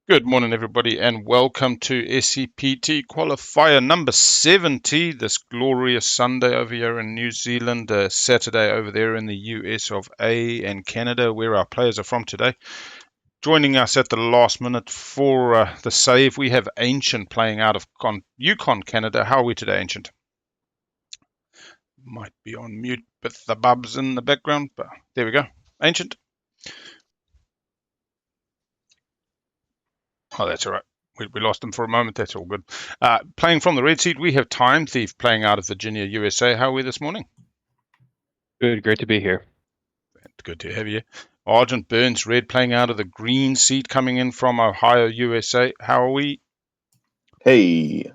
Good morning, everybody, and welcome to SCPT Qualifier number 70 this glorious Sunday over here in New Zealand, Saturday over there in the US of A and Canada, where our players are from today. Joining us at the last minute for the save, we have Ancient playing out of Yukon, Canada. How are we today, Ancient? Might be on mute with the bubs in the background, but there we go. Ancient. Oh, that's all right. We lost them for a moment. That's all good. Playing from the red seat, we have TimeThief playing out of Virginia, USA. How are we this morning? Good. Great to be here. Good to have you. ArgentBurnsRed playing out of the green seat, coming in from Ohio, USA. How are we? Hey.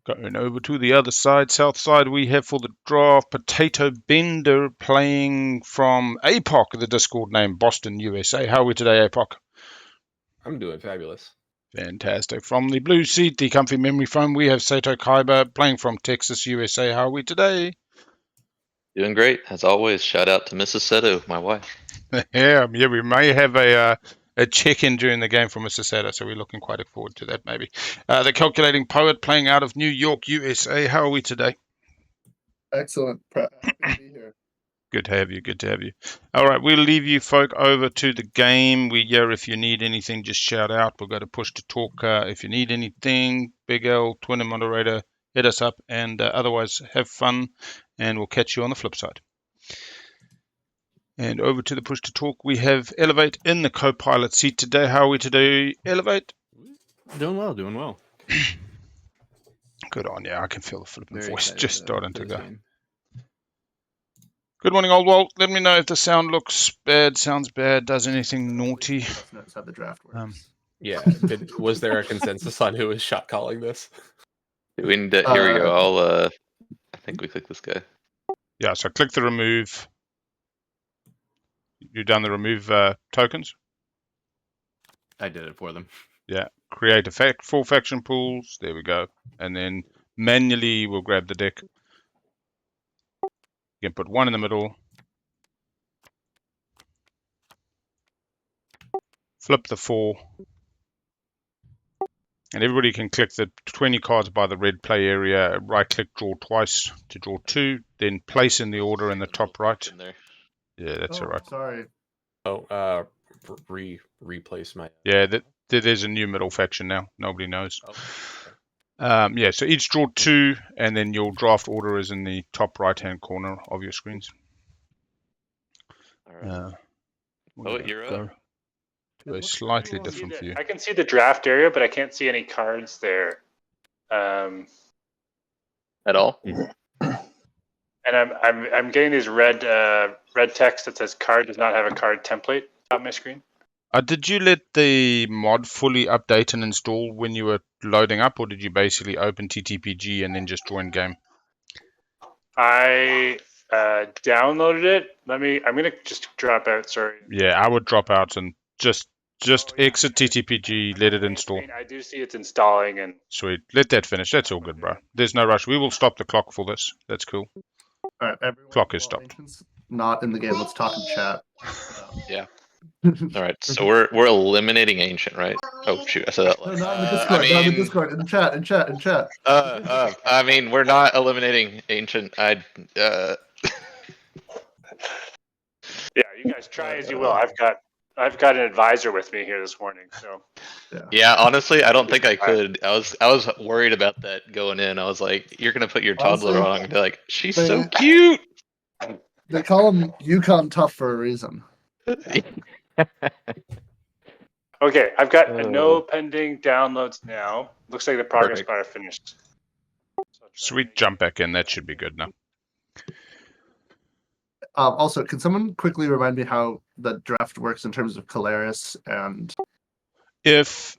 Going over to the other side, south side, we have for the draft Potato Bender playing from Apoc, the Discord name, Boston, USA. How are we today, Apoc? I'm doing fabulous. Fantastic. From the blue seat, the comfy memory foam, we have Seto playing from Texas, USA. How are we today? Doing great, as always. Shout out to Mrs. Seto, my wife. yeah, we may have a check-in during the game from Mrs. Seto, so we're looking quite forward to that, maybe. The Calculating Poet playing out of New York, USA. How are we today? Excellent. Happy to be here. Good to have you. Good to have you. All right, we'll leave you folk over to the game. We're here if you need anything, just shout out. We'll go to push to talk. If you need anything, Big L, Twitter moderator, hit us up. And otherwise, have fun, and we'll catch you on the flip side. And over to the push to talk, we have Elevate in the co-pilot seat today. How are we today, Elevate? Doing well, doing well. Good on you. I can feel the flipping Very voice excited just starting to for this go. game. Good morning, old Walt. Let me know if the sound looks bad, sounds bad, does anything naughty. That's how the draft works. Yeah, was there a consensus on who was shot calling this? Here we go. I think we click this guy. Yeah, so click the remove. You've done the remove tokens? I did it for them. Yeah, create full faction pools. There we go. And then manually we'll grab the deck. You can put one in the middle. Flip the 4. And everybody can click the 20 cards by the red play area. Right click, draw twice to draw 2. Then place in the order in the top right. In there. Yeah, that's all right. Sorry. Oh, replace my. Yeah, there's a new middle faction now. Nobody knows. Oh, okay. Yeah, so each draw 2, and then your draft order is in the top right-hand corner of your screens. All right. You're up. To a slightly different view. I can see the draft area, but I can't see any cards there. At all? And I'm getting these red text that says card does not have a card template on my screen. Did you let the mod fully update and install when you were loading up, or did you basically open TTPG and then just join game? I downloaded it. I'm gonna just drop out. Sorry. Yeah, I would drop out and just exit TTPG, let it install. I do see it's installing and. Sweet, let that finish. That's all good, bro. There's no rush. We will stop the clock for this. That's cool. All right, everyone. Clock is stopped. Not in the game. Let's talk in chat. Yeah. All right, so we're eliminating Ancient, right? Oh shoot, I said that. No, not in the Discord. Not in the Discord. In chat. I mean, we're not eliminating Ancient. Yeah, you guys try as you will. I've got an advisor with me here this morning, so. Yeah, honestly, I don't think I could. I was worried about that going in. I was like, you're gonna put your toddler on and be like, she's so cute. They call them Yukon tough for a reason. Okay, I've got a no pending downloads now. Looks like the progress bar finished. Sweet, jump back in. That should be good now. Also, can someone quickly remind me how the draft works in terms of Calaris and if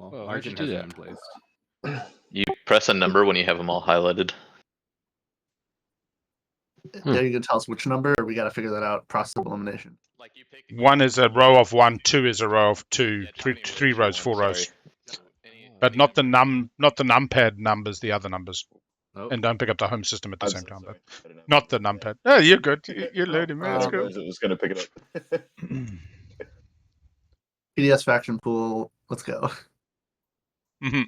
Well, Oh, how'd Argent you do hasn't been placed. You press a number when you have them all highlighted. Yeah, you can tell us which number, or we got to figure that out. Process of elimination. Like you pick 1 is a row of 1, 2 is a row of 2, three rows, 4 rows. But not the numpad numbers, the other numbers. Oh, And don't pick up the home system at the I'm same so time. sorry. But I don't know. not the numpad. Oh, you're good. You're learning, man. I That's didn't cool. realize it was going to pick it up. PDS faction pool. Let's go. No,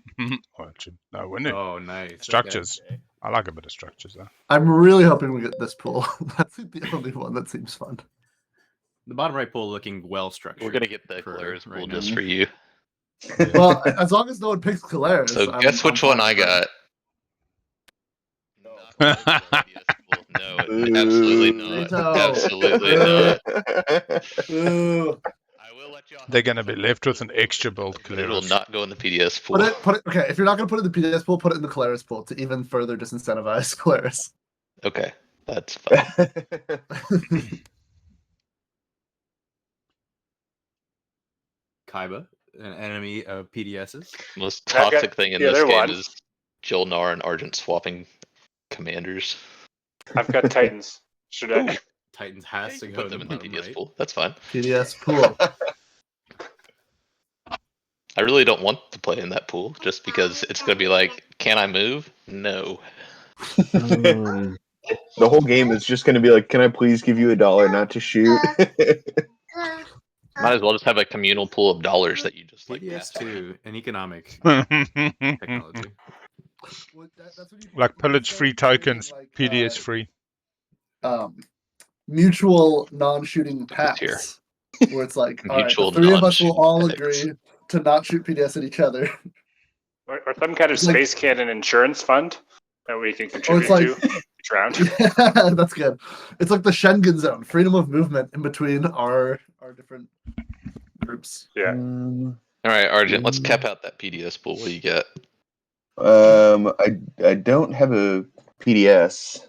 Winnu. oh, nice. Structures. I like a bit of structures, though. I'm really hoping we get this pool. That's the only one that seems fun. The bottom right pool looking well structured. We're gonna get the for Claire's right pool now. just for you. Well, as long as no one picks Calaris. So guess which one I got. No, absolutely not. Seto. Absolutely not. Ooh. I will let you off. They're going to be left with an extra build. But it will Clearance. not go in the PDS pool. Put it. Okay, if you're not going to put it in the PDS pool, put it in the Calaris pool to even further disincentivize Calaris. Okay, that's fine. Kaiba, an enemy of PDSs. Most I've got toxic thing in the this other game one. is JolNar and Argent swapping commanders. I've got Titans. Should I? Titans has to You go put in them the in the bottom PDS right. pool. That's fine. PDS pool. I really don't want to play in that pool just because it's going to be like, can I move? No. The whole game is just going to be like, can I please give you $1 not to shoot? Might as well just have a communal pool of dollars that you just like pass around. PDS2, an economic Like technology. pillage free tokens, PDS free. Mutual non-shooting It's here. pacts, where it's like, all right, Mutual the three of us will non-shooting all pacts. agree to not shoot PDS at each other. Or some kind of It's like- space cannon insurance fund that we can Or contribute it's like, to each round. yeah, that's good. It's like the Schengen zone, freedom of movement in between our different groups. Yeah. All right, Argent, let's cap out that PDS pool. What do you got? I don't have a PDS.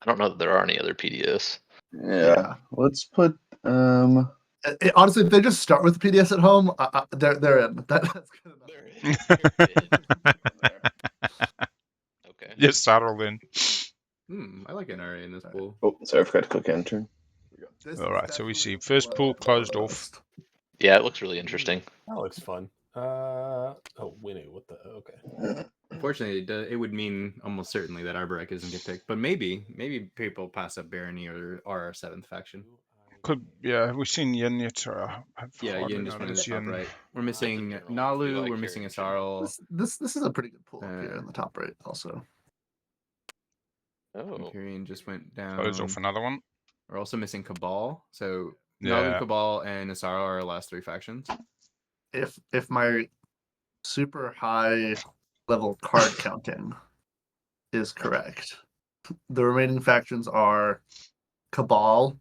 I don't know that there are any other PDS. Yeah. Let's put Honestly, if they just start with PDS at home, they're in. That's good enough. Okay. Yes, Yssaril then. I like NRA in this pool. Oh, sorry, I forgot to click enter. This All is right, so we see definitely first pool closed off. most. Yeah, it looks really interesting. That looks fun. Oh, Winnu, what the? Okay. Unfortunately, it would mean almost certainly that Arborek isn't get picked, but maybe people pass up Barony or our seventh faction. Could we've seen Yin yet. Yeah, Yin just went in the top right. We're missing general, Nalu. we like We're missing hearing Yssaril. This is a pretty good pool up here in the top right. Also, Oh. Kyrian just went down. Close off another one. We're also missing Cabal. So Yeah. Nalu, Cabal, and Yssaril are our last three factions. if my super high level card counting is correct, the remaining factions are Cabal,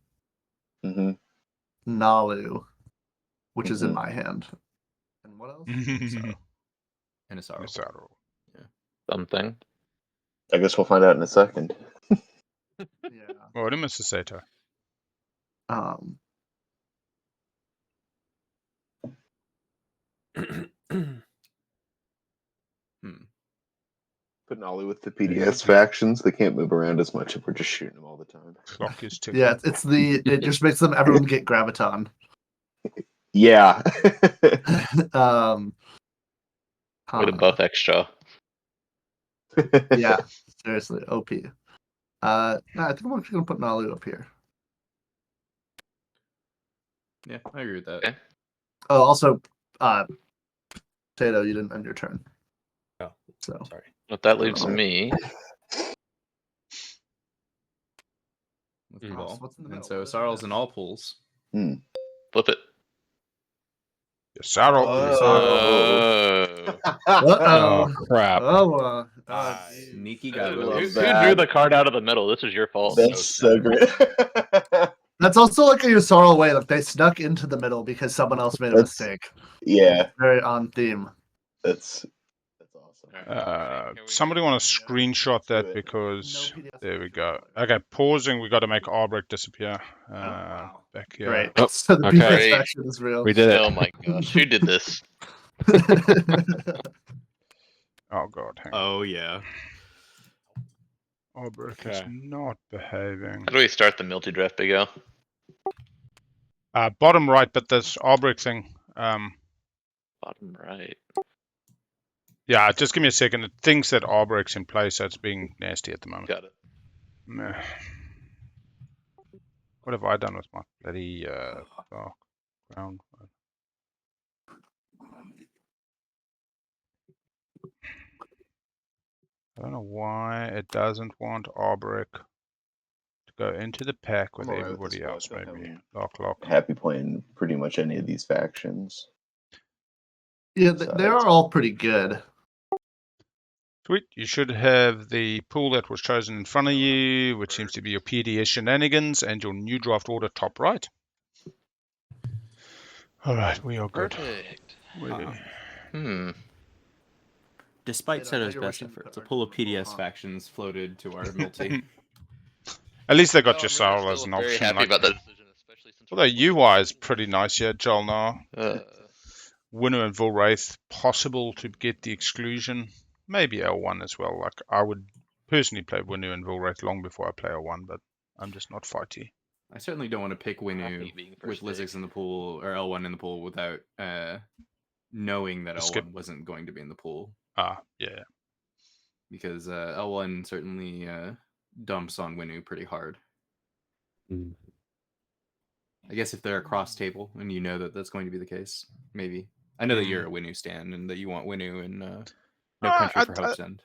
Mm-hmm. Nalu, which is in my hand, and what else? Yssaril. And Yssaril. Yssaril. Something. I guess we'll find out in a second. Yeah. Well, it Mr. Seto. Put Nolly with the PDS factions. They can't move around as much if we're just shooting them all the time. Clock is ticking. Yeah, it just makes them everyone get graviton. Yeah. Way to buff Xxcha. Yeah, seriously, OP. I think I'm actually gonna put Nalu up here. Yeah, I agree with that. Okay. Oh, also, Seto, you didn't end your turn. Oh, So sorry. What that leaves me. With Mm. Cabal. What's in the And middle? so What is Yssaril that? in all pools. Flip it. Yssaril. Oh. Uh-oh. crap. Oh, Nice. Sneaky Who, guy. love who that. drew the card out of the middle? This is your fault. That's so great. that's also like a Yssaril way. Like they snuck into the middle because someone else made a That's- mistake. Yeah, Very on theme. that's awesome. Somebody want to screenshot that because there we go. Okay, pausing. We got to make Arborek disappear. wow. Back here. Great. Oh, So the okay. PDS Great. faction is real. We did it. Oh my gosh. Who did this? Oh god, hang on. Oh yeah. Albrecht is Okay. not behaving. How do we start the multi draft, Big O? Bottom right, but this Albrecht thing. Bottom right. Yeah, just give me a second. It thinks that Albrecht's in place, so it's being nasty at the moment. Got it. Meh. What have I done with my bloody background? I don't know why it doesn't want Albrecht to go into the pack with I'm alright with everybody this else, fact. maybe. I'm Lock. happy playing pretty much any of these factions. Yeah, they are all pretty good. Sweet. You should have the pool that was chosen in front of you, which seems to be your PDS shenanigans, and your new draft order top right. All right, we are good. Perfect. Despite Seto, I know Seto's you're best wishing efforts, a for pool of Argent PDS Burnsred. factions floated to our multi. At least they got No, your I'm really Yssaril as still an very option. happy Like, about that decision, especially since although we're UI is pretty nice here, JolNar. playing. Winnu and Vilwraith, possible to get the exclusion. Maybe L1 as well. Like, I would personally play Winnu and Vilwraith long before I play L1, but I'm just not fighty. I certainly don't want to pick Winnu Happy being with first pick. Lizzix in the pool or L1 in the pool without knowing that Skip. L1 wasn't going to be in the pool. Yeah. Because L1 certainly dumps on Winnu pretty hard. I guess if they're across table and you know that that's going to be the case, maybe. I know that you're a Winnu stan and that you want Winnu and No Country for Hope's End.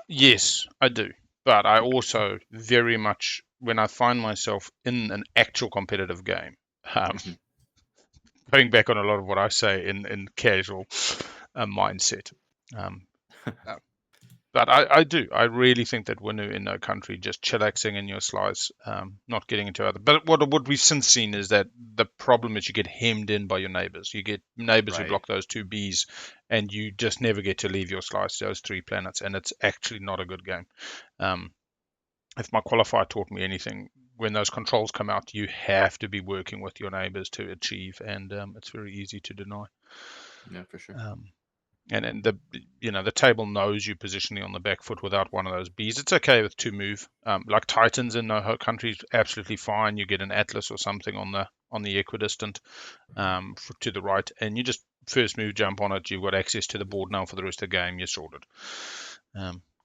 Yes, I do. But I also very much, when I find myself in an actual competitive game, going back on a lot of what I say in casual mindset. But I do. I really think that Winnu in No Country, just chillaxing in your slice, not getting into other. But what we've since seen is that the problem is you get hemmed in by your neighbors. You get neighbors who block those two Bs, and you just never get to leave your slice, those 3 planets, and it's actually not a good game. If my qualifier taught me anything, when those controls come out, you have to be working with your neighbors to achieve, and it's very easy to deny. Yeah, for sure. And the table knows you positioning on the back foot without one of those Bs. It's okay with 2 move. Like Titans in No Country is absolutely fine. You get an Atlas or something on the equidistant to the right, and you just first move, jump on it. You've got access to the board now for the rest of the game. You're sorted.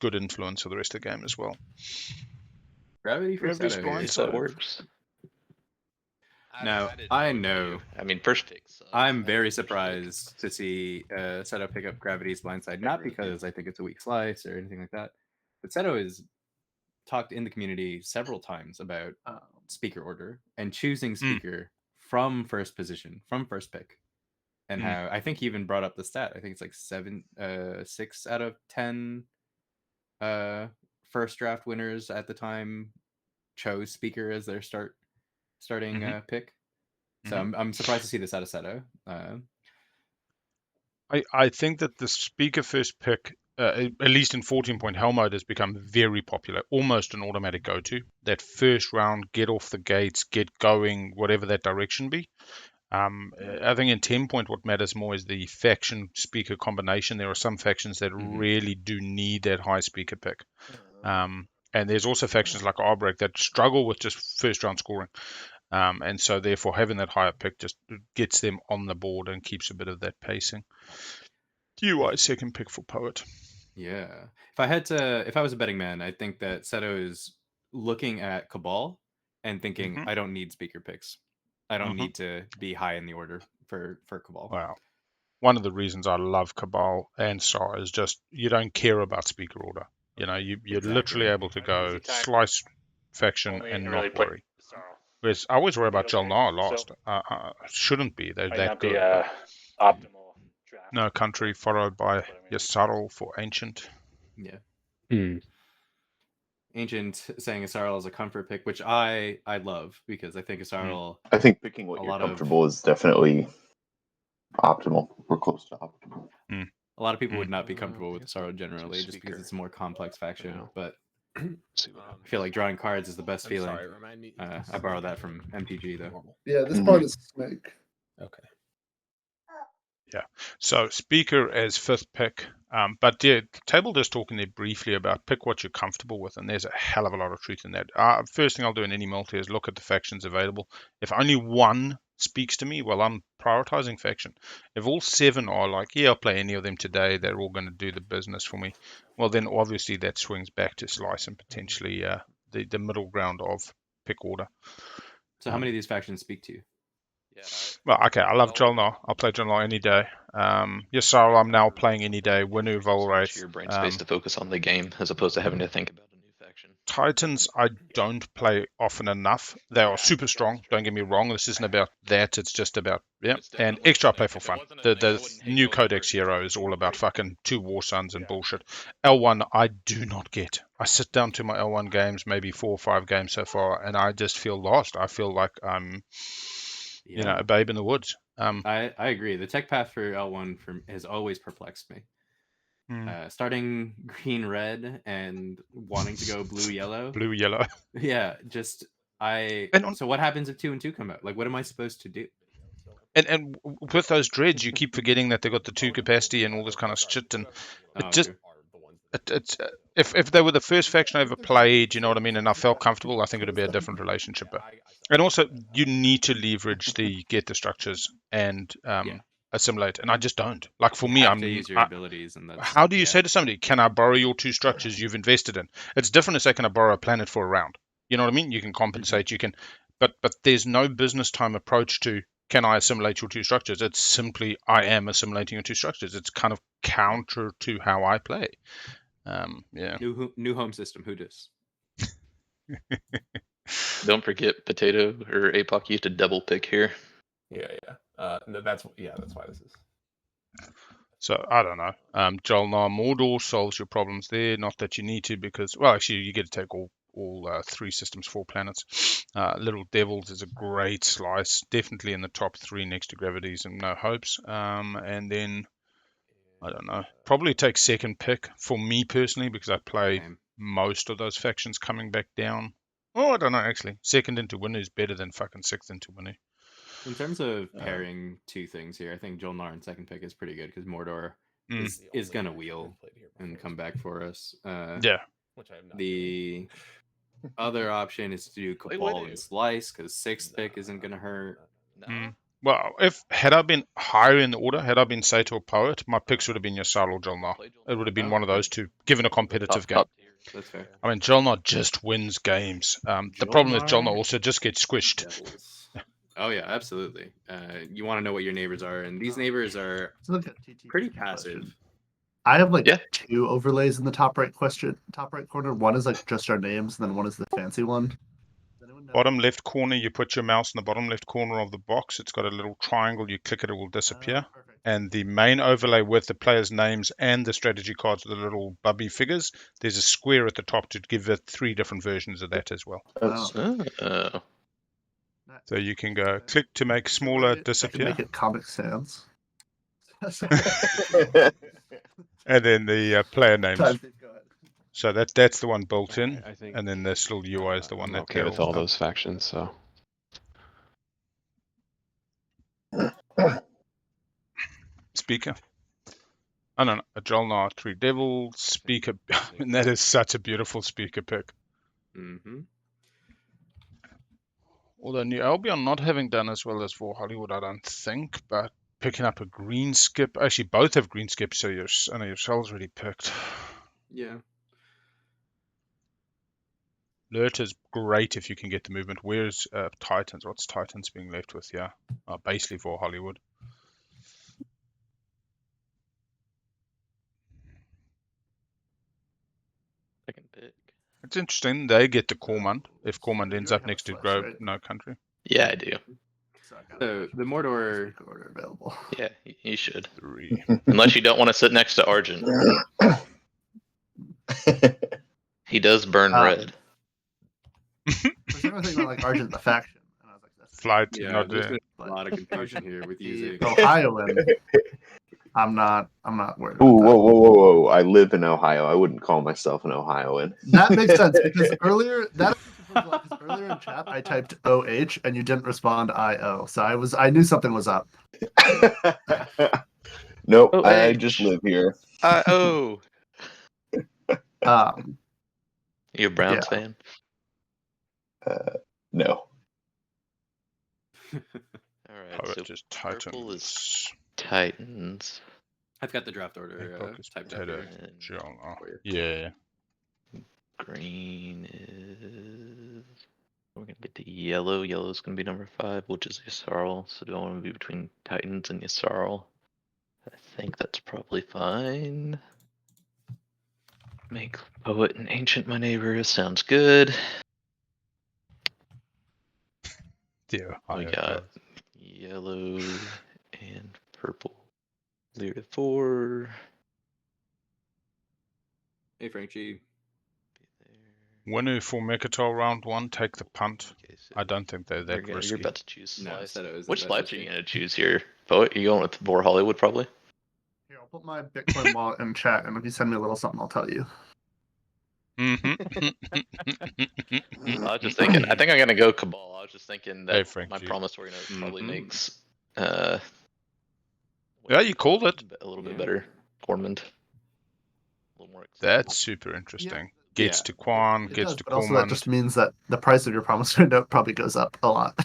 Good influence for the rest of the game as well. Gravity for Gravity's Seto blind here. side. That works. Now, I know. I mean, first pick sucks. I'm very surprised to see Seto pick up Gravity's blindside, not because I think it's a weak slice or anything like that, but Seto has talked in the community several times about speaker order and choosing speaker from first position, from first pick, and how I think he even brought up the stat. I think it's like 6 out of 10 first draft winners at the time chose speaker as their starting pick. So I'm surprised to see this out of Seto. I think that the speaker first pick, at least in 14-point hell mode, has become very popular, almost an automatic go-to. That first round, get off the gates, get going, whatever that direction be. I think in 10-point, what matters more is the faction speaker combination. There are some factions that really do need that high speaker pick. And there's also factions like Albrecht that struggle with just first round scoring. And so therefore having that higher pick just gets them on the board and keeps a bit of that pacing. UI second pick for Poet. Yeah. If I was a betting man, I think that Seto is looking at Cabal and thinking, I don't need speaker picks. I don't need to be high in the order for Cabal. Wow. One of the reasons I love Cabal and SAR is just you don't care about speaker order. You know, you're literally able to go slice faction and really not worry. Whereas I always worry about JolNar last. Shouldn't be. They're that good. Optimal draft. No Country followed by Yssaril for Ancient. Yeah. Ancient saying Yssaril is a comfort pick, which I love because I think Yssaril. I think picking what you're comfortable is definitely optimal. We're close to optimal. A lot of people would not be comfortable with Yssaril generally, just because it's a more complex faction. But I feel like drawing cards is the best feeling. Sorry, remind me. I borrowed that from MTG though. Yeah, this part is Snake. Okay. So Speaker as 5th pick. But yeah, the table does talk in there briefly about pick what you're comfortable with, and there's a hell of a lot of truth in that. First thing I'll do in any multi is look at the factions available. If only one speaks to me, well, I'm prioritizing faction. If all 7 are like, yeah, I'll play any of them today, they're all going to do the business for me, well, then obviously that swings back to Slice and potentially the middle ground of pick order. So how many of these factions speak to you? Well, okay, I love JolNar. I'll play JolNar any day. Yssaril, I'm now playing any day. Winnu, Volwraith. Your brain space to focus on the game as opposed to having to think about a new faction. Titans, I don't play often enough. They are super strong. Don't get me wrong. This isn't about that. It's just about, yeah. And Xxcha I play for fun. The new Codex hero is all about fucking 2 War Suns and bullshit. L1, I do not get. I sit down to my L1 games, maybe 4 or 5 games so far, and I just feel lost. I feel like I'm, a babe in the woods. I agree. The tech path for L1 has always perplexed me. Starting green red and wanting to go blue yellow. Blue yellow. Yeah, just so what happens if 2 and 2 come out? Like, what am I supposed to do? And with those dreads, you keep forgetting that they've got the 2 capacity and all this kind of shit, and it's if they were the first faction I ever played, you know what I mean, and I felt comfortable, I think it would be a different relationship. And also, you need to leverage the get the structures and assimilate, and I just don't. Like for me, I'm to use your abilities, and that's, how do you say to somebody, "Can I borrow your 2 structures you've invested in?" It's different to say, "Can I borrow a planet for a round?" You know what I mean? You can compensate, you can, but there's no business time approach to can I assimilate your 2 structures. It's simply I am assimilating your 2 structures. It's kind of counter to how I play. New home system. Who does? Don't forget Potato or Apoc used a double pick here. That's why this is. So I don't know. JolNar Mordor solves your problems there. Not that you need to, because actually you get to take all 3 systems, 4 planets. Little Devils is a great slice, definitely in the top 3 next to Gravities and No Hopes. And then I don't know. Probably take 2nd pick for me personally, because I play most of those factions coming back down. Oh, I don't know, actually. 2nd into Winnu is better than fucking 6th into Winnu. In terms of pairing 2 things here, I think JolNar and 2nd pick is pretty good, because Mordor is going to wheel and come back for us. The other option is to do Cabal and Slice, because 6th pick isn't going to hurt. Well, had I been higher in the order, had I been Seto or Poet, my picks would have been Yssaril or JolNar. It would have been one of those 2, given a competitive game. That's fair. I mean, JolNar just wins games. The problem is JolNar also just gets squished. Oh yeah, absolutely. You want to know what your neighbors are, and these neighbors are pretty passive. I have 2 overlays in the top right corner. One is just our names, and then one is the fancy one. Bottom left corner, you put your mouse in the bottom left corner of the box. It's got a little triangle. You click it, it will disappear. And the main overlay with the players' names and the strategy cards with the little bubby figures, there's a square at the top to give it 3 different versions of that as well. So you can go click to make smaller disappear. Make it Comic Sans. And then the player names. So that's the one built in, and then this little UI is the one that with all those factions. So Speaker. I don't know. A JolNar 3 Devils Speaker. I mean, that is such a beautiful Speaker pick. Although New Albion not having done as well as for Hollywood, I don't think, but picking up a green skip. Actually, both have green skips, so I know your cell's already picked. Yeah. Lurt is great if you can get the movement. Where's Titans? What's Titans being left with here? Basically for Hollywood. Second pick. It's interesting. They get the Cormund if Cormund ends up next to Grove No Country. Yeah, I do. So the Mordor order available. Yeah, you should. 3. Unless you don't want to sit next to Argent. He does burn red. For some reason, I like Argent the faction. And I was like, that's Flight. Yeah, there's been a lot of confusion here with using Ohioan. I'm not worried. Ooh, whoa! I live in Ohio. I wouldn't call myself an Ohioan. That makes sense because earlier in chat I typed OH and you didn't respond IO, so I knew something was up. Nope, Oh, I hey. just live here. Oh. You a Browns Yeah. fan? No. All right. Poet So is purple is Titans. Titans. I've got the draft order Apoc is typed up Potato. here. And JolNar. for you. Yeah. green is. We're gonna get to yellow. Yellow is gonna be number 5, which is Yssaril. So do I want to be between Titans and Yssaril? I think that's probably fine. Make Poet and Ancient my neighbor. Sounds good. Yeah. We got yellow and purple. Clear to 4. Hey, Frank G. Winnu for Mechatol round 1. Take the punt. Okay, so I don't think they're that you're risky. about to choose No, slice. Seto is the Which best slice are risky. you gonna choose here? Poet? You going with Vor Hollywood probably? Here, I'll put my Bitcoin wallet in chat, and if you send me a little something, I'll tell you. I was just thinking. I think I'm gonna go Cabal. I was just thinking that Hey, Frank my G. promissory note probably Mhm. makes. Yeah, you called it. A little bit Yeah. better. Cormand. A little more That's super interesting. Gets Yeah. to Quan, It gets does, to but also that Cormand. just means that the price of your promissory note probably goes up a lot.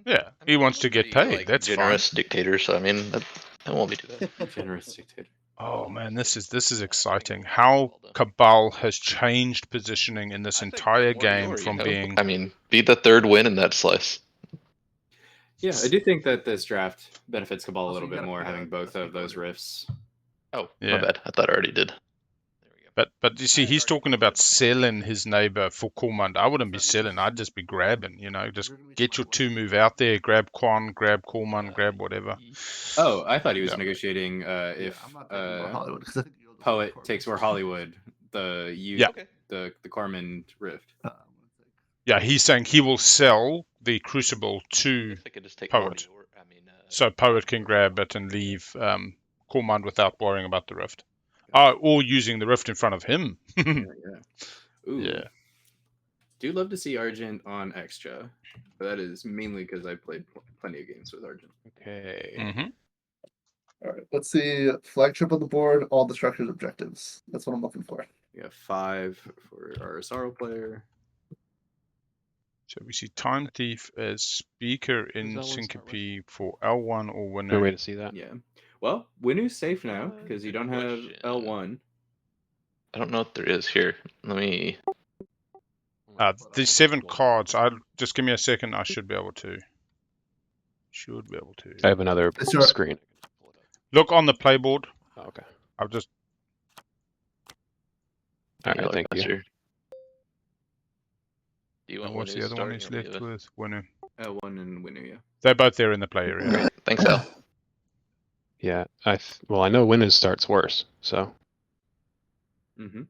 Yeah, he wants to get Pretty, paid. That's generous fine. dictator. So I mean, that won't be too bad. Generous dictator. Oh man, this is exciting. How Cabal has changed positioning in this entire game from being. I mean, be the 3rd win in that slice. Yeah, I do think that this draft benefits Cabal a Also, little you bit gotta more put having a both of speak those order. riffs. Oh, Yeah. my bad. I thought I already did. There we go. But you see, he's talking about selling his neighbor for Cormand. I wouldn't be selling. I'd just be grabbing. You know, just get your 2 move out there, grab Quan, grab Cormand, grab whatever. Oh, I thought he was Yeah. negotiating if I'm not taking more Hollywood because I think you'll just Poet record takes this. more Hollywood, the Yeah. Okay. the Cormand rift. Yeah, he's saying he will sell the Crucible I to guess I could just take Poet. more to your. I mean, So Poet can grab it and leave Cormand without worrying about the rift. Or using the rift in front of him. Yeah. Ooh. Yeah. Do love to see Argent on Xxcha, but that is mainly because I played plenty of games with Argent. Okay. Mm-hmm. All right, let's see. Flagship on the board, all the structures objectives. That's what I'm looking for. We have 5 for our Yssaril player. So we see TimeThief as speaker Does in L1 start Syncope for L1 or No Winnu. way to see that. Yeah. Well, Winnu's safe now because you good don't have question. L1. I don't know if there is here. Let me. The 7 cards. Just give me a second. I should be able to. I have another It's your- screen. Look on the playboard. Oh, okay. I'll just. All right, thank you. Sure. Do you want What's the Winnu other one starting he's or me left to- with? Winnu. L1 and Winnu, yeah. They're both there in the play area. Great. Thanks, Al. Yeah, well, I know Winnu starts worse, so Mm-hmm.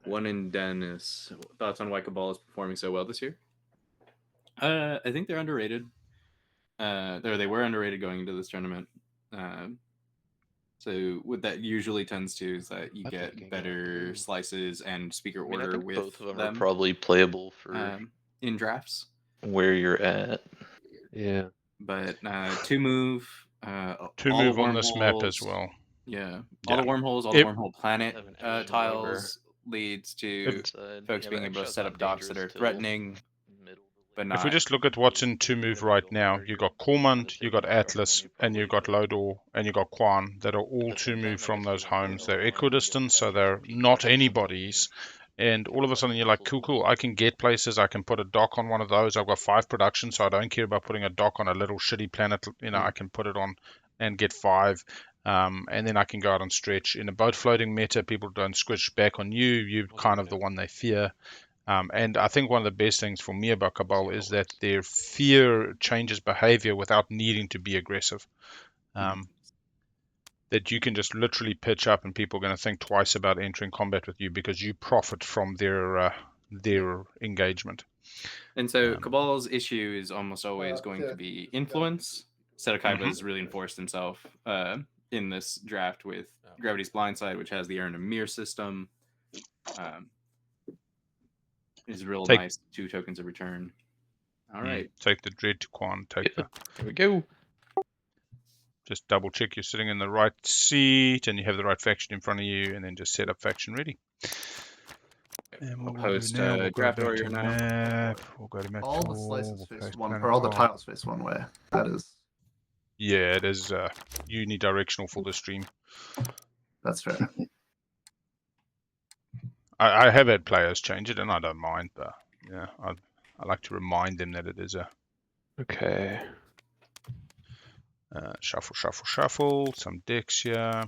One in Dennis. Thoughts on why Cabal is performing so well this year? I think they're underrated. They were underrated going into this tournament. So what that usually tends to is that you get better slices and speaker I mean, I order think with both of them are them probably playable for in drafts. where you're at. yeah. But 2 move, 2 all move the on this map as wormholes- well. Yeah, all the Yeah. wormholes, all the wormhole planet Have an engine tiles leads to Inside. folks Yeah, being but able to Xxcha's set not up docks that are dangerous till threatening, middle. but If not. we just look at what's in 2 move right now, you got Cormand, you got Atlas, and you got Lodor, and you got Quan that are all 2 move from those homes. They're equidistant, so they're not anybody's. And all of a sudden you're like, cool, I can get places, I can put a dock on one of those. I've got 5 production, so I don't care about putting a dock on a little shitty planet. You know, I can put it on and get 5. And then I can go out and stretch. In a boat floating meta, people don't switch back on you. You're kind of the one they fear. And I think one of the best things for me about Cabal is that their fear changes behavior without needing to be aggressive. That you can just literally pitch up and people are going to think twice about entering combat with you because you profit from their engagement. And so Cabal's issue is almost always going to be influence. Seto has really enforced himself in this draft with Gravity's Blindside, which has the Earn and Mirror system. Is real nice 2 tokens of return. All right. Take the Dread to Quan. Take the. Here we go. Just double check you're sitting in the right seat and you have the right faction in front of you, and then just set up faction ready. And I'll what we'll post do now, we'll go draft back order to now. map. We'll go to map All the tool, slices we'll face post one, planning or all the file. tiles face one way. That is. Yeah, it is unidirectional for the stream. That's fair. I have had players change it, and I don't mind, but yeah, I like to remind them that it is a Okay. shuffle, shuffle, shuffle. Some decks here.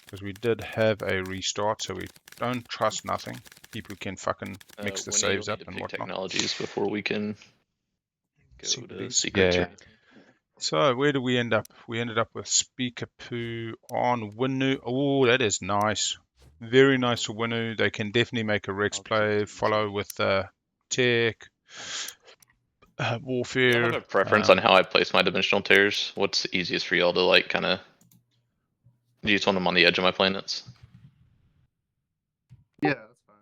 Because we did have a restart, so we don't trust nothing. People can fucking mix the Winnu, saves you'll up need to and pick whatnot. technologies before we can go See, to please. secrets Yeah, or yeah. anything. So where do we end up? We ended up with Speaker Poo on Winnu. Oh, that is nice. Very nice for Winnu. They can definitely make a Rex play. Follow with Tech, Do y'all Warfare. have a preference on how I place my dimensional tears? What's easiest for y'all to like kind of? Do you just want them on the edge of my planets? Yeah, that's fine.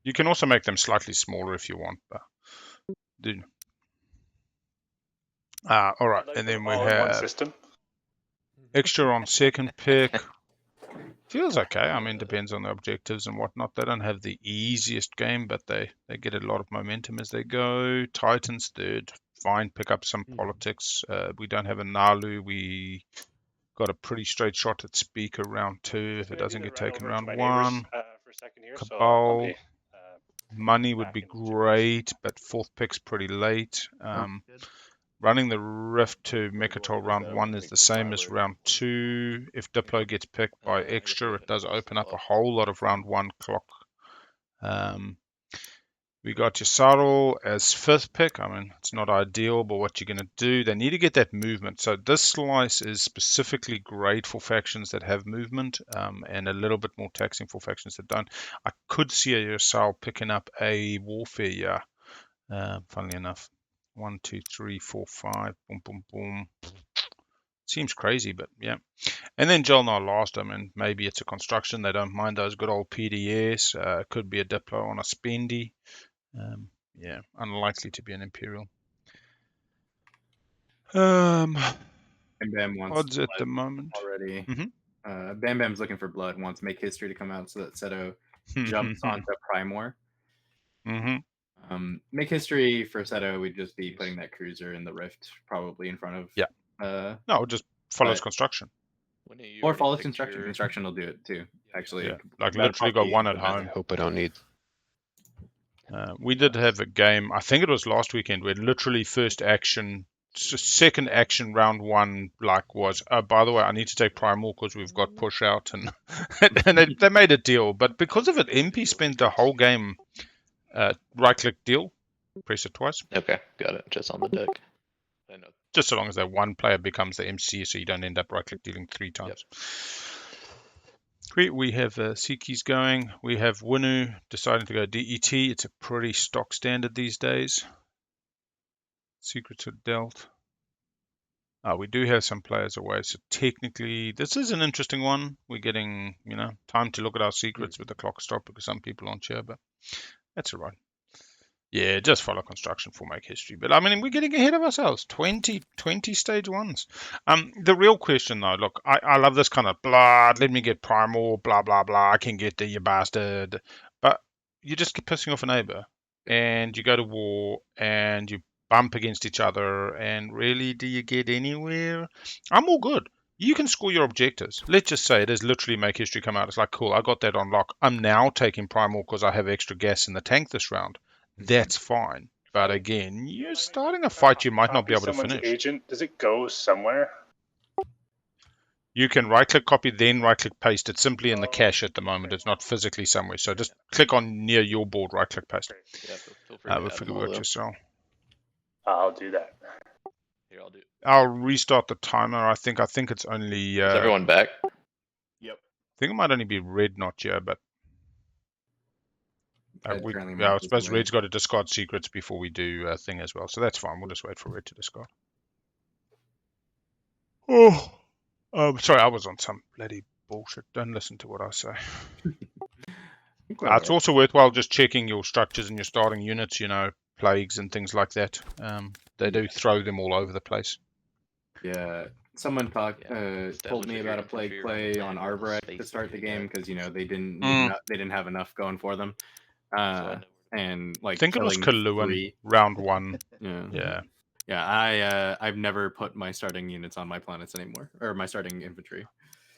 You can also make them slightly smaller if you want. But all right, Like and them then we all in one have system. Xxcha on second pick. Feels okay. I mean, depends on the objectives and whatnot. They don't have the easiest game, but they get a lot of momentum as they go. Titans third. Fine, pick up some politics. We don't have a Nalu. We got a pretty straight shot at Speaker round 2 if it doesn't get taken round 1. For a second here, so Cabal. I'll be, Money would back be in 2 weeks. great, but fourth pick's pretty late. Good. Running the Rift to Mechatol round 1 is the same as round 2. If Diplo gets picked by Xxcha, it does open up a whole lot of round 1 clock. We got Yssaril as 5th pick. I mean, it's not ideal, but what you're going to do, they need to get that movement. So this slice is specifically great for factions that have movement, and a little bit more taxing for factions that don't. I could see a Yssaril picking up a Warfare, yeah. Funnily enough. 1, 2, 3, 4, 5. Boom, boom, boom. Seems crazy, but yeah. And then JolNar last. I mean, maybe it's a construction. They don't mind those good old PDS. Could be a Diplo on a Spendy. Yeah, unlikely to be an Imperial. Bam Bam wants Odds at blood the moment. already. Mhm. Bam Bam's looking for blood. Wants Make History to come out so that Seto jumps onto Primor. Make History for Seto, we'd just be putting that cruiser in the Rift probably in front of. Yeah. No, it just follows but- construction. Or follows construction. Construction will do it too. Actually, Yeah, like that'd literally got probably one be at the best. home. I hope I don't need. We did have a game, I think it was last weekend, where literally first action, second action round 1, like was, oh, by the way, I need to take Primal because we've got push out, and and they made a deal. But because of it, MP spent the whole game right-click deal, press it twice. Okay, got it. Just on the deck. I know. Just so long as that one player becomes the MC, so you don't end up right-click dealing 3 times. Great. We have Seki's going. We have Winnu deciding to go DET. It's a pretty stock standard these days. Secrets are dealt. We do have some players away, so technically this is an interesting one. We're getting, time to look at our secrets with the clock stop because some people aren't here, but that's all right. Yeah, just follow construction for Make History. But I mean, we're getting ahead of ourselves. 20 stage 1s. The real question though, look, I love this kind of blah, let me get Primal, blah, blah, blah, I can get there, you bastard. But you just keep pissing off a neighbor and you go to war and you bump against each other, and really, do you get anywhere? I'm all good. You can score your objectives. Let's just say it is literally Make History come out. It's like, cool, I got that on lock. I'm now taking Primal because I have extra gas in the tank this round. That's fine. But again, you're starting a fight you might not be able to Someone's finish. agent, does it go somewhere? You can right-click copy, then right-click paste. It's simply in the cache at the moment. It's not physically somewhere. So just click on near your board, right-click paste. Yeah, feel free to We'll add figure them all, out though. yourself. I'll do that. Here, I'll do. I'll restart the timer. I think it's only. Is everyone back? Yep. I think it might only be Red not here, but I suppose Red's got to discard secrets before we do a thing as well. So that's fine. We'll just wait for Red to discard. Sorry, I was on some bloody bullshit. Don't listen to what I say. It's also worthwhile just checking your structures and your starting units, you know, plagues and things like that. They do throw them all over the place. Yeah, someone told establish me if about you're a plague infantry play around on the land, Arborec face to start the game because you know they didn't have enough going for them, and I like think it was killing Kaluan, 3. round 1. Yeah. I've never put my starting units on my planets anymore, or my starting infantry.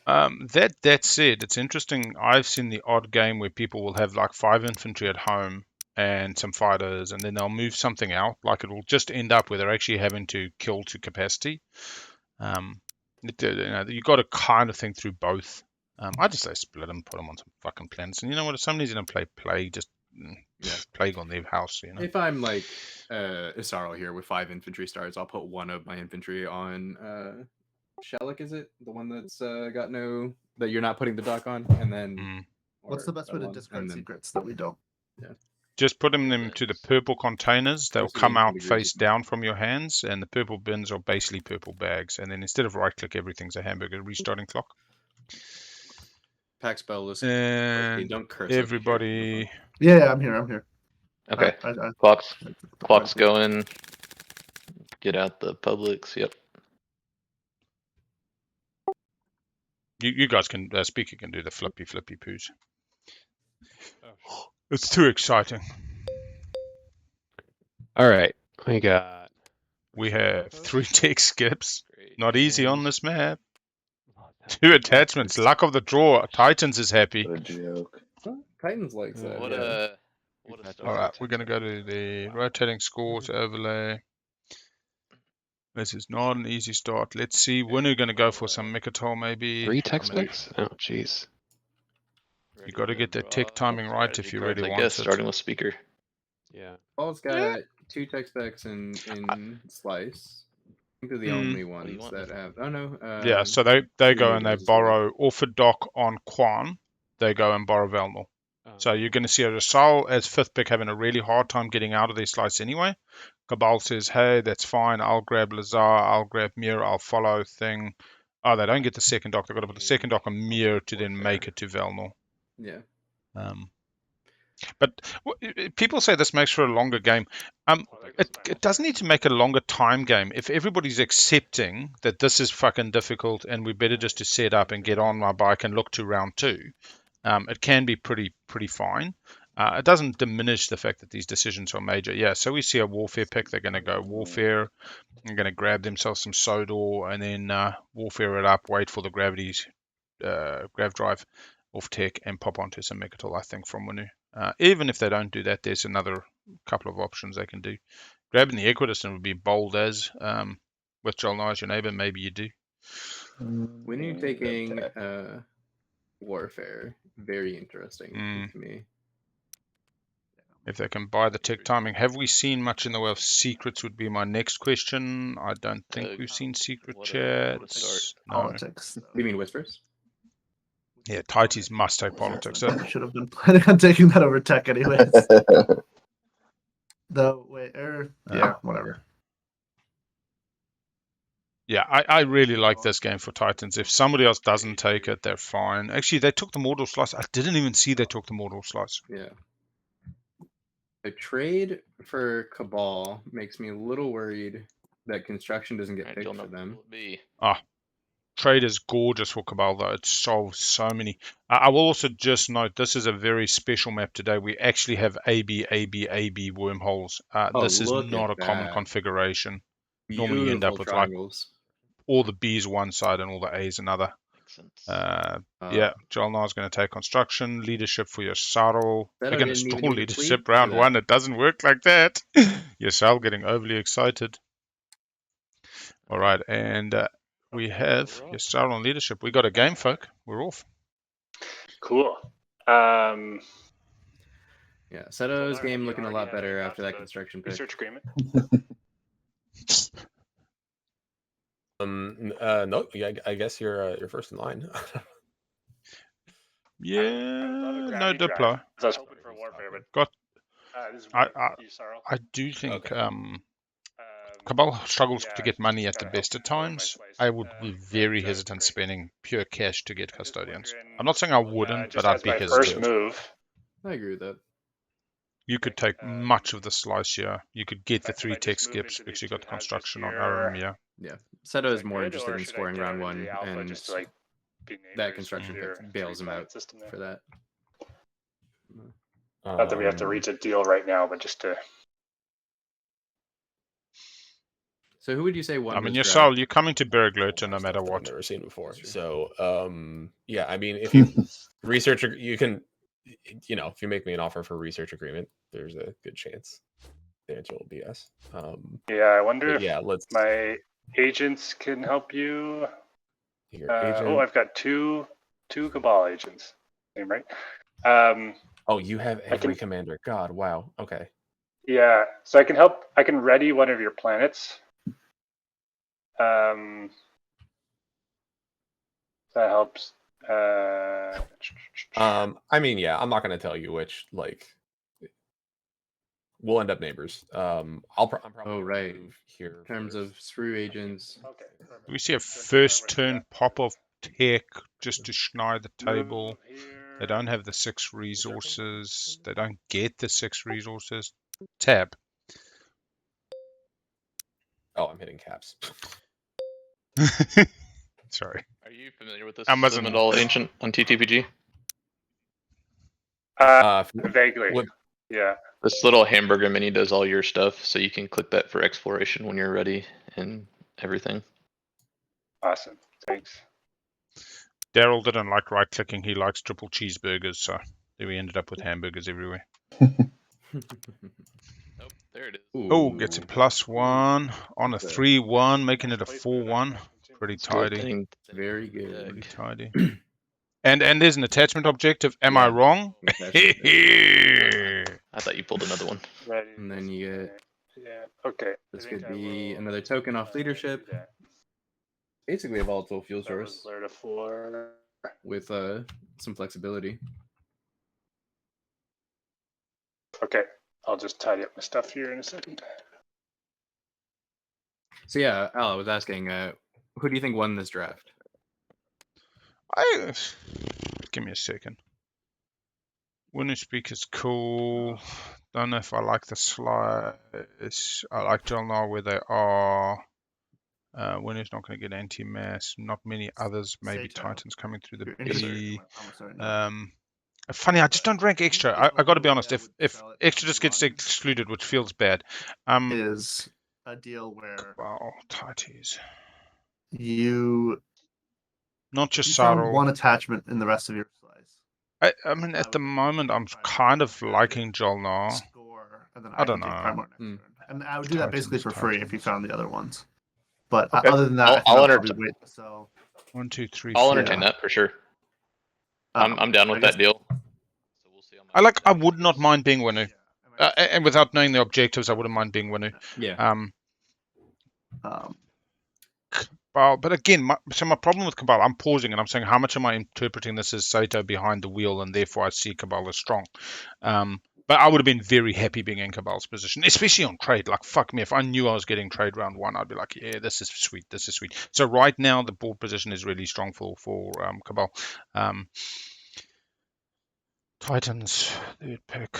That said, it's interesting. I've seen the odd game where people will have like 5 infantry at home and some fighters, and then they'll move something out. Like it will just end up where they're actually having to kill to capacity. You got to kind of think through both. I just say split them, put them on some fucking planets, and you know what? If somebody's gonna play plague, just plague on their house. You know. If I'm like Yssaril here with 5 infantry stars, I'll put one of my infantry on Shellick, is it? The one that's got no, that you're not putting the dock on, and then What's the best way to discard secrets that we don't? Just put them to the purple containers. They'll come out face down from your hands, and the purple bins are basically purple bags. And then instead of right click, everything's a hamburger restarting clock. Pack spell list. And don't curse everybody. Yeah, I'm here. Okay. I Clock's going. Get out the publics. Yep. You guys can, speaker can do the flippy poos. It's too exciting. All right, we have 3 tech skips. Not easy on this map. 2 attachments. Luck of the draw. Titans is happy. What a joke. Titans likes that. What a All right, we're gonna go to the rotating scores overlay. This is not an easy start. Let's see. Winnu gonna go for some Mechatol maybe. 3 tech specs? Oh, jeez. You got to get the tick timing right if you really want it. Starting with speaker. Yeah. Paul's got 2 tech specs in Slice. I think they're the only ones that have. Oh no. Yeah, so they go and they borrow Orpha Doc on Quan. They go and borrow Velnor. So you're going to see a Yssaril as 5th pick having a really hard time getting out of their slice anyway. Cabal says, hey, that's fine. I'll grab Lazar. I'll grab Mir. I'll follow thing. Oh, they don't get the 2nd dock. They've got to put the 2nd dock on Mir to then make it to Velnor. Yeah. But people say this makes for a longer game. It doesn't need to make a longer time game. If everybody's accepting that this is fucking difficult and we better just to set up and get on my bike and look to round 2, it can be pretty fine. It doesn't diminish the fact that these decisions are major. Yeah, so we see a warfare pick. They're going to go warfare. They're going to grab themselves some Sodor and then warfare it up, wait for the gravity's grav drive off tech and pop onto some Mechatol, I think, from Winnu. Even if they don't do that, there's another couple of options they can do. Grabbing the Equidistant would be bold as with JolNar as your neighbor. Maybe you do. Winnu taking warfare, very interesting to me. If they can buy the tick timing. Have we seen much in the way of secrets would be my next question. I don't think we've seen secret chats. No. Politics. You mean whispers? Yeah, Tighties must take politics. I should have been planning on taking that over tech anyways. Yeah, whatever. Yeah, I really like this game for Titans. If somebody else doesn't take it, they're fine. Actually, they took the Mortal Slice. I didn't even see they took the Mortal Slice. Yeah. A trade for Cabal makes me a little worried that construction doesn't get picked for them. Trade is gorgeous for Cabal, though. It solves so many. I will also just note this is a very special map today. We actually have AB wormholes. This is not a common configuration. Beautiful Normally you end up with triangles. like all the B's one side and all the A's another. Yeah, JolNar is going to take construction. Leadership for Yssaril. They're going to stall leadership round 1. It doesn't work like that. Yssaril getting overly excited. All right, and we have Yssaril on leadership. We got a game, folk. We're off. Cool. Yeah, Seto's game looking a lot better after that construction pick. Research agreement. No, I guess you're first in line. Yeah, no Diplo. I was hoping for warfare, but I do think Cabal struggles to get money at the best of times. I would be very hesitant spending pure cash to get custodians. I'm not saying I wouldn't, but I'd be hesitant. First move. I agree with that. You could take much of the slice here. You could get the 3 tech skips because you got the construction on Aram, yeah. Yeah, Seto is more good, interested or in should I scoring get round him into 1, the alpha and just to, like, be that neighbors construction with your pick bails him three-planet out system there? for that. Not that we have to reach a deal right now, but just to. So who would you say won? I mean, this Yssaril, draft? you're coming to Berglota no matter Stuff that what. I've never seen before. So, yeah, I mean, if you research, you can, you know, if you make me an offer for research agreement, there's a good chance the answer will be yes. Yeah, I wonder yeah, if let's. my agents can help you. Your agent. Oh, I've got two Cabal agents. Same, right? Oh, you have every commander. God, wow. Okay. Yeah, so I can help. I can ready one of your planets. That helps. I mean, yeah, I'm not going to tell you which. Like, we'll end up neighbors. I'm probably here. In terms of sprue agents. Okay. We see a first turn pop of tech just to schneid the table. They don't have the 6 resources. They don't get the 6 resources. Tab. Oh, I'm hitting caps. Sorry. Are you familiar with this Amazon. Simidal ancient on TTPG? Vaguely. Yeah. This little hamburger mini does all your stuff, so you can click that for exploration when you're ready and everything. Awesome. Thanks. Daryl didn't like right clicking. He likes triple cheeseburgers, so we ended up with hamburgers everywhere. Oh, there it is. Oh, gets a +1 on a 3-1, making it a 4-1. Pretty tidy. Very good. Pretty tidy. And there's an attachment objective. Am I wrong? I thought you pulled another one. Ready. And then you get. Yeah. Okay. This could be another token off leadership. Basically a volatile fuel source with some flexibility. Okay, I'll just tidy up my stuff here in a second. So yeah, Al, I was asking, who do you think won this draft? Give me a second. Winnu Speak is cool. Don't know if I like the slice. I like JolNar where they are. Winnu's not going to get anti-mass. Not many others. Maybe Seto. Titans coming through the You're B. interested. Funny, I just don't rank Xxcha. I got to be honest. If Xxcha just gets excluded, which feels bad, is a deal where Tighties. You not just found Yssaril. one attachment in the rest of your slice. I mean, at the moment, I'm kind of liking JolNar. I don't know. And I would do that basically for free if you Titans. found the other ones. But Okay. other than that, I'll probably wait. So 1, 2, 3. I'll 4. entertain that for sure. I'm down with I guess- that deal. So we'll see I would not mind being Winnu. And without knowing the objectives, I wouldn't mind being Winnu. Yeah. Cabal, but again, my problem with Cabal, I'm pausing and I'm saying, how much am I interpreting this as Seto behind the wheel, and therefore I see Cabal as strong. But I would have been very happy being in Cabal's position, especially on trade. Like, fuck me, if I knew I was getting trade round 1, I'd be like, yeah, this is sweet, this is sweet. So right now, the board position is really strong for Cabal. Titans, third pick.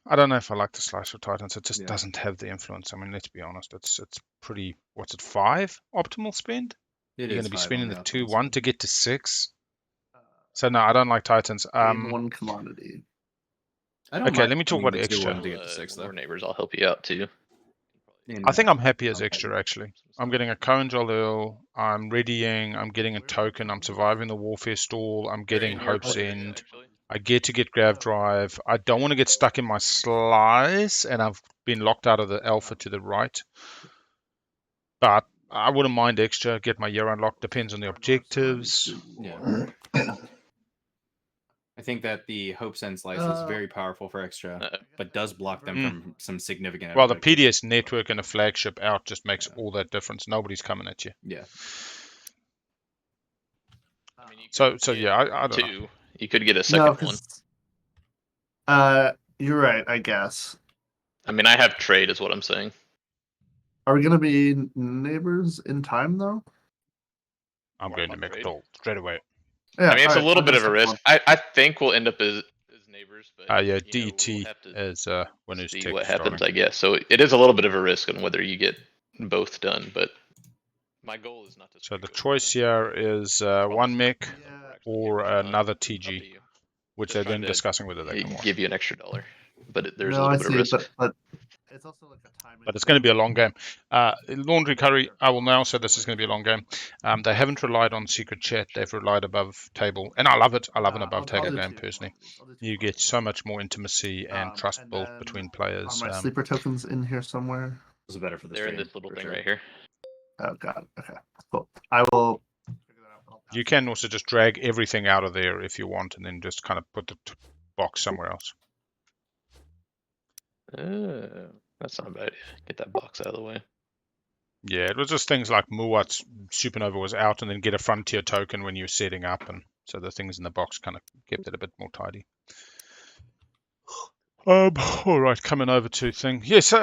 I don't know if I like the slice of Titans. It just doesn't have the influence. I mean, let's be honest. It's pretty. What's it? 5 optimal spend. You're going to be spending the 2-1 to get to 6. So no, I don't like Titans. one commodity. Okay, let me talk about Xxcha. To get to 6, though. More neighbors, I'll help you out too. I think I'm happy as Xxcha, actually. I'm getting a Cohen JolNar, I'm readying, I'm getting a token, I'm surviving the warfare stall, I'm getting Hope's End. I get to get Grav Drive. I don't want to get stuck in my slice, and I've been locked out of the alpha to the right. But I wouldn't mind Xxcha, get my year unlocked, depends on the objectives. Yeah. I think that the Hope's End slice is very powerful for Xxcha, but does block them from some significant. Well, the PDS network and a flagship out just makes all that difference. Nobody's coming at you. Yeah. I mean, So yeah, I don't know. You could get a second one. You're right, I guess. I mean, I have trade, is what I'm saying. Are we gonna be neighbors in time though? I'm going to make a call straight away. Yeah, I mean, it's a little I'll bit of just a risk. take one. I think we'll end up as neighbors. waivers, but Yeah, you know, DET we'll have to is Winnu's see tech what starting. happens, I guess. So it is a little bit of a risk on whether you get both done, but my goal is not to. So the choice here is one mech or another TG, which they're then discussing whether they can wash. Give you an extra $1, but there's a No, little I bit of see, risk. but it's also like a timing. But it's going to be a long game. Laundry Curry, I will now say this is going to be a long game. They haven't relied on secret chat. They've relied above table. And I love it. I love an above table game, personally. You get so much more intimacy and trust built between players. Are my sleeper tokens in here somewhere? Those are better for the They're in stream, this little for thing sure. right here. Oh, God. Okay. Cool. I will. You can also just drag everything out of there if you want, and then just kind of put the box somewhere else. That's not a bad idea. Get that box out of the way. Yeah, it was just things like Muat's Supernova was out, and then get a Frontier token when you're setting up, and so the things in the box kind of kept it a bit more tidy. All right, coming over to thing. Yes,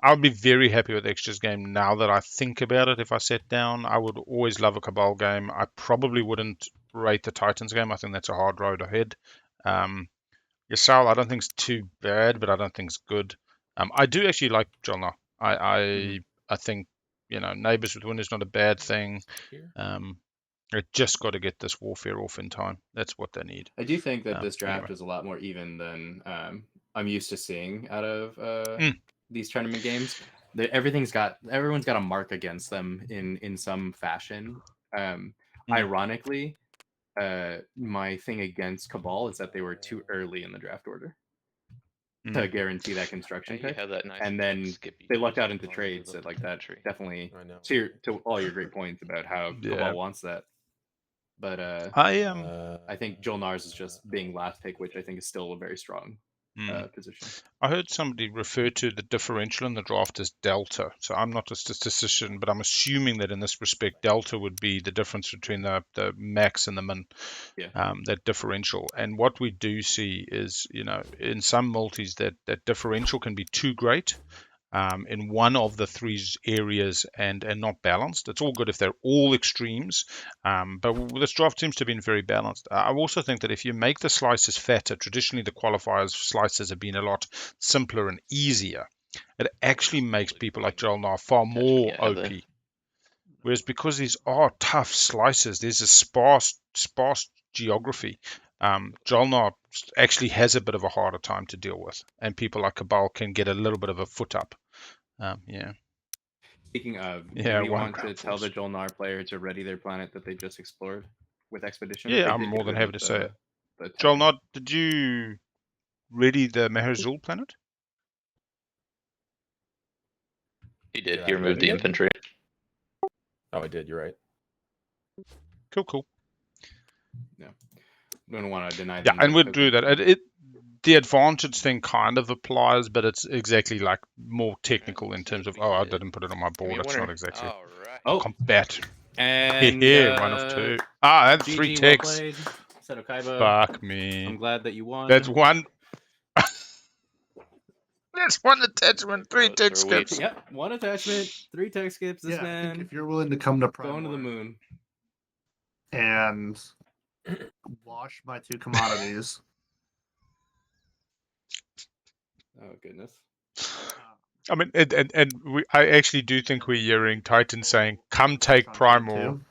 I'll be very happy with Xxcha's game now that I think about it. If I sat down, I would always love a Cabal game. I probably wouldn't rate the Titans game. I think that's a hard road ahead. Yssaril, I don't think it's too bad, but I don't think it's good. I do actually like JolNar. I think, you know, Neighbors with Winnu is not a bad thing. It just got to get this warfare off in time. That's what they need. I do think that this draft is a lot more even than I'm used to seeing out of these tournament games. Everyone's got a mark against them in some fashion. Ironically, my thing against Cabal is that they were too early in the draft order to guarantee that construction pick, and then they lucked out into trades that definitely to all your great points about how Cabal wants that. But I think JolNar's is just being last pick, which I think is still a very strong position. I heard somebody refer to the differential in the draft as delta. So I'm not a statistician, but I'm assuming that in this respect, delta would be the difference between the max and the min, that differential. And what we do see is, you know, in some multis that differential can be too great. In one of the three areas and not balanced. It's all good if they're all extremes, but this draft seems to have been very balanced. I also think that if you make the slices fatter, traditionally the qualifiers slices have been a lot simpler and easier. It actually makes people like JolNar far more OP. Whereas because these are tough slices, there's a sparse geography. JolNar actually has a bit of a harder time to deal with, and people like Cabal can get a little bit of a foot up. Speaking of, do you want to tell the JolNar player to ready their planet that they just explored with Expedition? Yeah, I'm more than happy to say it. JolNar, did you ready the Meherzul planet? He did. He removed the infantry. Oh, I did. You're right. Cool. Yeah. Don't want to deny. Yeah, and we'll do that. The advantage thing kind of applies, but it's exactly like more technical in terms of, I didn't put it on my board. It's not exactly combat. And 1 of 2. That's 3 ticks. Seto, fuck me. I'm glad that you won. That's one. That's one attachment, 3 tech skips. Yep, 1 attachment, 3 tech skips. This man. If you're willing to come to Prime going to the moon and wash my 2 commodities. Oh goodness. I mean, I actually do think we're hearing Titan saying, "Come take Primor,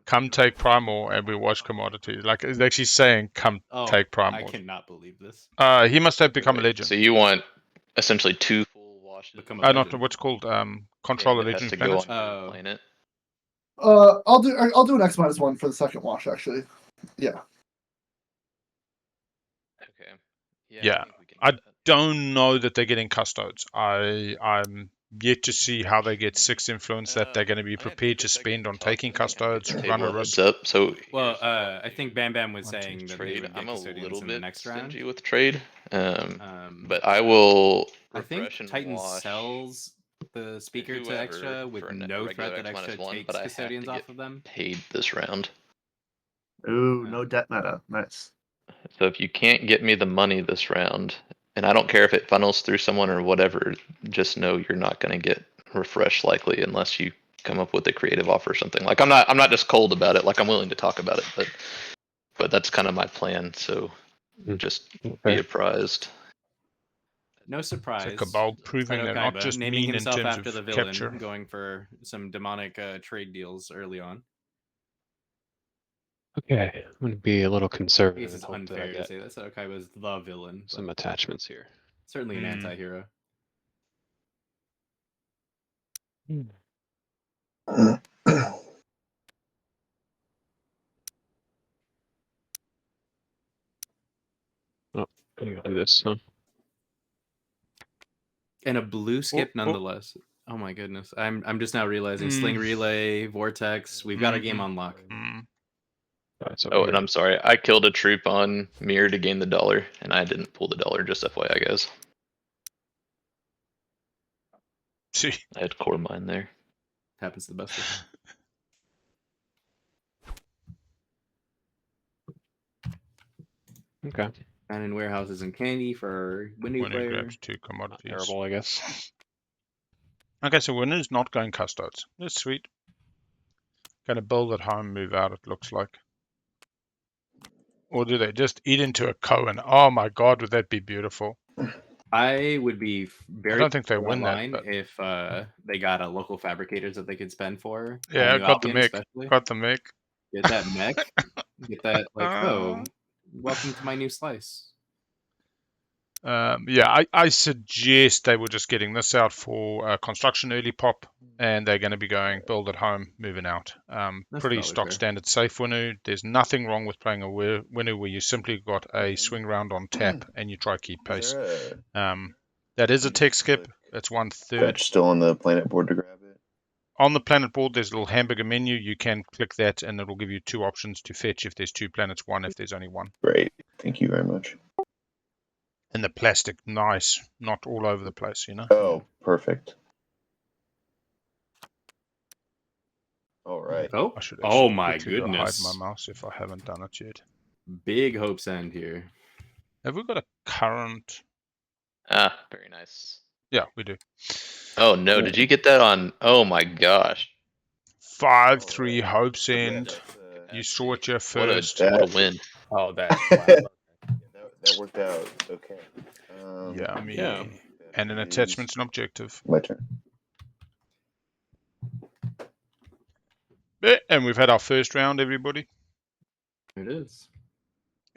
come take Primor," and we watch commodities. Like it's actually saying, "Come take Primor." I cannot believe this. He must have become a legend. So you want essentially 2 full washes? Not what's called control a legend planet. I'll do an X-1 for the second wash actually. Yeah. Okay. Yeah. I don't know that they're getting custodes. I'm yet to see how they get 6 influence that they're going to be prepared to spend on taking custodes, run a risk. So I think Bam Bam was saying that they would get I'm a custodians little in the bit next round. stingy with trade, but I will. I think Titan sells the speaker to Xxcha with no threat that Xxcha takes custodians off of them. Paid this round. Ooh, no debt meta. Nice. So if you can't get me the money this round, and I don't care if it funnels through someone or whatever, just know you're not going to get refresh likely unless you come up with a creative offer or something. Like I'm not just cold about it. Like I'm willing to talk about it, but that's kind of my plan. So Just Okay. be apprised. No surprise. So Cabal proving they're not Kaiba just naming mean in himself terms after of the villain, capture. going for some demonic trade deals early on. Okay, I'm gonna be a little I conservative guess and it's hope that I unfair to get say that Seto Kaiba is the villain. But some attachments here. certainly an anti-hero. Oh, I'm gonna do this. Huh? And a blue skip oh. nonetheless. Oh my goodness. I'm just now realizing Sling Relay, Vortex, we've got a game on lock. That's Oh, and I'm sorry, I killed a troop on Mirror to gain the $1, and I didn't pull the $1, just FYI, guys. See, I had core mine there. Happens to the best of us. Okay. And in warehouses and candy for Winnu Winnu player. grabs 2 commodities. Terrible, I guess. Okay, so Winnu's not going custodes. That's sweet. Going to build at home, move out, it looks like. Or do they just eat into a Cohen? Oh my god, would that be beautiful? I would be very. I don't think they for win that, line but if they got a local fabricators that they could spend for. yeah, New got the Albion mech. especially. Got the mech. Get that mech. Get that oh, welcome to my new slice. Yeah, I suggest they were just getting this out for construction early pop, and they're going to be going build at home, moving out. Pretty stock standard safe Winnu. There's nothing wrong with playing a Winnu where you simply got a swing round on tap and you try keep pace. That is a tech skip. It's 1/3. Fetch still on the planet board to grab it. On the planet board, there's a little hamburger menu. You can click that, and it will give you 2 options to fetch if there's 2 planets, 1 if there's only 1. Great, thank you very much. And the plastic, nice, not all over the place, you know. Oh, perfect. All right. Oh, I should oh actually my quickly go goodness! hide my mouse if I haven't done it yet. Big Hope's End here. Have we got a current? Ah, very nice. Yeah, we do. Oh no, did you get that on? Oh my gosh. 5-3 Hope's End. You saw it here first. What a win. Oh, that. That worked out. Okay. Yeah, me. Yeah. And an attachment's an objective. My turn. And we've had our first round, everybody. It is.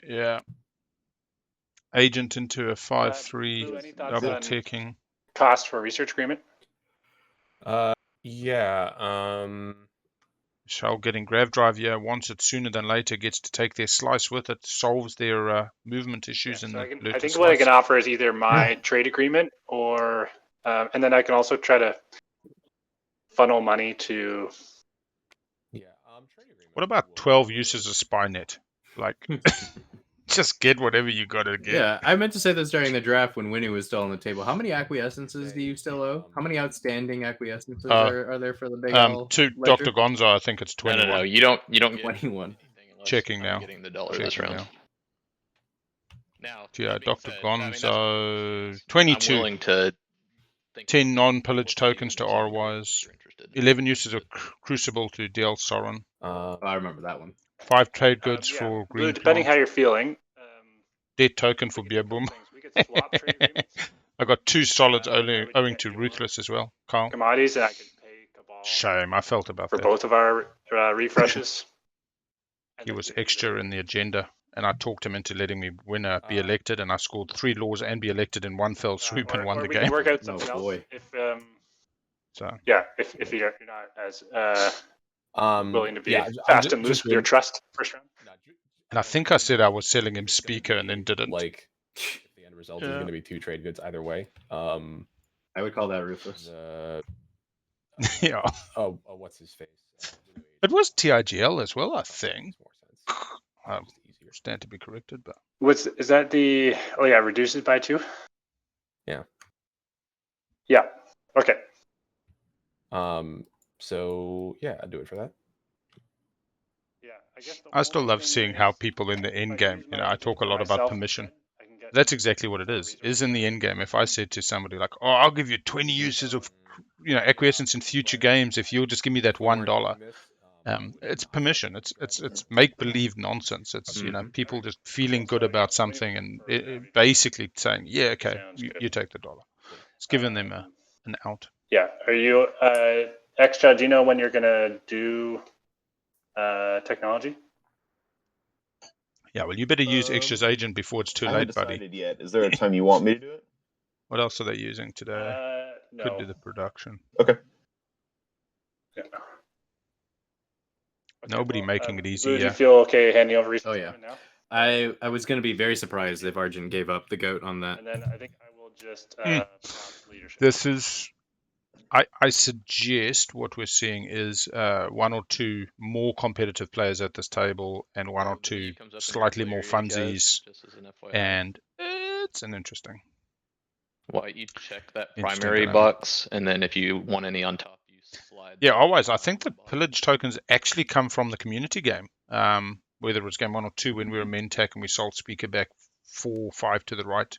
Yeah. Agent into a 5-3 Blue, any thoughts double on ticking. cost for research agreement? Yeah. Shell getting grav drive here, wants it sooner than later, gets to take their slice with it, solves their movement issues in So the I think what I can offer is either my trade agreement or, and then I can also try to funnel money to. Yeah. Trade agreement. What about 12 uses of SpyNet? Like, just get whatever you got to get. Yeah, I meant to say this during the draft when Winnu was still on the table. How many acquiescences do you still owe? How many outstanding acquiescences are there for the big L to ledger? Dr. Gonzo, I think it's 21. No, you don't get 21. Checking I'm now. getting the $1 Checking this round. now. Now, Yeah, that being Dr. said, Gonzo, I'm 22. willing to 10 non-pillage tokens to RYs. 11 uses of Crucible to DL Sorin. I remember that one. 5 trade goods for Blue, Green depending Plant. how you're feeling. Dead token for Beer Boom. We could swap trade agreements. I got 2 solids owing to Ruthless as well. Carl. Commodities, and I could pay Cabal Shame, I felt about for that. both of our refreshes. He was Xxcha in the agenda, and I talked him into letting me win be elected, and I scored 3 laws and be elected in one fell swoop and won or the we game. can work out something else. If if you're not as willing to be fast and loose with your trust first round. And I think I said I was selling him Speaker and then didn't. Like, if the end result is going to be 2 trade goods either way. I would call that ruthless. Yeah. Oh, what's his face? It was TIGL as well, I think. Stand to be corrected, but is that the? Oh yeah, reduces by 2. Yeah. Yeah. Okay. So yeah, I'd do it for that. Yeah, I guess. I still love seeing how people in the end game. You know, I talk a lot about permission. That's exactly what it is. Is in the end game. If I said to somebody like, "Oh, I'll give you 20 uses of, acquiescence in future games if you'll just give me that $1," It's permission. It's make believe nonsense. It's people just feeling good about something and basically saying, yeah, okay, you take the dollar. It's giving them an out. Yeah. Are you Xxcha? Do you know when you're gonna do technology? Yeah, well, you better use Xxcha's agent before it's too I late, haven't buddy. decided yet. Is there a time you want me to do it? What else are they using today? No. Could do the production. Okay. Yeah. Nobody making it easy. Do you feel okay handing over research? Oh yeah. Now? I was going to be very surprised if Argent gave up the goat on that. And then I think I will just pass leadership. This is. I suggest what we're seeing is one or two more competitive players at this table and one or two slightly more funsies, and it's an interesting. Why you check that primary box, and then if you want any on top, you slide. Yeah, always. I think the pillage tokens actually come from the community game. Whether it was game 1 or 2 when we were Mentec and we sold Speaker back 4 or 5 to the right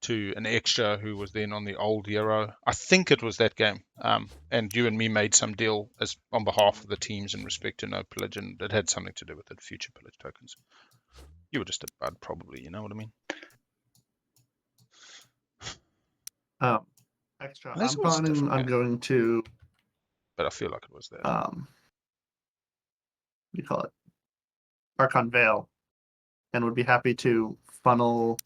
to an Xxcha who was then on the old Euro. I think it was that game. And you and me made some deal as on behalf of the teams in respect to no pillage, and it had something to do with it, future pillage tokens. You were just a bud, probably, you know what I mean? Xxcha. I'm planning on going to. But I feel like it was there. What do you call it? Archon Vale, and would be happy to funnel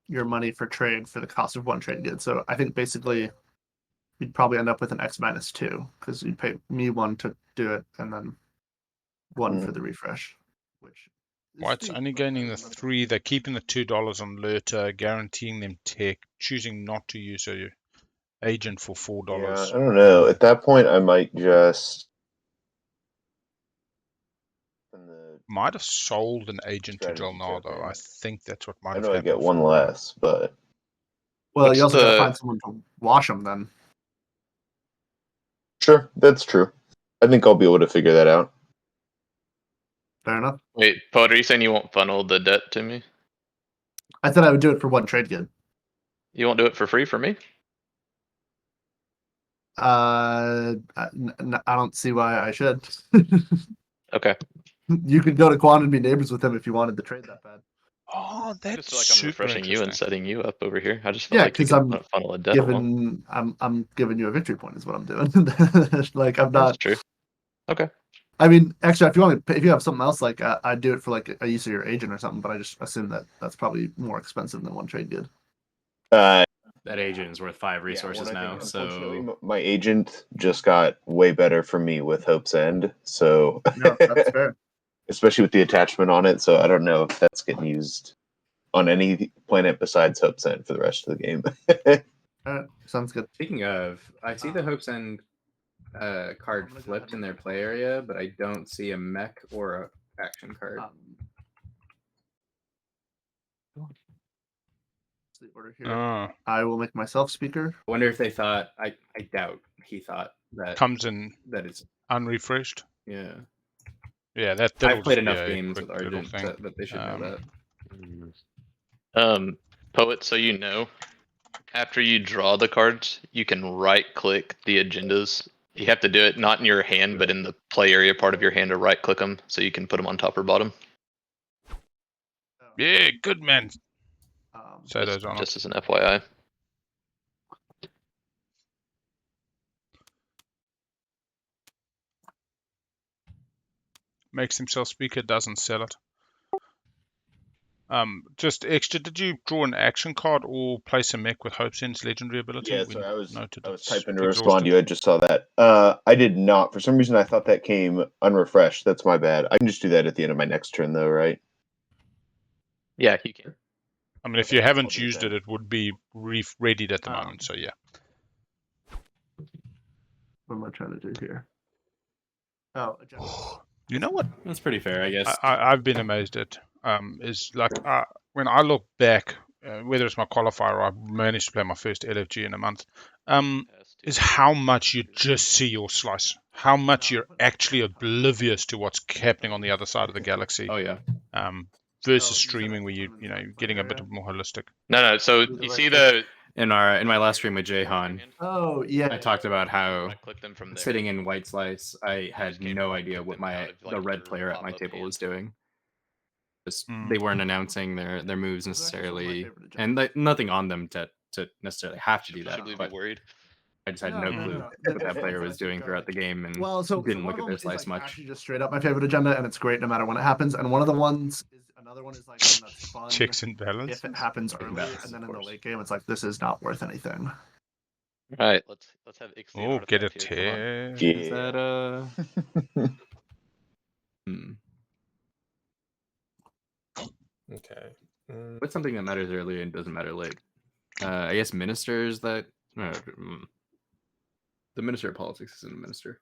your money for trade for the cost of 1 trade good. So I think basically you'd probably end up with an X-2 because you'd pay me 1 to do it and then 1 for the refresh. Which White's only gaining the 3. They're keeping the $2 on Lurter, guaranteeing them tech, choosing not to use a agent for $4. Yeah, I don't know. At that point, I might just. Might have sold an agent to JolNar, though. I think that's what might have happened. I get 1 less, but. Well, you also gotta find someone to wash them then. Sure, that's true. I think I'll be able to figure that out. Fair enough. Wait, Poet, are you saying you won't funnel the debt to me? I said I would do it for 1 trade good. You won't do it for free for me? I don't see why I should. Okay. You could go to Quan and be neighbors with him if you wanted to trade that bad. Oh, that's just like I'm refreshing you and setting you up over here. I just feel yeah, like you because can funnel a debt. I'm giving you a victory point is what I'm doing. Like I'm not. That's true. Okay. I mean, actually, if you have something else, like I'd do it for like a use of your agent or something. But I just assume that that's probably more expensive than 1 trade good. That agent is worth 5 resources now. So my agent just got way better for me with Hope's End. So no, that's fair. Especially with the attachment on it. So I don't know if that's getting used on any planet besides Hope's End for the rest of the game. Sounds good. Speaking of, I see the Hope's End card flipped in their play area, but I don't see a mech or a action card. The order here. I will make myself speaker. I wonder if they thought. I doubt he thought that comes in that it's unrefreshed. Yeah. Yeah, that I've played enough games with Argent that they should know that. Poet, so you know, after you draw the cards, you can right-click the agendas. You have to do it not in your hand, but in the play area part of your hand to right-click them, so you can put them on top or bottom. Yeah, good man. Just as an FYI. Makes himself speaker, doesn't sell it. Just extra, did you draw an action card or place a mech with Hope's End's legendary ability? Yeah, sorry, I was typing to respond to you. I just saw that. I did not. For some reason, I thought that came unrefreshed. That's my bad. I can just do that at the end of my next turn, though, right? Yeah, you can. I mean, if you haven't used it, it would be readied at the moment, so yeah. What am I trying to do here? Oh, you know what? That's pretty fair, I guess. I've been amazed at is like when I look back, whether it's my qualifier or I managed to play my first LFG in a month, is how much you just see your slice, how much you're actually oblivious to what's happening on the other side of the galaxy. Oh yeah. Versus streaming where you're getting a bit more holistic. No. So you see the in my last stream with Jahan, Oh yeah. I talked about how Click them from there. sitting in white slice, I had came no right idea click what them out of, the like, red your player at my pop-up table hand. was doing. Just, Mm. They weren't announcing their moves Those are actually some of my necessarily, favorite and agendas. nothing on them to necessarily have to do that. Should we be But worried? I just had No, no no, clue no. what that player was doing throughout the game, and Well, so didn't one look of at their them is slice like much. actually just straight up my favorite agenda, and it's great no matter when it happens. And one of the ones is another one is like one that's fun Checks and balances. if it happens early, balances, and then of in the course. late game, it's like this is not worth anything. All right, let's have Xxcha Oh, get a artifact here. Come on. tear. Is that Okay. what's something that matters early and doesn't matter late? I guess ministers that the minister of politics isn't a minister.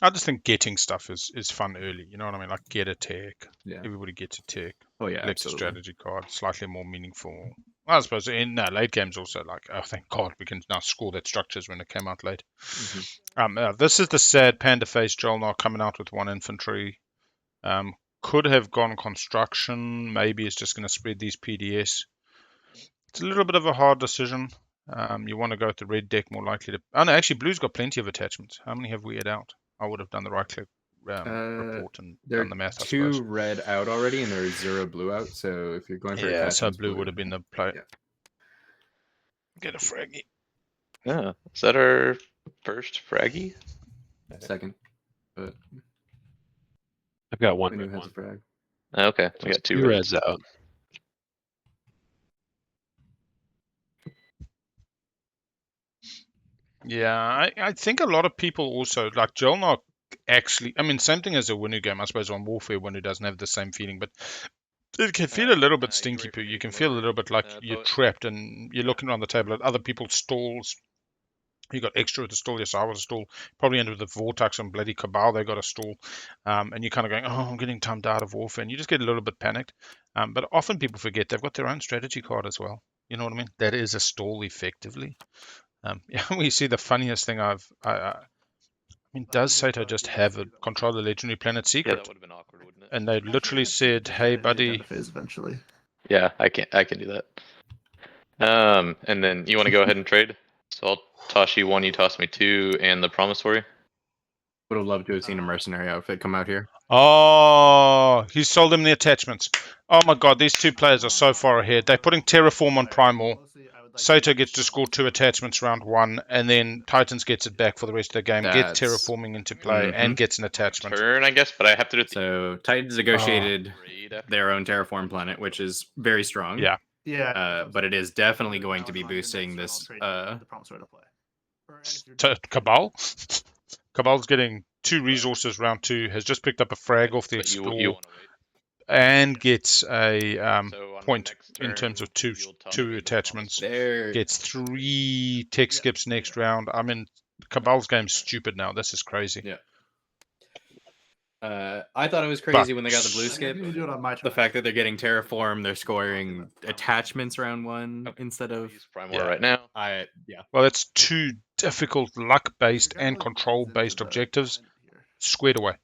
I just think getting stuff is fun early. You know what I mean? Like get a tech. Yeah. Everybody gets a tech. Oh yeah, Collect a absolutely. strategy card, slightly more meaningful. I suppose in late games also like, oh thank God we can now score that structures when it came out late. This is the sad panda face JolNar coming out with 1 infantry. Could have gone construction. Maybe it's just going to spread these PDS. It's a little bit of a hard decision. You want to go with the red deck, more likely to. Oh no, actually blue's got plenty of attachments. How many have we had out? I would have done the right click report and done the math. I There are 2 suppose. red out already, and there is 0 blue out. So if you're going for Yeah, so attachments, blue would have been the play. Yeah. Get a fraggy. Yeah, is that our first fraggy? Second, but I've got one Winnu red has one. a frag. Okay, we got 2 2 reds. reds out. Yeah, I think a lot of people also like JolNar. Actually, I mean, same thing as a Winnu game. I suppose on Warfare, Winnu doesn't have the same feeling, but it can feel a little bit stinky poo. You can feel a little bit like you're trapped and you're looking around the table at other people's stalls. You got Xxcha with a stall, yes, I was a stall. Probably into the Vortex and bloody Cabal, they got a stall. And you're kind of going, oh, I'm getting timed out of Warfare. And you just get a little bit panicked. But often people forget they've got their own strategy card as well. You know what I mean? That is a stall effectively. Yeah, we see the funniest thing I mean, does Seto just have a control the legendary planet Yeah, secret? that would have been awkward, wouldn't it? And they literally said, "Hey, buddy." Phase eventually. Yeah, I can do that. And then you want to go ahead and trade? So I'll toss you 1, you toss me 2, and the promissory. Would have loved to have seen a mercenary outfit come out here. Oh, he sold him the attachments. Oh my God, these 2 players are so far ahead. They're putting Terraform on Primal. Seto gets to score 2 attachments round 1, and then Titans gets it back for the rest of the game. Gets terraforming into play and gets an attachment. Turn, I guess, but I have to do it. So Titans negotiated their own terraform planet, which is very strong. Yeah. Yeah. But it is definitely going to be boosting this. Cabal. Cabal's getting 2 resources round 2. Has just picked up a frag off the But you Explore. want to wait. And gets a So on point next in terms of two you'll tell me the attachments. There. Gets 3 tech skips next round. I mean, Cabal's game's stupid now. This is crazy. Yeah. I thought it was crazy when they got the blue skip. The fact that they're getting terraform, they're scoring attachments round 1 instead of Primal right now. Well, it's 2 difficult luck-based and control-based objectives squared away.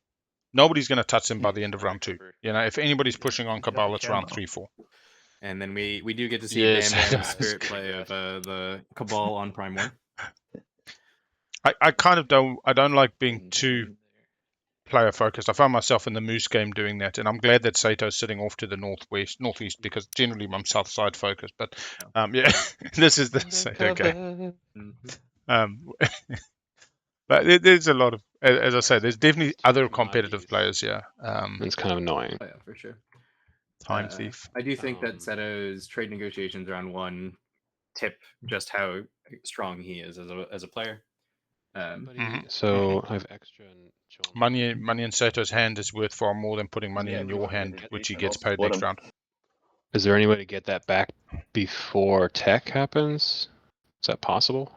Nobody's going to touch them by the end of round 2. You know, if anybody's pushing on Cabal, it's round 3, 4. And then we do get to see Yes, Bam Bam's spirit play of the Cabal on Prime 1. I kind of don't. I don't like being too player focused. I found myself in the Moose game doing that, and I'm glad that Sato's sitting off to the northeast, because generally I'm south side focused. But yeah, this is the Seto game. But there's a lot of, as I say, there's definitely other competitive players here. It's kind of annoying. Oh, yeah, for sure. TimeThief. I do think that Seto's trade negotiations round 1 tip just how strong he is as a player. So I have Xxcha and JolNar. Money in Sato's hand is worth far more than putting money in your hand, which he gets paid next round. Is there any way to get that back before tech happens? Is that possible?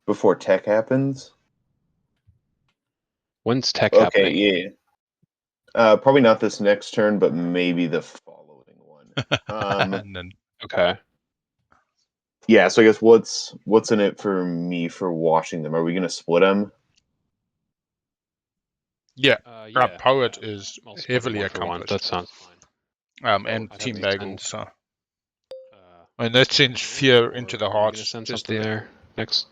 Before tech happens? When's tech happening? Okay, yeah. Probably not this next turn, but maybe the following one. Okay. Yeah, so I guess what's in it for me for watching them? Are we going to split them? Yeah, Poet is heavily accomplished. That sounds fine. And Team BAGEL. So. I mean, that sends fear into the Are you gonna hearts. send Just something there. there next?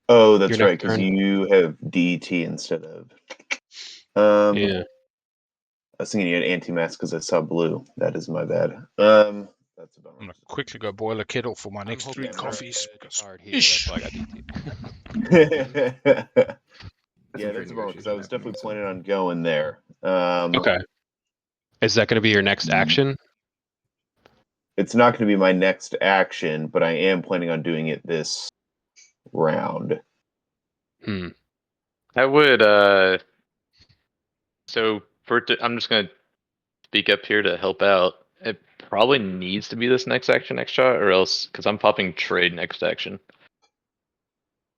Oh, that's Your right, next because turn? you have DT instead of. Yeah. I was thinking you had anti-mass because I saw blue. That is my bad. That's about. I'm gonna quickly go boil a kettle for my I'm next 3 hoping for coffees. a Because, card here. That's why I got DT. Yeah, that's a bummer because I was definitely planning on going. going there. Okay. Is that going to be your next action? It's not going to be my next action, but I am planning on doing it this round. I would so for it to, I'm just gonna speak up here to help out. It probably needs to be this next action, Xxcha, or else because I'm popping trade next action.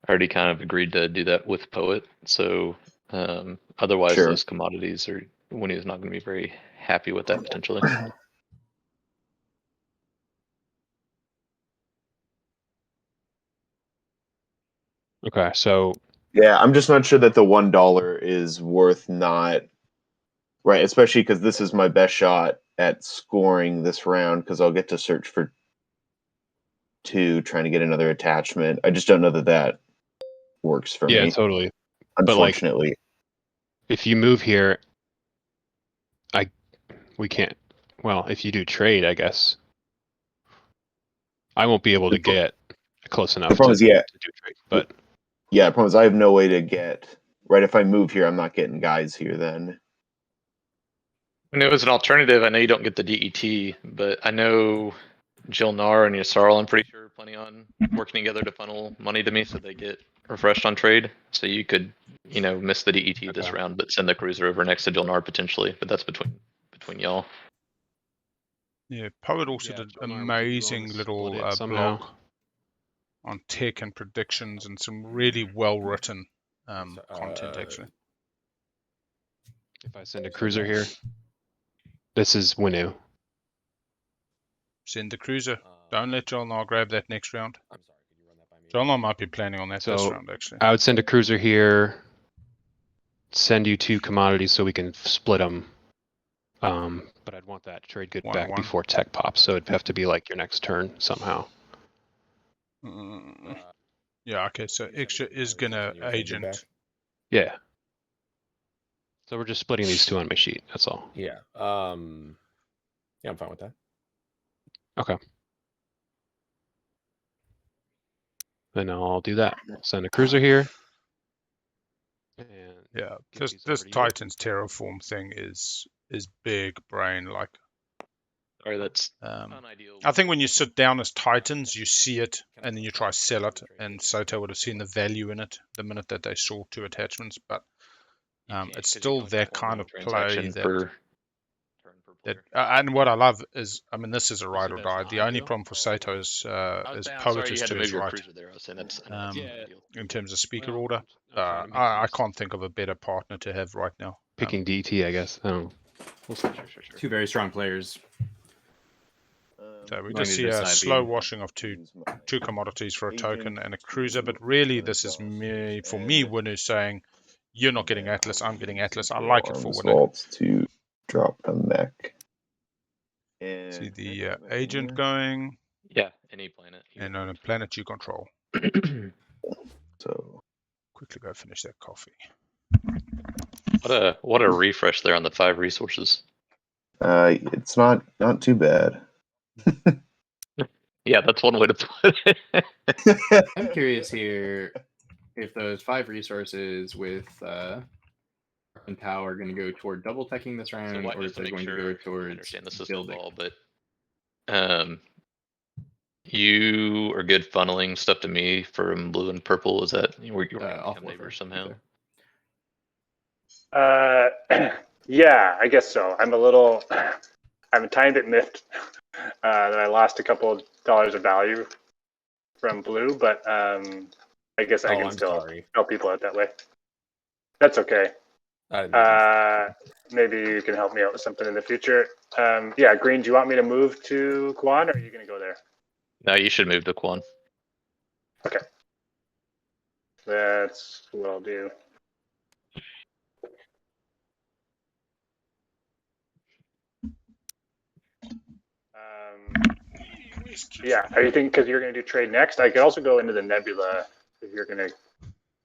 I already kind of agreed to do that with Poet, so otherwise Sure. those commodities are Winnu is not going to be very happy with that potentially. Okay, so yeah, I'm just not sure that the $1 is worth not right, especially because this is my best shot at scoring this round because I'll get to search for 2, trying to get another attachment. I just don't know that that works for me. Yeah, totally. Unfortunately, but if you move here, we can't. Well, if you do trade, I guess I won't be able to get close enough to do trade. But yeah, the problem is I have no way to get right. If I move here, I'm not getting guys here then. When it was an alternative, I know you don't get the DET, but I know JolNar and Yssaril, I'm pretty sure, are planning on working together to funnel money to me so they get refreshed on trade. So you could, miss the DET this round, but send the cruiser over next to JolNar potentially. But that's between y'all. yeah, Poet also did amazing little blog on tech and predictions and some really well written content actually. If I send a cruiser here, this is Winnu. Send the cruiser. Don't let JolNar grab that next round. I'm sorry, could you run that by me? JolNar might be planning on that this So round actually. I would send a cruiser here, send you 2 commodities so we can split them. But I'd want that trade good back before tech pops, so it'd have to be like your next turn somehow. Yeah, okay, so Xxcha is gonna agent. Yeah. So we're just splitting these 2 on my sheet. That's all. Yeah. Yeah, I'm fine with that. Okay. Then I'll do that. I'll send a cruiser here. And yeah, this Titan's Terraform thing is big brain. Like, sorry, that's unideal. I think when you sit down as Titans, you see it and then you try to sell it. And Seto would have seen the value in it the minute that they saw 2 attachments. But it's still that kind of play and what I love is, I mean, this is a ride or die. The only problem for Seto is Poet is to his right. In terms of speaker order, I can't think of a better partner to have right now. Picking DT, I guess. Oh. Sure. 2 very strong players. So we just see a slow washing of two commodities for a token and a cruiser, but really this is for me, Winnu saying, you're not getting Atlas, I'm getting Atlas. I like it for Winnu. To drop a mech. See the agent going. Yeah, any planet. And on a planet you control. So quickly go finish that coffee. What a refresh there on the 5 resources. It's not too bad. Yeah, that's one way to put it. I'm curious here if those 5 resources with and Tau are going to go toward double teching this round, or if they're going to go towards building. But you are good funneling stuff to me from blue and purple. Is that you're become neighbors somehow? Yeah, I guess so. I'm a tiny bit miffed that I lost a couple of dollars of value from blue, but I guess I can still help people out that way. That's okay. Maybe you can help me out with something in the future. Yeah, Green, do you want me to move to Quan, or are you going to go there? No, you should move to Quan. Okay. That's what I'll do. Yeah, are you thinking because you're going to do trade next? I could also go into the Nebula if you're going to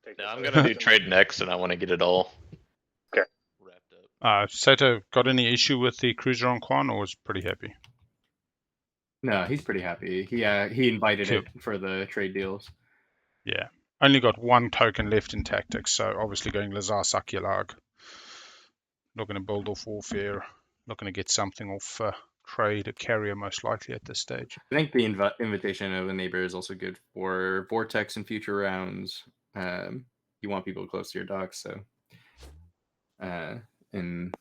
take Yeah, I'm gonna do trade next, and I want to get it all Okay. wrapped up. Seto, got any issue with the cruiser on Quan, or was pretty happy? No, he's pretty happy. He invited Cool. it for the trade deals. Yeah. Only got one token left in tactics, so obviously going Lazar Sakialag. Not going to build off Warfare. Not going to get something off trade, a carrier most likely at this stage. I think the invitation of a neighbor is also good for Vortex in future rounds. You want people close to your docks, so in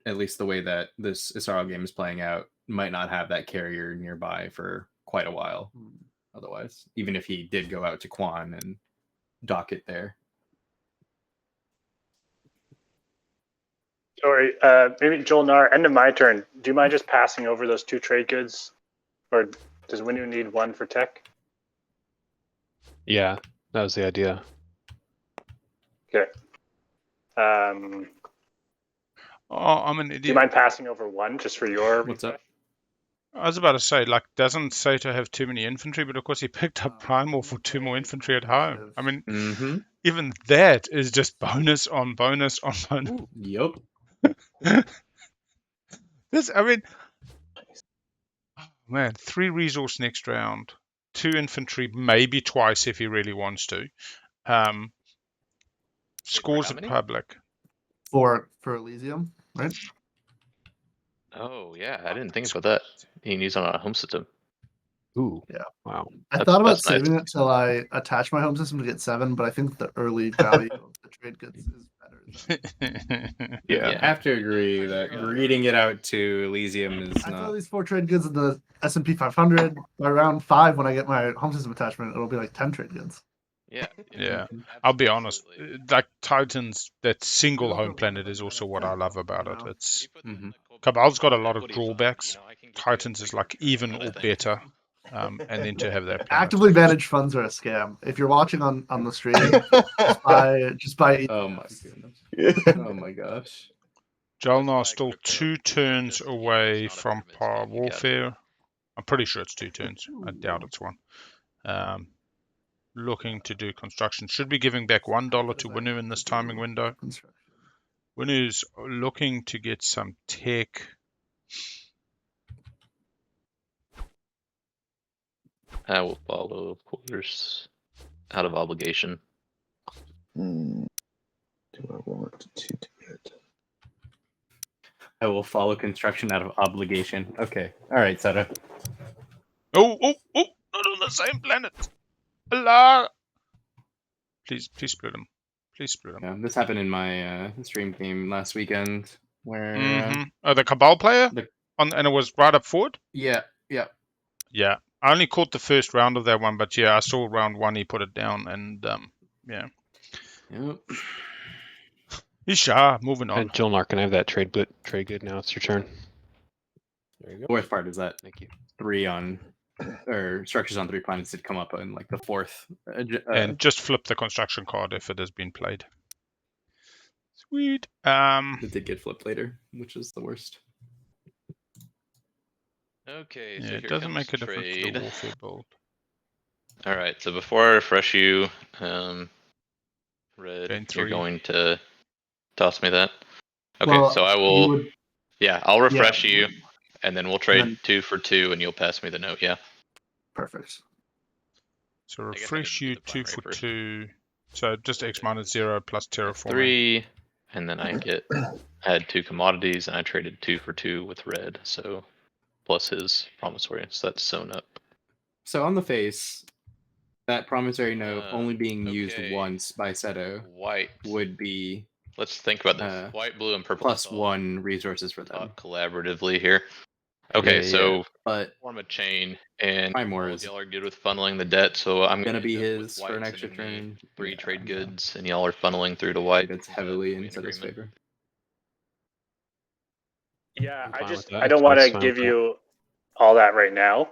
at least the way that this Yssaril game is playing out, might not have that carrier nearby for quite a while. Otherwise, even if he did go out to Quan and dock it there. Sorry, maybe JolNar, end of my turn. Do you mind just passing over those 2 trade goods? Or does Winnu need 1 for tech? Yeah, that was the idea. Okay. I'm an idiot. Do you mind passing over 1 just for your... What's up? I was about to say, like, doesn't Seto have too many infantry? But of course, he picked up Primal for 2 more infantry at home. I mean, even that is just bonus on bonus on bonus. Yup. This, I mean, man, 3 resource next round, 2 infantry, maybe twice if he really wants to. Scores at public. For Elysium, right? Oh yeah, I didn't think about that. You can use it on a home system. Ooh. Yeah. Wow. I thought about saving it till I attach my home system to get 7, but I think the early value of the trade goods is better. Yeah, I have to agree that reading it out to Elysium is I not. throw these 4 trade goods in the S&P 500 by round 5 when I get my home system attachment. It'll be like 10 trade goods. Yeah. I'll be honest. Like Titans, that single home planet is also what I love about it. It's Cabal's got a lot of drawbacks. Titans is like even or better. And then to have that planet. Actively managed funds are a scam. If you're watching on the stream, just buy. Oh my goodness. Oh my gosh. JolNar still 2 turns away from Power Warfare. I'm pretty sure it's 2 turns. I doubt it's 1. Looking to do construction. Should be giving back $1 to Winnu in this timing window. Winnu's looking to get some tech. I will follow, of course, out of obligation. Do I want to do it? I will follow construction out of obligation. Okay. All right, Seto. Oh, not on the same planet. Allah. Please split them. Please split them. Yeah, this happened in my stream game last weekend where the Cabal player? And it was right up forward? Yeah. Yeah. I only caught the first round of that one, but yeah, I saw round 1 he put it down and yeah. Yep. Yssaril, moving on. And JolNar, can I have that trade good now? It's your turn. There you go. The worst part is that Thank you. 3 on or structures on 3 planets did come up in like the 4th. And just flip the construction card if it has been played. Sweet. It did get flipped later, which is the worst. Okay, so yeah, here it doesn't comes make a difference to trade. the warfare build. All right, so before I refresh you, Red, Gain you're 3. going to toss me that. Okay, Well, so I will. Yeah, I'll refresh yeah. you, and then we'll trade then- 2 for 2, and you'll pass me the note. Yeah. Perfect. So I guess I refresh need to do you the 2 primary for first. 2. So just X minus 0 plus terraforming. 3, and then I had 2 commodities, and I traded 2 for 2 with Red. So plus his promissory, so that's sewn up. So on the face, that promissory note only being used okay. once by Seto White would be Let's think about this. White, blue, and purple. +1 resources for them. Talk collaboratively here. Okay, so but form a chain, and Primor is y'all are good with funneling the debt, so I'm gonna be end up his with for an White extra sending me turn. 3 Yeah, trade yeah. goods, and y'all are funneling through to White. It's heavily in in Seto's agreement. favor. Yeah, I'm fine with that. I don't want That's to fine give with you all that right now.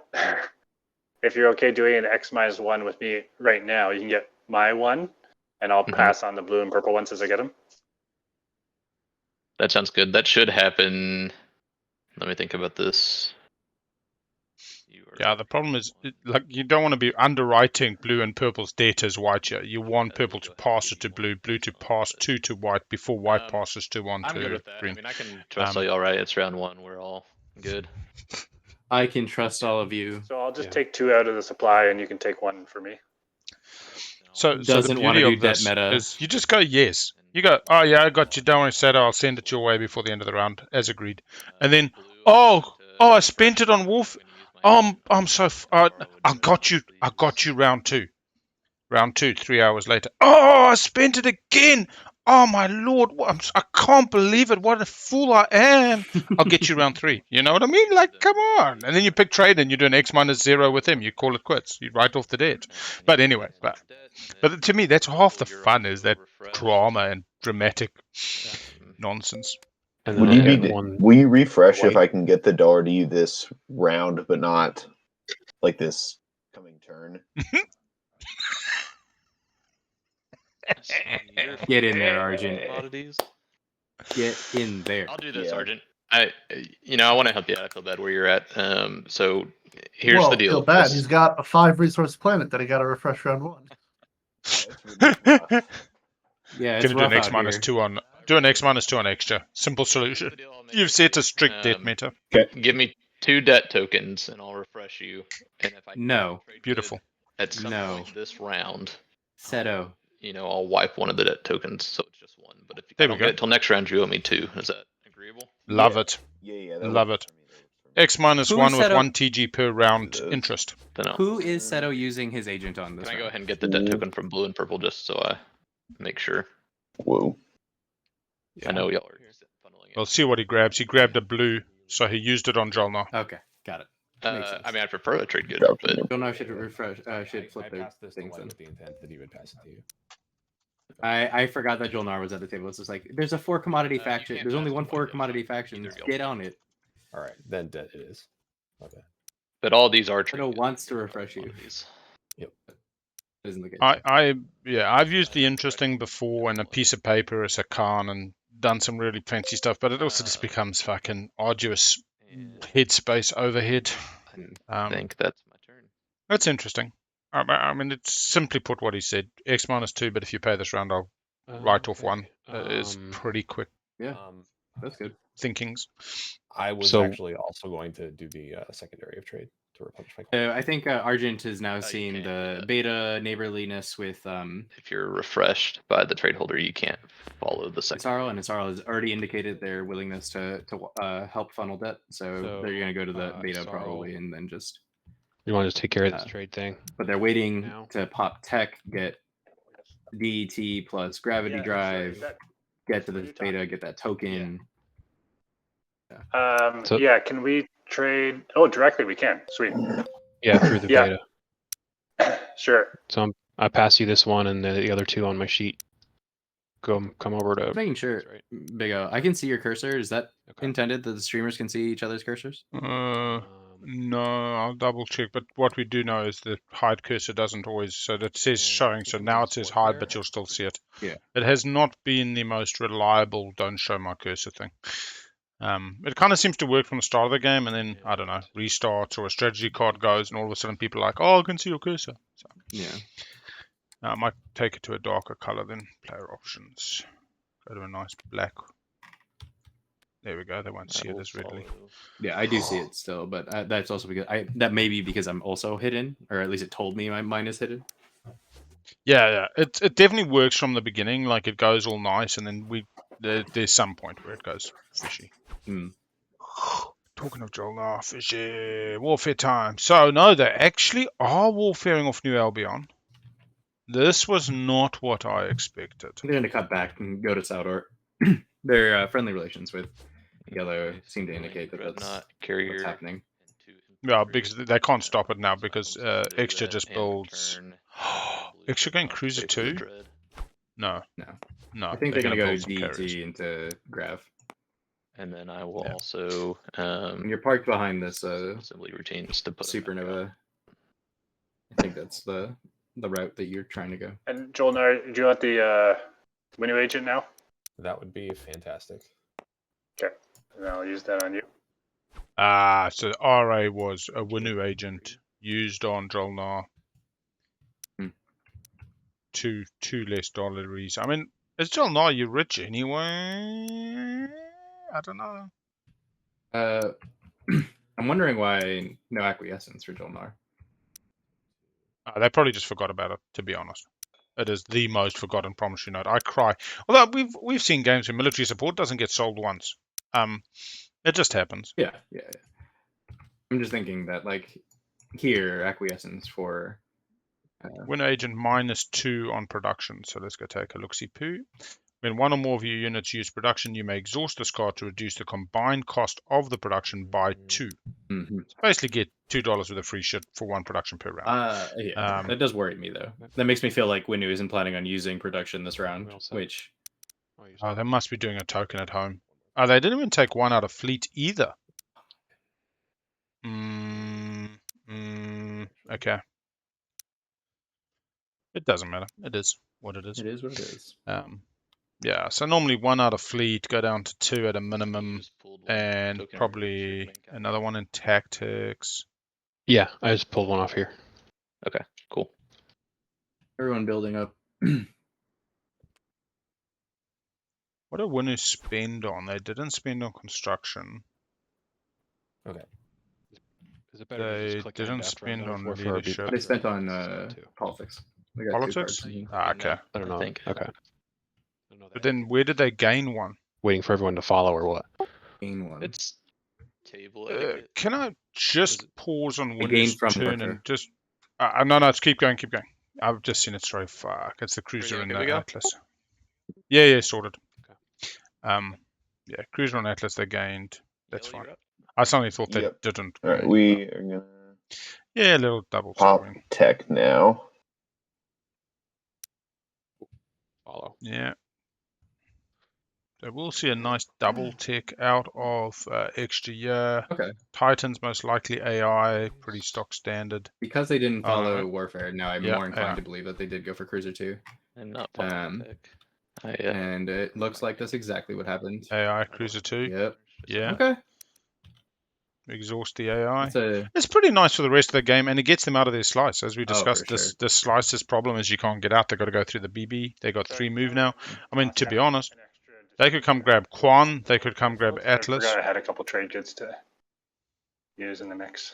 If you're okay doing an X minus 1 with me right now, you can get my 1, and I'll pass on the blue and purple ones as I get them. That sounds good. That should happen. Let me think about this. Yeah, the problem is, like, you don't want to be underwriting blue and purple's debt as white here. You want purple to pass it to blue, blue to pass 2 to white before white passes to 1 I'm to good with that. green. I mean, I can trust all y'all, right? It's round 1. We're all good. I can trust all of you. So I'll just take 2 out of the supply, and you can take 1 for me. So Doesn't the wanna beauty do of this debt meta. is you just go yes. You go, oh yeah, I got you. Don't worry, Seto. I'll send it your way before the end of the round, as agreed. And then, I spent it on Wolf. I'm so. I got you. I got you round 2. Round 2, 3 hours later. Oh, I spent it again. Oh my lord, I can't believe it. What a fool I am. I'll get you round 3. You know what I mean? Like, come on. And then you pick trade and you do an X minus 0 with him. You call it quits. You write off the debt. But anyway, but to me, that's half the fun, is that drama and dramatic nonsense. And Would then you I be? get one. Will you refresh if White. I can get the dollar to you this round, but not like this coming turn? Get in there, Argent. Commodities. Get in there. I'll do this, Yeah. Argent. I want to help you out. I feel bad where you're at. So here's Well, the deal. feel bad. This- He's got a 5 resource planet that he got to refresh round 1. Yeah, it's Gonna do an rough X out minus here. 2 on. Do an X minus 2 on Xxcha. Simple solution. Here's the deal, I'll make You've it set for a you. strict debt meta. Give me 2 debt tokens and I'll refresh you. And if I No. trade Beautiful. good at some No. point this round, Seto. I'll wipe one of the debt tokens, so it's just 1. But if I There we don't go. get it till next round, you owe me 2. Is that agreeable? Love Yeah. it. Yeah. Love it. X minus Who 1 is with Seto? 1 TG per round Those. interest. Then I'll- Who is Seto using his agent on this Can I go round? ahead and get the debt token from blue and purple just so I make sure? Whoa. I know y'all are funneling it. We'll see what he grabs. He grabbed a blue, so he used it on JolNar. Okay, got it. Makes sense. I mean, I prefer a trade good, Drop but it. JolNar should refresh. Should I flip their passed this to things White then. with the intent that he would pass it to you. I forgot that JolNar was at the table. It's just like there's a 4 commodity You faction. can't There's only pass one the 4 white commodity either faction. of y'all Get can. on it. All right, then it is. Okay. but all these are trade Seto good. wants to refresh you. Commodities. Isn't the case? I've used the interesting before and a piece of paper as a Khan and done some really fancy stuff, but it also just becomes fucking arduous And headspace overhead. I think that's my turn. That's interesting. I mean, it's simply put what he said. X minus 2, but if you pay this round, I'll write off 1. It's pretty quick Yeah, that's good. thinkings. I was So- actually also going to do the secondary of trade to replenish my. I think Argent is now you seeing can't do the that. beta neighborliness with If you're refreshed by the trade holder, you can't follow the second. Yssaril, and Yssaril has already indicated their willingness to help funnel debt, so they're going to go to the beta Yssaril- probably, and then just. You want to just take care of this trade thing? But they're waiting Now? to pop tech, get DET plus gravity drive, get to the beta, get that token. So- Yeah, can we trade? Oh, directly we can. Sweet. Yeah, through the Yeah. beta. Sure. So I pass you this one and the other 2 on my sheet. Come over to. Just making sure, Right. Big O, I can see your cursor. Is that Okay. intended that the streamers can see each other's cursors? No, I'll double check. But what we do know is the hide cursor doesn't always. So that says showing. So now it says hide, but you'll still see it. Yeah. It has not been the most reliable don't show my cursor thing. It kind of seems to work from the start of the game, and then I don't know, restarts or a strategy card goes, and all of a sudden people are like, "Oh, I can see your cursor." So Yeah. I might take it to a darker color then. Player options. Go to a nice black. There we go. They won't see it as readily. Yeah, I do see it still, but that's also because that may be because I'm also hidden, or at least it told me mine is hidden. Yeah. It definitely works from the beginning. Like it goes all nice, and then there's some point where it goes fishy. Talking of JolNar, fishy warfare time. So no, they actually are warfaring off New Albion. This was not what I expected. They're going to cut back and go to Saudor. Their friendly relations with Yellow seem to indicate that that's what's happening. Yeah, because they can't stop it now because Xxcha just builds. Xxcha going cruiser 2? No. I think they're going to go build some DT carriers. into Grav. And then I will also When you're parked behind this assembly routines to put Supernova, I think that's the route that you're trying to go. And JolNar, do you want the Winnu agent now? That would be fantastic. Okay. And I'll use that on you. So RA was a Winnu agent used on JolNar. Two less dollaries. I mean, is JolNar you rich anyway? I don't know. I'm wondering why no acquiescence for JolNar. They probably just forgot about it, to be honest. It is the most forgotten promissory note. I cry. Although we've seen games where military support doesn't get sold once. It just happens. Yeah. I'm just thinking that, like, here, acquiescence for... Winnu agent -2 on production. So let's go take a look-see-poo. When one or more of your units use production, you may exhaust this card to reduce the combined cost of the production by 2. Mm-hmm. So basically get $2 worth of free shit for 1 production per round. Yeah, that does worry me, though. That makes me feel like Winnu isn't planning on using production this round, which... Oh, they must be doing a token at home. Oh, they didn't even take 1 out of fleet either. Okay. It doesn't matter. It is what it is. It is what it is. Yeah, so normally 1 out of fleet, go down to 2 at a minimum, and probably another one in tactics. Yeah, I just pulled one off here. Okay, cool. Everyone building up. What did Winnu spend on? They didn't spend on construction. Okay. Is it better to just click didn't spend on Warfare leadership. They spent on politics. They got Politics? 2 cards. Ah, okay. I don't know. think. Okay. But then where did they gain 1? Waiting for everyone to follow or what? Gain 1. It's table etiquette. Can I just pause on They gain Winnu's from turn warfare. and just... no, just keep going. I've just seen it. Sorry, fuck. It's the cruiser in the Atlas. Yeah, sorted. Okay. Yeah, cruiser on Atlas they gained. That's Yellow, fine. you're up. I suddenly thought they Yep. didn't. All right, we are gonna Yeah, a little double pop scoring. tech now. Follow. Yeah. So we'll see a nice double tick out of Xxcha. Okay. Titans most likely AI, pretty stock standard. Because they didn't Oh, no, follow no. warfare, now I'm Yeah, more inclined yeah. to believe that they did go for cruiser 2. And not following the pick. And it looks like that's exactly what happened. AI cruiser 2. Yep. Yeah. Okay. Exhaust the AI. It's It's pretty nice for the rest of the game, and it gets them out of their slice. As we for discussed, sure. this slice's problem is you can't get out. They've got to go through the BB. They got 3 move now. I mean, to be honest, they could come grab Quan. They could come grab Atlas. I forgot I had a couple trade goods to use in the mix.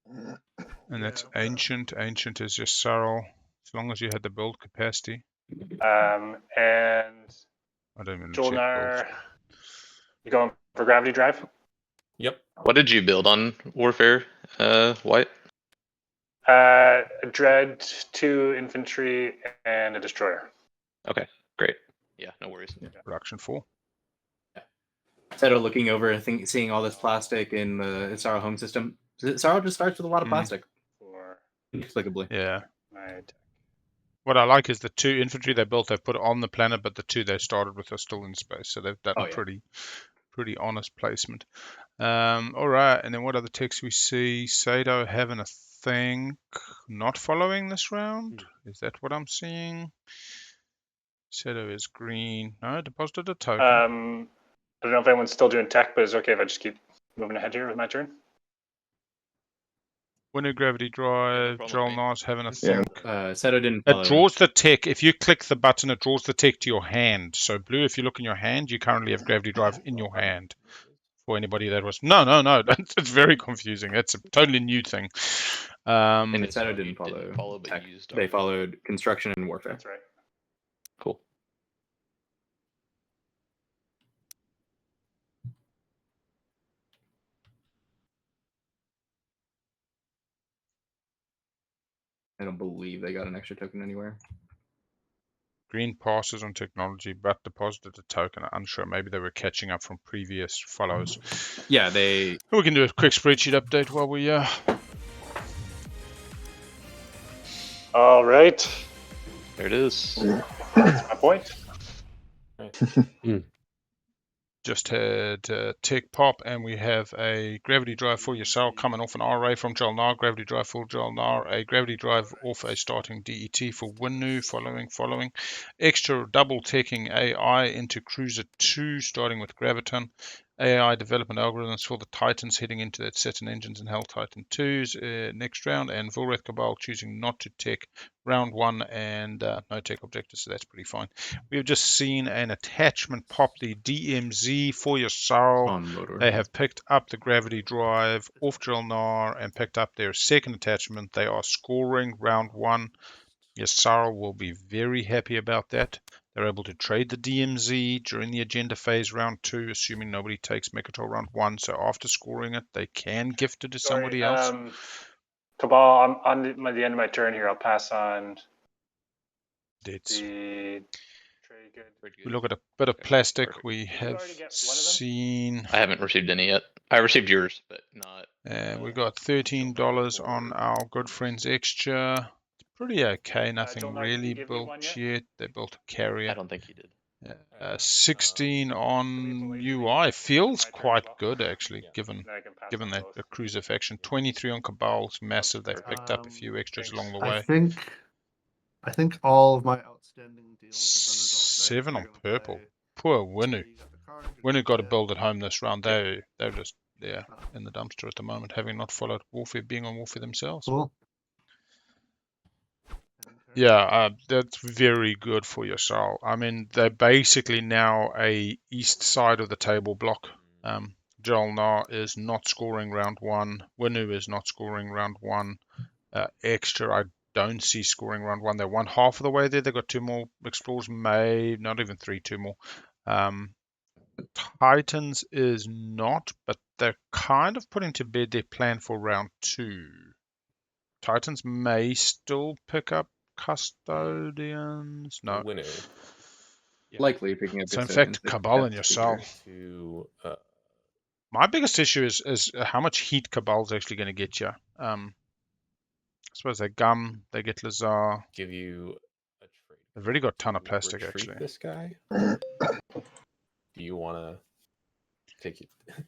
And that's Ancient. Ancient is just Yssaril, as long as you had the build capacity. And I don't even JolNar, you going for gravity drive? Yep. What did you build on warfare, White? A dread, 2 infantry, and a destroyer. Okay, great. Yeah, no worries. Production 4. Seto looking over, seeing all this plastic in the Yssaril home system. Yssaril just starts with a lot of plastic. Inexplicably. Yeah. What I like is the 2 infantry they built, they've put on the planet, but the 2 they started with are still in space. So they've done pretty honest placement. All right, and then what other text we see? Seto having a thing, not following this round. Is that what I'm seeing? Seto is green. No, deposited a token. I don't know if anyone's still doing tech, but it's okay if I just keep moving ahead here with my turn. Winnu gravity drive. JolNar's having a think. Seto didn't follow. It draws the tech. If you click the button, it draws the tech to your hand. So blue, if you look in your hand, you currently have gravity drive in your hand. For anybody that was no, it's very confusing. It's a totally new thing. And Seto didn't follow tech. They followed construction and warfare. That's right. Cool. I don't believe they got an extra token anywhere. Green passes on technology, but deposited a token. I'm unsure. Maybe they were catching up from previous follows. Yeah, they... We can do a quick spreadsheet update while we... All right. There it is. That's my point. Just had tech pop, and we have a gravity drive for Yssaril coming off an RA from JolNar, gravity drive for JolNar, a gravity drive off a starting DET for Winnu, following. Extra double teching AI into Cruiser 2, starting with Graviton. AI development algorithms for the Titans heading into that Saturn engines and Hell Titan 2s next round, and Volrath Cabal choosing not to tech round 1 and no tech objectives, so that's pretty fine. We've just seen an attachment pop, the DMZ for Yssaril. On motor. They have picked up the gravity drive off JolNar and picked up their second attachment. They are scoring round 1. Yssaril will be very happy about that. They're able to trade the DMZ during the agenda phase round 2, assuming nobody takes Mechatol round 1. So after scoring it, they can gift it to somebody else. Cabal, I'm on the end of my turn here. I'll pass on It's, the trade good. we look at a bit of plastic. We have seen. I haven't received any yet. I received yours, but not. We got $13 on our good friends Xxcha. Pretty okay, nothing JolNar, really did you give me one built yet? yet. They built a carrier. I don't think you did. 16 on UI feels quite good actually, given Then I can pass given on that both. the cruiser faction. 23 on Cabal's massive. They've picked up a few extras along the way. I think all of my outstanding deals have been resolved. 7 on purple. Poor Winnu. Winnu got to build at home this round. They're just in the dumpster at the moment, having not followed Warfare, being on Warfare themselves. Cool. Yeah, that's very good for Yssaril. I mean, they're basically now a east side of the table block. JolNar is not scoring round 1. Winnu is not scoring round 1. Xxcha, I don't see scoring round 1. They're one half of the way there. They've got 2 more explorers, maybe not even 3, 2 more. Titans is not, but they're kind of putting to bed their plan for round 2. Titans may still pick up Custodians. No. Winnu. Likely picking up. So in fact, Cabal and Yssaril. My biggest issue is how much heat Cabal's actually going to get you. I suppose they gum, they get Lazar. Give you a trade. They've already got a ton of plastic actually. This guy. Do you want to take your chances?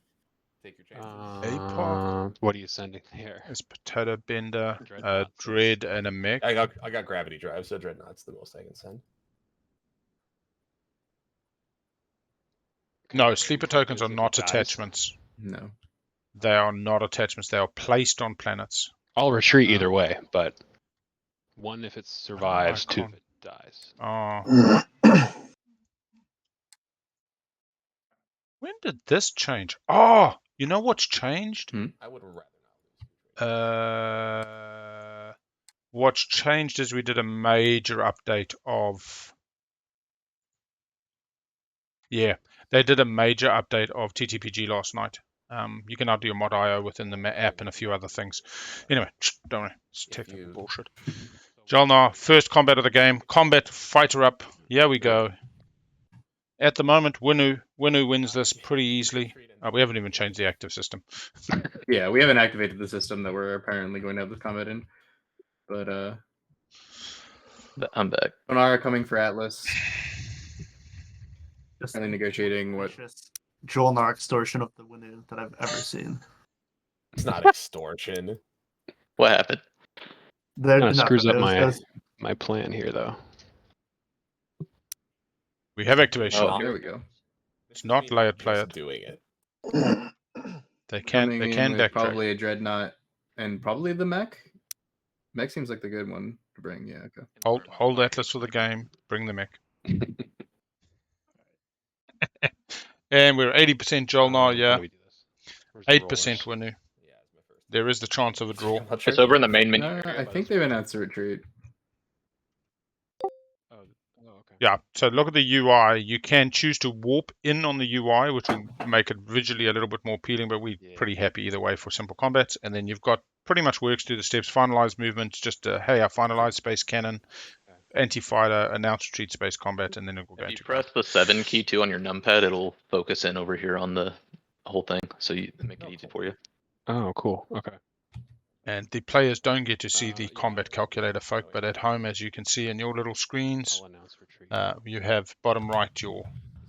Apoc. What are you sending here? It's Potato Bender, Dreadnoughts. Dread, and a mech. I got gravity drive, so Dreadnought's the most I can send. No, sleeper tokens are not Dies. attachments. No. They are not attachments. They are placed on planets. I'll retreat either way, but 1 if it survives, 2 if it dies. Oh. When did this change? Oh, you know what's changed? I would rather not lose. What's changed is we did a major update of. Yeah, they did a major update of TTPG last night. You can now do your mod IO within the app and a few other things. Anyway, don't worry, it's technical bullshit. JolNar, first combat of the game. Combat fighter up. Here we go. At the moment, Winnu wins this pretty easily. We haven't even changed the active system. Yeah, we haven't activated the system that we're apparently going to have this combat in. But I'm back. JolNar coming for Atlas. Just And then negotiating what JolNar extortion of the Winnu that I've ever seen. It's not extortion. What happened? There, Kind of screws up it was- my plan here, though. We have activation. Oh, there we go. It's not play it. Doing it. They can Coming in with backtrack. probably a Dreadnought and probably the mech. Mech seems like the good one to bring. Yeah, okay. Hold Atlas for the game. Bring the mech. And we're 80% JolNar, yeah. 8% Winnu. There is the chance of a draw. It's over in the main menu. I think they've announced a retreat. Yeah, so look at the UI. You can choose to warp in on the UI, which will make it visually a little bit more appealing, but we're pretty happy either way for simple combats. And then you've got pretty much works through the steps. Finalize movements, just hey, I finalize space cannon, anti-fighter, announce retreat, space combat, and then it will go If you into press the 7 key too on your numpad, it'll focus in over here on the whole thing, so you make it easy for you. Oh, cool. Okay. And the players don't get to see the combat calculator, folk, but at home, as you can see in your little screens, you have bottom right your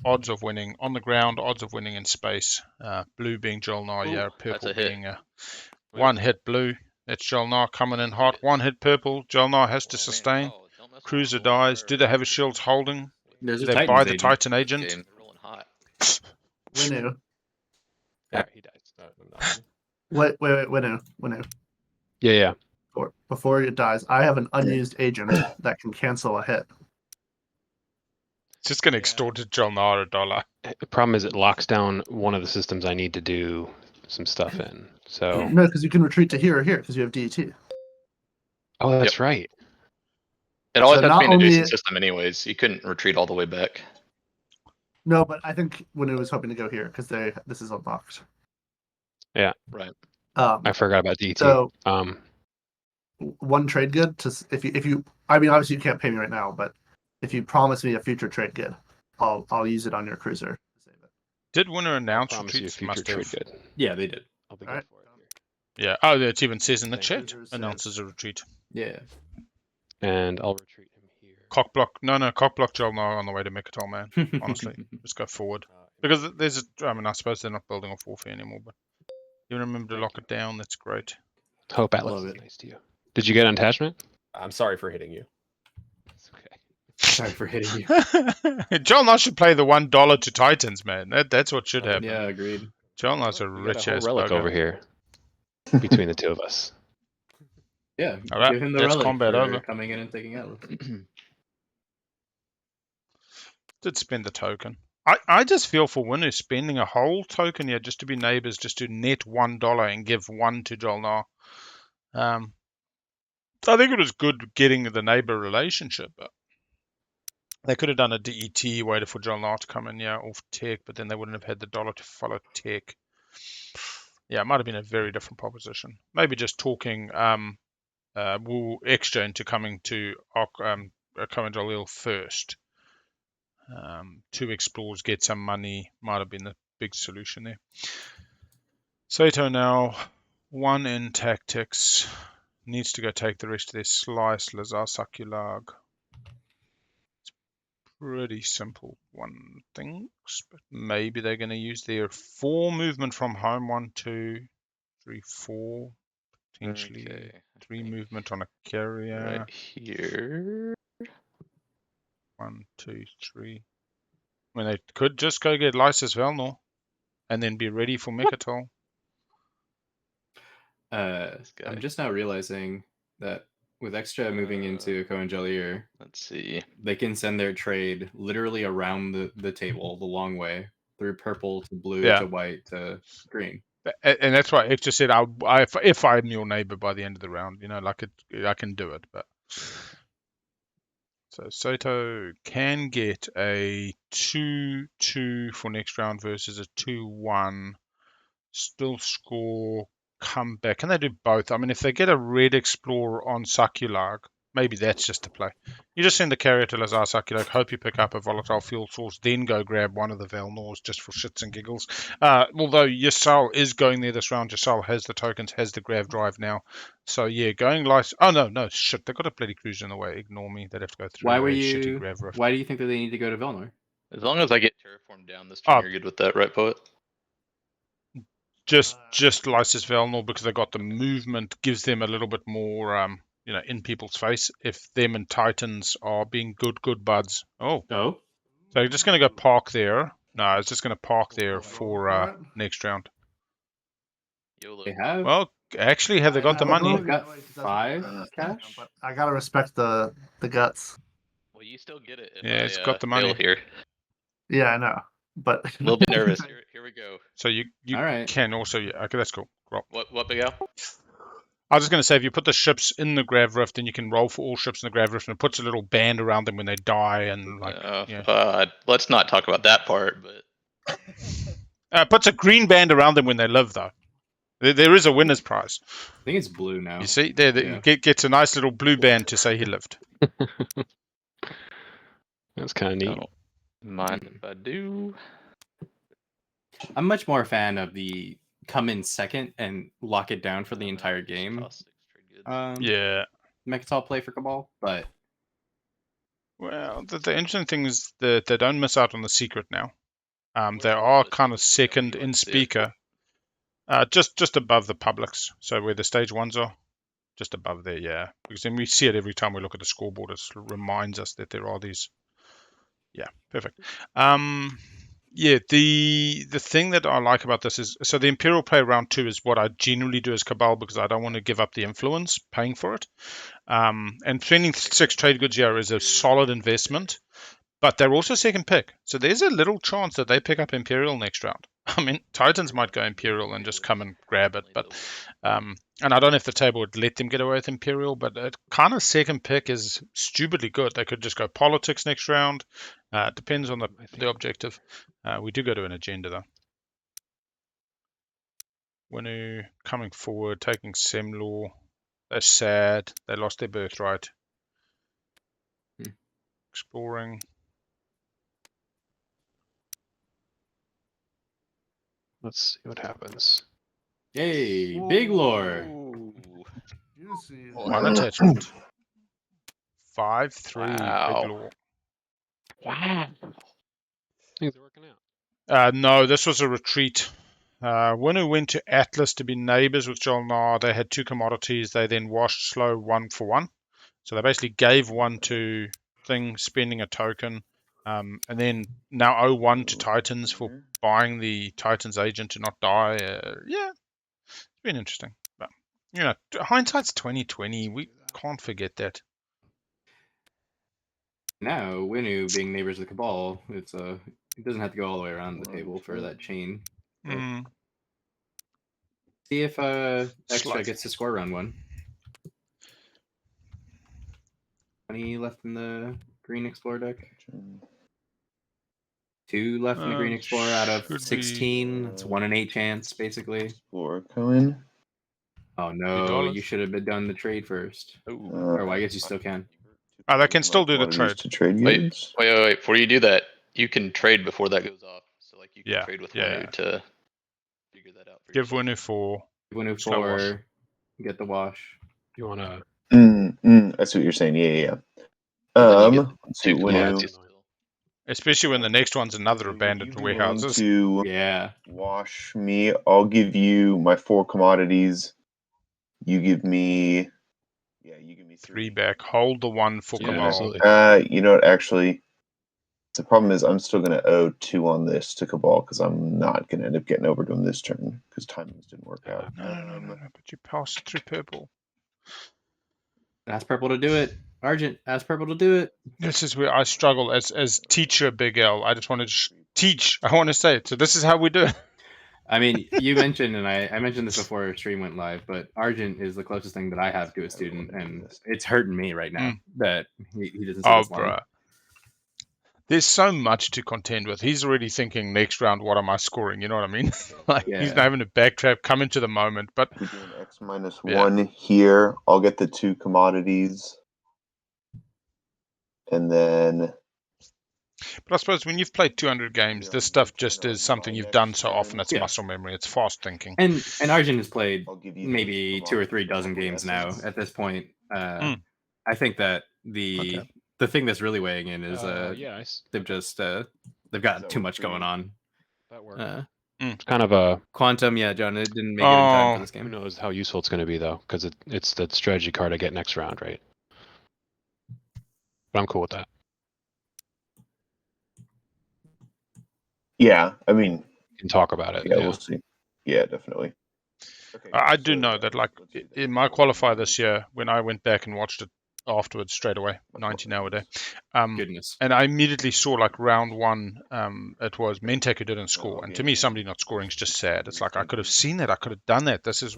odds of winning on the ground, odds of winning in space. Blue being JolNar, yeah, purple being one hit blue. That's JolNar coming in hot. One hit purple. JolNar has to sustain. Cruiser dies. Do they have a shields holding? There's Do a they Titans buy the agent. Titan agent? Rolling hot. Winnu. All right, he dies. Wait, Winnu. Yeah. Before it dies, I have an unused agent that can cancel a hit. It's just going to extort JolNar $1. The problem is it locks down one of the systems I need to do some stuff in. So No, because you can retreat to here or here because you have DET. oh, that's right. It always So has to be an not only- adjacent system anyways. You couldn't retreat all the way back. No, but I think Winnu was hoping to go here because this is unlocked. Yeah. Right. I forgot about DT. So one trade good to if you I mean obviously you can't pay me right now, but if you promise me a future trade good, I'll use it on your cruiser to save it. Did Winnu announce promise you a retreats? future Must trade have. good. Yeah, they did. I'll be All good right. for it. Yeah. Oh, it even says in the Thank chat. Cruisers Announces says- a retreat. Yeah. And I'll retreat him here. Cockblock. No, cockblock JolNar on the way to Mechatol, man. Honestly, just go forward. Because there's I suppose they're not building off warfare anymore, but you remember to lock it down. That's great. Hope Atlas Love is it. nice to you. Did you get attachment? I'm sorry for hitting you. It's okay. Sorry for hitting you. JolNar should play the $1 to Titans, man. That's what should happen. Yeah, agreed. JolNar's a We got rich a whole ass relic bugger. over here between the two of us. Yeah, All right, give him the that's relic combat for over. coming in and taking out. Did spend the token. I just feel for Winnu spending a whole token here just to be neighbors, just to net $1 and give one to JolNar. I think it was good getting the neighbor relationship, but they could have done a DET, waited for JolNar to come in, off tech, but then they wouldn't have had the dollar to follow tech. Yeah, it might have been a very different proposition. Maybe just talking Xxcha into coming to JolNar first. Two explores, get some money, might have been the big solution there. Seto now, 1 in tactics, needs to go take the rest of their slice, Lazar Sakulag. It's pretty simple, one thinks, but maybe they're going to use their 4 movement from home, 1, 2, 3, 4, potentially Okay, 3 movement on a carrier. right here. 1, 2, 3. I mean, they could just go get Lysis Velnor and then be ready for Mechatol. I'm just now realizing that with Xxcha moving into JolNar, let's see. They can send their trade literally around the table the long way through purple to blue to white to green. And that's why Xxcha said, if I'm your neighbor by the end of the round, I can do it. But so Seto can get a 2-2 for next round versus a 2-1. Still score, come back. Can they do both? I mean, if they get a red explorer on Sakulag, maybe that's just the play. You just send the carrier to Lazar Sakulag, hope you pick up a volatile fuel source, then go grab one of the Velnors just for shits and giggles. Although Yssaril is going there this round. Yssaril has the tokens, has the grav drive now. So yeah, going like... Oh no, shit. They've got a bloody cruiser in the way. Ignore me. They'd have to go through shitty grav rift. Why do you think that they need to go to Velnor? As long as I get terraformed down this turn, you're good with that, right, Poet? Just Lysis Velnor, because they got the movement, gives them a little bit more, in people's face. If them and Titans are being good buds. Oh. Oh. So you're just going to go park there. No, it's just going to park there for next round. They have. Well, actually, have they got the money? They've got 5 cash. But I gotta respect the guts. Well, you still get it. If it's got the money here. Yeah, I know. But a little bit nervous. Here we go. So you All right. can also, okay, that's cool. Roll. What BAGEL? I was just going to say, if you put the ships in the grav rift, then you can roll for all ships in the grav rift, and it puts a little band around them when they die, and let's not talk about that part. But it puts a green band around them when they live, though. There is a winner's prize. I think it's blue now. You see, gets a nice little blue band to say he lived. That's kind of neat. Mind if I do? I'm much more a fan of the come in second and lock it down for the entire game. Yeah. Mechatol play for Cabal, but well, the interesting thing is that they don't miss out on the secret now. They are kind of second in speaker, just above the publics. So where the stage 1s are, just above there, yeah. Because then we see it every time we look at the scoreboard. It reminds us that there are these. Yeah, perfect. Yeah, the thing that I like about this is, so the Imperial play round 2 is what I generally do as Cabal because I don't want to give up the influence paying for it. And spending 6 trade goods here is a solid investment, but they're also second pick. So there's a little chance that they pick up Imperial next round. I mean, Titans might go Imperial and just come and grab it, but and I don't know if the table would let them get away with Imperial, but it kind of second pick is stupidly good. They could just go politics next round. It depends on the objective. We do go to an agenda though. Winnu coming forward, taking Semlor. They're sad. They lost their birthright. Exploring. Let's see what happens. Hey, big lore. Juicy. One attachment. 5-3. Wow. Big law. Wow. Things are working out. No, this was a retreat. Winnu went to Atlas to be neighbors with JolNar. They had 2 commodities. They then washed slow 1 for 1. So they basically gave 1 to Thing, spending a token. And then now 0-1 to Titans for buying the Titans agent to not die. Yeah, it's been interesting. But, you know, hindsight's 2020. We can't forget that. Now, Winnu being neighbors of Cabal, it doesn't have to go all the way around the table for that chain. See if Xxcha gets to score round 1. 20 left in the Green Explorer deck. 2 left in the Green Explorer out of 16. It's 1 in 8 chance, basically. Explorer coming. Oh no, you should have done the trade first. Or well, I guess you still can. They can still do the trade. To trade Wait, goods. wait. Before you do that, you can trade before that goes off. So like you can trade with Winnu to figure that out. Give Winnu 4. Winnu slow wash. 4. Get the wash. You want to? I see what you're saying. Yeah. Then Let's see, Winnu. Especially when the next one's another abandoned warehouses. To Yeah. wash me, I'll give you my 4 commodities. You give me. Yeah, you give me 3 back. Hold the 1 for Cabal. Absolutely. You know what? Actually, the problem is I'm still going to owe 2 on this to Cabal because I'm not going to end up getting over to him this turn because timings didn't work out. No. But you passed through purple. Ask purple to do it. Argent, ask purple to do it. This is where I struggle as teacher, Big L. I just want to teach. I want to say it. So this is how we do it. I mean, you mentioned, and I mentioned this before our stream went live, but Argent is the closest thing that I have to a student, and it's hurting me right now that he doesn't see this long. Bruh. There's so much to contend with. He's already thinking next round, what am I scoring? You know what I mean? He's not having to backtrap, come into the moment. But we're doing X-1 here. I'll get the 2 commodities. And then... But I suppose when you've played 200 games, this stuff just is something you've done so often. It's muscle memory. It's fast thinking. And Argent has played maybe 2 or 3 dozen games now at this point. I think that the thing that's really weighing in is they've got too much going on. That works. It's kind of a Quantum, John. It didn't make it in time for this game. Who knows how useful it's going to be though, because it's the strategy card I get next round, right? But I'm cool with that. Yeah, I mean, we can talk about it. Yeah, we'll see. Yeah, definitely. Okay, I do know that, like, in my qualifier this year, when I went back and watched it afterwards straight away, 90 nowadays. Goodness. And I immediately saw, like, round 1, it was Mentek who didn't score. And to me, somebody not scoring is just sad. It's like, I could have seen that. I could have done that. This is,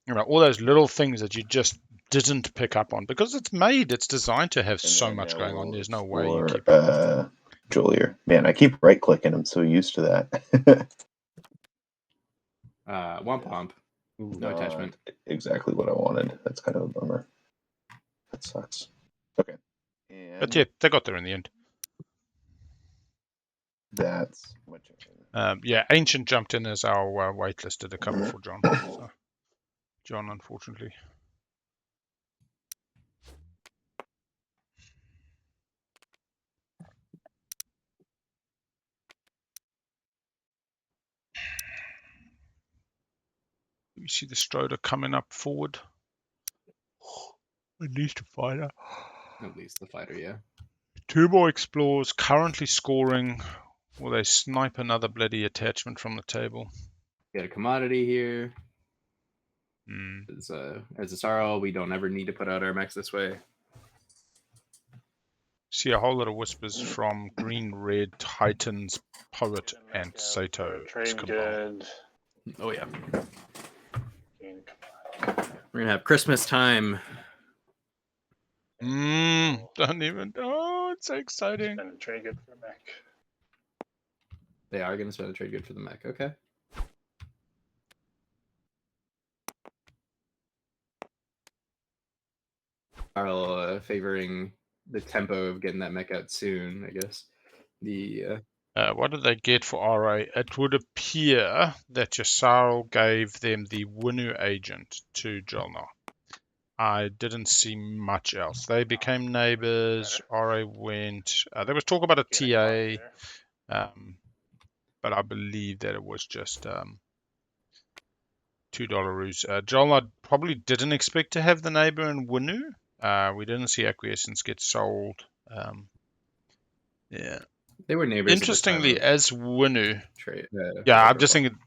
all those little things that you just didn't pick up on because it's designed to have so much going on. There's no way you keep up. Julia. Man, I keep right-clicking. I'm so used to that. One pump. No attachment. Exactly what I wanted. That's kind of a bummer. That sucks. Okay. But yeah, they got there in the end. That's what Ancient jumped in as our waitlisted to cover for John. So, John, unfortunately. You see the Stroder coming up forward. At least a fighter. At least the fighter, yeah. 2 more explorers currently scoring. Will they snipe another bloody attachment from the table? Get a commodity here. Hmm. As Yssaril, we don't ever need to put out our mechs this way. See a whole lot of whispers from Green, Red, Titans, Poet, and Seto. Trade Cabal. good. Oh yeah. Gain We're gonna have Christmas time. Don't even. Oh, it's so exciting. Spend a trade good for a mech. They are gonna spend a trade good for the mech. Okay. Favoring the tempo of getting that mech out soon, I guess. What did they get for RA? It would appear that Yssaril gave them the Winnu agent to JolNar. I didn't see much else. They became neighbors. RA went. There was talk about a TA, but I believe that it was just $2. JolNar probably didn't expect to have the neighbor in Winnu. We didn't see acquiescence get sold. Yeah. They were neighbors. Interestingly, as Winnu, yeah, I'm just thinking.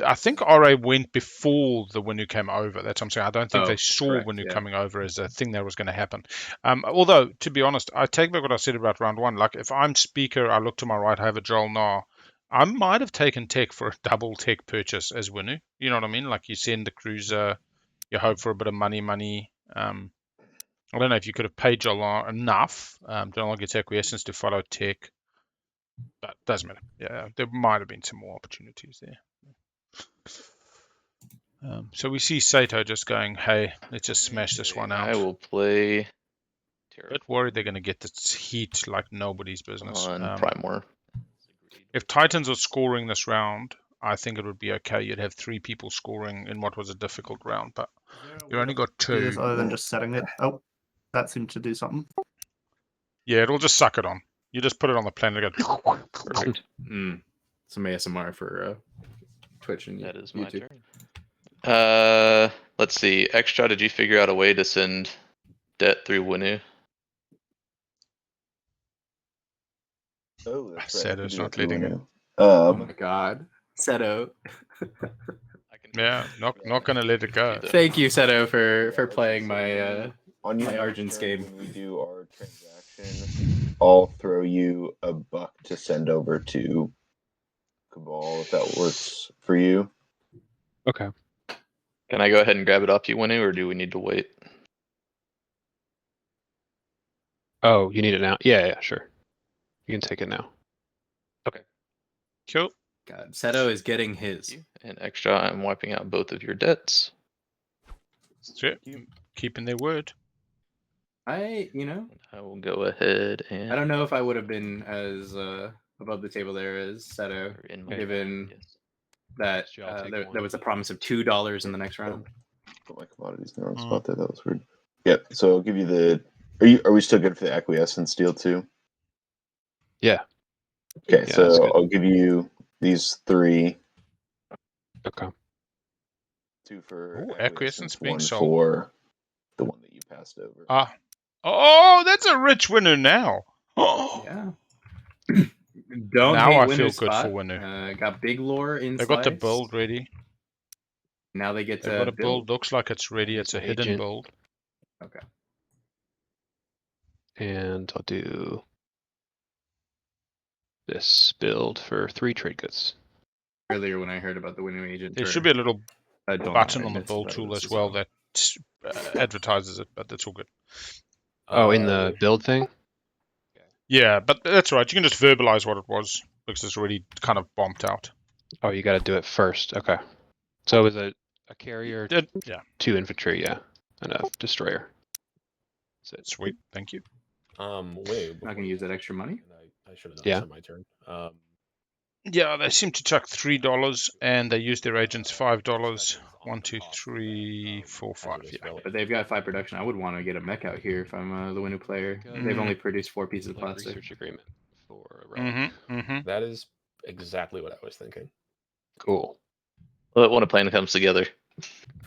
I think RA went before the Winnu came over. That's what I'm saying. I don't think they saw Winnu coming over as a thing that was going to happen. Although, to be honest, I take back what I said about round one. Like, if I'm speaker, I look to my right, I have a JolNar. I might have taken tech for a double tech purchase as Winnu. You know what I mean? Like, you send the cruiser, you hope for a bit of money. I don't know if you could have paid JolNar enough. JolNar gets acquiescence to follow tech. But doesn't matter. Yeah, there might have been some more opportunities there. So we see Seto just going, hey, let's just smash this one out. I will play. A bit worried they're going to get this heat like nobody's business. On Primewar. If Titans are scoring this round, I think it would be okay. You'd have 3 people scoring in what was a difficult round, but you only got 2. Other than just setting it. Oh, that seemed to do something. Yeah, it'll just suck it on. You just put it on the planet and go. Perfect. Some ASMR for Twitch and that is YouTube. my turn. Let's see. Xxcha, did you figure out a way to send debt through Winnu? Oh, that's right. Seto's not letting it. Oh my god. Seto. Yeah, not going to let it go. Thank you, Seto, for playing my on my Argent's game. When we do our transaction, I'll throw you $1 to send over to Cabal if that works for you. Okay. Can I go ahead and grab it off you, Winnu, or do we need to wait? Oh, you need it now? Yeah, sure. You can take it now. Okay. Cool. God, Seto is getting his. And Xxcha, I'm wiping out both of your debts. Keeping their word. I will go ahead and. I don't know if I would have been as above the table there as Seto, given that there was a promise of $2 in the next round. Put my commodities in the wrong spot there. That was weird. Yeah, so I'll give you the. Are we still good for the acquiescence deal too? Yeah. Okay, yeah, so I'll give you these 3. Okay. 2 for acquiescence being 1 sold. for the one that you passed over. Oh, that's a rich Winnu now. Oh. Yeah. Don't now I Winnu's feel spot. good for Winnu. Got big lore in. They got the build ready. Now they get to got a build. Looks like it's ready. It's a hidden build. Okay. And I'll do this build for 3 trade goods. Earlier when I heard about the Winnu agent, there should be a little button on the build tool as well that advertises it, but that's all good. Oh, in the build thing? Yeah, but that's right. You can just verbalize what it was because it's already kind of bombed out. Oh, you got to do it first. Okay. So it was a carrier, 2 infantry, and a destroyer. Sweet, thank you. Wait, not gonna use that extra money. I should have done this on my turn. Yeah, they seem to chuck $3, and they use their agents $5. 1, 2, 3, 4, 5. Yeah, but they've got 5 production. I would want to get a mech out here if I'm the Winnu player. They've only produced 4 pieces of plastic. Research agreement for a That is exactly what I was thinking. Cool. Well, when a plan comes together.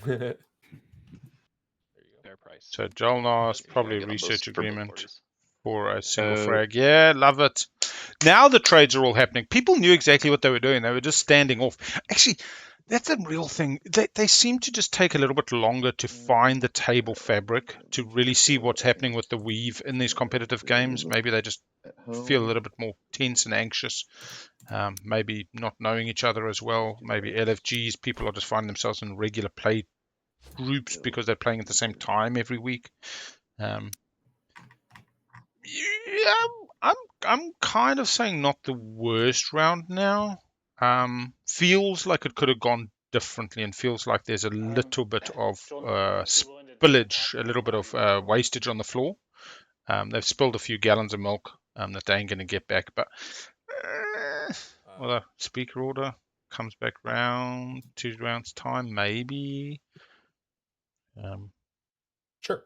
Fair price. So JolNar's probably a research agreement for a single frag. Yeah, love it. Now the trades are all happening. People knew exactly what they were doing. They were just standing off. Actually, that's a real thing. They seem to just take a little bit longer to find the table fabric to really see what's happening with the weave in these competitive games. Maybe they just feel a little bit more tense and anxious. Maybe not knowing each other as well. Maybe LFGs, people are just finding themselves in regular play groups because they're playing at the same time every week. Yeah, I'm kind of saying not the worst round now. Feels like it could have gone differently, and feels like there's a little bit of spillage, a little bit of wastage on the floor. They've spilled a few gallons of milk that they ain't going to get back. But well, the speaker order comes back round 2 rounds time, maybe. Sure.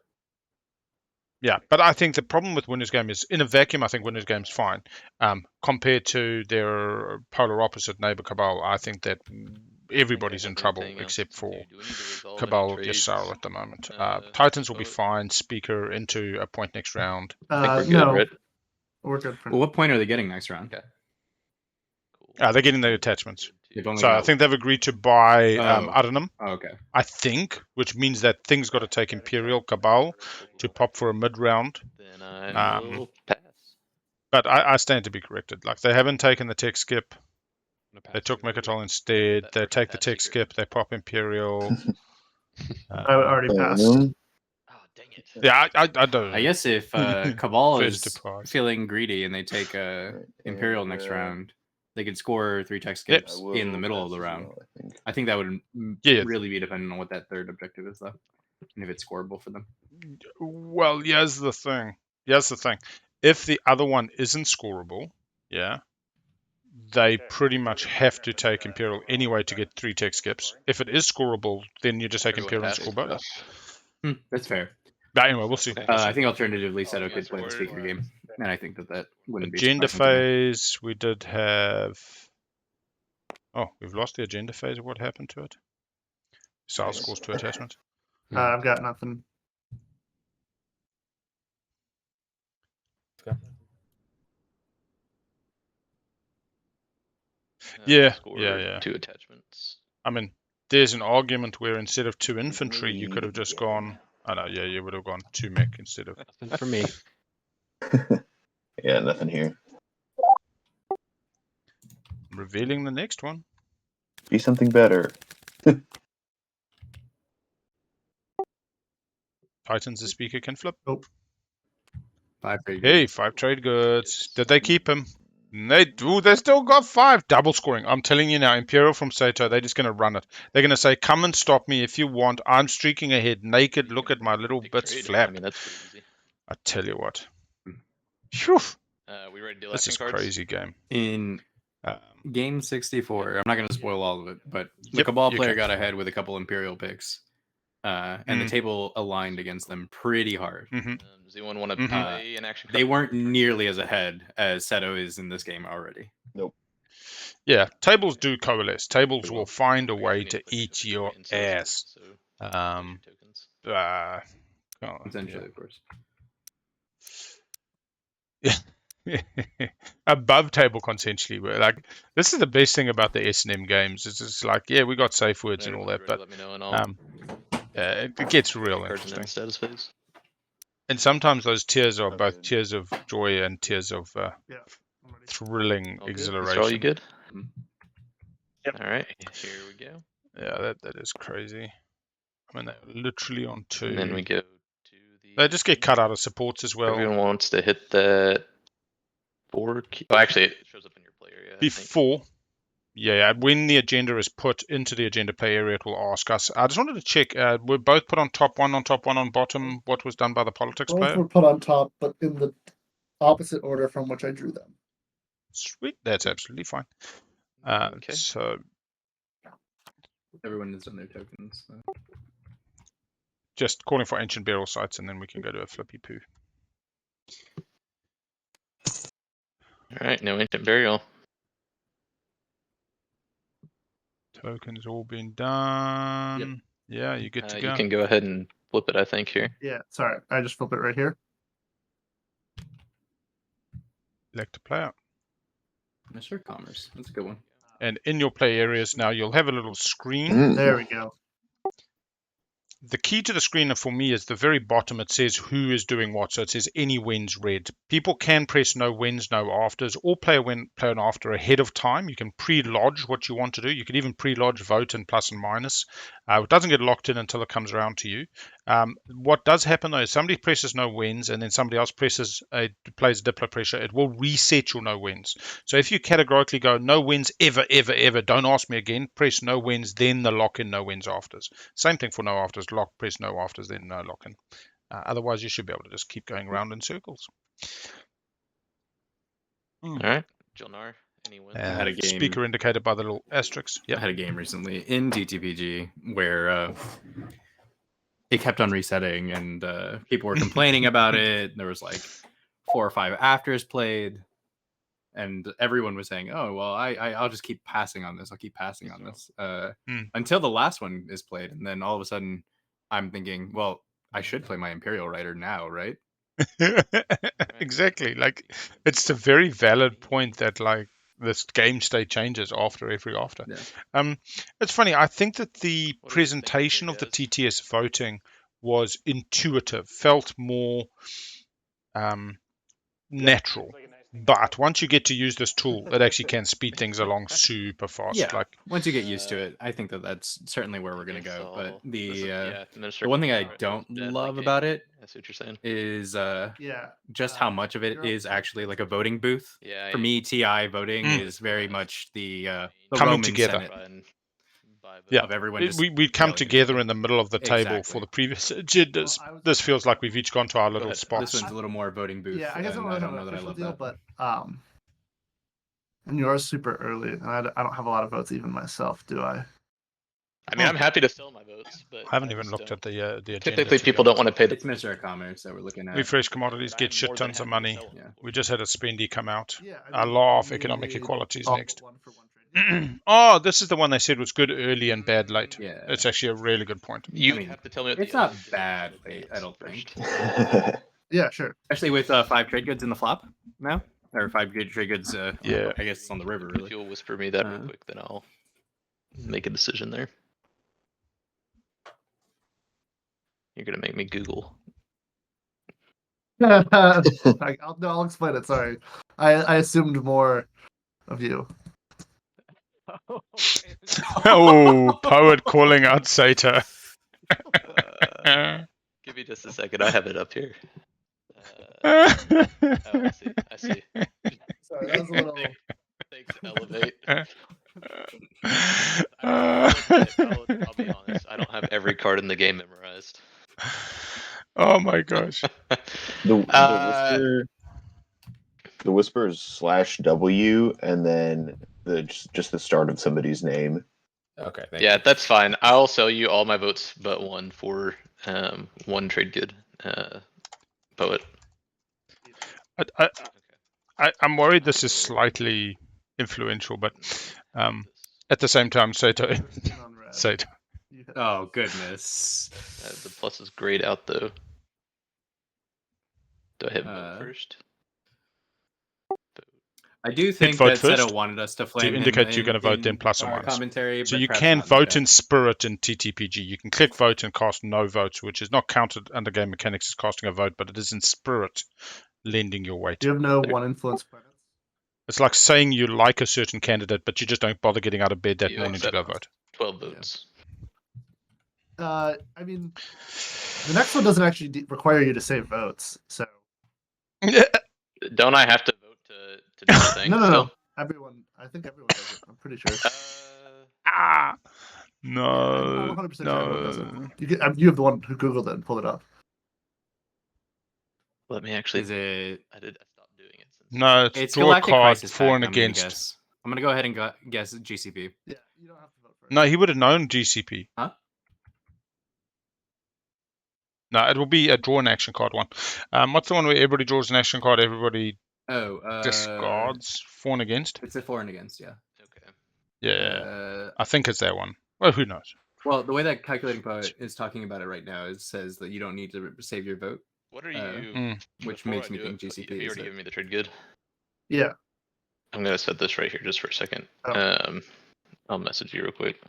Yeah, but I think the problem with Winnu's game is, in a vacuum, I think Winnu's game's fine. Compared to their polar opposite neighbor Cabal, I think that everybody's in trouble except for Cabal Yssaril at the moment. Titans will be fine. Speaker into a point next round. I think we're good, No, right? we're good for Well, what point are they getting next round? Okay. They're getting the attachments. They've only So I got- think they've agreed to buy Oh. Ardenum. Oh, okay. I think, which means that thing's got to take Imperial Cabal to pop for a mid round. Then I will pass. But I stand to be corrected. Like, they haven't taken the tech skip. They took Mechatol instead. They take the tech skip. They pop Imperial. I already passed. Oh, dang it. Yeah, I don't. I guess if Cabal First is to pass. feeling greedy and they take Imperial next round, they could score 3 tech skips in the middle of the round. I think that would really be dependent on what that third objective is, though, and if it's scoreable for them. Well, here's the thing. If the other one isn't scoreable, yeah, they pretty much have to take Imperial anyway to get 3 tech skips. If it is scoreable, then you just take Imperial and score both. That's fair. But anyway, we'll see. I think alternatively, Seto could play the speaker game, and I think that wouldn't be Agenda surprising to me. phase, we did have... Oh, we've lost the agenda phase. What happened to it? Sales scores 2 attachments. I've got nothing. Yeah. 2 attachments. I mean, there's an argument where instead of 2 infantry, you could have just gone... Oh, no, yeah, you would have gone 2 mech instead of... Nothing for me. Yeah, nothing here. Revealing the next one. Be something better. Titans the speaker can flip. Oh. 5 trade Hey, goods. 5 trade goods. Did they keep him? They still got 5. Double scoring. I'm telling you now, Imperial from Seto, they're just going to run it. They're going to say, come and stop me if you want. I'm streaking ahead naked. Look at my little bits flap. I mean, that's pretty easy. I tell you what. Phew. We ready to deal This is cards? crazy game. In game 64, I'm not going to spoil all of it, but the Yep, Cabal you player can. got ahead with a couple Imperial picks, and the table aligned against them pretty hard. Does anyone want to play an action card? They weren't nearly as ahead as Seto is in this game already. Nope. Yeah, tables do coalesce. Tables will find a way to eat your ass. Essentially, of course. Above table consensually, like, this is the best thing about the S&M games. It's just like, yeah, we got safe words and all that, but let me know and I'll it gets real cards in interesting. status phase. And sometimes those tears are both tears of joy and tears of Yeah, I'm ready. thrilling All good? exhilaration. Yssaril, you good? Yep. All right, here we go. Yeah, that is crazy. I mean, they're literally on 2. And then we go to the. They just get cut out of supports as well. Everyone wants to hit that 4 key. Oh, actually, it shows up in your play area. I think. Before, yeah, when the agenda is put into the agenda play area, it will ask us. I just wanted to check. We're both put on top, one on top, one on bottom. What was done by the politics Both player? were put on top, but in the opposite order from which I drew them. Sweet, that's absolutely fine. Okay. So Everyone has done their tokens. So. just calling for ancient burial sites, and then we can go to a flippy poo. All right, no ancient burial. Tokens all been done. Yeah, you good to go. You can go ahead and flip it, I think, here. Yeah, sorry. I just flip it right here. Elect a player. Sure, commerce. That's a good one. And in your play areas now, you'll have a little screen. There we go. The key to the screen for me is the very bottom. It says who is doing what. So it says any wins red. People can press no wins, no afters, or play an after ahead of time. You can pre-lodge what you want to do. You can even pre-lodge vote and plus and minus. It doesn't get locked in until it comes around to you. What does happen though is somebody presses no wins and then somebody else plays a Diplo pressure. It will reset your no wins. So if you categorically go no wins ever, ever, ever, don't ask me again, press no wins, then the lock in no wins afters. Same thing for no afters. Press no afters, then no lock in. Otherwise, you should be able to just keep going around in circles. All right, JolNar, any wins? I had a game. Speaker indicated by the little asterisks. I had a game recently in TTPG where it kept on resetting, and people were complaining about it. There was like 4 or 5 afters played, and everyone was saying, "Oh, well, I'll just keep passing on this. I'll keep passing on this until the last one is played." And then all of a sudden, I'm thinking, "Well, I should play my Imperial Rider now, right?" Exactly. Like, it's a very valid point that like this game state changes after every after. Yeah. It's funny. I think that the presentation of the TTS voting was intuitive, felt more natural. But once you get to use this tool, it actually can speed things along super fast. Yeah, like once you get used to it, I think that that's certainly where we're going to go. But the one thing I don't love about it is just how much of it is actually like a voting booth. For me, TI voting is very much the coming Roman together. Senate. Yeah, of everyone just we come together in the middle of the table for the previous agendas. This feels like we've each gone to our little spots. This one's a little more voting booth. Yeah, I guess I don't know that I love that. But and yours super early, and I don't have a lot of votes even myself, do I? I mean, I'm happy to sell my votes, but I haven't even looked at the agenda. Typically, people don't want to pay the. It's Minister of Commerce that we're looking at. Refresh commodities, get shit tons of money. Yeah. We just had a spendy come out. Yeah, I laugh. Economic equality is next. One for one trade. Oh, this is the one they said was good early and bad late. Yeah. It's actually a really good point. You have to tell me. It's not bad late, I don't think. Yeah, sure. Especially with 5 trade goods in the flop now, or 5 good trade goods. Yeah. I guess it's on the river. Really. If you'll whisper me that real quick, then I'll make a decision there. You're gonna make me Google. I'll explain it. Sorry, I assumed more of you. Oh, poet calling out Seto. Give me just a second. I have it up here. Oh, I see. Sorry, that was a little. Thanks, Elevate. I'll be honest. I don't have every card in the game memorized. Oh my gosh. The whisper is /W and then just the start of somebody's name. Okay. Yeah, that's fine. I'll sell you all my votes but one for one trade good poet. I'm worried this is slightly influential, but at the same time, Seto. Oh goodness. The plus is grayed out though. Do I hit vote first? I do think that Seto wanted us to flame to indicate you're going to vote then plus or minus. Commentary, so you can vote in spirit in TTPG. You can click vote and cast no votes, which is not counted under game mechanics as casting a vote, but it is in spirit lending your weight. Do you have no one influence credits? It's like saying you like a certain candidate, but you just don't bother getting out of bed that morning to go vote. 12 votes. I mean, the next one doesn't actually require you to save votes, so. Don't I have to vote to do the thing? No. Everyone, I think everyone does it. I'm pretty sure. No. I'm 100% sure everyone does it. You have the one who Googled it and pulled it up. Let me actually. I stopped doing it. No, it's draw a card for and against. I'm gonna go ahead and guess GCP. Yeah, you don't have to vote for it. No, he would have known GCP. Huh? No, it will be a draw an action card one. What's the one where everybody draws an action card, everybody discards for and against? It's a for and against, yeah. Okay. Yeah, I think it's that one. Well, who knows? Well, the way that Calculating Poet is talking about it right now, it says that you don't need to save your vote. What are you? Which makes me think GCP. Have you already given me the trade good? Yeah. I'm gonna set this right here just for a second. Oh. I'll message you real quick.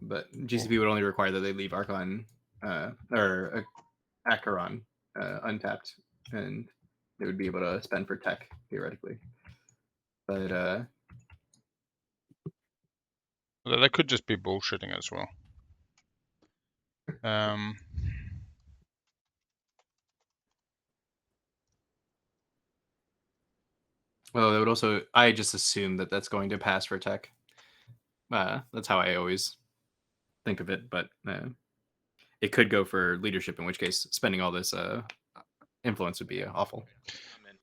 But GCP would only require that they leave Archon or Acheron untapped, and they would be able to spend for tech theoretically. But They could just be bullshitting as well. well, they would also. I just assume that that's going to pass for tech. That's how I always think of it, but it could go for leadership, in which case spending all this influence would be awful.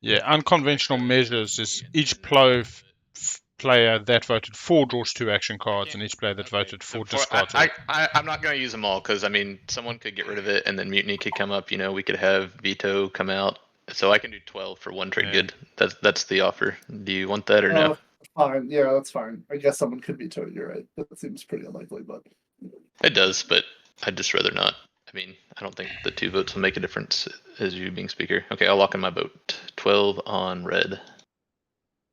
Yeah, unconventional measures is each player that voted for draws 2 action cards, and each player that voted for discards. I'm not going to use them all because I mean, someone could get rid of it, and then mutiny could come up. You know, we could have veto come out, so I can do 12 for 1 trade good. That's the offer. Do you want that or no? Fine. Yeah, that's fine. I guess someone could veto it. You're right. That seems pretty unlikely, but It does, but I'd just rather not. I mean, I don't think the 2 votes will make a difference as you being speaker. Okay, I'll lock in my vote. 12 on red.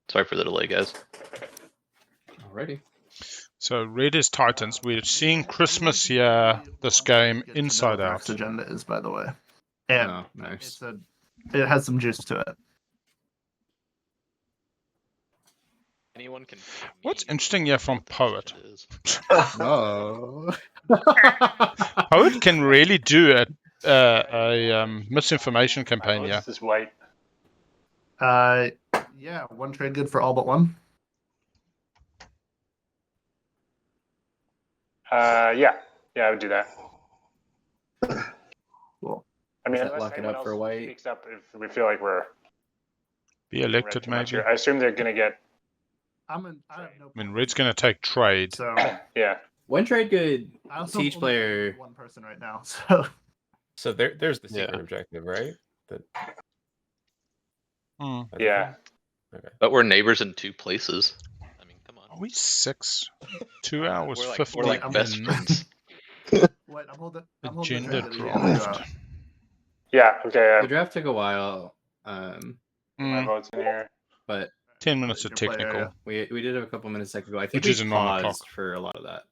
Sorry for the delay, guys. Alrighty. So red is Titans. We're seeing Christmas here, this game, inside out. Agenda is, by the way. And oh, nice. It has some juice to it. Anyone can. What's interesting here from Poet? Oh. Poet can really do a misinformation campaign here. This is white. Yeah, 1 trade good for all but 1. Yeah, I would do that. Cool. I mean, Set unless lock it anyone up for else white. speaks up if we feel like we're Be elected, too much maybe. here. I assume they're going to get. I have no. I mean, red's going to take trade. So Yeah. 1 trade good I also to each only player. have 1 person right now. So So there's the secret objective, right? Yeah. Okay. But we're neighbors in 2 places. I mean, come on. Are we 6? 2 hours, We're 50 like best friends. wait, I'm holding. Agenda the draft. Yeah. Okay. The draft took a while, My vote's in here. but 10 minutes of technical. we did have a couple minutes technical. I think Which is we a 9 o'clock. paused for a lot of that.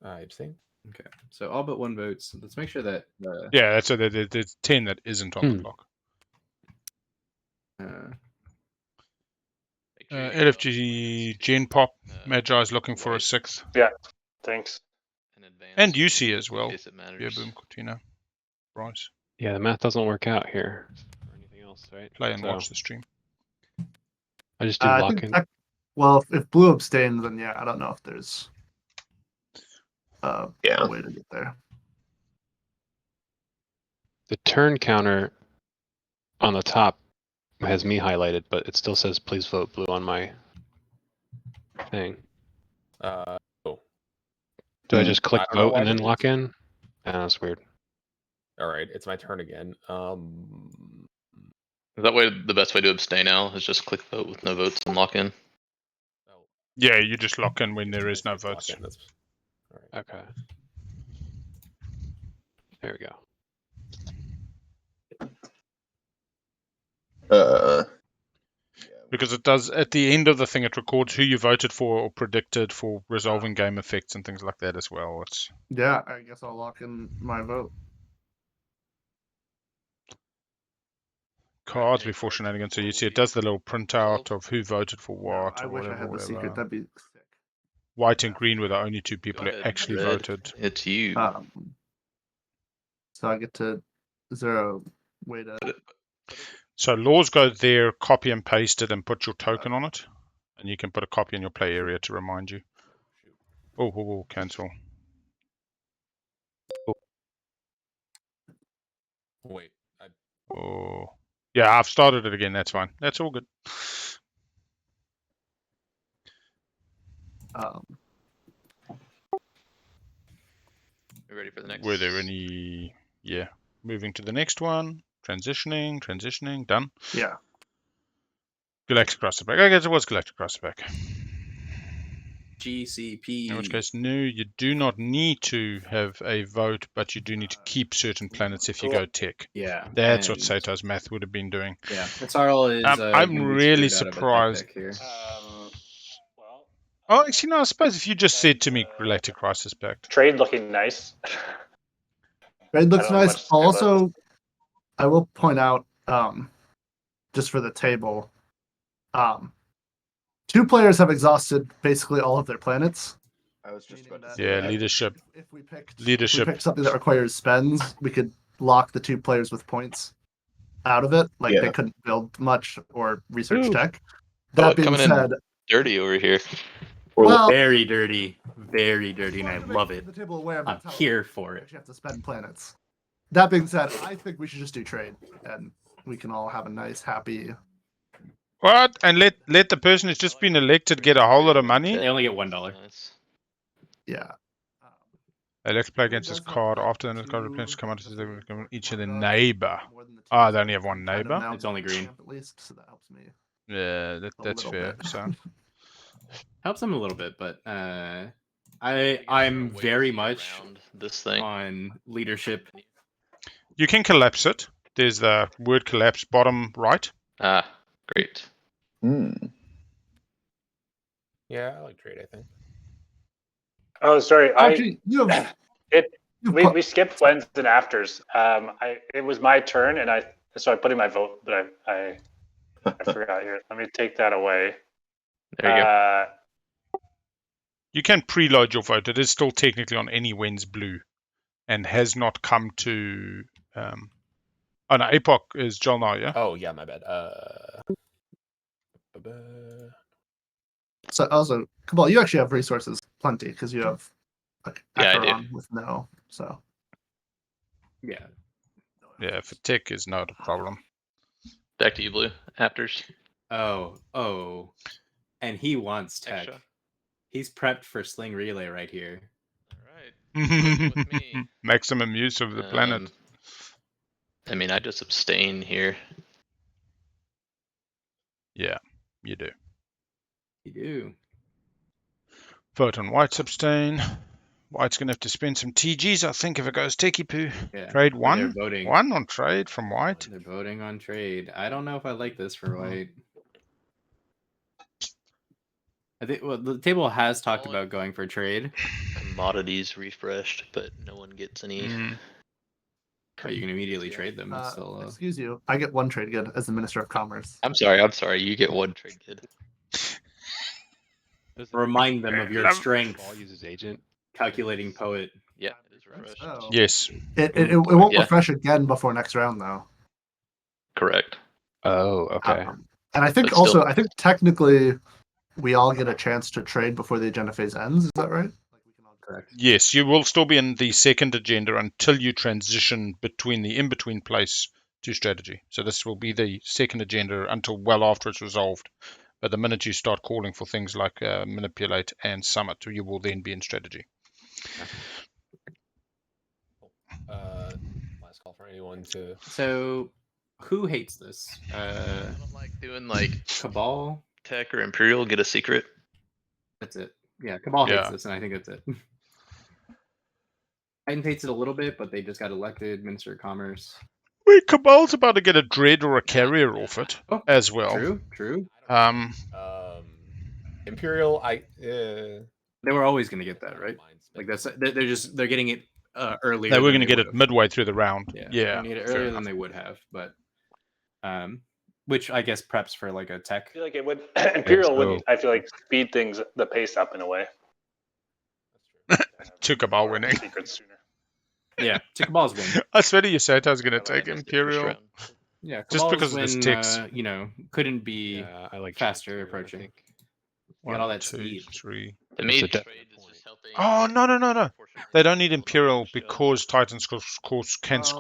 I abstain. Okay, so all but 1 votes. Let's make sure that Yeah, that's there's 10 that isn't on the clock. LFG Gen Pop Magi is looking for a 6th. Yeah. Thanks. And UC as well. Yeah, Boom, Cortina. Bryce. Yeah, the math doesn't work out here or anything else, right? Play and watch the stream. I just do lock in. Well, if blue abstains, then yeah, I don't know if there's a way to get there. The turn counter on the top has me highlighted, but it still says please vote blue on my thing. Do I just click I don't know vote why and then that is. lock in? That's weird. All right, it's my turn again. That way, the best way to abstain now is just click vote with no votes and lock in. Yeah, you just lock in when there is no votes. Okay. There we go. Because it does, at the end of the thing, it records who you voted for or predicted for resolving game effects and things like that as well. It's Yeah, I guess I'll lock in my vote. cards before shenanigans. So you see, it does the little printout of who voted for what. I or wish I whatever, had the secret. whatever. That'd be sick. White and green were the only 2 people who ahead, actually Red. voted. It's you. So I get to. Is there a way to? So laws go there, copy and paste it, and put your token on it, and you can put a copy in your play area to remind you. Oh, cancel. Wait. Oh, yeah, I've started it again. That's fine. That's all good. You ready for the next? Were there any? Yeah. Moving to the next one. Transitioning. Done. Yeah. Galactic Cross the Back. I guess it was Galactic Cross the Back. GCP. In which case, no, you do not need to have a vote, but you do need to keep certain planets if you go tech. Yeah, That's what and- Seto's math would have been doing. Yeah, Yssaril is. I'm gonna be really screwed out of a tech surprised. pick here. Oh, actually, no, I suppose if you just said to me, Galactic Crisis Pact. Trade looking nice. Trade looks I don't know nice. much to say about Also, I will point out, just for the table, 2 players have exhausted basically all of their planets. I was just about to Meaning say Yeah, that. leadership. If we picked Leadership. something that requires spends, we could lock the 2 players with points out of it. Like Yeah. they couldn't build much or research Ooh. tech. Oh, That being coming in said, dirty over here. Or well, Very dirty, and I love it. The table aware of I'm that's how here for we it. actually have to spend planets. That being said, I think we should just do trade, and we can all have a nice, happy. What? And let the person who's just been elected get a whole lot of money? They only get $1. Nice. Yeah. Let's play against this card. After the card replenish come out to each of the neighbor. Ah, they only have one neighbor. It's only green. At least, so that helps me. Yeah, that's little fair. bit. So Helps them a little bit, but I'm very much Around this thing. on leadership. you can collapse it. There's the word collapse bottom right. Ah, great. Yeah, I like trade. I think. Oh, sorry. Actually, you have. We skipped whens and afters. It was my turn, and I put in my vote, but I forgot here. Let me take that away. There you go. You can preload your vote. It is still technically on any when's blue, and has not come to. Oh no, Apoc is JolNar, yeah. Oh yeah, my bad. So also, Cabal, you actually have resources plenty because you have like Yeah, I do. Acheron with no. So Yeah. Yeah, for tech is not a problem. Back to you, Blue. Afters. Oh. And he wants tech. Xxcha. He's prepped for Sling Relay right here. All right. With me. Maximum use of the planet. I mean, I just abstain here. Yeah, you do. You do. Vote on White's abstain. White's going to have to spend some TGs, I think, if it goes techie poo. Yeah. Trade They're one. voting. One on trade from White. They're voting on trade. I don't know if I like this for White. I think the table has talked about going for trade. Commodities refreshed, but no one gets any. Oh, you can immedially trade them. It's still, excuse you, I get 1 trade good as the Minister of Commerce. I'm sorry. You get 1 trade good. Remind them of your strength. Cabal uses agent. Calculating Poet. Yeah, it is refreshed. Oh. Yes. It won't Yeah. refresh again before next round though. Correct. Oh, okay. And I think But still- also, I think technically we all get a chance to trade before the agenda phase ends. Is that right? Correct. Yes, you will still be in the second agenda until you transition between the in-between place to strategy. So this will be the second agenda until well after it's resolved. But the minute you start calling for things like manipulate and summit, you will then be in strategy. Last call for anyone to. So, who hates this? I don't like doing like Cabal. tech or Imperial. Get a secret. That's it. Yeah, Cabal hates Yeah. this, and I think that's it. Titan hates it a little bit, but they just got elected Minister of Commerce. Wait, Cabal's about to get a dread or a carrier off it as well. True. Imperial, They were always going to get that, right? Like they're getting it earlier. They were than going to get it would've. midway through the round. Yeah, Yeah, they're gonna get it fair earlier enough. than they would have, but which I guess preps for like a tech. I feel like it would. Imperial so. would. I feel like speed things the pace up in a way. To Cabal winning. Secrets sooner. Yeah, to Cabal's win. I swear to you, Seto's going to Probably take missed it first Imperial. round. Yeah, Just Cabal's because of this win, text. couldn't be Yeah, I like faster trade too, I approaching. think. You got all that 2, speed. 3. To me, That's a trade is just helping. Oh, no. portion They don't need control Imperial the show. because Titans can score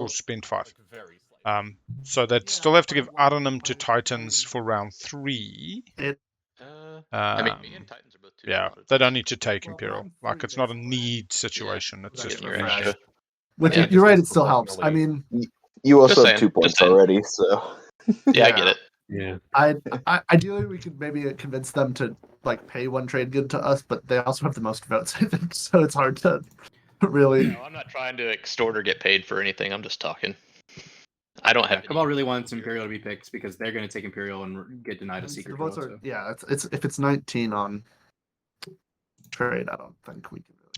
Oh. spend 5. Very slightly. So they'd still have to give Arnhem to Titans for round 3. I mean, me and Titans are both 2 Yeah, commodities. they don't need to take Well, Imperial. round Like, 3 it's not a basically. need situation. It's Right. just Getting a your refresh. extra. Which Yeah, you're right, it just still helps. I definitely- mean, You also Just have 2 saying, points just saying. already, so Yeah, I get it. Yeah. ideally we could maybe convince them to like pay one trade good to us, but they also have the most votes, I think. So it's hard to really. No, I'm not trying to extort or get paid for anything. I'm just talking. I don't have. Cabal really wants Imperial to be picked because they're going to take Imperial and get denied a secret The votes vote. are, yeah, it's if it's 19 on trade, I don't think we can really.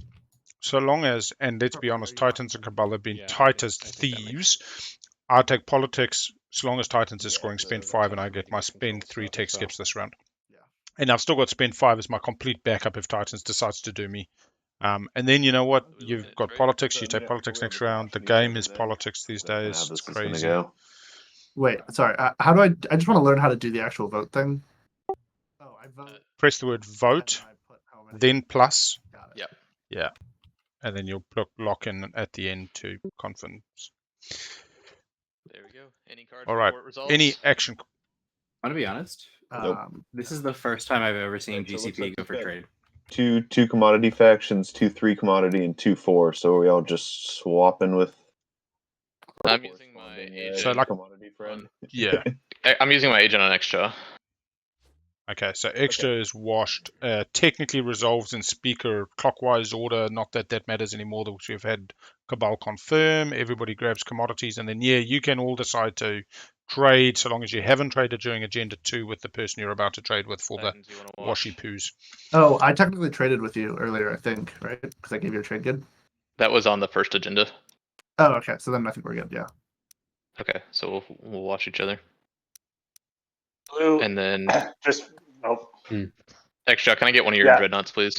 So long as, and let's be honest, Titans and Cabal have been Yeah, tight as I think that makes thieves. I take politics so long as Titans is scoring spend 5 and I get my spend 3 tech skips this round. Yeah. And I've still got spend 5 as my complete backup if Titans decides to do me. And then you know what? You've got politics. You take politics next round. The game is politics these days. It's crazy. Wait, sorry. How do I just want to learn how to do the actual vote thing. Oh, I vote. Press the word vote, and I put how many. then plus. Got it. Yep. Yeah. And then you'll lock in at the end to confirm. There we go. Any cards? All right. Report results? Any action? I'm going to be honest. This is the first time I've ever seen GCP go for trade. Two commodity factions, 2-3 commodity, and 2-4. So are we all just swapping with? I'm using my agent. So like, commodity friend. Yeah. I'm using my agent on Xxcha. Okay, so Xxcha is washed. Technically resolves in speaker clockwise order. Not that that matters anymore, because we've had Cabal confirm. Everybody grabs commodities, and then you can all decide to trade so long as you haven't traded during Agenda 2 with the person you're about to trade with for the washy poos. Oh, I technically traded with you earlier, I think, right? Because I gave you a trade good. That was on the first agenda. Oh, okay. So then I think we're good. Yeah. Okay, so we'll watch each other. Blue, And then just Xxcha, can I get one of your dreadnoughts, please?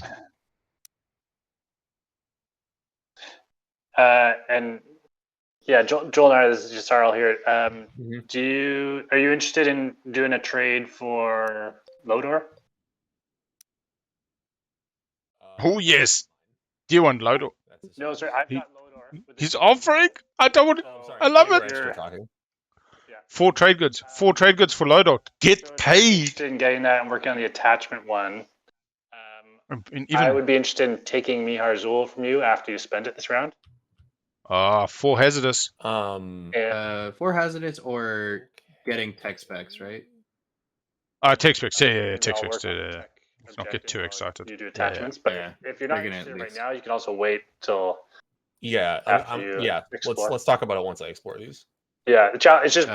And yeah, JolNar, this is Yssaril here. Are you interested in doing a trade for Lodor? Oh yes. Do you want Lodor? No, sorry, I've got Lodor. He's offering. I don't want. I love it. 4 trade goods. 4 trade goods for Lodor. Get paid. In getting that and working on the attachment one. I would be interested in taking Mihar Zul from you after you spend it this round. 4 hazardous. 4 hazardous or getting tech specs, right? Tech specs. Yeah, tech specs. Let's not get too excited. You do attachments, but if you're not interested right now, you can also wait till. Let's talk about it once I explore these. Yeah, the challenge is just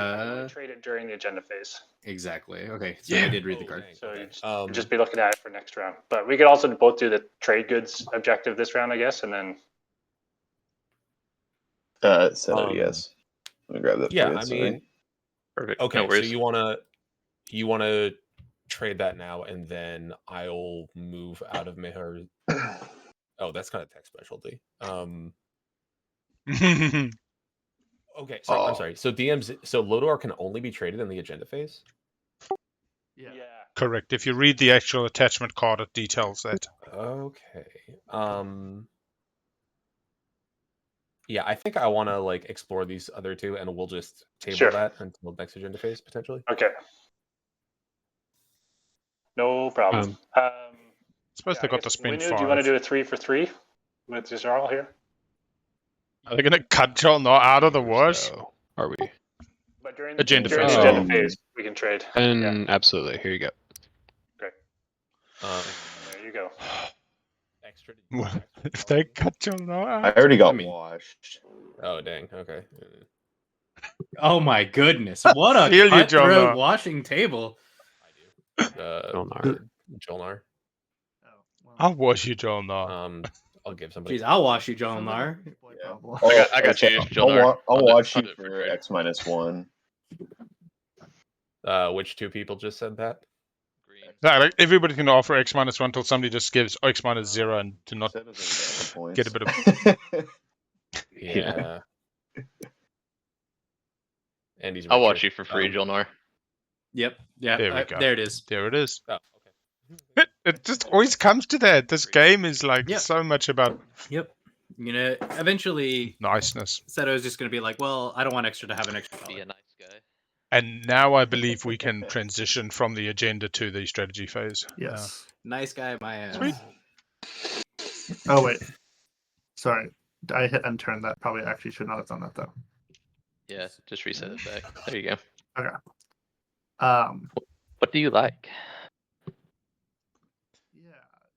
trade it during the agenda phase. Exactly. Okay, so I did read the card. So you just be looking at it for next round. But we could also both do the trade goods objective this round, I guess, and then. Seto, yes. Let me grab that. Yeah, I mean, perfect. Okay, No so you wanna trade that now, and then I'll move out of Mihar. Oh, that's kind of tech specialty. Okay, so I'm sorry. So Lodor can only be traded in the agenda phase? Yeah. Correct. If you read the actual attachment card, it details that. Okay. Yeah, I think I want to explore these other two, and we'll just table that until next agenda phase potentially. Okay. No problem. I suppose they got to spend Winnu, 5. do you want to do a 3 for 3 with Yssaril here? Are they going to cut JolNar out of the wash? So, are we? But during Agenda the phase. agenda phase, we can trade. And absolutely, here you go. Great. There you go. If they cut JolNar out. I already got washed. Oh dang. Okay. Oh my goodness! What a Feel you, cutthroat JolNar. washing table. JolNar. I'll wash you, JolNar. I'll give somebody. Jeez, I'll wash you, JolNar. I got you, JolNar. I'll watch you for X-1. Which 2 people just said that? No, everybody can offer X-1 until somebody just gives X-0 and do not get a bit of. Yeah. I'll watch you for free, JolNar. Yep. Yeah. There we go. There it is. There it is. Oh, okay. It just always comes to that. This game is so much about. Yep. Eventually, niceness. Seto's just going to be like, well, I don't want Xxcha to have an extra. Be a nice guy. And now I believe we can transition from the agenda to the strategy phase. Yes. Nice guy, my ass. Sweet. Oh wait, sorry, I hit and turn. That probably actually should not have done that though. Yeah, just reset it back. There you go. Okay. What do you like?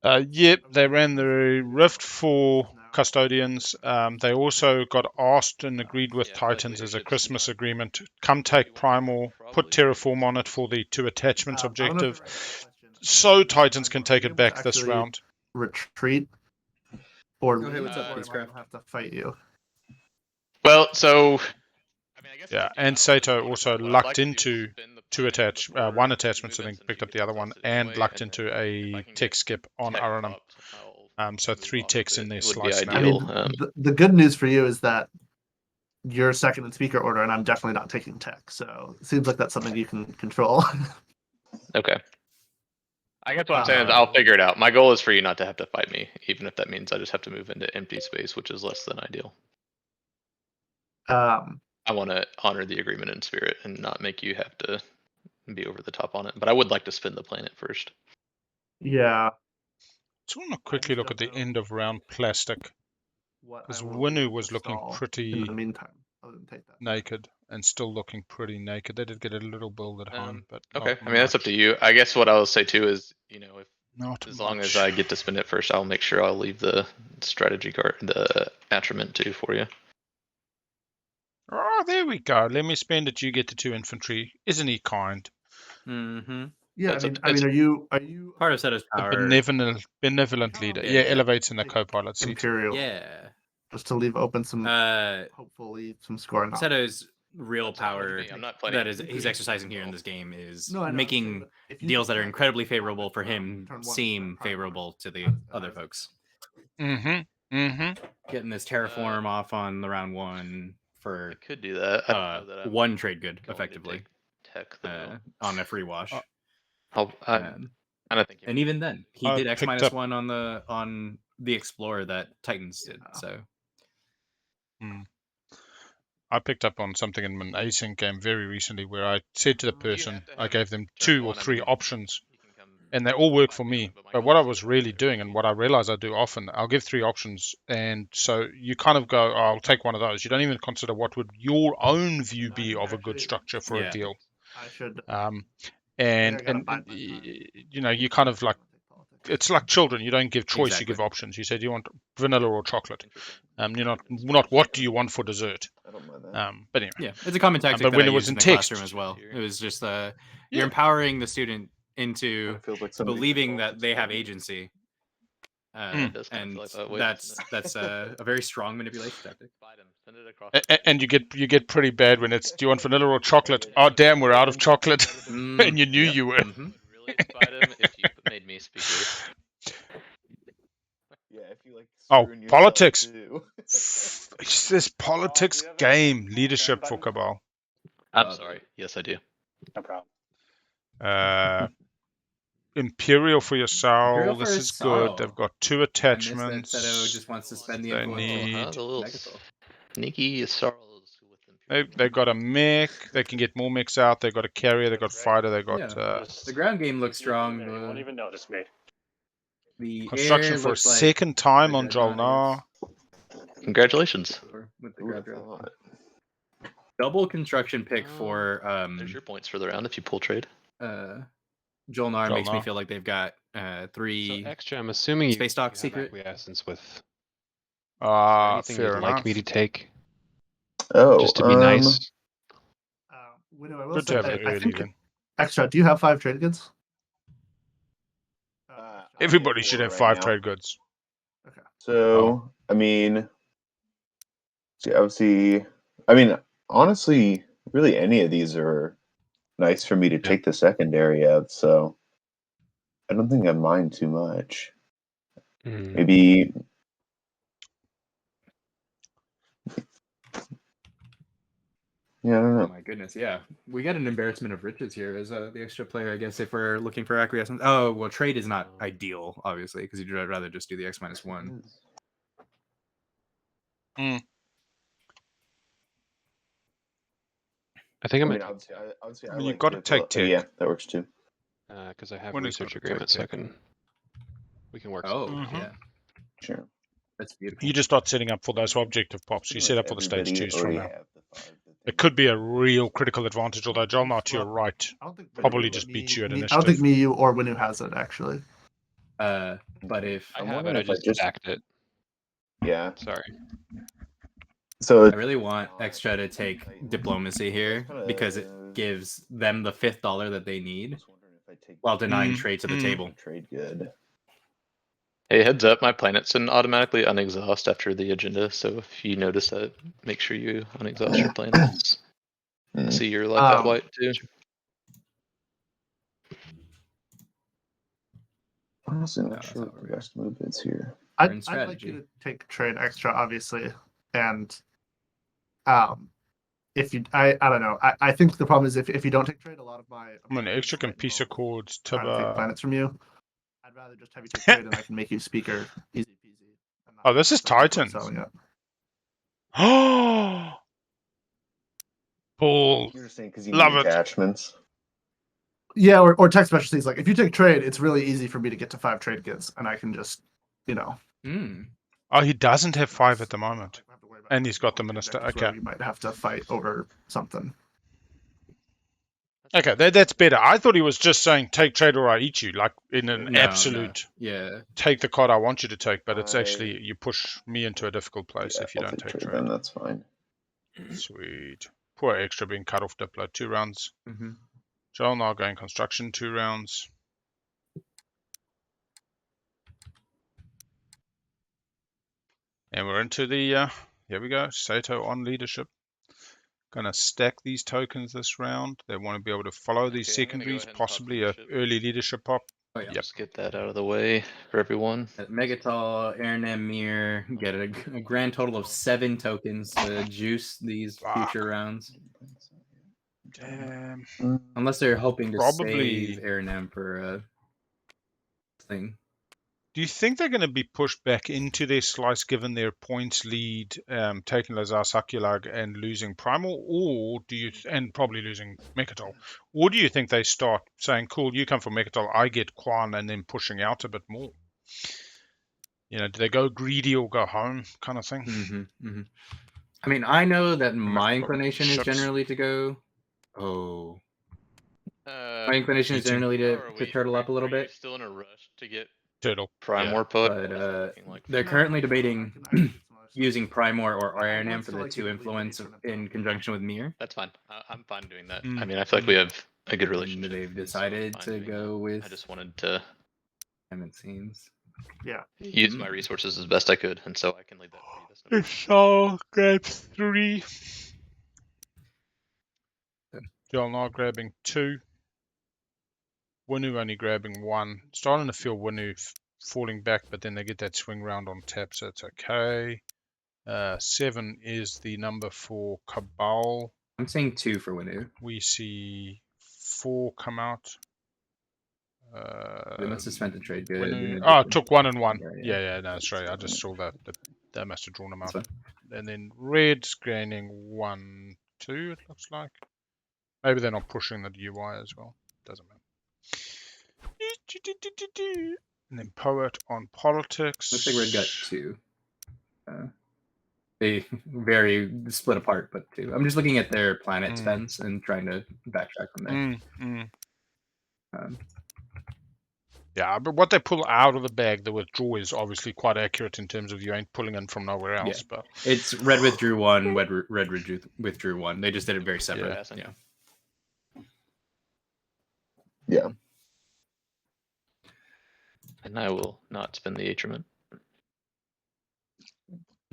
Yep, they ran the Rift for custodians. They also got asked and agreed with Titans as a Christmas agreement. Come take Primal, put Terraform on it for the 2 attachments objective. So Titans can take it back this round. Retreat. Or hey, what's up, Peacecraft? Have to fight you. Well, so I guess yeah, and Seto also lucked into 2 1 attachments, I think, picked up the other one, and lucked into a tech skip on Aranum. So 3 techs in their slice now. I mean, the good news for you is that you're second in speaker order, and I'm definitely not taking tech. So it seems like that's something you can control. Okay. I guess what I'm saying is I'll figure it out. My goal is for you not to have to fight me, even if that means I just have to move into empty space, which is less than ideal. I want to honor the agreement in spirit and not make you have to be over the top on it. But I would like to spin the planet first. Yeah. So I want to quickly look at the end of round plastic. Because Winnu was looking pretty in the meantime, other than take that. naked and still looking pretty naked. They did get a little build at home, but okay. I mean, that's up to you. I guess what I'll say too is, if not long as I get to spin it first, I'll make sure I'll leave the strategy card, the attriment too, for you. Oh, there we go. Let me spend it. You get the 2 infantry. Isn't he kind? Mm-hmm. Yeah, I mean, are you part of Seto's the power? benevolent leader? Yeah, elevates in the co-pilot seat. Imperial? Yeah. Just to leave open some, hopefully some scoring. Seto's real power that is he's exercising here in this game is making deals that are incredibly favorable for him seem favorable to the other folks. Getting this terraform off on the round 1 for I could do that. 1 trade good effectively on a free wash. And even then, he did X-1 on the Explorer that Titans did. So I picked up on something in an async game very recently where I said to the person, I gave them 2 or 3 options, and they all work for me. But what I was really doing, and what I realize I do often, I'll give 3 options, and so you kind of go, I'll take one of those. You don't even consider what would your own view be of a good structure for a deal. I should. And you kind of like, it's like children. You don't give choice, you give options. You said you want vanilla or chocolate. You're not what do you want for dessert. I don't mind that. But anyway. Yeah, it's a common tactic but that when I it was used in the text classroom as well. It was just you're empowering the student into believing that they have agency. And that's a very strong manipulation tactic. And you get pretty bad when it's, do you want vanilla or chocolate? Oh damn, we're out of chocolate. And you knew you were. Really fight him if you made me speaker. Yeah, if you like. Politics. It's this politics game leadership for Cabal. I'm sorry. Yes, I do. No problem. Imperial for Yssaril. This is good. They've got 2 attachments. Seto just wants to spend the They influence. need. The little sneaky Yssaril. They've got a mech. They can get more mechs out. They've got a carrier. They've got fighter. They've got the ground game looks strong. You won't even notice me. The construction for a second time on JolNar. Congratulations. With the double construction pick for there's your points for the round if you pull trade. JolNar makes me feel like they've got 3 So Xxcha, I'm assuming space dock secret acquiescence with anything you'd like me to take. Oh, just to be nice. Winnu, I will Good say, to have I it early think then. Xxcha, do you have 5 trade goods? Everybody should have 5 trade goods. Okay. So, I mean, obviously, I mean, honestly, really any of these are nice for me to take the secondary of, so I don't think I mind too much. Maybe. Yeah, I don't know. Oh my goodness, yeah. We got an embarrassment of riches here as the Xxcha player, I guess, if we're looking for acquiescence. Oh, well, trade is not ideal, obviously, because you'd rather just do the X-1. I think You've got to take tech. Yeah, that works too. Because I have research agreement, so we can work. Yeah. Sure. That's beautiful. You just start setting up for those objective pops. You set up for the stage 2s from now. It could be a real critical advantage, although JolNar to your right probably just beats you at initiative. I don't think me, you, or Winnu has it, actually. But if I have it, I just stacked it. Yeah. Sorry. So I really want Xxcha to take diplomacy here because it gives them the $5th that they need while denying trade to the table. Trade good. Hey, heads up, my planets didn't automatically unexhaust after the agenda, so if you notice that, make sure you unexhaust your planets. I see you're like that, White, too. Honestly, not sure what the best move is here. I'd like you to take trade Xxcha, obviously, and if you, I don't know. I think the problem is if you don't take trade, a lot of my Xxcha can piece of chords to take planets from you. I'd rather just have you take trade, and I can make you speaker easy peasy. Oh, this is Titans. Oh, Paul. You're saying because you Love need it. attachments. Yeah, or tech specialties. Like if you take trade, it's really easy for me to get to 5 trade goods, and I can just, Oh, he doesn't have 5 at the moment, and he's got the minister. Okay, you might have to fight over something. Okay, that's better. I thought he was just saying take trade or I eat you, like in an absolute. No. Yeah. Take the card I want you to take, but it's actually you push me into a difficult place if you don't take trade. Then that's fine. Sweet. Poor Xxcha being cut off Diplo 2 rounds. JolNar going construction 2 rounds. And we're into the here we go. Seto on leadership. Gonna stack these tokens this round. They want to be able to follow these secondaries, possibly a early leadership pop. Oh, yeah. Just get that out of the way for everyone. Megatol, Airnem, Mir, get a grand total of 7 tokens to juice these future rounds. Damn. Unless they're hoping to Probably save Airnem for a thing. Do you think they're going to be pushed back into their slice given their points lead, taking Lazar Sakulag and losing Primal, or do you and probably losing Mechatol, or do you think they start saying, "Cool, you come for Mechatol, I get Quan," and then pushing out a bit more? You know, do they go greedy or go home, kind of thing? I mean, I know that my I've got inclination is ships. generally to go. My inclination is generally to turtle up a little bit. Still in a rush to get Turtle. Primor put. But they're currently debating using Primor or Airnem for the 2 influence in conjunction with Mir. That's fine. I'm fine doing that. I mean, I feel like we have a good relationship. They've decided to go with. I just wanted to. It seems. Yeah. Use my resources as best I could, and so I can lead that for you. Yssaril grabs 3. JolNar grabbing 2. Winnu only grabbing 1. Starting to feel Winnu falling back, but then they get that swing round on tap, so it's okay. 7 is the number for Cabal. I'm saying 2 for Winnu. We see 4 come out. They must have spent the trade good. Winnu, oh, it took 1 and 1. Yeah, no, that's right. I just saw that. They must have drawn them out. And then Red's gaining 1, 2, it looks like. Maybe they're not pushing the UI as well. Doesn't matter. And then Poet on politics. Looks like Red got 2. They very split apart, but 2. I'm just looking at their planet spends and trying to backtrack from there. Yeah, but what they pull out of the bag, the withdrawal, is obviously quite accurate in terms of you ain't pulling in from nowhere else. Yeah. But it's Red withdrew 1, Red withdrew 1. They just did it very separate. Yeah. And I will not spend the atrament.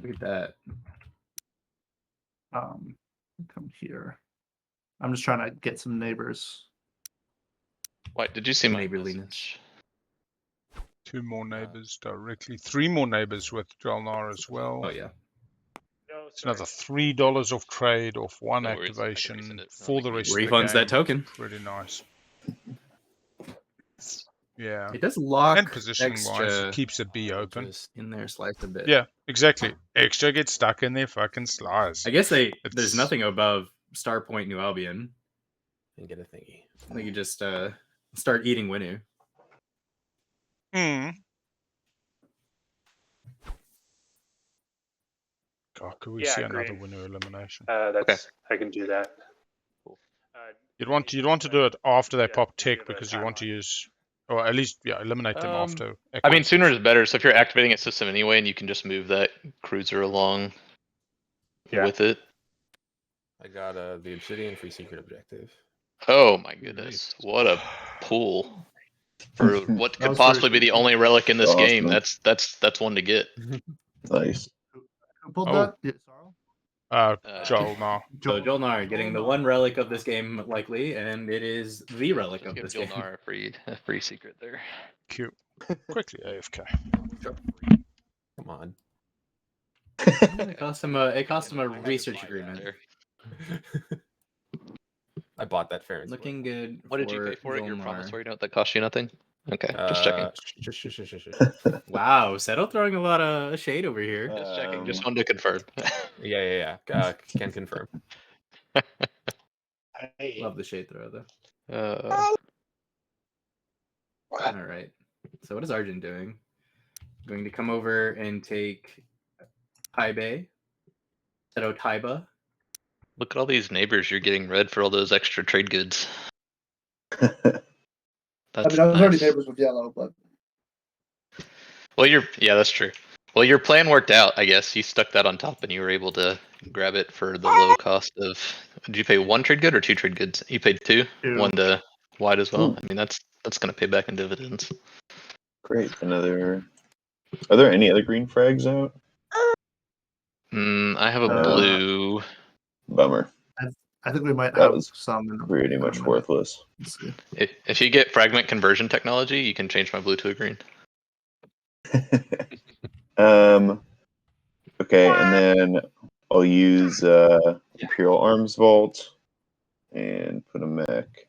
Look at that. Come here. I'm just trying to get some neighbors. Wait, did you see my neighborliness? 2 more neighbors directly. 3 more neighbors with JolNar as well. Oh, yeah. It's another $3 off trade, off 1 activation for the rest of the game. Refunds that token. Pretty nice. Yeah. It does lock and positioning wise, it keeps a B open. In there, slice a bit. Yeah, exactly. Xxcha gets stuck in their fucking slice. I guess there's nothing above Star Point New Albion. And get a thingy. They could just start eating Winnu. God, could we see another Winnu elimination? That's I can do that. You'd want to do it after they pop tech because you want to use Or at least, yeah, eliminate them after. I mean, sooner is better. So if you're activating a system anyway, and you can just move that cruiser along with it. I got the Obsidian free secret objective. Oh my goodness! What a pool for what could possibly be the only relic in this game. That's one to get. Nice. Who pulled that? JolNar. So JolNar getting the one relic of this game, likely, and it is the relic of this game. JolNar a free secret there. Cute. Quickly AFK. Come on. It cost him a research agreement. I bought that fair and Looking good. What did you pay for it? Your promissory note that cost you nothing? Okay, just checking. Wow, Seto throwing a lot of shade over here. Just checking. Just wanted to confirm. Yeah. Can confirm. Love the shade throw though. All right. So what is Argent doing? Going to come over and take Taibe, Seto Taiba. Look at all these neighbors you're getting red for all those extra trade goods. I was already neighbors with yellow, but well, that's true. Well, your plan worked out, I guess. You stuck that on top, and you were able to grab it for the low cost of. Did you pay 1 trade good or 2 trade goods? You paid 2. 1 to wide as well. Ooh. I mean, that's going to pay back in dividends. Great. Are there any other green frags out? I have a blue. Bummer. I think we might That have was some. pretty much worthless. If you get fragment conversion technology, you can change my blue to a green. Okay, and then I'll use Imperial Arms Vault and put a mech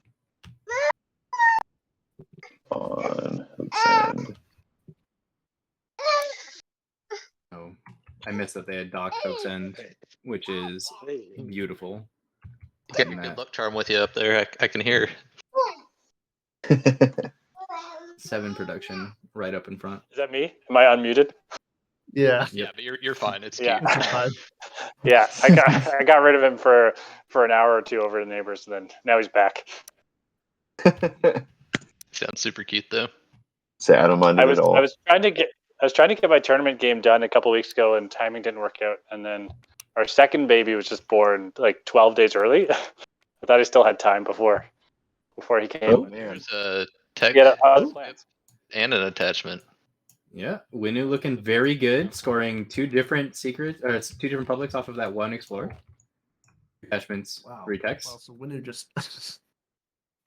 on Hook's End. Oh, I missed that they had docked Hook's End, which is beautiful. You got your good luck charm with you up there. I can hear. 7 production right up in front. Is that me? Am I unmuted? Yeah. Yeah, but you're fine. It's Yeah. cute. Yeah, I got rid of him for an hour or two over the neighbors, and then now he's back. Sounds super cute though. Say I don't mind it at all. I was trying to get my tournament game done a couple weeks ago, and timing didn't work out. And then our second baby was just born like 12 days early. I thought he still had time before he came. Oh, man. There's a tech and an attachment. Yeah, Winnu looking very good, scoring 2 different secrets, or 2 different publics off of that 1 explorer. Attachments, 3 techs. Well, so Winnu just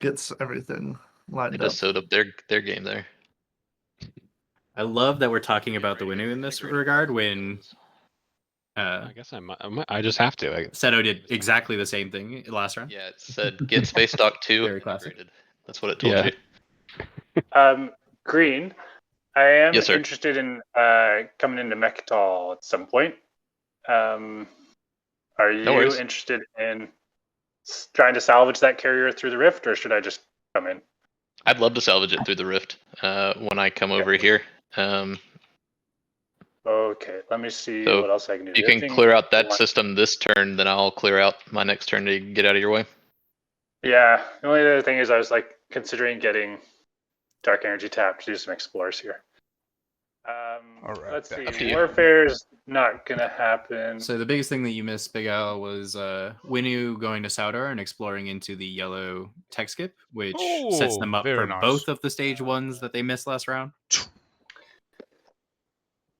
gets everything lined They up. just sewed up their game there. I love that we're talking about the Winnu in this regard when I guess I just have to. Seto did exactly the same thing last round. Yeah, it said get space dock 2 Very classic. integrated. That's what it told you. Green, I am Yes, sir. interested in coming into Mechatol at some point. Are you interested in trying to salvage that carrier through the rift, or should I just come in? I'd love to salvage it through the rift when I come over here. Okay, let me see So what else I can do. You can clear out that system this turn, then I'll clear out my next turn to get out of your way. Yeah, the only other thing is I was like considering getting Dark Energy tapped to do some explorers here. Let's see. Warfare's not gonna happen. So the biggest thing that you missed, Big Al, was Winnu going to Saudar and exploring into the yellow tech skip, which sets them up for both of the stage 1s that they missed last round.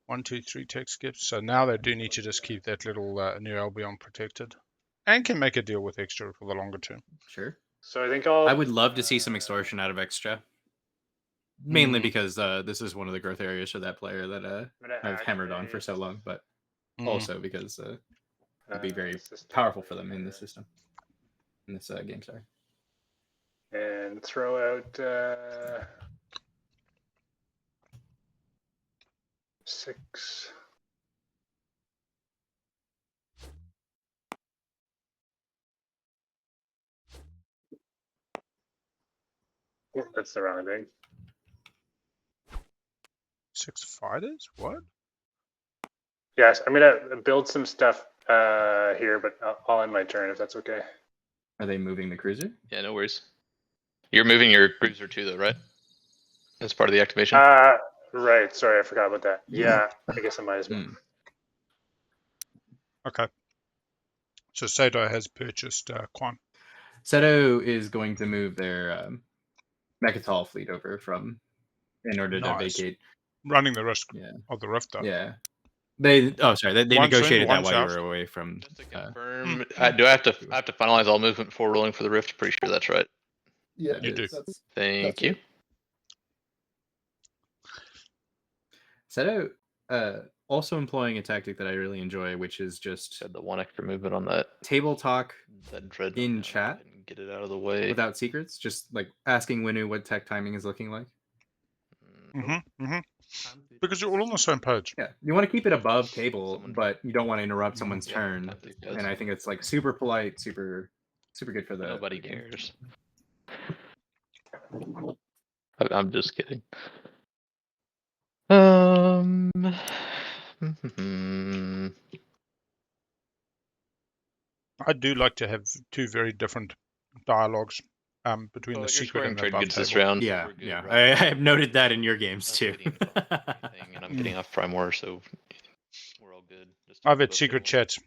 1, 2, 3 tech skips. So now they do need to just keep that little New Albion protected, and can make a deal with Xxcha for the longer term. Sure. So I think I would love to see some extortion out of Xxcha. Mainly because this is one of the growth areas for that player that I've hammered on for so long, but also because it'd be very powerful for them in this system, in this game. Sorry. And throw out 6. Oh, that's the wrong thing. 6 fighters? What? Yes, I'm gonna build some stuff here, but I'll end my turn if that's okay. Are they moving the cruiser? Yeah, no worries. You're moving your cruiser too, though, right? as part of the activation. Right. Sorry, I forgot about that. Yeah, I guess I might as well. Okay. So Seto has purchased Quan. Seto is going to move their Mechatol fleet over in order to vacate. Running the risk of the rift, though. Yeah. They negotiated that while you south. were away from. Just to confirm, do I have to finalize all movement before rolling for the rift? Pretty sure that's right. Yeah, You do. Thank you. Seto also employing a tactic that I really enjoy, which is just Had the one extra movement on that table talk dread in chat and get it out of the way without secrets, just like asking Winnu what tech timing is looking like. Because you're all on the same page. Yeah, you want to keep it above table, but you don't want to interrupt someone's turn. And I think it's like super polite, super good for the. Nobody cares. I'm just kidding. I do like to have two very different dialogues between the secret and the above table. This round. Yeah, I have noted that in your games too. And I'm getting off Primor, so we're all good. I've had secret chats.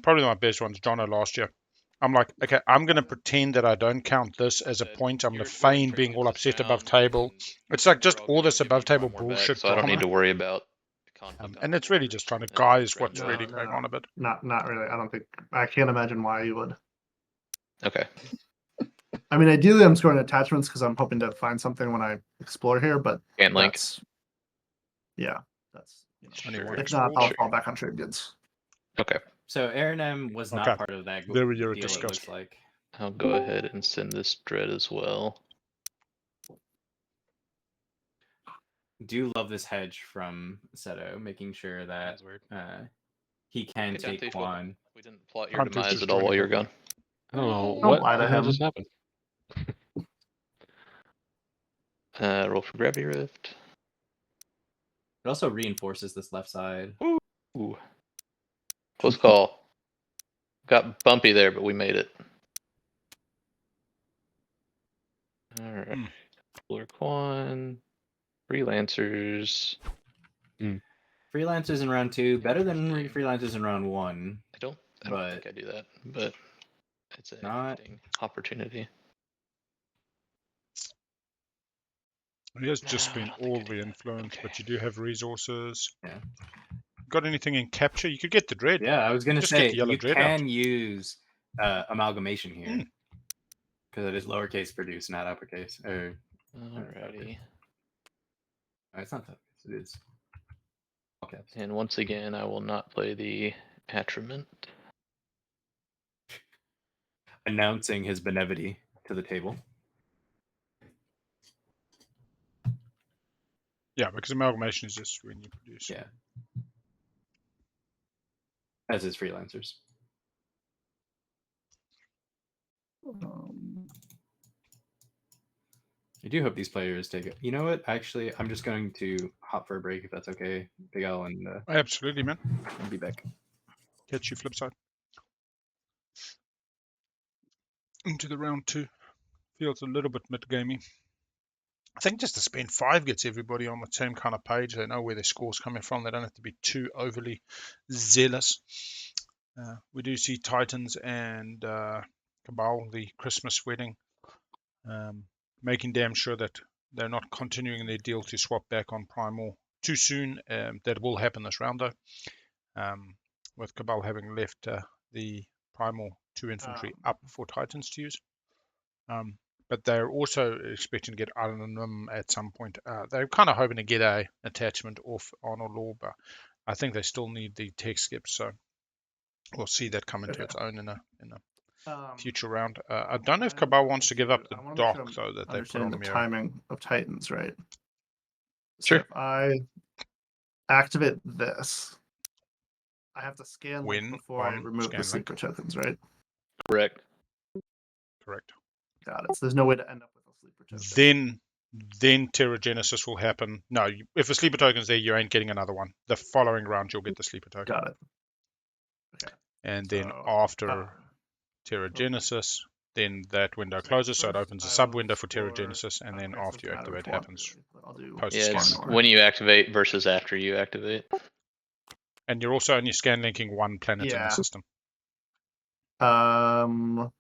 Probably my best one's JolNar last year. I'm like, okay, I'm going to pretend that I don't count this as a point. I'm going to feign being all upset above table. It's like just all this above table bullshit. So I don't need to worry about conflict. And it's really just trying to guise what's really going on a bit. Not really. I can't imagine why you would. Okay. I mean, ideally, I'm scoring attachments because I'm hoping to find something when I explore here, but can't link. That's if not, I'll fall back on trade goods. Okay. So Aaron M was not part of that. There we go. Discussed. Like, I'll go ahead and send this dread as well. Do love this hedge from Seto, making sure that he can take Quan. We didn't plot your demise at all while you were gone. Oh, what the hell just happened? Roll for Gravity Rift. It also reinforces this left side. Ooh. Close call. Got bumpy there, but we made it. Alright. Fuller Quan. Freelancers. Freelancers in round 2, better than freelancers in round 1. I don't think I do that, but it's an interesting opportunity. It has just been all the influence, but you do have resources. Yeah. Got anything in capture? You could get the dread. Yeah, I was going to say you can can use amalgamation here because it is lowercase produce, not uppercase. Alrighty. It's not that. It is. Okay. And once again, I will not play the attriment. Announcing his benevolity to the table. Yeah, because amalgamation is just when you produce. Yeah. As is freelancers. I do hope these players take it. You know what? Actually, I'm just going to hop for a break if that's okay, Big L, and absolutely, man. I'll be back. Catch you flip side. Into the round 2. Feels a little bit mid-gamey. I think just to spend 5 gets everybody on the same kind of page. They know where their score's coming from. They don't have to be too overly zealous. We do see Titans and Cabal, the Christmas wedding, making damn sure that they're not continuing their deal to swap back on Primal too soon. That will happen this round, though, with Cabal having left the Primal 2 infantry up for Titans to use. But they're also expecting to get Arnhem at some point. They're kind of hoping to get a attachment off Arnold Law, but I think they still need the tech skip, so we'll see that come into its own in a future round. I don't know if Cabal wants to give up the dock, though, that they put on the Miro. timing of Titans, right? Sure. So if I activate this, I have to scan before I remove the sleeper tokens, right? Correct. Got it. So there's no way to end up with a sleeper token. Then Terragenesis will happen. No, if a sleeper token's there, you ain't getting another one. The following round, you'll get the sleeper token. Got it. Okay. And then after Terragenesis, then that window closes, so it opens a sub window for Teragenesis, and then after you activate happens post Yeah, it's scan. when you activate versus after you activate. And you're also only scan linking one planet in the system. Um,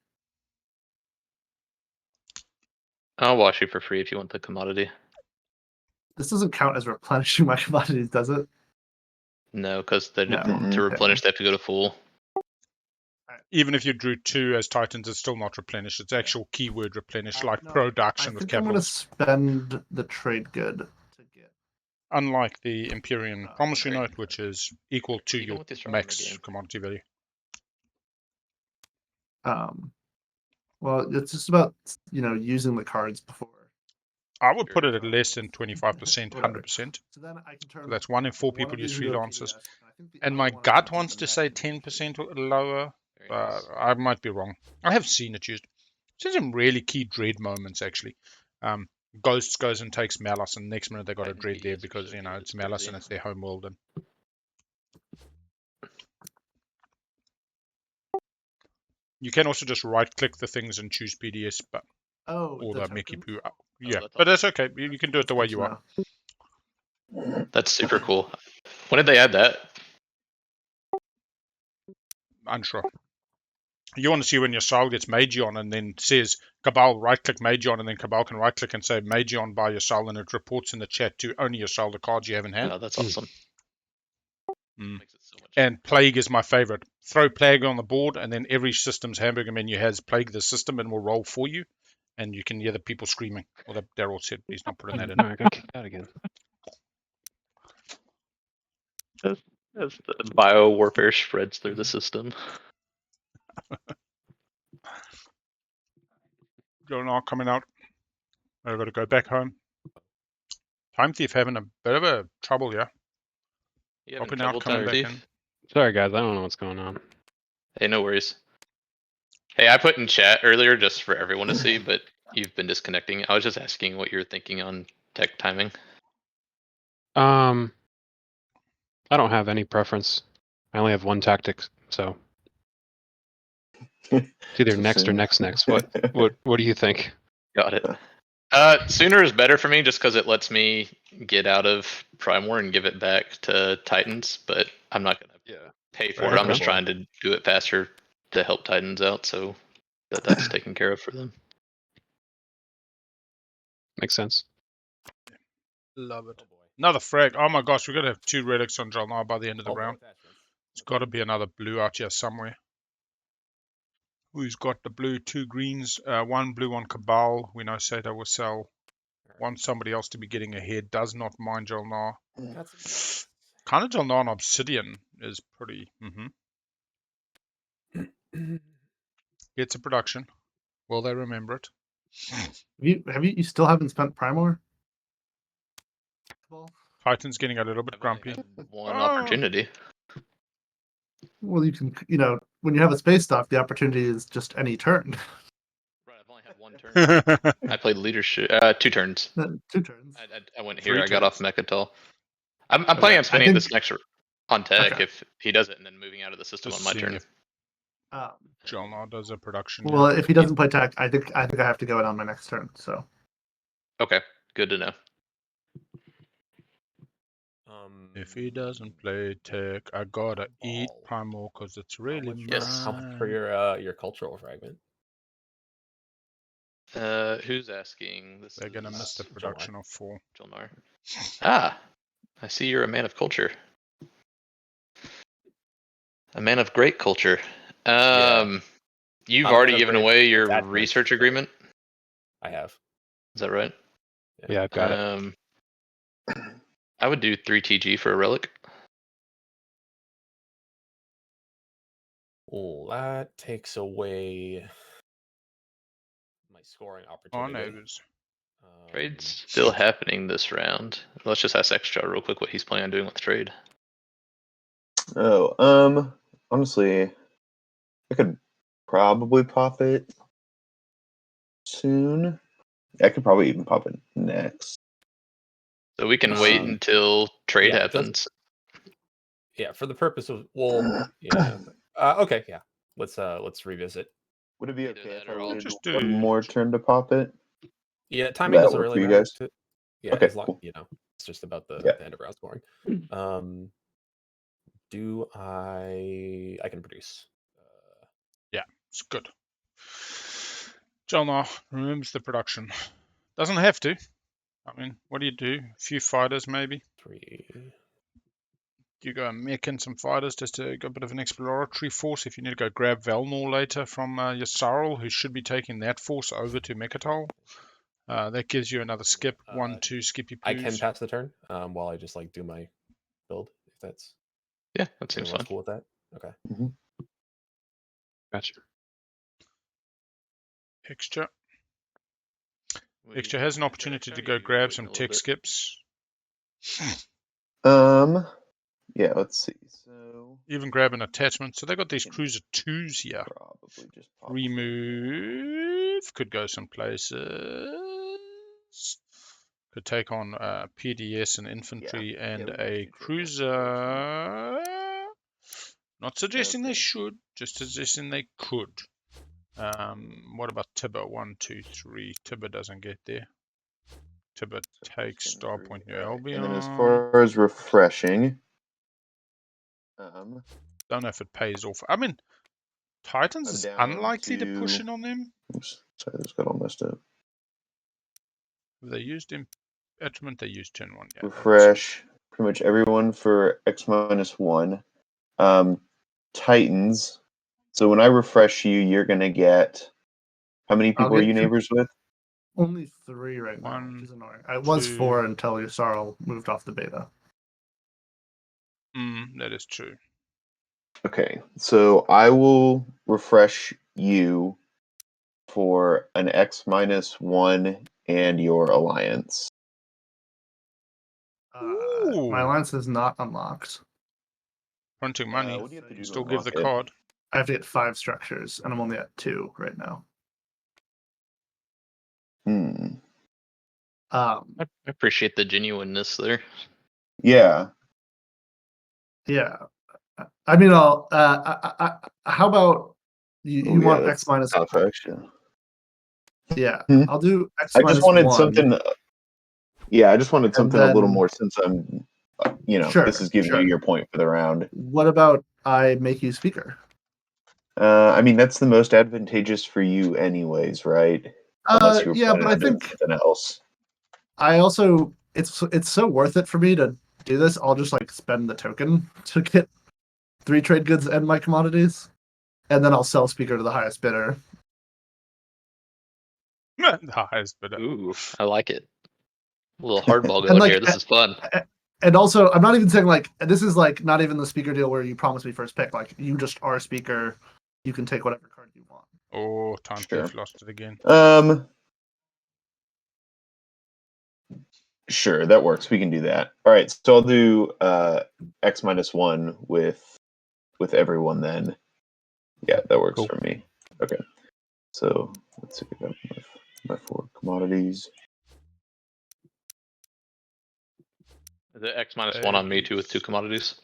I'll wash you for free if you want the commodity. this doesn't count as replenishing my commodities, does it? No, because to No. replenish, they have to go to full. Even if you drew 2 as Titans, it's still not replenished. It's actual keyword replenish, like No, production I with think I'm going to capitals. spend the trade good to get. Unlike the Empyrean promissory alright. note, which is equal to Even your with the strong max game. commodity value. Well, it's just about using the cards before. I would put it at less than 25%, 100%. So then I can turn. That's 1 in 4 one people of use these into a freelancers. PDS, I think the And other my one I gut can wants do to the say next 10% lower. Very nice. I might be wrong. I have seen it used. Seen some really key dread moments, actually. Ghosts goes and takes Malice, and next minute they got a Titan dread there PDS, because, which it's is Malice crazy. and it's their home world. And you can also just right-click the things and choose PDS, but or the Mickey Poo. Yeah, that's but that's okay. You can do it the way you are. That's super cool. When did they add that? Unsure. You want to see when your style gets Magion and then says Cabal right-click Magion, and then Cabal can right-click and say Magion by your style, and it reports in the chat to only your style the cards you have in hand. Oh, that's awesome. Makes it so much. And Plague is my favorite. Throw Plague on the board, and then every system's hamburger menu has Plague the system and will roll for you. And you can hear the people screaming. Well, that Daryl said he's not putting that in. No, I got kicked out again. As the bio warfare spreads through the system. JolNar coming out. I've got to go back home. TimeThief having a bit of a trouble, yeah. You having Popping out, trouble, coming back TimeThief? in. Sorry, guys. I don't know what's going on. Hey, no worries. Hey, I put in chat earlier just for everyone to see, but you've been disconnecting. I was just asking what you're thinking on tech timing. I don't have any preference. I only have one tactic, so it's either next or next. What do you think? Got it. Sooner is better for me just because it lets me get out of Prime War and give it back to Titans, but I'm not gonna pay for it. I'm just trying to do it faster to help Titans out, so that's taken care of for them. Makes sense. Love it. Another frag. Oh my gosh, we're going to have 2 relics on JolNar by the end of the round. It's got to be another blue out here somewhere. Who's got the blue? 2 greens, 1 blue on Cabal. We know Seto will sell. Want somebody else to be getting ahead. Does not mind JolNar. Kind of JolNar and Obsidian is pretty. Gets a production. Will they remember it? You still haven't spent Primor? Titan's getting a little bit grumpy. One opportunity. Well, you can, when you have a space dock, the opportunity is just any turn. Right, I've only had 1 turn. I played leadership. 2 turns. 2 turns. I went here. 3 I got off turns. Mechatol. I'm planning on spending this next on tech if he does it, and then moving out of the system Just on my turn. JolNar does a production. Well, if he doesn't play tech, I think I have to go in on my next turn. So. Okay, good to know. If he doesn't play tech, I gotta eat Primal because it's really Yes. How much for your cultural fragment? Who's asking? They're gonna miss the production of 4. JolNar. Ah, I see you're a man of culture. A man of great culture. You've already given away your research agreement? I have. Is that right? Yeah, I've got it. I would do 3 TG for a relic. Oh, that takes away my scoring opportunity. Trade's still happening this round. Let's just ask Xxcha real quick what he's planning on doing with the trade. Oh, honestly, I could probably pop it soon. I could probably even pop it next. So we can wait until trade happens. Yeah, for the purpose of okay, yeah. Let's revisit. Would it be Either okay that if I or I'll waited just one do- more turn to pop it? Yeah, Would timing that doesn't work really for you matter. guys? Yeah, Okay, as long cool. it's just about the Yeah. end of round scoring. Do I can produce? Yeah, it's good. JolNar remembers the production. Doesn't have to. I mean, what do you do? A few fighters, maybe? 3. Do you go and mech in some fighters just to go a bit of an exploratory force if you need to go grab Velnor later from Yssaril, who should be taking that force over to Mechatol? That gives you another skip, 1-2 skippy I can poos. pass the turn while I just like do my build. If that's Yeah, that seems everyone's fine. cool with that. Okay. Gotcha. Xxcha. Will you Xxcha has an enter opportunity Xxcha, to or go you grab waiting some a little tech bit? skips. Yeah, let's see. So Even grab an attachment. So they got these cruiser 2s here. probably just pop Remove. Could go some places. Could take on PDS and infantry and we can a just do cruiser. Not suggesting they Okay. should, just suggesting they could. What about Tibber? 1, 2, 3. Tibber doesn't get there. Tibber takes Starpoint New Albion. And then as far as refreshing, don't know if it pays off. I mean, Titans I'm is down unlikely to push to- in on them. oops, sorry, this got all messed up. If they used Instrument, they used turn 1. Yeah, Refresh pretty much everyone for X-1. Titans. So when I refresh you, you're gonna get how many I'll people are get you two- neighbors with? Only 3 right now, One, which is annoying. I was 2. 4 until Yssaril moved off the beta. That is true. Okay, so I will refresh you for an X-1 and your alliance. My alliance is not unlocked. Printing money. What do you have to do to Still give unlock the it? card. I have to get 5 structures, and I'm only at 2 right now. I appreciate the genuineness there. Yeah. Yeah. I mean, I'll. How about you yeah, want that's X minus? tough, actually. Yeah, I'll do X I minus just wanted 1. something. Yeah, I just wanted something a little then- more since I'm, Sure, this is giving you your point for the round. What about I make you speaker? I mean, that's the most advantageous for you, anyways, right? Unless you were Yeah, planning but I on doing think something else. I also it's so worth it for me to do this. I'll just like spend the token to get 3 trade goods and my commodities, and then I'll sell speaker to the highest bidder. The highest bidder. Ooh, I like it. A little hardball And, going like, here. This is fun. And also, I'm not even saying like this is like not even the speaker deal where you promise me first pick. Like you just are speaker, you can take whatever card you want. Oh, TimeThief lost it again. Sure, that works. We can do that. All right, so I'll do X-1 with everyone then. Yeah, that works for me. Okay, so let's see. I got my 4 commodities. The X-1 on me too with 2 commodities.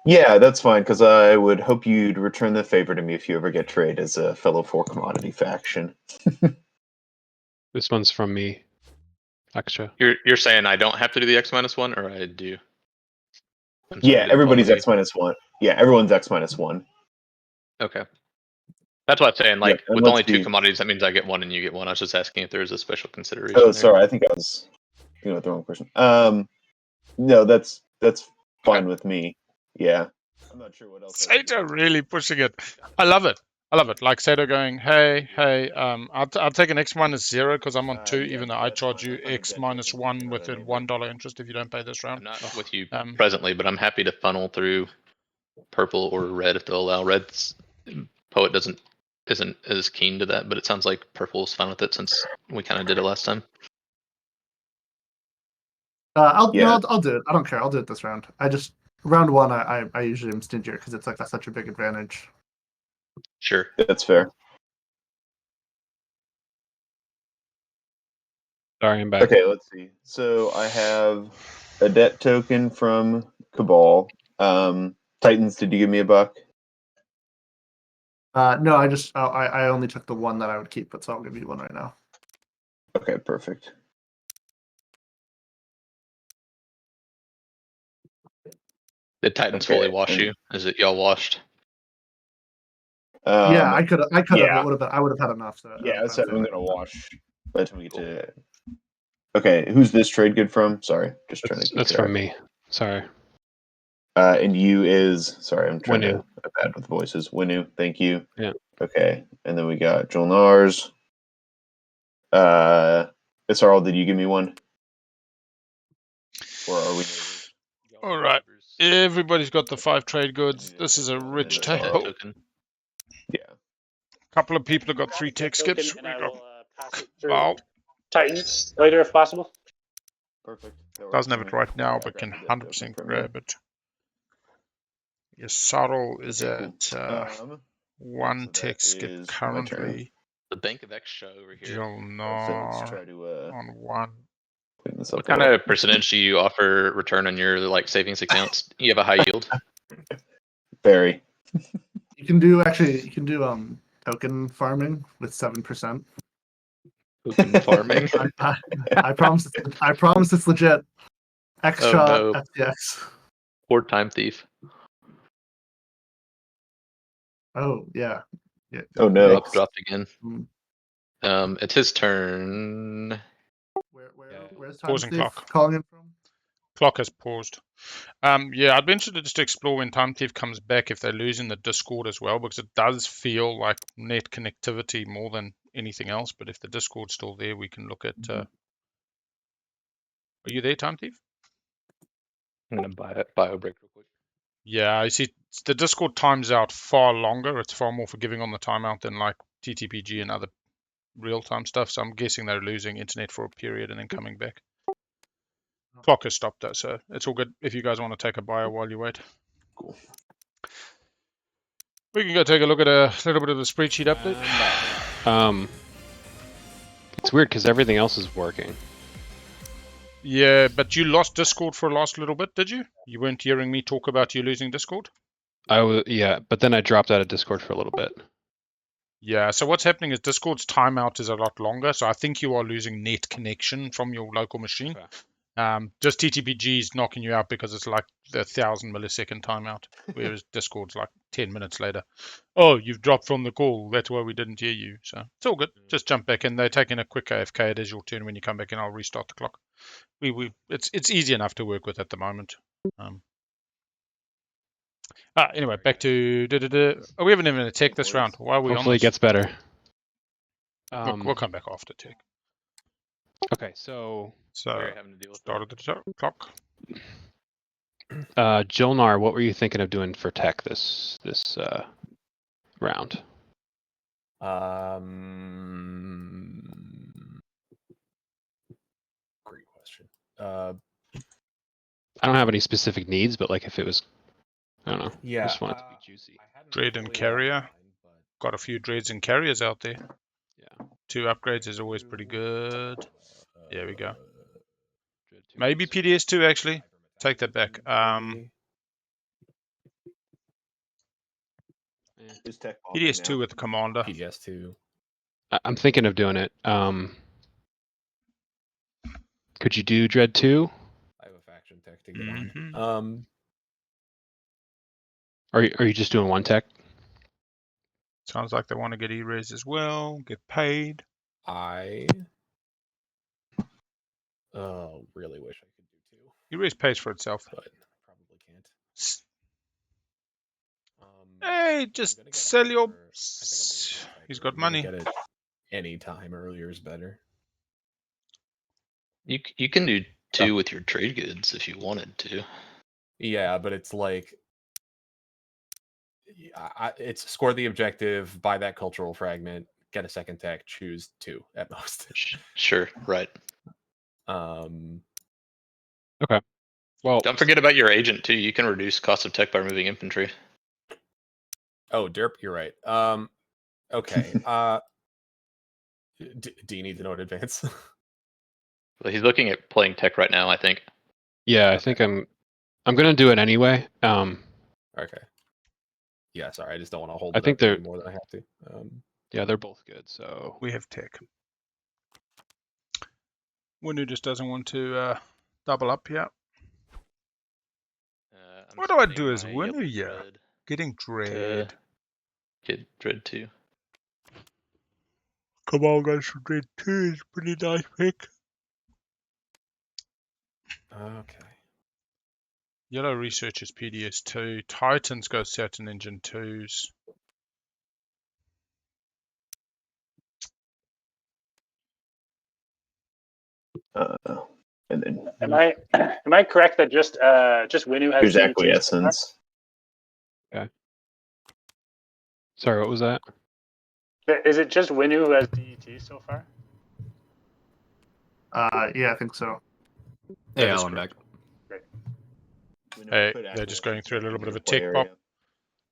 Yeah, that's fine, because I would hope you'd return the favor to me if you ever get trade as a fellow 4 commodity faction. This one's from me. Xxcha. You're saying I don't have to do the X-1, or I do? I'm sorry, I Yeah, didn't everybody's follow you. X-1. Yeah, everyone's X-1. Okay. That's what I'm saying. Like and with let's only 2 see. commodities, that means I get 1 and you get 1. I was just asking if there's a special consideration. Oh, there. sorry, I think I was thinking about the wrong person. No, that's fine with me. Yeah. I'm not sure what else. Seto really pushing it. I love it. I love it. Like Seto going, hey, I'll take an X minus 0 because I'm on 2, even though I charge you X minus 1 with a $1 interest if you don't pay this round. I'm not with you presently, but I'm happy to funnel through purple or red if they'll allow. Red's Poet isn't as keen to that, but it sounds like purple's fine with it since we kind of did it last time. I'll do it. I don't care. I'll do it this round. I just round 1. I usually am stingier because it's like that's such a big advantage. Sure, that's fair. Sorry, I'm back. Okay, let's see. So I have a debt token from Cabal. Titans, did you give me a buck? No, I only took the one that I would keep, but so I'll give you one right now. Okay, perfect. Did Titans Okay, fully wash and- you? Is it y'all washed? Yeah, I could have. yeah. It would have been. I would have had enough. So Yeah, so I'm gonna wash. wash by the time we get to. Okay, who's this trade good from? Sorry, just trying to keep That's track. from me. Sorry. And you is sorry, I'm trying Winnu. to bad with voices. Winnu, thank you. Yeah. Okay, and then we got JolNar's. Yssaril, did you give me one? Or are we? All right. Everybody's got the 5 trade goods. This is a rich table. Token. Yeah. A couple of people have got 3 tech skips. And I will pass it through Cabal Titans later if possible. Perfect. doesn't have it right now, but can 100% grab it. Yssaril is at 1 tech skip currently. The Bank of Xxcha over here. JolNar on 1. What kind of percentage do you offer return on your savings accounts? You have a high yield. Very. You can do token farming with 7%. Token farming. I promise. I promise it's legit. Xxcha FTX. Or TimeThief. Oh yeah. Oh no. Dropped again. It's his turn. Where's Pausing clock. Calling in from? Clock has paused. Yeah, I'd be interested just to explore when TimeThief comes back if they're losing the Discord as well, because it does feel like net connectivity more than anything else. But if the Discord's still there, we can look at. Are you there, TimeThief? I'm gonna buy a bio break real quick. Yeah, you see, the Discord times out far longer. It's far more forgiving on the timeout than like TTPG and other real-time stuff. So I'm guessing they're losing internet for a period and then coming back. Clock has stopped though, so it's all good if you guys want to take a bio while you wait. Cool. We can go take a look at a little bit of the spreadsheet update. It's weird because everything else is working. Yeah, but you lost Discord for a last little bit, did you? You weren't hearing me talk about you losing Discord? Yeah, but then I dropped out of Discord for a little bit. Yeah, so what's happening is Discord's timeout is a lot longer, so I think you are losing net connection from your local machine. Okay. Just TTPG is knocking you out because it's like the 1,000 millisecond timeout, whereas Discord's like 10 minutes later. Oh, you've dropped from the call. That's why we didn't hear you. So it's all good. Just jump back in. They're taking a quick AFK. It is your turn. When you come back in, I'll restart the clock. It's easy enough to work with at the moment. Anyway, back to Oh, we haven't even a tech this round. Why are we on this? Hopefully it gets better. We'll come back after tech. Okay, so having to deal with started the clock. JolNar, what were you thinking of doing for tech this round? Great question. I don't have any specific needs, but like if it was, I don't know. Yeah, I just want it to be juicy. Dread and carrier. Got a few dreads and carriers out there. Yeah. 2 upgrades is always pretty good. There we go. Maybe PDS2 actually. Take that back. PDS2 with the commander. PDS2. I'm thinking of doing it. Could you do Dread 2? I have a faction tech to get on. Are you just doing 1 tech? Sounds like they want to get E-Res as well, get paid. I really wish I could do 2. E-Res pays for itself. But probably can't. Hey, just sell your... He's got money. Get it any time earlier is better. You can do 2 with your trade goods if you wanted to. Yeah, but it's like it's score the objective, buy that cultural fragment, get a second tech, choose 2 at most. Sure, right. Okay. Well, don't forget about your agent too. You can reduce cost of tech by removing infantry. Oh, derp, you're right. Okay. Do you need to know in advance? Well, he's looking at playing tech right now, I think. Yeah, I think I'm gonna do it anyway. Okay. Yeah, sorry, I just don't want to hold I it think up any they're more than I have to. yeah, they're both good. So We have tech. Winnu just doesn't want to double up here. What do I do as Winnu here? Getting Dread. Get Dread 2. Cabal goes for Dread 2 is a pretty nice pick. Okay. Yellow Researchers PDS 2. Titans go Saturn Engine 2s. And then Am I correct that just Winnu has here's DET? acquiescence. okay. Sorry, what was that? Is it just Winnu who has DET so far? Yeah, I think so. Hey, Al, I'm back. Great. Hey, they're just going through a little bit of a tech pop.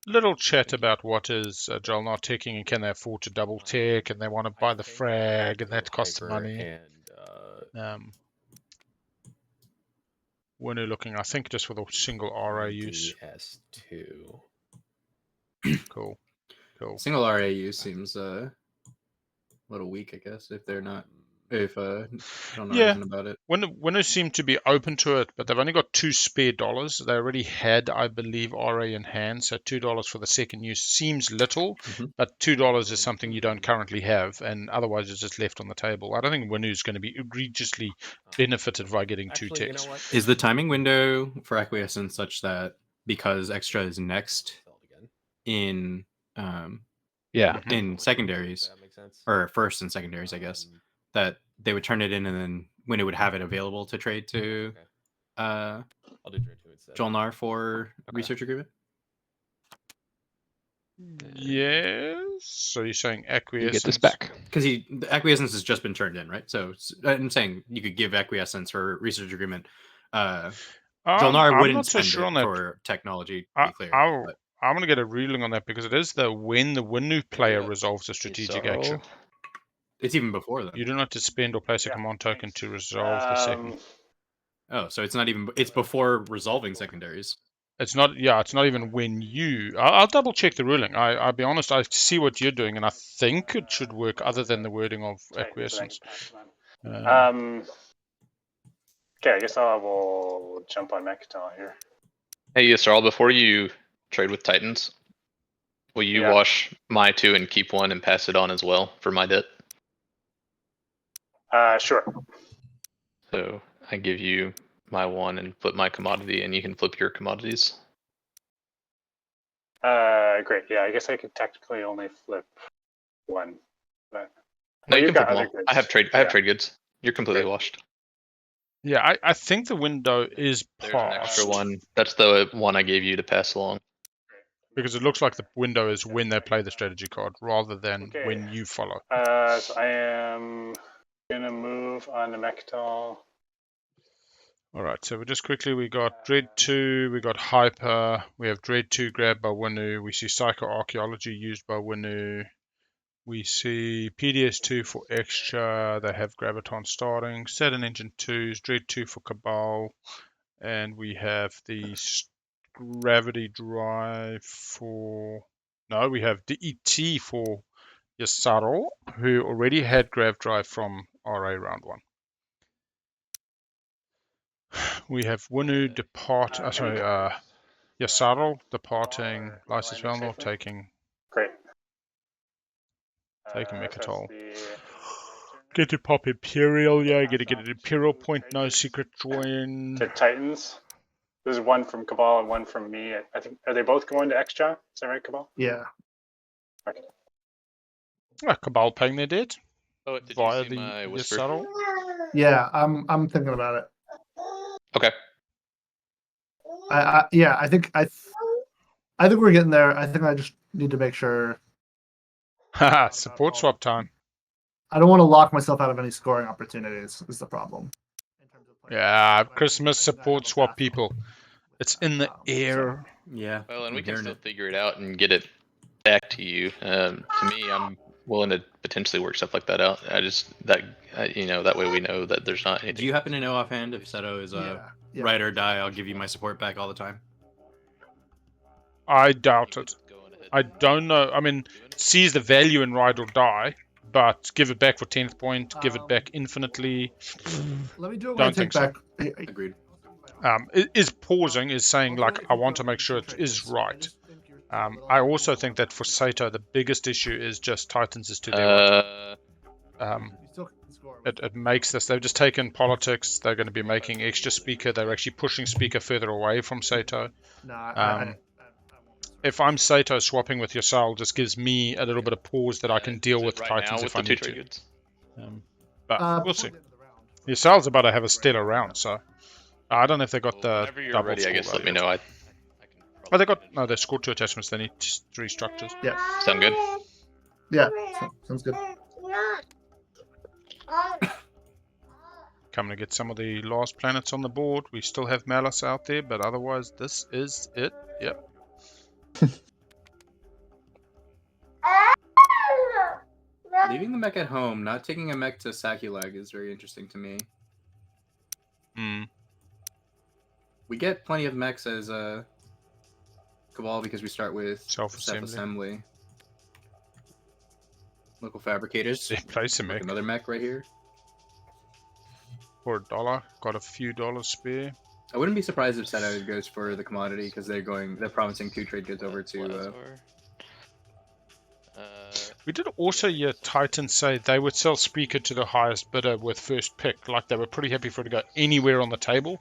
Little chat about what is JolNar taking and can they afford to double tech and they want to buy the frag and that costs money. And Winnu looking, I think, just for the single RA use. DS2. Cool. Single RA use seems a little weak, I guess, if they're not. If JolNar isn't about it. Winnu seem to be open to it, but they've only got $2 spare. They already had, I believe, RA in hand, so $2 for the second use seems little, but $2 is something you don't currently have, and otherwise it's just left on the table. I don't think Winnu's going to be egregiously benefited by getting two techs. You know what? Is the timing window for acquiescence such that because Xxcha is next in in secondaries, or first and secondaries, I guess, that they would turn it in and then when it would have it available to trade to I'll do Dread 2 instead. JolNar for research agreement? Yes. So you're saying acquiescence? You get this back. Because the acquiescence has just been turned in, right? So I'm saying you could give acquiescence for research agreement. JolNar wouldn't not so spend sure it on that. for technology, to be clear. I'm going to get a ruling on that because it is when the Winnu player resolves a strategic action. It's even before then. You do not have to spend or place a command token to resolve the second. Oh, so it's not even. It's before resolving secondaries. It's not. Yeah, it's not even when you. I'll double check the ruling. I'll be honest. I see what you're doing, and I think it should work other than the wording of acquiescence. Okay, I guess I will jump on Mechatol here. Hey, Yssaril, before you trade with Titans, will you wash my 2 and keep 1 and pass it on as well for my debt? Sure. So I give you my 1 and flip my commodity, and you can flip your commodities. Great. Yeah, I guess I could technically only flip 1, but no, you can flip them all. I have trade goods. You're completely washed. Yeah, I think the window is There's passed. an extra one. That's the one I gave you to pass along. Because it looks like the window is when they play the strategy card rather than when you follow. So I am gonna move on to Mechatol. Alright, so we got Dread 2, we got Hyper, we have Dread 2 grabbed by Winnu, we see Psychoarchaeology used by Winnu, we see PDS 2 for Xxcha, they have Graviton starting, Saturn Engine 2s, Dread 2 for Cabal, and we have the Gravity Drive for... No, we have DET for Yssaril, who already had Grav Drive from RA round 1. We have Winnu Yssaril departing Lysis Velnor, taking Mechatol. Get to pop Imperial, yeah, get an Imperial point, no secret join. To Titans. There's one from Cabal and one from me. I think, are they both going to Xxcha? Is that right, Cabal? Yeah. Okay. Cabal paying their debt did via you see my the whisper? Yssaril. Yeah, I'm thinking about it. Okay. I think we're getting there. I think I just need to make sure. Haha, support swap time. I don't want to lock myself out of any scoring opportunities. Is the problem? Yeah, Christmas support swap people. It's in the air. Yeah. Well, and we can still figure it out and get it back to you. To me, I'm willing to potentially work stuff like that out. That way we know that there's not anything. Do you happen to know offhand if Seto is ride or die? I'll give you my support back all the time. I doubt it. Going I don't know. I mean, sees the value in Ride or Die, but give it back for 10th point, give it back infinitely. Let me do it when Don't I take think so. back. Agreed. Is pausing, is saying, like, I want to make sure it is right. I also think that for Seto, the biggest issue is just Titans is to their right. It makes this, they've just taken politics, they're going to be making Xxcha speaker, they're actually pushing speaker further away from Seto. If I'm Seto, swapping with Yssaril just gives me a little bit of pause that I can deal with right Titans now if with I the need two to. trade goods. But we'll see. Yssaril's about to have a stellar round, so I don't know if they got the Whenever you're double ready, I score guess let me yet. know. Oh, they got no. They scored 2 attachments. They need 3 structures. Yeah. Sound good? Yeah. Sounds good. Coming to get some of the last planets on the board. We still have Malice out there, but otherwise, this is it. Yep. Leaving the mech at home, not taking a mech to Sakulag is very interesting to me. We get plenty of mechs as Cabal because we start with self-assembly. Local fabricators. Yeah, place a mech. Another mech right here. For $1, got a few dollars spare. I wouldn't be surprised if Seto goes for the commodity because they're promising 2 trade goods over to. We did also hear Titans say they would sell speaker to the highest bidder with first pick. Like they were pretty happy for it to go anywhere on the table.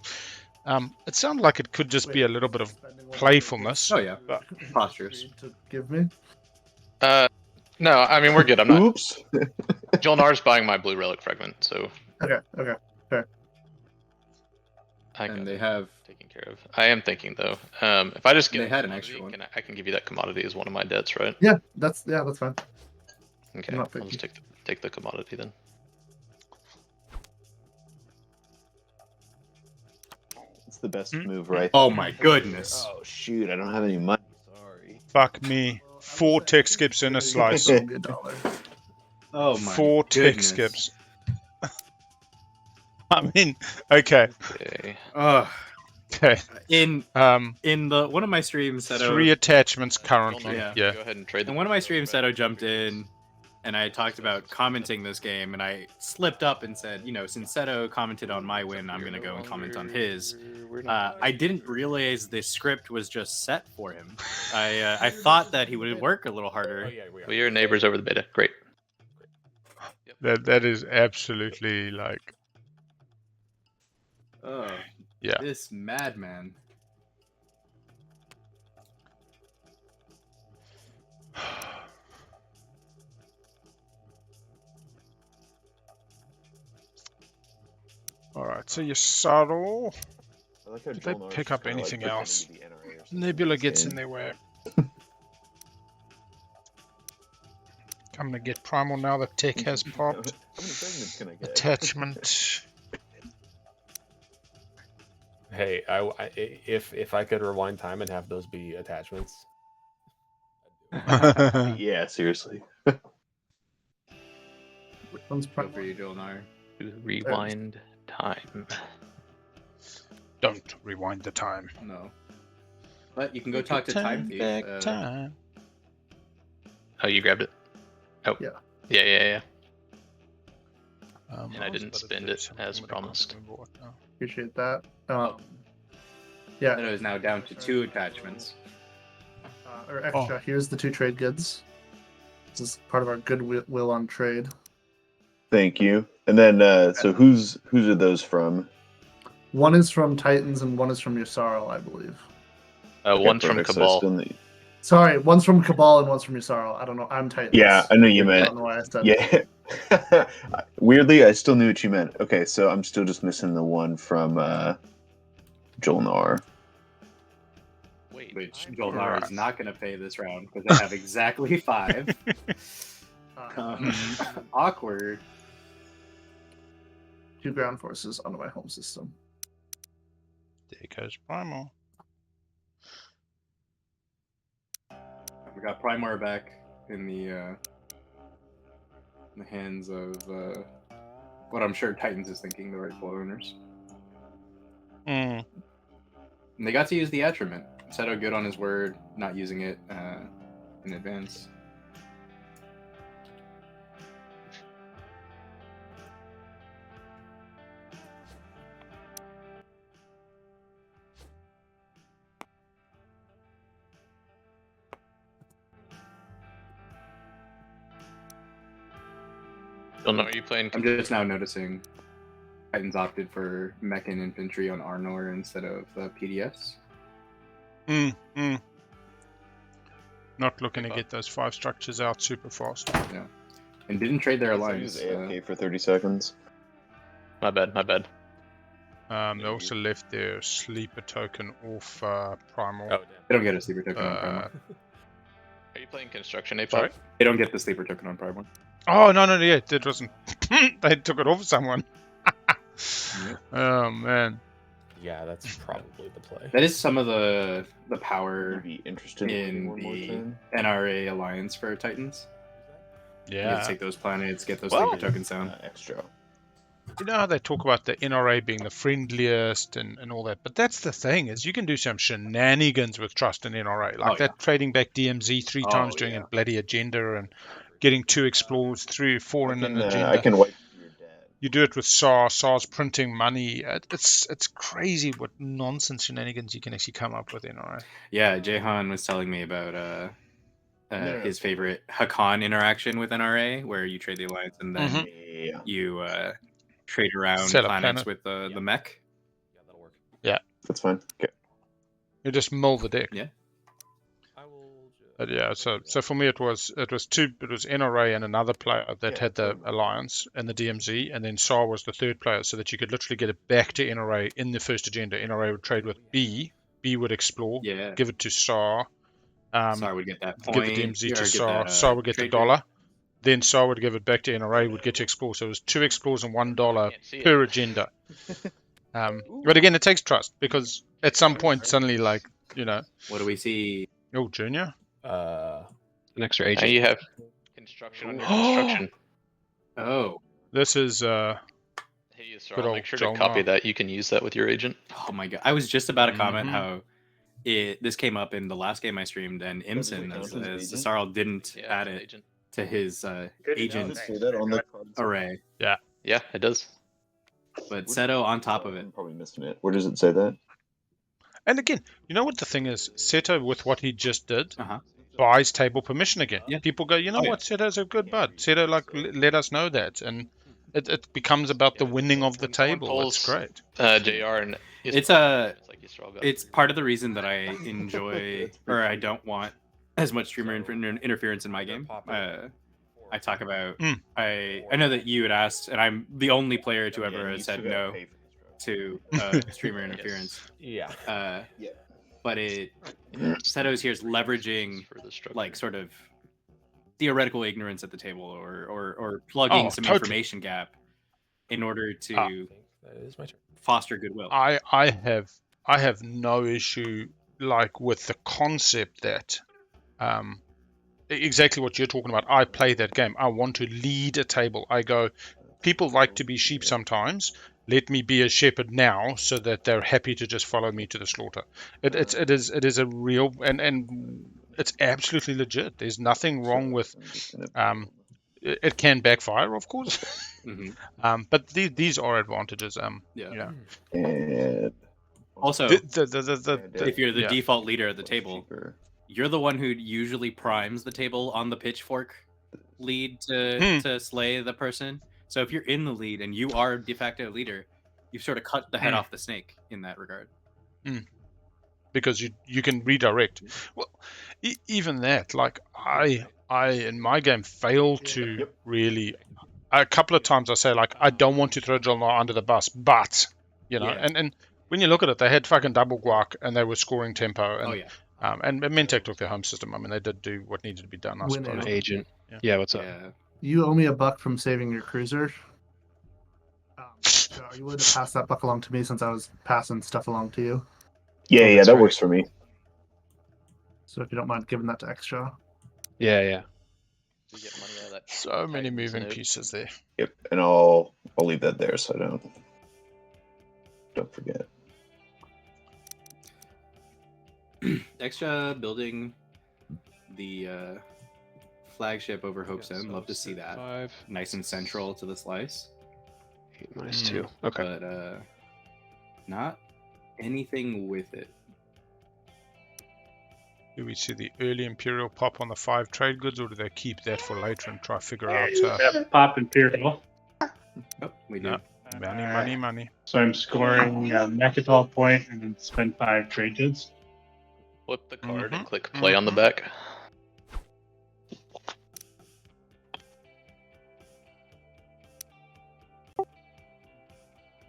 It sounded like it could just be a little bit of playfulness. Oh yeah, but postures. To give me. No, I mean we're good. I'm not. Oops. JolNar's buying my blue relic fragment, so. Okay. Fair. And they have taken care of. I am thinking though, if I just get they had an extra one. I can give you that commodity as one of my debts, right? Yeah, that's fine. Okay, I'll just take the commodity then. It's the best move, right? Oh my goodness! Oh shoot! I don't have any money. Sorry. Fuck me. 4 tech skips in a slice. Oh my 4 tech skips. I mean, okay. Okay. In the one of my streams, Seto, 3 attachments currently. Yeah. Yeah. Go ahead and trade. In one of my streams, Seto jumped in, and I talked about commenting this game, and I slipped up and said, since Seto commented on my win, I'm gonna go and comment on his. I didn't realize the script was just set for him. I thought that he would work a little harder. Well, you're neighbors over the beta. Great. That is absolutely like. Yeah. This madman. All right, so Yssaril. Like how Did they JolNar's pick up kinda anything like else? pretending to be NRA or something. Nebula gets in their way. Coming to get primal now that tech has popped. How many segments can I get? Attachment. Hey, if I could rewind time and have those be attachments. Yeah, seriously. Which one's Go for you, JolNar. Rewind time. Don't rewind the time. No. But you can go talk to TimeThief. Time. Oh, you grabbed it. Oh. Yeah. Yeah. And I didn't spend it as promised. Appreciate that. Seto is now down to 2 attachments. Or Xxcha, here's the 2 trade goods. This is part of our goodwill on trade. Thank you. And then, so who are those from? One is from Titans and one is from Yssaril, I believe. One's from Cabal. Sorry, one's from Cabal and one's from Yssaril. I don't know. I'm Titans. Yeah, I know you I meant. don't know why I said it. Yeah. Weirdly, I still knew what you meant. Okay, so I'm still just missing the one from JolNar. Which JolNar is not going to pay this round because I have exactly 5. Awkward. 2 ground forces onto my home system. There goes primal. We got Primar back in the hands of what I'm sure Titans is thinking the rightful owners. And they got to use the attribute. Seto good on his word, not using it. in advance. JolNar, are you playing? I'm just now noticing Titans opted for mech and infantry on Arnor instead of PDS. Not looking to get those 5 structures out super fast. Yeah, and didn't trade their alliance. AFK for 30 seconds. My bad. They also left their sleeper token off Primal. Oh, They don't get a sleeper token on Prime 1. Are you playing construction, Apoc? Sorry? They don't get the sleeper token on Prime 1. Oh, no, yeah, it wasn't. They took it off someone. Oh, man. yeah, that's probably the play. That is some of the power Be interested in one more the turn. NRA alliance for Titans. You have Yeah. to take those planets, get those Well, sleeper tokens down. Extra. You know how they talk about the NRA being the friendliest and all that, but that's the thing, is you can do some shenanigans with trust in NRA, like that trading back DMZ 3 times doing a bloody agenda and getting 2 explorers, 3 or 4 in an agenda. I can wipe your dad. You do it with SAR's printing money. It's crazy what nonsense shenanigans you can actually come up with in NRA. Yeah, Jehan was telling me about his favorite Hakan interaction with NRA, where you trade the alliance and then you trade around Sell a planets planet. with the mech. Yeah, that'll work. Yeah. That's fine. Okay. You just mill the deck. Yeah. I will. But yeah, so for me it was NRA and another player that had the alliance and the DMZ, and then SAR was the third player, so that you could literally get it back to NRA in the first agenda. NRA would trade with B would explore, give it to SAR, SAR would get that point. give the DMZ to or get SAR, that, SAR would get the trade dollar, then SAR would give it back to NRA, would get to explore. So it was 2 explores and $1 per agenda. But again, it takes trust, because at some point suddenly, like, you know, What do we see? oh, Junior, An extra Now agent. you have construction on your construction. Oh. this is Hey, Good Yssaril, old make sure to JolNar. copy that. You can use that with your agent. Oh my god! I was just about to comment Mhm. how this came up in the last game I streamed, and Imson, as Yssaril, didn't add it Agent. to his agent See that on the array. Yeah, it does. But Seto on top of it. I'm probably missing it. Where does it say that? And again, you know what the thing is? Seto, with what he just did, Uh-huh. buys table permission again. Yeah. People go, you know Oh, yeah. what? Seto's a good bud. Seto, like, let us know that. And it becomes about the winning of the table. It's great. JR and It's like Yssaril got. It's part of the reason that I enjoy, or I don't want as much streamer interference in my game. I talk about. I know that you had asked, and I'm the only player to ever have said no to streamer interference. Yeah. But Seto's here is leveraging like sort of theoretical ignorance at the table, or plugging some information gap in order to That is my turn. foster goodwill. I have no issue, like, with the concept that exactly what you're talking about. I play that game. I want to lead a table. I go, people like to be sheep sometimes. Let me be a shepherd now, so that they're happy to just follow me to the slaughter. It is a real, and it's absolutely legit. There's nothing wrong with. It can backfire, of course. But these are advantages. Yeah. And Also, if you're the default leader at the table, you're the one who usually primes the table on the pitchfork lead to slay the person. So if you're in the lead and you are de facto leader, you've sort of cut the head off the snake in that regard. Because you can redirect. Well, even that, like, I in my game fail to really. A couple of times I say, like, I don't want to throw JolNar under the bus, but you know, and when you look at it, they had fucking double guac and they were scoring tempo. And, and Mentec took their home system. I mean, they did do what needed to be done. I suppose. An agent. Yeah, what's up? You owe me $1 from saving your cruiser. So are you willing to pass that buck along to me, since I was passing stuff along to you? Yeah, that works for me. So if you don't mind giving that to Xxcha. Yeah. We get money out of that. So many moving pieces there. Yep, and I'll leave that there so I don't forget. Xxcha building the flagship over Hope's End. Love to see that. 5. Nice and central to the slice. 8 minus 2. Okay. But not anything with it. Do we see the early Imperial pop on the 5 trade goods, or do they keep that for later and try to figure out? Pop Imperial. Oh, we do. No. Money. So I'm scoring Mechatol point and then spend 5 trade goods. Flip the card and click play on the back.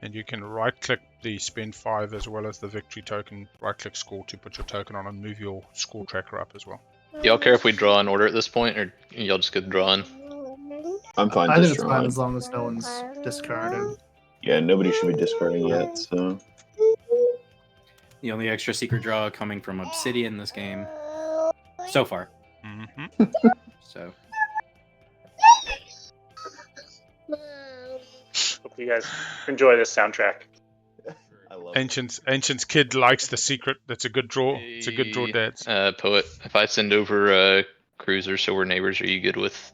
And you can right-click the spend 5 as well as the victory token. Right-click score to put your token on and move your score tracker up as well. Y'all care if we draw an order at this point, or y'all just get drawing? I'm fine. I think just it's drawing. fine as long as no one's discarded. Yeah, nobody should be discarding yet. So The only extra secret draw coming from Obsidian this game so far. So Hope you guys enjoy this soundtrack. I love Ancient's kid likes the secret. That's a good draw. It's a good draw, Dads. Poet, if I send over Cruiser so we're neighbors, are you good with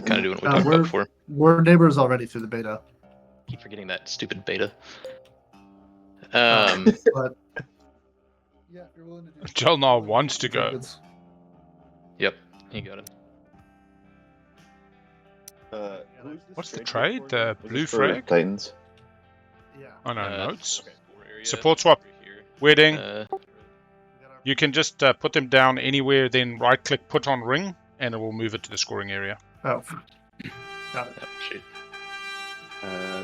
kind of doing what we talked about before? We're neighbors already through the beta. Keep forgetting that stupid beta. But yeah, if you're willing to do JolNar wants to go. Yep, you got it. What's the trade? The blue for frag? Titans. Yeah. Oh no, notes. Okay. Support swap. Wedding. Uh, You can just put them down anywhere, then right-click put on ring, and it will move it to the scoring area. Oh, got it. oh, shoot.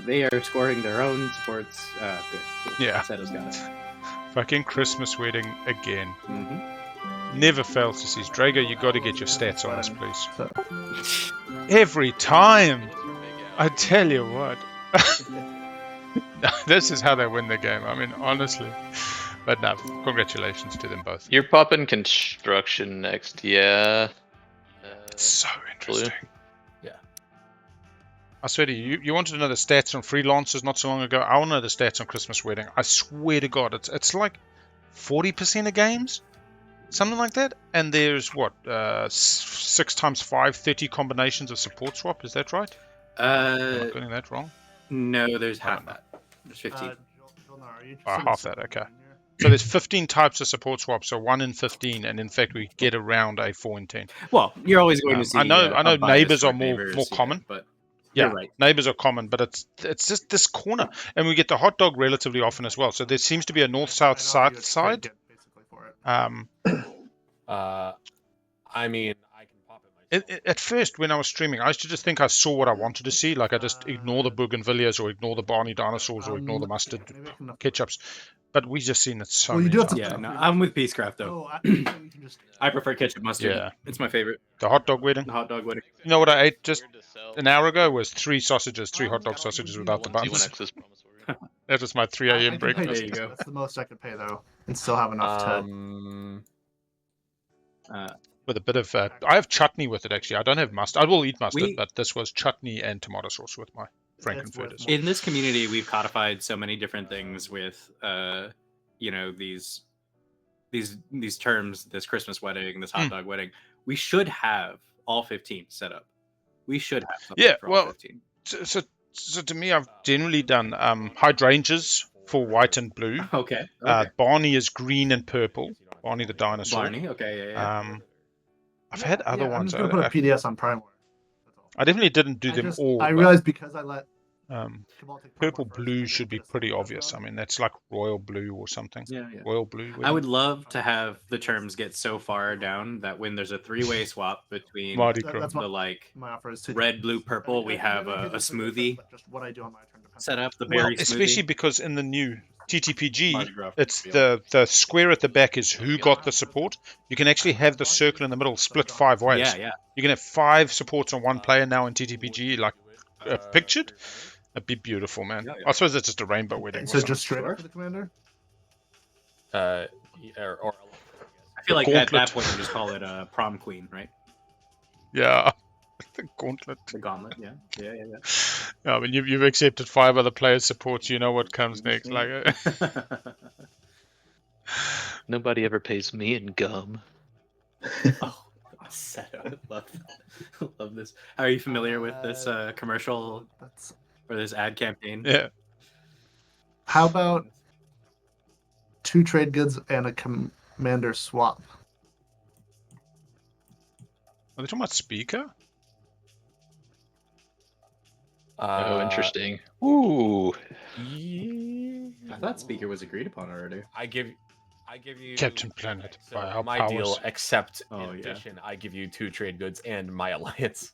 they are scoring their own supports. Good. Yeah. Seto's got it. Fucking Christmas wedding again. Mm-hmm. Never fails to cease. Drago, you got to get your stats on this, please. So, Every time! I tell you what. This is how they win the game. I mean, honestly. But no, congratulations to them both. You're popping construction next, yeah. It's so interesting. Yeah. I swear to you, you wanted to know the stats on freelancers not so long ago. I want to know the stats on Christmas Wedding. I swear to God, it's like 40% of games, something like that. And there's what 6 times 5, 30 combinations of support swap. Is that right? Am I getting that wrong? No, there's half that. There's 15. JolNar, are you Oh, interested in half that. something Okay. in here? So there's 15 types of support swap. So 1 in 15, and in fact we get around a 4 in 10. Well, you're always going to see. I know a bias neighbors are toward more neighbors, common. but Yeah, you're right. neighbors are common, but it's just this corner, and we get the hot dog relatively often as well. So there seems to be a north-south I know you side. would trade it, basically, for it. I mean, I can pop it myself. At first, when I was streaming, I used to just think I saw what I wanted to see. Like I just ignore the bougainvilleas or ignore the Barney dinosaurs or ignore the mustard Maybe I can ketchups. But we just seen it so Well, you many do have to- times. Yeah, no, I'm with Peacecraft though. Oh, I think you can just. I prefer ketchup mustard. Yeah. It's my favorite. The hot dog wedding. The hot dog wedding. You know what I ate just Weird to sell. an hour ago was 3 sausages, 3 hot dog sausages without the buns. T1X's promissory. That was my 3 I a.m. can pay breakfast. There you go. That's the most I could pay though, and still have enough With a bit of, I have chutney with it actually. I don't have mustard. I will eat mustard, We- but this was chutney and tomato sauce with my frankenfurters. In this community, we've codified so many different things with, these terms. This Christmas wedding, this hot dog wedding. We should have all 15 set up. We should have. Something for all 15. So to me, I've generally done hydrangeas for white and blue. Okay. Barney is green and purple. Barney the dinosaur. Barney. Okay. Yeah. I've had other I'm ones. just gonna put a PDS on Prime War. That's all. I definitely didn't do them all. I but, realized because I let Cabal take Prime purple War first, I blue didn't should be put a pretty second obvious. I on. mean, that's like royal blue or something. Yeah. Royal blue. I would love to have the terms get so far down that when there's a 3-way swap between Mardi That- Gras. that's the like My offer is to red, blue, purple, we have a smoothie Just what I do on my turn depends. set up. The Well, berry especially smoothie. because in the new TTPG, Mardi Gras it's reveal. the square at the back is who got the support. You can actually have the circle in the middle split 5 ways. Yeah. You can have 5 supports on one player now in TTPG, like pictured. That'd be beautiful, man. Yeah. I suppose it's just a rainbow wedding. or So something. just straight up for the commander. Or I feel like the at that gauntlet. point you just call it prom queen, right? Yeah. The gauntlet. The gauntlet. Yeah. Yeah, I mean, you've accepted 5 other players' supports. You know what comes next. Like, Nobody ever pays me in gum. Seto, love this. Are you familiar with this commercial or this ad campaign? Yeah. How about 2 trade goods and a commander swap? Are they talking about speaker? Oh, interesting. Ooh. I thought speaker was agreed upon already. I give you Captain Planet so by our my powers. deal, except Oh, in addition, I give you 2 trade goods and my alliance.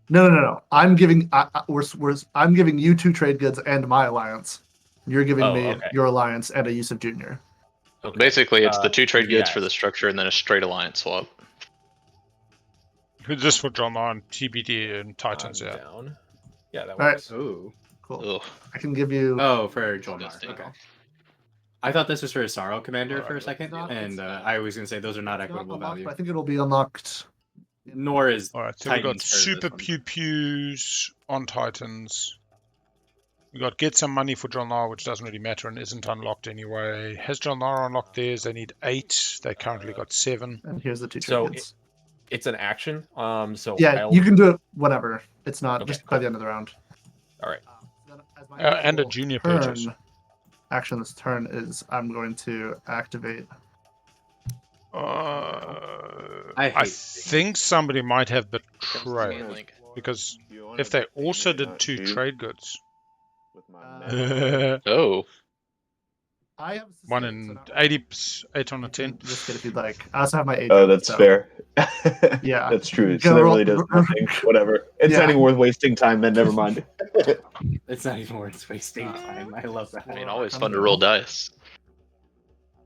No. I'm giving I'm giving you 2 trade goods and my alliance. You're giving me okay. your alliance and a Yusuf Jr. Okay. Basically, it's the 2 trade goods yes. for the structure and then a straight alliance swap. Just for JolNar and TBD and Titans, I'm yeah. down. Yeah, that All right. works. Oh, Cool. Ugh. I can give you. oh, for JolNar. Interesting. Okay. I thought this was for Yssaril commander Alright. for a second, and I was going to say those are not It's not equitable unlocked, value. but I think it'll be unlocked. Nor is Alright, so we got Titans for this super one. pew pews on Titans. We got get some money for JolNar, which doesn't really matter and isn't unlocked anyway. Has JolNar unlocked theirs? They need 8. They currently got 7. And here's the 2 trade So goods. it's an action. So Yeah, you can do it whenever. It's not Okay, just by the end of the round. All right. Then as my And a actual junior turn, purchase. Action this turn is I'm going to activate. I hate think somebody might have Scan betrayed link. because Do you wanna if they bet me also and did not 2 you trade goods, with my Oh. I have one in 80, 8 on a 10. Risk it if you'd like. I also have my agent. Oh, that's so- fair. Yeah. That's true. Go So that roll- really does nothing. Whatever. It's Yeah. not even worth wasting time. Then never mind. It's not even worth wasting time. I love that. I mean, always fun to roll dice.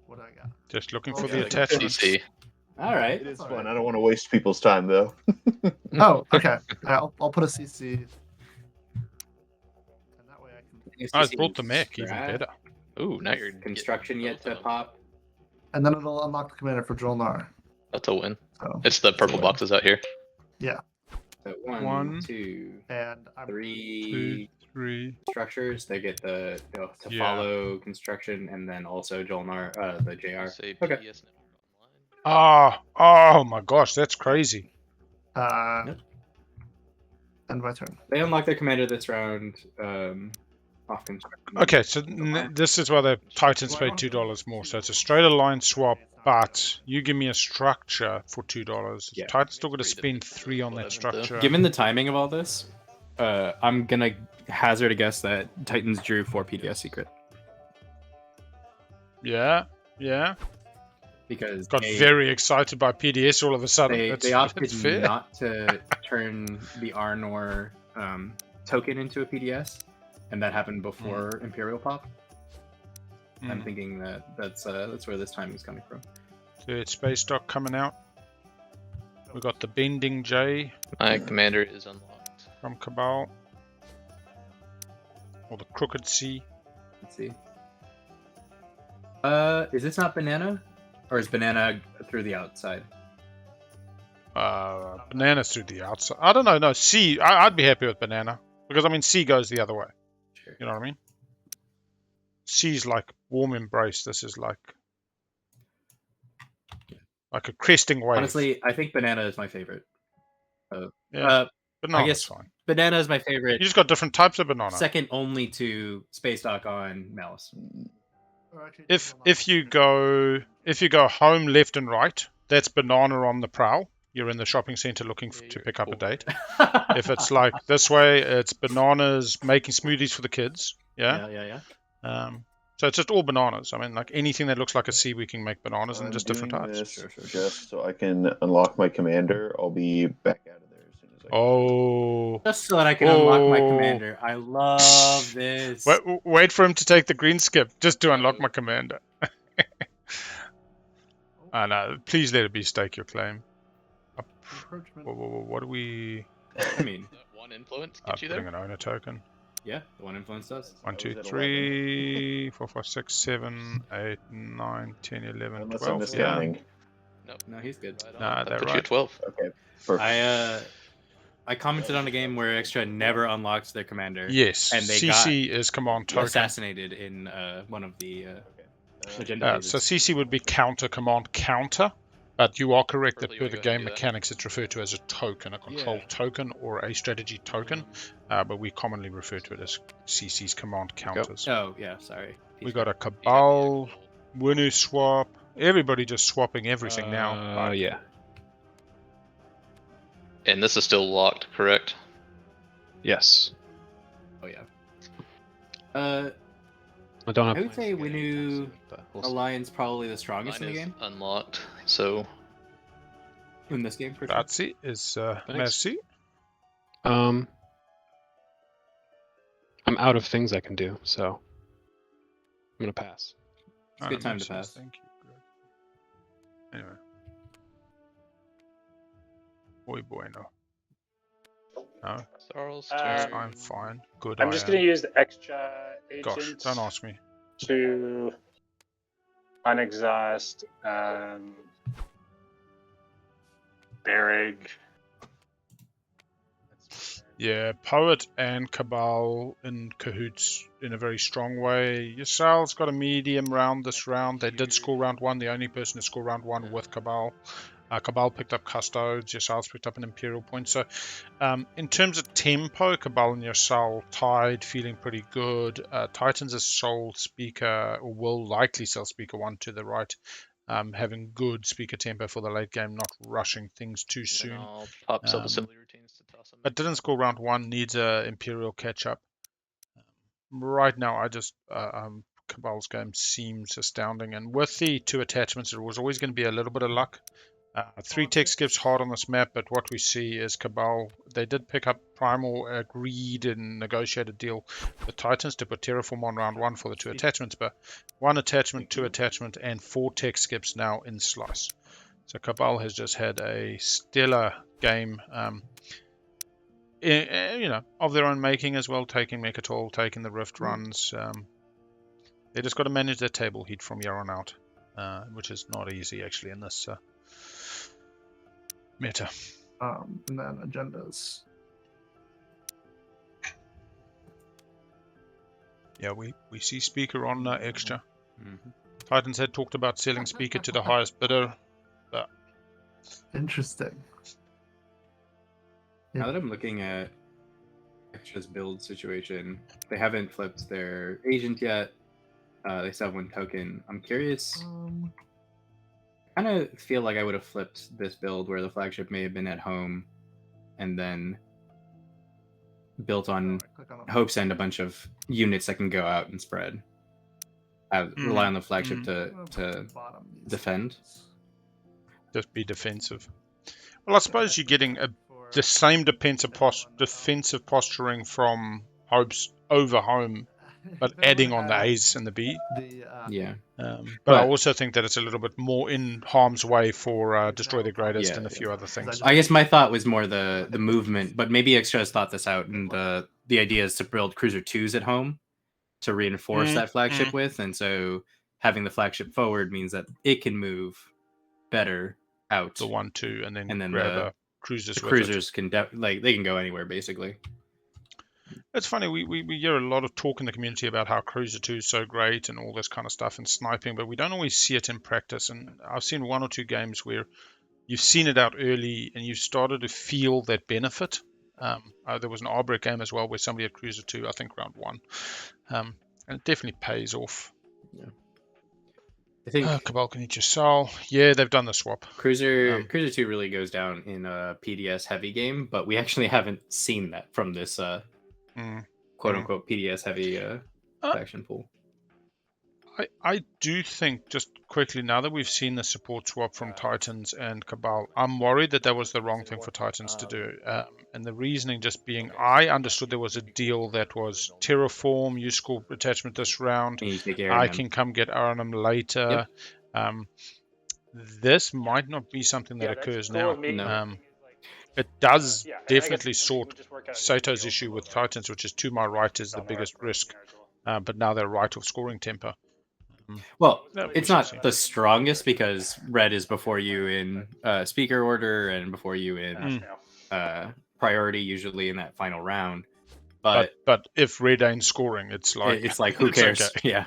What do I got? Just looking for Okay. the Like attachments. CC. All right. It is That's fun. alright. I don't want to waste people's time though. Oh, okay. I'll put a CC. And that way I can. I brought the mech, even better. Ooh, now you're Construction yet to getting- pop. And then it'll unlock the commander for JolNar. That's a win. So It's the purple boxes out here. So One, 1, 2, and I'm 3 2, 3. structures. They get the to Yeah. follow construction, and then also JolNar, the JR. Say Okay. PDS network online. Oh my gosh, that's crazy. End my turn. They unlock their commander this round. Off construction. Okay, so this is why the Titans paid $2 more. So it's a straight alliance swap, but you give me a structure for $2. Yeah. Titans still got to spend 3 on that structure. Given the timing of all this, I'm gonna hazard a guess that Titans drew 4 PDS secret Yeah. because Got they, very excited by PDS all of a sudden. they, That's, they opted that's fair. not to turn the Arnor token into a PDS, and that happened before Imperial Pop. I'm thinking that's where this timing is coming from. So it's Space Dock coming out. We got the Bending J My commander is unlocked. from Cabal. Or the Crooked C. Let's see. Is this not banana, or is banana through the outside? Banana's through the outside. I don't know. No, C. I'd be happy with banana. Because, I mean, C goes the other way. Sure. You know what I mean? C's like warm embrace. This is like a cresting wave. Honestly, I think banana is my favorite. Yeah, banana's guess fine. Banana is my You favorite. just got different types of banana. Second only to Space Dock on Malice. If you go home, left, and right, that's banana on the prowl. You're in the shopping center looking to pick up a date. If it's like this way, it's bananas making smoothies for the kids. Yeah. So it's just all bananas. I mean, like anything that looks like a sea, we can make bananas and just different doing types. this just so I can unlock my commander. I'll be back out of there as soon as I can. Oh. Just so that I can unlock my commander. I love this. Wait for him to take the green skip just to unlock my commander. No, please let it be stake your claim. What do we... I mean, One influence get you putting there. an owner token. yeah, the one influence does. 1, That 2, was at 3, 4, 5, 6, 7, 8, 9, 10, 11, Unless 12. I'm miscounting. No, he's good. Nah, That they're puts you right. at 12. Okay. Perfect. I commented on a game where Xxcha never unlocked their commander. Yes, And they CC is command token. assassinated in one of the agenda So phases. CC would be counter command counter. But you are correct that Hopefully per you the wanna go ahead game and do that. mechanics, it's referred to as a token, a control token, or a strategy token. But we commonly refer to it as CC's command counters. Oh yeah, sorry. We got a Cabal, Winnu swap. Everybody just swapping everything now. Like, Yeah. And this is still locked, correct? Yes. Oh yeah. I don't have I would plans say to get anytime Winnu soon, but we'll see. Alliance probably the strongest Mine in the is game. unlocked, so In this game, for sure. Grazie is merci. I'm out of things I can do, so I'm gonna pass. It's a good time makes to sense, pass. Thank you. Anyway. Muy bueno. No, Charles' turn. I'm fine. Good. I'm just going to use the Xxcha agent Gosh, don't ask me. to unexhaust Barrig. Yeah, Poet and Cabal in cahoots in a very strong way. Yssaril's got a medium round this round. They did score round one, the only person to score round one with Cabal. Cabal picked up Custodes, Yssaril's picked up an Imperial point. So in terms of tempo, Cabal and Yssaril tied, feeling pretty good. Titans has sold Speaker, or will likely sell Speaker 1 to the right. Having good speaker tempo for the late game, not rushing things too soon. I'll pop sub-assembly routines to toss them. But didn't score round one, needs a Imperial catch-up. Right now, I just Cabal's game seems astounding, and with the 2 attachments, it was always going to be a little bit of luck. 3 tech skips hard on this map, but what we see is Cabal, they did pick up Primal, agreed and negotiated deal with Titans to put Terraform on round 1 for the 2 attachments, but 1 attachment, 2 attachment, and 4 tech skips now in Slice. So Cabal has just had a stellar game, of their own making as well, taking Mechatol, taking the Rift runs. They just got to manage their table heat from here on out, which is not easy actually in this meta. And then agendas. Yeah, we see Speaker on Xxcha. Titans had talked about selling Speaker to the highest bidder, but interesting. Now that I'm looking at Xxcha's build situation, they haven't flipped their agent yet. They still have 1 token. I'm curious. I kind of feel like I would have flipped this build where the flagship may have been at home and then built on Hope's End a bunch of units that can go out and spread. Rely on the flagship to defend. Just be defensive. Well, I suppose you're getting the same defensive posturing from Hope's over home, but adding on the A's and the B. Yeah. But I also think that it's a little bit more in harm's way for Destroy the Greatest and a few other things. I guess my thought was more the movement, but maybe Xxcha has thought this out, and the idea is to build Cruiser 2s at home to reinforce that flagship with, and so having the flagship forward means that it can move better out. The 1-2, and then grab cruisers. The cruisers can they can go anywhere basically. It's funny, we hear a lot of talk in the community about how Cruiser 2 is so great and all this kind of stuff and sniping, but we don't always see it in practice. And I've seen 1 or 2 games where you've seen it out early and you've started to feel that benefit. There was an Arbrecht game as well where somebody had Cruiser 2, I think round 1. And it definitely pays off. Yeah. I think Cabal can eat your soul. Yeah, they've done the swap. Cruiser 2 really goes down in a PDS heavy game, but we actually haven't seen that from this quote unquote PDS heavy faction pool. I do think, just quickly, now that we've seen the support swap from Titans and Cabal, I'm worried that was the wrong thing for Titans to do. And the reasoning just being, I understood there was a deal that was Terraform, you score attachment this round, I can come get Arnhem later. Yep. This might not be something that occurs now. No. It does definitely sort Seto's issue with Titans, which is to my right is the biggest risk. But now they're right of scoring tempo. Well, it's not the strongest because red is before you in speaker order and before you in priority usually in that final round. But if red ain't scoring, it's like who cares? Okay.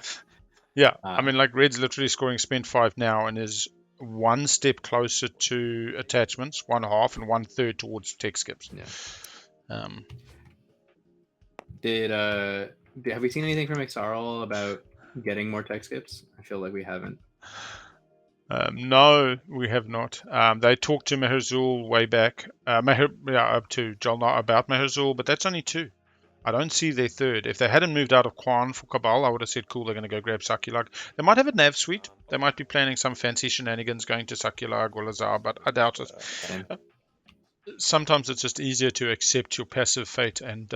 Yeah. I mean, like red's literally scoring spent 5 now and is one step closer to attachments, 1/2, and 1/3 towards tech skips. Yeah. Have we seen anything from Yssaril about getting more tech skips? I feel like we haven't. No, we have not. They talked to Meherzul way back, up to JolNar about Meherzul, but that's only 2. I don't see their 3rd. If they hadn't moved out of Quan for Cabal, I would have said, cool, they're going to go grab Sakulag. They might have a nav suite. They might be planning some fancy shenanigans going to Sakulag or Lazar, but I doubt it. Sometimes it's just easier to accept your passive fate and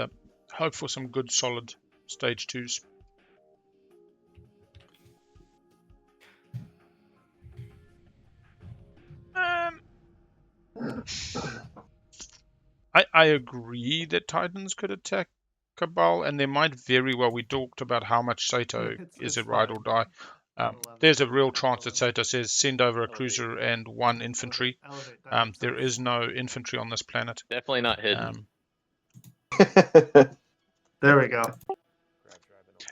hope for some good, solid stage 2s. I agree that Titans could attack Cabal, and there might very well. We talked about how much Seto is it ride or die. There's a real chance that Seto says send over a cruiser and 1 infantry. There is no infantry on this planet. Definitely not hidden. There we go.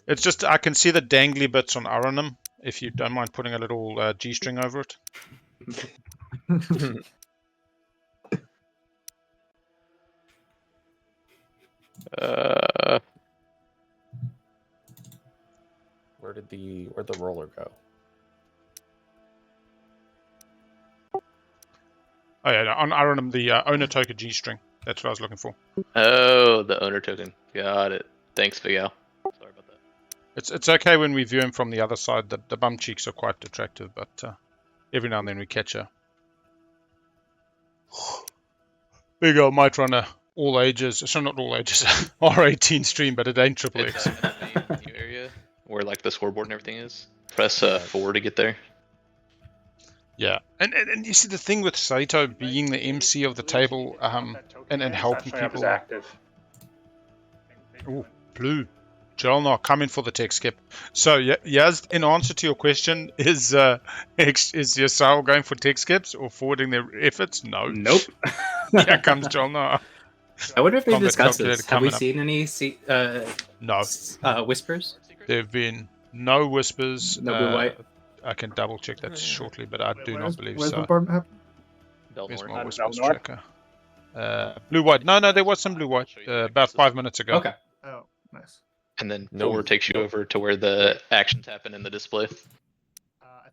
It's just I can see the dangly bits on Aranim. If you don't mind putting a little G-string over it. Where'd the roller go? Oh yeah, no, on Aranim, the owner token G-string. That's what I was looking for. Oh, the owner token. Got it. Thanks, Big Al. Sorry about that. It's okay when we view him from the other side. The bum cheeks are quite attractive, but every now and then we catch her. Big Al might run a all ages, so not all ages, R18 stream, but it ain't triple X. It's the main new area where like the scoreboard and everything is. Press 4 to get there. Yeah, and you see the thing with Seto being the MC of the table, and helping people. Ooh, blue. JolNar coming for the tech skip. So yes, in answer to your question, is Yssaril going for tech skips or forwarding their efforts? No. Nope. Here comes JolNar. I wonder if they've Combat discussed this. calculator Have we coming seen any No. whispers? There have been no whispers. No blue white. I can double check that shortly, but I do not believe Where's so. the board map? Where's Belnor. my whispers Belnor? tracker? Blue white. No, there was some blue white about 5 minutes ago. Okay. Oh, nice. And then No. 4 takes you over to where the actions happen in the display.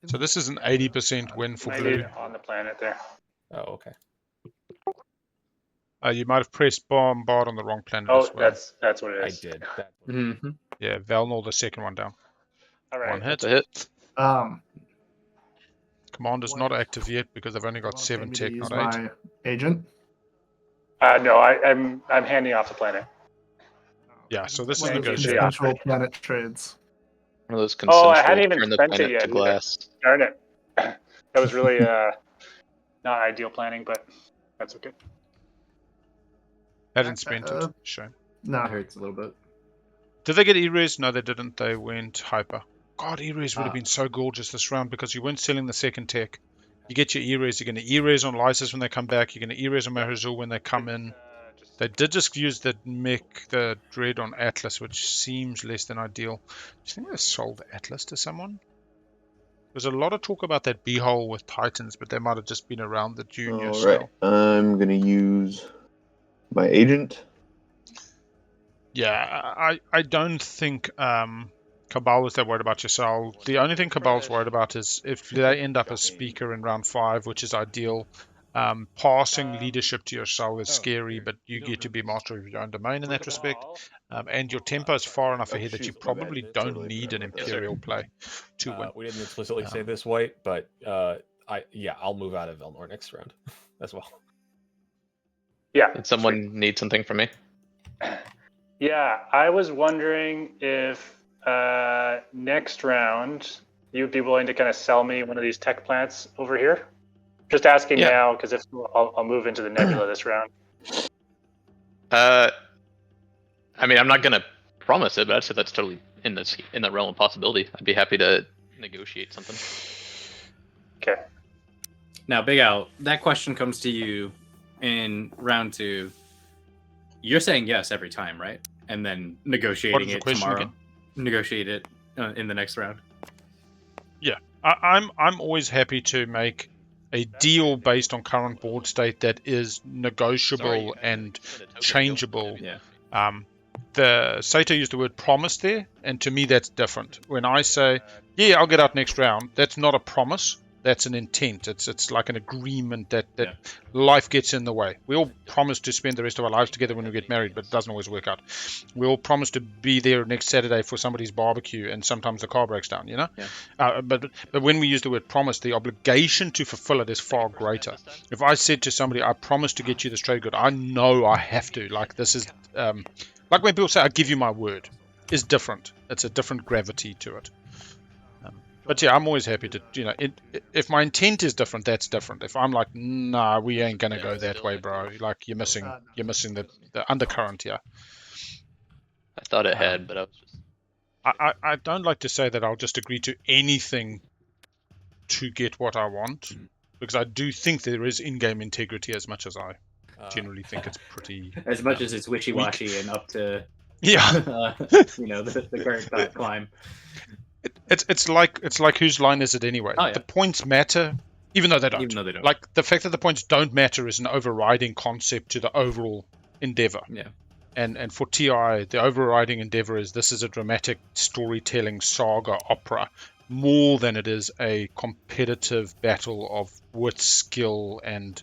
So this is an 80% win for blue. On the planet there. Oh, okay. You might have pressed bombard on the wrong planet Oh, as well. that's what it I is. did. Mm-hmm. Yeah, Valnor, the second one down. All right. One hit. That's a hit. Commander's not active yet because they've only got 7 tech, use not 8. my agent. No, I'm handing off the planet. Yeah, so this is Thank you. negotiable. Consensual planet trades. One of those Oh, I consensual hadn't even turn the spent it planet yet to either. glass. Darn it. That was really not ideal planning, but that's okay. Hadn't spent it. Shame. No. That hurts a little bit. Did they get E-Res? No, they didn't. They went hyper. God, E-Res would have been so gorgeous this round because you weren't selling the second tech. You get your E-Res. You're going to E-Res on Lysis when they come back. You're going to E-Res on Meherzul when they come in. They did just use the mech, the Dread on Atlas, which seems less than ideal. Do you think they sold Atlas to someone? There's a lot of talk about that B-hole with Titans, but they might have just been around the junior All still. right, I'm gonna use my agent. Yeah, I don't think Cabal is that worried about Yssaril. The only thing Cabal's worried about is if they end up as speaker in round 5, which is ideal. Passing leadership to Yssaril is scary, but you get to be master of your own domain in that respect. And your tempo is far enough ahead that you probably don't need an Imperial play to win. We didn't explicitly say this, White, but I'll move out of Velnor next round as well. Yeah. Did someone need something from me? Yeah, I was wondering if next round you'd be willing to kind of sell me one of these tech plants over here. Just asking now, because if I'll move into the nebula this round. I mean, I'm not gonna promise it, but I'd say that's totally in the realm of possibility. I'd be happy to negotiate something. Okay. Now, Big Al, that question comes to you in round 2. You're saying yes every time, right? And then negotiating it tomorrow. Again? Negotiate it in the next round. Yeah. I'm always happy to make a deal based on current board state that is negotiable and changeable. Yeah. The Seto used the word promise there, and to me that's different. When I say, yeah, I'll get out next round, that's not a promise. That's an intent. It's like an agreement that life gets in the way. We all promise to spend the rest of our lives together when we get married, but it doesn't always work out. We all promise to be there next Saturday for somebody's barbecue, and sometimes the car breaks down, you know? Yeah. But when we use the word promise, the obligation to fulfill it is far greater. If I said to somebody, I promise to get you this trade good, I know I have to. Like, this is... like when people say, I give you my word, is different. It's a different gravity to it. But yeah, I'm always happy to, if my intent is different, that's different. If I'm like, nah, we ain't going to go that way, bro. Like, you're missing the undercurrent here. I thought it had, but I was just... I don't like to say that I'll just agree to anything to get what I want, because I do think there is in-game integrity as much as I generally think it's pretty... As much as it's wishy-washy and up to... Yeah. The current climb. It's like whose line is it anyway? Oh, yeah. The points matter, even though they don't. Like, the fact that the points don't matter is an overriding concept to the overall endeavor. Yeah. And for TI, the overriding endeavor is this is a dramatic storytelling saga opera, more than it is a competitive battle of wit, skill, and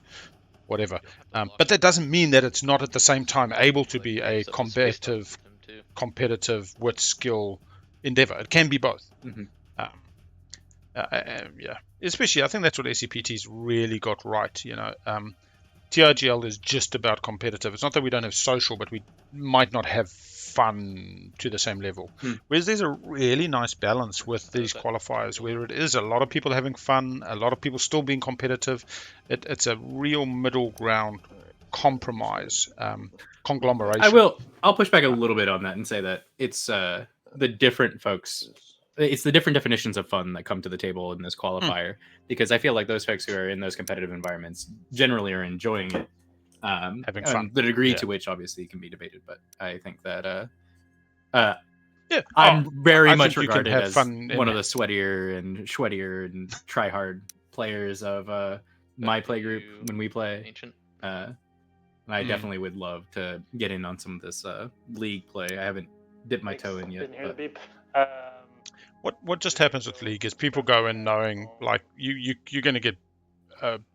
whatever. But that doesn't mean that it's not at the same time able to be a competitive wit, skill endeavor. It can be both. Mm-hmm. Yeah, especially I think that's what SCPT's really got right. TIGL is just about competitive. It's not that we don't have social, but we might not have fun to the same level. Whereas there's a really nice balance with these qualifiers where it is a lot of people having fun, a lot of people still being competitive. It's a real middle ground compromise, conglomeration. I'll push back a little bit on that and say that it's the different folks. It's the different definitions of fun that come to the table in this qualifier, because I feel like those folks who are in those competitive environments generally are enjoying it. Having fun. The degree to which obviously can be debated, but I think that I'm very much regarded as fun one of the sweatier and try hard players of my play group when we play. And I definitely would love to get in on some of this league play. I haven't dipped my toe in yet. What just happens with League is people go in knowing like you're going to get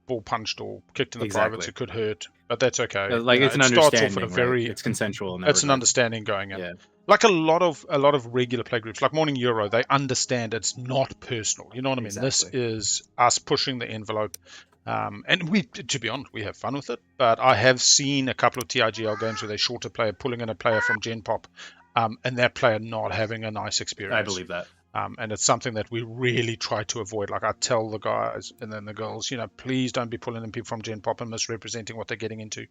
ball punched or kicked in the privates. It could hurt, but that's okay. It's an understanding. It's consensual. It's an understanding going in. Yeah. Like a lot of regular play groups, like Morning Euro, they understand it's not personal. You know what I mean? Exactly. This is us pushing the envelope. And we, to be honest, we have fun with it. But I have seen a couple of TIGL games where they short a player pulling in a player from Gen Pop, and that player not having a nice experience. I believe that. And it's something that we really try to avoid. Like I tell the guys and then the girls, please don't be pulling in people from Gen Pop and misrepresenting what they're getting into.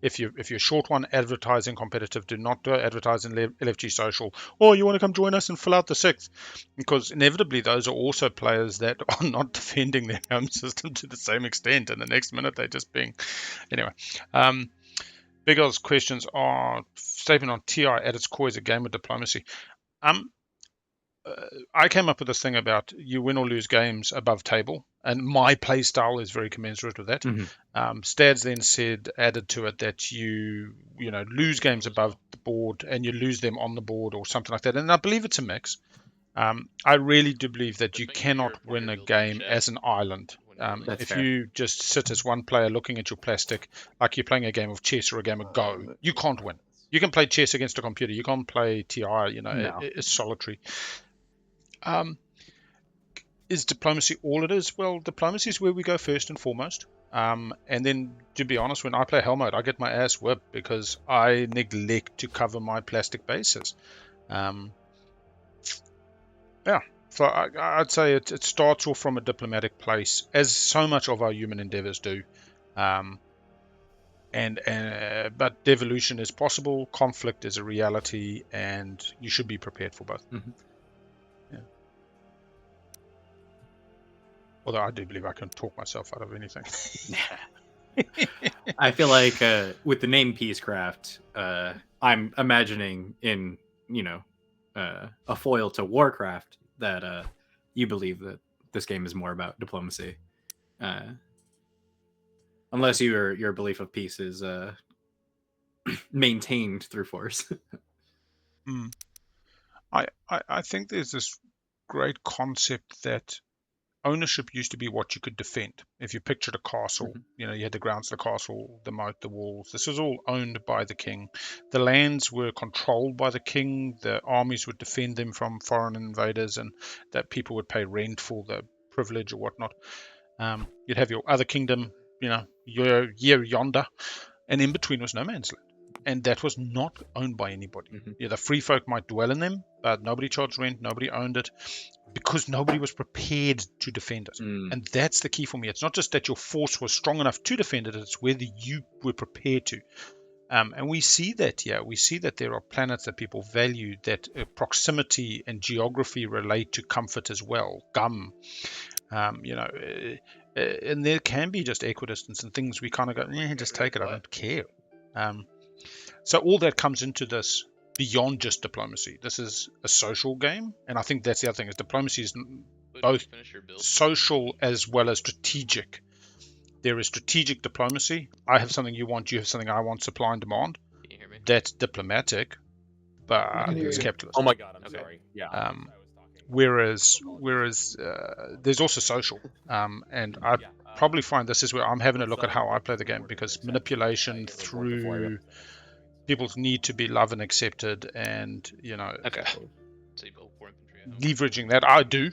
If you're short one, advertising competitive, do not advertise in LFG social. Or you want to come join us and fill out the sixth, because inevitably those are also players that are not defending their home system to the same extent. And the next minute they're just being, anyway. Big L's questions are statement on TI at its core is a game of diplomacy. I came up with this thing about you win or lose games above table, and my play style is very commensurate with that. Mm-hmm. Stads then added to it that you lose games above the board and you lose them on the board or something like that. And I believe it's a mix. I really do believe that you cannot win a game as an island. If fair. You just sit as one player looking at your plastic like you're playing a game of chess or a game of Go, you can't win. You can play chess against a computer. You can't play TI. It's solitary. Is diplomacy all it is? Well, diplomacy is where we go first and foremost. And then, to be honest, when I play Hell Mode, I get my ass whipped because I neglect to cover my plastic bases. So I'd say it starts off from a diplomatic place, as so much of our human endeavors do. But devolution is possible, conflict is a reality, and you should be prepared for both. Mm-hmm. Although I do believe I can talk myself out of anything. I feel like with the name Peacecraft, I'm imagining in a foil to Warcraft that you believe that this game is more about diplomacy, unless your belief of peace is maintained through force. I think there's this great concept that ownership used to be what you could defend. If you pictured a castle, you had the grounds of the castle, the moat, the walls. This was all owned by the king. The lands were controlled by the king. The armies would defend them from foreign invaders, and that people would pay rent for the privilege or whatnot. You'd have your other kingdom, your yonder, and in between was no man's land. And that was not owned by anybody. The free folk might dwell in them, but nobody charged rent, nobody owned it, because nobody was prepared to defend it. And that's the key for me. It's not just that your force was strong enough to defend it, it's whether you were prepared to. And we see that, we see that there are planets that people value, that proximity and geography relate to comfort as well. Gum, and there can be just equidistance and things we kind of go, just take it, I don't care. So all that comes into this beyond just diplomacy. This is a social game, and I think that's the other thing, is diplomacy is both social as well as strategic. There is strategic diplomacy. I have something you want, you have something I want, supply and demand. Can you hear me? That's diplomatic, but it's capitalist. Oh my god, I'm sorry. Yeah. Whereas there's also social, and I probably find this is where I'm having a look at how I play the game, because manipulation through people's need to be loved and accepted, and leveraging that. I do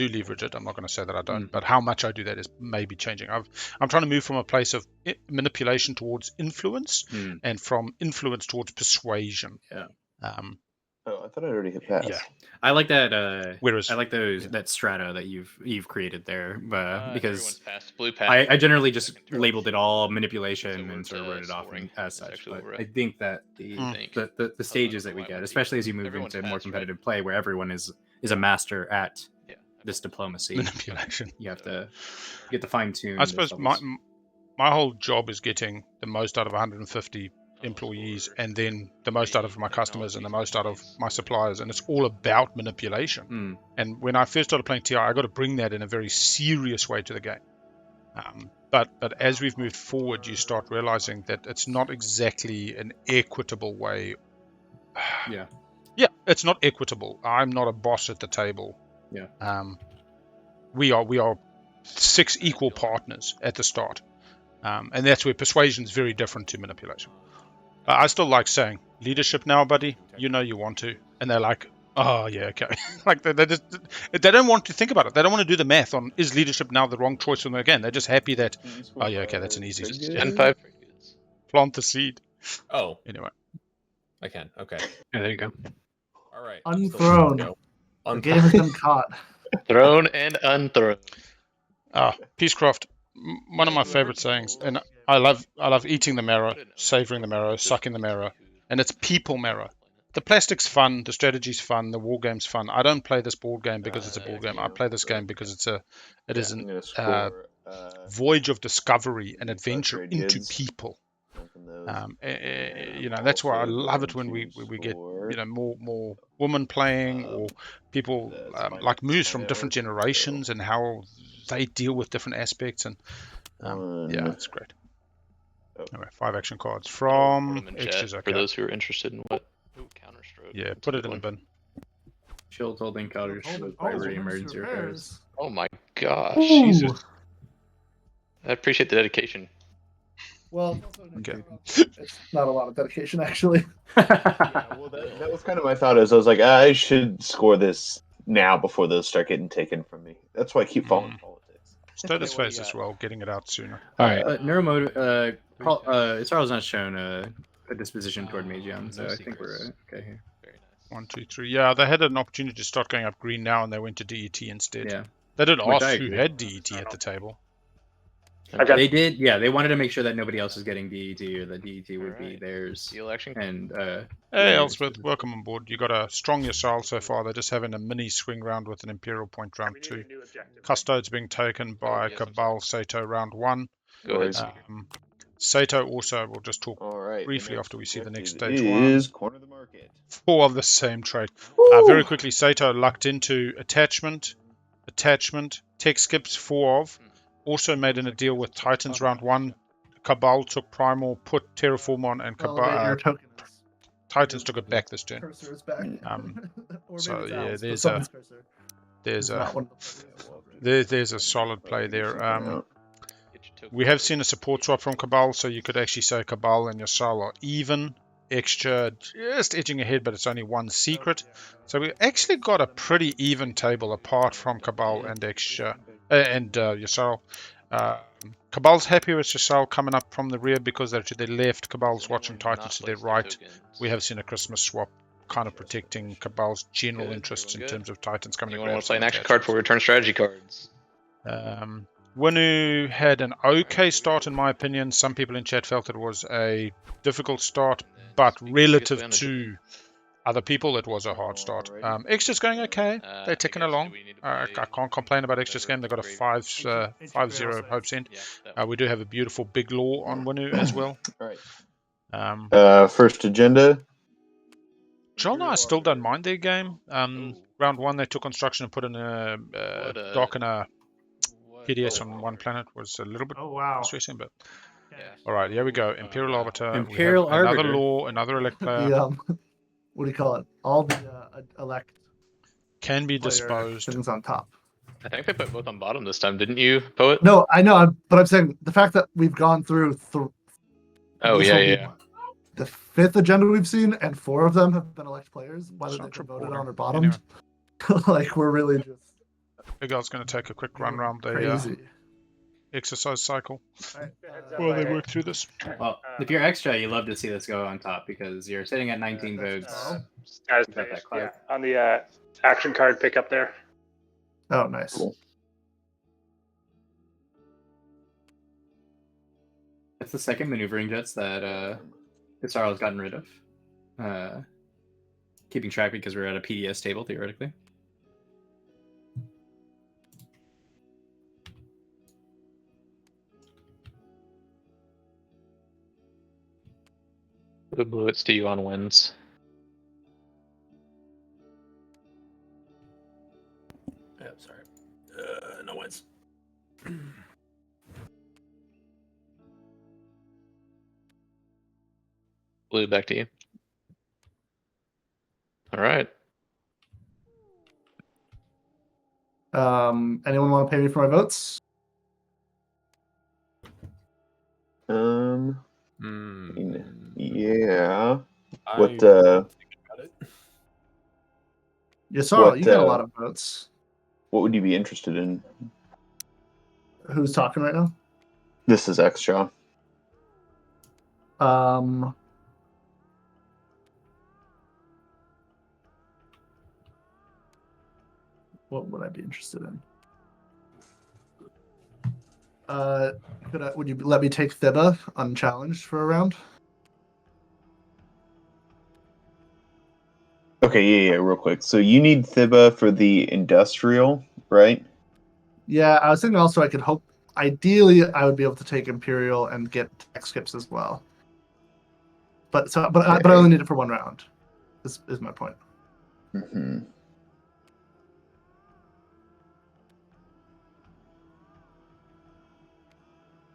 leverage it. I'm not going to say that I don't, but how much I do that is maybe changing. I'm trying to move from a place of manipulation towards influence, and from influence towards persuasion. I thought I already hit pass. Yeah, I like that. Whereas I like that strata that you've created there, because Blue I generally just labeled it all manipulation and sort of wrote it off as such. But I think that the stages that we get, especially as you move into more competitive play, where everyone is a master at this diplomacy manipulation, you have to get the fine tune. I suppose my whole job is getting the most out of 150 employees, and then the most out of my customers and the most out of my suppliers, and it's all about manipulation. And when I first started playing TI, I got to bring that in a very serious way to the game. But as we've moved forward, you start realizing that it's not exactly an equitable way. It's not equitable. I'm not a boss at the table. We are 6 equal partners at the start, and that's where persuasion is very different to manipulation. I still like saying leadership now, buddy. You want to, and they're like, oh yeah, okay. Like they don't want to think about it. They don't want to do the math on, is leadership now the wrong choice for them again. They're just happy that, oh yeah, okay, that's an easy Gen 5. Plant the seed. Oh, anyway, I can. Okay. Yeah, there you go. All right. Unthrown. The game has been caught. Thrown and unthrown. Peacecraft. One of my favorite sayings, and I love eating the marrow, savoring the marrow, sucking the marrow, and it's people marrow. The plastic's fun, the strategy's fun, the war game's fun. I don't play this board game because it's a board game. I play this game because it is an voyage of discovery and adventure into people. That's why I love it when we get more women playing, or people like moves from different generations and how they deal with different aspects, and it's great. Anyway, 5 action cards from Xxcha. For those who are interested in what Counter-Stroke. Yeah, put it in the bin. Shield holding counters primary emergency repairs. Oh my gosh. Jesus. I appreciate the dedication. Well, okay. It's not a lot of dedication, actually. That was kind of my thought. I was like, I should score this now before those start getting taken from me. That's why I keep following politics. Status phase as well, getting it out sooner. All right. Neuromotive. Yssaril not shown a disposition toward Magion, so I think we're okay here. Very nice. 1, 2, 3. Yeah, they had an opportunity to start going up green now, and they went to DET instead. Yeah. They did ask who had DET at the table. They did, they wanted to make sure that nobody else is getting DET, or that DET would be theirs. Deal action. And hey, Elspeth, welcome on board. You got a strong Yssaril so far. They're just having a mini swing round with an Imperial point round 2. Custodes being taken by Cabal, Seto round 1. Go ahead. Seto also, we'll just talk briefly after we see the next stage 1. Is corner the market. 4 of the same trait. Very quickly, Seto lucked into attachment. attachment. Tech skips 4 of. Also made in a deal with Titans round 1. Cabal took Primal, put Terraform on, and Elevate your tokens. Titans took it back this turn. Cursor is back. Or So, maybe it's yeah, Al's, but there's someone's a- cursor There's is a not one of the players we have right there's a solid play there. We have seen a support swap from Cabal, so you could actually say Cabal and Yssaril are even. Xxcha just edging ahead, but it's only one secret. So we actually got a pretty even table apart from Cabal and Xxcha and Yssaril. Cabal's happy with Yssaril coming up from the rear because they're to their left. Cabal's watching Titans to their right. We have seen a Christmas swap kind of protecting Cabal's general interests in terms of Titans coming You to want to play an action card for return strategy cards. Winnu had an okay start, in my opinion. Some people in chat felt it was a difficult start, but relative to other people, it was a hard start. Xxcha's going okay. They're ticking along. I can't complain about Xxcha's game. They've got a 5-0 Hope's End. We do have a beautiful big law on Winnu as well. First agenda. JolNar still don't mind their game. Round 1, they took construction and put in a dock and a PDS on one planet. Was a little bit stressing, but all right, here we go. Imperial Arbiter. Imperial we have Arbiter. Another law, another elect player. What do you call it? All the elect can be player disposed. things on top. I think they put both on bottom this time, didn't you, Poet? No, I know, but I'm saying the fact that we've gone through. Oh yeah. The 5th agenda we've seen, and 4 of them have been elect players, whether they've been voted on or bottomed. Anyway. Like we're really just. Big Al's going to take a quick run around the exercise cycle while they work through this. Well, if you're Xxcha, you love to see this go on top because you're sitting at 19 votes. On the action card pickup there. Oh, nice. Cool. That's the second maneuvering jets that Yssaril has gotten rid of. Keeping track because we're at a PDS table, theoretically. Who blew it to you on wins? Yeah, sorry. No wins. Blue, back to you. All right. Anyone want to pay me for my votes? Yeah. What? Yssaril, you got a lot of votes. What would you be interested in? Who's talking right now? This is Xxcha. What would I be interested in? Would you let me take Thibba unchallenged for a round? Okay, yeah, real quick. So you need Thibba for the industrial, right? Yeah, I was thinking also I could hope. Ideally, I would be able to take Imperial and get tech skips as well. But I only need it for one round. Is my point. Mm-hmm.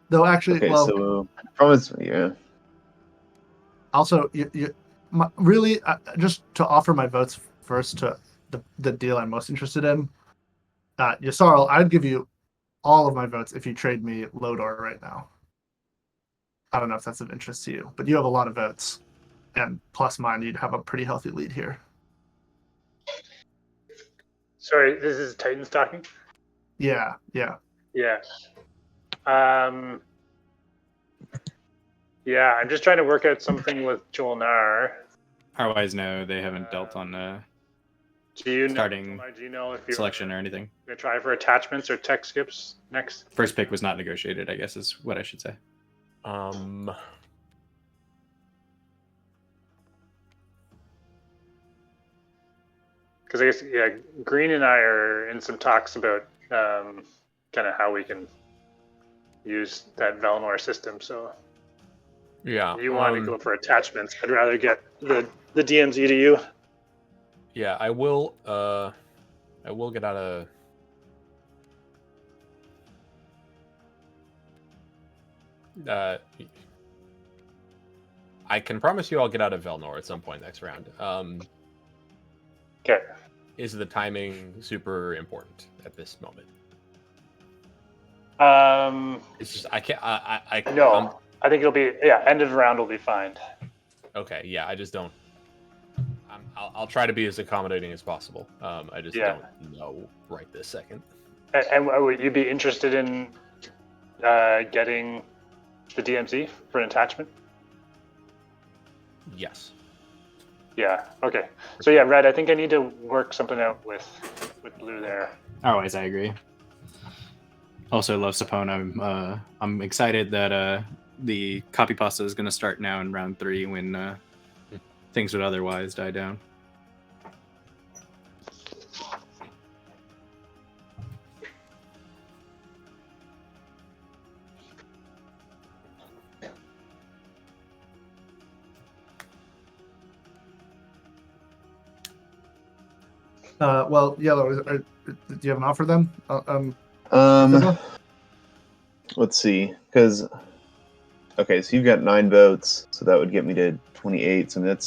Though actually, okay, so promise, yeah. Also, really, just to offer my votes first to the deal I'm most interested in. Yssaril, I'd give you all of my votes if you trade me Lodor right now. I don't know if that's of interest to you, but you have a lot of votes, and plus mine, you'd have a pretty healthy lead here. Sorry, this is Titans talking? Yeah. Yeah, I'm just trying to work out something with JolNar. Otherwise, no, they haven't dealt on starting if you're selection or anything. Gonna try for attachments or tech skips next? First pick was not negotiated, I guess is what I should say. Because I guess, Green and I are in some talks about kind of how we can use that Velnor system. So you want to go for attachments. I'd rather get the DMZ to you. Yeah, I will get out of I can promise you I'll get out of Velnor at some point next round. Okay. Is the timing super important at this moment? It's just I can't. No, I think it'll be end of round will be fine. Okay, yeah, I just don't. I'll try to be as accommodating as possible. I just don't know right this second. And would you be interested in getting the DMZ for an attachment? Yes. Yeah. Okay. So yeah, Red. I think I need to work something out with Blue there. Otherwise, I agree. Also, love Sapone. I'm excited that the copy pasta is going to start now in round 3 when things would otherwise die down. Well, Yellow, do you have an offer then? Let's see, because okay, so you've got 9 votes, so that would get me to 28. So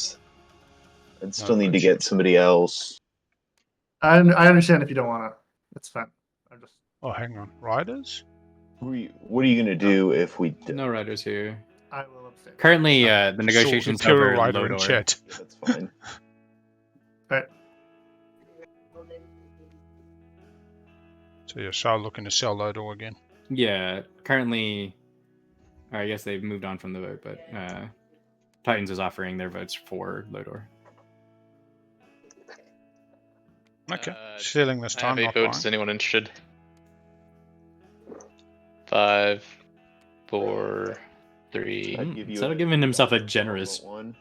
I'd still need to get somebody else. I understand if you don't want to. That's fine. Oh, hang on, riders. What are you gonna do if we? No riders here. I will abstain. Currently, the negotiations over rider in Lodor. chat. Yeah, that's fine. Right. So you're Shah looking to sell Lodor again. Yeah, currently, I guess they've moved on from the vote, but Titans is offering their votes for Lodor. Okay, selling this I time. have 8 not votes. buying. Is anyone interested? 5, 4, 3. I'd give you Instead of giving himself a generous one.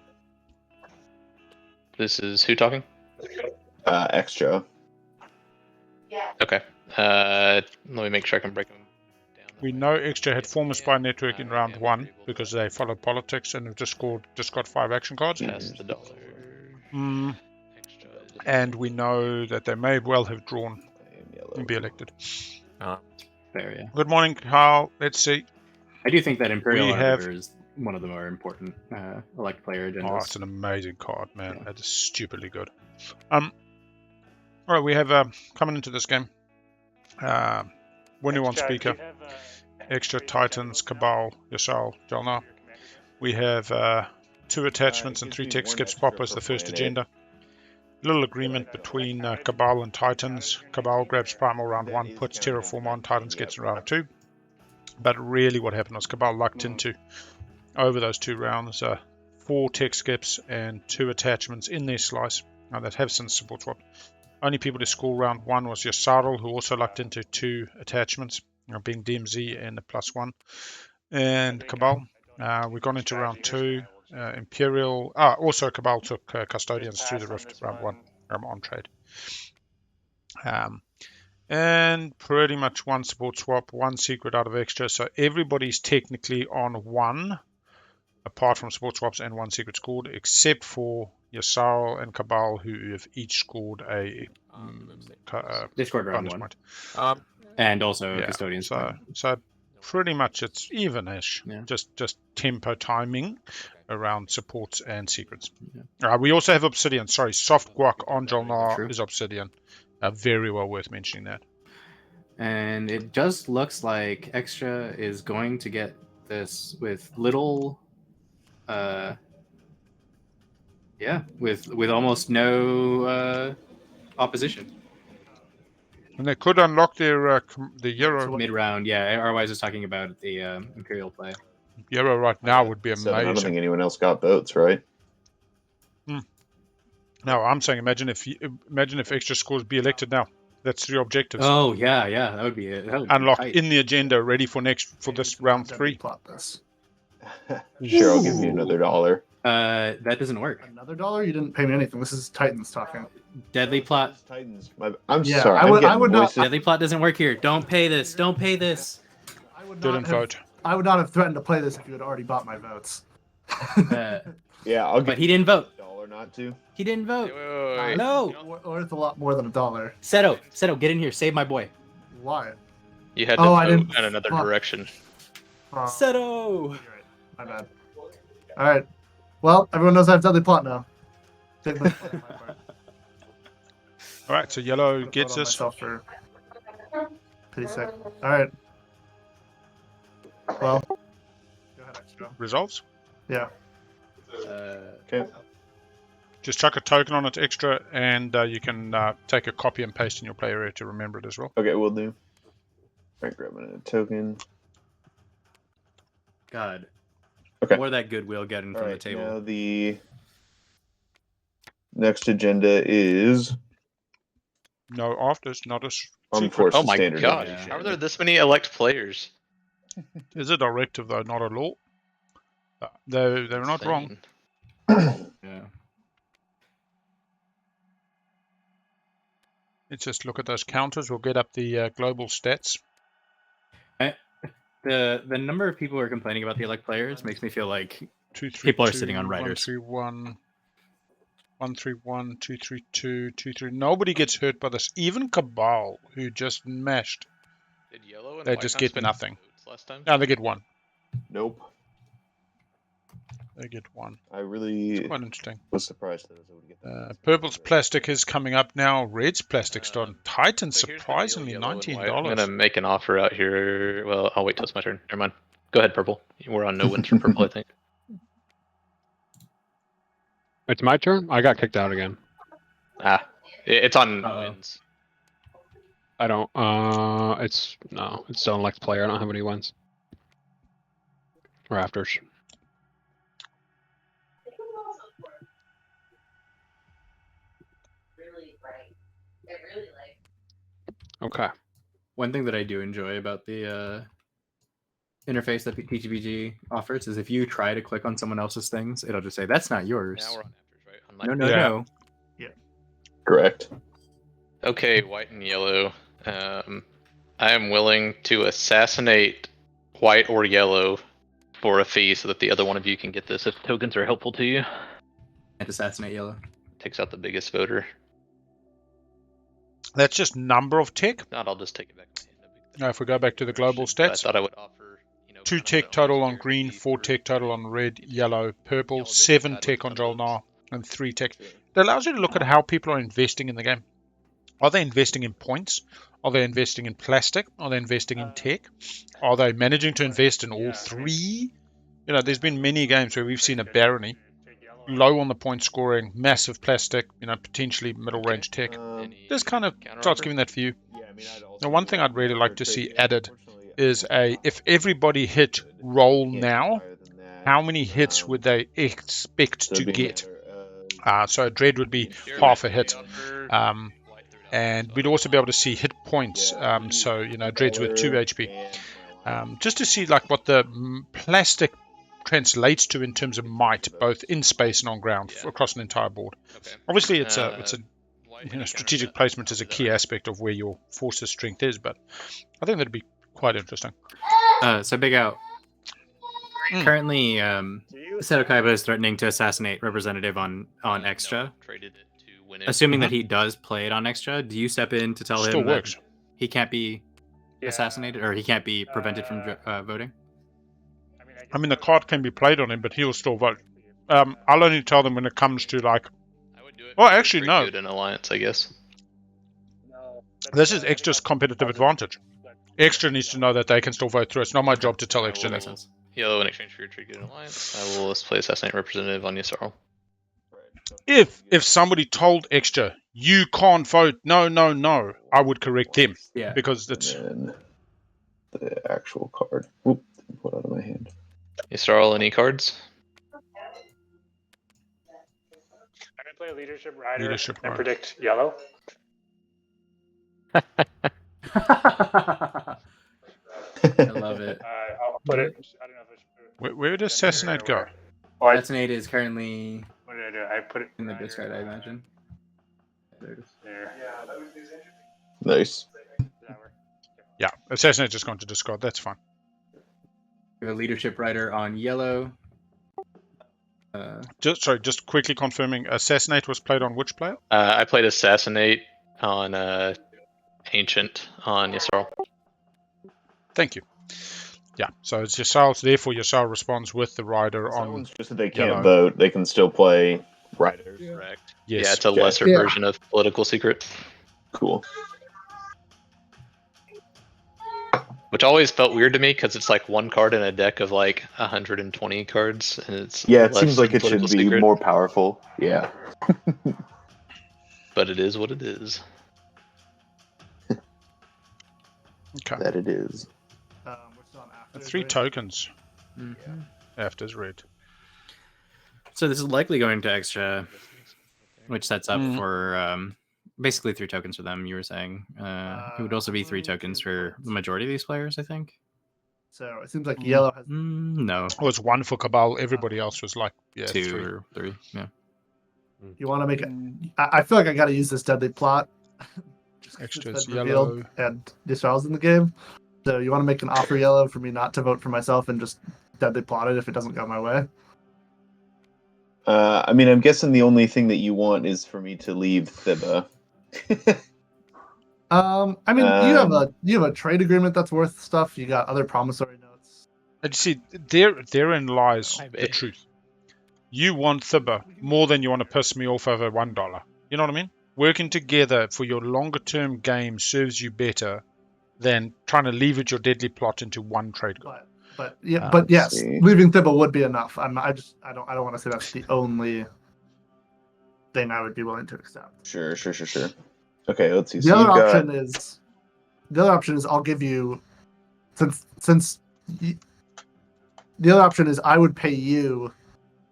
This is who talking? Xxcha. Okay. Let me make sure I can break them down. We know Xxcha had former spy network in round 1 because they followed politics and have just got 5 action cards. Pass the dollar. And we know that they may well have drawn and be elected. Fair, yeah. Good morning, Carl. Let's see. I do think that Imperial We have- Arbiter is one of the more important elect player agendas. Oh, it's an amazing card, man. Yeah. That is stupidly good. All right, we have coming into this game. Winnu on speaker. Xxcha, Titans, Cabal, Yssaril, JolNar. We have 2 attachments and 3 tech skips. Pop as the first agenda. Little agreement between Cabal and Titans. Cabal grabs Primal round 1, puts Terraform on, Titans gets in round 2. But really what happened was Cabal lucked into, over those 2 rounds, 4 tech skips and 2 attachments in their slice that have since support swapped. Only people to score round 1 was Yssaril, who also lucked into 2 attachments, being DMZ and the +1. And Cabal. We've gone into round 2. Imperial. Also Cabal took Custodians through the Rift round 1 on trade. And pretty much 1 support swap, 1 secret out of Xxcha. So everybody's technically on 1, apart from support swaps and 1 secret scored, except for Yssaril and Cabal, who have each scored a they scored round 1. Point. And also Custodians. So pretty much it's even-ish. Yeah. Just tempo timing around supports and secrets. Yeah. We also have Obsidian. Sorry, soft guac on JolNar is Obsidian. Very well worth mentioning that. And it just looks like Xxcha is going to get this with little, with almost no opposition. And they could unlock their the Euro mid-round. Yeah, otherwise is talking about the Imperial play. Euro right now would be amazing. I don't think anyone else got votes, right? No, I'm saying imagine if Xxcha scores be elected now. That's 3 objectives. Oh yeah, that would be it. Unlocked in the agenda, ready for this round 3. Plot this. Sure, I'll give you another $1. That doesn't work. Another $1? You didn't pay me anything. This is Titans talking. Deadly plot. Titans. I'm Yeah, sorry. I would not. Deadly plot doesn't work here. Don't pay this. Don't pay this. I would Didn't vote. I would not have threatened to play this if you had already bought my votes. Yeah, I'll but he didn't vote. $1 not to. He didn't vote. Wait. No. Worth a lot more than $1. Seto, get in here. Save my boy. Why? You had to I vote didn't. in another direction. Seto! You're right. My bad. All right. Well, everyone knows I have deadly plot now. Take the plot on my part. All right, so yellow Put a gets vote on us. myself for pretty sick. All right. Well, go ahead, Xxcha. Resolves. Yeah. Okay. Just chuck a token on it extra, and you can take a copy and paste in your play area to remember it as well. Okay, we'll do. Right, grabbing a token. God. Okay. More of that goodwill getting All from right, the table. now the next agenda is No afters, not a secret. Unforced Oh my standard gosh, deviation. how are there this many elect players? Is a directive though, not a law. They're not wrong. Insane. Yeah. Let's just look at those counters. We'll get up the global stats. The number of people who are complaining about the elect players makes me feel like 232, people are sitting on writers. 131, 131, 232, 23. Nobody gets hurt by this. Even Cabal, who just mashed, Did yellow and they white just not get spend nothing. votes last time? No, they get one. Nope. They get one. I really Quite interesting. was surprised that I was able to get that. Purple's plastic is coming up now. Red's plastic's on Titan, So here's the deal, surprisingly yellow and white. $19. I'm gonna make an offer out here. Well, I'll wait till it's my turn. Never mind. Go ahead, purple. We're on no wins for purple, I think. It's my turn? I got kicked out again. It's on Uh-oh. wins. I don't, it's still an elect player. I don't have any wins. Or afters. Okay. One thing that I do enjoy about the interface that TGBG offers is if you try to click on someone else's things, it'll just say, that's not yours. Now we're on afters, right? On my No, no, Yeah. no. Correct. Okay, white and yellow. I am willing to assassinate white or yellow for a fee so that the other one of you can get this if tokens are helpful to you. Can't assassinate yellow. Takes out the biggest voter. That's just number of tech. If not, I'll just take it back in my hand. Now, if we go back to the global But I stats, thought I would offer, 2 kind of tech the total on honest green, guarantee 4 for tech total on red, yellow, purple, Yellow bid 7 decide tech with on some votes. JolNar, and 3 tech. It allows you to look at how people are investing in the game. Are they investing in points? Are they investing in plastic? Are they investing in tech? Are they managing to invest in all three? There's been many games where we've seen a barony, low on the point scoring, massive plastic, potentially middle range tech. This kind of starts giving that view. Yeah, I mean, Now, one thing I'd really like to see added is if everybody hit roll now, how many hits would they expect to get? So a dread would be half a hit. And we'd also be able to see hit points. So, dreads with 2 HP. Just to see what the plastic translates to in terms of might, both in space and on ground across an entire board. Okay. Obviously, it's a strategic placement is a key aspect of where your force's strength is, but I think that'd be quite interesting. So Big Out. Currently, Seto Kaiba is threatening to assassinate representative on Xxcha. Traded it to Winnu. Assuming that he does play it on Xxcha, do you step in to tell Still him works. that he can't be assassinated or he can't be prevented from voting? I mean, the card can be played on him, but he'll still vote. I'll only tell them when it comes to I would do it. Well, for actually, no. good in alliance, I guess. This is Xxcha's competitive advantage. Xxcha needs to know that they can still vote through. It's not my job to tell Xxcha Makes that. sense. Yellow in exchange for your trade good in alliance. I will let's play assassinate representative on Yssaril. If somebody told Xxcha, you can't vote, no, I would correct him. Yeah. Because it's... And then the actual card. Whoop, put out of my hand. Yssaril, any cards? I'm gonna play Leadership Rider Leadership and Rider. predict yellow. I love it. I'll put it. I don't know if I should. Where did Assassinate go? Oh, Assassinate is currently what did I do? I put it in the discard, I imagine. There it is. there. Nice. Does that work? Yeah, Assassinate just gone to discard. That's fine. We have a leadership rider on yellow. Just quickly confirming, Assassinate was played on which player? I played assassinate on Ancient on Yssaril. Thank you. Yeah, so it's Yssaril, so therefore Yssaril responds with the rider That on. one's just that they can't yellow. vote. They can still play riders. Correct. Yes. Yeah, it's a Okay. lesser version of Political Secret. Cool. Which always felt weird to me because it's like one card in a deck of like 120 cards, and it's Yeah, it less seems like than it should Political be Secret, more powerful. Yeah. but it is what it is. Okay. That it is. We're still on after. 3 tokens. After's red. So this is likely going to Xxcha, which sets up for basically 3 tokens for them. You were saying it would also be 3 tokens for the majority of these players, I think. So it seems like yellow has no. Oh, it's 1 for Cabal. Everybody else was like 2 3. or 3. Yeah. You want to make it? I feel like I got to use this deadly plot. Extras been revealed yellow. and Yssaril in the game. So you want to make an offer yellow for me not to vote for myself and just deadly plot it if it doesn't go my way. I mean, I'm guessing the only thing that you want is for me to leave Thibba. I mean, you have a trade agreement that's worth stuff. You got other promissory notes. And you see, therein lies the truth. You want Thibba more than you want to piss me off over $1. You know what I mean? Working together for your longer term game serves you better than trying to leverage your deadly plot into 1 trade. But yes, leaving Thibba would be enough. I don't want to say that's the only thing I would be willing to accept. Sure. Okay, let's see. The other option is I'll give you since the other option is I would pay you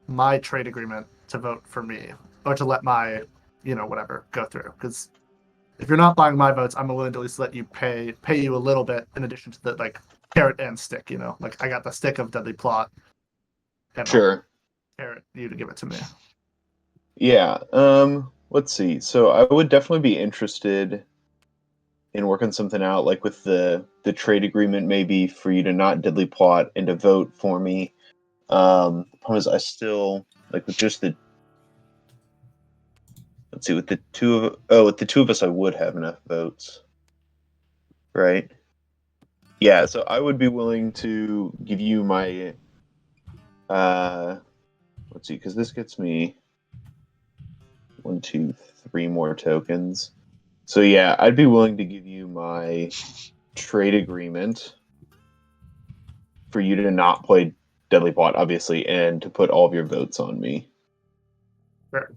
my trade agreement to vote for me or to let my whatever go through, because if you're not buying my votes, I'm willing to at least let you pay you a little bit in addition to the like carrot and stick. Like I got the stick of deadly plot. And sure. I'll carrot you to give it to me. Yeah. Let's see. So I would definitely be interested in working something out, like with the trade agreement, maybe for you to not deadly plot and to vote for me. The problem is I still like with just the. Let's see, with the two of us, I would have enough votes, right? Yeah, so I would be willing to give you my. Let's see, because this gets me 1, 2, 3 more tokens. So yeah, I'd be willing to give you my trade agreement for you to not play Deadly Plot, obviously, and to put all of your votes on me. Fair.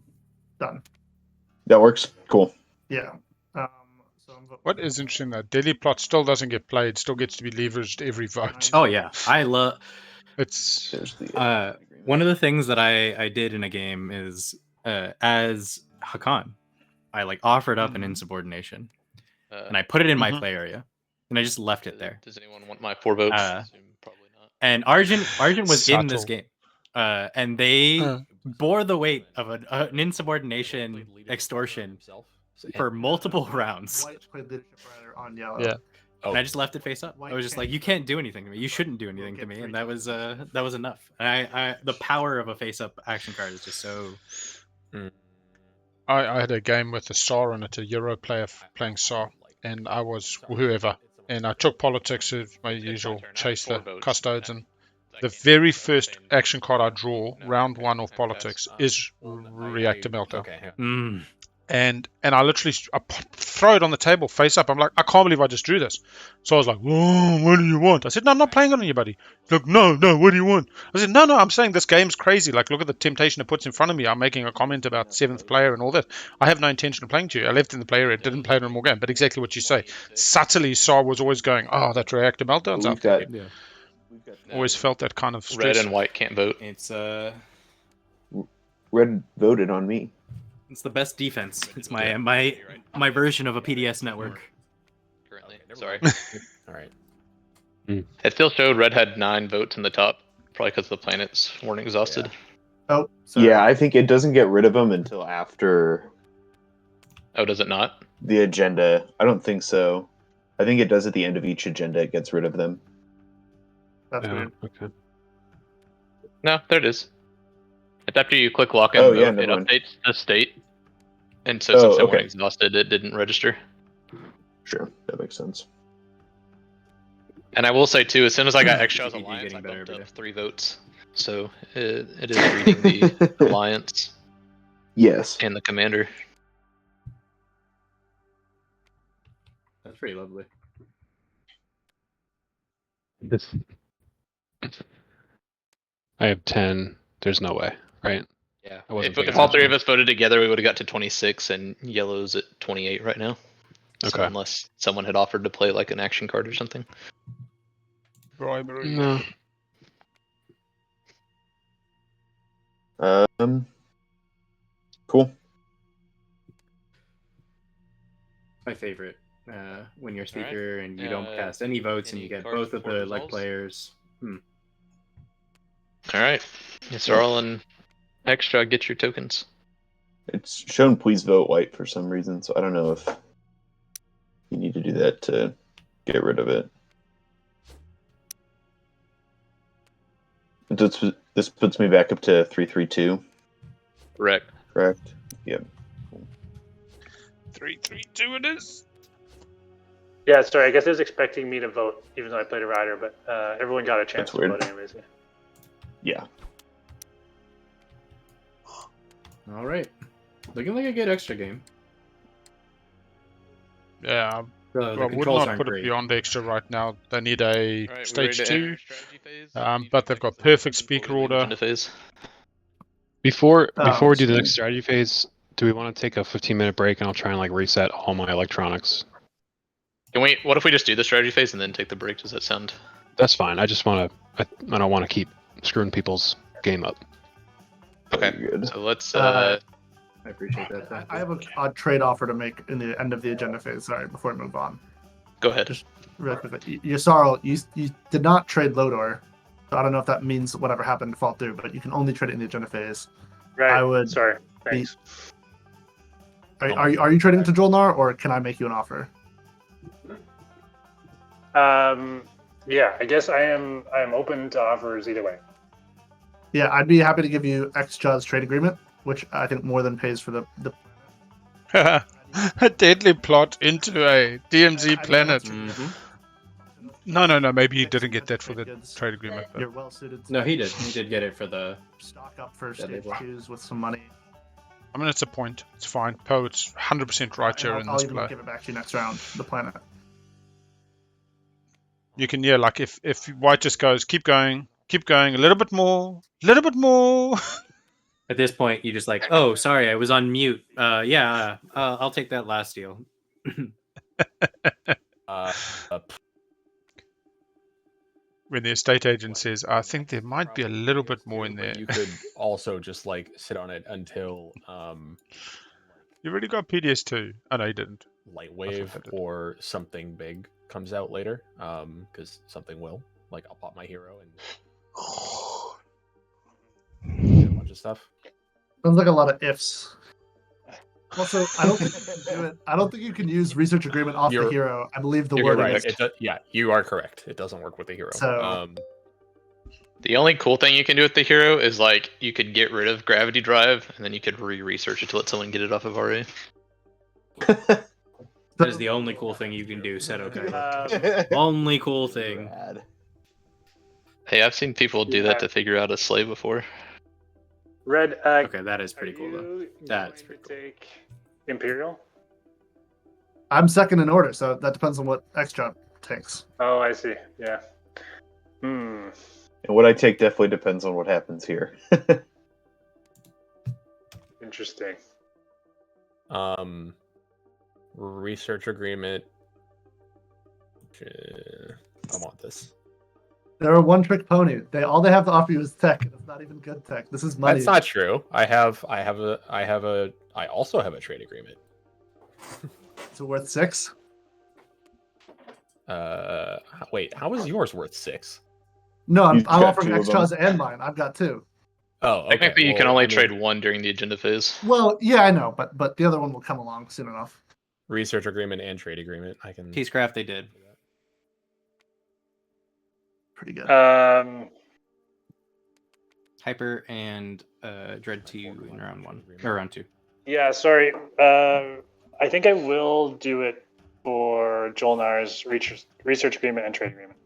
Done. That works? Cool. Yeah. What is interesting though, Deadly Plot still doesn't get played, still gets to be leveraged every vote. Oh yeah, I love. It's one of the things that I did in a game is as Hakan, I like offered up an insubordination, and I put it in my play area, and I just left it there. Does anyone want my 4 votes? Probably not. And Argent was in this game, and they bore the weight of an insubordination extortion for multiple rounds. White played leadership rider on yellow. Yeah. And I just left it face up. I was just like, you can't do anything to me. You shouldn't do anything to me, and that was enough. And the power of a face up action card is just so. I had a game with a SAR in it, a Euro player playing SAR, and I was whoever, and I took politics as my usual, chase the custodes, and the very first action card I draw, round 1 of politics, is Reactor Melter. And I literally throw it on the table face up. I'm like, I can't believe I just drew this. So I was like, whoa, what do you want? I said, no, I'm not playing it on you, buddy. He's like, no, what do you want? I said, no, I'm saying this game's crazy. Like, look at the temptation it puts in front of me. I'm making a comment about 7th player and all that. I have no intention of playing to you. I left in the player, it didn't play it in more game. But exactly what you say. Subtly, Saw was always going, oh, that Reactor Meltdown's out there. Always felt that kind of stress. Red and white can't vote. It's Red voted on me. It's the best defense. It's my version of a PDS network. Currently, sorry. All right. It still showed Red had 9 votes in the top, probably because the planets weren't exhausted. Yeah. Oh, sorry. Yeah, I think it doesn't get rid of them until after. Oh, does it not? The agenda. I don't think so. I think it does at the end of each agenda. It gets rid of them. That's weird. Okay. No, there it is. It's after you click lock and vote, it updates the state. And so since it went exhausted, it didn't register. Sure, that makes sense. And I will say too, as soon as I got Xxcha's GPD alliance, I getting better bumped every up day. 3 votes. So it is reading the alliance Yes. and the commander. That's pretty lovely. This. I have 10. There's no way, right? Yeah. I wasn't If paying all 3 of attention. us voted together, we would have got to 26, and yellow's at 28 right now. So Okay. unless someone had offered to play like an action card or something. Bribery. No. Cool. My favorite. When you're a All right. speaker and you don't cast any votes and any you get cards both of before the it leg resolves? players. All right. Yssaril and Xxcha, get your tokens. It's shown please vote white for some reason, so I don't know if you need to do that to get rid of it. This puts me back up to 332. Correct. Correct. Yep. 3-3-2 it is. Yeah, sorry. I guess I was expecting me to vote, even though I played a rider, but everyone got a chance That's to weird. vote anyways. Yeah. All right. Looking like a good extra game. Yeah, The I would controls not aren't put it great. beyond Xxcha right now. They need a All right, we ready stage to 2, enter strategy phase? but they've got perfect speaker Before we leave order. agenda phase. Before we do the sweet. next strategy phase, do we want to take a 15-minute break and I'll try and like reset all my electronics? Can we? What if we just do the strategy phase and then take the break? Does that sound? That's fine. I just want to. I don't want to keep screwing people's game up. Okay. Very good. So let's. I appreciate that. I have a trade offer to make in the end of the agenda phase. Sorry, before we move on. Go ahead. Just really quickly. Yssaril, you did not trade Lodor. So I don't know if that means whatever happened to fall through, but you can only trade it in the agenda phase. Right. I would. Sorry. Thanks. Are you trading to JolNar, or can I make you an offer? Yeah, I guess I am open to offers either way. Yeah, I'd be happy to give you Xxcha's trade agreement, which I think more than pays for the A deadly plot into a DMZ planet. No. Maybe he didn't get that for the trade agreement. But... You're well suited. No, he did. He did get it for the stock up for Yeah, they stage will. 2s with some money. I mean, it's a point. It's fine. Poet's 100% right here in I'll this even play. give it back to you next round. The planet. You can, yeah, like if white just goes, keep going, a little bit more. At this point, you just like, oh, sorry, I was on mute. I'll take that last deal. When the estate agent says, I think there might be a little bit more in there. You could also just like sit on it until You already got PDS2. Oh, no, you didn't. Lightwave or something big comes out later. Because something will. Like I'll pop my hero and a bunch of stuff. Sounds like a lot of ifs. Also, I don't think you can do it. I don't think you can use research agreement off the hero. I believe the You're wording right. is. Yeah, you are correct. It doesn't work with the hero. So- The only cool thing you can do with the hero is like you could get rid of gravity drive and then you could re-research it to let someone get it off of RA. That is the only cool thing you can do, Seto. Only cool thing. Hey, I've seen people do that to figure out a slave before. Red. Okay, that is pretty cool though. That's pretty cool. Take Imperial. I'm second in order, so that depends on what Xxcha takes. Oh, I see. Yeah. And what I take definitely depends on what happens here. Interesting. Research agreement. I want this. They're a one-trick pony. All they have to offer you is tech, and it's not even good tech. This is money. That's not true. I also have a trade agreement. It's worth 6. Wait, how is yours worth 6? No, I'm You've got offering 2 of them. Xxcha's and mine. I've got 2. Oh, okay. Technically, you can only trade one during the agenda phase. Well, yeah, I know, but the other one will come along soon enough. Research agreement and trade agreement. I can. Peacecraft, they did. Pretty good. Hyper and Dread 2 in round 1 or round 2. Yeah, sorry. I think I will do it for JolNar's research agreement and trade agreement.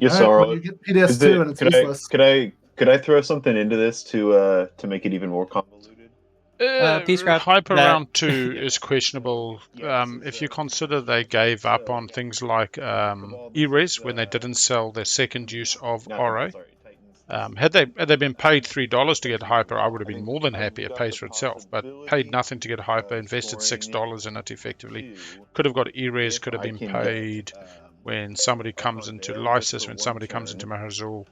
Yssaril, you get PDS2 and it's useless. Could I throw something into this to make it even more convoluted? Hyper round 2 is questionable. If you consider they gave up on things like E-Res when they didn't sell their second use of RA. Had they been paid $3 to get Hyper, I would have been more than happy. It pays for itself. But paid nothing to get Hyper, invested $6 in it effectively. Could have got E-Res, could have been paid when somebody comes into Lysis, when somebody comes into Maharazul.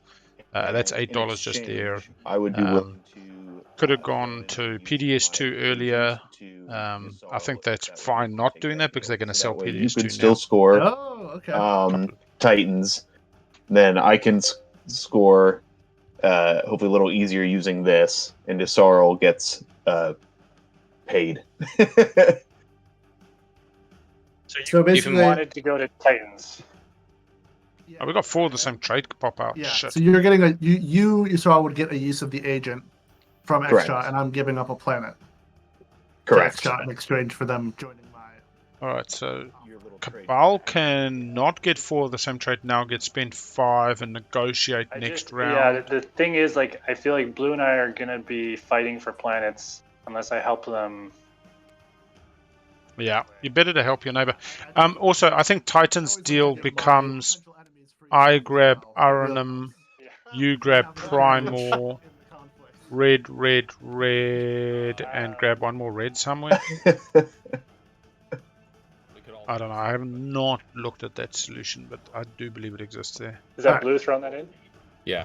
That's $8 just there. I would be willing to. Could have gone to PDS2 earlier. I think that's fine not doing that because they're going to sell PDS2 now. You can still score okay. Titans. Then I can score hopefully a little easier using this, and Yssaril gets paid. So basically, you wanted to go to Titans. Oh, we got 4 of the same trade pop out. Yeah. Shit. So you're getting Yssaril would get a use of the agent from Correct. Xxcha, and I'm giving up a planet. Correct. Xxcha in exchange for them joining my. All right. So Cabal can not get 4 of the same trade now. Get spent 5 and negotiate next round. Yeah. The thing is, like, I feel like Blue and I are gonna be fighting for planets unless I help them. Yeah, you're better to help your neighbor. Also, I think Titan's deal becomes I grab Aranum, you grab Primor, red, and grab one more red somewhere. I don't know. I have not looked at that solution, but I do believe it exists there. Is that Blue throwing that in? Yeah.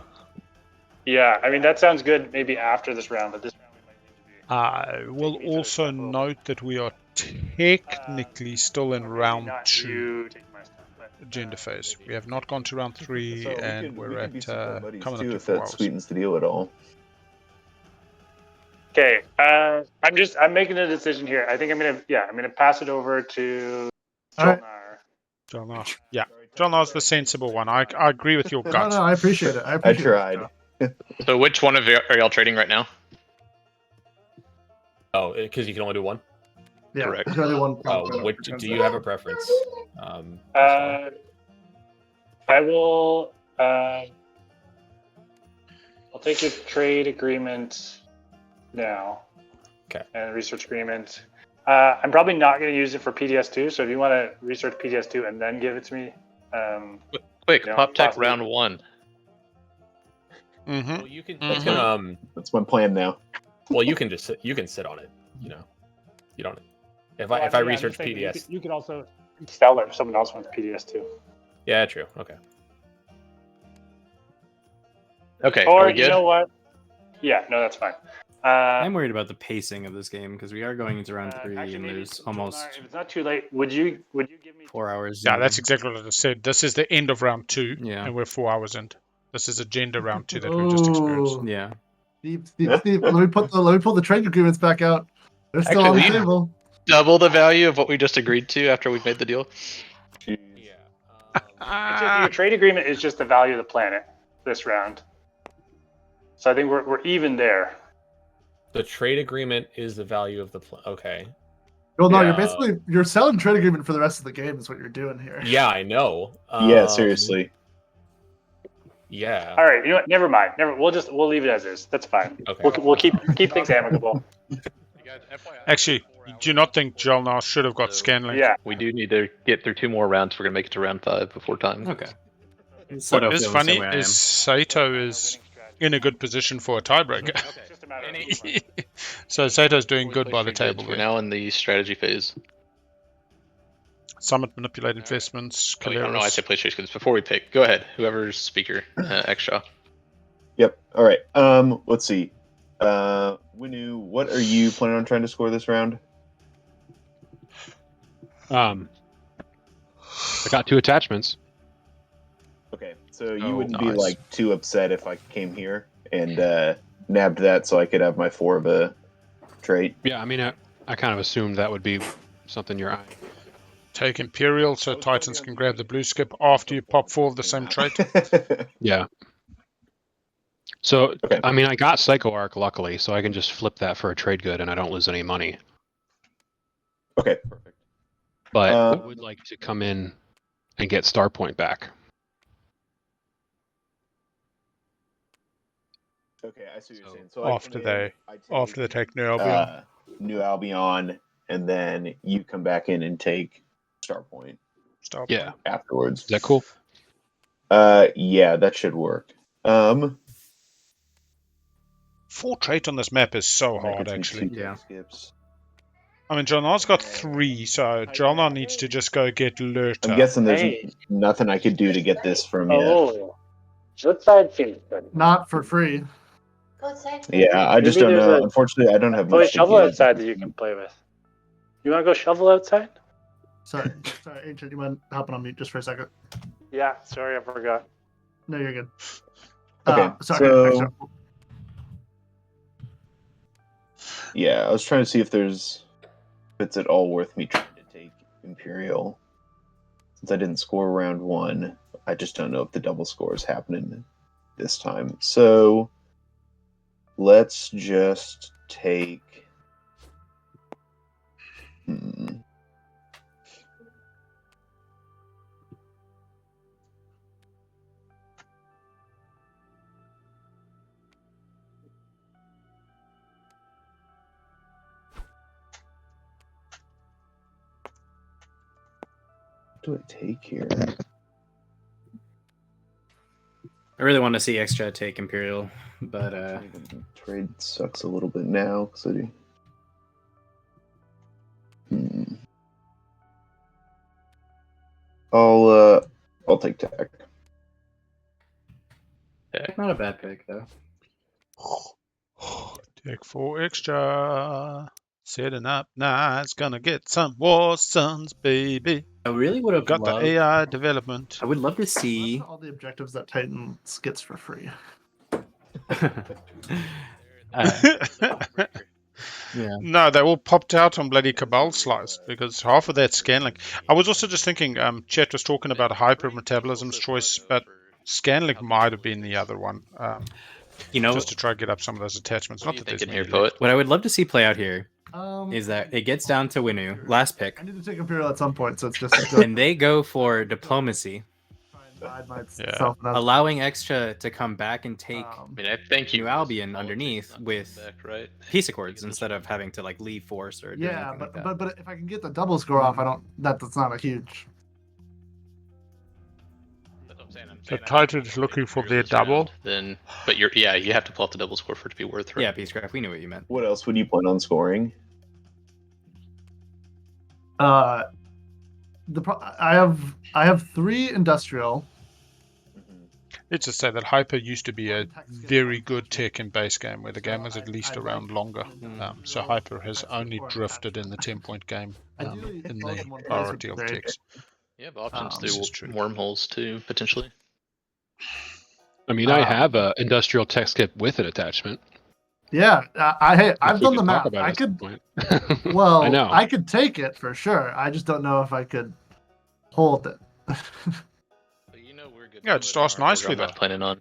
Yeah, I mean, that sounds good maybe after this round, but this round we might need to be. We'll also note that we are technically still in round 2 agenda phase. We have not gone to round 3, and we're at coming up to 4 hours. Sweetens the deal at all. Okay, I'm making a decision here. I think I'm gonna pass it over to JolNar. JolNar, yeah, JolNar's the sensible one. I agree with your gut. No, I appreciate it. I tried. So which one of you are y'all trading right now? Oh, because you can only do one. Yeah, correct. there's only one. Do you have a preference? I will. I'll take your trade agreement now. Okay. And research agreement. I'm probably not going to use it for PDS2. So if you want to research PDS2 and then give it to me, quick, pop tech round 1. Mm-hmm. Well, you can. That's my plan now. Well, you can just sit on it. You know, you don't. If I research PDS, you could also sell it if someone else wants PDS2. Yeah, true. Okay. Okay. Or are we good? You know what? Yeah, no, that's fine. I'm worried about the pacing of this game because we are going into round 3 and there's almost. If it's not too late, would you give me 4 hours? Yeah, that's exactly what I said. This is the end of round 2, Yeah. and we're 4 hours in. This is agenda round 2 that we've just experienced. Yeah. Steve, let me pull the trade agreements back out. They're still on the table. Double the value of what we just agreed to after we made the deal. Yeah. Your trade agreement is just the value of the planet this round. So I think we're even there. The trade agreement is the value of the okay. Well, no, you're selling trade agreement for the rest of the game. Is what you're doing here. Yeah, I know. Yeah, seriously. Yeah. All right. You know what? Never mind. We'll leave it as is. That's fine. Okay. We'll keep things amicable. Actually, do you not think JolNar should have got Scanlink? Yeah. We do need to get through 2 more rounds. We're gonna make it to round 5 before time. Okay. What is funny is Seto is in a good position for a tiebreaker. So Sato's doing good by the table. We're now in the strategy phase. Summit, manipulate investments. Oh, no, I say play strategy because before we pick, go ahead. Whoever's speaker, Xxcha. Yep. All right. Let's see. Winnu, what are you planning on trying to score this round? I got 2 attachments. Okay, so you wouldn't be like too upset if I came here and nabbed that so I could have my 4 of a trait. Yeah, I mean, I kind of assumed that would be something you're eyeing. Take Imperial so Titans can grab the blue skip after you pop 4 of the same trait. Yeah. So, okay. I mean, I got Psycho Arc, luckily, so I can just flip that for a trade good and I don't lose any money. Okay, perfect. But I would like to come in and get Star Point back. Okay, I see what you're saying. So after they take New Albion. New Albion, and then you come back in and take Starpoint. Yeah. Afterwards. Is that cool? Yeah, that should work. 4 trait on this map is so hard, actually. Yeah. Skips. I mean, JolNar's got 3, so JolNar needs to just go get Lurta. I'm guessing there's Hey. nothing I could do to get this from you. Oh, what side seems good? Not for free. Yeah, I just Maybe don't there's know. a Unfortunately, I don't have toy much to shovel give. outside that you can play with. You want to go shovel outside? Sorry, Ancient, you mind hopping on mute just for a second? Yeah, sorry, I forgot. No, you're good. Okay, Sorry. so yeah, I was trying to see if it's at all worth me trying to take Imperial. Since I didn't score round 1, I just don't know if the double score is happening this time. So let's just take. What do I take here? I really want to see Xxcha take Imperial, but trade sucks a little bit now because I do. I'll take tech. Not a bad pick though. Tech 4 extra. Setting up nice, gonna get some war sons, baby. I really would have got loved, the AI development. I would love to see all the objectives that Titans gets for free. Yeah. No, they all popped out on bloody Cabal sliced because half of that Scanlink. I was also just thinking, Chet was talking about hypermetabolism's choice, but Scanlink might have been the other one. You know, just to try to get up some of those attachments. Not that there's many left. What I would love to see play out here is that it gets down to Winnu, last pick. I need to take Imperial at some point, so it's just and they go for diplomacy. Yeah. Allowing Xxcha to come back and take I think New Albion underneath with peace accords instead of having to like leave force or do yeah, anything but, like that. but if I can get the double score off, I don't. That's not a huge. So Titan's looking for their double. Then, but you have to pull off the double score for it to be worth it. Yeah, Peacecraft, we knew what you meant. What else would you plan on scoring? I have 3 industrial. Let's just say that Hyper used to be a very good tech in base game, where the game was at least a round longer. So Hyper has only drifted in the 10-point game in the priority of techs. You have options through wormholes too, potentially. I mean, I have an industrial tech skip with an attachment. Yeah, I've done the math. I could. Well, I know. I could take it for sure. I just don't know if I could hold it. Yeah, just ask nicely though. Planning on.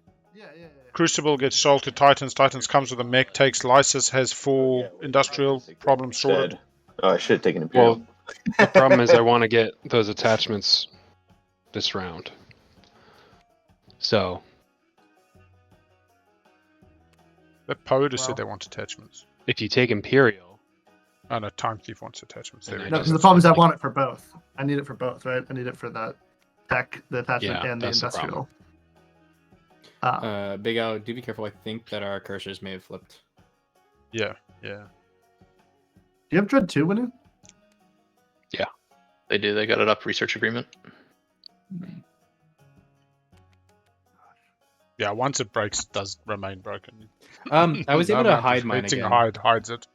Crucible gets sold to Titans. Titans comes with a mech, takes Lysis, has 4 industrial, problem sorted. Oh, I should have taken Imperial. Well, the problem is I want to get those attachments this round. So. The Poet said they want attachments. If you take Imperial. Oh no, TimeThief wants attachments. There No, because the problem is I want it for both. I need it for both, right? I need it for that tech, the attachment, and the industrial. Big Al, do be careful. I think that our cursors may have flipped. Yeah. Do you have Dread 2, Winnu? Yeah, they do. They got it up research agreement. Yeah, once it breaks, it does remain broken. I was able to hide mine again. Hides it.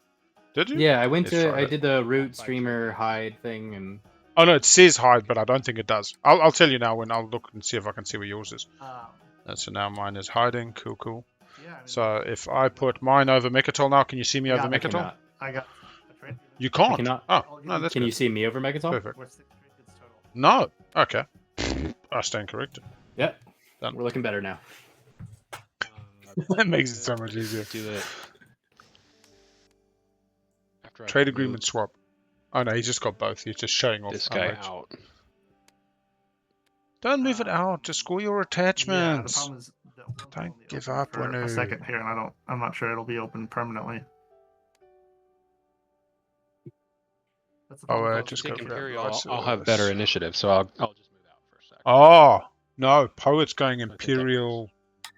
Did you? Yeah, I did the root streamer hide thing and. Oh no, it says hide, but I don't think it does. I'll tell you now when I'll look and see if I can see where yours is. So now mine is hiding. Cool. Yeah, so if I put mine over Mechatol now, can you see me over Mechatol? I got. You can't. Cannot. Oh no, that's. Can good. you see me over Mechatol? Perfect. No. Okay. I stand corrected. Yep. Done. We're looking better now. That makes it so much easier. Do it. Trade agreement swap. Oh no, he's just got both. He's just showing off this guy out. Don't move it out. Just score your attachments. Yeah, the problem is Don't give up, for a Winnu. second here, and I'm not sure it'll be open permanently. Just go grab I'll have better initiative, so I'll just move out for a second. Oh, no. Poet's going Imperial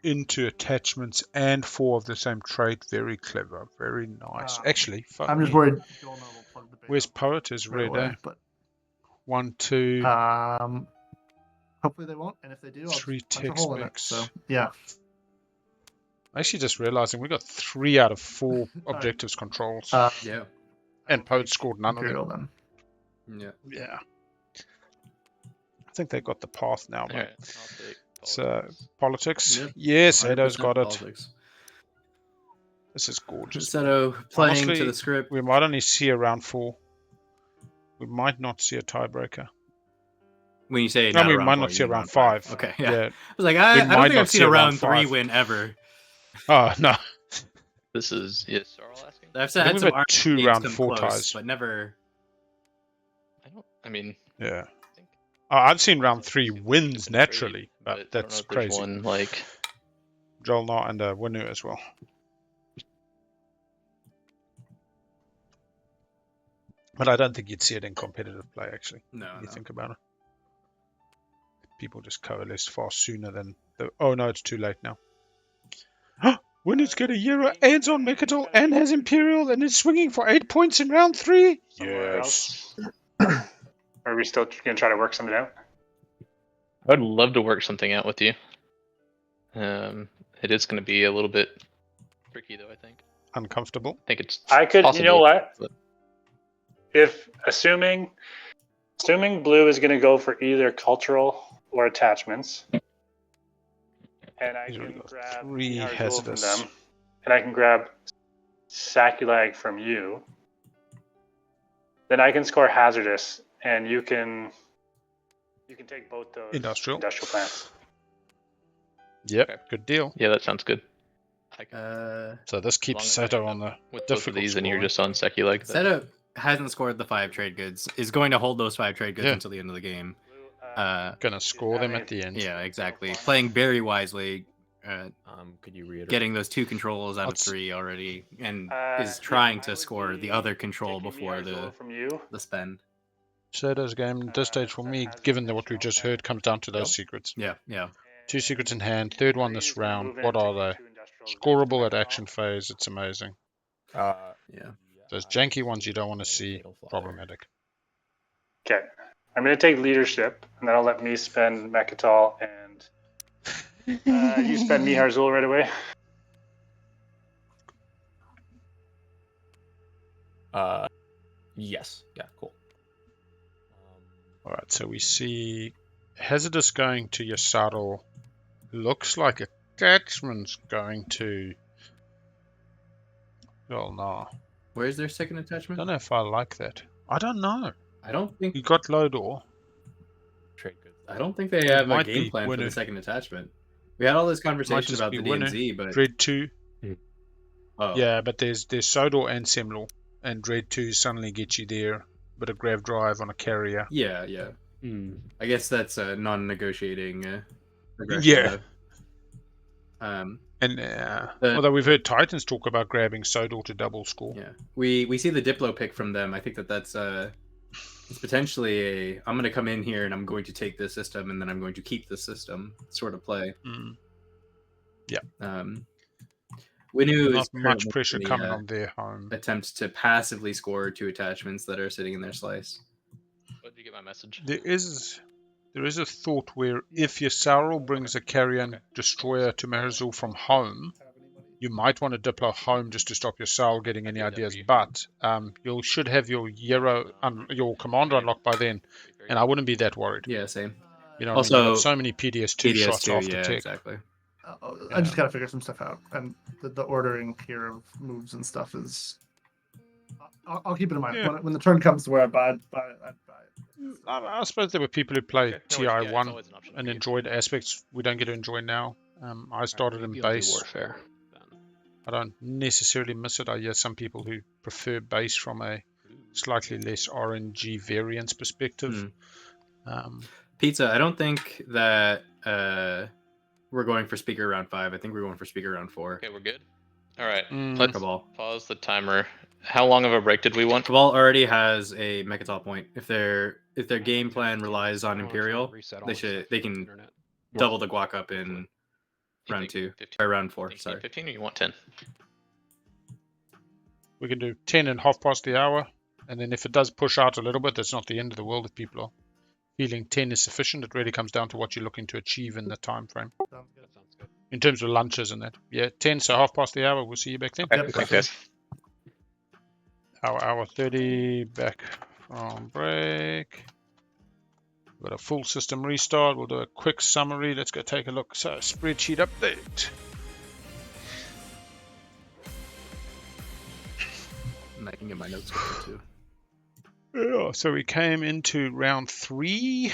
into attachments and 4 of the same trait. Very clever. Very nice. Actually, fuck I'm just me. worried. Where's Poet? Is right red, away, eh? but 1, 2, hopefully they won't. And if they do, I'll 3 just punch a hole in it. text So mix. yeah. Actually, just realizing we got 3 out of 4 objectives controls. Yeah. And Poet scored none Imperial of them. Yeah. Yeah. I think they got the path now, man. Alright, I'll take So, politics. Yep. Yes, Seto's 100% got it. politics. This is gorgeous. Seto playing Honestly, to the script. we might only see a round 4. We might not see a tiebreaker. When you say No, not we a round might 4, not you see a mean round 5. Okay, yeah. Yeah. I was like, We I don't might think not I've seen see a a round round 3 5. win ever. Oh, no. This is Yssaril asking. I've I had think some we've had 2 games round come 4 close, ties. but never. I mean, Yeah. I've seen round 3 wins naturally, but that's crazy. One like JolNar and Winnu as well. But I don't think you'd see it in competitive play, actually. No, when you no. think about it. People just coalesce far sooner than... Oh, no, it's too late now. Winnu's got a Euro, adds on Mechatol, and has Imperial, and is swinging for 8 points in round 3. Somewhere Yes. else. Are we still going to try to work something out? I would love to work something out with you. It is going to be a little bit tricky, though. I think. Uncomfortable. I think it's. I could. Possible, you know what? but... If assuming blue is going to go for either cultural or attachments, and I can grab 3 Yssaril from hazardous. them, and I can grab Saculag from you, then I can score hazardous, and you can take both those Industrial plants. Yep, Okay. good deal. Yeah, that sounds good. So this keeps Seto on the with both of difficult these, and you're scoring. just on Seculag. Seto hasn't scored the 5 trade goods. Is going to hold those 5 trade goods until the end of the game. Gonna score them at the end. Yeah, exactly. Playing very wisely. Could you reiterate? Getting those 2 controls out of 3 already, and is trying to score the other control before the spend. Seto's game at this stage for me, given what we just heard, comes down to those secrets. Yeah, yeah. 2 secrets in hand, third one this round. What are they? Scoreable at action phase. It's amazing. Yeah. Those janky ones you don't want to see. Problematic. Okay, I'm going to take leadership, and that'll let me spend Mechatol, and you spend Yssaril right away. Yes. Yeah. Cool. All right, so we see hazardous going to Yssaril. Looks like attachments going to JolNar. Where's their second I attachment? don't know if I like that. I don't know. I don't think You got Lodor. I don't think they have a might game be plan for the Winnu. second attachment. We had all this conversation just about be the Winnu. DMZ, but Dread 2. oh, Yeah, but there's Sodor and Semlor. And Dread 2 suddenly gets you there. Bit of grav drive on a carrier. yeah, yeah. I guess that's a non-negotiating. Yeah. Though. And although we've heard Titans talk about grabbing Sodor to double score. Yeah, we see the Diplo pick from them. I think that's it's potentially I'm going to come in here and I'm going to take this system and then I'm going to keep the system sort of play. Yeah. Winnu Not is much pressure in the, coming on their home. Attempt to passively score 2 attachments that are sitting in their slice. What did you get my message? There is a thought where if Yssaril brings a carrier and destroyer to Marizul from home, you might want to Diplo home just to stop Yssaril getting any ideas. But you should have your your commander unlocked by then, and I wouldn't be that worried. Yeah, same. You know, Also, what I mean? You've got so many PDS2 shots after yeah, tech. exactly. I just gotta figure some stuff out, and the ordering here of moves and stuff is. I'll keep it in mind when the turn comes to where I buy it. I suppose there were people who played TI1 always an option and for you. enjoyed aspects we don't get to enjoy now. I started in base. Warfare. I don't necessarily miss it. I hear some people who prefer base from a slightly less RNG variance perspective. Pizza, I don't think that we're going for speaker round 5. I think we're going for speaker round 4. Okay, we're good. All right, Let's Cabal. Pause the timer. How long of a break did we want? Cabal already has a Mechatol point. If their game plan relies on Imperial, they can double the guac up in round 2 or round 4. Sorry, 15, or you want 10? We can do 10 and half past the hour, and then if it does push out a little bit, that's not the end of the world if people are feeling 10 is sufficient. It really comes down to what you're looking to achieve in the time frame. That sounds good. In terms of lunches and that. Yeah, 10, so half past the hour. We'll see you back then. Okay, thanks, guys. Hour 30, back from break. We've got a full system restart. We'll do a quick summary. Let's go take a look. So, spreadsheet update. and I can get my notes going too. Yeah, so we came into round 3.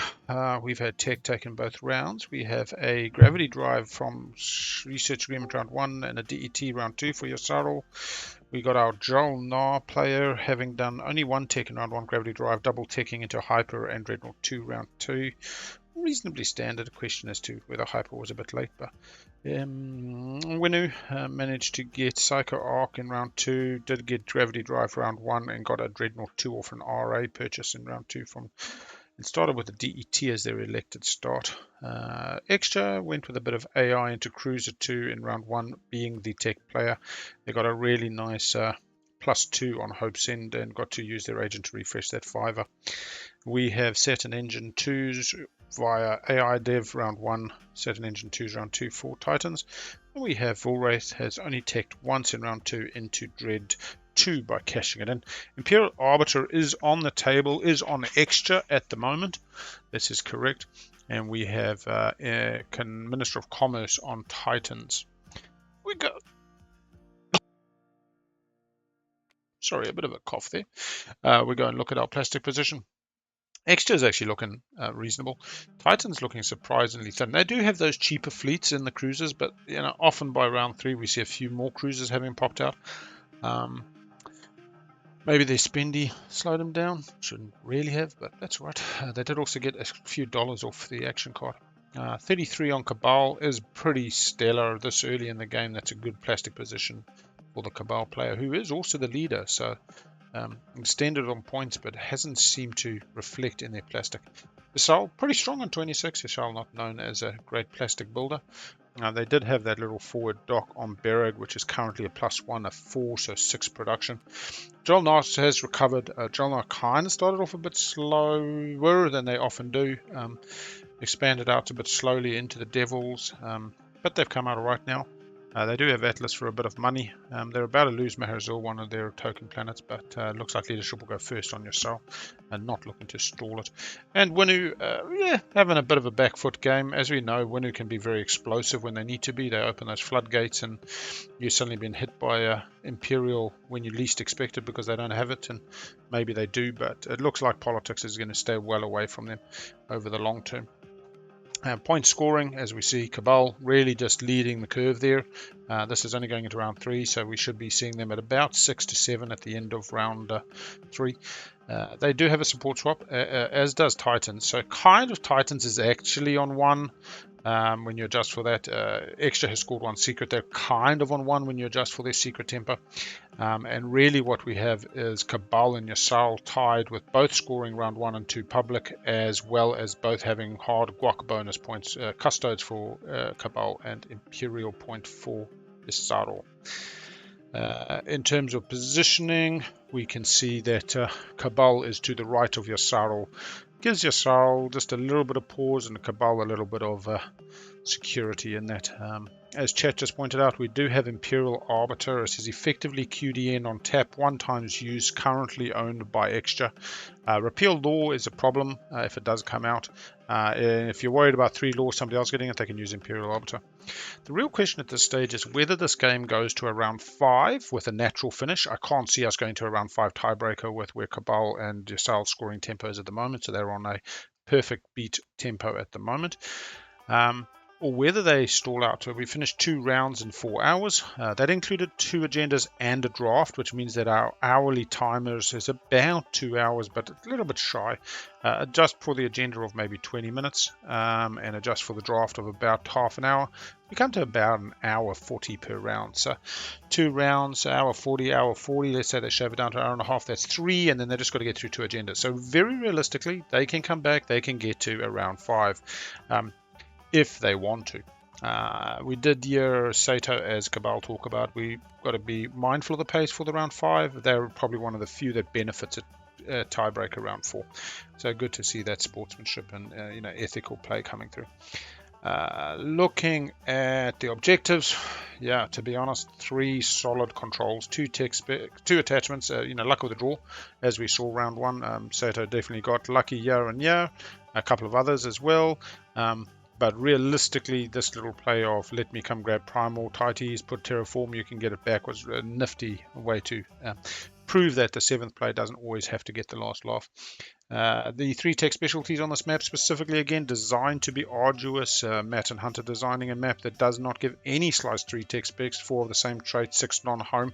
We've had tech taken both rounds. We have a gravity drive from research agreement round 1 and a DET round 2 for Yssaril. We got our JolNar player having done only 1 tech in round 1, gravity drive, double teching into Hyper and Dreadnought 2 round 2. Reasonably standard. Question as to whether Hyper was a bit late, but Winnu managed to get Psycho Arc in round 2, did get Gravity Drive round 1, and got a Dreadnought 2 off an RA purchase in round 2 from. It started with a DET as their elected start. Xxcha went with a bit of AI into Cruiser 2 in round 1, being the tech player. They got a really nice +2 on Hope's End and got to use their agent to refresh that 5er. We have Saturn Engine 2s via AI Dev round 1, Saturn Engine 2s round 2 for Titans. And we have Volwraith has only teched once in round 2 into Dread 2 by cashing it in. Imperial Arbiter is on the table, is on Xxcha at the moment. This is correct. And we have Minister of Commerce on Titans. We go. Sorry, a bit of a cough there. We go and look at our plastic position. Xxcha is actually looking reasonable. Titan's looking surprisingly thin. They do have those cheaper fleets in the cruisers, but often by round 3 we see a few more cruisers having popped out. Maybe their spendy slowed them down. Shouldn't really have, but that's all right. They did also get a few dollars off the action card. 33 on Cabal is pretty stellar this early in the game. That's a good plastic position for the Cabal player, who is also the leader. So extended on points, but hasn't seemed to reflect in their plastic. Yssaril pretty strong on 26. Yssaril not known as a great plastic builder. They did have that little forward dock on Berag, which is currently a +1, a 4, so 6 production. JolNar has recovered. JolNar kind of started off a bit slower than they often do. Expanded out a bit slowly into the Devils, but they've come out all right now. They do have Atlas for a bit of money. They're about to lose Maharzil, one of their token planets, but looks like leadership will go first on Yssaril and not looking to stall it. And Winnu, having a bit of a back foot game. As we know, Winnu can be very explosive when they need to be. They open those floodgates and you've suddenly been hit by Imperial when you least expect it because they don't have it, and maybe they do, but it looks like politics is going to stay well away from them over the long term. Point scoring, as we see Cabal really just leading the curve there. This is only going into round 3, so we should be seeing them at about 6 to 7 at the end of round 3. They do have a support swap, as does Titans. So kind of Titans is actually on 1 when you adjust for that. Xxcha has scored 1 secret. They're kind of on 1 when you adjust for their secret temper. And really what we have is Cabal and Yssaril tied with both scoring round 1 and 2 public, as well as both having hard guac bonus points, custodes for Cabal and Imperial point for Yssaril. In terms of positioning, we can see that Cabal is to the right of Yssaril. Gives Yssaril just a little bit of pause and Cabal a little bit of security in that. As chat just pointed out, we do have Imperial Arbiter. It is effectively QDN on tap, 1 times use, currently owned by Xxcha. Repeal law is a problem if it does come out. If you're worried about 3 law, somebody else getting it, they can use Imperial Arbiter. The real question at this stage is whether this game goes to a round 5 with a natural finish. I can't see us going to a round 5 tiebreaker with where Cabal and Yssaril scoring tempos at the moment, so they're on a perfect beat tempo at the moment. or whether they stall out. So we finished 2 rounds in 4 hours. That included 2 agendas and a draft, which means that our hourly timers is about 2 hours, but a little bit shy. Adjust for the agenda of maybe 20 minutes and adjust for the draft of about half an hour. We come to about an hour 40 per round. So 2 rounds, hour 40, hour 40. Let's say they shave it down to an hour and a half. That's 3, and then they just got to get through 2 agendas. So very realistically, they can come back. They can get to around 5 if they want to. We did hear Seto as Cabal talk about. We've got to be mindful of the pace for the round 5. They're probably one of the few that benefits at tiebreaker round 4. So good to see that sportsmanship and ethical play coming through. Looking at the objectives, yeah, to be honest, 3 solid controls, 2 attachments. Luck of the draw, as we saw round 1. Seto definitely got lucky year and year. A couple of others as well. But realistically, this little play of let me come grab Primal, Tighties, put Terraform, you can get it back was a nifty way to prove that the 7th play doesn't always have to get the last laugh. The 3 tech specialties on this map specifically, again, designed to be arduous. Matt and Hunter designing a map that does not give any slice 3 tech specs, 4 of the same trait, 6 non-home.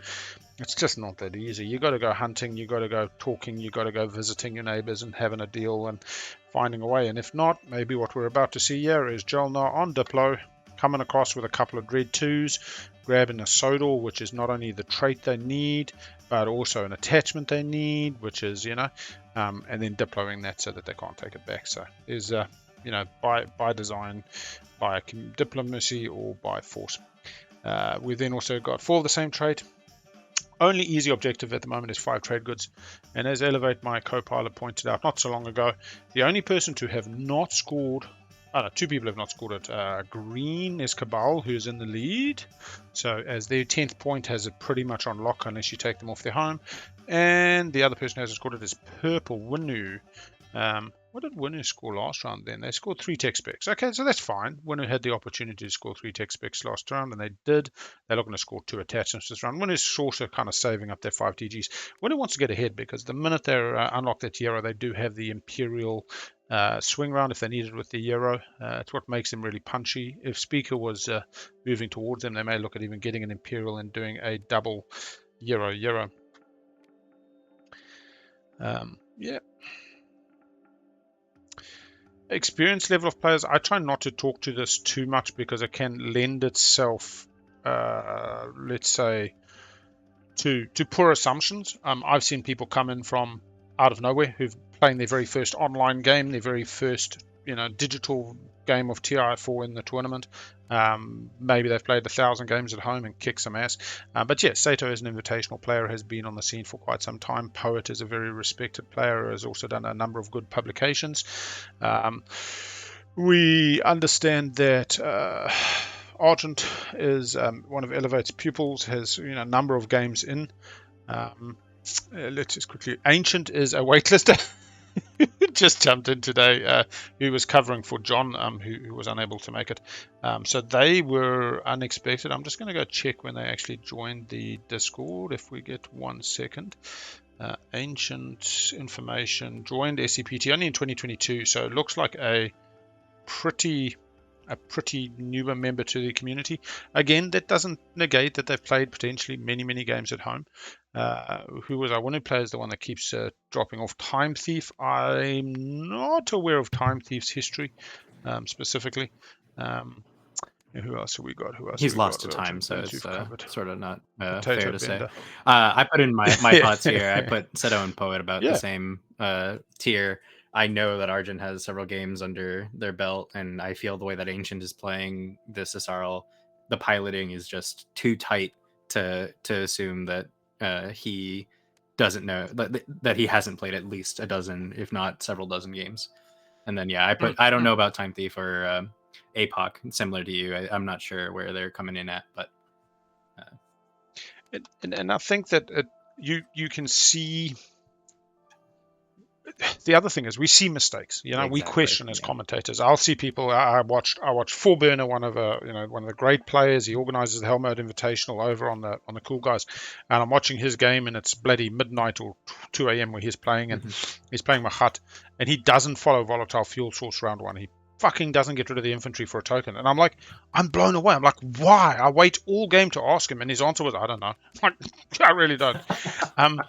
It's just not that easy. You got to go hunting, you got to go talking, you got to go visiting your neighbors and having a deal and finding a way. And if not, maybe what we're about to see here is JolNar on Diplo, coming across with a couple of Dread 2s, grabbing a Sodor, which is not only the trait they need, but also an attachment they need, which is, and then diploing that so that they can't take it back. So is, by design, by diplomacy, or by force. We then also got 4 of the same trait. Only easy objective at the moment is 5 trade goods. And as Elevate, my co-pilot, pointed out not so long ago, the only person to have not scored, 2 people have not scored it. Green is Cabal, who's in the lead. So as their 10th point has it pretty much on lock unless you take them off their home. And the other person who hasn't scored it is Purple, Winnu. What did Winnu score last round then? They scored 3 tech specs. Okay, so that's fine. Winnu had the opportunity to score 3 tech specs last round, and they did. They're not going to score 2 attachments this round. Winnu's also kind of saving up their 5 TGs. Winnu wants to get ahead because the minute they unlock their Tiara, they do have the Imperial swing round if they need it with the Euro. It's what makes them really punchy. If Speaker was moving towards them, they may look at even getting an Imperial and doing a double Euro. Yeah. Experience level of players, I try not to talk to this too much because it can lend itself, let's say, to poor assumptions. I've seen people come in from out of nowhere who've playing their very first online game, their very first digital game of TI4 in the tournament. Maybe they've played 1,000 games at home and kicked some ass. But yeah, Seto is an invitational player, has been on the scene for quite some time. Poet is a very respected player, has also done a number of good publications. We understand that Argent is one of Elevate's pupils, has a number of games in. Let's just quickly. Ancient is a waitlister. Just jumped in today, who was covering for John, who was unable to make it. So they were unexpected. I'm just going to go check when they actually joined the Discord, if we get 1 second. Ancient information, joined SCPT only in 2022, so it looks like a pretty newer member to the community. Again, that doesn't negate that they've played potentially many games at home. Who was our winning player is the one that keeps dropping off. TimeThief, I'm not aware of TimeThief's history specifically. Who else have we got? He's lost to time, so it's sort of not fair to say. I put in my thoughts here. I put Seto and Poet about the same tier. I know that Argent has several games under their belt, and I feel the way that Ancient is playing this Yssaril, the piloting is just too tight to assume that he doesn't know that he hasn't played at least a dozen, if not several dozen games. And then I don't know about TimeThief or Apoc, similar to you. I'm not sure where they're coming in at, but and I think that you can see. The other thing is we see mistakes. Exactly. We question as commentators. I'll see people. I watched 4Burner, one of the great players. He organizes the Hell Mode Invitational over on the Cool Guys, and I'm watching his game, and it's bloody midnight or 2 a.m. where he's playing, and he's playing Mahat, and he doesn't follow Volatile Fuel Source round 1. He fucking doesn't get rid of the infantry for a token. And I'm like, I'm blown away. I'm like, why? I wait all game to ask him, and his answer was, I don't know. Like, I really don't. And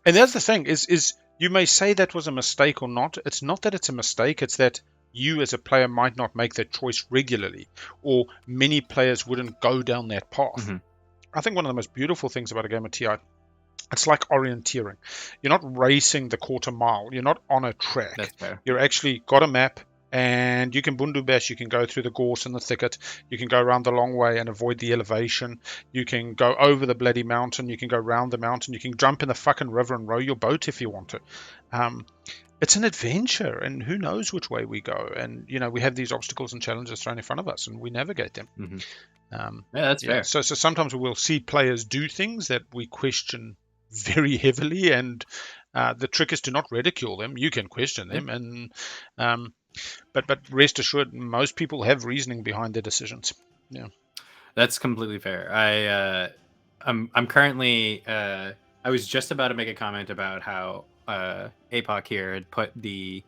that's the thing, is you may say that was a mistake or not. It's not that it's a mistake, it's that you as a player might not make that choice regularly, or many players wouldn't go down that path. I think one of the most beautiful things about a game of TI, it's like orienteering. You're not racing the quarter mile. You're not on a track. That's fair. You're actually got a map, and you can bundu bash. You can go through the gorse and the thicket. You can go around the long way and avoid the elevation. You can go over the bloody mountain. You can go round the mountain. You can jump in the fucking river and row your boat if you want to. It's an adventure, and who knows which way we go. And, you know, we have these obstacles and challenges thrown in front of us, and we navigate them. Yeah, that's fair. So sometimes we'll see players do things that we question very heavily, and the trick is to not ridicule them. You can question them, and but rest assured, most people have reasoning behind their decisions. Yeah, that's completely fair. I'm currently I was just about to make a comment about how Apoc here had put the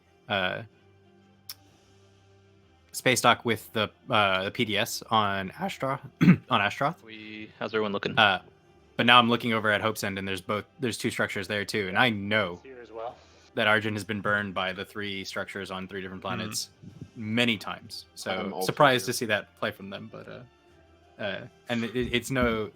space dock with the PDS on Astroth. How's everyone looking? But now I'm looking over at Hope's End, and there's two structures there too, and I know that Argent has been burned by the 3 structures on 3 different planets many times. So surprised to see that play from them, but and it's no,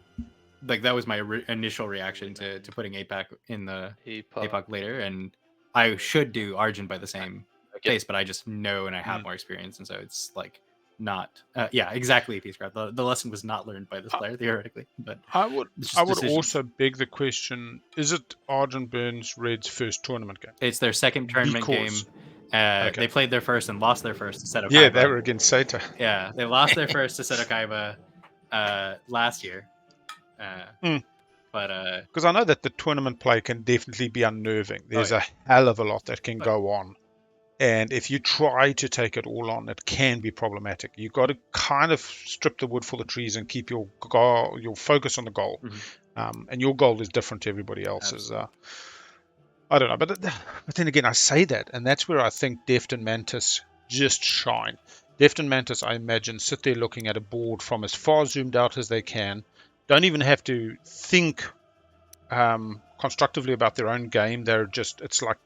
like, that was my initial reaction to putting Apoc in the Apoc later, and I should do Argent by the same pace, but I just know and I have more experience, and so it's like not exactly Peacecraft. The lesson was not learned by this player theoretically, but I would also beg the question: is it ArgentBurnsRed's first tournament game? It's their second tournament game. They played their first and lost their first to Seto. Yeah, they were against Seto. Yeah, they lost their first to Seto Kaiba last year. But because I know that the tournament play can definitely be unnerving. There's a hell of a lot that can go on. And if you try to take it all on, it can be problematic. You've got to kind of strip the wood for the trees and keep your focus on the goal. And your goal is different to everybody else's. I don't know. But then again, I say that, and that's where I think Deft and Mantis just shine. Deft and Mantis, I imagine, sit there looking at a board from as far zoomed out as they can. Don't even have to think constructively about their own game. They're just, it's like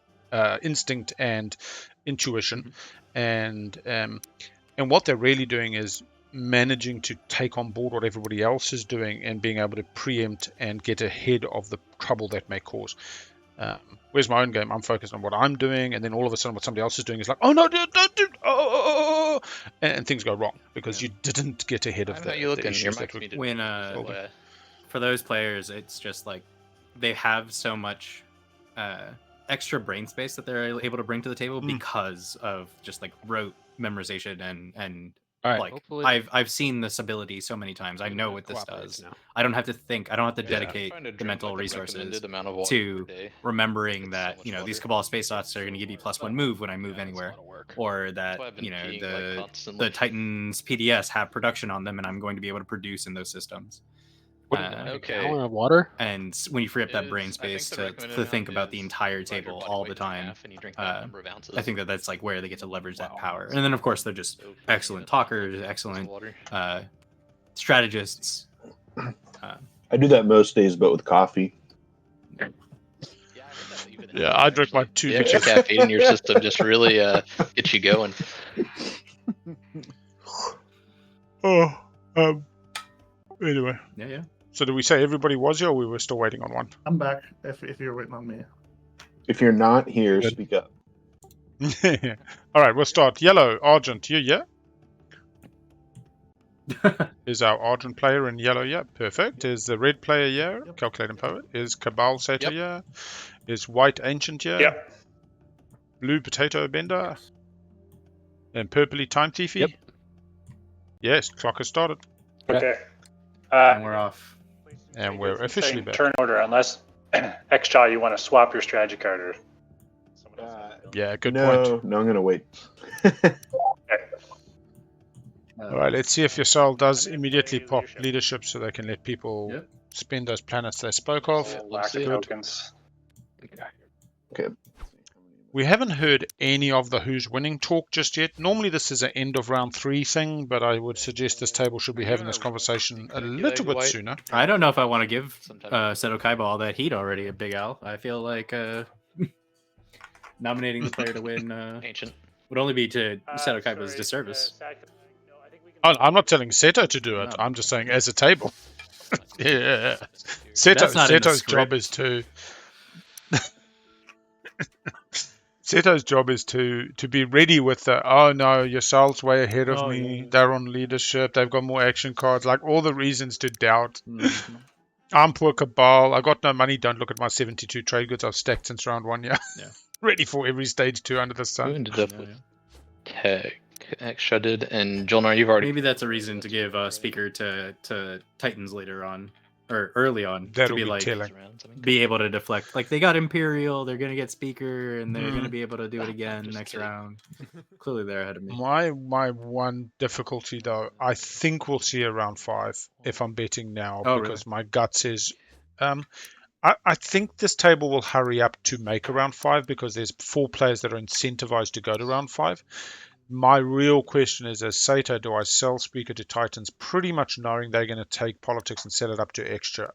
instinct and intuition, and what they're really doing is managing to take on board what everybody else is doing and being able to preempt and get ahead of the trouble that may cause. Whereas my own game, I'm focused on what I'm doing, and then all of a sudden what somebody else is doing is like, oh no, don't do, and things go wrong because you didn't get ahead of the issues that would... When for those players, it's just like they have so much extra brain space that they're able to bring to the table because of just like rote memorization and like I've seen this ability so many times. I know what this does. I don't have to think. I don't have to dedicate the mental resources to remembering that, you know, these Cabal space dots are going to give you +1 move when I move anywhere, or that, you know, the Titans PDS have production on them and I'm going to be able to produce in those systems. Gallon of water. And when you free up that brain space to think about the entire table all the time, I think that's like where they get to leverage that power. And then of course they're just excellent talkers, excellent strategists. I do that most days, but with coffee. Yeah, I drink my 2 the extra caffeine in your system just really gets you going. Anyway. Yeah. So did we say everybody was here, or we were still waiting on one? I'm back if you're waiting on me. If you're not here, speak up. All right, we'll start. Yellow, Argent, you yeah? Is our Argent player in yellow yeah? Perfect. Is the red player yeah? Yep. TheCalculatingPoet. Is Cabal Seto yeah? Is white Ancient yeah? Yep. Blue Potato Bender? And purpley TimeThief? Yep. Yes, clock has started. Okay. And we're off. And we're officially back. Turn order, unless Xxcha, you want to swap your strategy card or someone else. Yeah, good point. No, I'm going to wait. All right, let's see if Yssaril does immediately pop leadership so they can let people spend those planets they spoke of. Lack of tokens. Okay. We haven't heard any of the who's winning talk just yet. Normally this is an end of round 3 thing, but I would suggest this table should be having this conversation a little bit sooner. I don't know if I want to give Seto Kaiba all that heat already at Big Al. I feel like nominating the player to win Ancient would only be to Seto Kaiba's disservice. I'm not telling Seto to do it. I'm just saying as a table. Yeah. Seto's job is to... Seto's job is to be ready with the, oh no, Yssaril's way ahead of me, they're on leadership, they've got more action cards, like all the reasons to doubt. I'm poor Cabal, I got no money, don't look at my 72 trade goods I've stacked since round 1, yeah. Ready for every stage 2 under the sun. Who ended up with Tech? Xxcha did, and JolNar, you've already... Maybe that's a reason to give Speaker to Titans later on. Or early on, That'll to be like telling. Be able to deflect. Like they got Imperial, they're gonna get Speaker, and they're gonna be able to do it again next round. Clearly, they're ahead of me. My one difficulty though, I think we'll see a round 5 if I'm betting now, because my gut says, I think this table will hurry up to make a round 5 because there's 4 players that are incentivized to go to round 5. My real question is, as Seto, do I sell Speaker to Titans pretty much knowing they're going to take politics and sell it up to Xxcha,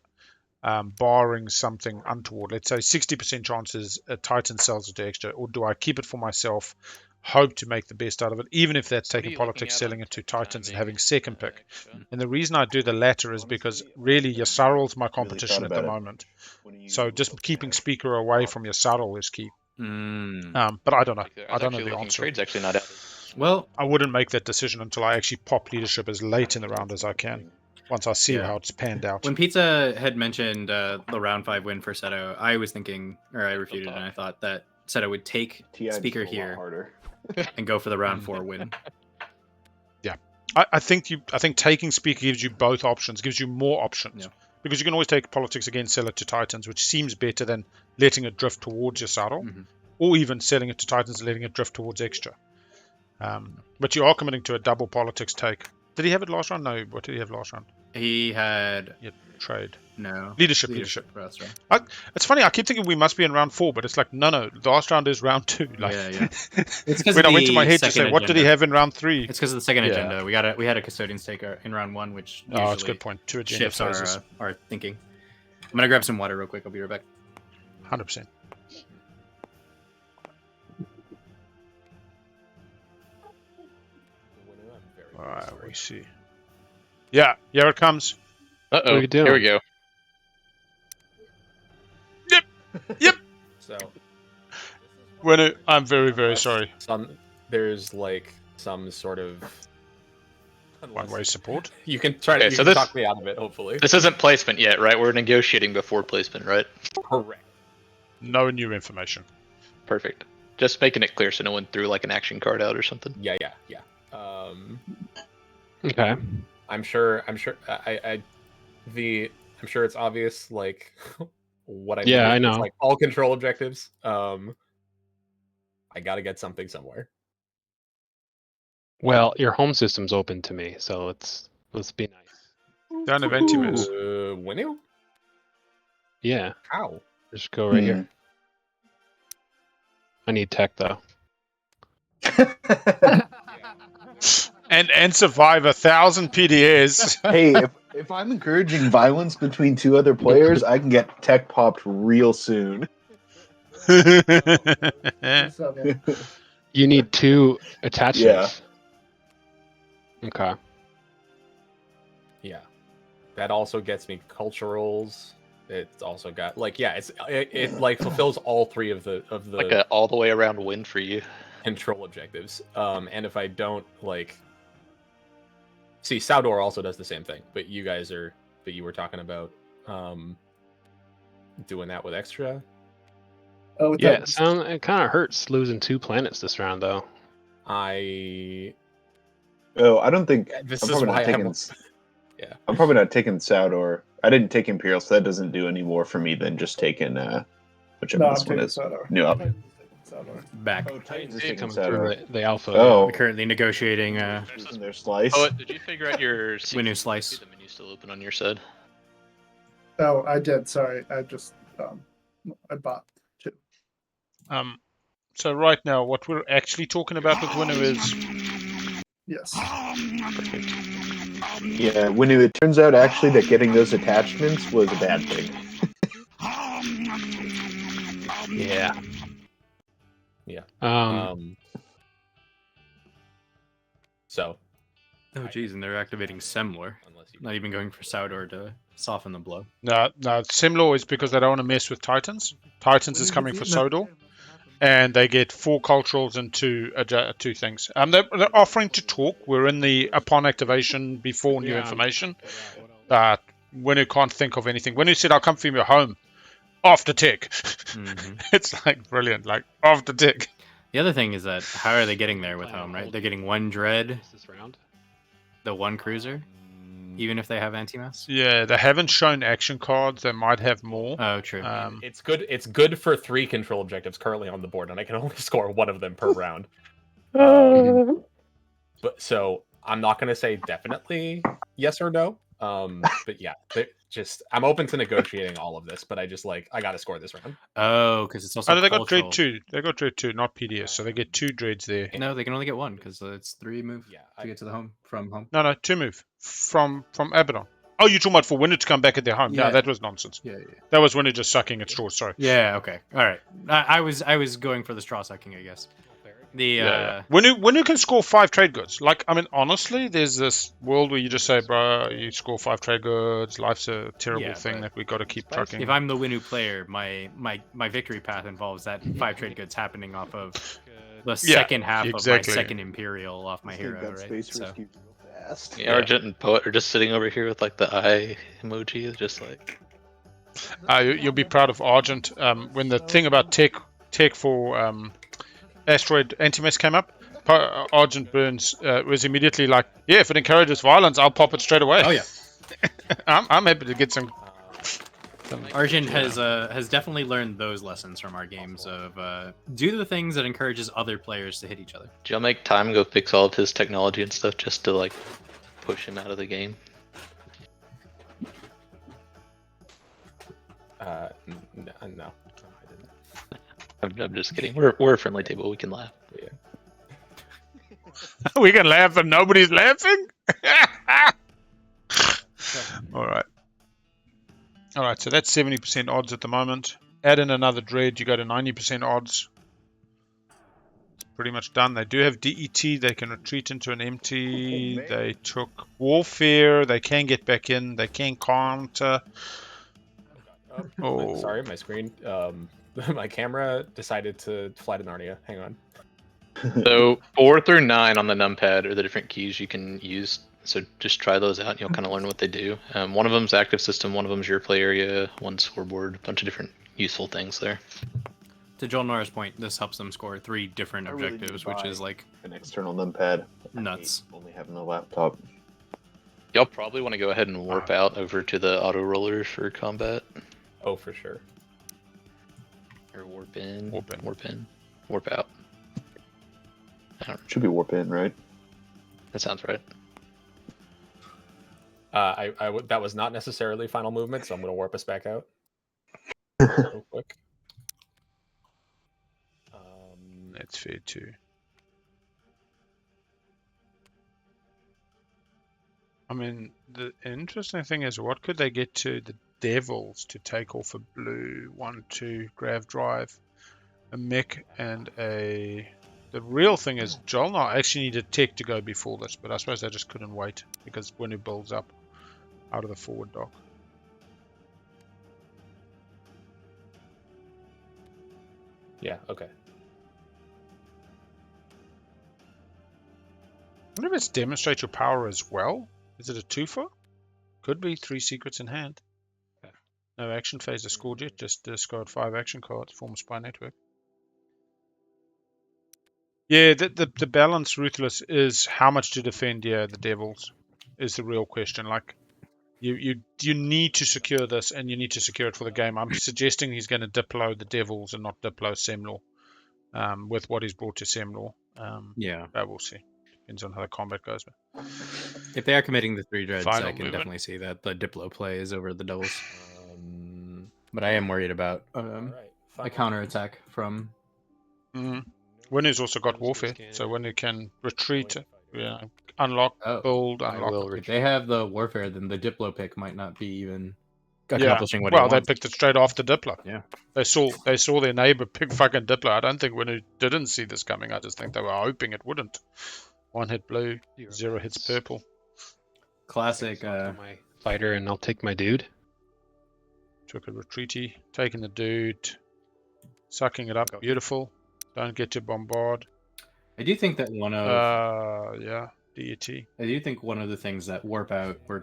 barring something untoward? Let's say 60% chances a Titan sells it to Xxcha, or do I keep it for myself, hope to make the best out of it, even if that's taking politics, selling it to Titans and having second pick? And the reason I do the latter is because really Yssaril's my competition at the moment. So just keeping Speaker away from Yssaril is key. But I don't know. I don't know the answer. Trade's actually not out. Well, I wouldn't make that decision until I actually pop leadership as late in the round as I can, once I see how it's panned out. When Pizza had mentioned the round 5 win for Seto, I was thinking, or I refuted, and I thought that Seto would take Speaker here and go for the round 4 win. Yeah, I think taking Speaker gives you both options, gives you more options. Because you can always take politics again, sell it to Titans, which seems better than letting it drift towards Yssaril, or even selling it to Titans and letting it drift towards Xxcha. But you are committing to a double politics take. Did he have it last round? No. What did he have last round? He had trade. No. Leadership. It's funny. I keep thinking we must be in round 4, but it's like no. The last round is round 2. Like, It's when I went to my head to say, what did he have in round 3? It's because of the second agenda. We had a custodian stake in round 1, which usually that's a good point. 2 agenda shifts our thinking. I'm gonna grab some water real quick. I'll be right back. 100%. Alright, we see. Yeah, here it comes. What are you doing? Here we go. Yep. So, Winnu, I'm very, very sorry. There's like some sort of one-way support. You can try to so talk me out of it, hopefully. This isn't placement yet, right? We're negotiating before placement, right? Correct. No new information. Perfect. Just making it clear so no one threw like an action card out or something. Yeah. Okay. I'm sure it's obvious, like what I mean. I know. It's like all control objectives. I gotta get something somewhere. Well, your home system's open to me, so let's be nice. Down event team is. Winnu? Yeah. How? Just go right here. I need tech though. and survive 1,000 PDAs. Hey, if I'm encouraging violence between 2 other players, I can get tech popped real soon. You need 2 attachments. Okay. Yeah. That also gets me culturals. It's also got it like fulfills all 3 of the like a all the way around win for you. Control objectives. And if I don't see, Saudor also does the same thing, but you were talking about doing that with Xxcha. Oh yeah, it kind of hurts losing 2 planets this round though. I don't think this is why I'm probably not taking Saudor. I didn't take Imperial, so that doesn't do any more for me than just taking whichever this one is. New up. Back. The alpha. We're currently negotiating their slice. Oh, did you figure out your Winnu slice? The menu still open on your side? Oh, I did. Sorry, I just I bought 2. So right now, what we're actually talking about with Winnu is... Yes. Perfect. Yeah, Winnu, it turns out actually that getting those attachments was a bad thing. Yeah. Yeah. So. Oh, geez, and they're activating Semlor. Not even going for Saudor to soften the blow. No, Semlor is because they don't want to mess with Titans. Titans is coming for Sodor. And they get 4 culturals and 2 things. They're offering to talk. We're in the upon activation before new information. Winnu can't think of anything. Winnu said, I'll come from your home after tech. It's like brilliant, like after tech. The other thing is that how are they getting there with home, right? They're getting 1 dread, the 1 cruiser, even if they have anti-mass. Yeah, they haven't shown action cards. They might have more. Oh, true. It's good. It's good for 3 control objectives currently on the board, and I can only score 1 of them per round. But so I'm not going to say definitely yes or no. But yeah, I'm open to negotiating all of this, but I got to score this round. Oh, because it's also they got dread 2. They got dread 2, not PDS, so they get 2 dreads there. No, they can only get 1 because it's 3 move to get to the home from home. No, 2 move from Abaddon. Oh, you're talking about for Winnu to come back at their home? Yeah, that was nonsense. Yeah. That was Winnu just sucking at straws. Sorry. Yeah. Okay. All right. I was going for the straw sucking, I guess. Winnu can score 5 trade goods. Like, I mean, honestly, there's this world where you just say, bro, you score 5 trade goods. Life's a terrible thing that we got to keep trucking. If I'm the Winnu player, my victory path involves that 5 trade goods happening off of the second half of my second Imperial off my hero, right? So. Yeah, Argent and Poet are just sitting over here with like the eye emoji, just like. You'll be proud of Argent. When the thing about tech for Asteroid Antimass came up, ArgentBurns was immediately like, yeah, if it encourages violence, I'll pop it straight away. Oh yeah. I'm happy to get some. Argent has definitely learned those lessons from our games of do the things that encourages other players to hit each other. Did y'all make Time go fix all of his technology and stuff just to like push him out of the game? No, I didn't. I'm just kidding. We're a friendly table. We can laugh. Yeah. We can laugh and nobody's laughing? All right, so that's 70% odds at the moment. Add in another dread, you go to 90% odds. It's pretty much done. They do have DET. They can retreat into an empty. They took Warfare. They can get back in. They can counter. Oh, sorry, my screen. My camera decided to fly to Narnia. Hang on. So 4 through 9 on the numpad are the different keys you can use. So just try those out and you'll kind of learn what they do. One of them's active system, one of them's your play area, one scoreboard, a bunch of different useful things there. To JolNar's point, this helps them score 3 different objectives, which is like an external numpad. Nuts. Only having a laptop. Y'all probably want to go ahead and warp out over to the auto rollers for combat. Oh, for sure. Or warp in. Warp out. Should be warp in, right? That sounds right. That was not necessarily final movement, so I'm going to warp us back out real quick. That's fair too. I mean, the interesting thing is, what could they get to the Devils to take off a blue 1/2 grav drive, a mech, and a. The real thing is, JolNar actually needed tech to go before this, but I suppose they just couldn't wait because Winnu builds up out of the forward dock. Yeah, okay. I wonder if it's demonstrate your power as well. Is it a 2-4? Could be 3 secrets in hand. No action phase to score yet, just discard 5 action cards, form a spy network. Yeah, the balance, Ruthless, is how much to defend the Devils is the real question. Like, you need to secure this, and you need to secure it for the game. I'm suggesting he's going to diplo the Devils and not diplo Semlor with what he's brought to Semlor. Yeah. But we'll see. Depends on how the combat goes. If they are committing the 3 dreads, Final I can movement. definitely see that the diplo play is over the doubles. But I am worried about a counterattack from Winnu's also got warfare, so Winnu can retreat, unlock, build, unlock. If they have the warfare, then the Diplo pick might not be even Yeah. accomplishing what Well, he they wants. picked it straight after Diplo. Yeah. They saw their neighbor pick fucking Diplo. I don't think Winnu didn't see this coming. I just think they were hoping it wouldn't. 1 hit blue, 0 hits purple. Classic. My fighter, and I'll take my dude. Took a retreaty, taking the dude, sucking it up. Beautiful. Don't get to bombard. I do think that one of yeah, DET. I do think one of the things that warp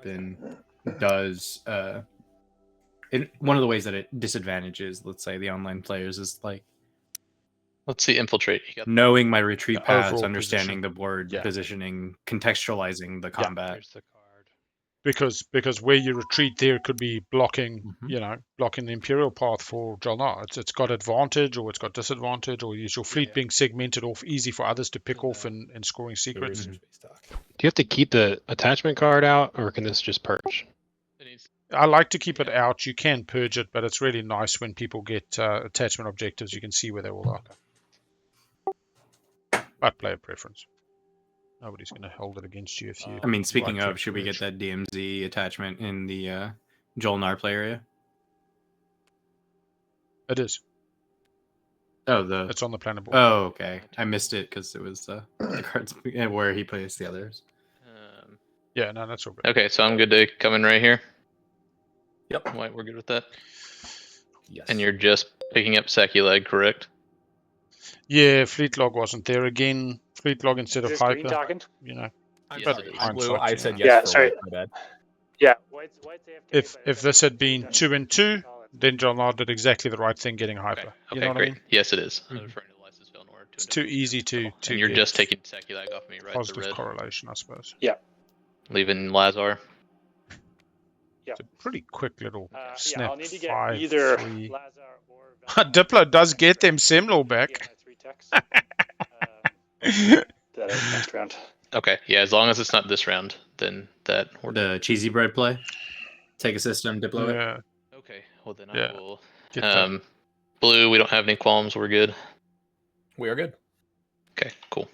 in does one of the ways that it disadvantages, let's say, the online players is like, let's see, infiltrate. You got knowing my retreat the paths, overall understanding position. the board Yeah. positioning, contextualizing the combat. There's the card. Because where you retreat there could be blocking, blocking the Imperial path for JolNar. It's got advantage or it's got disadvantage, or is your fleet being segmented off easy for others to pick off and scoring secrets. Do you have to keep the attachment card out, or can this just purge? I like to keep it out. You can purge it, but it's really nice when people get attachment objectives. You can see where they all are. By player preference. Nobody's going to hold it against you if you... I mean, speaking of, should we get that DMZ attachment in the JolNar play area? It is. Oh, it's on the planet board. Oh, okay. I missed it because it was the cards where he plays the others. Yeah, no, that's all good. Okay, so I'm good to come in right here. Yep. White, we're good with that. Yes. And you're just picking up Sacculag, correct? Yeah, fleet log wasn't there again. Fleet log instead of Is this green hyper. talking? Yes, but it is. Blue, I said yes. Yeah, for sorry. white, my bad. Yeah, white's AFK, If this had been 2 and 2, then JolNar did exactly the right thing getting hyper. Okay, You know what great. I mean? Yes, it is. I was referring to Lysis Velnor. It's too easy to And you're get just taking Sacculag off me, right? The positive red. correlation, I suppose. Yeah. Leaving Lazar. Yeah. It's a pretty quick little Yeah, snap. I'll need to get 5, either 3. Lazar or Diplo does get them Semlor back. Next round. Okay, yeah, as long as it's not this round, then that works. The cheesy bread play. Take a system, Diplo it. Yeah. Okay, well then Yeah. I will. Get that. Blue, we don't have any qualms. We're good. We are good. Okay, cool.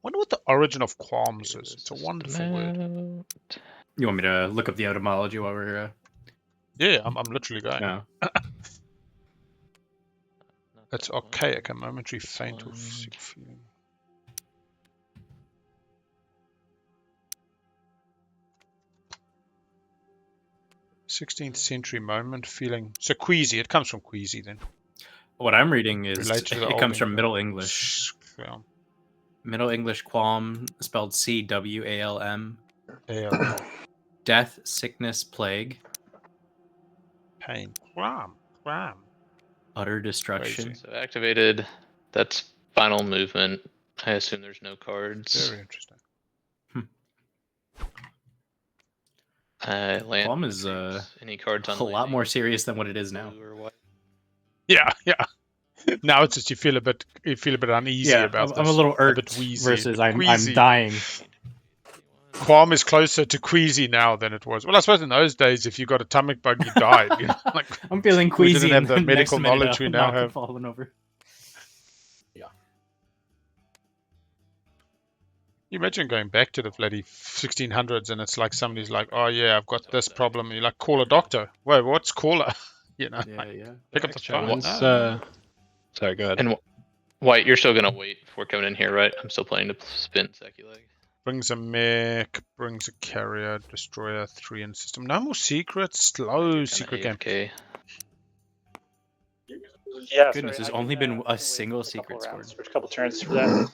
Wonder what the origin of qualms is. It's a wonderful word. You want me to look up the etymology while we're... Yeah, I'm literally going. No. It's archaic, a momentary faint or sick feeling. '16th century moment feeling. So queasy, it comes from queasy then. What I'm reading is Related to the it Old comes from English. Middle English. Yeah. Middle English qualm, spelled CWALM. Yeah. Death, sickness, plague. Pain. Quam. Utter destruction. Crazy. So activated. That's final movement. I assume there's no cards. Very interesting. Land Qualm is any cards on a lot landing? more serious than what it is now. Blue or white? Yeah. Now it's just you feel a bit uneasy about this. I'm a little bit irked wheezy, versus a bit I'm queasy. dying. Qualm is closer to queasy now than it was. Well, I suppose in those days, if you got a stomach bug, you died. You know? Like, I'm feeling we queasy. didn't have the and medical next minute, knowledge we a now knock have. falling over. You imagine going back to the bloody 1600s and it's like somebody's like, oh yeah, I've got this problem. And you're like, call a doctor. Wait, what's caller? You know, Yeah, like, yeah. pick up the phone. Once, No. sorry, go ahead. And White, you're still gonna wait before coming in here, right? I'm still planning to spin Sacculag. Brings a mech, brings a carrier, destroyer, 3 in system. No more secrets. Slow secret game. Okay. Yeah, Goodness, there's I only can, been I a can single wait secret couple rounds, scored. or a couple turns for that.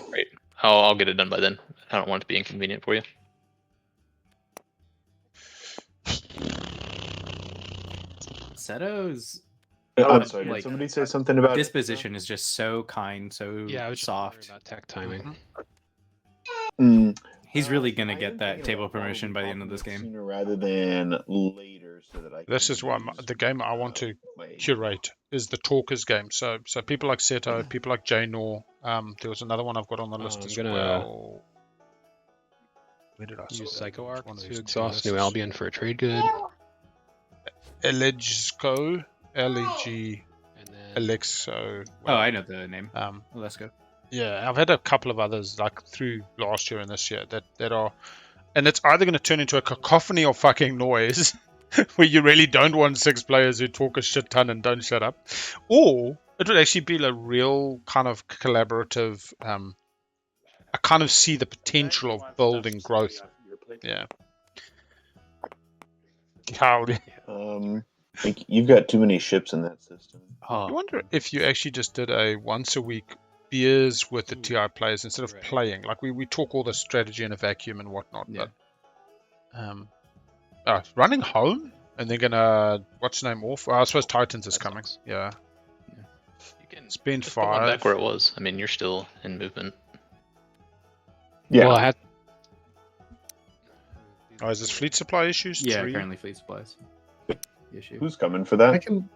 Great. I'll get it done by then. I don't want it to be inconvenient for you. Seto's I'm sorry, like, did somebody say something about disposition is just so kind, so Yeah, I was just soft. wondering about tech timing. He's really gonna I'm get that thinking table about probably promotion by the end of popping this it game. sooner rather than later, so that I. This can is what use, the game I want to my- curate is the talkers game. So people like Seto, people like JolNar. There was another one I've got on the list I'm as gonna well. Where did I Use see that? Psycho It's Arc one of to these two exhaust New lists. Albion for a trade good. Elegco, L-E-G, And then Alexo. Oh, I know the name. Let's go. Yeah, I've had a couple of others like through last year and this year that are, and it's either going to turn into a cacophony of fucking noise, where you really don't want 6 players who talk a shit ton and don't shut up, or it would actually be a real kind of collaborative. I kind of see the potential of building growth. Yeah. How? Like you've got too many ships in that system. I wonder if you actually just did a once a week beers with the TI players instead of playing. Like we talk all the strategy in a vacuum and whatnot, Yeah. but running home and they're gonna what's the name off? I suppose Titans is coming. Yeah. You can spend just put 5. one back where it was. I mean, you're still in movement. Yeah. Well, I had. Oh, is this fleet supply issues? Yeah, 3? currently fleet supplies. Issue. Who's coming for that? I can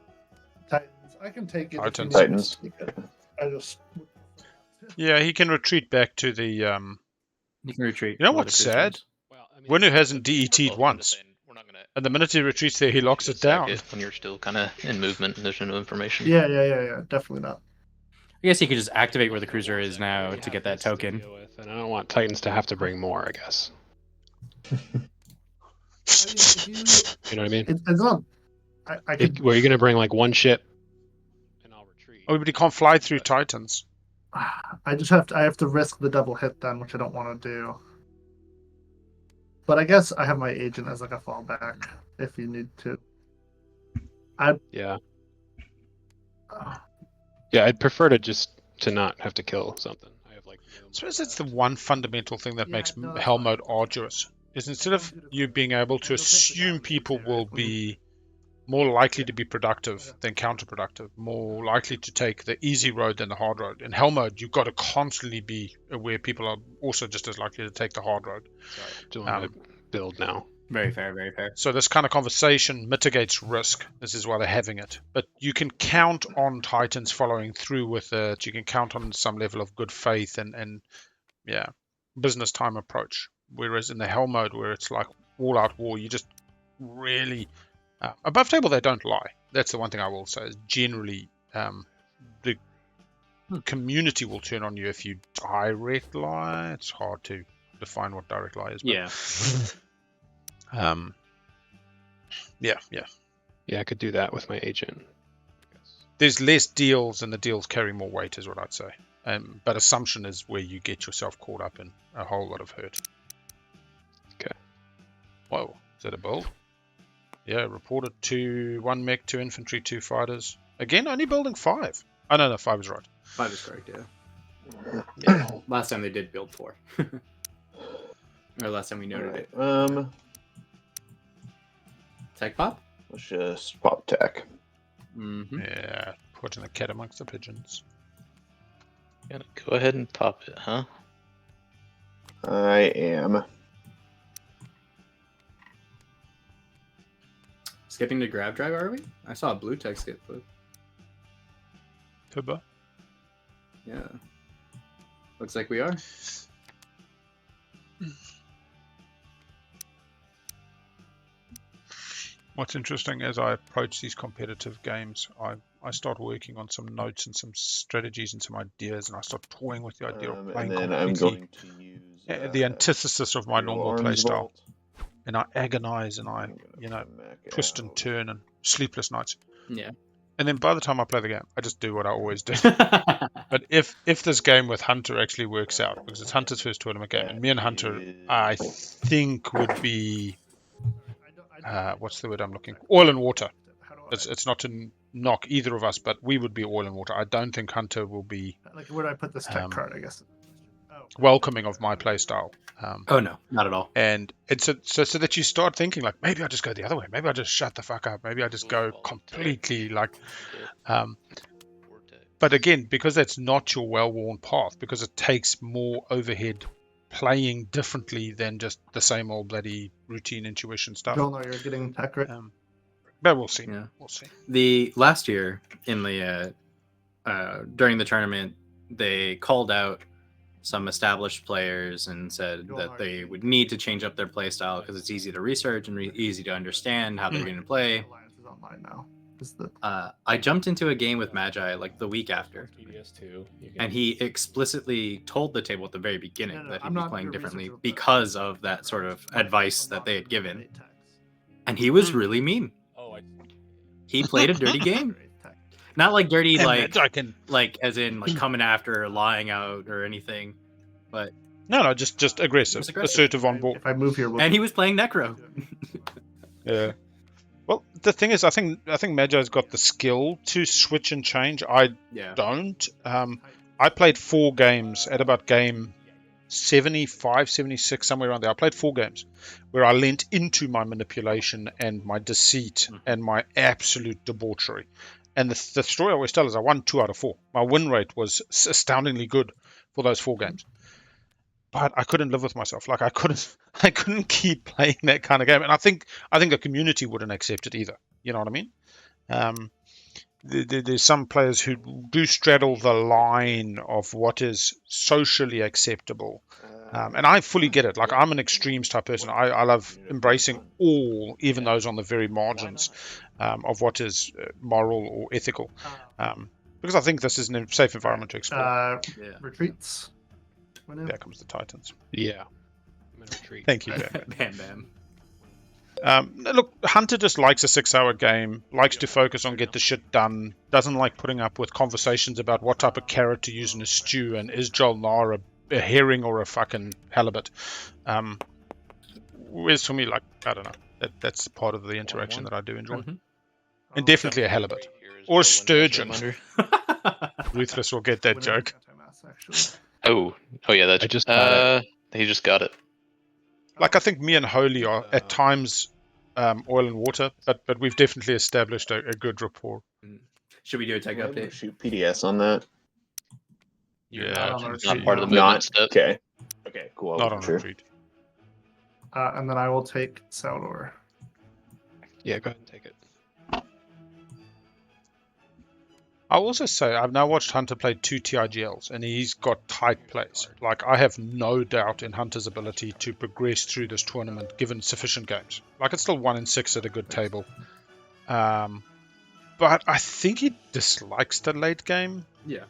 Titans. I can take it. Titans. If you need to take it. I just. Yeah, he can retreat back to the. You can retreat. You know to what's the sad? Well, I mean, Winnu hasn't DET'd once, and the minute he retreats there, he locks it down. When you're still kind of in movement and there's no information. Yeah. Definitely not. I guess you could just activate where the cruiser is now to get that token. And I don't want Titans to have to bring more, I guess. You know what I mean? It's not. I could. Were you going to bring like one ship and I'll retreat? Oh, but he can't fly through Titans. I just have to. I have to risk the double hit then, which I don't want to do. But I guess I have my agent as like a fallback if you need to. Yeah. Yeah, I'd prefer to not have to kill something. I have like. I suppose that's the one fundamental thing that makes Hell Mode arduous. Is instead of you being able to assume people will be more likely to be productive than counterproductive, more likely to take the easy road than the hard road. In Hell Mode, you've got to constantly be aware people are also just as likely to take the hard road. Sorry, doing my build now. Very fair, very fair. So this kind of conversation mitigates risk. This is why they're having it. But you can count on Titans following through with it. You can count on some level of good faith and business time approach. Whereas in the Hell Mode, where it's like all-out war, you just really... above table, they don't lie. That's the one thing I will say. Is generally, the community will turn on you if you direct lie. It's hard to define what direct lie is. But, yeah. Yeah, I could do that with my agent. There's less deals, and the deals carry more weight, is what I'd say. But assumption is where you get yourself caught up in a whole lot of hurt. Okay. Whoa, is that a build? Yeah, reported 1 mech, 2 infantry, 2 fighters. Again, only building 5. Oh, no, 5 is right. 5 is correct, yeah. Last time they did build 4. Or last time we noted it. Tech pop? Let's just pop tech. Mm-hmm. Yeah, putting the cat amongst the pigeons. Gotta go ahead and pop it, huh? I am. Skipping to grab drive, are we? I saw a blue tech skip put. Tuba? Yeah. Looks like we are. What's interesting as I approach these competitive games, I start working on some notes and some strategies and some ideas, and I start toying with the idea of playing and then I'm completely going to use the antithesis of my normal orange playstyle. vault. And I agonize and I, twist and turn and sleepless nights. Yeah. And then by the time I play the game, I just do what I always do. But if this game with Hunter actually works out, because it's Hunter's first tournament game, and me and Hunter, I think would be, what's the word I'm looking for? Oil and water. It's not to knock either of us, but we would be oil and water. I don't think Hunter will be Like, where do I put this tech card, I guess? welcoming of my playstyle. Oh no, not at all. And it's so that you start thinking like, maybe I just go the other way. Maybe I just shut the fuck up. Maybe I just go completely like. But again, because that's not your well-worn path, because it takes more overhead playing differently than just the same old bloody routine intuition stuff. JolNar, you're getting tech right. But we'll see. Yeah. We'll see. The last year in the during the tournament, they called out some established players and said that they would need to change up their play style because it's easy to research and easy to understand how they're going to play. online now. Is the I jumped into a game with Magi like the week after, and he explicitly told the table at the very beginning that he'd be playing differently because of that sort of advice that they had given, and he was really mean. He played a dirty game, not like dirty like as in like coming after or lying out or anything, but no, just aggressive, assertive on board. If I move here, and he was playing Necro. Yeah. Well, the thing is, I think Magi's got the skill to switch and change. I don't. I played 4 games at about game 75, 76, somewhere around there. I played 4 games where I leant into my manipulation and my deceit and my absolute debauchery. And the story I always tell is I won 2 out of 4. My win rate was astoundingly good for those 4 games. But I couldn't live with myself. Like I couldn't keep playing that kind of game. And I think the community wouldn't accept it either. You know what I mean? There's some players who do straddle the line of what is socially acceptable. And I fully get it. Like I'm an extremes type person. I love embracing all, even those on the very margins of what is moral or ethical. Because I think this is a safe environment to explore. Retreats. There comes the Titans. Yeah. I'm in retreat. Thank you, Bam. Look, Hunter just likes a 6-hour game, likes to focus on get the shit done, doesn't like putting up with conversations about what type of carrot to use in a stew, and is JolNar a herring or a fucking halibut. Whereas for me, like, I don't know, that's part of the interaction that I do enjoy. And definitely a halibut. Or a sturgeon. Ruthless will get that joke. Oh yeah, that's I just got it. He just got it. Like I think me and Holy are at times oil and water, but we've definitely established a good rapport. Should we do a tech update? Shoot PDS on that. Yeah, it's not part of the movement step. Okay, cool. Not on retreat. And then I will take Saldor. Yeah, go ahead and take it. I'll also say I've now watched Hunter play 2 TIGLs, and he's got tight plays. Like I have no doubt in Hunter's ability to progress through this tournament given sufficient games. Like it's still 1 in 6 at a good table. But I think he dislikes the late game. Yeah.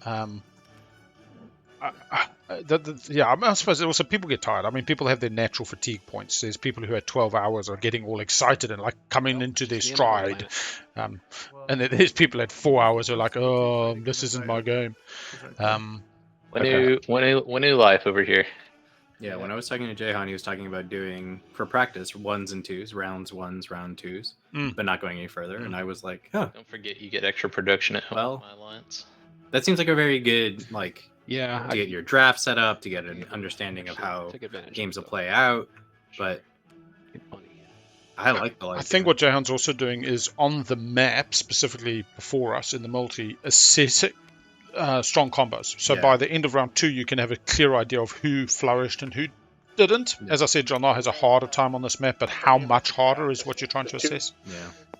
I suppose also people get tired. I mean, people have their natural fatigue points. There's people who at 12 hours are getting all excited and like coming into their stride. And then there's people at 4 hours who are like, oh, this isn't my game. Winnu life over here. Yeah, when I was talking to Jehan, he was talking about doing, for practice, 1s and 2s, rounds 1s, round 2s, but not going any further. And I was like, huh. Don't forget you get extra production at home. Well, my alliance. That seems like a very good, like, to get your draft set up, to get an understanding of how games will play out. But I like the life. I think what Jehan's also doing is on the map, specifically before us in the multi, assessing strong combos. So by the end of round 2, you can have a clear idea of who flourished and who didn't. As I said, JolNar has a harder time on this map, but how much harder is what you're trying to assess.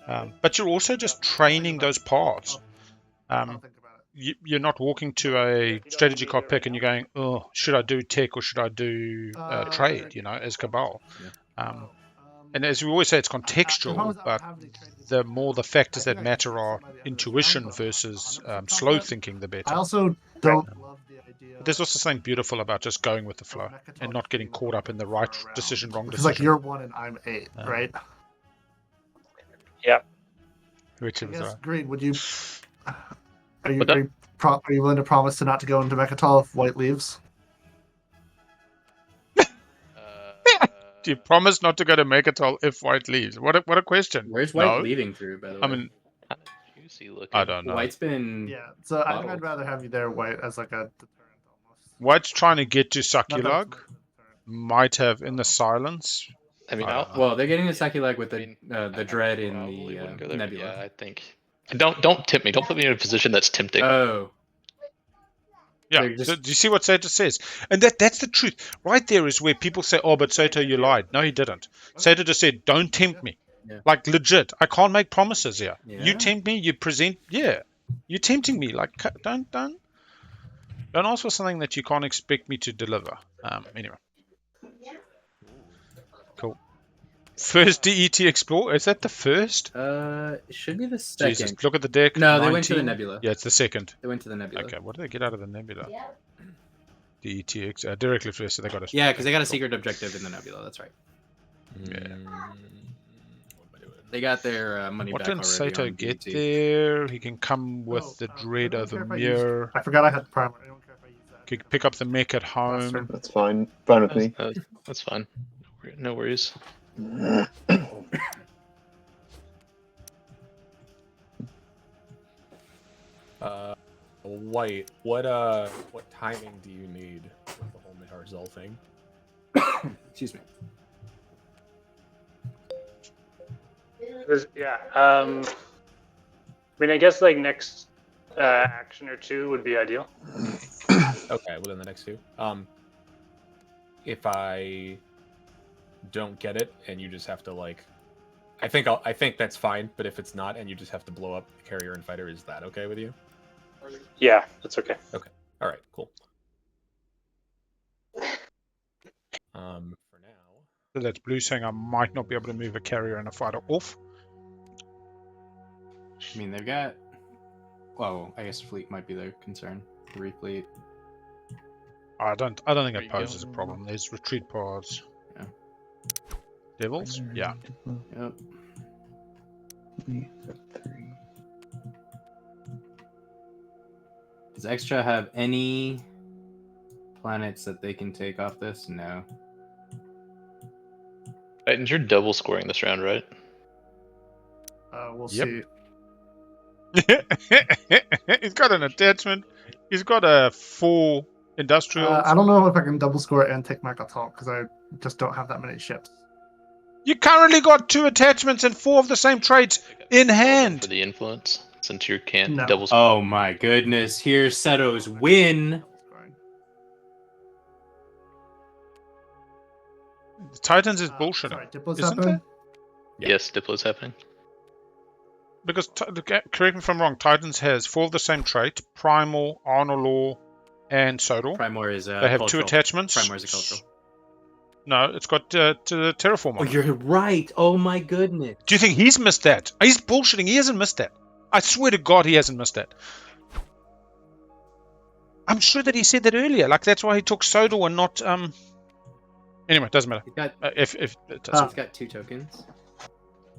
But you're also just training those paths. You're not walking to a strategy card pick and you're going, oh, should I do tech or should I do trade, as Cabal. And as we always say, it's contextual, but the more the factors that matter are intuition versus slow thinking, the better. I also don't love the idea. But there's also something beautiful about just going with the flow and not getting caught up in the right decision, wrong decision. It's like you're 1 and I'm 8, right? Yep. Which is Green, would you... Are you willing to promise to not to go into Mechatol if White leaves? Do you promise not to go to Mechatol if White leaves? What a question. Where's White leaving through, by the way? I mean, I don't know. White's been... Yeah, so I'd rather have you there, White, as like a deterrent almost. White's trying to get to Sakulag. Might have in the silence. I mean, well, they're getting to Sakulag with the dread in the nebula. Yeah, I think... Don't tempt me. Don't put me in a position that's tempting. Oh. Yeah, do you see what Seto says? And that's the truth. Right there is where people say, oh, but Seto, you lied. No, he didn't. Seto just said, don't tempt me. Yeah. Like, legit. I can't make promises here. Yeah. You tempt me, you present... Yeah. You're tempting me. Like, don't ask for something that you can't expect me to deliver. Anyway. Cool. First DET Explorer? Is that the first? It should be the second. Jesus, look at the deck. No, they went to the 19. Nebula. Yeah, it's the second. They went to the Nebula. Okay, what did they get out of the Nebula? DETX, directly first, so they got a... Yeah, because they got a secret objective in the Nebula, that's right. Yeah. They got their money What back did already. Seto on get DT. there? He can come with the Dread over Mirror. I forgot I had the primer. I don't care if I use that. Can pick up the mech at home. That's fine. Fine with me. That's fine. No worries. White. What timing do you need with the whole Mid-Harzul thing? Excuse me. Yeah. I mean, I guess like next action or two would be ideal. Okay, within the next two. If I don't get it and you just have to like, I think that's fine. But if it's not and you just have to blow up the carrier and fighter, is that okay with you? Yeah, that's okay. Okay. All right. Cool. For now. So that's Blue saying I might not be able to move a carrier and a fighter off. I mean, they've got... Well, I guess fleet might be their concern. The refleet. I don't think it poses a problem. There's retreat pods. Yeah. Devils? Yeah. Yep. Does Xxcha have any planets that they can take off this? No. And you're double scoring this round, right? We'll Yep. see. He's got an attachment. He's got a 4 industrial. I don't know if I can double score and take Mechatol because I just don't have that many ships. You currently got 2 attachments and 4 of the same traits in hand. For the influence, since you can't No. double score. Oh my goodness. Here's Seto's win. Titans is bullshit. Sorry, Diplo's Isn't happening? it? Yes, Diplo's happening. Because, correct me if I'm wrong, Titans has 4 of the same trait, Primal, Arnor, and Sodor. Primor is They have cultural. 2 attachments. Primor is a cultural. No, it's got to the Terraformer. Oh, you're right. Oh my goodness. Do you think he's missed that? He's bullshitting. He hasn't missed that. I swear to God he hasn't missed that. I'm sure that he said that earlier. Like, that's why he took Sodor and not... Anyway, it doesn't matter. He's got, If it does. he's got 2 tokens.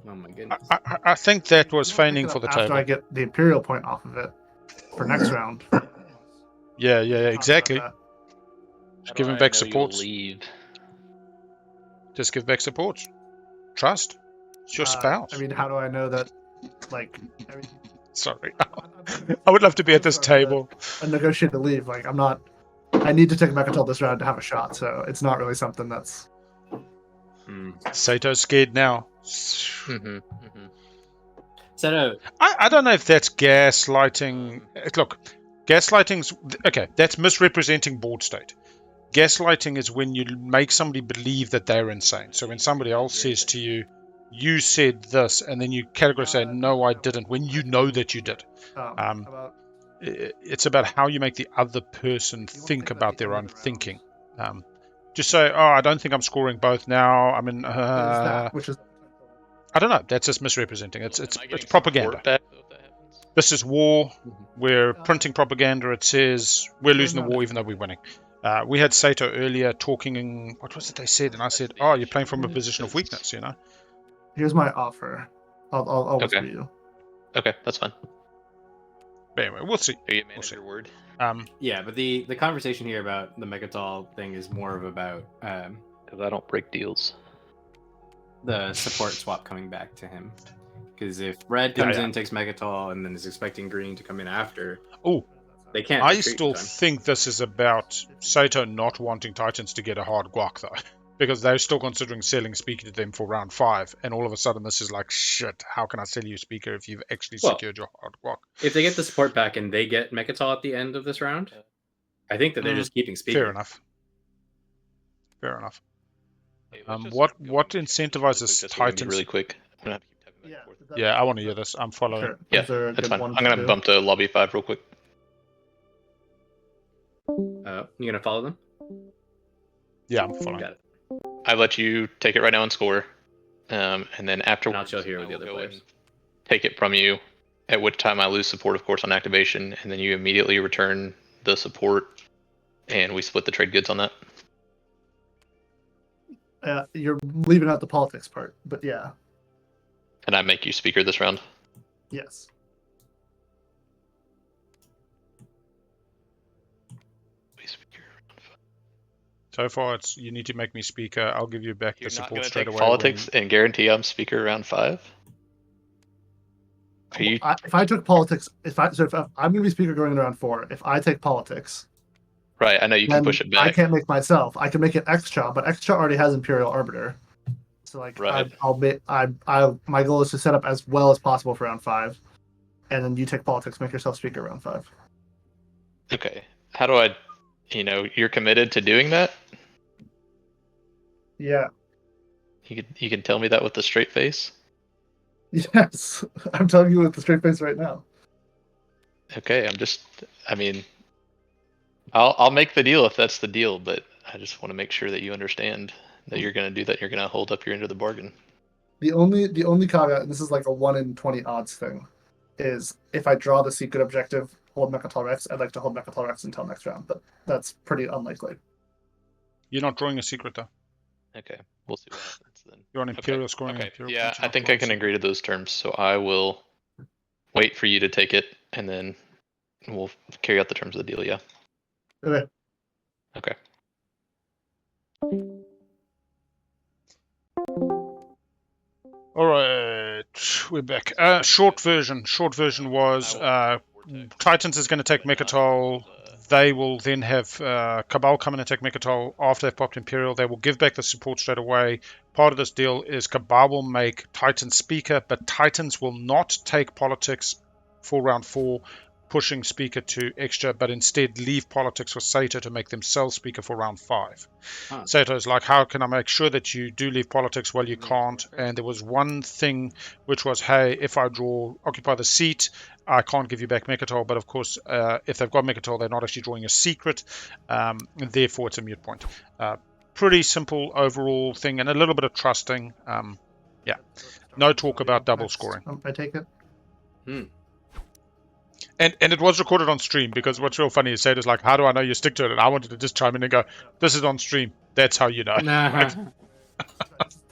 Oh my goodness. I think that was I'll pick feigning it for up the after table. I get the Imperial point off of it for next round. Yeah, exactly. Talk about Just give him back support. Leave. Just give back support. Trust. It's your that. spouse. I mean, how do I know that? Like, everything. Sorry. I would love to be at this table. I negotiate to leave. Like, I'm not. I need to take Mechatol this round to have a shot, so it's not really something that's. Sato's scared now. Mm-hmm. Seto. I don't know if that's gaslighting. Look, gaslighting's... Okay, that's misrepresenting board state. Gaslighting is when you make somebody believe that they're insane. So when somebody else says to you, you said this, and then you categorically say, no, I didn't, when you know that you did. It's about how you make the other person think about their own thinking. Just say, oh, I don't think I'm scoring both now. I mean, Which is. I don't know. That's just misrepresenting. It's propaganda. This is war. We're printing propaganda. It says we're losing the war even though we're winning. We had Seto earlier talking. What was it they said? And I said, "Oh, you're playing from a position of weakness." You know. Here's my offer. I'll whisper Okay. you. Okay, that's fine. But anyway, we'll see. Are you a man of your word? Yeah, but the conversation here about the Mechatol thing is more of about Because I don't break deals. the support swap coming back to him. Because if Red comes in, takes Mechatol, and then is expecting Green to come in after, they can't. I retreat still time. think this is about Seto not wanting Titans to get a hard guac though, because they're still considering selling Speaker to them for round 5, and all of a sudden this is like, shit, how can I sell you Speaker if you've actually secured your hard guac? If they get the support back and they get Mechatol at the end of this round, I think that they're just keeping Speaker. Fair enough. What incentivizes Titans? Really quick. I'm gonna have to keep typing back and forth. Yeah, I want to hear this. I'm following. Sure. Yeah, Is there a that's good fine. one I'm to gonna do? bump to lobby 5 real quick. You gonna follow them? Yeah, I'm following. Got it. I let you take it right now and score. and then after I'll chill here with the other players. Take it from you, at which time I lose support, of course, on activation, and then you immediately return the support, and we split the trade goods on that. You're leaving out the politics part, but yeah. And I make you speaker this round? Yes. So far, it's you need to make me speaker. I'll give you back the support straight away. You're not going to take politics and guarantee I'm speaker round 5? Are you? If I took politics, if I'm going to be speaker going into round 4, if I take politics, right? I know you can push it back. I can't make myself. I can make it Xxcha, but Xxcha already has Imperial Arbiter. So like, right. My goal is to set up as well as possible for round 5, and then you take politics, make yourself speaker round 5. Okay. How do I? You're committed to doing that? Yeah. You can tell me that with a straight face? Yes. I'm telling you with a straight face right now. Okay, I'll make the deal if that's the deal, but I just want to make sure that you understand that you're going to do that. You're going to hold up your end of the bargain. The only caveat, and this is like a 1 in 20 odds thing, is if I draw the secret objective, hold Mechatol Rex, I'd like to hold Mechatol Rex until next round, but that's pretty unlikely. You're not drawing a secret, though. Okay, we'll see what happens then. You're on Imperial scoring. Okay. Imperial Yeah, I think I can agree to those terms, so I will wait for you to take it, and then we'll carry out the terms of the deal, yeah? Okay. Okay. All right, we're back. Short version was Titans is going to take Mechatol. They will then have Cabal come in and take Mechatol. After they've popped Imperial, they will give back the support straight away. Part of this deal is Cabal will make Titans speaker, but Titans will not take politics for round 4, pushing speaker to Xxcha, but instead leave politics for Seto to make themselves speaker for round 5. Seto's like, how can I make sure that you do leave politics? Well, you can't. And there was one thing which was, hey, if I draw occupy the seat, I can't give you back Mechatol. But of course, if they've got Mechatol, they're not actually drawing a secret. Therefore, it's a moot point. Pretty simple overall thing, and a little bit of trusting. Yeah, no talk about double scoring. I take it. And it was recorded on stream, because what's real funny is Seto's like, how do I know you stick to it? And I wanted to just chime in and go, this is on stream. That's how you know. Right?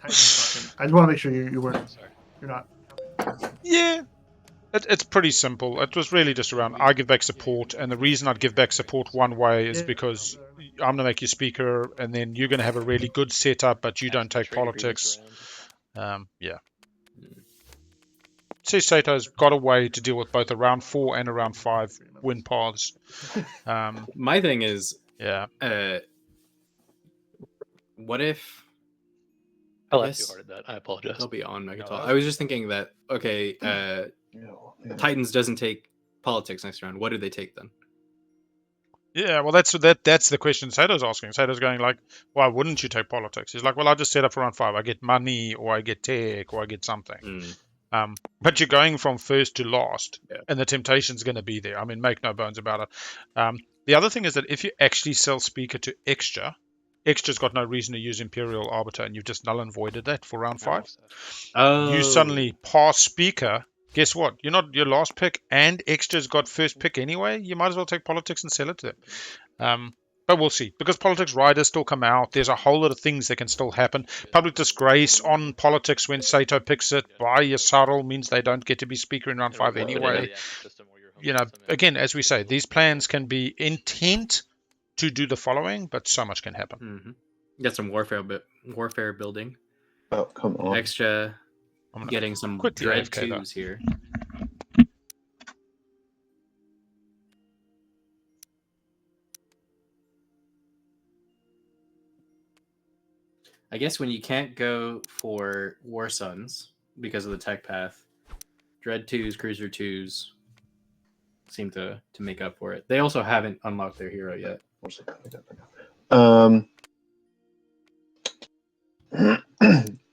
I just want to make sure you weren't. You're not. Yeah. It's pretty simple. It was really just around, I give back support, and the reason I'd give back support one way is because I'm going to make you speaker, and then you're going to have a really good setup, but you don't take politics. Yeah. See, Seto's got a way to deal with both a round 4 and a round 5 win paths. My thing is, yeah. What if? I laughed too hard at that. I apologize. I'll be on Mechatol. I was just thinking that Titans doesn't take politics next round. What do they take then? Yeah, well, that's the question Seto's asking. Seto's going like, why wouldn't you take politics? He's like, well, I just set up for round 5. I get money, or I get tech, or I get something. But you're going from first to last, and the temptation's going to be there. I mean, make no bones about it. The other thing is that if you actually sell speaker to Xxcha, Xxcha's got no reason to use Imperial Arbiter, and you've just null and voided that for round 5. You suddenly pass speaker. Guess what? You're not your last pick, and Xxcha's got first pick anyway. You might as well take politics and sell it to them. But we'll see, because politics riders still come out. There's a whole lot of things that can still happen. Public disgrace on politics when Seto picks it by Yssaril means they don't get to be speaker in round 5 anyway. Again, as we say, these plans can be intent to do the following, but so much can happen. Got some warfare building. Oh, come on. Xxcha getting some dread 2s here. I guess when you can't go for War Suns because of the tech path, Dread 2s, Cruiser 2s seem to make up for it. They also haven't unlocked their hero yet.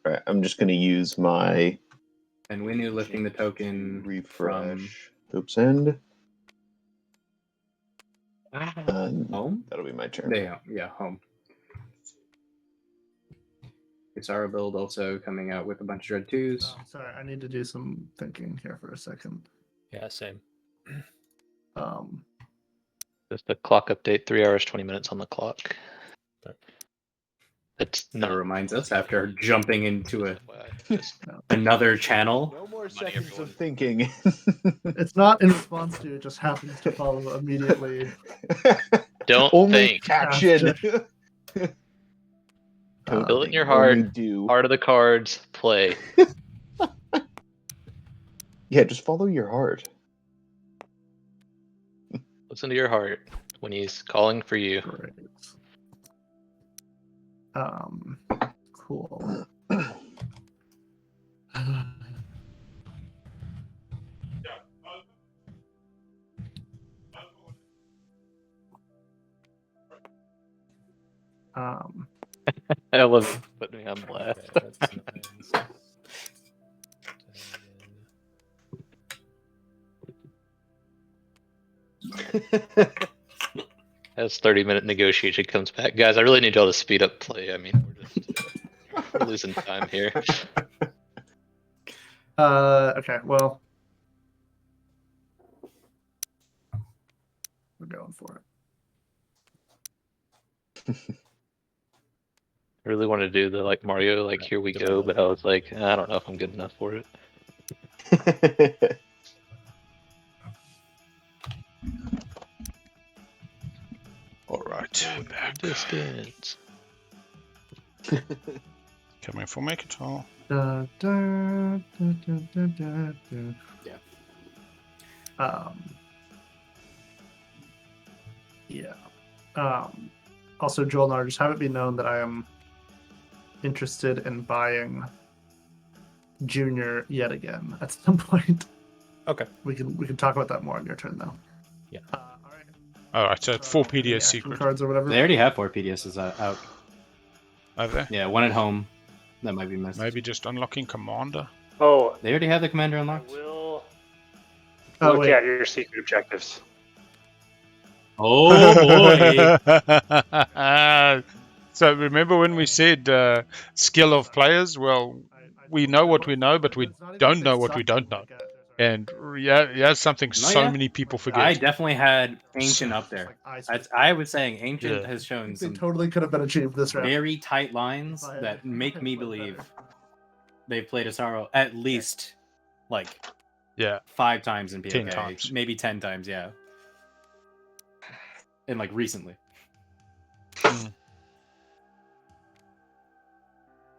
Right, I'm just going to use my... And Winnu lifting the token refresh. Oops, and... home? That'll be my turn. Yeah, home. Yssaril build also coming out with a bunch of Dread 2s. Oh, sorry, I need to do some thinking here for a second. Yeah, same. Just a clock update, 3 hours, 20 minutes on the clock. It's That not reminds us, after jumping into just another channel. No more seconds of thinking. It's not in response to, it just happens to follow immediately. don't Only think. action. Don't Feel it in your only heart. do. Heart of the cards. Play. Yeah, just follow your heart. Listen to your heart when he's calling for you. Great. Cool. I love putting me on blast. Okay, that's As 30-minute negotiation comes back, guys, I really need y'all to speed up play. I mean, we're losing time here. Okay, well, we're going for it. I really wanted to do the like Mario, like here we go, but I was like, I don't know if I'm good enough for it. All right, back. Distance. Coming for make it all. Yeah. Yeah. Also, JolNar, just have it be known that I am interested in buying Junior yet again at some point. Okay. We can talk about that more on your turn, though. Yeah. All right, so 4 Any PDS action secret. cards or whatever. They already have 4 PDSs out. Over there. Yeah, one at home. That might be missed. Maybe just unlocking Commander. Oh, They already have the commander I unlocked. will Oh, look wait. at your secret objectives. Oh boy! So remember when we said skill of players? Well, we know what we know, but we don't know what we don't know. And yeah, something so many people forget. I definitely had Ancient up there. I was saying Ancient has shown They some totally could have been achieved this round. very tight lines that make me believe they've played Yssaril at least like 5 times in POK. 10 times. Maybe 10 times, yeah. And like recently.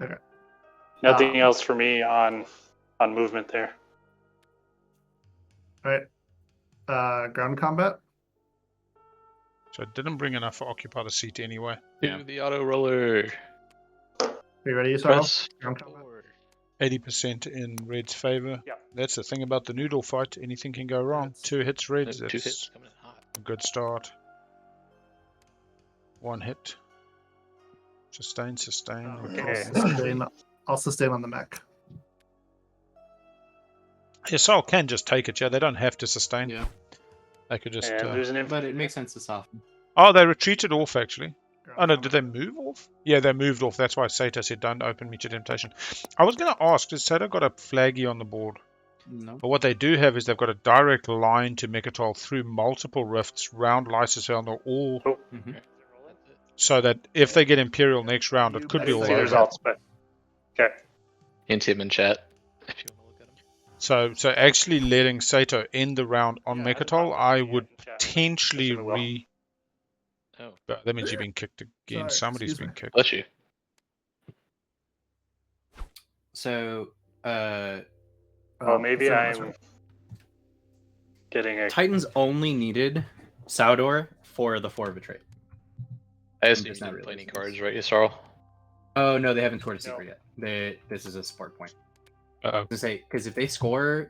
Okay. Nothing else for me on movement there. All right. Ground combat. So it didn't bring enough for Occupy the Seat anyway. Do the auto roller. Are you ready, Yssaril? Press Ground combat. 80% in Red's favor. Yeah. That's the thing about the noodle fight. Anything can go wrong. 2 hits Reds. 2 That's hits coming in hot. a good start. 1 hit. Sustain. Okay. I'll sustain on the mech. Yssaril can just take it, yeah. They don't have to sustain. Yeah. They could just. And there's an But it makes sense to soften. Oh, they retreated off actually. Oh no, did they move off? Yeah, they moved off. That's why Seto said don't open me to temptation. I was going to ask, has Seto got a flaggy on the board? No. But what they do have is they've got a direct line to Mechatol through multiple rifts, round Lysis or all, so that if they get Imperial next round, it could be all see the over. results, but okay. Hint him in chat if you want to look at him. So actually letting Seto end the round on Yeah, Mechatol, I would chat, but potentially assume it will. Oh, But that means you've been kicked again. Sorry, Somebody's excuse been me. kicked. bless you. So Oh, maybe that's I'm right. getting a. Titans only needed Saudor for the 4 Betrayed. I assume you It's not didn't really play any business. cards, right, Yssaril? Oh no, they haven't scored a No. secret yet. This is a support point. Uh-oh. To say, because if they score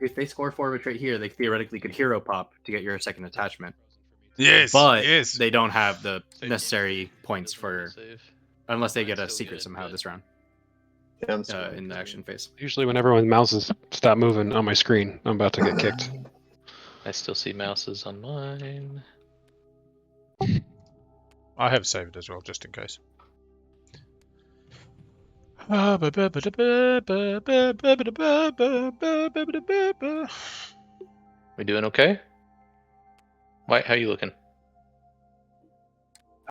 4 Betrayed here, they theoretically could hero pop to get your second attachment. Yes, But yes. they don't have the So necessary points for save. unless they get Mine's a still secret good, somehow but- this round Yeah, I'm sorry. in the action phase. Usually when everyone's mouses stop moving on my screen, I'm about to get kicked. I still see mouses on mine. I have saved as well, just in case. We doing okay? White, how you looking?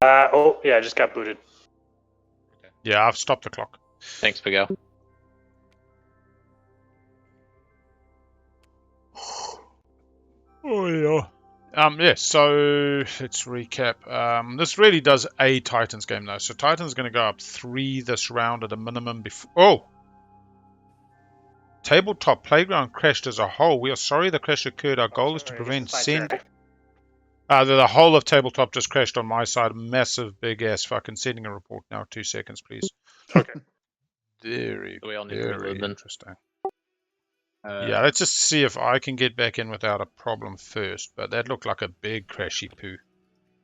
Oh, yeah, I just got booted. Yeah, I've stopped the clock. Thanks, Big Al. Oh yeah. So let's recap. This really does a Titans game though. So Titans going to go up 3 this round at a minimum before. Oh! Tabletop playground crashed as a whole. We are sorry the crash occurred. Our goal is to prevent send. The whole of tabletop just crashed on my side. Massive, big ass fucking sending a report now. 2 seconds, please. Okay. Very, We all need to very reload then. interesting. Yeah, let's just see if I can get back in without a problem first. But that looked like a big crashy poo.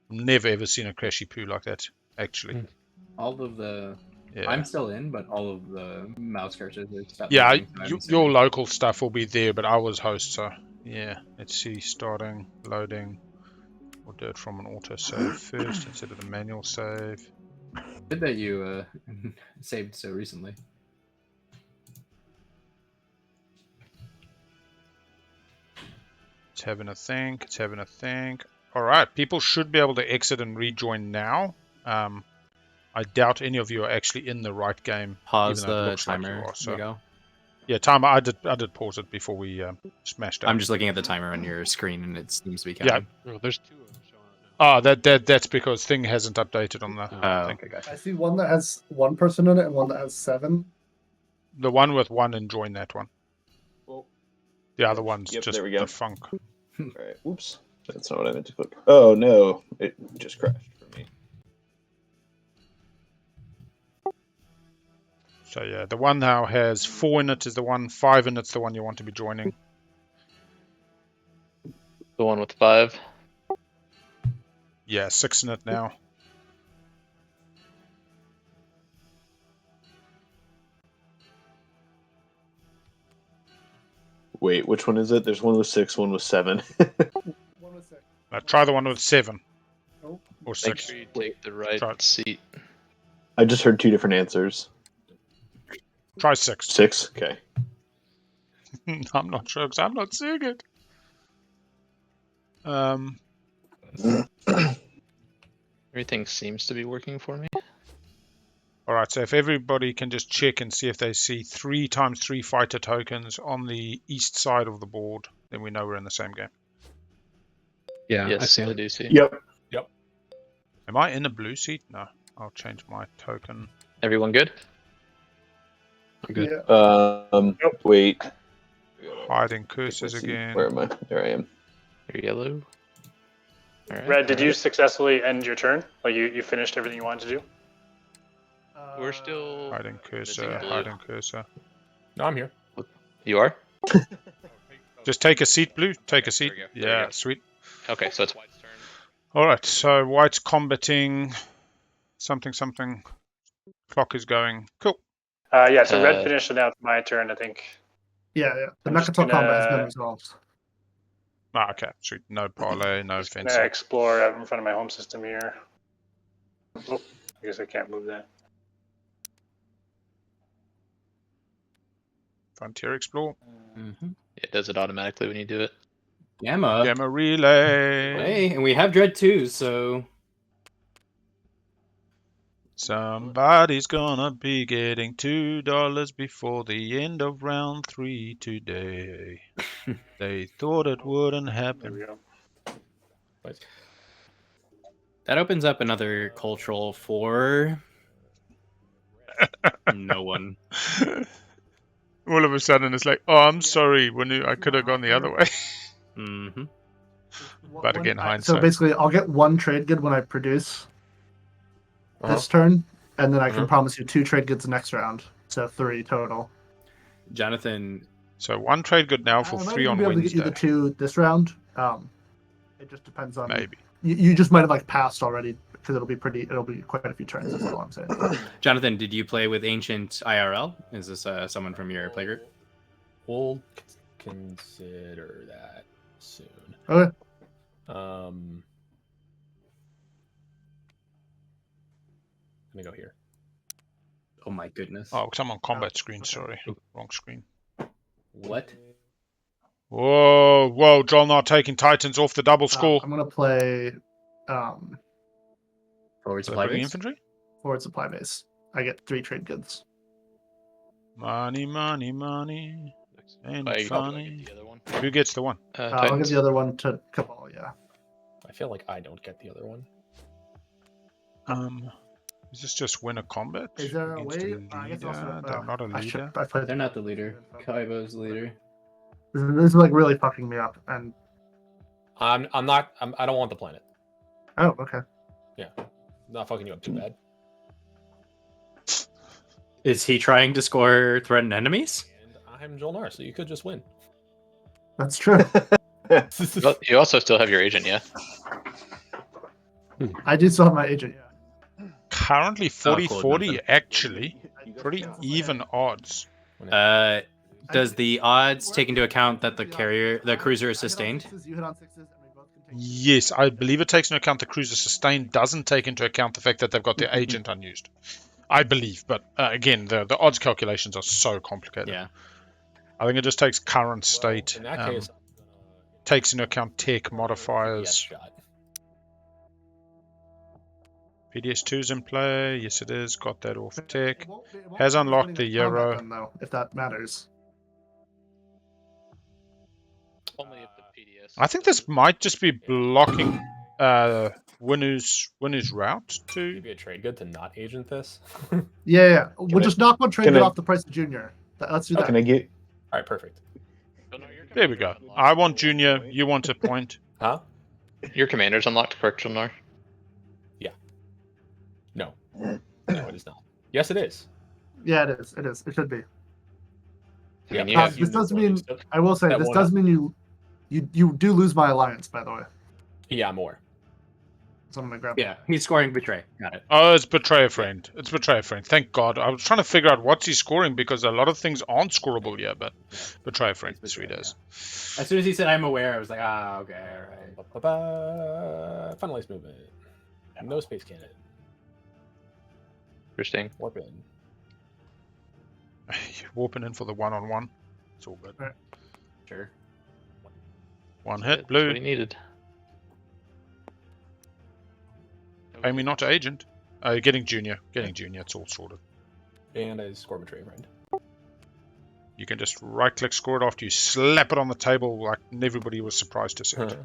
Never ever seen a crashy poo like that, actually. All of the... Yeah. I'm still in, but all of the mouse cursors are stuff. Yeah, your local stuff will be there, but I was host, so yeah. Let's see, starting, loading. We'll do it from an auto save first instead of the manual save. Good that you saved so recently. It's having a think. It's having a think. All right, people should be able to exit and rejoin now. I doubt any of you are actually in the right game. Pause even though it the looks timer. Like you are, so. Go. Yeah, timer. I did pause it before we smashed out. I'm just looking at the timer on your screen, and it seems to be counting. Oh, there's 2 of them showing up now. Oh, that's because thing hasn't updated on the thing. Okay, gotcha. I see one that has 1 person in it and one that has 7. The one with 1 and join that one. Well, the other one's yep, just there we go. defunct. Alright, oops. That's not what I meant to put. Oh no, it just crashed for me. So yeah, the one now has 4 in it is the one, 5 in it's the one you want to be joining. The one with 5. Yeah, 6 in it now. Wait, which one is it? There's one with 6, one with 7. Try the one with 7. Nope. Or Make 6. sure you take the right seat. I just heard 2 different answers. Try 6. 6? Okay. I'm not sure because I'm not seeing it. Everything seems to be working for me. Alright, so if everybody can just check and see if they see 3 times 3 fighter tokens on the east side of the board, then we know we're in the same game. Yeah, Yes, I see I 'em. do see. Yep. Am I in a blue seat? No. I'll change my token. Everyone good? I'm good. Yeah. Wait. Hiding cursors again. Where am I? There I am. You're yellow. All right. Red, did you successfully end your turn? Like you finished everything you wanted to do? We're still Hiding cursor, missing blue. hiding cursor. No, I'm here. You are? Just take a seat, Blue. Take a seat. There we go. There we Yeah, go. sweet. Okay, so it's White's turn. Alright, so White's combating something, something. Clock is going. Cool. Yeah, so Red finished, and now it's my turn, I think. Yeah, yeah. The I'm just Mechatol combat has been gonna- resolved. Ah, okay, sweet. No parlay, no Just gonna fencing. explore out in front of my home system here. Oh, I guess I can't move that. Frontier Explore. It does it automatically when you do it. Gamma. Gamma Relay. Hey, and we have Dread 2, so... Somebody's gonna be getting $2 before the end of round 3 today. They thought it wouldn't There happen. we go. That opens up another cultural for... no one. All of a sudden it's like, oh, I'm sorry, Winnu, I could have gone the other way. Mm-hmm. But again, So hindsight. basically, I'll get 1 trade good when I produce this turn, and then I can promise you 2 trade goods next round. So 3 total. Jonathan... So 1 trade good now for I might 3 even on be able to get you Wednesday. the 2 this round. It just depends on... Maybe. You just might have like passed already because it'll be quite a few turns. That's all I'm saying. Jonathan, did you play with Ancient IRL? Is this someone from your playgroup? We'll consider that soon. Okay. Let me go here. Oh my goodness. Oh, because I'm on combat screen. Sorry, wrong screen. What? Whoa, JolNar taking Titans off the double score. I'm gonna play Forward supply base. Infantry. forward supply base. I get 3 trade goods. Money. Ain't funny. The other one. Who gets the one? I'll give the other one to Cabal. Yeah. I feel like I don't get the other one. Is this just win a combat? Is there a against way? a I guess leader? also, They're not a leader. They're not the leader. Kaibo's the leader. This is like really fucking me up. And I don't want the planet. oh, okay. Yeah, not fucking you up too bad. Is he trying to score threatened enemies? And I'm JolNar, so you could just win. That's true. Well, you also still have your agent, yeah? I do still have my agent. Yeah. Currently cool, 40-40, nothing. actually. Pretty even odds. Does the odds take into account that the cruiser is sustained? You hit on 6s, and we both can take Yes, I believe it takes into account the cruiser sustained, doesn't take into account the fact that they've got their agent unused. I believe, but again, the odds calculations are so complicated. Yeah. I think it just takes current state, In that case, takes into account tech modifiers. shot. PDS2's in play, yes it is, got that off tech. It won't Has be unlocked the winning combat Euro. then, though, if that matters. Only if the PDS. I think this might just be blocking Winnu's route to... Maybe a trade good to not agent this. Yeah. We'll just knock one trade can good I- off the price of Junior. Let's do that. Can I get? All right, perfect. There we go. I want Junior, you want a point. Huh? Your commander's unlocked, correct, JolNar? No. No, it is not. Yes, it is. Yeah, it is. It is. It should be. I mean, Yeah, yeah. This does mean. I will say That this one does up. mean you do lose my alliance. By the way, Yeah, more. so I'm gonna grab. Yeah, he's scoring betray. Got it. Oh, it's Betray a Friend. It's Betray a Friend. Thank God. I was trying to figure out what's he scoring because a lot of things aren't scoreable here, but Betray a Friend, sweet as. As soon as he said I'm aware, I was like, okay, all right. Finalize movement. No space cannon. Interesting. Warp in. Warping in for the one-on-one. It's all good. Sure. One That's hit, what he blue. needed. Pay me not to agent. Getting Junior. Getting Junior. It's all sorted. And I score betray friend. You can just right-click score it after you slap it on the table like everybody was surprised to see it.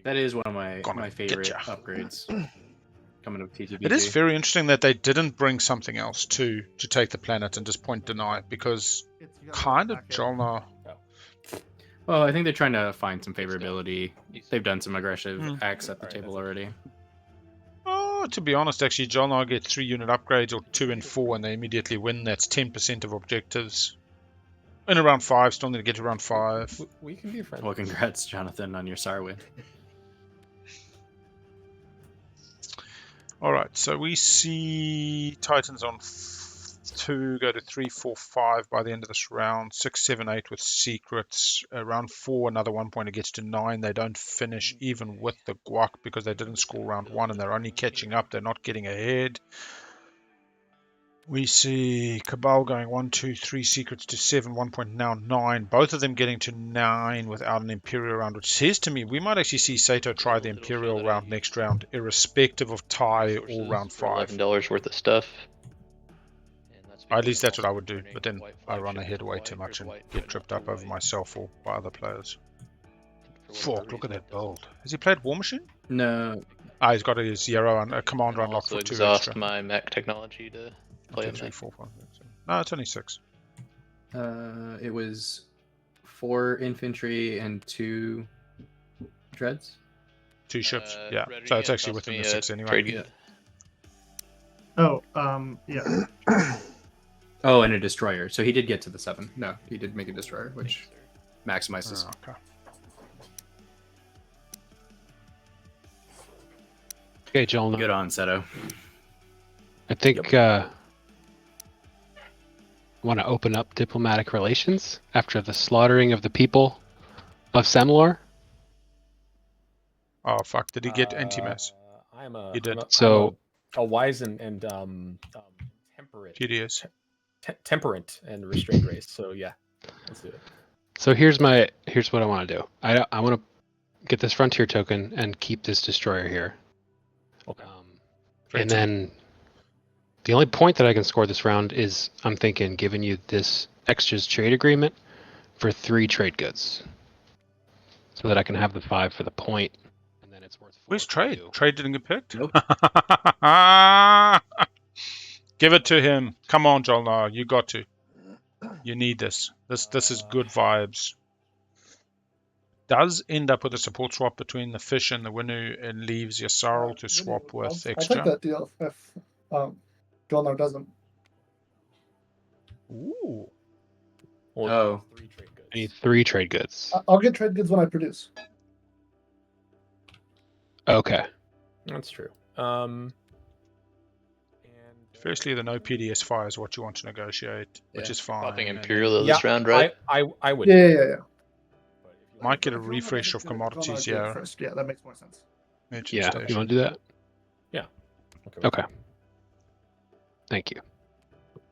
That is one of my Gonna favorite get ya. upgrades coming up TTBG. It is very interesting that they didn't bring something else to take the planet and just point deny because kind of JolNar. Well, I think they're trying to find some favorability. They've done some aggressive acts at the table already. Oh, to be honest, actually, JolNar get 3 unit upgrades or 2 and 4 and they immediately win. That's 10% of objectives. In around 5, still need to get to around 5. We can be friends. Well, congrats, Jonathan, on your SAR win. Alright, so we see Titans on 2 go to 3, 4, 5 by the end of this round. 6, 7, 8 with secrets. Round 4, another 1 pointer gets to 9. They don't finish even with the guac because they didn't score round 1 and they're only catching up. They're not getting ahead. We see Cabal going 1, 2, 3 secrets to 7, 1 point now 9. Both of them getting to 9 without an Imperial round, which says to me we might actually see Seto try the Imperial round next round, irrespective of tie or round 5. $11 worth of stuff. At least that's what I would do, but then I run ahead way too much and get tripped up over myself or by other players. Fuck, look at that build. Has he played War Machine? No. Ah, he's got a Zero and a Commander unlocked Also for 2 exhaust extra. my mech technology to play Okay, on 3, that. 4, 5, 6. No, it's only 6. It was 4 infantry and 2 dreads. 2 ships, yeah. So it's actually within the 6 anyway. Trade good. Oh, yeah. Oh, and a destroyer. So he did get to the 7. No, he did make a destroyer, which maximizes. Oh, okay. Okay, JolNar. Good on, Seto. I think want to open up diplomatic relations after the slaughtering of the people of Semlor. Oh fuck! Did he get anti-mass? I'm a. He did. I'm a- So a wise and temperate PDS. Temperate and restrained race. So yeah, let's do it. So here's what I want to do. I want to get this frontier token and keep this destroyer here. Okay. And then the only point that I can score this round is I'm thinking giving you this Xxcha's trade agreement for 3 trade goods, so that I can have the 5 for the point, and then it's worth 4. Where's trade? Trade didn't get picked. Nope. Give it to him. Come on, JolNar. You got to. You need this. This is good vibes. Does end up with a support swap between the fish and the Winnu and leaves Yssaril to swap with I take Xxcha. that deal if JolNar doesn't. Ooh. Oh. 3 trade goods. I need 3 trade goods. I'll get trade goods when I produce. Okay. That's true. Firstly, the no PDS fire is what you want to negotiate, which is fine. Popping And Imperial this round, right? I would. Yeah. might get a If you want refresh to of do it, commodities JolNar do it here. first. Yeah, that makes more sense. Merchant Yeah. station. You want to do that? Yeah. Okay. Thank you.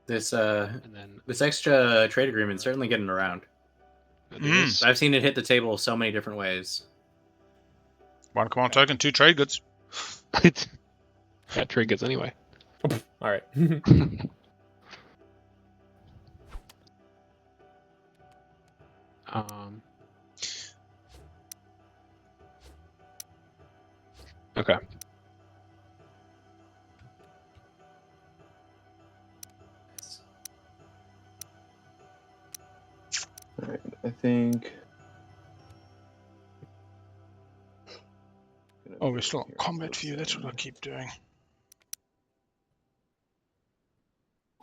This And then this Xxcha trade agreement is certainly getting around. I've seen it hit the table so many different ways. 1 command token, 2 trade goods. Got trade goods anyway. All right. Okay. Alright, I think. Oh, we're still on combat view. That's what I keep doing.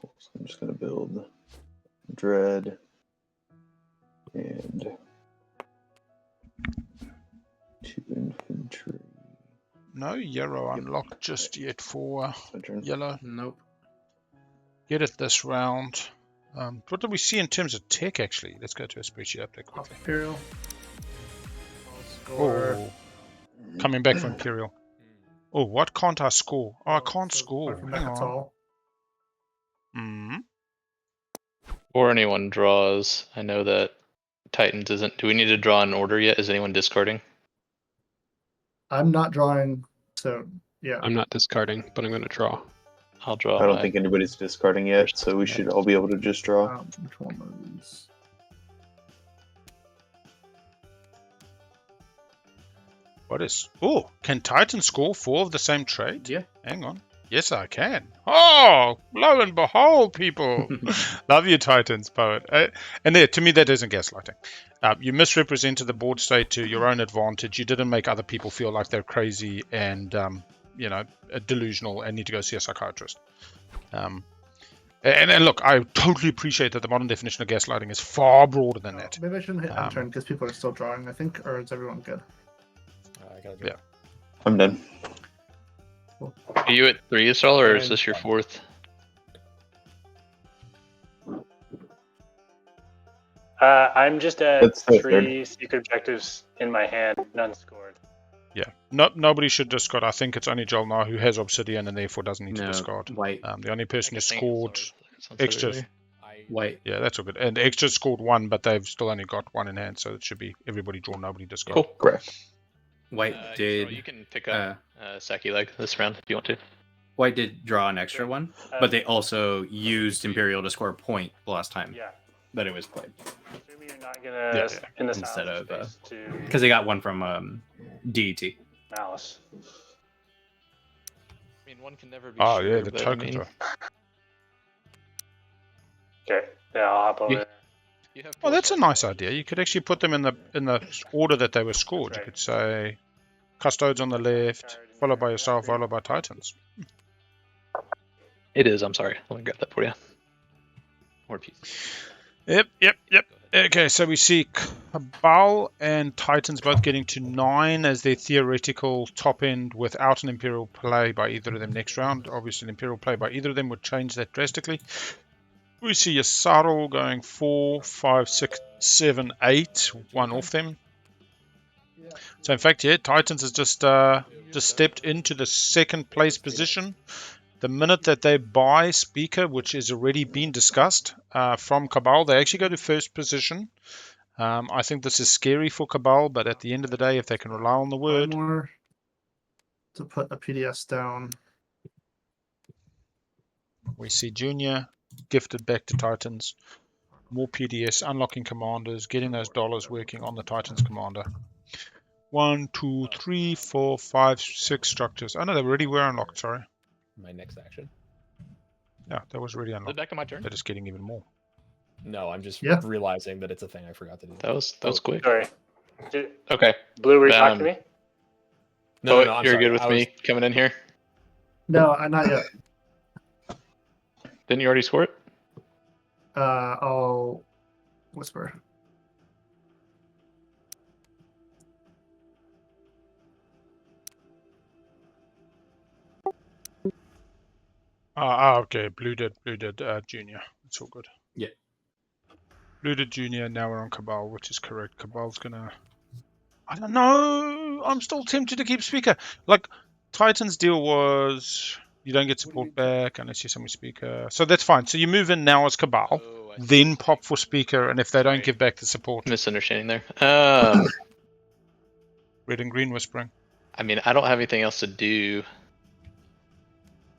So I'm just going to build Dread and 2 infantry. No Yarrow unlocked just yet for yellow. Nope. Get it this round. What do we see in terms of tech, actually? Let's go to a spreadsheet update quickly. Imperial. Score. Oh, coming back from Imperial. Oh, what can't I score? Oh, I can't score. Hang on. Or anyone draws. I know that Titans isn't. Do we need to draw an order yet? Is anyone discarding? I'm not drawing, so yeah. I'm not discarding, but I'm going to draw. I'll draw. I don't think anybody's discarding yet, so we should all be able to just draw. Which one of these? What is... Oh, can Titan score 4 of the same trade? Yeah. Hang on. Yes, I can. Oh, lo and behold, people. Love you, Titans, Poet. And there, to me, that isn't gaslighting. You misrepresented the board state to your own advantage. You didn't make other people feel like they're crazy and, delusional and need to go see a psychiatrist. And look, I totally appreciate that the modern definition of gaslighting is far broader than that. Maybe I shouldn't hit end turn because people are still drawing, I think, or is everyone good? Yeah. I'm done. Are you at 3 Yssaril, or is this your 4th? I'm just at That's the 3 secret objectives in my hand, none scored. Yeah, nobody should discard. I think it's only JolNar who has Obsidian and therefore doesn't need to discard. White. The only person who scored Xxcha. White. Yeah, that's all good. And Xxcha scored 1, but they've still only got 1 in hand, so it should be everybody draw, nobody discard. Cool. Correct. White did. You can pick up Saki Leg this round if you want to. White did draw an extra one, but they also used Imperial to score a point the last time that it was played. Assuming you're not gonna in the Instead of space to because they got one from DET. Malice. I mean, one can never be Oh, sure, yeah, the but tokens are... Okay, yeah, I'll hop over there. Well, that's a nice idea. You could actually put them in the order that they were scored. You could say Custodes on the left, followed by yourself, followed by Titans. It is, I'm sorry. Let me grab that for you. More pieces. Yep. Okay, so we see Cabal and Titans both getting to 9 as their theoretical top end without an Imperial play by either of them next round. Obviously, an Imperial play by either of them would change that drastically. We see Yssaril going 4, 5, 6, 7, 8, 1 off them. So in fact, yeah, Titans has just stepped into the second place position. The minute that they buy Speaker, which has already been discussed from Cabal, they actually go to first position. I think this is scary for Cabal, but at the end of the day, if they can rely on the word. More to put a PDS down. We see Junior gifted back to Titans. More PDS, unlocking commanders, getting those dollars working on the Titans commander. 1, 2, 3, 4, 5, 6 structures. Oh no, they already were unlocked, sorry. My next action. Yeah, that was already Is it unlocked. back to my turn? They're just getting even more. No, I'm just Yeah. realizing that it's a thing I forgot to do. That was quick. Sorry. Okay. Blue, were you talking to me? No, No, I'm you're sorry. good with I me coming in here. No, not yet. Didn't you already score it? I'll whisper. Okay. Blue did Junior. It's all good. Yeah. Blue did Junior. Now we're on Cabal, which is correct. Cabal's gonna. I don't know. I'm still tempted to keep Speaker. Like Titan's deal was you don't get support back unless you send me Speaker. So that's fine. So you move in now as Cabal, then pop for Speaker, and if they don't give back the support, Misunderstanding there. red and green whispering. I mean, I don't have anything else to do.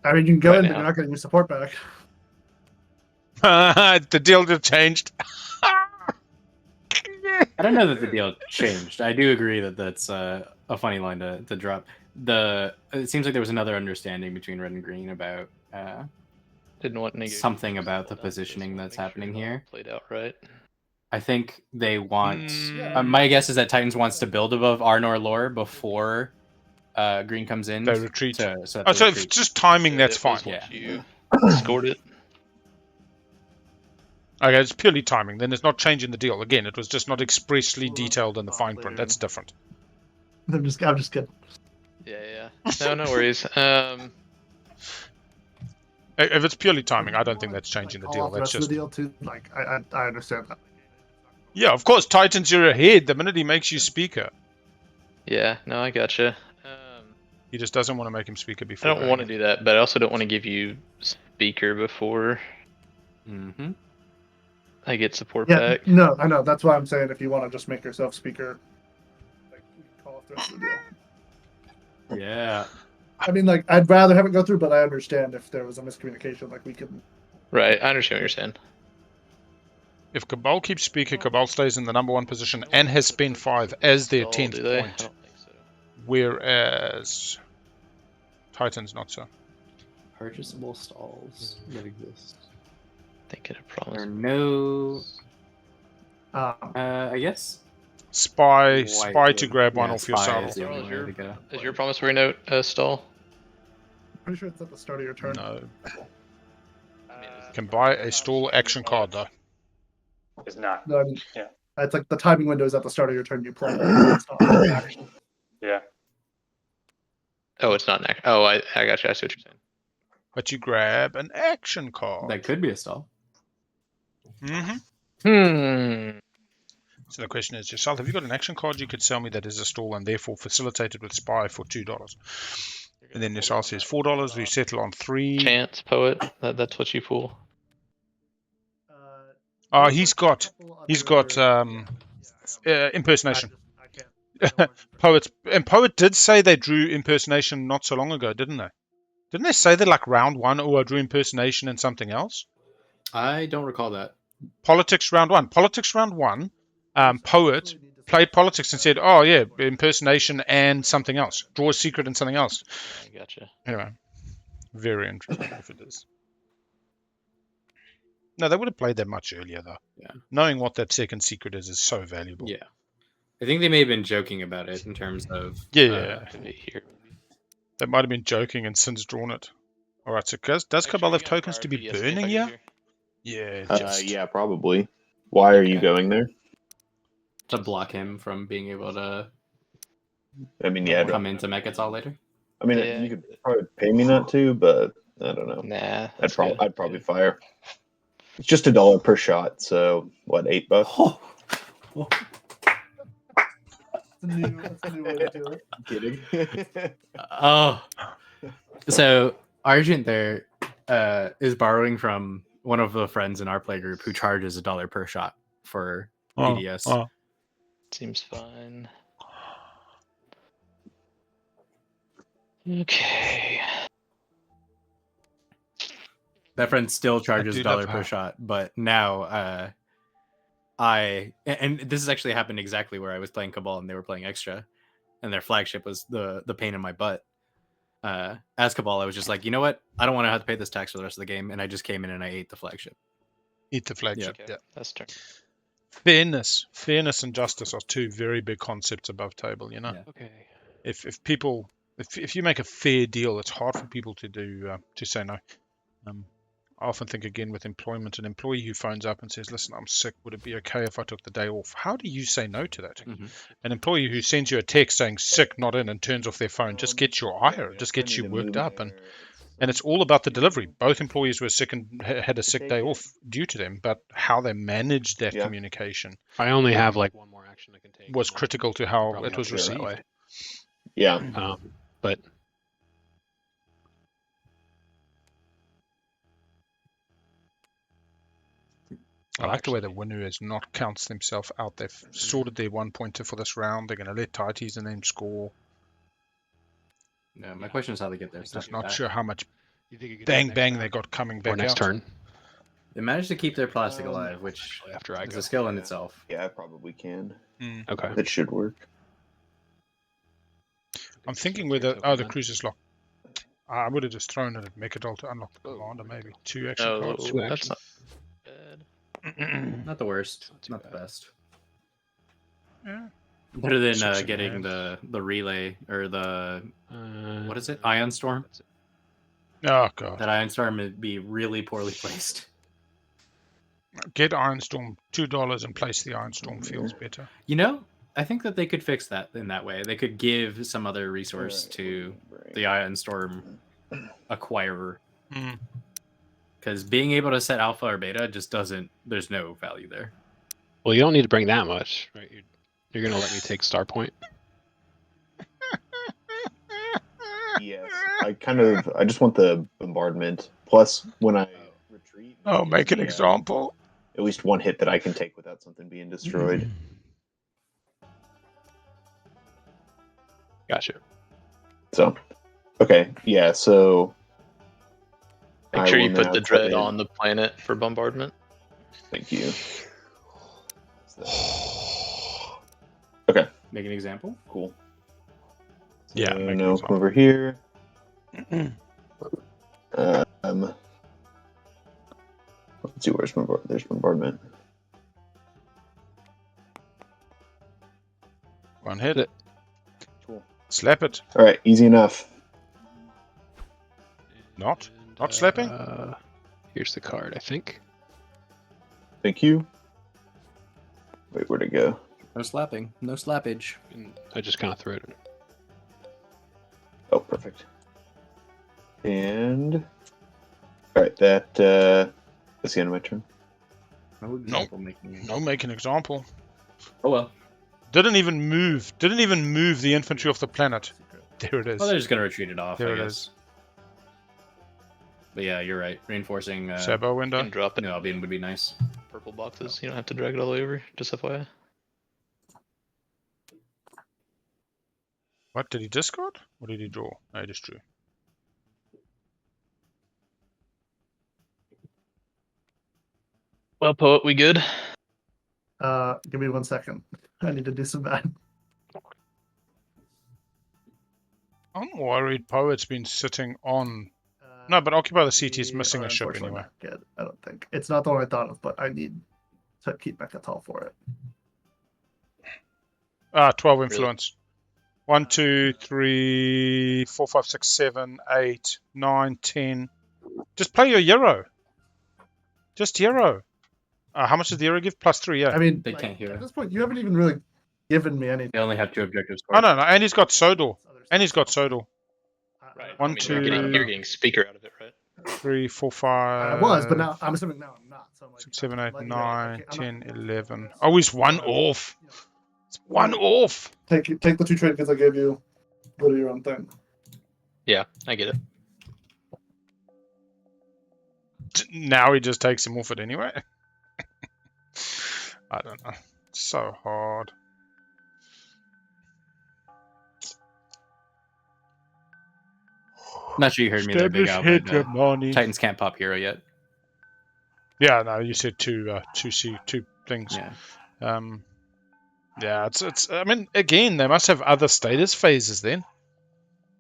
I mean, you can go Right in, but now. you're not getting your support back. The deal just changed. I don't know that the deal changed. I do agree that that's a funny line to drop. It seems like there was another understanding between red and green about Didn't want something about the positioning that's happening here. Played out right. I think they want. My guess is that Titans wants to build above Arnor lore before green comes in. They retreat. So So if it's just timing, that's fine. Yeah. You scored it. Okay, it's purely timing. Then it's not changing the deal. Again, it was just not expressly detailed in the fine print. That's different. I'm just kidding. Yeah. No worries. If it's purely timing, I don't think that's changing the Call deal. off the That's rest of just the deal too. Like I understand that. yeah. Of course, Titans, you're ahead the minute he makes you Speaker. Yeah. No, I gotcha. He just doesn't want to make him Speaker I before. don't want to do that, but I also don't want to give you Speaker before I get support Yeah, back. no, I know. That's why I'm saying if you want to just make yourself Speaker, like call off the rest of the deal. Yeah. I mean, like I'd rather have it go through, but I understand if there was a miscommunication. Like we can. Right. I understand what you're saying. If Cabal keeps Speaker, Cabal stays in the #1 position and has spent 5 as their Oh, 10th do they? I point. don't think so. Whereas Titans not so. Purchasable stalls that exist. I think it There are promised. no. I guess. Spy White to would- grab one yeah, off your spy saddle. is the only way to go. Is your promissory note stall? Pretty sure it's at the start of your turn. No. Can buy a stall action card though. Is not. No, I mean, Yeah. It's like the timing window is at the start of your turn. You play. It's not an action. Yeah. Oh, it's not an action. Oh, I got you. I see what you're saying. But you grab an action card. That could be a stall. Mm-hmm. So the question is, yourself, have you got an action card you could sell me that is a stall and therefore facilitated with Spy for $2? And then yourself says $4, we settle on 3. Chance poet. That's what you pull. He's got impersonation. Poet did say they drew impersonation not so long ago, didn't they? Didn't they say that like round 1, I drew impersonation and something else? I don't recall that. Politics round 1. Politics round 1. Poet played politics and said, oh yeah, impersonation and something else. Draw a secret and something else. I gotcha. Anyway, very interesting if it is. No, they would have played that much earlier though. Yeah. Knowing what that second secret is so valuable. Yeah. I think they may have been joking about it in terms of here. They might have been joking and since drawn it. Alright, so does Cabal have tokens to be burning here? Yeah, yeah, probably. Why are you going there? to block him from being able to I mean, yeah, come into Mechatal later. I mean, Yeah. you could probably pay me not to, but I don't know. Nah. I'd probably fire. It's just $1 per shot, so what, $8? It's That's a new way to do it. I'm kidding. Oh, so Argent there is borrowing from one of the friends in our playgroup who charges $1 per shot for PDS. Seems fine. Okay. That friend still charges do $1 love per her. shot, but now and this has actually happened exactly where I was playing Cabal and they were playing Xxcha, and their flagship was the pain in my butt. As Cabal, I was just like, you know what? I don't want to have to pay this tax for the rest of the game, and I just came in and I ate the flagship. Eat the flagship. Okay, Yeah. that's turn. Fairness and justice are two very big concepts above table. You know, Yeah. Okay. if people if you make a fair deal, it's hard for people to do to say no. I often think again with employment, an employee who phones up and says, "Listen, I'm sick. Would it be okay if I took the day off?" How do you say no to that? Mhm. An employee who sends you a text saying "sick, not in" and turns off their phone just gets your ire, just gets you worked up, and it's all about the delivery. Both employees were sick and had a sick day off due to them, but how they managed that communication I only have like one more action I can take. was critical to how Probably it was have to go that received. way. Yeah. But I like the way that Winnu has not counts themselves out. They've sorted their 1 pointer for this round. They're going to let Tighties and them score. Yeah, my question is how they get there. Just not sure how much you think you could bang bang they got coming back or next out. turn? They managed to keep their plastic alive, which After I is go. a skill in itself. Yeah, I probably can. Okay. That should work. I'm thinking whether the cruise is locked. I would have just thrown it at Mechadol to unlock the commander, maybe. 2 action Oh, cards. that's not bad. Not the worst, not the best. Yeah. Better than 6 in getting hand. the relay or the what is it? Ion Storm. Oh god. That Ion Storm would be really poorly placed. Get Ironstorm $2 and place the Ironstorm feels better. You know, I think that they could fix that in that way. They could give some other resource to the Ion Storm acquirer. Because being able to set alpha or beta just doesn't. There's no value there. Well, you don't need to bring that much, right? You're gonna let me take Star Point. Yes, I just want the bombardment. Plus, when I retreat, Oh, make an example. At least one hit that I can take without something being destroyed. Gotcha. So, okay, yeah. So, Make sure you put the dread on the planet for bombardment. Thank you. Okay. Make an example. Cool. Yeah. So now come over here. Let's see. There's bombardment. One hit. Cool. Slap it. All right, easy enough. Not slapping. Here's the card, I think. Thank you. Wait, where'd it go? No slapping. No slappage. I just kind of threw it. Oh, perfect. And all right, that's the end of my turn. No, make an example. Oh well. Didn't even move the infantry off the planet. There it is. Well, they're just gonna retreat it off. There I it guess. is. But yeah, you're right. Reinforcing Sabo window. And drop it. No, Albion would be nice. Purple boxes. You don't have to drag it all the way over. Just FYI. What did he discard? What did he draw? No, he just drew. Well, Poet, we good? Give me 1 second. I need to do some math. I'm worried Poet's been sitting on. No, but Occupy the CT is missing a ship Unfortunately anyway. not good. I don't think it's not the one I thought of, but I need to keep Mechatol for it. 12 influence. 1, 2, 3, 4, 5, 6, 7, 8, 9, 10. Just play your Euro. Just Euro. How much does the Euro give? +3, yeah. I mean, They can't hear. At this point, you haven't even really given me anything. They only have 2 objectives. Oh, no, and he's got Sodor. And he's got Sodor. Right. 1, I mean, 2, you're getting speaker out of it, right? 3, 4, 5. I was, but now I'm assuming now I'm not. So I'm like, 6, 7, 8, I'm 9, like, okay, 10, I'm not- 11. Oh, he's 1 off. It's one off. Take the 2 trade goods I gave you. Go to your own thing. Yeah, I get it. Now he just takes him off it anyway. I don't know. It's so hard. Not sure you heard me there, Big Al, hit but your money. Titans can't pop hero yet. Yeah, no, you said two things. Yeah. Yeah, it's. I mean, again, they must have other status phases then,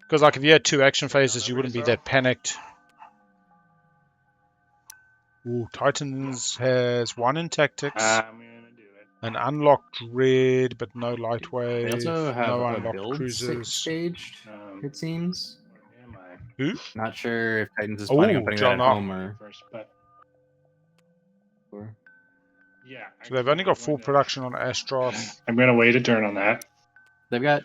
because like if you had 2 action phases, you wouldn't be that panicked. Ooh, Titans has 1 in tactics, I'm gonna do it. an unlocked red, but no lightweight. They also have no a unlocked build cruisers. staged, it seems. Where am I? Who? Not sure if Titans is planning on putting that at JolNar. home or... First, but yeah. So they've only got full production on Astroth. I'm gonna wait a turn on that. They've got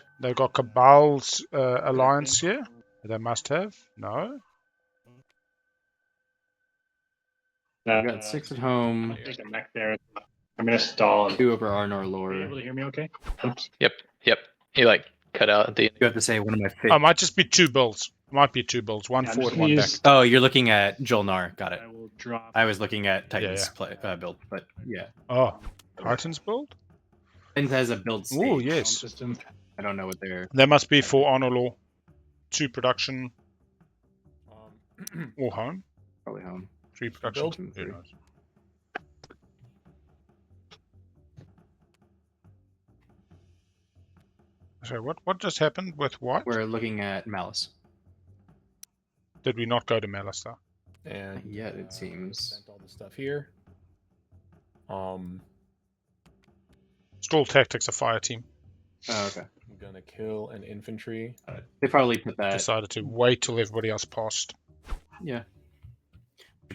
Cabal's alliance here. They must have. No. They've got 6 at home. There's a mech there. I'm gonna stall. 2 over Arnor Are you lore. able to hear me? Okay. Oops. Yep. He like cut out at the end. You have to say one of my Oh, it favorite. might just be 2 builds. Might be 2 builds. One I'm forward, just one gonna back. use- Oh, you're looking at JolNar. Got it. I will drop. I was looking at Titans build, but yeah. Oh, Titans build? Titans has a build stage. Oh, yes. System. I don't know what they're... That must be for honor law. 2 production or home. Probably home. 3 production. Build? Who knows? So what just happened with what? We're looking at Malice. Did we not go to Malice though? And Yet, it seems. Sent all the stuff here. Stall tactics, a fire team. Oh, okay. I'm gonna kill an infantry. They probably put that... Decided to wait till everybody else passed. Yeah.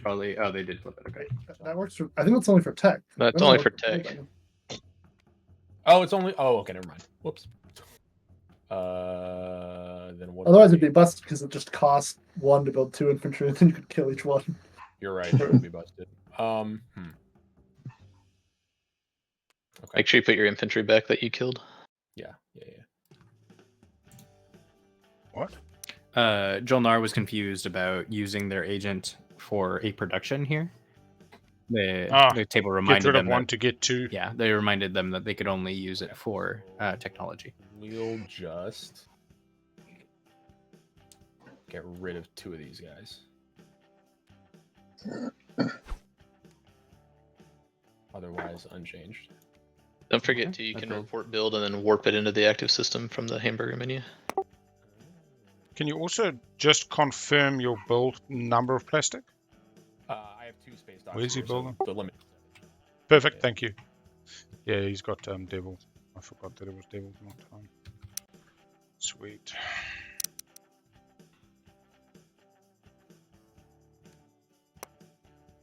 Probably... Oh, they did flip it. Okay. That works for. I think it's only for tech. That's I don't only know for what- tech. Oh, it's only. Oh, okay, never mind. Whoops. Then what? Otherwise, it'd be busted because it just costs 1 to build 2 infantry, and then you could kill each one. You're right. It would be busted. Okay. Make sure you put your infantry back that you killed. Yeah. What? JolNar was confused about using their agent for a production here. The table Get reminded rid of them 1 that, to get 2. yeah, they reminded them that they could only use it for technology. We'll just get rid of 2 of these guys. Otherwise, unchanged. Don't forget Okay, too, you that's can build. report build and then warp it into the active system from the hamburger menu. Can you also just confirm your build number of plastic? I have 2 space docks. Where's he here, building? So the limit. Perfect, thank you. Yeah, he's got Devil. I forgot that it was Devil not time. Sweet.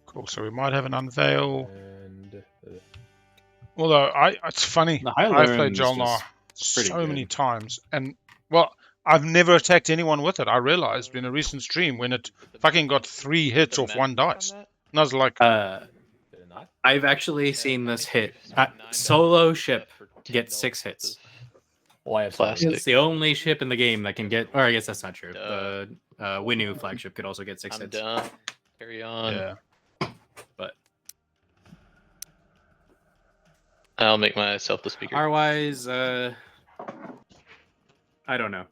Cool, so we might have an unveil. And Although, it's funny, The High I've played Loren's JolNar just pretty so many good. times, and, well, I've never attacked anyone with it. I realized in a recent stream when it fucking got 3 hits off 1 dice. And I was like, did it not? I've actually seen this hit. Solo ship get 6 hits. Well, I have Plastic. It's the only ship in the game that can get... Or I guess that's not true. The Winnu flagship could also get 6 I'm hits. done. Carry on. yeah. But I'll make myself the speaker. otherwise, I don't know.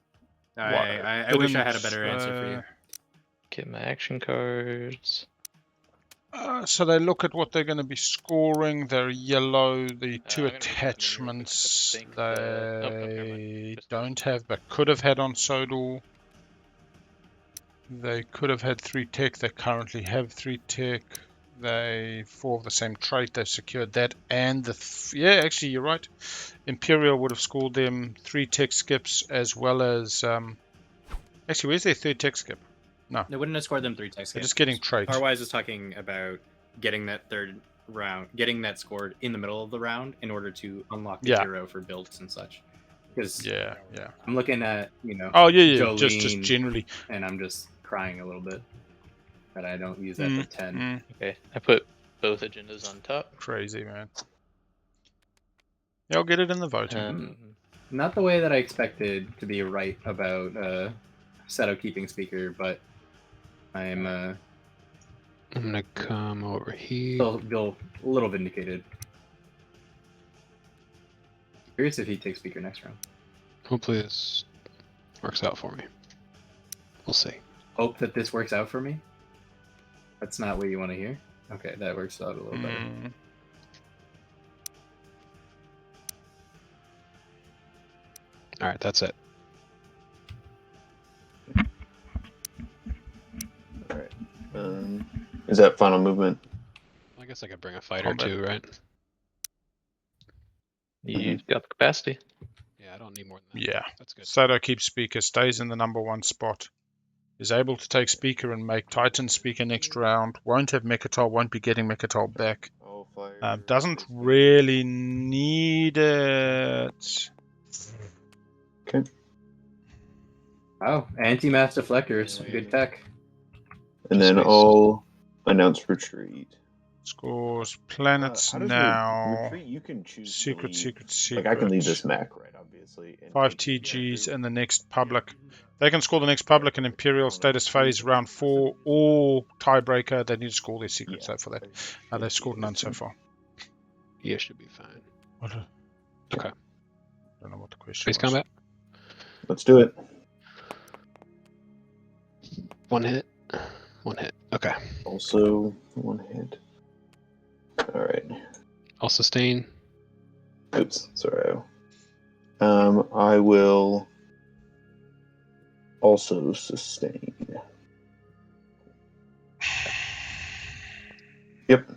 I wish I had a better answer for you. Get my action cards. So they look at what they're going to be scoring. They're yellow. The 2 I'm gonna put them in here real quick, attachments I think that- oh, never they mind. don't have, but could have had on Sodal. They could have had 3 tech. They currently have 3 tech. They 4 of the same trait. They've secured that, and yeah, actually you're right. Imperial would have scored them 3 tech skips as well as actually, where's their 3rd tech skip? No, They wouldn't have scored them 3 text. they're just getting trait. Otherwise, is talking about getting that 3rd round, getting that scored in the middle of the round in order to unlock the Yeah. hero for builds and such. Because Yeah. I'm looking at Oh yeah. Just Jolene, generally. and I'm just crying a little bit that I don't use that to 10. Okay, I put both agendas on top. Crazy, man. I'll get it in the voting. Not the way that I expected to be right about Seto keeping speaker, but I'm gonna come over here. still feel a little vindicated. Curious if he takes speaker next round. Hopefully this works out for me. We'll see. Hope that this works out for me? That's not what you want to hear? Okay, that works out a little better. Alright, that's it. Alright. Is that final movement? I guess I could bring a fighter too, right? You've got the capacity. Yeah, I don't need more than that. Yeah. That's good. Seto keeps speaker, stays in the number 1 spot. Is able to take speaker and make Titan speaker next round. Won't have Mechatol, won't be getting Mechatol back. Doesn't really need it. Okay. Oh, anti-mass deflectors. Good tech. And then I'll announce retreat. Scores planets now. Retreat, you can choose secret. Like I can leave this Mac, right, obviously. 5 TGs in the next public. They can score the next public and Imperial status phase round 4 or tiebreaker. They need to score their secrets for that. They've scored none so far. Yeah, should be fine. Okay. Don't know what the question Space was. combat? Let's do it. 1 hit. 1 hit. Okay. Also 1 hit. Alright. I'll sustain. Oops, sorry. I will also sustain. Yep.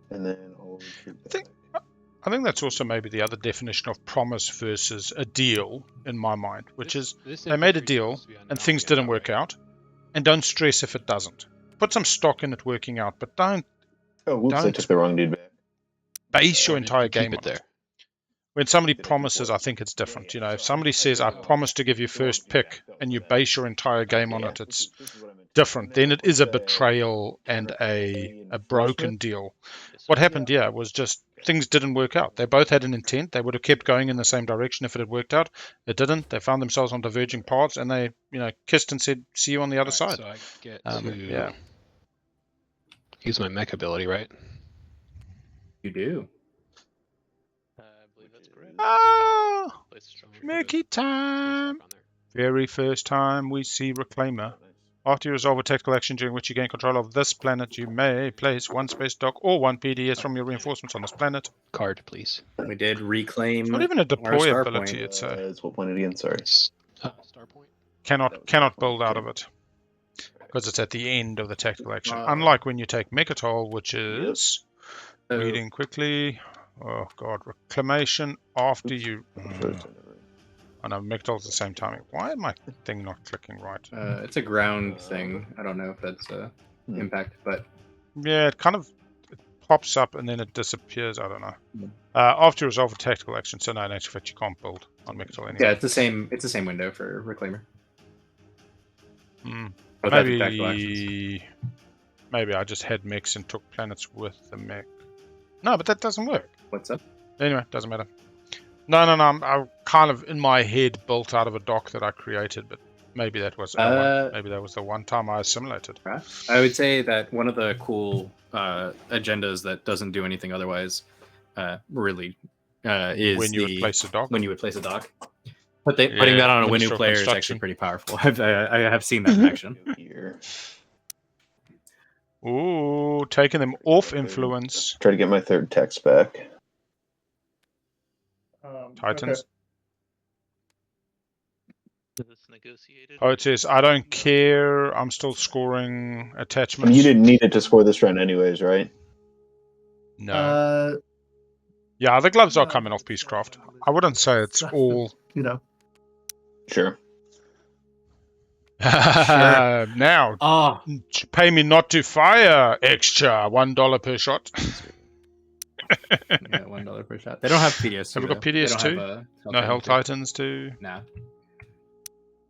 And then I'll retreat back. I think that's also maybe the other definition of promise versus a deal in my mind, which is they made a deal and things didn't work out, and don't stress if it doesn't. Put some stock in it working out, but don't. Oh, whoops! I took the wrong dude back. Base your entire game Keep on it there. it. When somebody promises, I think it's different. You know, if somebody says, "I promise to give you first pick," and you base your entire game on it, it's different. Then it is a betrayal and a broken deal. What happened here was just things didn't work out. They both had an intent. They would have kept going in the same direction if it had worked out. It didn't. They found themselves on diverging paths, and they, kissed and said, "See you on the other side." So I get to Yeah. use my mech ability, right? You do. I believe that's correct. Ah, Place structure. Mickey time. Very first time we see Reclaimer. After you resolve a tactical action during which you gain control of this planet, you may place 1 space dock or 1 PDS from your reinforcements on this planet. Card, please. We did reclaim. It's not even a our deploy star ability, point. it's It's what point again? Sorry. Star point. cannot build out of it. Because it's at the end of the tactical action. Unlike when you take Mechatol, which is reading quickly. Oh god, reclamation after you. I know Mechatol's the same timing. Why am my thing not clicking right? It's a ground thing. I don't know if that's impact, but Yeah, it kind of pops up and then it disappears. I don't know. After you resolve a tactical action, so no, in actual fact, you can't build on Mechatol anymore. yeah, it's the same. It's the same window for Reclaimer. But that's tactical actions. Maybe I just had mechs and took planets with the mech. No, but that doesn't work. What's up? Anyway, doesn't matter. No. I kind of in my head built out of a dock that I created, but maybe that was maybe that was the one time I assimilated. I would say that one of the cool agendas that doesn't do anything otherwise, really, is When you would place a dock. When you would place a dock. Putting that on a Winnu player is actually pretty powerful. I have seen that in action. Ooh, taking them off influence. Try to get my third text back. Titans. Is this negotiated? Oh, it says, I don't care. I'm still scoring attachments. You didn't need it to score this round anyways, right? No. Yeah, the gloves are coming off Peacecraft. I wouldn't say it's all. Sure. Now, pay me not to fire. Xxcha, $1 per shot. Yeah, $1 per shot. They don't have PDS2. Have we got PDS2? No Hell Titans too? Nah.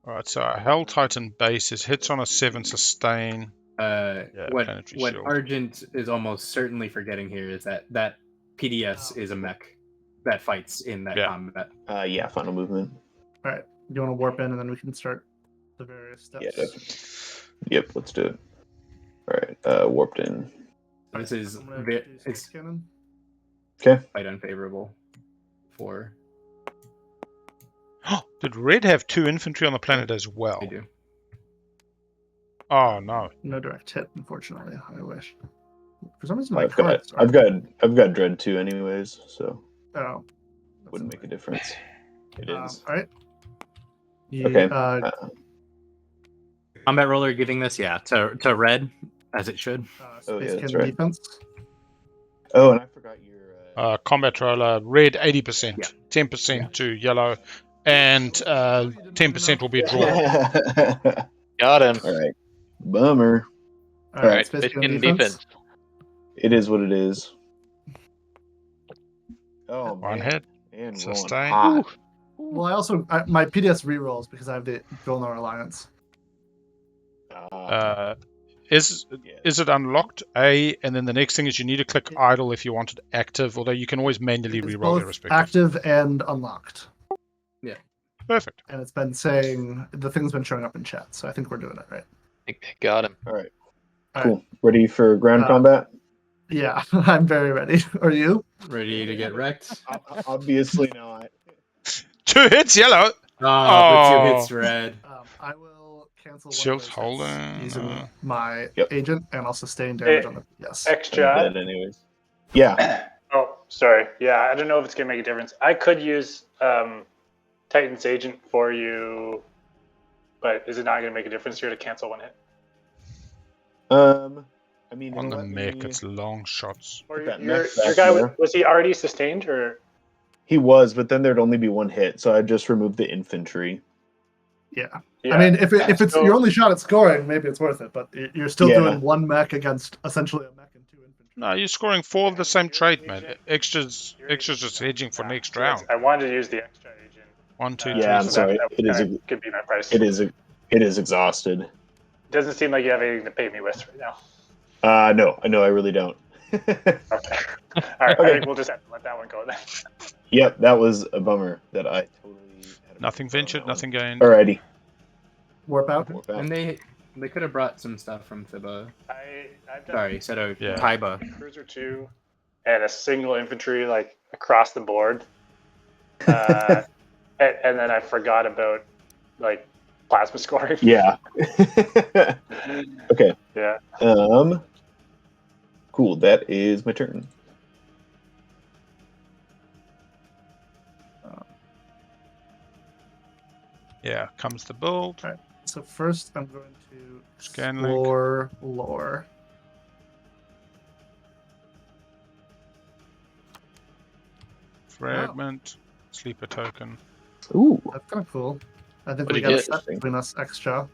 Alright, so our Hell Titan base is hits on a 7 sustain. What planetary shield. Argent is almost certainly forgetting here is that PDS is a mech that fights in that combat. Yeah, final movement. All right. Do you want to warp in and then we can start the various steps? Yeah, definitely. Yep, let's do it. All right, warped in. This is it's cannon. Okay. quite unfavorable for. Did Red have 2 infantry on the planet as well? They do. Oh no. No direct hit, unfortunately. I wish. For some reason, I've got Dread 2 anyways, so wouldn't make a difference. It is. All right. Okay. Combat roller giving this, to Red, as it should. Oh yeah, that's Cannon right. defense. Oh, and I forgot your combat roller. Red 80%, 10% to yellow, and 10% will be a draw. Got him. All right. Bummer. All right, Space fish Cannon cannon defense. It is what it is. Oh, One man. hit. And Sustain. hot. Well, my PDS rerolls because I have the JolNar Alliance. Is it unlocked? And then the next thing is you need to click idle if you want it active, although you can always manually It's reroll both irrespective. active and unlocked. Yeah. Perfect. And it's been saying the thing's been showing up in chat, so I think we're doing it right. Got him. All right. All Cool. Ready for ground combat? Yeah, I'm very ready. Are you? Ready to get wrecked? Obviously not. 2 hits, yellow. But 2 hits, Red. I will cancel Shields one of those hits holding. using my agent, and I'll sustain damage on the yes. Xxcha. Dead anyways. Yeah. Oh, sorry. Yeah, I don't know if it's gonna make a difference. I could use Titan's agent for you, but is it not gonna make a difference here to cancel 1 hit? I mean, On the let mech, me- it's long shots. Or Put that your mech back guy there. was he already sustained or? He was, but then there'd only be 1 hit, so I just removed the infantry. Yeah. Yeah. I mean, if it's So- your only shot at scoring, maybe it's worth it. But you're still Yeah. doing 1 mech against essentially a mech and 2 infantry. No, you're scoring 4 of the same trait, man. Xxcha's just hedging for next round. I wanted to use the Xxcha agent. 1, 2, 3. Yeah, I'm sorry. That It is kinda could be my price. It is exhausted. Doesn't seem like you have anything to pay me with right now. No, I really don't. Okay. All right. I think we'll just have to let that one go then. Yep, that was a bummer that I totally had a Nothing ventured, nothing gained. Alrighty. Warp out. Warp out. And they could have brought some stuff from Thiba. I've done Sorry, Seto. Yeah. Taiba. Cruiser 2 and a single infantry like across the board. And then I forgot about like plasma scoring. Yeah. Okay. Yeah. Cool. That is my turn. Yeah, comes the build. All right. So first, I'm going to Scan link. explore lore. Fragment. Sleeper token. Ooh. That's kind of cool. I think What we do you got a get? set between us Xxcha.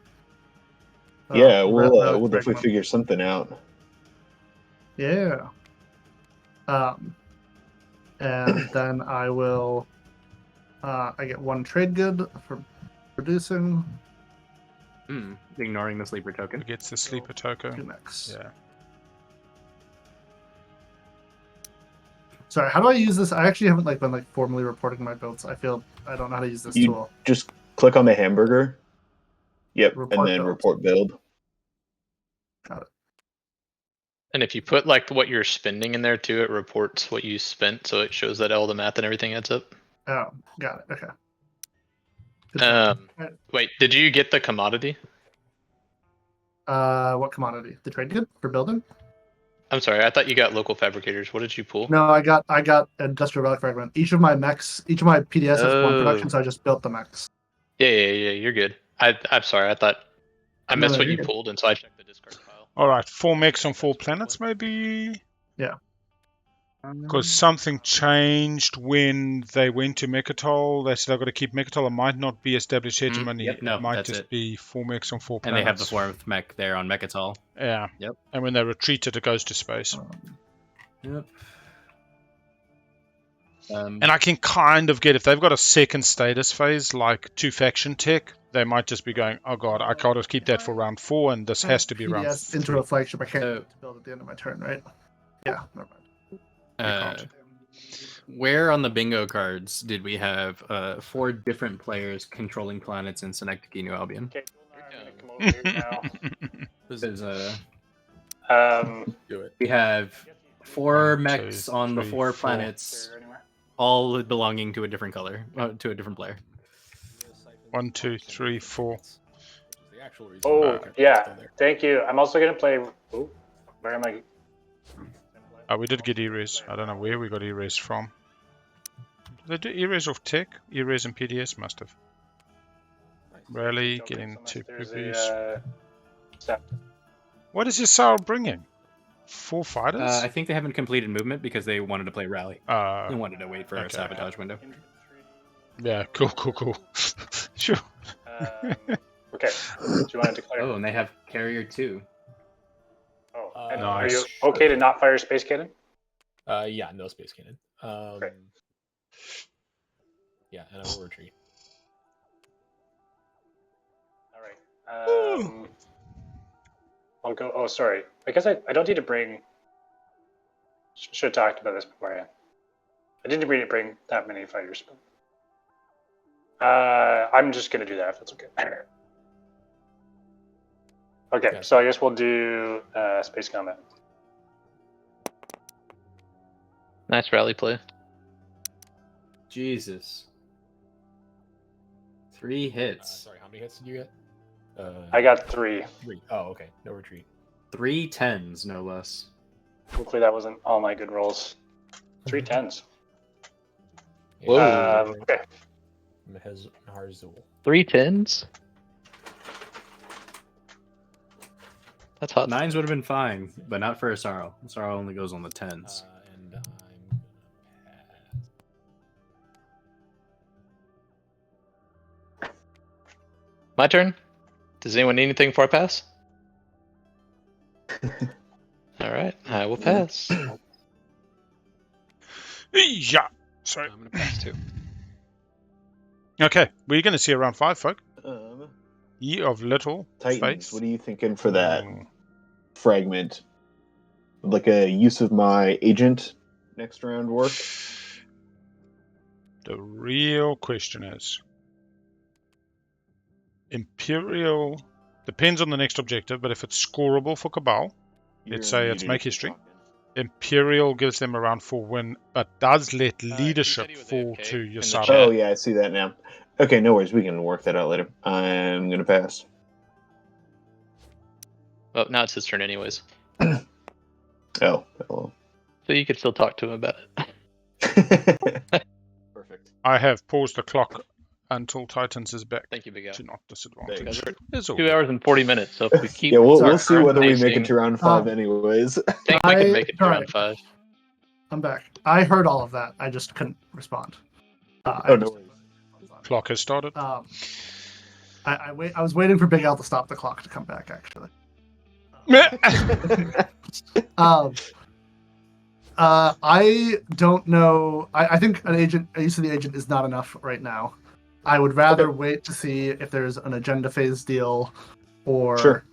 Yeah, Red we'll definitely fragment. figure something out. Yeah. And then I will. I get 1 trade good for producing Ignoring the sleeper Who token. gets the sleeper 2 token? mechs. Yeah. Sorry, how do I use this? I actually haven't been formally reporting my builds. I feel I don't know how to use this You tool. just click on the hamburger. Yep, Report and then build. report build. Got it. And if you put like what you're spending in there too, it reports what you spent, so it shows that all the math and everything adds up. Oh, got it. Okay. Good job. Alright. Wait, did you get the commodity? What commodity? The trade good for building? I'm sorry, I thought you got local fabricators. What did you pull? No, I got industrial relic fragment. Each of my PDS has 1 production, so I just built the mechs. Yeah, you're good. I'm sorry, I thought I No, missed no, what you're you good. pulled, and so I checked the discard pile. Alright, 4 mechs on 4 planets, maybe? Yeah. Because something changed when they went to Mechatol. They said I've got to keep Mechatol. It might not be established hegemony. Yep, no, it might that's just it. be 4 mechs on 4 And planets. they have the 4th mech there on Mechatol. Yeah. Yep. And when they retreat it, it goes to space. Yep. And I can kind of get if they've got a second status phase like 2 faction tech, they might just be going, oh god, I can't just keep that for round 4, and this has to be round PDS 3. into a flagship. I can't build at the end of my turn, right? Yeah, never mind. Where on the bingo cards did we have 4 different players controlling planets in Synecdoche, New Albion? Okay, JolNar, I'm gonna come over here now. Do it. We have 4 1, mechs 2, on the 3, 4 4. planets, all belonging to a different color, to a different player. 1, 2, 3, 4. Oh, yeah. Thank you. I'm also going to play... Ooh, where am I? Oh, we did get E-Res. I don't know where we got E-Res from. Did they do E-Res off tech? E-Res and PDS must have. Rally, getting 2 poopies. What is Yssaril bringing? 4 fighters? I think they haven't completed movement because they wanted to play rally. They wanted to wait for a sabotage window. Yeah, cool. Sure. Okay. Do you want to declare? Oh, and they have carrier 2. Oh, and nice. Are you okay to not fire space cannon? Yeah, no space cannon. Great. Yeah, and I will retreat. All right. I'll go. Oh, sorry. I guess I don't need to bring. Should have talked about this beforehand. I didn't really bring that many fighters. I'm just gonna do that if that's okay. Okay, Yeah. so I guess we'll do space combat. Nice rally play. Jesus. 3 hits. Sorry, how many hits did you get? I got 3. 3. Oh, okay. No retreat. 3 10s, no less. Hopefully that wasn't all my good rolls. 3 10s. Whoa. Okay. Harzul. 3 10s? That's hot. 9s would have been fine, but not for Yssaril. Yssaril only goes on the 10s. And I'm gonna pass. My turn? Does anyone need anything before I pass? Alright, I will pass. Yeah. Sorry. I'm gonna pass too. Okay, we're going to see around 5, folk. Ye of little Titans, faith. what are you thinking for that Mm. fragment? Like a use of my agent next round work? The real question is, Imperial depends on the next objective, but if it's scoreable for Cabal, let's say it's make history. Imperial gives them a round 4 win, but does let leadership fall to Yssaril. Oh yeah, I see that now. Okay, no worries. We can work that out later. I'm gonna pass. Oh, now it's his turn anyways. Oh, hello. So you could still talk to him about it. Perfect. I have paused the clock until Titans is back. Thank you, Big Al. To not You disadvantage. guys are It's all 2 good. hours and 40 minutes, so if we keep... Yeah, we'll Sorry, see whether we make pacing, it to round 5 anyways. I think we can make it to Alright. round 5. I'm back. I heard all of that. I just couldn't respond. Oh, no worries. Clock has started. I was waiting for Big Al to stop the clock to come back. Actually. I don't know. I think a use of the agent is not enough right now. I would rather wait to see if there's an agenda phase deal or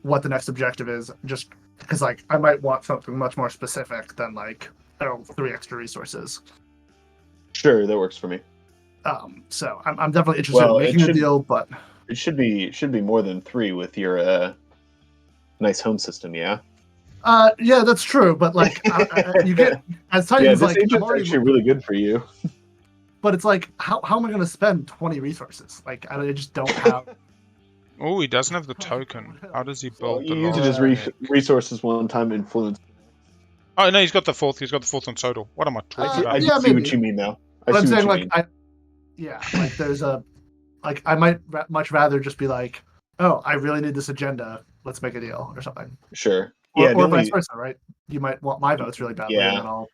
what the next objective is. Just because, like, I might want something much more specific than like 3 extra resources. Sure, that works for me. So I'm definitely interested in making a deal, but it should be more than 3 with your nice home system, yeah. Yeah, that's true. But like, you get as Titans, this like, agent's actually really good for you. But it's like, how am I going to spend 20 resources? Like, I just don't have. Oh, he doesn't have the token. How does he build You the use it large- as resources one time influence. Oh no, he's got the 4th. He's got the 4th on Sodal. What am I talking about? I yeah, see what maybe. you mean now. But I'm saying, like, mean. like, there's a, like, I might much rather just be like, oh, I really need this agenda. Let's make a deal or something. Sure. Or, Yeah, or vice versa, right? You might want my votes really badly, Yeah. and then I'll,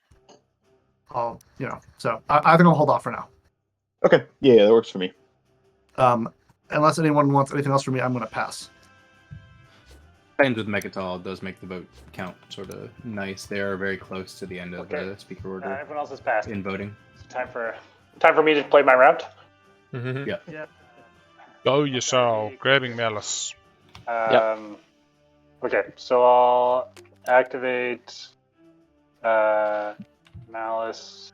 So I think I'll hold off for now. Okay. Yeah, that works for me. Unless anyone wants anything else from me, I'm going to pass. Times with Mechatol does make the vote count sort of nice. They are very close to the end of Okay. the speaker order Everyone else has passed. in voting. It's time for me to play my round. Yeah. Go Yssaril, grabbing Malice. Okay, so I'll activate Malice,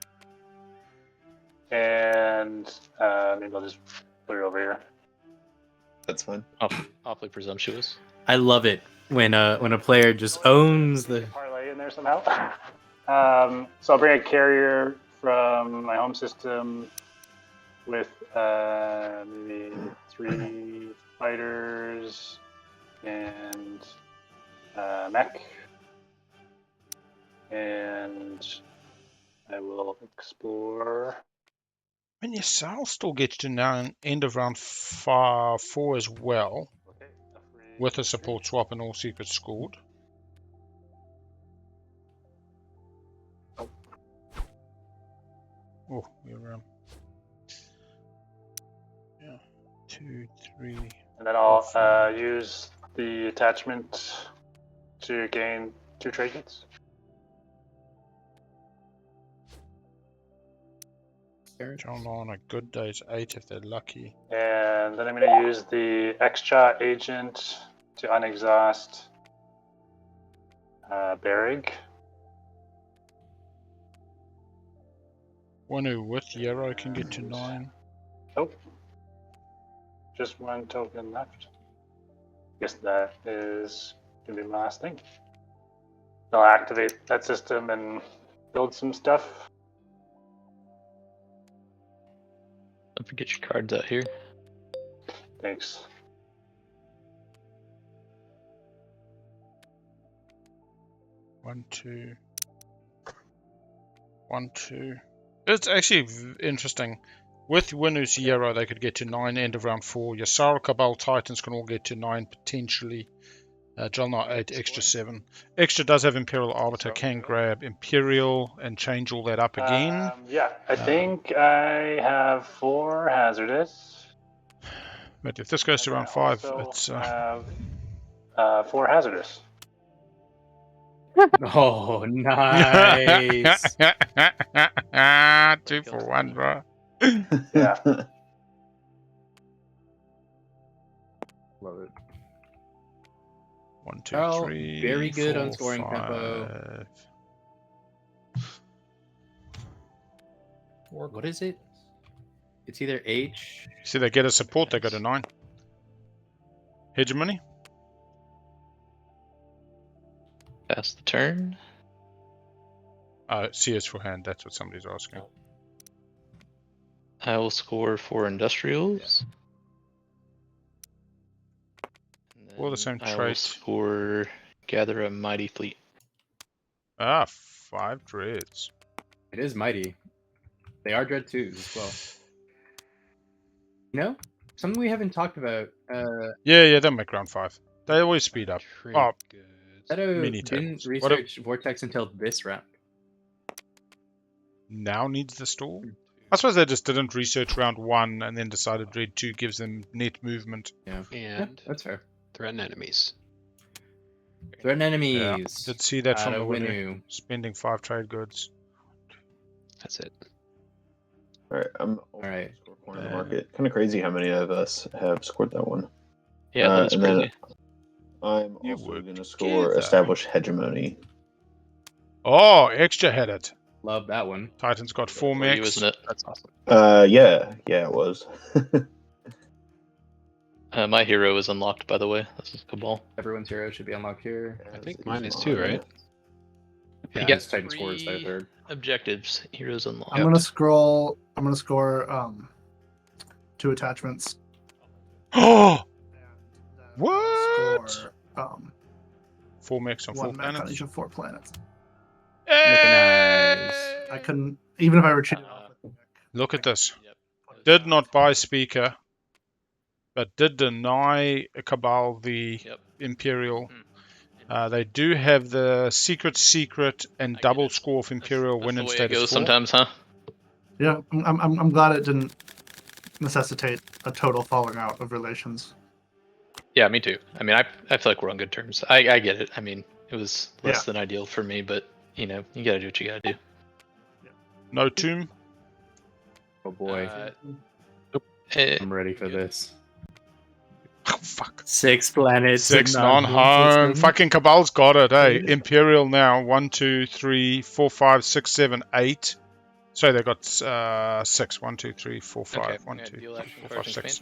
and maybe I'll just put it over here. That's fine. Awfully presumptuous. I love it when a player just owns the parlay in there somehow. So I'll bring a carrier from my home system with maybe 3 fighters and mech, and I will explore. And Yssaril still gets to now end of round 4 as well, with a support swap and all secrets scored. Oh, we're 2, 3. And then I'll use the attachment to gain 2 trade kits. JolNar on a good day is 8 if they're lucky. And then I'm going to use the Xxcha agent to unexhaust Berrig. Winnu with Yarrow can get to 9. Nope. Just 1 token left. Guess that is going to be my last thing. I'll activate that system and build some stuff. Don't forget your cards out here. Thanks. One, two. 1, 2. It's actually interesting. With Winnu's Yarrow, they could get to 9 end of round 4. Yssaril, Cabal, Titans can all get to 9 potentially. JolNar 8, Xxcha 7. Xxcha does have Imperial Arbiter, can grab Imperial and change all that up again. Yeah, I think I have 4 hazardous. But if this goes to round 5, it's have 4 hazardous. Oh, nice. 2 for 1, bro. Yeah. Love it. 1, 2, Oh, 3. very good 4, on scoring 5. tempo. What is it? It's either H. See, they get a support, they go to 9. Hegemony? Pass the turn. CS for hand, that's what somebody's asking. I will score 4 industrials. Or the same I will trait. score gather a mighty fleet. 5 dreads. It is mighty. They are dread 2s as well. You know, something we haven't talked about. Yeah, they'll make round 5. They always speed up. Oh, Seto mini didn't tables. research Vortex until this round. Now needs the stall? I suppose they just didn't research round 1 and then decided Dread 2 gives them net movement. Yeah, And that's fair. Threaten enemies. Threaten enemies. Yeah, did see that from the Winnu. Winnu. Spending 5 trade goods. That's it. Alright, I'm Alright. corner the market. Kind of crazy how many of us have scored that one. Yeah, that is and crazy. then I'm You also work going to score together. Establish Hegemony. Oh, Xxcha had it. Love that one. Titans got 4 For you, mechs. isn't it? That's awesome. Yeah, it was. My hero is unlocked, by the way. This is Cabal. Everyone's hero should be unlocked here. I think mine is too, right? Yeah, You get his Titan scores their 3rd. objectives. Heroes unlocked. I'm gonna scroll. I'm gonna score 2 attachments. Oh! And What? Score 4 mechs on 4 1 mech on planets. each of 4 planets. Nice. I couldn't, even if I retreated off with the mech. Look at this. Yep. Did not buy speaker, but did deny Cabal the Yep. Imperial. They do have the secret and I get double it. score of Imperial That's win the in way it status 4. goes sometimes, huh? Yeah, I'm glad it didn't necessitate a total falling out of relations. Yeah, me too. I mean, I feel like we're on good terms. I get it. I mean, it was less than ideal for me, but you know, you gotta do what you gotta do. No tomb. Oh boy, I'm ready for this. Oh, fuck. 6 planets. 6 in non-home. system. Fucking Cabal's got it, eh? Imperial now. 1, 2, 3, 4, 5, 6, 7, 8. So they got 6. 1, 2, 3, 4, 5. Okay, 1, 2, 3, 4, 5,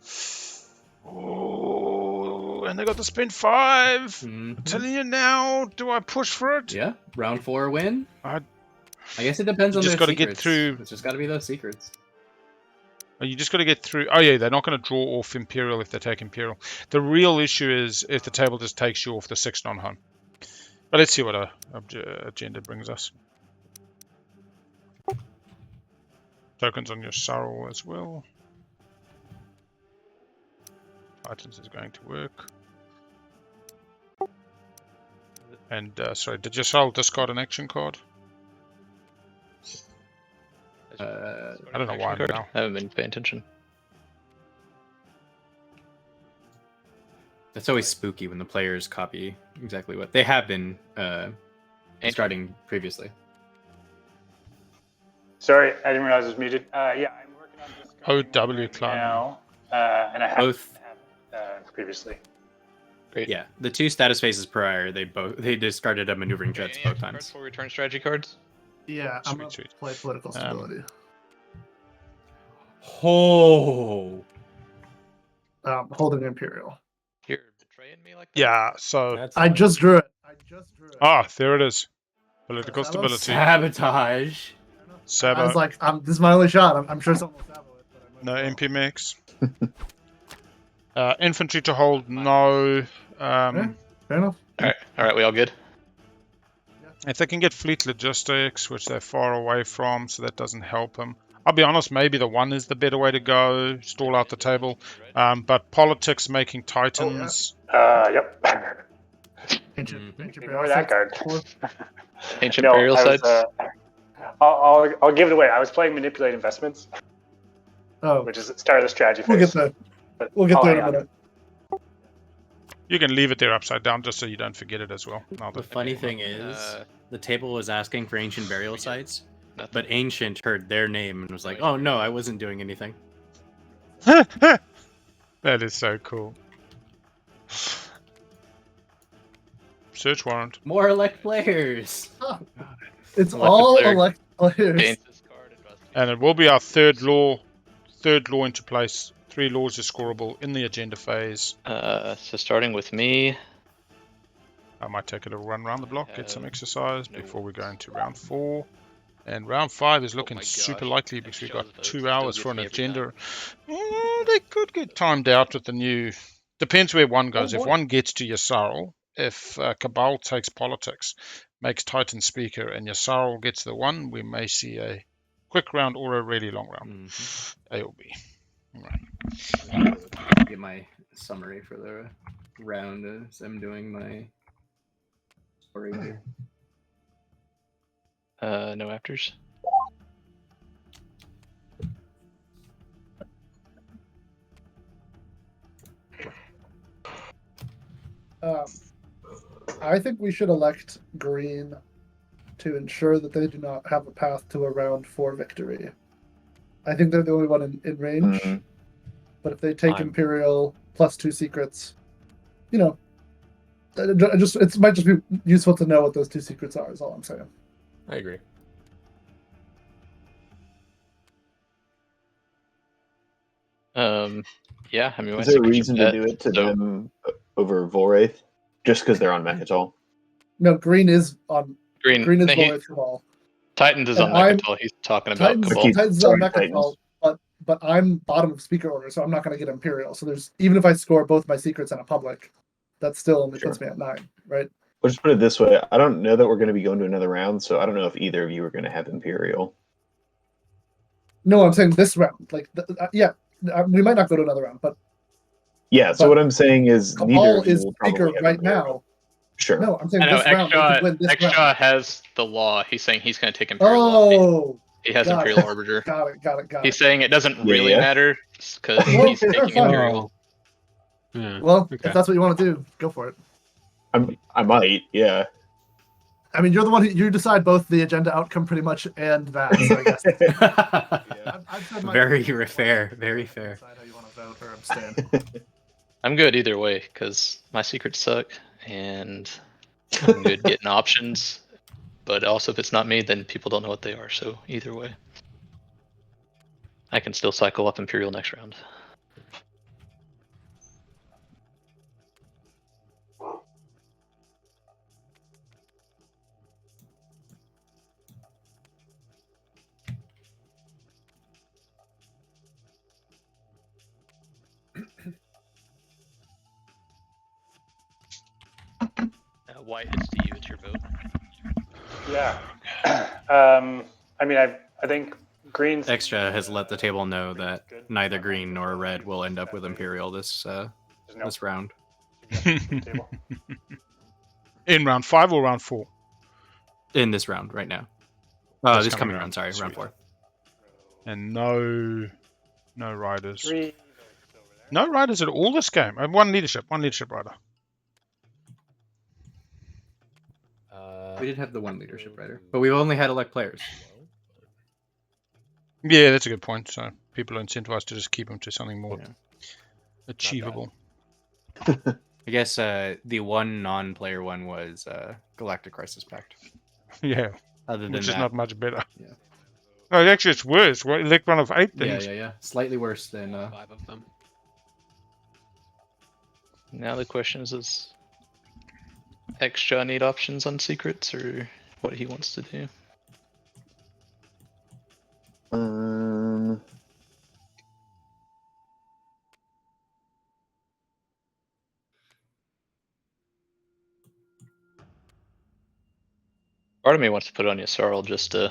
6. Oh, and they got to spend 5. I'm telling you now, do I push for it? Yeah, round 4 win. I guess it depends on just their got to get secrets. through. It's just got to be those secrets. You just got to get through. Oh yeah, they're not going to draw off Imperial if they take Imperial. The real issue is if the table just takes you off the 6 non-home. But let's see what a agenda brings us. Tokens on your Yssaril as well. Titans is going to work. And sorry, did Yssaril discard an action card? I don't know why now. I haven't been paying attention. That's always spooky when the players copy exactly what they have been discarding previously. Sorry, I didn't realize it was muted. Yeah, I'm working on discarding OW clan now, and I have Both previously. Great. Yeah, the 2 status phases prior, they discarded a maneuvering jets Any both action times. cards for return strategy cards? Yeah, I'm gonna Sweet. play political stability. Oh, Holding Imperial. You're betraying me like that? Yeah, so I just drew it. there it is. Political stability. sabotage. I was Sabo. like, this is my only shot. I'm sure someone will sabo it. But No MP mix. Infantry to hold, no. Fair enough. All right, we all good? If they can get fleet logistics, which they're far away from, so that doesn't help them. I'll be honest, maybe the 1 is the better way to go, stall out the table. But politics making Titans. Yep. Ancient Ignore that card. Ancient No, Imperial I was, sites? I'll give it away. I was playing Manipulate Investments, which is the start of the strategy phase. We'll get there. We'll get there in a minute. You can leave it there upside down just so you don't forget it as well. The funny thing is, the table was asking for ancient burial sites, but Ancient heard their name and was like, "Oh no, I wasn't doing anything." That is so cool. Search warrant. More elect players. It's all elect players. And it will be our third law into place. 3 laws are scoreable in the agenda phase. So starting with me. I might take a little run around the block, get some exercise before we go into round 4. And round 5 is looking super likely because we've got 2 hours for an agenda. They could get timed out with the new... Depends where 1 goes. If 1 gets to Yssaril, if Cabal takes politics, makes Titan speaker, and Yssaril gets the 1, we may see a quick round or a really long round. A or B. Right. Get my summary for the round as I'm doing my story here. No afters. I think we should elect green to ensure that they do not have a path to a round 4 victory. I think they're the only one in range. But if they take Imperial plus 2 secrets, you know, it might just be useful to know what those 2 secrets are, is all I'm saying. I agree. Yeah, I mean, is there a reason to do it to them over Volwraith? Just because they're on Mechatol? No, green is on. Green is Volwraith Cabal. Titans is on Mechatol. He's talking about Cabal. Titans is on Mechatol, but I'm bottom of speaker order, so I'm not going to get Imperial. So there's even if I score both my secrets and a public, that still only puts me at 9, right? We'll just put it this way. I don't know that we're going to be going to another round, so I don't know if either of you are going to have Imperial. No, I'm saying this round. Like, we might not go to another round, but yeah. So what I'm saying is, Cabal neither of you is will speaker probably have right Imperial. now. Sure. No, I'm saying I know this round. We could win this round. Xxcha has the law. He's saying he's going to take Imperial. Oh, he has Imperial Arbiter. Got it. He's saying it doesn't really matter because he's taking Imperial. Yeah. Well, Okay. if that's what you want to do, go for it. I might, yeah. I mean, you're the one you decide both the agenda outcome pretty much and that. So I guess I've said my Very piece. fair. Very fair. Decide how you want to vote or abstain. I'm good either way because my secrets suck, and I'm good getting options. But also, if it's not me, then people don't know what they are. So either way, I can still cycle up Imperial next round. White, it's to you. It's your vote. Yeah. I mean, I think green's Xxcha has let the table know that neither green nor red will end up with Imperial this this round. In round 5 or round 4? In this round, right now. This coming round. Sorry, Sweet. round 4. And no riders. No riders at all this game. And one leadership rider. We did have the one leadership rider, but we've only had elect players. Yeah, that's a good point. So people are incentivized to just keep them to something more achievable. I guess the one non-player one was Galactic Crisis Pact. Yeah. Other than Which that, is not much better. Yeah. Oh, actually, it's worse. Elect one of 8 things. Yeah. Slightly worse than 5 of them. Now the question is, does Xxcha need options on secrets, or what he wants to do? Part of me wants to put it on Yssaril just to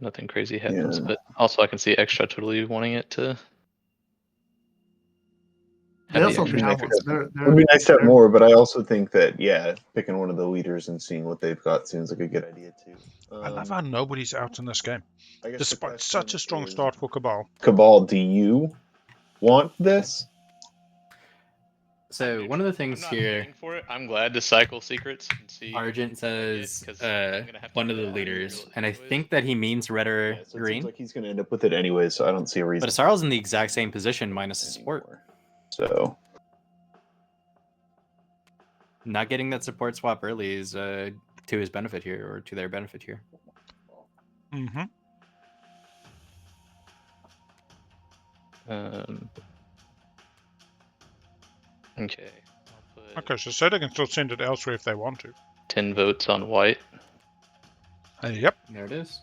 nothing crazy happens, but also I can see Xxcha totally wanting it to. They also extra have secrets. ones. It would be nice to have more, but I also think that, picking one of the leaders and seeing what they've got seems like a good idea too. I love how nobody's out in this game. Despite such a strong start for Cabal. Cabal, do you want this? So one of the things I'm not here, paying for it. I'm glad to cycle secrets and see. Argent says one of the leaders, really and I think that he means red or So it green. seems like he's going to end up with it anyway, so I don't see a reason. But Yssaril in the exact same position minus the support. So Not getting that support swap early is to his benefit here, or to their benefit here. Mm-hmm. Okay. Okay, so Seto can still send it elsewhere if they want to. 10 votes on white. Yep. There it is.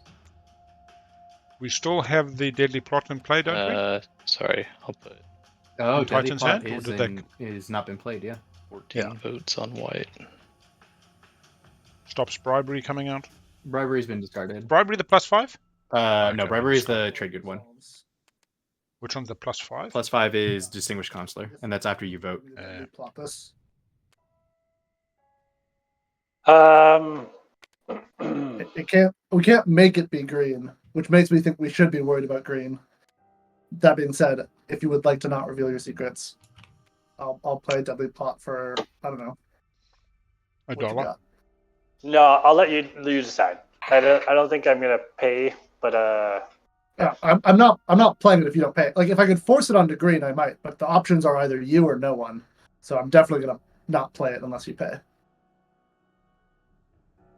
We still have the Deadly Plot in play, don't we? Sorry, I'll put Oh, Deadly Titan's Plot Hand, or is, did is not been played, yeah. 14 votes on white. Stops bribery coming out. Bribery's been discarded. Bribery the +5? No, bribery is the trade good one. Which one's the +5? +5 is Distinguished Consular, and that's after you vote. Plot this. We can't make it be green, which makes me think we should be worried about green. That being said, if you would like to not reveal your secrets, I'll play Deadly Plot for, I don't know, $1. No, I'll let you decide. I don't think I'm gonna pay, but yeah, I'm not playing it if you don't pay. Like if I could force it onto green, I might, but the options are either you or no one. So I'm definitely gonna not play it unless you pay.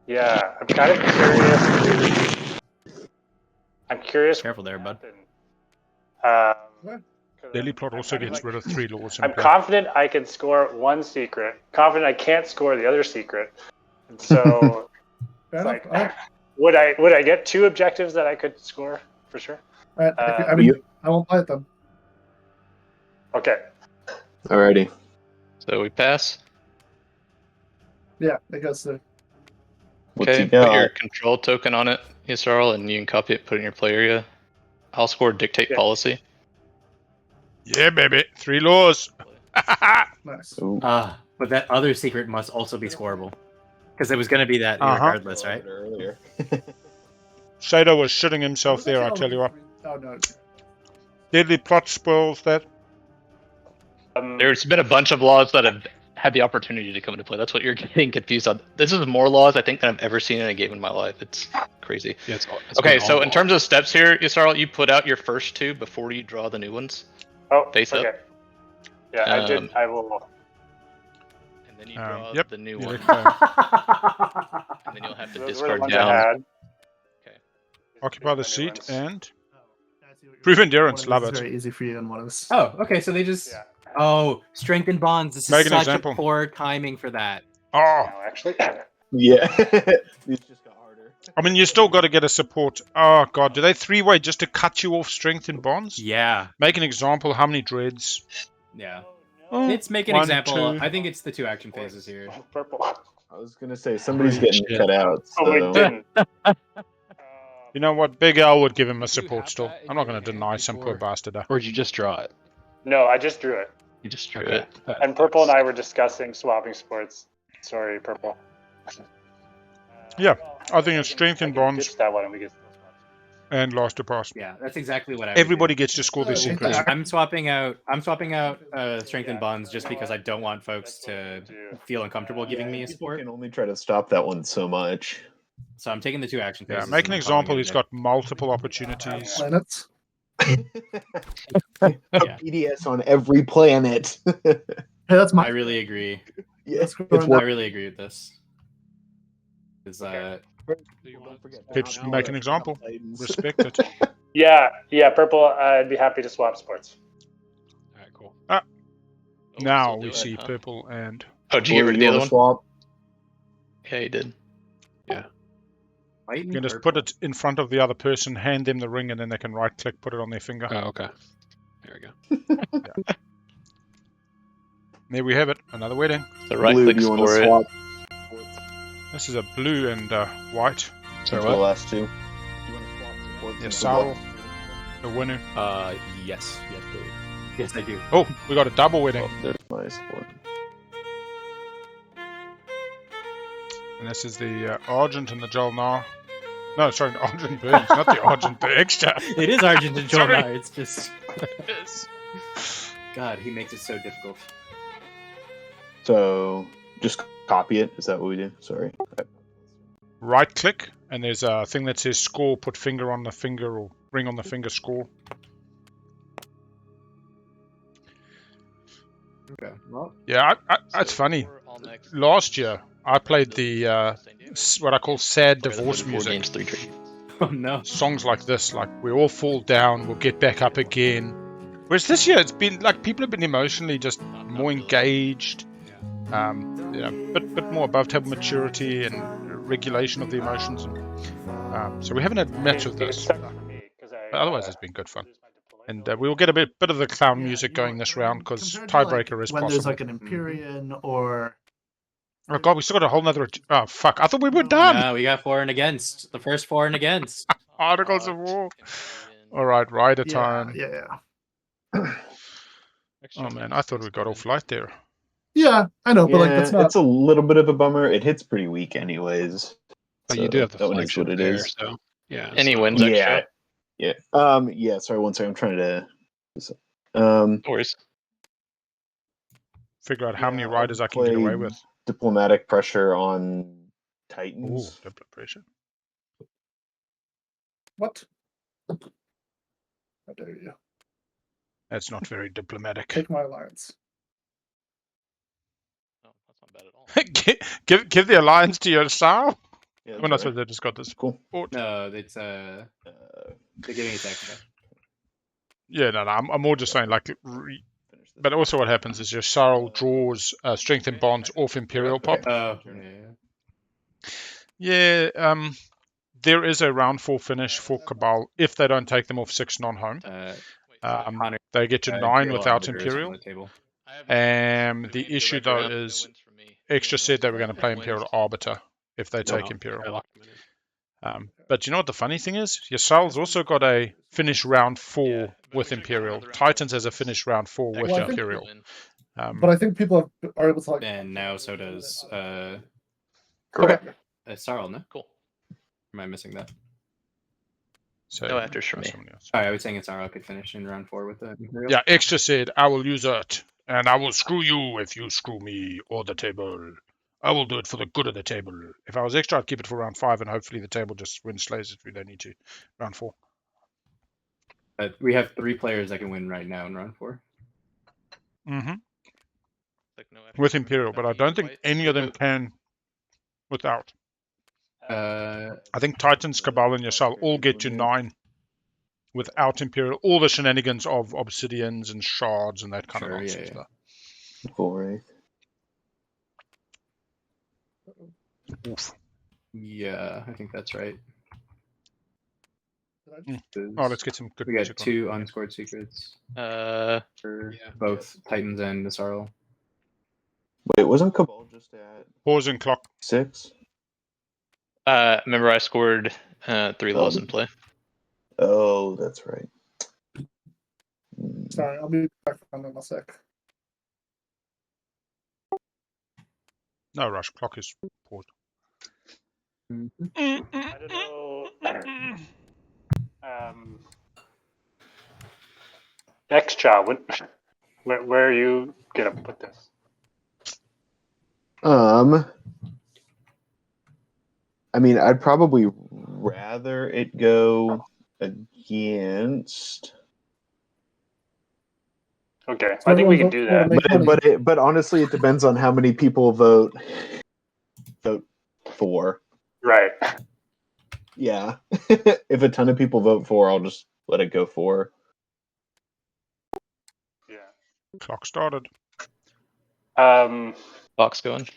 yeah, I'm kind of curious. I'm curious. Careful there, bud. Deadly Plot also gets rid of 3 laws. I'm confident I can score one secret. Confident I can't score the other secret. And so, like, would I get 2 objectives that I could score for sure? I won't play it then. Okay. Alrighty. So we pass. Yeah, it goes through. Okay, put your control token on it, Yssaril, and you can copy it, put it in your play area. I'll score dictate policy. Yeah, baby. 3 laws. Nice. But that other secret must also be scoreable. Because it was going to be that regardless, right? Earlier. Seto was shitting himself there, I tell you what. Oh, no. Deadly plot spoils that. There's been a bunch of laws that have had the opportunity to come into play. That's what you're getting confused on. This is more laws I think than I've ever seen in a game in my life. It's crazy. Yeah, it's okay, so in terms of steps here, Yssaril, you put out your first two before you draw the new ones. Oh, face okay. up. Yeah, I did. I will. And then you draw the new one. And then you'll have to Those were the discard ones I down. had. Okay. Occupy the seat and prove endurance. Love It's it. very easy for you, and one of us. Oh, okay. So they just. Yeah. Oh, strength and bonds. This Make is an such example. a poor timing for that. Oh, No, actually. Yeah. These just got harder. I mean, you still got to get a support. Oh god, do they three-way just to cut you off strength and bonds? Yeah. Make an example. How many dreads? Yeah. Oh, It's make an 1, example. 2. I think it's the 2 action phases here. Oh, purple. I was gonna say somebody's Holy getting shit. cut out. Oh, we So. didn't. You know what? Big L would give him a Do you support have still. that in I'm not your going to hand deny some poor before? bastard. Or did you just draw it? No, I just drew it. You just drew Okay. it. And Purple and I were discussing swapping sports. Sorry, Purple. Yeah, I think it's strength and bonds Ditch that one and we get still swap. and last to pass. Yeah, that's exactly what I would Everybody do. gets to score their Oh, secrets. okay. I'm swapping out strength and bonds just because I don't want folks to feel uncomfortable giving me a People sport. can only try to stop that one so much. So I'm taking the 2 action Yeah, phases. make an and then calling example. it He's a got multiple opportunities. Planets. A PDS on every planet. Hey, that's day. my. I really agree. Yeah, Let's it's go I worth. really agree with this. Is Don't forget Pips, down make on an the example. Titans. Respect it. Yeah, Purple. I'd be happy to swap sports. Alright, cool. Oh, Now still we do it, see huh? purple and Oh, did you get rid of the You other wanna one? swap? Yeah, you did. White you and can just purple. put it in front of the other person, hand them the ring, and then they can right-click, put it on their finger. Oh, okay. There we go. There we have it. Another wedding. The right Blue, click do you want to score it. swap? This is a blue and white. Sorry, The what? last two. Do you want to swap sports? Yssaril, the winner. Yes, please. Yes, I do. Oh, we got a double wedding. Oh, there's my sport. And this is the Argent and the JolNar. No, sorry, the ArgentBurns, not the Argent, the Xxcha. It is Argent and Sorry. JolNar. It's just. God, he makes it so difficult. So just copy it. Is that what we do? Sorry. Right click, and there's a thing that says score, put finger on the finger or ring on the finger, score. Okay. Well, Yeah, it's funny. Last year, I played the what I call sad divorce 4 music. games, 3 trade. oh no. Songs like this, like we all fall down, we'll get back up again. Whereas this year, it's been like people have been emotionally just more engaged, bit more above table maturity and regulation of the emotions. And, so we haven't had much of this. But otherwise, it's been good fun. And we will get a bit of the clown music going this round because Compared to, like, tiebreaker is when there's possible. like an Empyrean or. Oh god, we still got a whole nother. Oh fuck! I thought we were done. No, we got 4 and against. The first 4 and against. Articles of War. All right, rider Yeah, time. yeah. Oh man, I thought we got off light there. Yeah, I know, but like Yeah, that's not. it's a little bit of a bummer. It hits pretty weak, anyways. But you do have the that one is flagship what it there, is. so yeah. Any wins Yeah, extra? yeah. Sorry, one second. I'm trying to. No worries. Figure out how many Yeah, riders I've I can get away played with. Diplomatic pressure on Ooh, Titans. double pressure. What? How dare you? That's not very diplomatic. Take my alliance. No, that's not bad at all. give the alliance to your Yssaril. Yeah, We're not that's supposed right. to just got this. Cool. No, it's they're giving it extra. Yeah, no. I'm more just saying like. But also, what happens is your Yssaril draws strength and bonds off Imperial pop. Oh, Yeah, there is a round 4 finish for Cabal if they don't take them off 6 non-home. Connor, They get to 9 Imperial without Arbiter is on Imperial. the table. The issue though is Xxcha said they were going to play Imperial Arbiter if they take I Imperial. locked him in. But you know what the funny thing is? Yssaril also got a finish round 4 with Imperial. Titans has a finish round 4 with Well, I think- Imperial. But I think people are able to like. And now so does Correct. Sarl, no? Cool. Am I missing that? So, No afters for me. All right, I was saying Yssaril could finish in round 4 with the Imperial. Yeah, Xxcha said, I will use it, and I will screw you if you screw me or the table. I will do it for the good of the table. If I was Xxcha, I'd keep it for round 5, and hopefully the table just wins slays if we don't need to. Round 4. We have 3 players that can win right now in round 4. Mm-hmm. Like no With Imperial, but I don't think any of them can without. I think Titans, Cabal, and Yssaril all get to 9 without Imperial. All the shenanigans of obsidians and shards and that kind of nonsense stuff. 4/8. Oof. Yeah, I think that's right. Oh, let's get some good We got music 2 unscored secrets for both Titans and Yssaril. Wait, wasn't Cabal just at Pausing clock 6? Remember I scored 3 laws in play. Oh, that's right. Sorry, I'll be back on in a sec. No rush. Clock is paused. I don't know. Xxcha, where are you gonna put this? I mean, I'd probably rather it go against. Okay, I think we can do that. But honestly, it depends on how many people vote for. Right. Yeah. If a ton of people vote for, I'll just let it go for. Yeah. Clock started. Box going.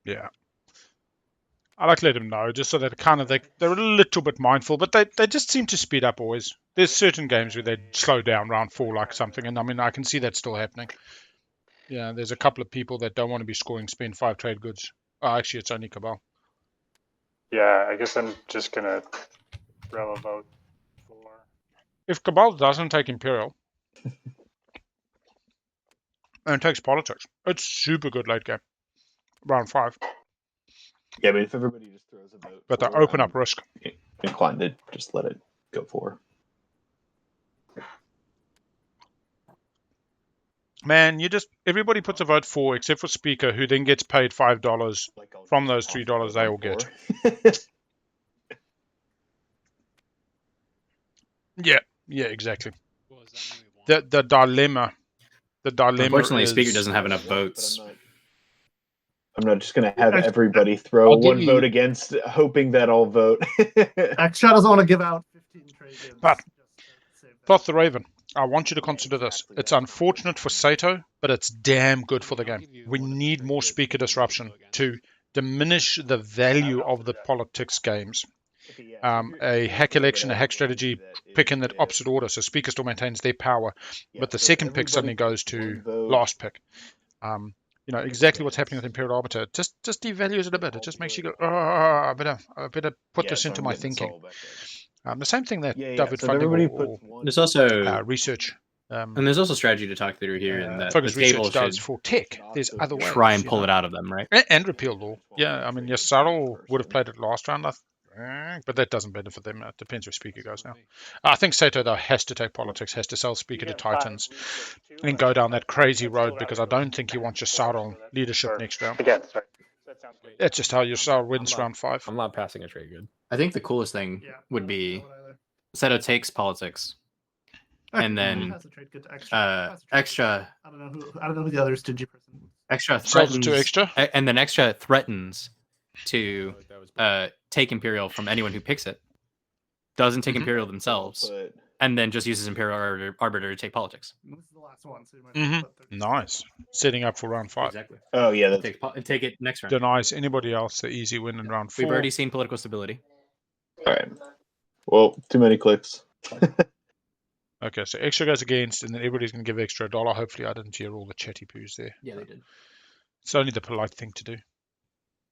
Yeah. I like to let them know, just so that kind of they're a little bit mindful, but they just seem to speed up always. There's certain games where they slow down round 4 like something, and I mean I can see that still happening. Yeah, there's a couple of people that don't want to be scoring spend 5 trade goods. Oh, actually, it's only Cabal. Yeah, I guess I'm just gonna throw a vote for. If Cabal doesn't take Imperial and takes politics, it's super good late game. Round 5. Yeah, but if everybody just throws a vote, but they open up risk. Inclined to just let it go for. Man, everybody puts a vote for, except for Speaker, who then gets paid $5 from those $3 they all get. Yeah, exactly. The dilemma. Unfortunately, is, Speaker doesn't have enough votes. I'm not just going to have everybody throw one vote against, hoping that I'll vote. Xxcha doesn't want to give out 15 trade goods. But, Cloth the Raven, I want you to consider this. It's unfortunate for Seto, but it's damn good for the game. We need more Speaker disruption to diminish the value of the politics games. A hack election, a hack strategy, pick in that opposite order, so Speaker still maintains their power, but the second pick suddenly goes to last pick. You know exactly what's happening with Imperial Arbiter. Just devalues it a bit. It just makes you go, I better put this into my thinking. The same thing that David funding there's also research. And there's also strategy to talk through here, and that the focus table research does should for tech. There's other ways. try and pull it out of them, right? And repeal law. Yeah, I mean, Yssaril would have played it last round, but that doesn't benefit them. It depends where Speaker goes now. I think Seto, though, has to take politics, has to sell Speaker to Titans, and go down that crazy road, because I don't think he wants Yssaril leadership next round. Again, sorry. That's just how Yssaril wins round 5. I'm not passing a trade good. I think the coolest thing would be Seto takes politics, and then Xxcha. I don't know who the other stingy person. Xxcha Sells it threatens to Xxcha? and then Xxcha threatens to take Imperial from anyone who picks it. Doesn't take Imperial themselves, and then just uses Imperial Arbiter to take politics. This is the last one, so you might Nice. Setting up for round 5. Exactly. Oh yeah, take it next round. Denies anybody else the easy win in round 4. We've already seen political stability. All right. Well, too many clicks. Okay, so Xxcha goes against, and then everybody's going to give Xxcha $1. Hopefully I didn't hear all the chatty poos there. Yeah, they did. It's only the polite thing to do.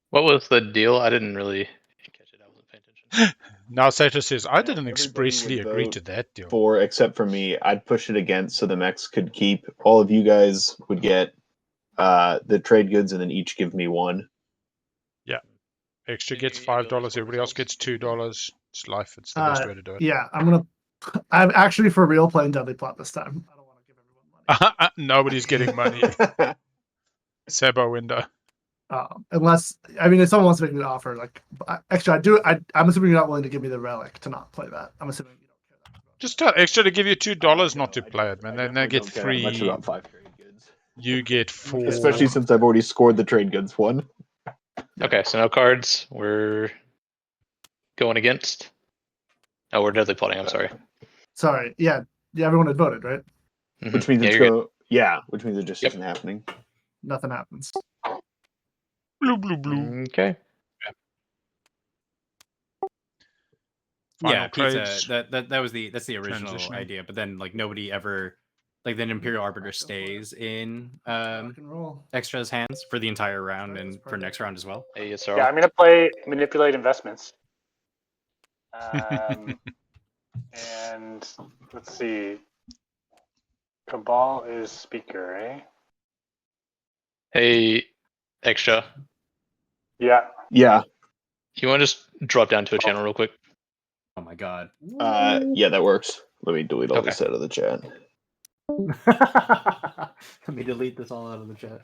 What was the deal? I didn't really catch it. I wasn't paying attention. Now Seto says, I didn't expressly agree to that deal. Except for me, I'd push it against so the mechs could keep. All of you guys would get the trade goods, and then each give me 1. Yeah. Xxcha gets $5. Everybody else gets $2. It's life. It's the best way to do it. Yeah, I'm actually for real playing Deadly Plot this time. I don't want to give everyone money. Nobody's getting money. Sebo window. Unless, I mean, if someone wants to make me an offer, like, actually, I'm assuming you're not willing to give me the relic to not play that. I'm assuming you don't care that much. Just tell Xxcha to give you $2 not to play it, man. Then they get free. Much about 5 trade goods. You get 4. Especially since I've already scored the trade goods one. Okay, so no cards. We're going against. Oh, we're deadly plotting. I'm sorry. Sorry. Yeah, everyone had voted, right? Mhm. Which means Yeah, it's you're go. Yeah, which means it just isn't happening. Nothing happens. Blue, blue, good. blue. Okay. Final Yeah, pizza. trades. That's the original Transitioning. idea, but then like nobody ever like then Imperial Arbiter stays in Rock and roll. Xxcha's hands for the entire round and for next round as well. Hey, Yeah, Yssaril. I'm gonna play manipulate investments. And let's see. Cabal is speaker, eh? Hey, Xxcha. Yeah. Yeah. You want to just drop down to a channel real quick? Oh my god. Yeah, that works. Let me delete all Okay. this out of the chat. Let me delete this all out of the chat.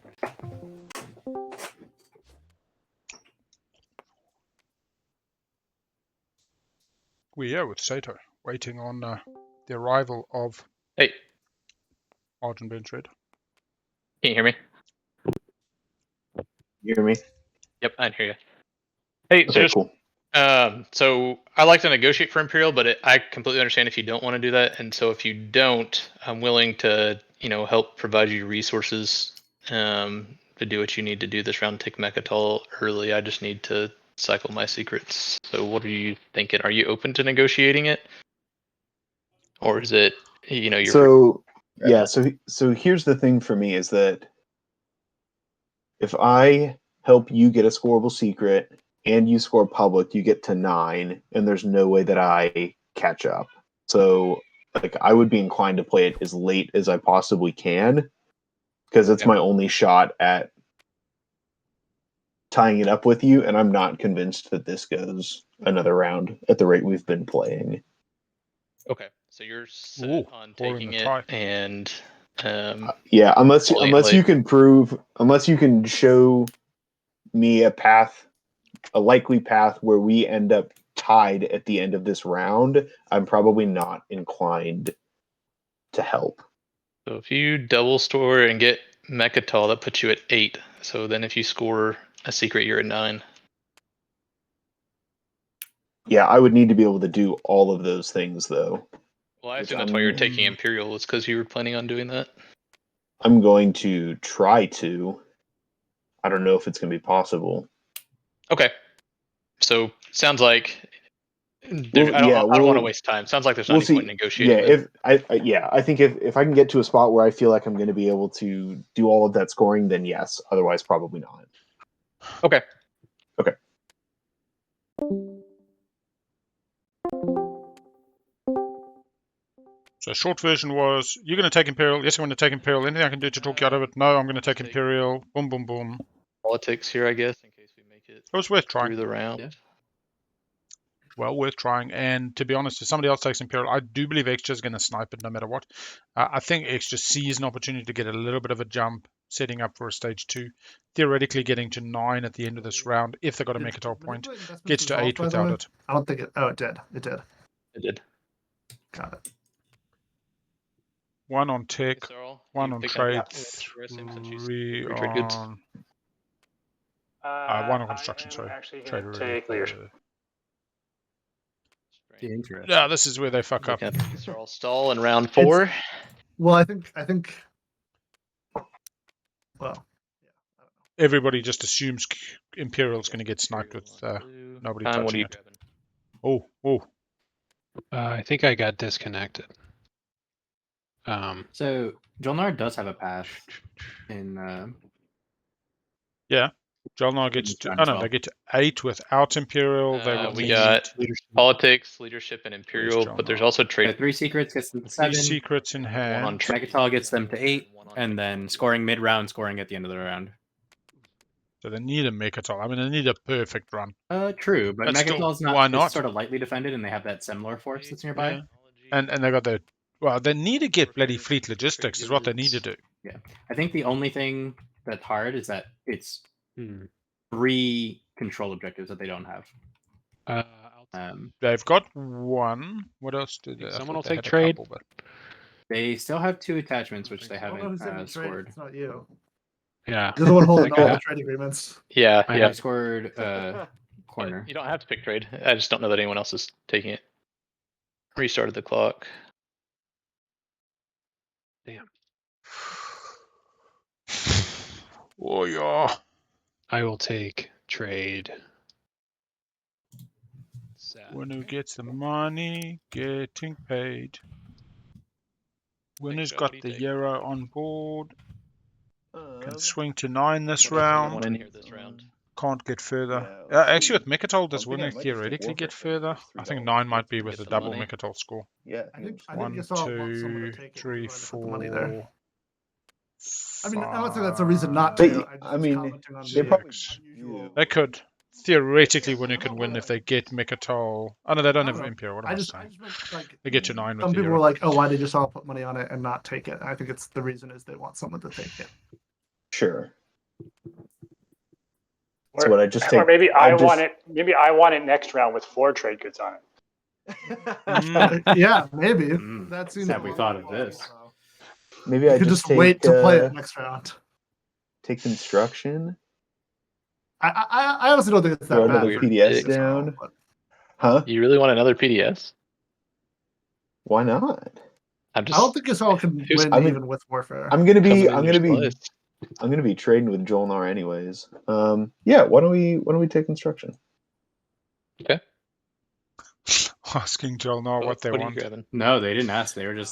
We're here with Seto, waiting on the arrival of Hey, ArgentBurnsRed. can you hear me? You hear me? Yep, I can hear you. Hey, so Okay, just cool. so I like to negotiate for Imperial, but I completely understand if you don't want to do that. And so if you don't, I'm willing to, help provide you resources to do what you need to do this round. Take Mechatol early. I just need to cycle my secrets. So what are you thinking? Are you open to negotiating it, or is it, you're So yeah, so here's the thing for me is that if I help you get a scoreable secret and you score public, you get to 9, and there's no way that I catch up. So like I would be inclined to play it as late as I possibly can, because it's my only shot at tying it up with you, and I'm not convinced that this goes another round at the rate we've been playing. Okay, so you're set Ooh, on all in taking the it, tie. and Yeah, unless Well, you can show me a likely path where we end up tied at the end of this round, I'm probably not inclined to help. so if you double store and get Mechatol, that puts you at 8. So then if you score a secret, you're at 9. Yeah, I would need to be able to do all of those things, though. Well, I assume that's why you're taking Imperial. It's because you were planning on doing that. I'm going to try to. I don't know if it's going to be possible. Okay. So sounds like I don't want to waste time. Sounds like there's not any point in negotiating. Yeah, I think if I can get to a spot where I feel like I'm going to be able to do all of that scoring, then yes. Otherwise, probably not. Okay. Okay. So short version was, you're going to take Imperial. Yes, I'm going to take Imperial. Anything I can do to talk you out of it? No, I'm going to take Imperial. Boom, boom, boom. Politics here, I guess, in case we make it It was worth through trying. the round. Yeah. Well, worth trying. And to be honest, if somebody else takes Imperial, I do believe Xxcha is going to snipe it no matter what. I think Xxcha sees an opportunity to get a little bit of a jump, setting up for a stage 2. Theoretically getting to 9 at the end of this round, if they got to make it all point. Gets to 8 without it. I don't think it. Oh, it did. It did. It did. Got it. 1 on tech, Yssaril, 1 you on pick trade, since you 3 trade goods. on... 1 on construction, I am sorry. actually Trade going to already. take leadership. Interesting. Yeah, this is where they fuck up. Yssaril stall in round 4. Well, I think. Well, Everybody just assumes Imperial's going to get sniped with nobody Time, what are touching you it. grabbing? Oh. I think I got disconnected. So JolNar does have a pass in Yeah. JolNar gets this to... round Oh, as no, well. they get to 8 without Imperial. They will We need got politics, leadership, and Imperial, Where's but there's JolNar? also So trade. 3 secrets gets them to 3 7. secrets in 1 on hand. trade. Mechatol gets them to 8, one on and then scoring mid-round, scoring at the end of the round. So they need a Mechatol. I mean, they need a perfect run. True, but But still, Mechatol's not. why not? It's sort of lightly defended, and they have that Semlor force that's nearby. Yeah. And they got the they need to get bloody fleet logistics is what they need to do. Yeah, I think the only thing that's hard is that it's 3 control objectives that they don't have. They've got one. What else do they? Someone will they take had a trade. couple, but They still have 2 attachments, which they I don't know who's haven't taking trade. scored. It's not you. Yeah. You're the one holding Okay. all the trade agreements. Yeah, I yeah. have scored corner. You don't have to pick trade. I just don't know that anyone else is taking it. Restarted the clock. Damn. Oh yeah. I will take trade. Winnu gets the money, getting paid. Winnu's got the Euro on board. Can swing to 9 this round. In here this round. Can't get further. Yeah, Actually, with Mechatol, does One thing I Winnu might just theoretically forfeit get for further? $3. I think 9 might be with Get a the double money. Mechatol score. Yeah, I think One, Yssaril wants someone to two, take it. three, That's why they put the money there. four. I mean, I don't think that's a reason not to. They- I I mean, commenting on they the probably unusual. They could. Theoretically, Winnu can win if they get Mechatol. Oh no, they don't I have don't know. Imperial. What am I I just saying? meant like They get to 9 with some the people Euro. were like, "Oh, why did you all put money on it and not take it?" I think it's the reason is they want someone to take it. Sure. That's what I just Or take. maybe I just- want it. Maybe I want it next round with 4 trade goods on it. Yeah, maybe. Mm. That seems. Have we thought of this? Maybe You I could just just take, wait to play it next round. Take construction. I honestly don't think it's that Throw bad. another for PDS Yssaril, down. but Huh? You really want another PDS? Why not? I'm I just. don't think Yssaril can win I mean, even with Warfare. I'm gonna be Close. I'm gonna be trading with JolNar anyways. Yeah, why don't we take construction? Asking JolNar what they What are you want. grabbing? No, they didn't ask. They were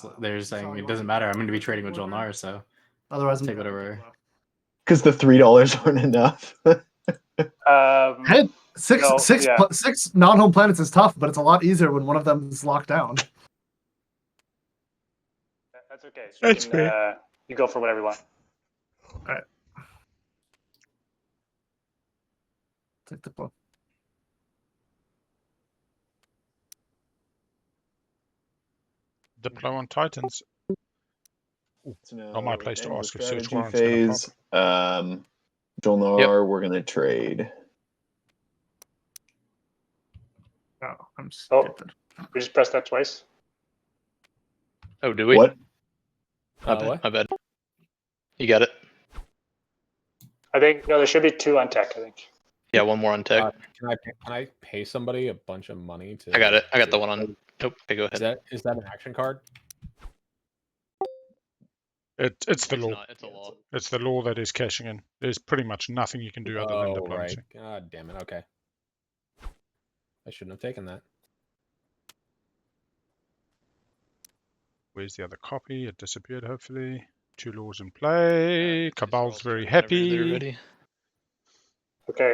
saying it doesn't matter. I'm going to be trading with JolNar, so Otherwise, I'm take whatever. Because the $3 aren't enough. Hey, six yeah. six non-home planets is tough, but it's a lot easier when one of them is locked down. That's okay. So That's you can, you go for whatever you want. Take the blow. Diplo on Titans. So now, Not my place to end of ask the if search strategy warrant's gonna phase. JolNar, we're gonna trade. Oh, I'm Oh. stupid. We just pressed that twice. Oh, do we? What? What? My bad. You got it. I think no. There should be 2 on tech. I think. Yeah, one more on tech. Can I pay somebody a bunch of money to? I got it. I got the one on. Nope. Okay, go Is ahead. that an action card? It's the law. Not, it's a law. It's the law that is cashing in. There's pretty much nothing you can do other than Oh, diplomacy. right. God damn it. Okay. I shouldn't have taken that. Where's the other copy? It disappeared, hopefully. 2 laws in play. Cabal's very Whenever they're happy. ready. Okay.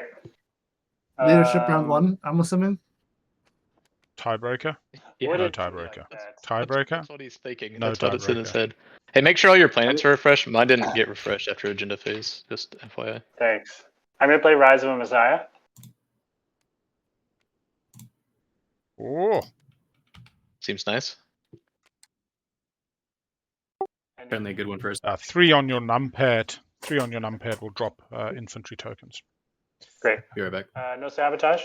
Leadership round 1. I'm assuming. Tiebreaker? Yeah, No What did- tiebreaker. yeah, Tiebreaker? That's what he's thinking. No That's what it's in his tiebreaker. head. Hey, make sure all your planets are refreshed. Mine didn't get refreshed after agenda phase. Just FYI. Thanks. I'm gonna play Rise of a Messiah. Oh, Seems nice. Certainly a good one first. 3 on your numpad. 3 on your numpad will drop infantry tokens. Great. Be right back. No sabotage.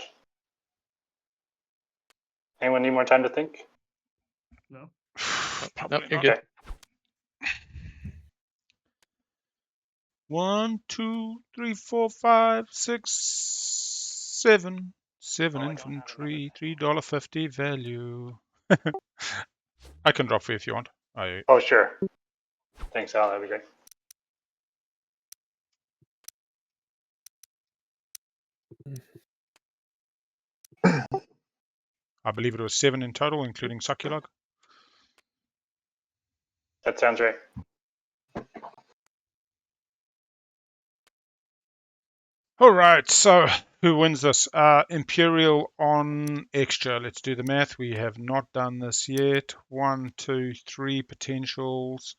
Anyone need more time to think? No. Probably Nope, you're not. good. Okay. 1, 2, 3, 4, 5, 6, 7. 7 Oh, I don't have infantry, $3.50 value. I can drop for you if you want. Oh, sure. Thanks, Al. That'd be great. I believe it was 7 in total, including Succulog. That sounds right. All right, so who wins this? Imperial on Xxcha. Let's do the math. We have not done this yet. 1, 2, 3 potentials.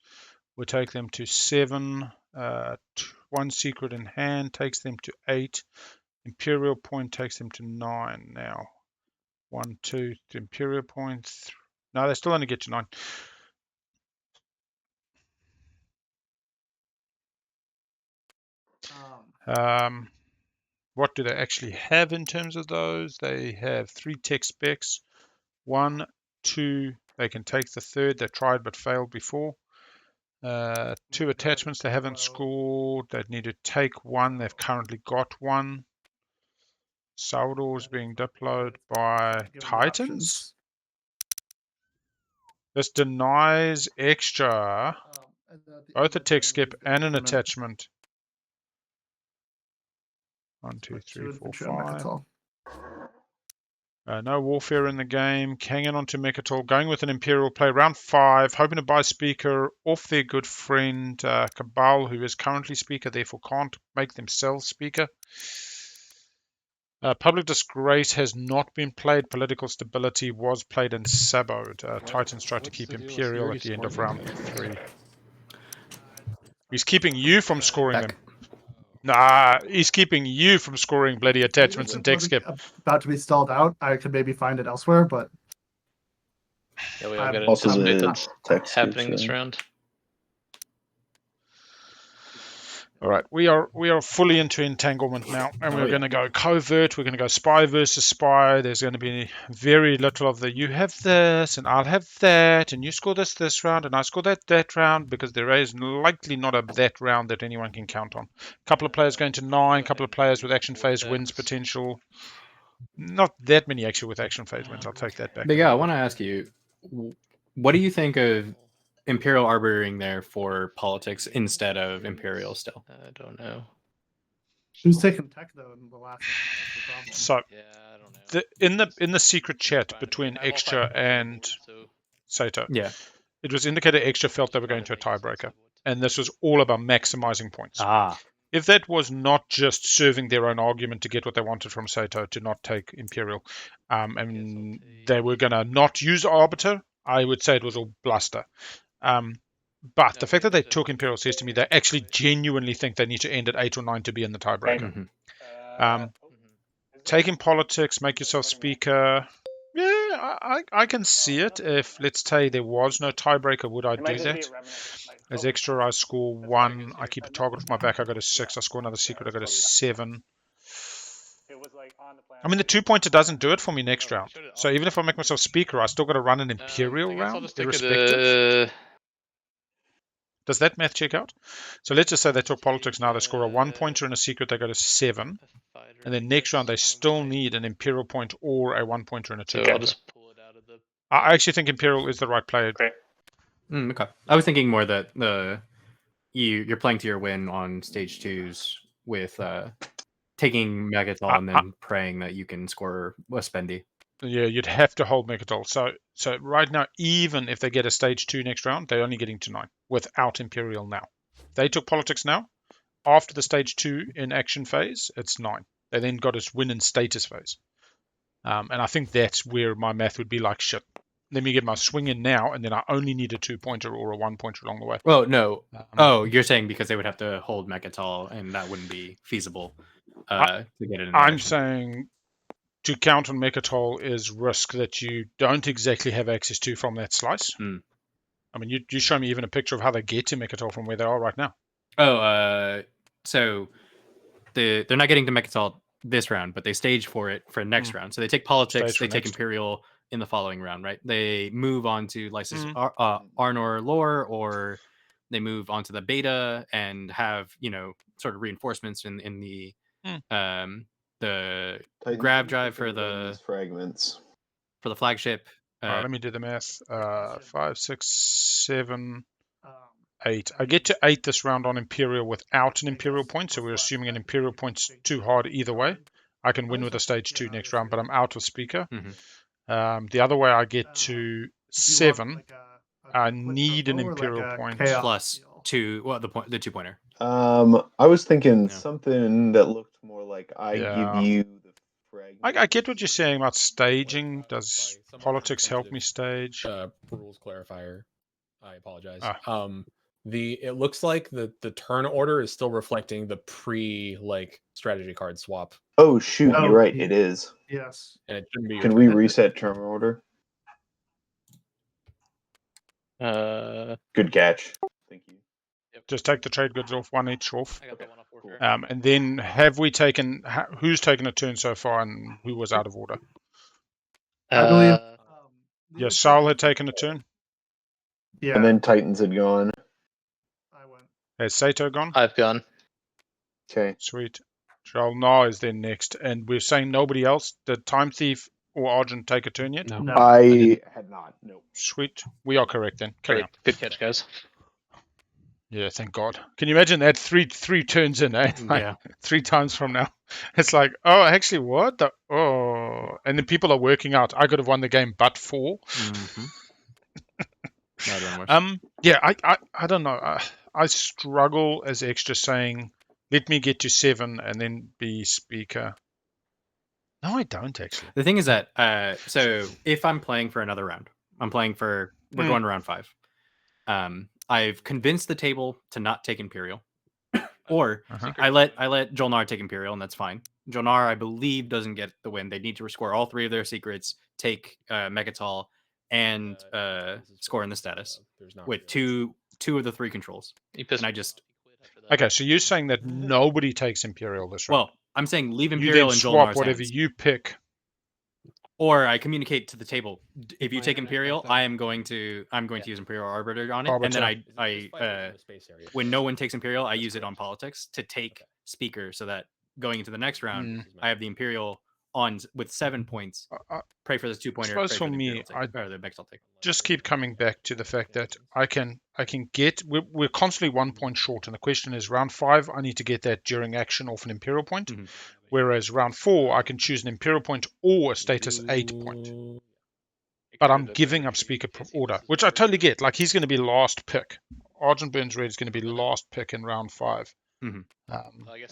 We'll take them to 7. 1 secret in hand takes them to 8. Imperial point takes them to 9 now. 1, 2, the Imperial points. No, they still only get to 9. What do they actually have in terms of those? They have 3 tech specs. 1, 2, they can take the third. They tried but failed before. 2 attachments they haven't scored. They need to take 1. They've currently got 1. Saldor's being diploed by Titans. This denies Xxcha, both a tech skip and an attachment. 1, 2, 3, 4, 5. No warfare in the game. Hanging on to Mechatol. Going with an Imperial play. Round 5. Hoping to buy Speaker off their good friend Cabal, who is currently Speaker, therefore can't make themselves Speaker. Public Disgrace has not been played. Political Stability was played and saboed. Titans tried to keep Imperial at the end of round 3. He's keeping you from scoring them. Nah, he's keeping you from scoring bloody attachments and tech skip. About to be stalled out. I could maybe find it elsewhere, but yeah, we all got Also the intimidated tech happening skips, this right? round. All right, we are fully into entanglement now, and we're going to go covert. We're going to go spy versus spy. There's going to be very little of the you have this and I'll have that, and you score this round and I score that round, because there is likely not a that round that anyone can count on. A couple of players going to 9, a couple of players with action phase wins potential. Not that many actually with action phase wins. I'll take that back. But yeah, I want to ask you, what do you think of Imperial arbitering there for politics instead of Imperial still? I don't know. Who's taking tech though in the last round? So Yeah, I don't know. in the secret chat between Xxcha and Seto, Yeah. it was indicated Xxcha felt they were going to a tiebreaker, and this was all about maximizing points. If that was not just serving their own argument to get what they wanted from Seto to not take Imperial, and they were going to not use Arbiter, I would say it was all bluster. But the fact that they took Imperial says to me they actually genuinely think they need to end at 8 or 9 to be in the tiebreaker. Taking politics, make yourself Speaker. Yeah, I can see it. If, let's say, there was no tiebreaker, would I do that? As Xxcha, I score 1. I keep a target off my back. I go to 6. I score another secret. I go to 7. I mean, the 2-pointer doesn't do it for me next round. So even if I make myself Speaker, I still got to run an Imperial round, irrespective. Does that math check out? So let's just say they took politics now. They score a 1-pointer and a secret. They go to 7. And then next round, they still need an Imperial point or a 1-pointer and a 2-pointer. I'll just pull it out of the... I actually think Imperial is the right play. Okay. Okay. I was thinking more that you're playing to your win on stage 2s with taking Megatol and then praying that you can score a spendy. Yeah, you'd have to hold Mechatol. So right now, even if they get a stage 2 next round, they're only getting to 9 without Imperial now. They took politics now. After the stage 2 in action phase, it's 9. They then got its win in status phase. And I think that's where my math would be like, shit, let me get my swing in now, and then I only need a 2-pointer or a 1-pointer along the way. Oh, no. You're saying because they would have to hold Mechatol, and that wouldn't be feasible to get it in I'm saying to count on Mechatol is risk that you don't exactly have access to from that slice. I mean, you show me even a picture of how they get to Mechatol from where they are right now. So they're not getting to Mechatol this round, but they stage for it for next round. So they take politics, they take Imperial in the following round, right? They move on to Lysis Arnor lore, or they move on to the beta and have, sort of reinforcements in the grab drive for the fragments for the flagship. Right, let me do the math. 5, 6, 7, 8. I get to 8 this round on Imperial without an Imperial point, so we're assuming an Imperial point's too hard either way. I can win with a stage 2 next round, but I'm out with Speaker. The other way I get to 7, I need an Imperial point. Plus 2, the 2-pointer. I was thinking something that looked more like give you the fragment. I get what you're saying about staging. Does politics help me stage? Rules clarifier. I apologize. It looks like the turn order is still reflecting the strategy card swap. Oh shoot, Oh, you're right. yeah. It is. Yes. And it shouldn't be. Can we reset turn order? Good catch. Thank you. Just take the trade goods off, one each off. I got the one off order. And then have we taken, who's taken a turn so far and who was out of order? I believe. Yeah, Saul had taken a turn. Yeah. And then Titans had gone. I went. Has Seto gone? I've gone. Okay. Sweet. JolNar is then next. And we're saying nobody else? Did TimeThief or Argent take a turn yet? No. No. I had not. Nope. Sweet. We are correct then. Carry on. Good catch, guys. Yeah, thank God. Can you imagine that three turns in, eh? Like, Yeah. 3 times from now. It's like, oh, actually, what? And then people are working out. I could have won the game, but for. Mm-hmm. Not done worse. Yeah, I don't know. I struggle as Xxcha saying, let me get to 7 and then be speaker. No, I don't actually. The thing is that, so if I'm playing for another round, we're going to round 5. I've convinced the table to not take Imperial, or I let JolNar take Imperial, and that's fine. JolNar, I believe, doesn't get the win. They need to score all 3 of their secrets, take Megatol, and score in the status with two of the 3 controls. And I just Okay, so you're saying that nobody takes Imperial this round. well, I'm saying leave you Imperial then in swap JolNar's whatever hands. you pick. Or I communicate to the table. If you take Imperial, I'm going to use Imperial Arbiter on it, and then I when no one takes Imperial, I use it on politics to take Speaker, so that going into the next round, I have the Imperial on with 7 points. Pray for this 2-pointer. Suppose for me, just keep coming back to the fact that I can get. We're constantly 1 point short, and the question is, round 5, I need to get that during action off an Imperial point. Whereas round 4, I can choose an Imperial point or a status 8 point. But I'm giving up speaker order, which I totally get. Like, he's going to be last pick. ArgentBurnsRed is going to be last pick in round 5. And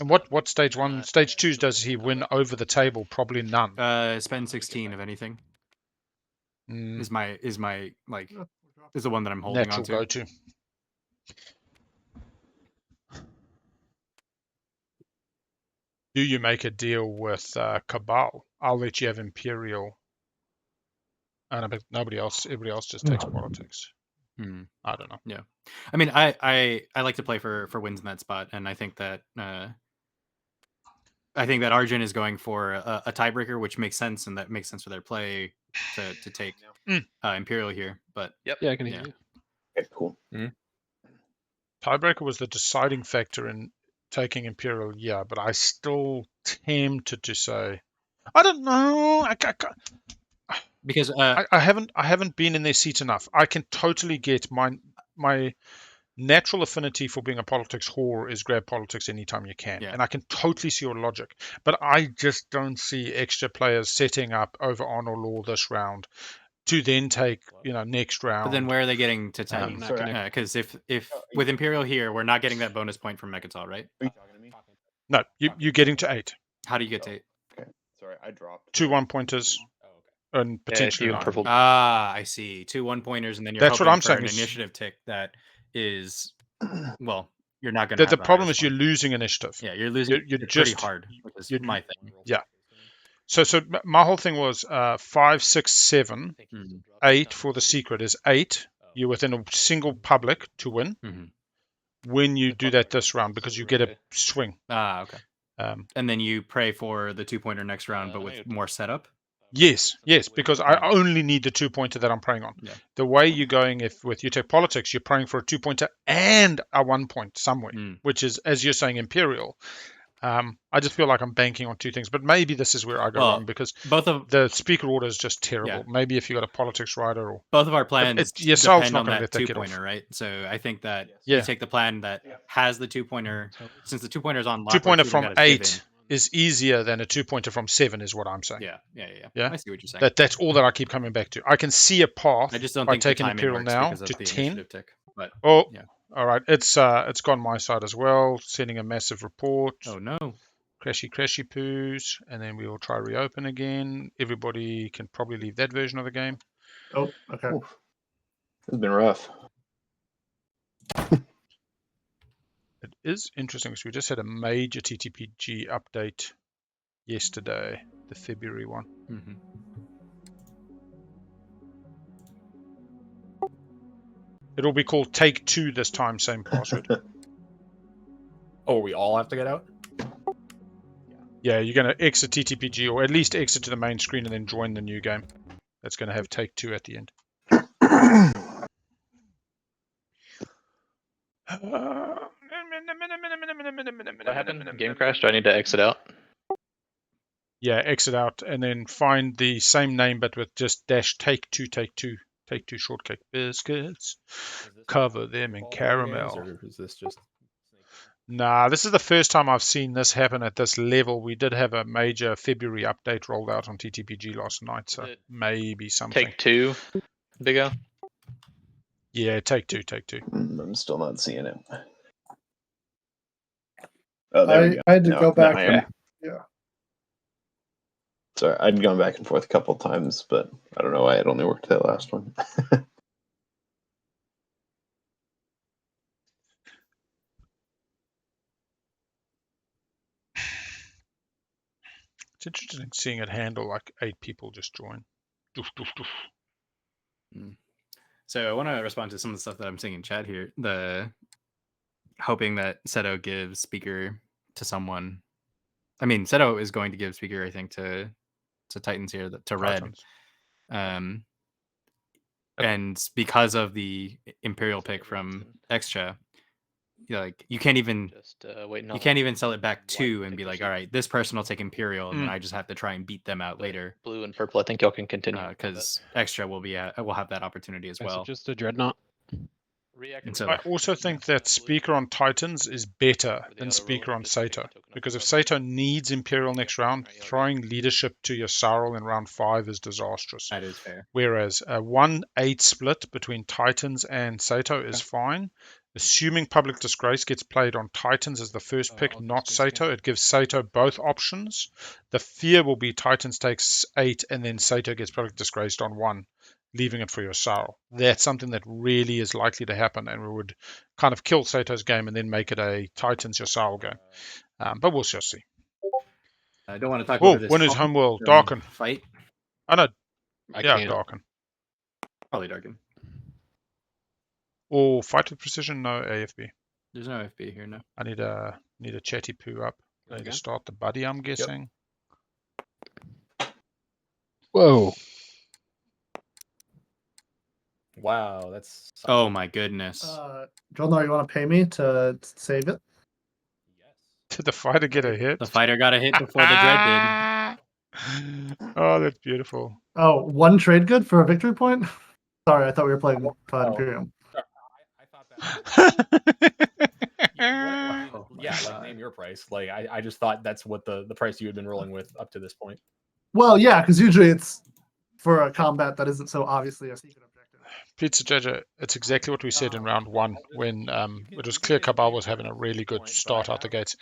what stage 1, stage 2 does he win over the table? Probably none. Spend 16 of anything. Is the one that I'm holding on to. Natural go-to. Do you make a deal with Cabal? I'll let you have Imperial. But nobody else, everybody else just takes politics. I don't know. Yeah, I mean, I like to play for wins in that spot, and I think that Argent is going for a tiebreaker, which makes sense, and that makes sense for their play to take Imperial here. But yeah, I can hear you. Okay, cool. Tiebreaker was the deciding factor in taking Imperial, yeah, but I still tempted to say, I don't know. Because I haven't been in their seat enough. I can totally get my natural affinity for being a politics whore is grab politics anytime you can, and I can totally see your logic. But I just don't see Xxcha players setting up over honor law this round to then take next round. But then where are they getting to 10? Because if with Imperial here, we're not getting that bonus point from Megatol, right? Are you talking to me? No, you're getting to 8. How do you get to 8? Okay, sorry, I dropped 2 1-pointers. And potentially I see. 2 1-pointers, and then you're That's hoping what I'm for saying an is, initiative tick that is, well, you're not going to. The problem is you're losing initiative. Yeah, you're losing. You're just pretty hard, which is my thing. Yeah. So my whole thing was 5, 6, 7, 8 for the secret is 8. You're within a single public to win when you do that this round because you get a swing. Okay. And then you pray for the 2-pointer next round, but with more setup. Yes, because I only need the 2-pointer that I'm praying on. Yeah. The way you're going, with you take politics, you're praying for a 2-pointer and a 1-point somewhere, which is, as you're saying, Imperial. I just feel like I'm banking on 2 things, but maybe this is where I go wrong because both of the speaker order is just terrible. Maybe if you got a politics rider or both of our plans depend on that 2-pointer, right? So I think that you take the plan that has the 2-pointer, since the 2-pointer is on lock. 2-pointer from 8 is easier than a 2-pointer from 7 is what I'm saying. Yeah. I see what you're saying. That's all that I keep coming back to. I can see a path I just don't by think taking Imperial now to 10. Tick, but all right. It's gone my side as well. Sending a massive report. Oh no. Crashy poos. And then we will try reopen again. Everybody can probably leave that version of the game. Oh, okay. It's been rough. is interesting because we just had a major TTPG update yesterday, the February one. Mm-hmm. It'll be called Take Two this time, same password. Oh, we all have to get out? Yeah, you're going to exit TTPG, or at least exit to the main screen and then join the new game. That's going to have Take Two at the end. What happened? Game crashed? Do I need to exit out? Yeah, exit out and then find the same name but with just dash Take Two shortcake biscuits. Cover them in caramel. Or is this just... Nah, this is the first time I've seen this happen at this level. We did have a major February update rolled out on TTPG last night, so maybe something. Take Two, Big O? Yeah, Take Two. I'm still not seeing it. Oh, there we go. I had to go back. I am. Yeah. Sorry, I'd gone back and forth a couple times, but I don't know why it only worked that last one. It's interesting seeing it handle like 8 people just join. Doof, doof, doof. So I want to respond to some of the stuff that I'm seeing in chat here. The hoping that Seto gives speaker to someone. I mean, Seto is going to give speaker, I think, to Titans here, to Red. And because of the Imperial pick from Xxcha, like you can't even sell it back to and be like, all right, this person will take Imperial, and then I just have to try and beat them out later. Blue and purple, I think y'all can continue. Because Xxcha will have that opportunity as well. Just a Dreadnought. So I also think that Speaker on Titans is better than Speaker on Seto, because if Seto needs Imperial next round, throwing leadership to Yssaril in round 5 is disastrous. That is fair. Whereas a 1-8 split between Titans and Seto is fine. Assuming Public Disgrace gets played on Titans as the first pick, not Seto, it gives Seto both options. The fear will be Titans takes 8 and then Seto gets Public Disgraced on 1, leaving it for Yssaril. That's something that really is likely to happen, and we would kind of kill Seto's game and then make it a Titans Yssaril game. But we'll just see. I don't want to talk about this. Winnu's Homeworld, Darken. Fight? I know. I Yeah, can't. Darken. Probably Darken. Or Fight with Precision, no AFB. There's no FB here, no. I need a chatty poo up. I need to start the buddy, I'm guessing. Whoa. Wow, that's... Oh my goodness. JolNar, you want to pay me to save it? Did the fighter get a hit? The fighter got a hit before the Dread did. Oh, that's beautiful. Oh, 1 trade good for a victory point? Sorry, I thought we were playing Imperium. Yeah, like name your price. Like I just thought that's what the price you had been rolling with up to this point. Well, yeah, because usually it's for a combat that isn't so obviously a secret objective. Pizza Judge, it's exactly what we said in round 1 when it was clear Cabal was having a really good start out the gates.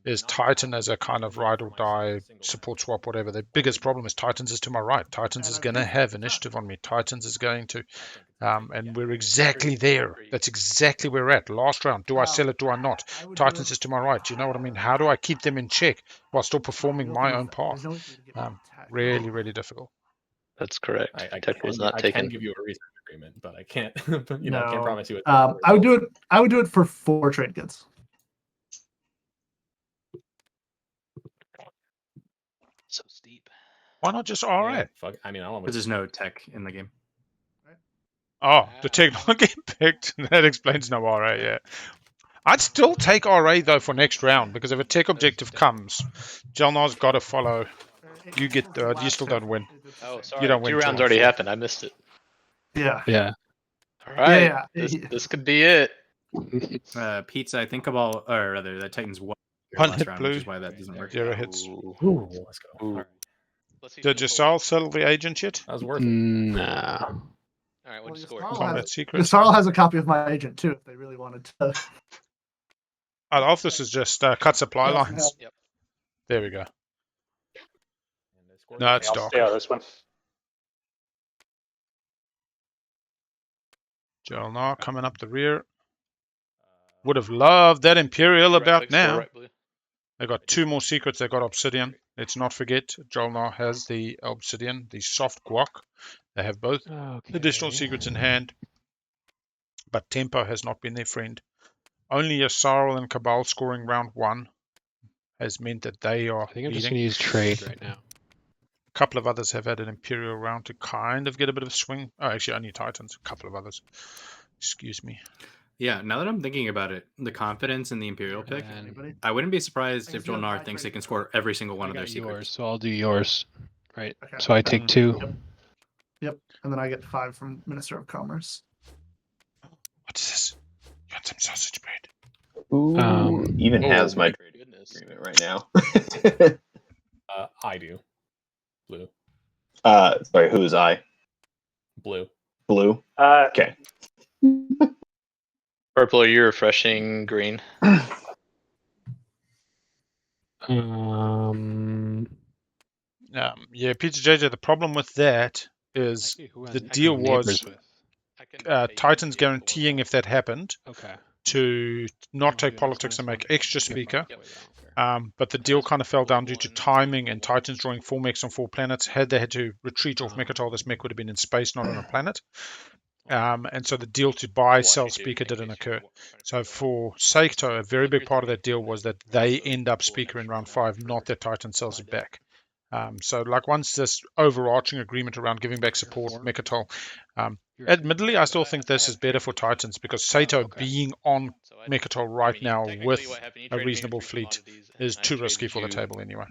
Is Titan as a kind of ride or die support swap, whatever. The biggest problem is Titans is to my right. Titans is going to have initiative on me. Titans is going to... and we're exactly there. That's exactly where we're at. Last round, do I sell it, do I not? Titans is to my right. Do you know what I mean? How do I keep them in check while still performing my own path? Really, really difficult. That's correct. I Tech was not taken. can give you a research agreement, but I can't. I can't promise you. I would do it. I would do it for 4 trade goods. So steep. Why not just RA? Yeah, fuck. I mean, I don't know. Because there's no tech in the game. Oh, the tech not get picked. That explains no RA, yeah. I'd still take RA, though, for next round, because if a tech objective comes, JolNar's got to follow. You get you still don't win. Oh, sorry. You don't win 2 rounds already happened. I missed it. Yeah. All right. Yeah. This could be it. Pizza, I think Cabal, or rather, the Titans won One last hit round, blue. which is why that doesn't work. 0 hits. Ooh, let's go. All right. Did Yssaril settle the agent yet? That was worth it. Nah. All right, what'd you score? Combat secret. Yssaril has a copy of my agent too, if they really wanted to. I love this is just cut supply lines. Yep. There we go. No, it's I'll dark. stay out of this one. JolNar coming up the rear. Would have loved that Imperial about Right-click, score now. right blue. They got 2 more secrets. They got Obsidian. Let's not forget, JolNar has the Obsidian, the soft guac. They have both additional secrets in hand. But tempo has not been their friend. Only Yssaril and Cabal scoring round 1 has meant that they are I think I'm just leading. going to use trade right now. A couple of others have had an Imperial round to kind of get a bit of a swing. Oh, actually, only Titans. A couple of others. Excuse me. Yeah, now that I'm thinking about it, the confidence in the Imperial pick, Anybody? I wouldn't be surprised if JolNar thinks they can score every single one I of their got yours, secrets. so I'll do yours. Right. Okay. So I take 2. Yep. And then I get 5 from Minister of Commerce. What is this? You want some sausage bread? Ooh, even has my trade goodness. agreement right now. I do. Blue. Sorry, who is I? Blue. Blue. Uh, Okay. Purple, are you refreshing green? Yeah, Peter JJ, the problem with that is the deal was Titans guaranteeing if that happened to not take politics and make Xxcha speaker. But the deal kind of fell down due to timing and Titans drawing 4 mechs on 4 planets. Had they had to retreat off Mechatol, this mech would have been in space, not on a planet. And so the deal to buy sell speaker didn't occur. So for Seto, a very big part of that deal was that they end up speaker in round 5, not that Titan sells it back. So like once this overarching agreement around giving back support, Mechatol, admittedly, I still think this is better for Titans because Seto being on Mechatol right now with a reasonable fleet is too risky for the table anyway.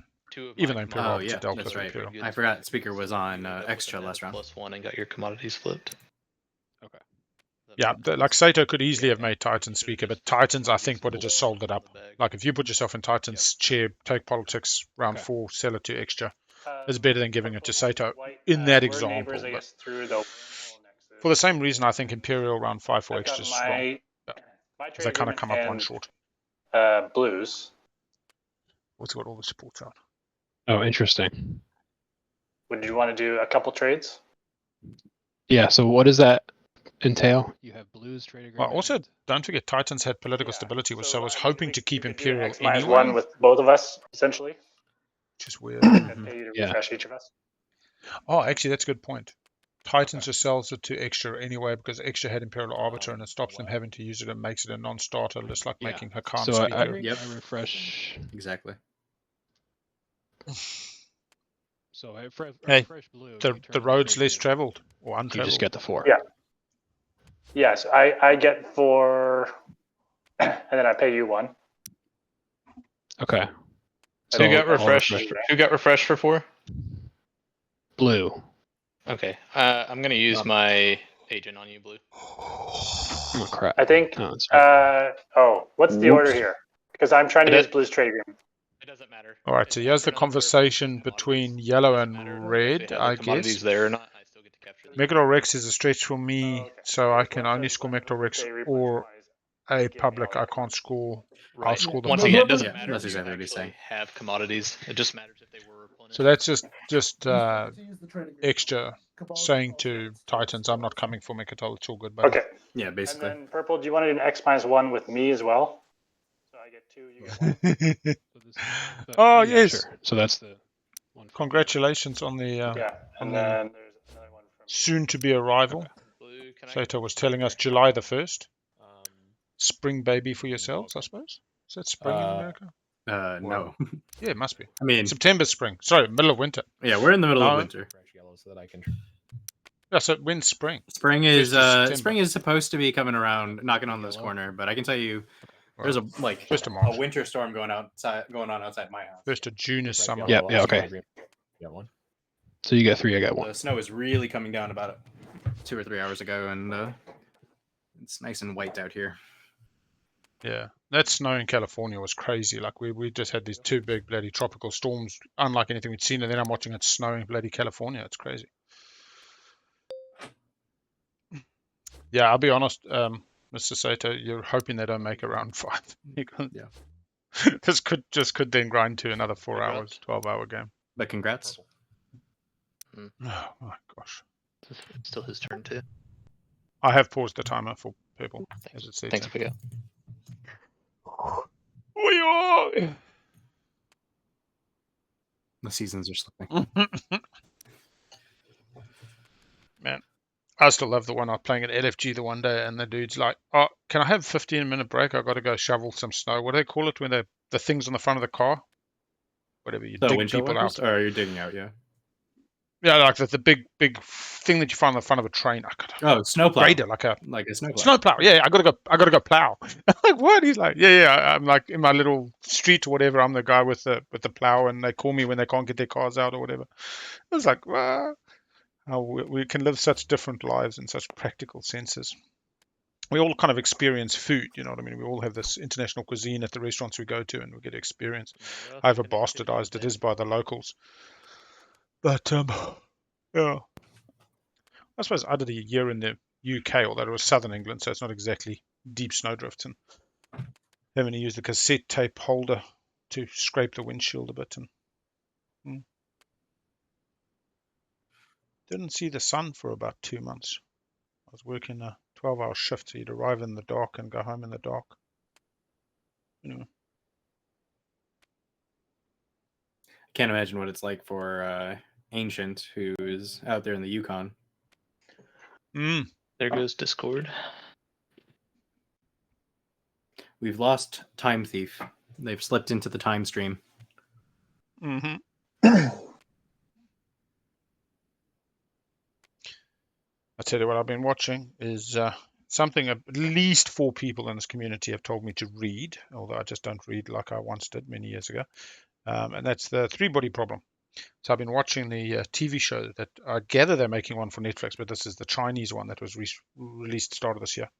Even though Imperial Arbiter dealt that's with right. Imperial. I forgot Speaker was on Xxcha last round. +1 and got your commodities flipped. Yeah, like Seto could easily have made Titans speaker, but Titans, I think, would have just sold it up. Like if you put yourself in Titans' chair, take politics, round 4, sell it to Xxcha, is better than giving it to Seto in that example. But for the same reason, I think Imperial round 5 for Xxcha is strong. Because they kind of come up one short. Blues. What's got all the supports out? Oh, interesting. Would you want to do a couple trades? Yeah, so what does that entail? You have blues trade agreement. Well, also, don't forget Titans had political stability, so I was hoping to keep Imperial X minus anyway. 1 with both of us, essentially. Which is weird. And pay you to refresh each of us. Oh, actually, that's a good point. Titans just sells it to Xxcha anyway because Xxcha had Imperial Arbiter and it stops them having to use it and makes it a non-starter, just like making Hakan So speaker. I refresh. Exactly. So I Hey, refresh blue. the road's less traveled or untraveled. You just get the 4. Yeah. Yes, I get 4, and then I pay you 1. Okay. Who got refreshed? Who got refreshed for 4? Blue. Okay. I'm gonna use my agent on you, Blue. Oh crap. I think. What's the order here? Because I'm trying to use Blue's trade agreement. It doesn't matter. All right, so here's the conversation between yellow and red, I guess. There or not, I still get to capture them. Mechatol Rex is a stretch for me, so I can only score Mechatol Rex or a public. I can't score. I'll score the Once public. again, it doesn't matter. That's If you exactly what he's saying. have commodities. It just matters if they were replenished. So that's just Xxcha saying to Titans, I'm not coming for Mechatol. It's all good, buddy. Okay. Yeah, basically. And then purple, do you want to do an X minus 1 with me as well? So I get 2, you get 1. Oh, yes. Sure. So that's the one. Congratulations on the Yeah, and then there's another one from soon-to-be arrival. Seto was telling us July the 1st. Spring baby for yourselves, I suppose. Is that spring in America? No. Yeah, it must be. I mean, September, spring. Sorry, middle of winter. Yeah, we're in the middle of winter. So that I can. Yeah, so when's spring? Spring is supposed to be coming around, knocking on this corner. But I can tell you, there's a winter storm going on outside my house. 1st of June is summer. Yeah, okay. You got 1. So you got 3, I got 1. The snow is really coming down about 2 or 3 hours ago, and it's nice and white out here. Yeah, that snow in California was crazy. Like we just had these 2 big bloody tropical storms, unlike anything we'd seen, and then I'm watching it snow in bloody California. It's crazy. Yeah, I'll be honest, Mr. Seto, you're hoping they don't make a round 5. Yeah. This could then grind to another 4 hours, 12-hour game. But congrats. Oh my gosh. Still his turn too. I have paused the timer for people. Thanks, Miguel. We are. The seasons are slipping. Man, I still love the one I was playing at LFG the one day, and the dude's like, "Oh, can I have a 15-minute break? I got to go shovel some snow." What do they call it when the things on the front of the car? Whatever, you So dig windshield people wipers? out. Or you're digging out, yeah. Yeah, like the big thing that you find on the front of a train. Oh, snowplow. Grader, like a snowplow. snowplow. Yeah, I gotta go plow. I'm like, what? He's like, yeah. I'm like in my little street or whatever. I'm the guy with the plow, and they call me when they can't get their cars out or whatever. I was like, wow, how we can live such different lives in such practical senses. We all kind of experience food, you know what I mean? We all have this international cuisine at the restaurants we go to, and we get experience. However bastardized it is by the locals. But yeah, I suppose I did a year in the UK, although it was southern England, so it's not exactly deep snowdrifts, and having to use the cassette tape holder to scrape the windshield a bit, and didn't see the sun for about 2 months. I was working a 12-hour shift, so you'd arrive in the dark and go home in the dark. Anyway. Can't imagine what it's like for Ancient, who's out there in the Yukon. There goes Discord. We've lost TimeThief. They've slipped into the time stream. Mm-hmm. I tell you what I've been watching is something at least 4 people in this community have told me to read, although I just don't read like I once did many years ago. And that's the 3-Body Problem. So I've been watching the TV show that I gather they're making one for Netflix, but this is the Chinese one that was released start of this year.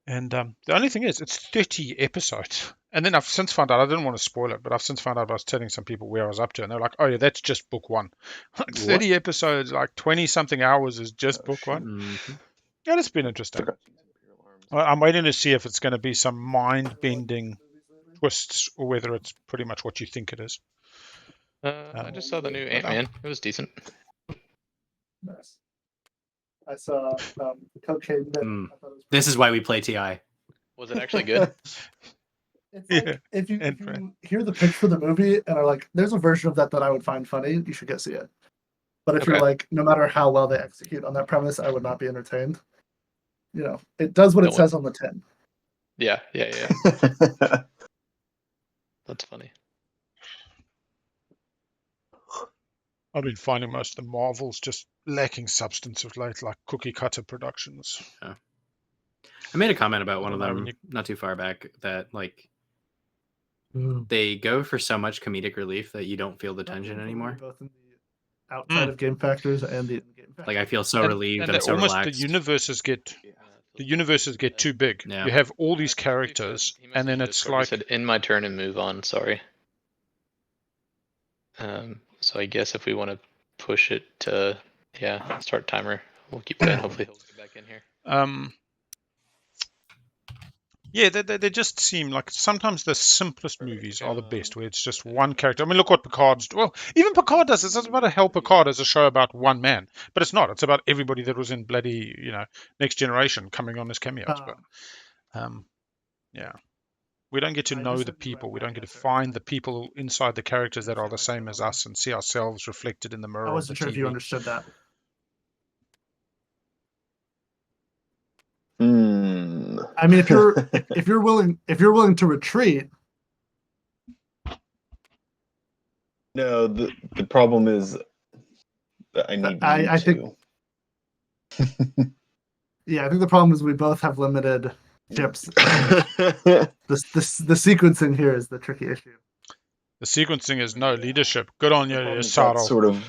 And the only thing is, it's 30 episodes. And then I've since found out, I didn't want to spoil it, but I've since found out I was telling some people where I was up to, and they're like, oh yeah, that's just book 1. Like 30 episodes, like 20-something hours is just book 1. Mm-hmm. Yeah, it's been interesting. I'm waiting to see if it's going to be some mind-bending twists, or whether it's pretty much what you think it is. I just saw the new Ant-Man. It was decent. Nice. I saw Cocaine. This is why we play TI. Was it actually good? It's like, if you hear the pitch for the movie and are like, there's a version of that I would find funny, you should go see it. But if you're like, no matter how well they execute on that premise, I would not be entertained. You know, it does what it says on the tin. Yeah. That's funny. I've been finding most of the Marvels just lacking substance of late, like cookie cutter productions. Yeah. I made a comment about one of them not too far back that like they go for so much comedic relief that you don't feel the tension anymore. Both in the outside of game factors and the in-game factors. Like I feel so relieved and so almost relaxed. The universes get too big. Yeah. You have all these characters, and then it's like, he said, "In my turn and move on." Sorry. So I guess if we want to push it to start timer, we'll keep going. Hopefully he'll get back in here. Yeah, they just seem like sometimes the simplest movies are the best, where it's just one character. I mean, look what Picard's... Well, even Picard does this. It's about to help Picard as a show about one man. But it's not. It's about everybody that was in bloody, Next Generation coming on as cameos. But, yeah. We don't get to know the people. We don't get to find the people inside the characters that are the same as us and see ourselves reflected in the mirror. I wasn't sure if you understood that. I mean, if you're willing to retreat. No, the problem is that I need I think. Yeah, I think the problem is we both have limited chips. The sequencing here is the tricky issue. The sequencing is no leadership. Good on you, Yssaril.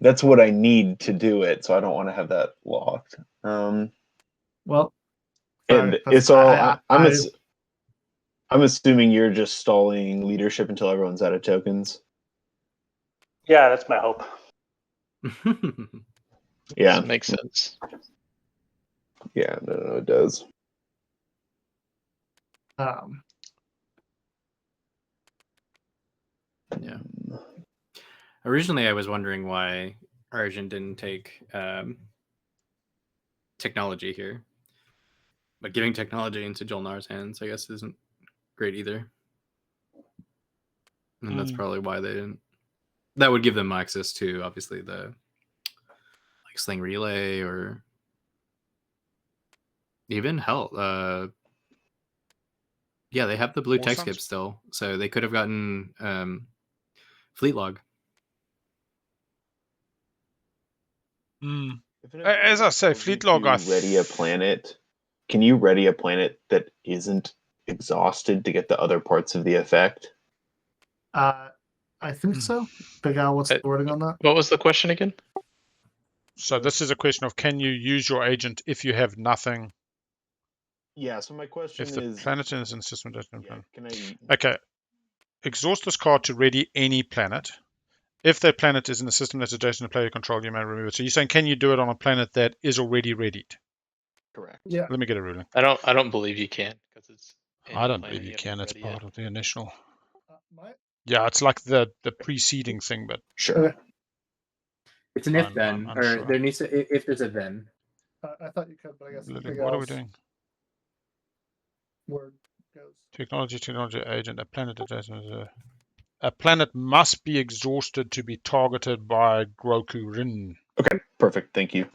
That's what I need to do it, so I don't want to have that locked. Well, and it's all. I'm assuming you're just stalling leadership until everyone's out of tokens. Yeah, that's my hope. Yeah, makes sense. Yeah, no, it does. Yeah. Originally, I was wondering why Argent didn't take technology here. But giving technology into JolNar's hands, I guess, isn't great either. And that's probably why they didn't. That would give them access to, obviously, the like Sling Relay or even hell. Yeah, they have the blue tech skip still, so they could have gotten Fleet Log. As I say, Fleet Log. Ready a planet. Can you ready a planet that isn't exhausted to get the other parts of the effect? I think so. Big Al, what's the wording on that? What was the question again? So this is a question of, can you use your agent if you have nothing? Yeah, so my question if the is... planet is in system doesn't can Okay. Exhaust this card to ready any planet. If that planet is in a system that's adjacent to player control, you may remove it. So you're saying, can you do it on a planet that is already readied? Correct. Yeah. Let me get a ruling. I don't believe you can, because it's. I don't believe you can. It's part of the initial. Yeah, it's like the preceding thing, but sure. It's an if then, or unsure. there needs to if there's a then. I thought you could, but I guess What are we doing? Word goes. Technology agent, a planet adjacent. A planet must be exhausted to be targeted by Groku Rin. Okay, perfect. Thank you.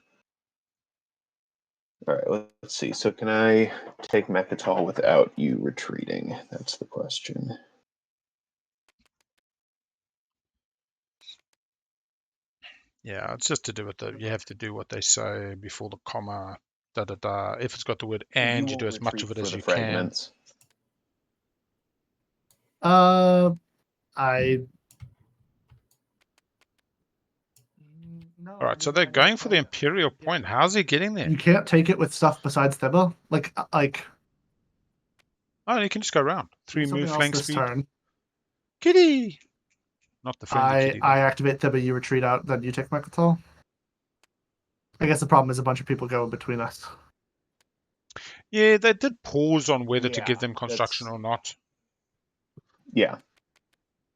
All right, let's see. So can I take Mechatol without you retreating? That's the question. Yeah, it's just to do with you have to do what they say before the comma, da-da-da. If it's got the word and, you do as much of it as you fragments. can. No, all right, so they're going for the Imperial point. How's he getting there? You can't take it with stuff besides Thibba? Like... Oh, you can just go around. 3 move flank speed. Turn. Kitty! Not the friendly kitty. I activate Thibba, you retreat out, then you take Mechatol. I guess the problem is a bunch of people go in between us. Yeah, they did pause on whether to give them construction or not. Yeah.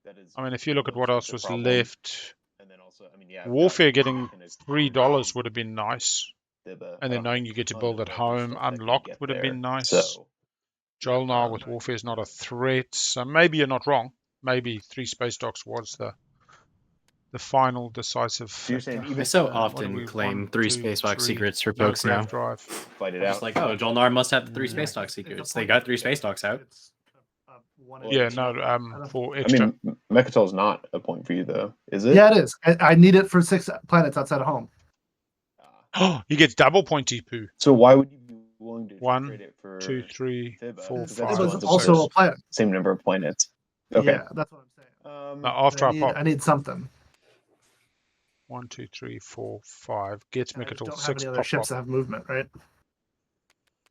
That is. I mean, if you look at what else was left, and then also, I mean, yeah, Warfare getting $3 would have been nice, and then knowing you get to build at home unlocked would have been nice. So, JolNar with Warfare is not a threat, so maybe you're not wrong. Maybe 3 space docks was the final decisive factor. I so often claim 3 space dock secrets for folks now. Drive. Fight it out. Just like, oh, JolNar must have the 3 space dock secrets. They got 3 space docks out. Yeah, no, for Xxcha. I mean, Mechatol's not a point for you, though, is it? Yeah, it is. I need it for 6 planets outside of home. Oh, he gets double pointy poo. So why would you be willing to trade it for 2, 3, 4, 5. It was also a planet. Same number of planets. Okay. Yeah, that's what I'm saying. After I need something. 1, 2, 3, 4, 5. Gets Mechatol 6. Don't have any other ships that have movement, right?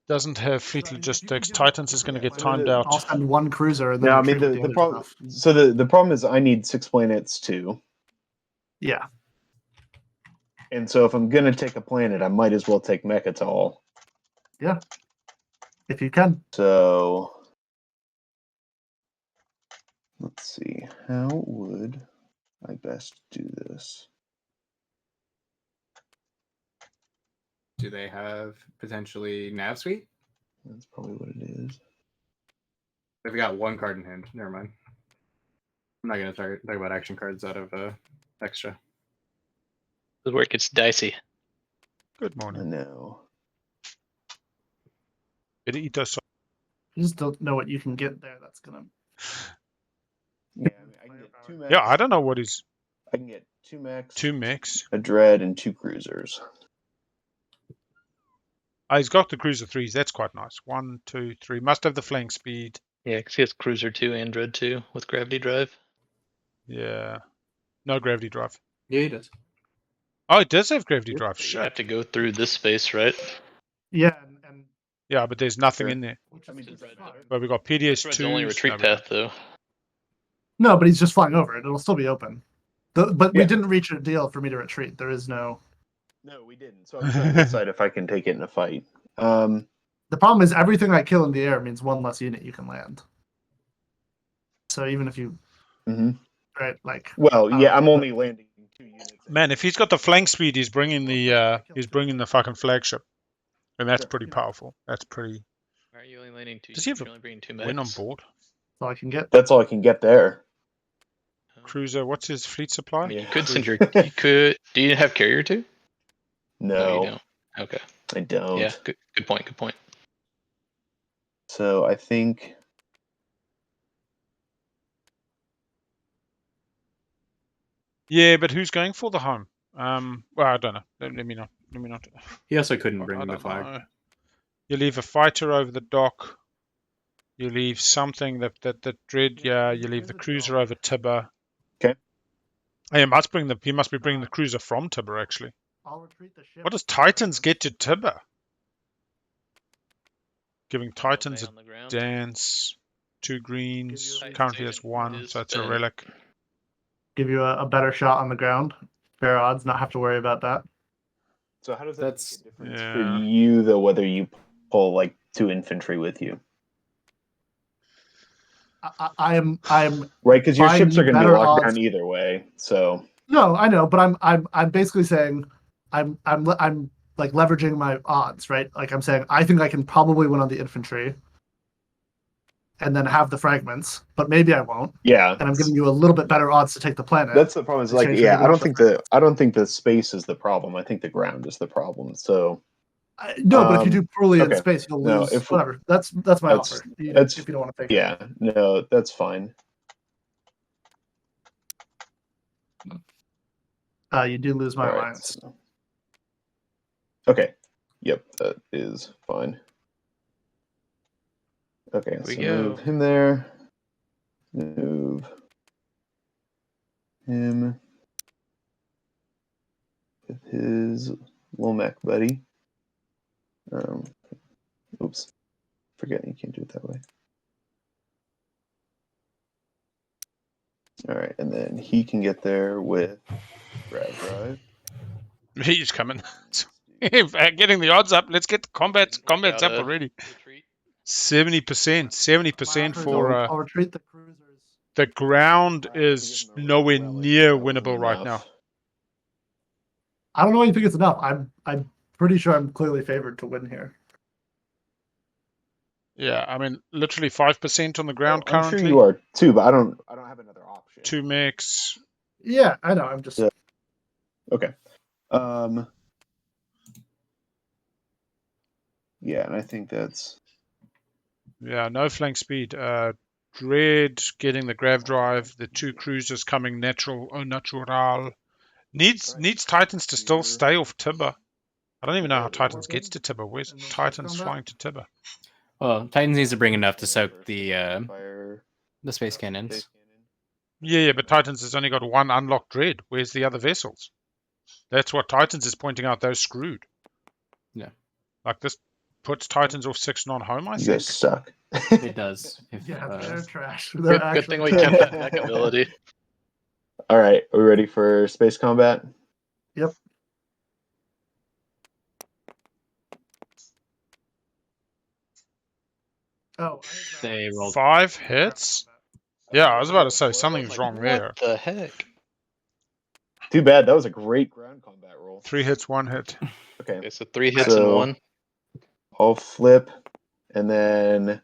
Doesn't have fleet logistics. Titans is going to get timed out. I'll send 1 cruiser. And then I mean, the problem. So the problem is I need 6 planets too. Yeah. And so if I'm gonna take a planet, I might as well take Mechatol. Yeah. If you can. So let's see. How would I best do this? Do they have potentially nav suite? That's probably what it is. They've got 1 card in hand. Never mind. I'm not going to talk about action cards out of Xxcha. The work gets dicey. Good morning. I know. You just don't know what you can get there. That's gonna. Yeah, I can get 2 mechs. Yeah, I don't know what is. I can get 2 mechs, 2 mechs, a dread, and 2 cruisers. He's got the cruiser 3s. That's quite nice. 1, 2, 3. Must have the flank speed. Yeah, because he has cruiser 2 and dread 2 with gravity drive. Yeah. No gravity drive. Yeah, he does. Oh, it does have gravity drive. You have to go through this space, right? Yeah, and yeah, but there's nothing in there. But we got PDS 2. Only retreat path though. No, but he's just flying over it. It'll still be open. But we didn't reach a deal for me to retreat. There is no. No, we didn't. So I'm trying to decide if I can take it in a fight. The problem is everything I kill in the air means 1 less unit you can land. So even if you, right, like. Well, yeah, I'm only landing 2 units. Man, if he's got the flank speed, he's bringing the fucking flagship. And that's pretty powerful. That's pretty. Why are you only landing 2? Does he have You're only bringing 2 Win on mechs? board? That's all I can get. That's all I can get there. Cruiser, what's his fleet supply? I mean, you could send your. You could. Do you have carrier too? No, you don't. Okay. I don't. Yeah. Good point. Good point. So I think. Yeah, but who's going for the home? Well, I don't know. Let me not. He also couldn't I bring the don't flag. know. You leave a fighter over the dock. You leave something that dread. Yeah, you leave the cruiser over Tibber. Okay. He must be bringing the cruiser from Tibber actually. I'll retreat the ship. What does Titans get to Tibber? Giving Titans on the ground. a dance. 2 greens. Give you a Currently has agent 1, is so it's a spinning. relic. Give you a better shot on the ground. Fair odds, not have to worry about that. So how does that That's- make a difference Yeah. for you though? Whether you pull like 2 infantry with you, I'm right? Because your buying ships you are going to be better locked odds. down either way. So No, I know, but I'm basically saying I'm like leveraging my odds, right? Like I'm saying I think I can probably win on the infantry and then have the fragments, but maybe I won't. yeah, And I'm giving you a little bit better odds to take the planet. that's the problem. Is like, exchange for yeah, giving I don't us think the I don't think the space is the problem. I think the ground is the problem. So no, but if you do poorly in okay. space, you'll No, lose. if- Whatever. That's my that's- offer. that's- If you don't want to take it. yeah, no, that's fine. You do lose my All right, alliance. so- Okay. Yep, that is fine. Okay, Here we so go. move him there. Move him with his Womack buddy. Oops. Forget you can't do it that way. All right, and then he can get there with Grav Drive. He's coming. Getting the odds up. Let's get the combat's Out up a already. retreat. 70%. 70% My offer is for I'll retreat the cruisers. the ground is nowhere near winnable right now. I don't know why you think it's enough. I'm pretty sure I'm clearly favored to win here. Yeah, I mean, literally 5% on the ground I'm currently. sure you are too, but I don't have another option. 2 mechs. Yeah, I know. I'm just Yeah. Okay. Yeah, and I think that's Yeah, no flank speed. Dread getting the grav drive. The 2 cruisers coming natural. Oh, natural. Needs Titans to still stay off Tibber. I don't even know how Titans gets to Tibber. Where's Titans flying to Tibber? Well, Titans needs to bring enough to soak the fire. space cannons. Yeah, but Titans has only got 1 unlocked dread. Where's the other vessels? That's what Titans is pointing out. They're screwed. Yeah. Like this puts Titans off 6 non-home, I You think. guys suck. It does. If, yeah, they're trash. Good thing we kept that mech ability. All right, are we ready for space combat? Yep. Oh, they rolled 5 hits? Yeah, I was about to say something's wrong there. What the heck? Too bad. That was a great ground combat roll. 3 hits, 1 hit. Okay, Okay, so 3 hits and So- 1. I'll flip, and then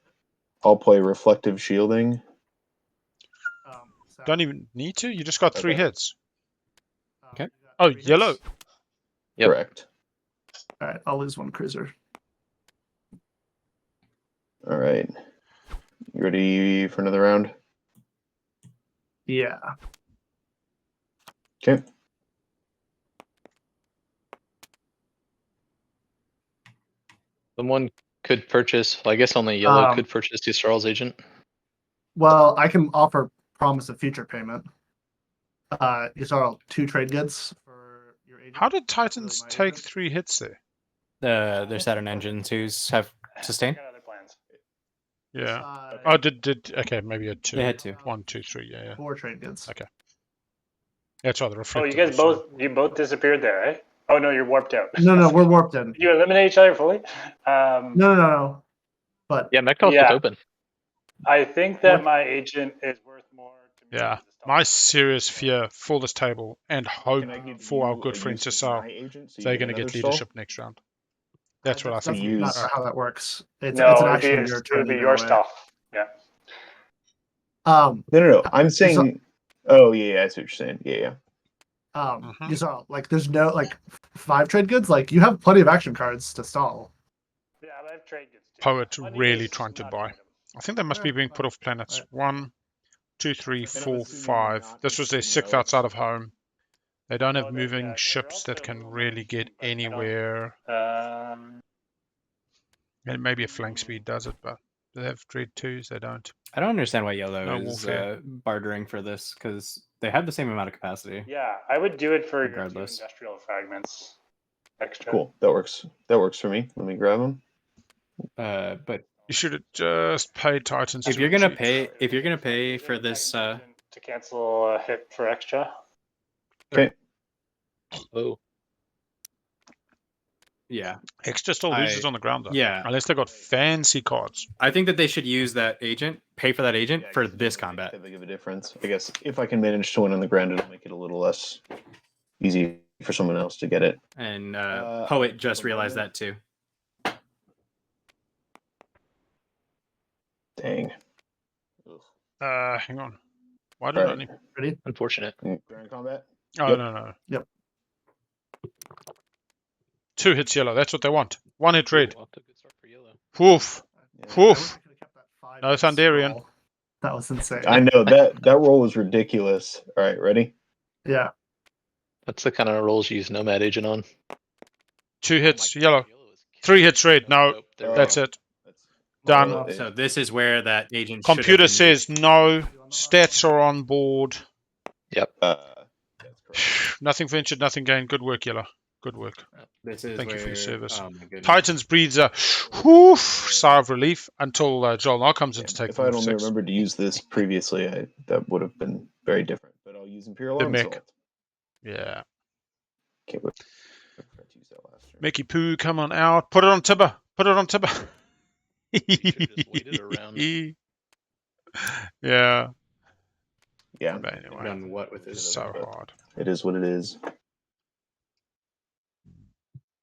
I'll play reflective shielding. Don't even need to. You just got 3 Okay. hits. Okay. Oh, yellow. Yep. Correct. All right, I'll lose 1 cruiser. All right. You ready for another round? Yeah. Okay. Someone could purchase. Well, I guess only yellow Um, could purchase Yssaral's agent. Well, I can offer promise of future payment. Yssaril 2 trade goods for your agent. How did Titans my take agent. 3 hits there? their Saturn engines whose have sustain. Got other plans. Yeah. Oh, did okay? Maybe a 2. They had 2. 1, 2, 3. Yeah. 4 trade goods. Okay. That's right. The Oh, reflective. you guys both disappeared there, eh? Oh no, you're warped out. No, we're warped in. You eliminate each other fully. No. But Yeah, Mechtal's Yeah. open. I think that What? my agent is worth more to me. Yeah. as a stock. My serious fear for this table and hope Can I give for our you good a friends use to of sell. my agent so you They're get going to another get stall? leadership next round. That's what I think. That's not how that works. It's no, an it action would your be, turn either your way. stuff. Yeah. No. I'm saying. Oh yeah, I see what you're saying. Yeah. You saw like there's no like 5 trade goods. Like you have plenty of action cards to stall. Yeah, but I have trade goods too. Poet Money really is trying to not buy. an item. I think they must be being put off planets. Right. 1, 2, 3, And I'm 4, assuming 5. not This was their including 6th relics. outside of home. They don't have Oh, moving yeah, ships that relics are a can little really more get interesting, but I don't- anywhere. And maybe a flank speed does it, but do they have dread 2s? They don't. I don't understand why yellow No is warfare. bartering for this because they have the same amount of capacity. Yeah, I would do it for your 2 Regardless. industrial fragments extra. Cool. That works. That works for me. Let me grab them. But You should have just paid Titans if to you're gonna retreat. pay for this, to cancel a hit for Xxcha. Okay. Oh, yeah, Xxcha still loses on the ground, though. yeah. Unless they got fancy cards. I think that they should use that agent, pay for that agent for this combat. That big of a difference. I guess if I can manage to win on the ground, it'll make it a little less easy for someone else to get it. And Poet just realized that too. Dang. Hang on. Why did I need... Ready? unfortunate. Ground combat. Oh, Yep. no. Yep. 2 hits yellow. That's what they want. 1 hit red. Ooh, off to a good start for yellow. Woof. I Woof. wish I could've kept that 5 No hits Thunderian. roll. That was insane. I know that roll was ridiculous. All right, ready? Yeah. That's the kind of rolls you use Nomad Agent on. 2 hits yellow. 3 hits red. No, Nope, there we that's go. it. Done. Oh, So this is where that agent. should have Computer been says no. Stats are on board. Yep. that's correct. Nothing ventured, nothing gained. Good work, yellow. Good work. This is Thank you where, for your service. Oh my goodness. Titans breeds a whoof, sigh of relief until JolNar comes in to take If the I had move only 6. remembered to use this previously, that would have been very different. But I'll use Imperial The Arm mech. Assault. Yeah. Can't wait. I forgot to use that last turn. Mickey Poo, come on out. Put it on Tibber. Put it on Tibber. should've just waited around. Yeah. Yeah, But anyway, Done what with it's this? so hard. it is what it is.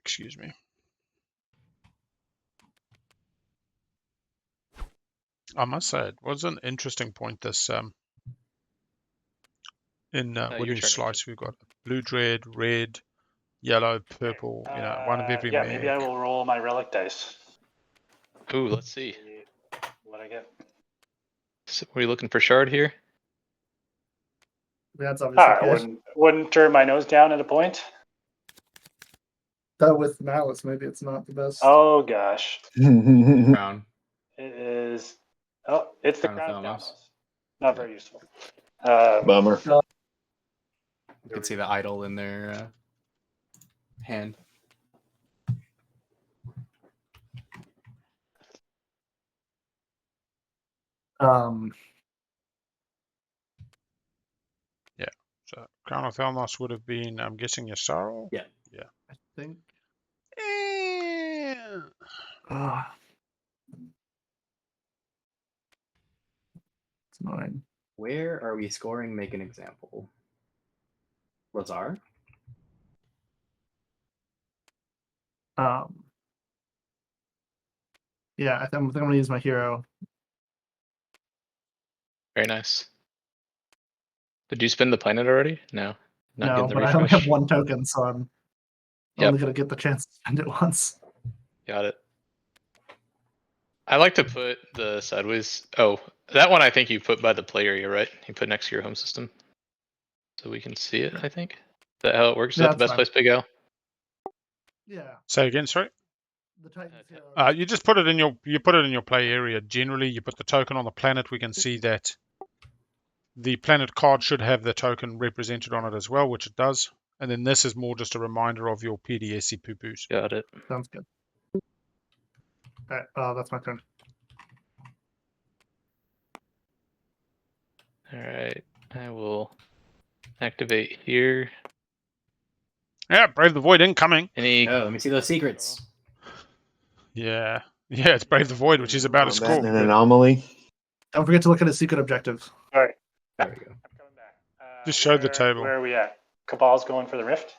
Excuse me. I must say, it was an interesting point this in your Winnu turn, Slice. We've got blue dread, red, yellow, purple, one of every Yeah, mech. maybe I will roll my relic dice. Ooh, let's see. What I get. So, were you looking for shard here? That's obviously I good. wouldn't turn my nose down at a point. Though with malice, maybe it's not the best. Oh gosh. Crown. It is. Oh, it's the Crown of crown of Thalamus. Thalamus. Not very useful. Bummer. You can see the idol in their hand. So Crown of Thalmos would have been, I'm guessing, Yssaril? Yeah. Yeah. I think. Eh, It's annoying. Where are we scoring? Make an example. Lazar? Yeah, I think I'm gonna use my hero. Very nice. Did you spend the planet already? No. Not No, getting the but refresh. I only have 1 token, so I'm Yep. only gonna get the chance to spend it once. Got it. I like to put the sideways. Oh, that one I think you put by the play area, right? You put next to your home system. So we can see it, I think. Is that how it works? Is Yeah, that the that's best place, Big Al? Yeah, Say again, sorry. the Titans hero. You just put it in your play area. Generally, you put the token on the planet. We can see that the planet card should have the token represented on it as well, which it does. And then this is more just a reminder of your PDSC poo-poos. Got it. Sounds good. Alright, that's my turn. Alright. I will activate here. Yeah, Brave the Void incoming. Any Oh, let me see those secrets. Yeah. Yeah, it's Brave the Void, which is about a Combat score. and an anomaly. Don't forget to look at his secret objectives. All right. There we go. I'm coming back. Just show the where- table. Where are we at? Cabal's going for the rift?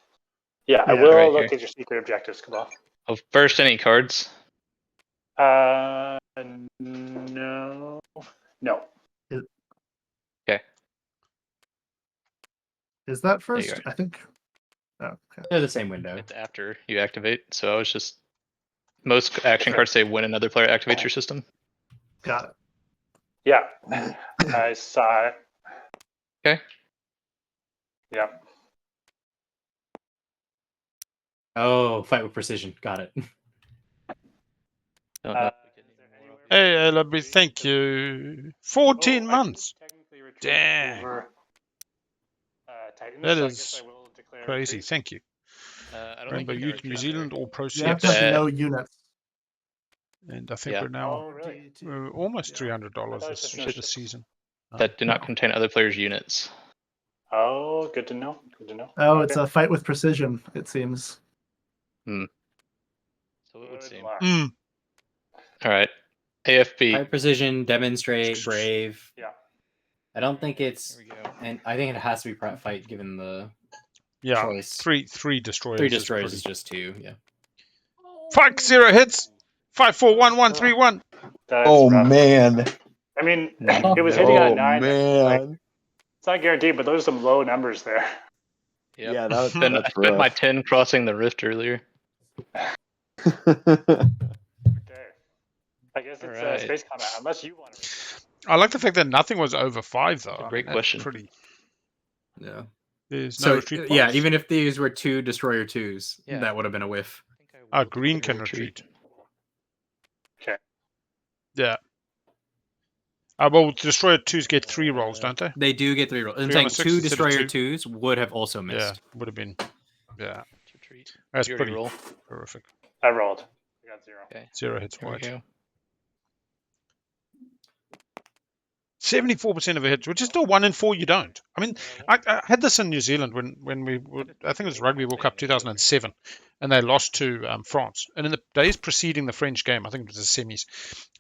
Yeah, I Yeah. will Right look here. at your secret objectives, Cabal. Well, first, any cards? No. No. Okay. Is that There you first? go. I think. Oh, okay. They're the same window. It's after you activate. So I was just most action cards say when another player activates your system. Got it. Yeah, I saw it. Okay. Yeah. Oh, fight with precision. Got it. Don't know if we can even more. Hey, LB, thank you. 14 months. Damn. Over, Titans, That so I is guess I will declare crazy. retreat. Thank you. I don't Rainbow think you Youth can New retreat Zealand, there. all You have proceeds. to have Yeah. no units. And I think Yeah. we're now Oh, really? almost Yeah. $300 I thought it this, was no this ships. season. That do not No. contain other players' units. Oh, good to know. Good to know. Oh, Okay. it's a fight with precision, it seems. So it would seem. Mm. All right. AFB. Fight precision, demonstrate, brave. Yeah. I don't think it's, Here we go. and I think it has to be fight given the Yeah, choice. three destroyers. 3 destroyers is is just 2. Yeah. Fuck, 0 hits. 541131. That's Oh rough. man. I mean, Oh, it was hitting on Oh 9. man. Like, it's not guaranteed, but those are some low numbers there. Yep. Yeah, I spent my 10 crossing the rift earlier. Okay. I guess it's Alright. space combat, unless you want to. I like the fact that nothing was over 5, though. That's a I great mean, that's question. Pretty. Yeah. There's no So retreat yeah, points. even if these were 2 destroyer 2s, Yeah. that would have been a whiff. I think I will Green declare can retreat. Okay. Yeah. Well, destroyer 2s get 3 rolls, don't they? They do get 3 rolls. I'm 3 on saying a 6 2 instead of destroyer 2. 2s would have also Yeah, missed. would have been. Yeah. Retreat. That's You already pretty roll. horrific. I rolled. I got 0. Okay. 0 hits Here we white. go. 74% of a hit, which is still 1 in 4 you don't. I mean, I had this in New Zealand when we were, I think it was Rugby World Cup 2007, and they lost to France. And in the days preceding the French game, I think it was the semis,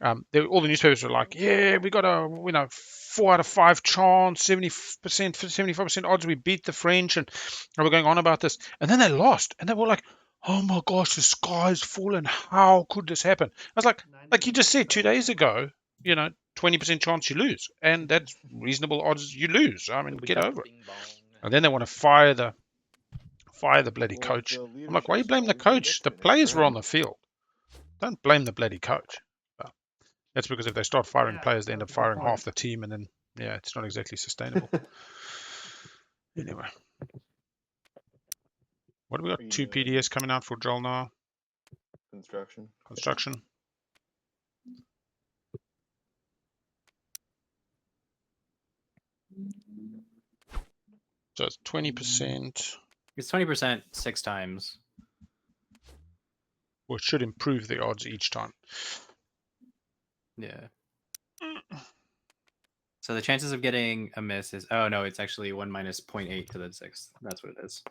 all the newspapers were like, yeah, we got a 4 out of 5 chance, 70%, 75% odds we beat the French, and we're going on about this. And then they lost, and they were like, oh my gosh, the sky's fallen. How could this happen? I was like you just said 2 days ago, 20% chance you lose, and that's reasonable odds you lose. I mean, get over it. And then they want to fire the bloody coach. I'm like, why are you blaming the coach? The players were on the field. Don't blame the bloody coach. Well, that's because if they start firing players, they end up firing half the team, and then it's not exactly sustainable. Anyway, what have we got? 2 PDS coming out for JolNar. Construction. So it's 20%. It's 20% 6 times. Which should improve the odds each time. Yeah. So the chances of getting a miss is, oh no, it's actually 1 minus 0.8 to the 6th. That's what it is.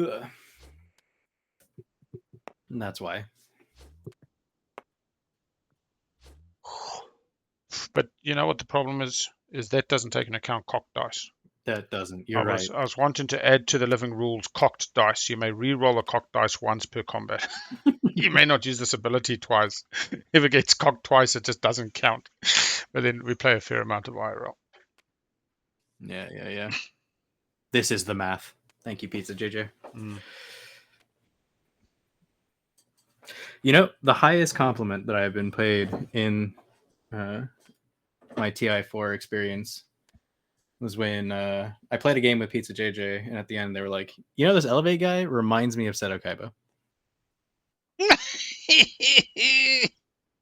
Ugh. And that's why. But you know what the problem is that doesn't take into account cocked dice. That doesn't. You're right. I was wanting to add to the living rules cocked dice. You may re-roll a cocked dice once per combat. You may not use this ability twice. If it gets cocked twice, it just doesn't count. But then we play a fair amount of IRL. Yeah. This is the math. Thank you, Pizza JJ. Mm. The highest compliment that I've been paid in my TI4 experience was when I played a game with Pizza JJ, and at the end they were like, this Elevate guy reminds me of Seto Kaiba.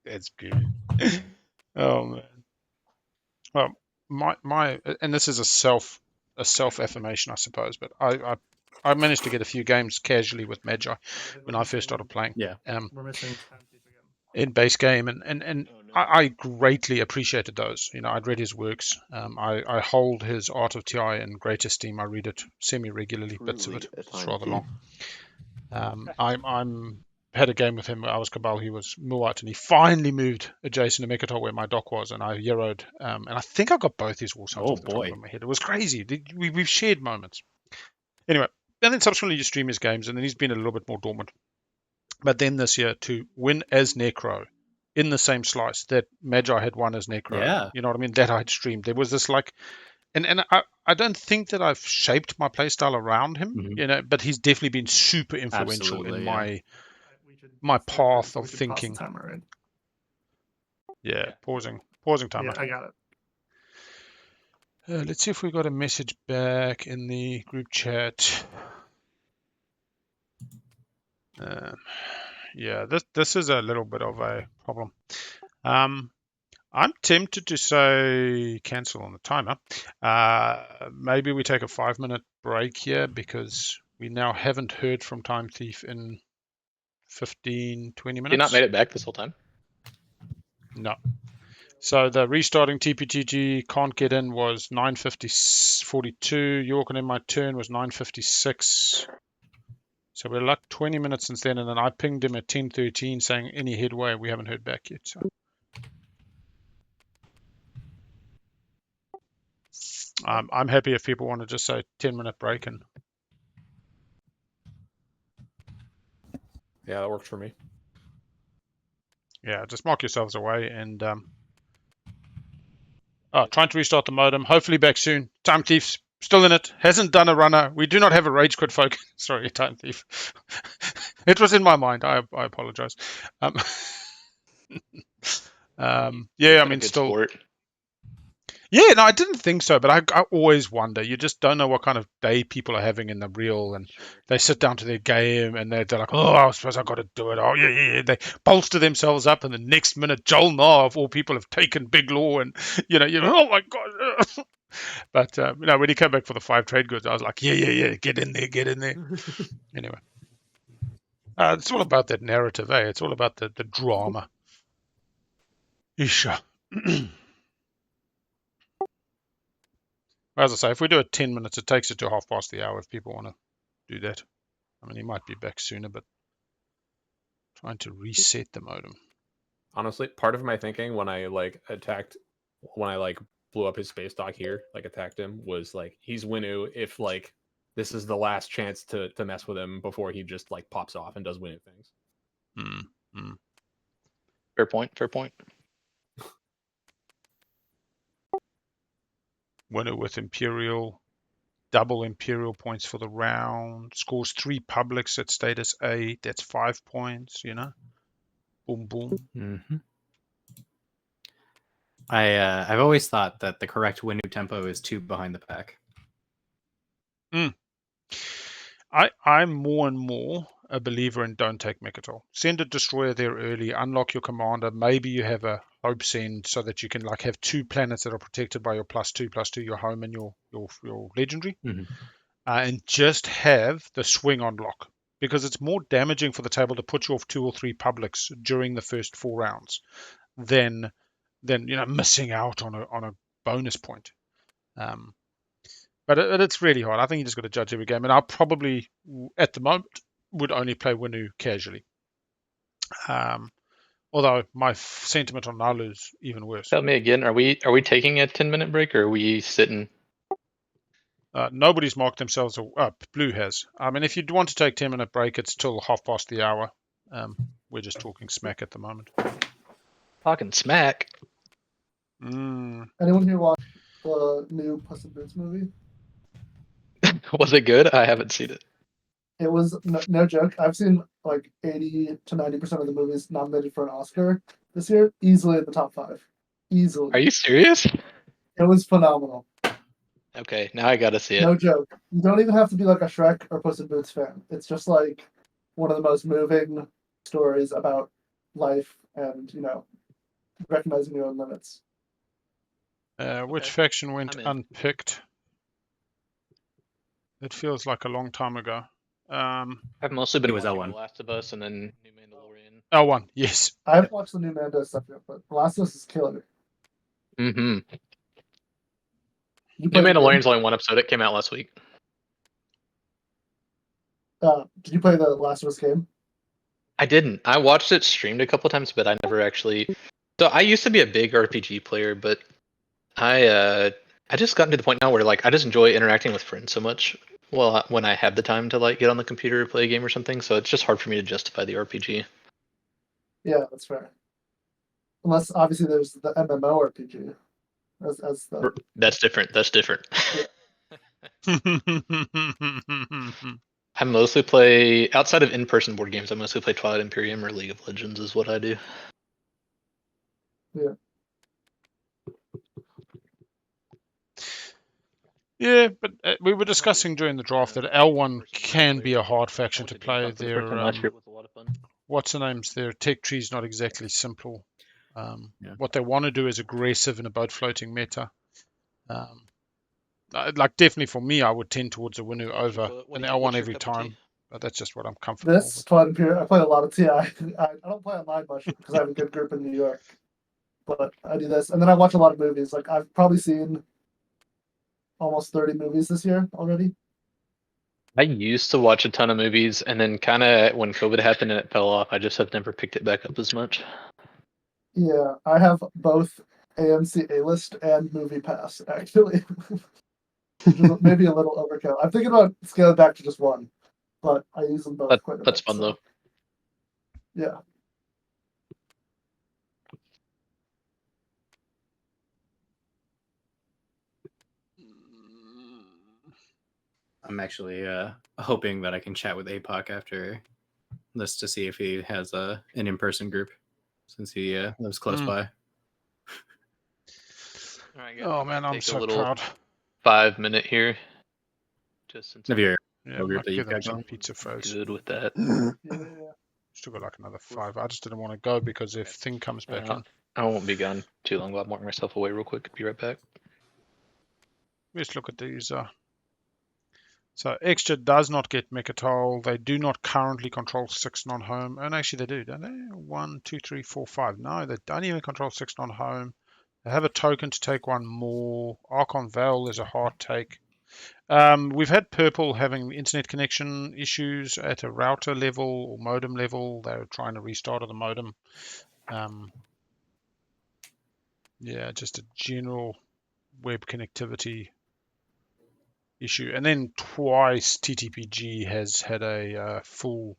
That's good. Oh man. Well, my and this is a self affirmation, I suppose, but I managed to get a few games casually with Magi when I first started playing. Yeah. We're missing in base game, and I greatly appreciated those. I'd read his works. I hold his Art of TI in great esteem. I read it semi-regularly, bits of it. It's rather long. I'm had a game with him where I was Cabal, he was Muat, and he finally moved adjacent to Mekatar where my dock was, and I Euroed, and I think I got both his war songs off the top of my head. It was crazy. We've shared moments. Anyway, then subsequently you stream his games, and then he's been a little bit more dormant. But then this year, to win as Necro in the same slice that Magi had won as Necro, Yeah. you know what I mean, that I'd streamed, there was this like, and I don't think that I've shaped my playstyle around him, you know, but he's definitely been super influential Absolutely, in yeah. my path of We should pause the thinking. timer, right? Yeah, pausing timer. Yeah, I got it. Let's see if we got a message back in the group chat. Yeah, this is a little bit of a problem. I'm tempted to say cancel on the timer. Maybe we take a 5-minute break here because we now haven't heard from TimeThief in 15, 20 minutes. You not made it back this whole time? No. So the restarting TPTG can't get in was 9:42. York and in my turn was 9:56. So we're like 20 minutes since then, and then I pinged him at 10:13 saying any headway. We haven't heard back yet. So. I'm happy if people want to just say 10-minute break and. Yeah, that works for me. Yeah, just mark yourselves away and trying to restart the modem. Hopefully back soon. TimeThief's still in it. Hasn't done a runner. We do not have a rage quit, folk. Sorry, TimeThief. It was in my mind. I apologize. Yeah, I mean, still. Sport. Yeah, no, I didn't think so, but I always wonder. You just don't know what kind of day people are having in the real, and they sit down to their game, and they're like, oh, I suppose I've got to do it. Oh, yeah. They bolster themselves up, and the next minute, JolNar, of all people, have taken Big Law, and, oh, my God. But, when he came back for the 5 trade goods, I was like, yeah, get in there. Anyway. It's all about that narrative, eh? It's all about the drama. Yssaril. As I say, if we do it 10 minutes, it takes it to 1/2 the hour if people want to do that. I mean, he might be back sooner, but trying to reset the modem. Honestly, part of my thinking when I blew up his space dock here, attacked him, was he's Winnu. If this is the last chance to mess with him before he just pops off and does Winnu things. Fair point. Winner with Imperial, double Imperial points for the round, scores 3 publics at status 8, that's 5 points, Boom, boom. Mm-hmm. I've always thought that the correct Winnu tempo is 2 behind the pack. I'm more and more a believer in don't take Mechatol. Send a destroyer there early, unlock your commander. Maybe you have a hope send so that you can have 2 planets that are protected by your +2/+2, your home and your legendary, and just have the swing on lock, because it's more damaging for the table to put you off 2 or 3 publics during the first 4 rounds than missing out on a bonus point. But it's really hard. I think you just got to judge every game. And I probably, at the moment, would only play Winnu casually. Although my sentiment on Nalu is even worse. Tell me again, are we taking a 10-minute break, or are we sitting? Nobody's marked themselves up. Blue has. I mean, if you want to take 10-minute break, it's till 1/2 the hour. We're just talking smack at the moment. Talking smack? Anyone here watch the new Puss in Boots movie? Was it good? I haven't seen it. It was no joke. I've seen 80 to 90% of the movies nominated for an Oscar this year, easily in the top 5. Easily. Are you serious? It was phenomenal. Okay, now I gotta see it. No joke. You don't even have to be a Shrek or Puss in Boots fan. It's just one of the most moving stories about life and recognizing your own limits. Which faction went unpicked? It feels like a long time ago. I've mostly been watching The Last of Us and then New Mandalorian. L1, yes. I've watched the new Mando stuff yet, but The Last of Us is killer. Mm-hmm. New Mandalorian's only 1 episode. It came out last week. Did you play the Last of Us game? I didn't. I watched it streamed a couple times, but I never actually. So I used to be a big RPG player, but I I just gotten to the point now where like I just enjoy interacting with friends so much. Well, when I have the time to like get on the computer, play a game or something, so it's just hard for me to justify the RPG. Yeah, that's fair. Unless obviously there's the MMORPG. As the... That's different. That's different. Yeah. I mostly play outside of in-person board games. I mostly play Twilight Imperium or League of Legends is what I do. Yeah. Yeah, but we were discussing during the draft that L1 can be a hard faction to play. Their what's the names? Their tech tree is not exactly simple. What they want to do is aggressive in a boat floating meta. Like definitely for me, I would tend towards a Winnu over an L1 every time. But that's just what I'm comfortable with. Twilight Imperium, I play a lot of TI. I don't play online much because I have a good group in New York. But I do this, and then I watch a lot of movies. Like I've probably seen almost 30 movies this year already. I used to watch a ton of movies, and then kind of when COVID happened and it fell off, I just have never picked it back up as much. Yeah, I have both AMC A-List and Movie Pass, actually. Which is maybe a little overkill. I'm thinking about scaling back to just one, but I use them both quite a bit. That's fun, though. Yeah. I'm actually hoping that I can chat with Apoc after this to see if he has an in-person group, since he lives close by. All right, guys, oh man, I'm so proud. 5 minute here. Just since your group that you've got some pizza froze. Good with that. Still got like another 5. I just didn't want to go because if Thing comes back in. I won't be gone too long. I'll mark myself away real quick. Be right back. Let's look at these. So Xxcha does not get Mechatol. They do not currently control 6 non-home. And actually they do, don't they? 1, 2, 3, 4, 5. No, they don't even control 6 non-home. They have a token to take one more. Archon Veil is a hard take. We've had Purple having internet connection issues at a router level or modem level. They're trying to restart the modem. Yeah, just a general web connectivity issue. And then twice TTPG has had a full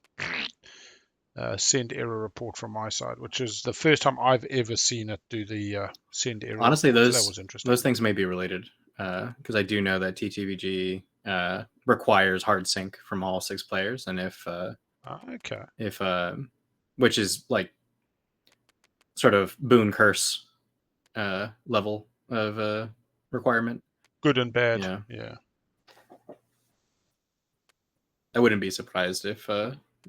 send error report from my side, which is the first time I've ever seen it do the send error. Honestly, report, so that was interesting. Those things may be related, because I do know that TTPG requires hard sync from all 6 players, and if which is like sort of boon curse level of requirement. Good and bad. Yeah. I wouldn't be surprised if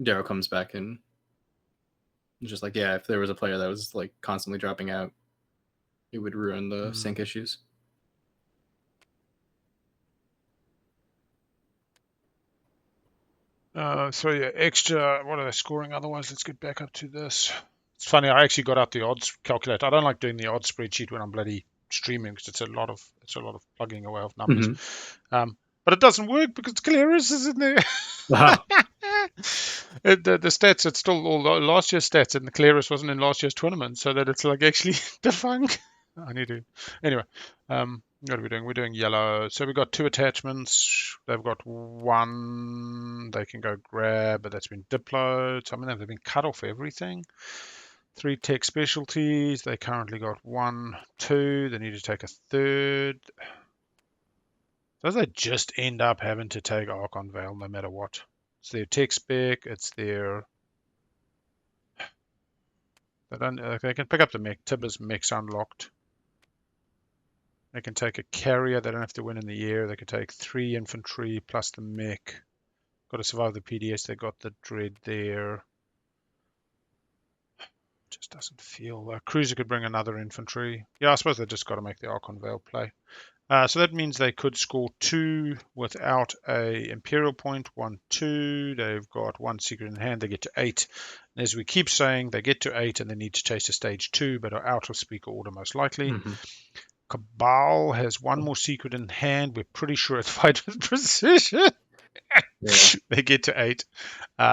Darrow comes back and just like, yeah, if there was a player that was like constantly dropping out, it would ruin the sync issues. So yeah, Xxcha, what are they scoring otherwise? Let's get back up to this. It's funny, I actually got out the odds calculator. I don't like doing the odds spreadsheet when I'm bloody streaming because it's a lot of plugging away of numbers. But it doesn't work because Clearus is in there. The stats, it's still all last year's stats, and the Clearus wasn't in last year's tournament, so that it's like actually defunct. I need to. Anyway, what are we doing? We're doing yellow. So we've got 2 attachments. They've got 1 they can go grab, but that's been diploed. Some of them have been cut off everything. 3 tech specialties. They currently got 1, 2. They need to take a 3rd. Does they just end up having to take Archon Veil no matter what? It's their tech spec. It's their. They can pick up the mech. Tibber's mech's unlocked. They can take a carrier. They don't have to win in the air. They can take 3 infantry plus the mech. Got to survive the PDS. They got the dread there. Just doesn't feel. Cruiser could bring another infantry. Yeah, I suppose they just got to make the Archon Veil play. So that means they could score 2 without a Imperial point, 1, 2. They've got 1 secret in hand. They get to 8. And as we keep saying, they get to 8 and they need to chase to stage 2, but are out of speaker order most likely. Cabal has 1 more secret in hand. We're pretty sure it's fight with precision. They get to 8.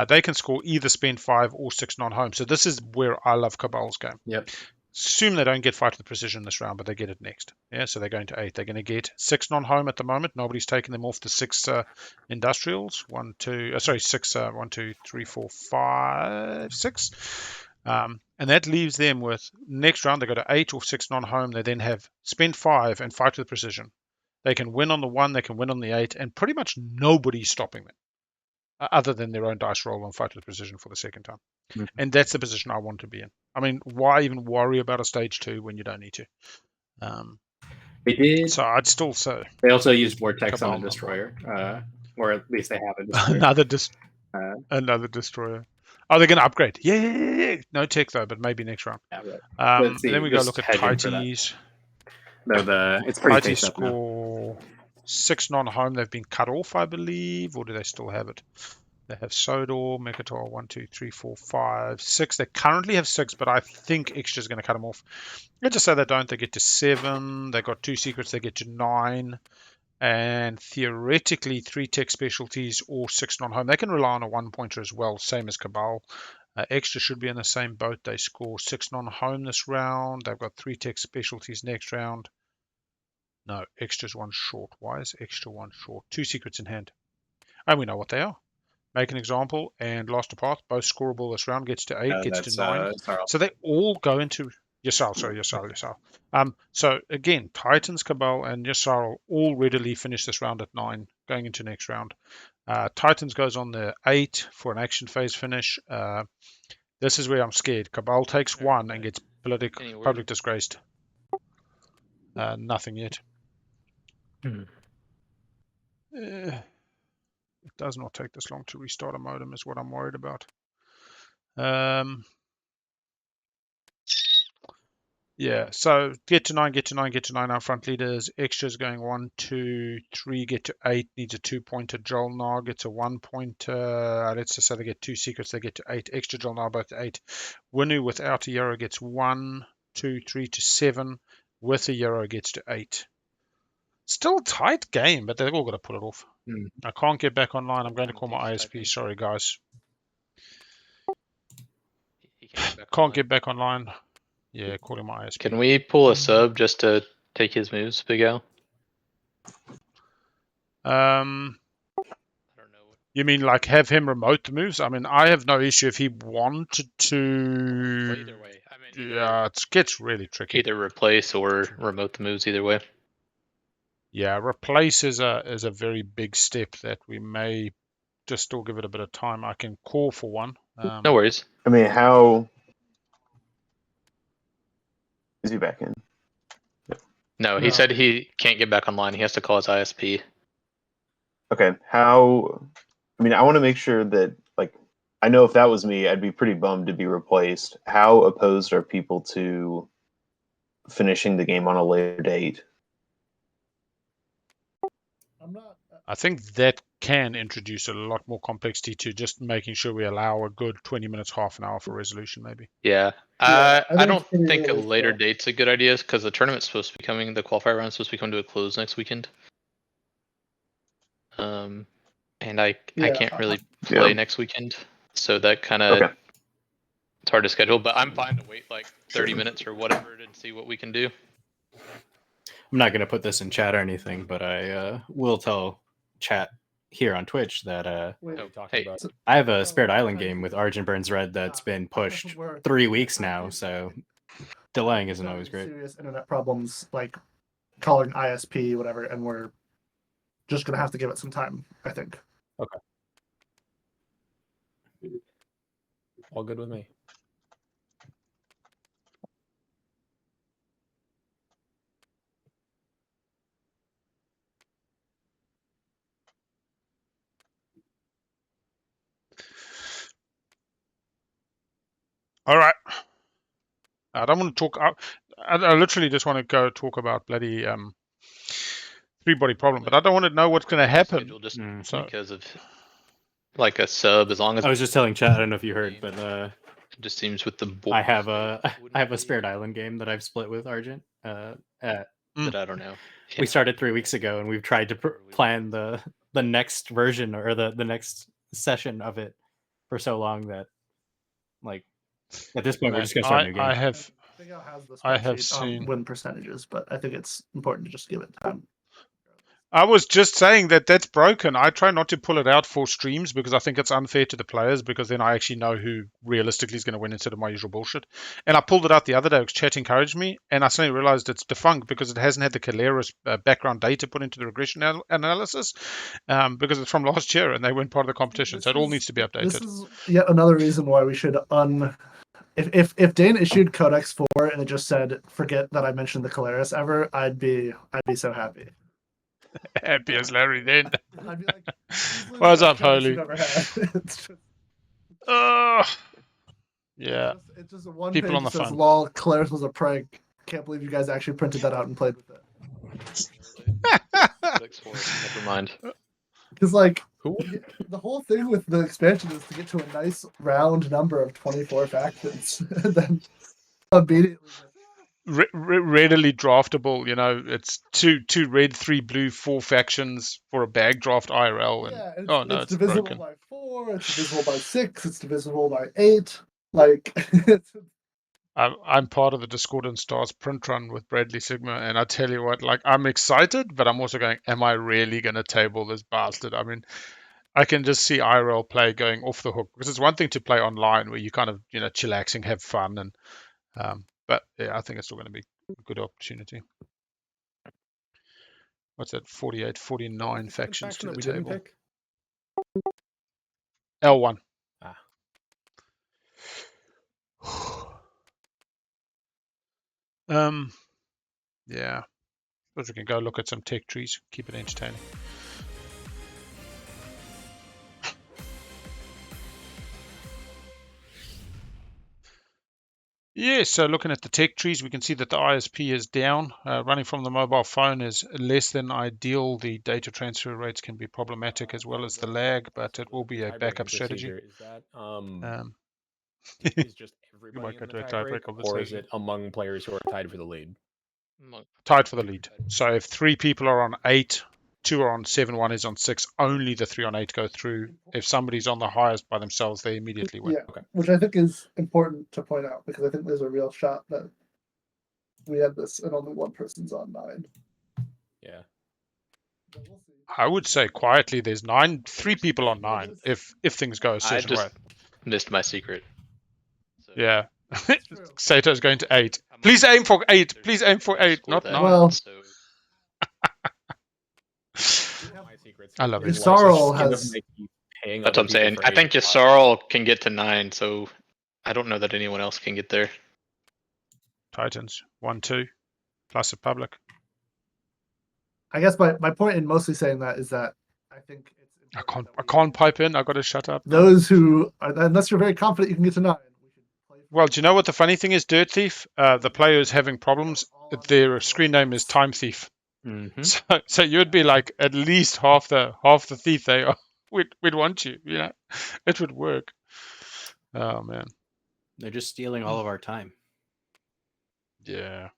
They can score either spend 5 or 6 non-home. So this is where I love Cabal's game. Yep. assume they don't get fight to the precision this round, but they get it next. Yeah, so they're going to 8. They're going to get 6 non-home at the moment. Nobody's taken them off the 6 industrials. 1, 2, 6. 1, 2, 3, 4, 5, 6. And that leaves them with next round. They go to 8 or 6 non-home. They then have spend 5 and fight to the precision. They can win on the 1. They can win on the 8, and pretty much nobody's stopping them, other than their own dice roll and fight to the precision for the second time. Mm-hmm. And that's the position I want to be in. I mean, why even worry about a stage 2 when you don't need to? They did. So I'd still say they also used Vortex Cabal on a destroyer, or at least they have a destroyer. another destroyer. Oh, they're going to upgrade. Yeah. No tech though, but maybe next round. Yeah, but then we go look at Tighties. It's pretty Tighties face up now. score 6 non-home. They've been cut off, I believe, or do they still have it? They have Sodor, Mekator, 1, 2, 3, 4, 5, 6. They currently have 6, but I think Xxcha is going to cut them off. Let's just say they don't. They get to 7. They got 2 secrets. They get to 9. And theoretically, 3 tech specialties or 6 non-home. They can rely on a 1-pointer as well, same as Cabal. Xxcha should be in the same boat. They score 6 non-home this round. They've got 3 tech specialties next round. No, Xxcha's 1 short. Why is Xxcha 1 short? 2 secrets in hand. And we know what they are. Make an example and Last Path, both scoreable this round, gets to 8, gets to 9. So they all go into Yssaril. So again, Titans, Cabal, and Yssaril all readily finish this round at 9, going into next round. Titans goes on the 8 for an action phase finish. This is where I'm scared. Cabal takes 1 and gets public disgraced. Nothing yet. It does not take this long to restart a modem is what I'm worried about. Yeah, so get to 9, our front leaders. Xxcha's going 1, 2, 3, get to 8, needs a 2-pointer. JolNar gets a 1-pointer. Let's just say they get 2 secrets, they get to 8. Xxcha, JolNar both to 8. Winnu without a Euro gets 1, 2, 3 to 7. With a Euro gets to 8. Still a tight game, but they've all got to pull it off. I can't get back online. I'm going to call my ISP. Sorry, guys. Can't get back online. Yeah, calling my ISP. Can we pull a sub just to take his moves, Big Al? You mean like have him remote the moves? I mean, I have no issue if he wanted to. Well, either way. I mean, yeah, it gets really tricky. Either replace or remote the moves, either way. Yeah, replace is a very big step that we may just still give it a bit of time. I can call for one. No worries. I mean, how is he back in? No, he said he can't get back online. He has to call his ISP. Okay, how? I mean, I want to make sure that, like, I know if that was me, I'd be pretty bummed to be replaced. How opposed are people to finishing the game on a later date? I think that can introduce a lot more complexity to just making sure we allow a good 20 minutes, half an hour for resolution, maybe. Yeah. I don't think a later date's a good idea because the tournament's supposed to be coming, the qualifier round's supposed to be coming to a close next weekend. And I can't really play next weekend, so that kind of it's hard to schedule. But I'm fine to wait like 30 minutes or whatever and see what we can do. I'm not going to put this in chat or anything, but I will tell chat here on Twitch that I have a Spirit Island game with ArgentBurnsRed that's been pushed 3 weeks now, so delaying isn't always great. Serious internet problems like calling ISP, whatever, and we're just gonna have to give it some time, I think. Okay. All good with me. All right. I don't want to talk. I literally just want to go talk about bloody 3-body problem, but I don't want to know what's going to happen. Just because of like a sub, as long as I was just telling chat. I don't know if you heard, but it just seems with the board. I have a Spirit Island game that I've split with Argent. That I don't know. We started 3 weeks ago, and we've tried to plan the next version or the next session of it for so long that, like, at this point, we're just gonna start a new game. think it has the I have spreadsheet on seen. win percentages, but I think it's important to just give it time. I was just saying that that's broken. I try not to pull it out for streams because I think it's unfair to the players, because then I actually know who realistically is going to win instead of my usual bullshit. And I pulled it out the other day because chat encouraged me, and I suddenly realized it's defunct because it hasn't had the Caleris background data put into the regression analysis, because it's from last year and they weren't part of the competition. So it all needs to be updated. This is yet another reason why we should If Dane issued Codex 4 and it just said, "Forget that I mentioned the Caleris ever," I'd be so happy. Happy as Larry then. I'd be like, easily the What's best up, Codex Holy? you've ever had. It's just, Yeah. it's just a one People page on the that says, phone. "Lol, Caleris was a prank. Can't believe you guys actually printed that out and played with it." Never mind. Because the whole thing with the expansion is to get to a nice round number of 24 factions, and then immediately. Readily draftable, it's two red, 3 blue, 4 factions for a bag draft IRL, and it's divisible broken. by 4, it's divisible by 6, it's divisible by 8. Like, I'm part of the Discordant Stars print run with Bradley Sigma, and I tell you what, I'm excited, but I'm also going, am I really going to table this bastard? I mean, I can just see IRL play going off the hook, because it's one thing to play online where you kind of, chillaxing, have fun, and but yeah, I think it's still going to be a good opportunity. What's that? 48, 49 factions to the table. L1. Yeah. Suppose we can go look at some tech trees, keep it entertaining. Yeah, so looking at the tech trees, we can see that the ISP is down. Running from the mobile phone is less than ideal. The data transfer rates can be problematic as well as the lag, but it will be a backup strategy. Is that is just You might everybody go in to the a tiebreak tiebreak, or is conversation. it among players who are tied for the lead? Tied for the lead. So if 3 people are on 8, 2 are on 7, 1 is on 6, only the 3 on 8 go through. If somebody's on the highest by themselves, they immediately win. Yeah, which I think is important to point out, because I think there's a real shot that we had this and only one person's on 9. Yeah. I would say quietly there's 3 people on 9 if things go a certain way. Missed my secret. So. Yeah. Seto's going to 8. Please aim for 8. Please aim for 8, not 9. Well, I love it. Yssaril has. That's what I'm saying. I think Yssaril can get to 9, so I don't know that anyone else can get there. Titans 1, 2, plus a public. I guess my point in mostly saying that is that I think it's. I can't pipe in. I've got to shut up. Those who, unless you're very confident you can get to 9. Well, do you know what the funny thing is, Dirt Thief? The player is having problems. Their screen name is TimeThief. Mm-hmm. So you'd be like at least half the thief they are. We'd want you. It would work. Oh man, they're just stealing all of our time. Yeah.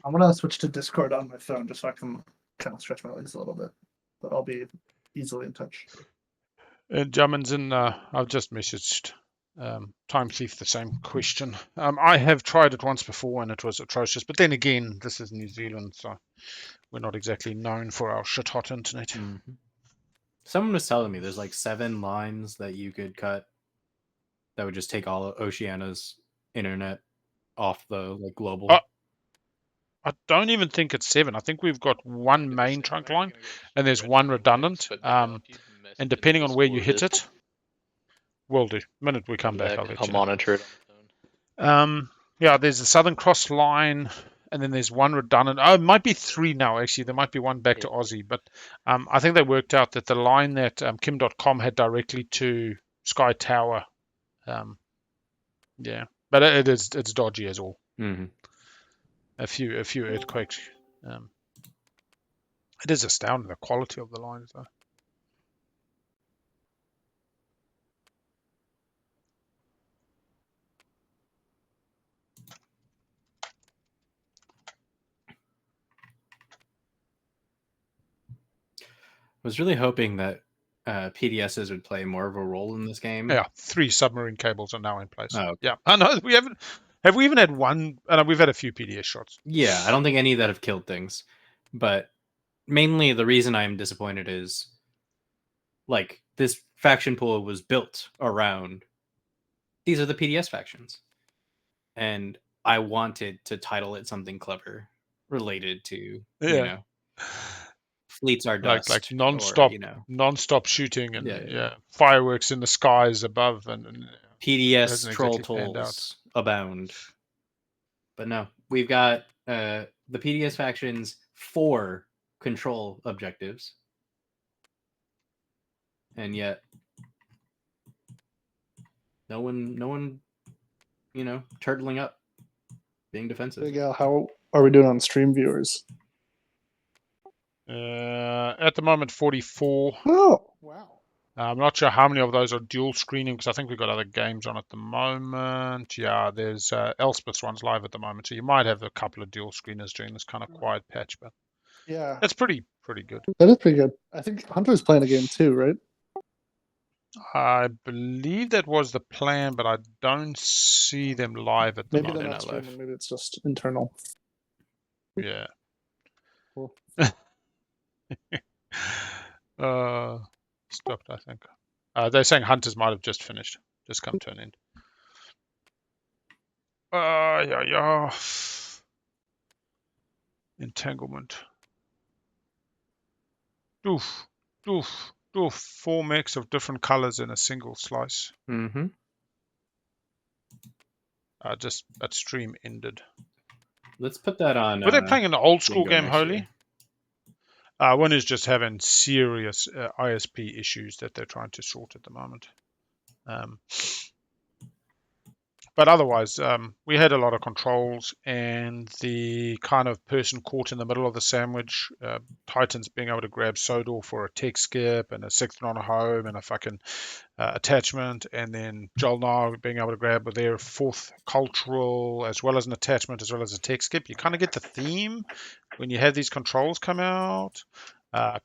I'm gonna switch to Discord on my phone just so I can kind of stretch my legs a little bit, but I'll be easily in touch. And Jammin's in. I've just messaged TimeThief the same question. I have tried it once before and it was atrocious. But then again, this is New Zealand, so we're not exactly known for our shit hot internet. Mm-hmm. Someone was telling me there's like 7 lines that you could cut that would just take all of Oceania's internet off the global. I don't even think it's 7. I think we've got 1 main trunk line and there's 1 redundant. And depending on where you hit it, will do. The minute we come back, I'll monitor it on the phone. Yeah, there's the Southern Cross line, and then there's 1 redundant. Oh, it might be 3 now, actually. There might be 1 back to Aussie. But I think they worked out that the line that Kim.com had directly to Sky Tower, yeah. But it's dodgy as all. Mm-hmm. A few earthquakes. It is astounding, the quality of the lines, though. I was really hoping that PDSs would play more of a role in this game. Yeah, 3 submarine cables are now in place. Oh, okay. Yeah, I know we haven't. Have we even had one? We've had a few PDS shots. Yeah, I don't think any that have killed things, but mainly the reason I'm disappointed is like this faction pool was built around these are the PDS factions, and I wanted to title it something clever related to you know fleets are dust, like non-stop, or, non-stop shooting and Yeah. fireworks in the skies above and PDS troll exactly panned out. tools abound. But no, we've got the PDS factions 4 control objectives, and yet no one, turtling up, being defensive. Big Al, how are we doing on stream viewers? At the moment, 44. Oh, wow. I'm not sure how many of those are dual screening because I think we've got other games on at the moment. Yeah, there's Elspeth's one's live at the moment, so you might have a couple of dual screeners during this kind of quiet patch, but yeah, that's pretty good. That is pretty good. I think Hunter's playing a game too, right? I believe that was the plan, but I don't see them live at the Maybe moment. they're not streaming. Maybe it's just internal. Yeah. Cool. Stopped, I think. They're saying Hunters might have just finished, just come to an end. Yeah. Entanglement. Doof. 4 mechs of different colors in a single slice. Mm-hmm. Just that stream ended. Let's put that on. Were they playing an old school Bingo game, next Holy? year. One is just having serious ISP issues that they're trying to sort at the moment. But otherwise, we had a lot of controls, and the kind of person caught in the middle of the sandwich, Titans being able to grab Sodor for a tech skip and a 6th on a home and a fucking attachment, and then JolNar being able to grab with their 4th cultural as well as an attachment as well as a tech skip. You kind of get the theme when you have these controls come out.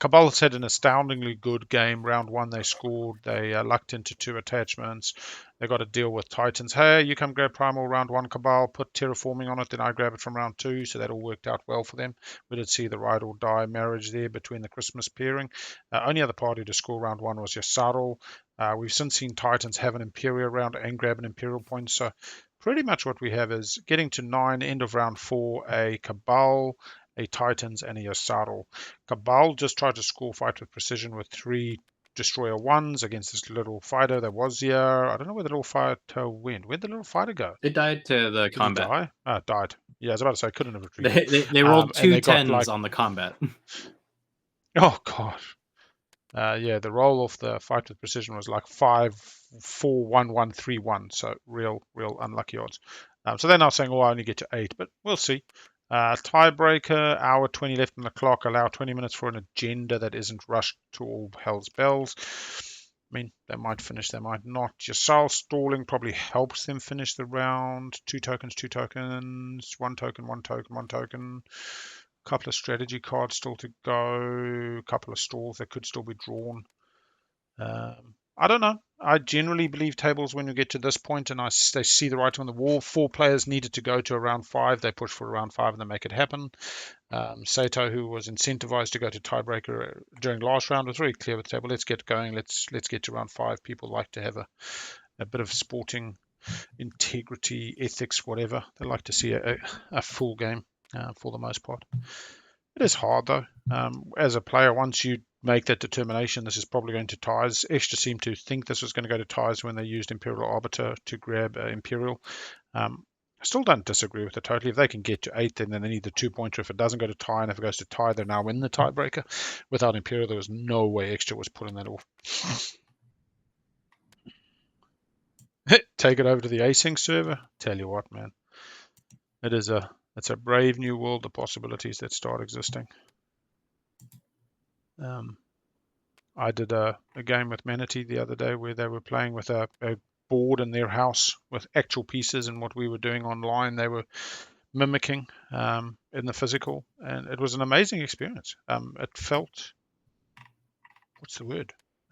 Cabal's had an astoundingly good game. Round 1 they scored. They lucked into 2 attachments. They got to deal with Titans. Hey, you come grab Primal round 1, Cabal, put terraforming on it, then I grab it from round 2. So that all worked out well for them. We did see the ride or die marriage there between the Christmas pairing. Only other party to score round 1 was Yssaril. We've since seen Titans have an Imperial round and grab an Imperial point. So pretty much what we have is getting to 9, end of round 4, a Cabal, a Titans, and a Yssaril. Cabal just tried to score fight with precision with 3 Destroyer 1s against this little fighter that was here. I don't know where the little fighter went. Where'd the little fighter go? It died to the Did combat. He die? Died. Yeah, I was about to say, couldn't have retrieved. They rolled 2 they got, 10s on the combat. Oh, gosh. Yeah, the roll of the fight with precision was like 5, 4, 1, 1, 3, 1. So real unlucky odds. So they're now saying, I only get to 8, but we'll see. Tiebreaker, hour 20 left on the clock, allow 20 minutes for an agenda that isn't rushed to all hell's bells. I mean, they might finish, they might not. Yssaril stalling probably helps them finish the round. 2 tokens, 2 tokens, 1 token, 1 token, 1 token. A couple of strategy cards still to go. A couple of stalls that could still be drawn. I don't know. I generally believe tables when you get to this point and they see the writing on the wall. 4 players needed to go to around 5. They push for around 5 and they make it happen. Seto, who was incentivized to go to tiebreaker during last round, was very clear with the table. Let's get going. Let's get to round 5. People like to have a bit of sporting integrity, ethics, whatever. They like to see a full game for the most part. It is hard though. As a player, once you make that determination, this is probably going to ties. Xxcha seemed to think this was going to go to ties when they used Imperial Arbiter to grab Imperial. I still don't disagree with it totally. If they can get to 8, then they need the 2-pointer. If it doesn't go to tie, and if it goes to tie, they're now in the tiebreaker. Without Imperial, there was no way Xxcha was pulling that off. Take it over to the async server. Tell you what, man. It's a brave new world, the possibilities that start existing. I did a game with Manatee the other day where they were playing with a board in their house with actual pieces, and what we were doing online they were mimicking in the physical, and it was an amazing experience. It felt, what's the word?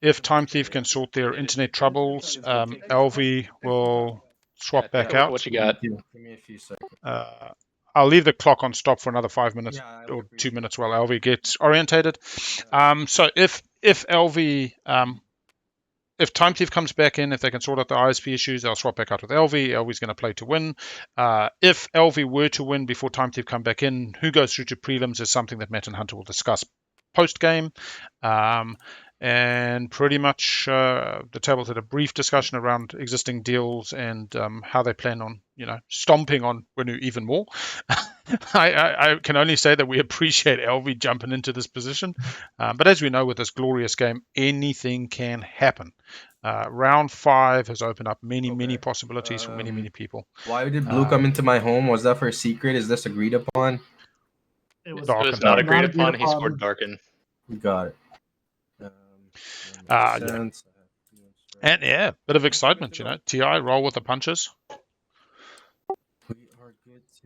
if TimeThief can sort their internet troubles, LV will swap back out. What you got? Give me a few seconds. I'll leave the clock on stop for another 5 minutes or 2 minutes while LV gets orientated. So if LV if TimeThief comes back in, if they can sort out the ISP issues, they'll swap back out with LV. LV's going to play to win. If LV were to win before TimeThief come back in, who goes through to prelims is something that Matt and Hunter will discuss post-game. And pretty much the tables had a brief discussion around existing deals and how they plan on, stomping on Winnu even more. I can only say that we appreciate LV jumping into this position. But as we know with this glorious game, anything can happen. Round 5 has opened up many possibilities for many people. Why did blue come into my home? Was that for a secret? Is this agreed upon? It was not agreed upon. He scored Darken. Got it. Yeah. And yeah, bit of excitement, TI, roll with the punches.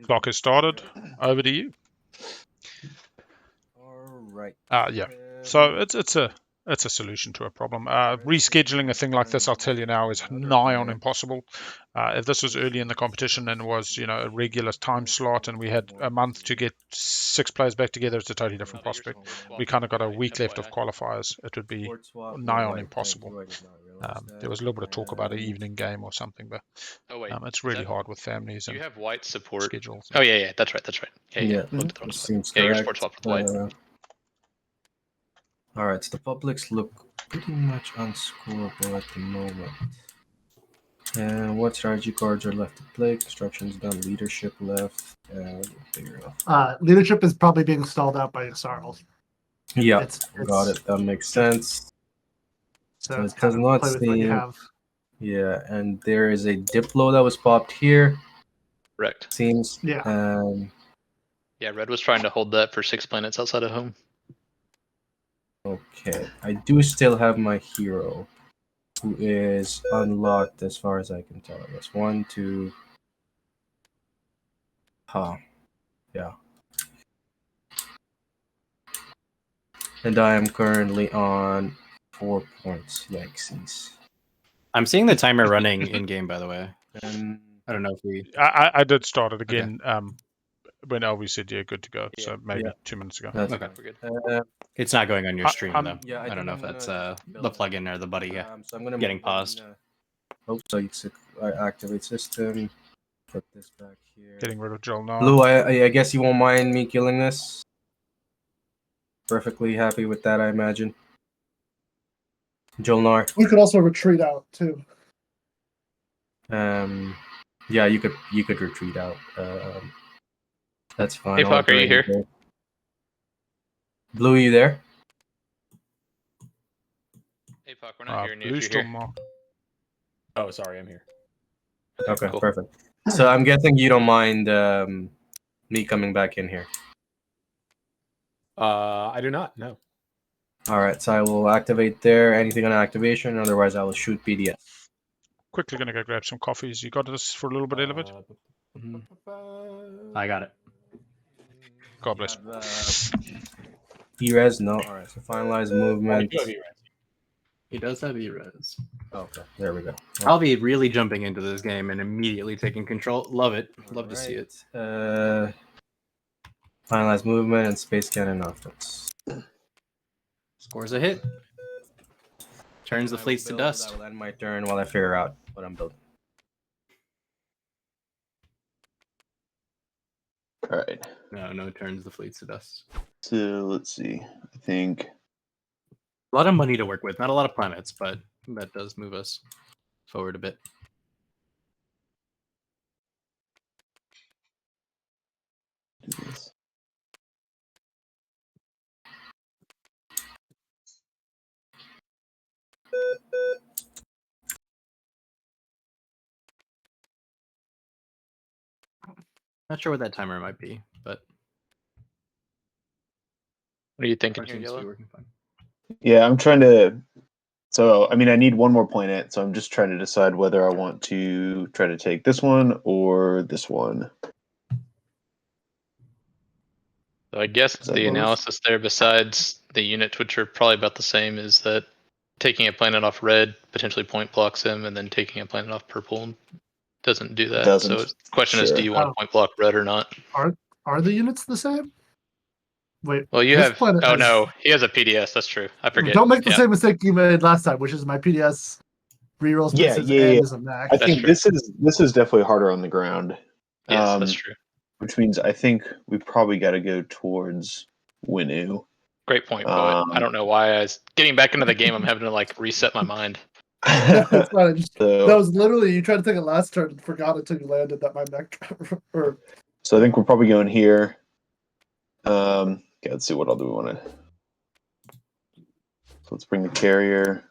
Clock has started. Over to you. All right. Yeah. So it's a solution to a problem. Rescheduling a thing like this, I'll tell you now, is nigh on impossible. If this was early in the competition and was, a regular time slot and we had a month to get 6 players back together, it's a totally different prospect. We kind of got a week left of qualifiers. It would be nigh on impossible. There was a little bit of talk about an evening game or something, but it's really hard with families. You have white support schedules. Oh yeah, that's right. Yeah. Seems your correct. sport swap with white. All right, so the publics look pretty much unscorable at the moment. And what strategy cards are left to play? Construction's done, leadership left, and figure it out. Leadership is probably being stalled out by Yssaril. Yeah, got it. That makes sense. So it does not seem. Yeah, and there is a Diplo that was popped here. Correct. Seems. Yeah. Yeah, Red was trying to hold that for 6 planets outside of home. Okay, I do still have my hero, who is unlocked as far as I can tell. I guess 1, 2. Yeah. And I am currently on 4 points. Yikesies. I'm seeing the timer running in game, by the way. And I don't know if we. I did start it again. Okay. When Elvi said good to go, so maybe 2 minutes ago. That's okay. We're good. It's not going on your stream though. Yeah, I don't know if that's the plugin or the buddy. So I'm gonna getting paused. So I activate system. Put this back here. Getting rid of JolNar. Blue, I guess you won't mind me killing this. Perfectly happy with that, I imagine. JolNar. We could also retreat out too. Yeah, you could retreat out. That's fine. Hey, Apoc, are you here? There. Blue, are you there? Hey, Apoc, we're not hearing you if you're here. Oh, sorry, I'm here. Okay, cool. Perfect. So I'm guessing you don't mind me coming back in here. I do not. No. All right, so I will activate there. Anything on activation? Otherwise, I will shoot PDF. Quickly gonna go grab some coffees. You got this for a little bit, Elevate? I got it. God bless. E-res? No. All right, so finalize movement. He does have E-res. Okay, there we go. I'll be really jumping into this game and immediately taking control. Love it. Love to see it. Finalize movement and space cannon offense. Scores a hit. Turns the fleets to dust. I will end my turn while I figure out what I'm building. All right. No turns the fleets to dust. So let's see. I think a lot of money to work with. Not a lot of planets, but that does move us forward a bit. do this. Not sure what that timer might be, but what are you thinking here, Yellow? Yeah, I'm trying to. So, I mean, I need one more planet, so I'm just trying to decide whether I want to try to take this one or this one. So I guess the analysis there, besides the units, which are probably about the same, is that taking a planet off red potentially point blocks him, and then taking a planet off purple doesn't do that. Doesn't. So the question is, do you want to point block red or not? Are the units the same? Wait. Well, you have. planet Oh has- no, he has a PDS. That's true. I forget. Don't make the same mistake you made last time, which is my PDS rerolls misses and is a max. I think this is definitely harder on the ground. Yes, that's true. Which means I think we probably got to go towards Winnu. Great point, Poet. I don't know why I was getting back into the game. I'm having to like reset my mind. That's fine. So- that was literally you tried to take it last turn and forgot until you landed that my mech. So I think we're probably going here. Okay, let's see what all do we want to. So let's bring the carrier.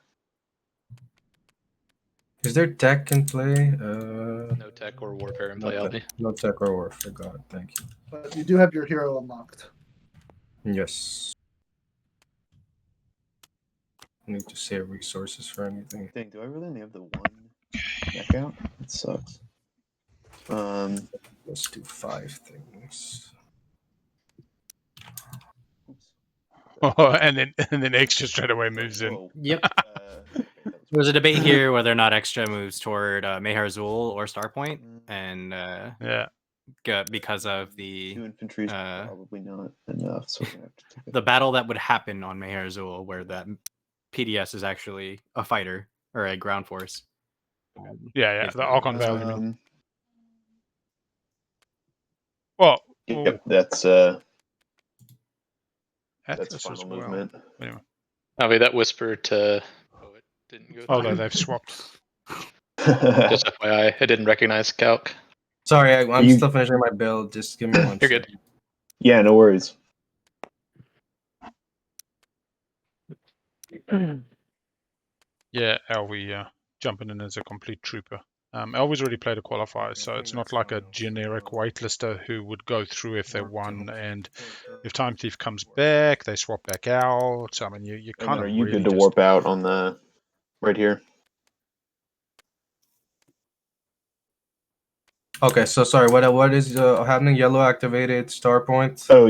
Is there tech in play? No tech or warfare in play, Albie. No tech or warfare. Got it. Thank you. But you do have your hero unlocked. Yes. I need to save resources for anything. Do I really only have the one deck out? It sucks. Let's do 5 things. Oh, and then Xxcha straight away moves in. Yep. There's a debate here whether or not Xxcha moves toward Mahar Zul or Starpoint, and because of the 2 infantry is probably not enough. So we're gonna have to take it. the battle that would happen on Mahar Zul, where that PDS is actually a fighter or a ground force. Yeah, the Archon Vale. You mean? Yep, that's Atlas final as well. movement. Anyway. Albie, that whisper to Poet didn't go. Oh, through. no, they've swapped. Just FYI, I didn't recognize Calc. Sorry, I'm still finishing my build. Just give me one. You're good. Yeah, no worries. Yeah, Alvi jumping in as a complete trooper. Alvi's already played a qualifier, so it's not like a generic waitlister who would go through if they won, and if TimeThief comes back, they swap back out. I mean, you kind of Are you really good to warp out on the right here? Okay, so sorry. What is happening? Yellow activated Starpoint. Oh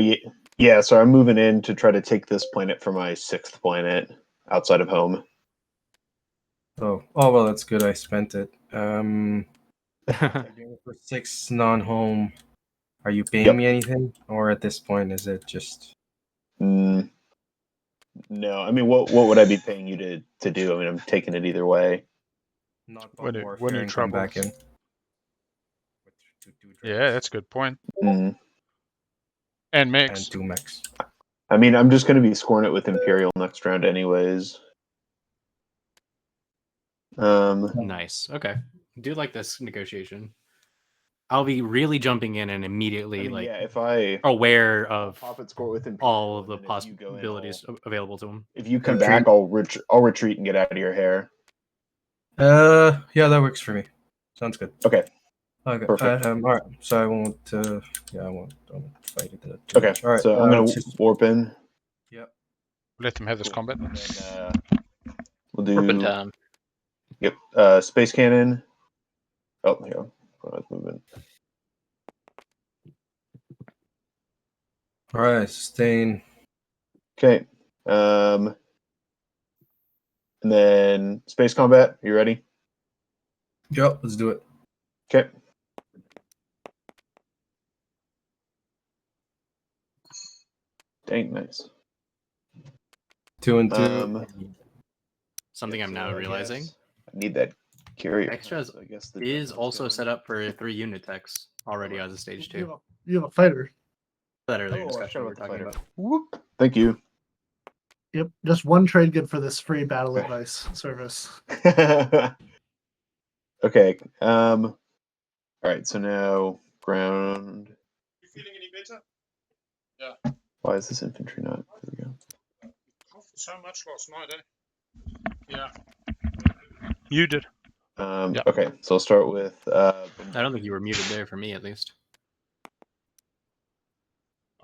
yeah. So I'm moving in to try to take this planet for my 6th planet outside of home. Oh well, that's good. I spent it. For 6 non-home. Are you paying me anything, or at this point is it just? No, I mean, what would I be paying you to do? I mean, I'm taking it either way. Not when warfare you and come back in. Yeah, that's a good point. Mm. And mechs. And 2 mechs. I mean, I'm just going to be scoring it with Imperial next round anyways. Nice. Okay. I do like this negotiation. I'll be really jumping in and immediately if I aware of pop it score with Imperial, all of the possibilities available to him. If you come back, I'll retreat and get out of your hair. Yeah, that works for me. Sounds good. Okay. Okay. Perfect. All right. So I won't. I won't fight it. Okay. Much. All right. So I'm gonna warp in. Yep. Let them have this combat. And then, we'll do. Warping time. Yep. Space cannon. Oh, here. Movement. All right. Sustain. Okay. And then space combat. You ready? Yep. Let's do it. Okay. Dang, nice. 2 and 2. Something I'm now realizing. I need that carrier. Xxcha I guess is also set up for 3 unit techs already as a stage 2. You have a fighter. That earlier discussion we were talking about. Whoop. Thank you. Yep, just 1 trade good for this free battle advice service. Okay. All right. So now ground. You feeling any better? Yeah. Why is this infantry not? There we go. So much last night, eh? Yeah. You did. Okay. So I'll start with. I don't think you were muted there for me, at least.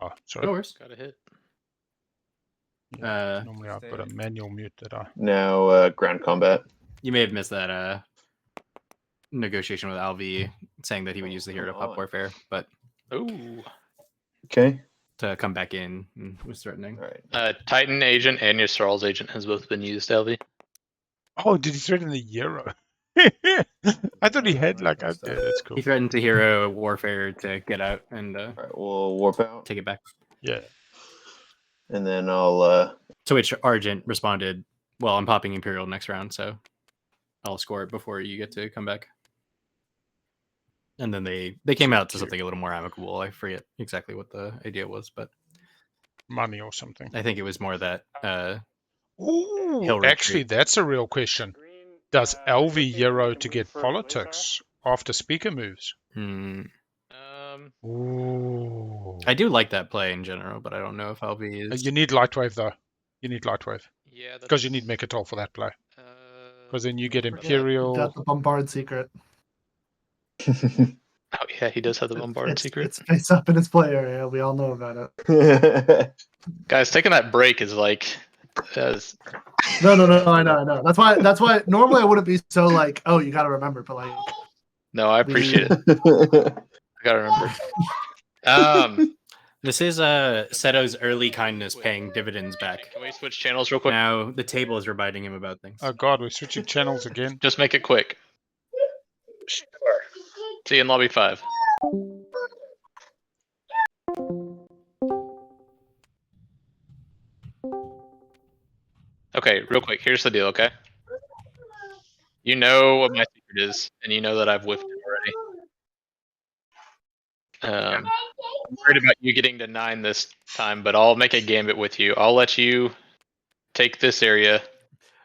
Oh, sorry. No worries. Got a hit. Normally I've got a manual mute that I. Now ground combat. You may have missed that negotiation with Alvi saying that he would use the hero to pop warfare, but Okay. to come back in and was threatening. All right. Titan agent and Yssaril agent has both been used, Albie. Oh, did he threaten the euro? I thought he had like. Yeah, that's cool. He threatened to hero warfare to get out and Alright, we'll warp out. take it back. Yeah. And then I'll To which Argent responded, "Well, I'm popping Imperial next round, so I'll score it before you get to come back." And then they came out to something a little more amicable. I forget exactly what the idea was, but money or something. I think it was more that. Ooh, actually, that's a real question. Does LV Euro to get politics after speaker moves? Ooh. I do like that play in general, but I don't know if LV is. You need Lightwave though. You need Lightwave. Yeah, because you need Mechatol for that play. Because then you get Imperial. Got the Bombard secret. Oh yeah, he does have the Bombard secret. It's face up in his play area. We all know about it. Guys, taking that break is like. No. I know. That's why. Normally, I wouldn't be so like, oh, you got to remember, but like. No, I appreciate it. I gotta remember. This is Seto's early kindness paying dividends back. Can we switch channels real quick? Now the table is reminding him about things. Oh god, we're switching channels again. Just make it quick. Sure. See you in lobby 5. Okay, real quick. Here's the deal, okay? You know what my secret is, and you know that I've whiffed it already. I'm worried about you getting to 9 this time, but I'll make a gambit with you. I'll let you take this area.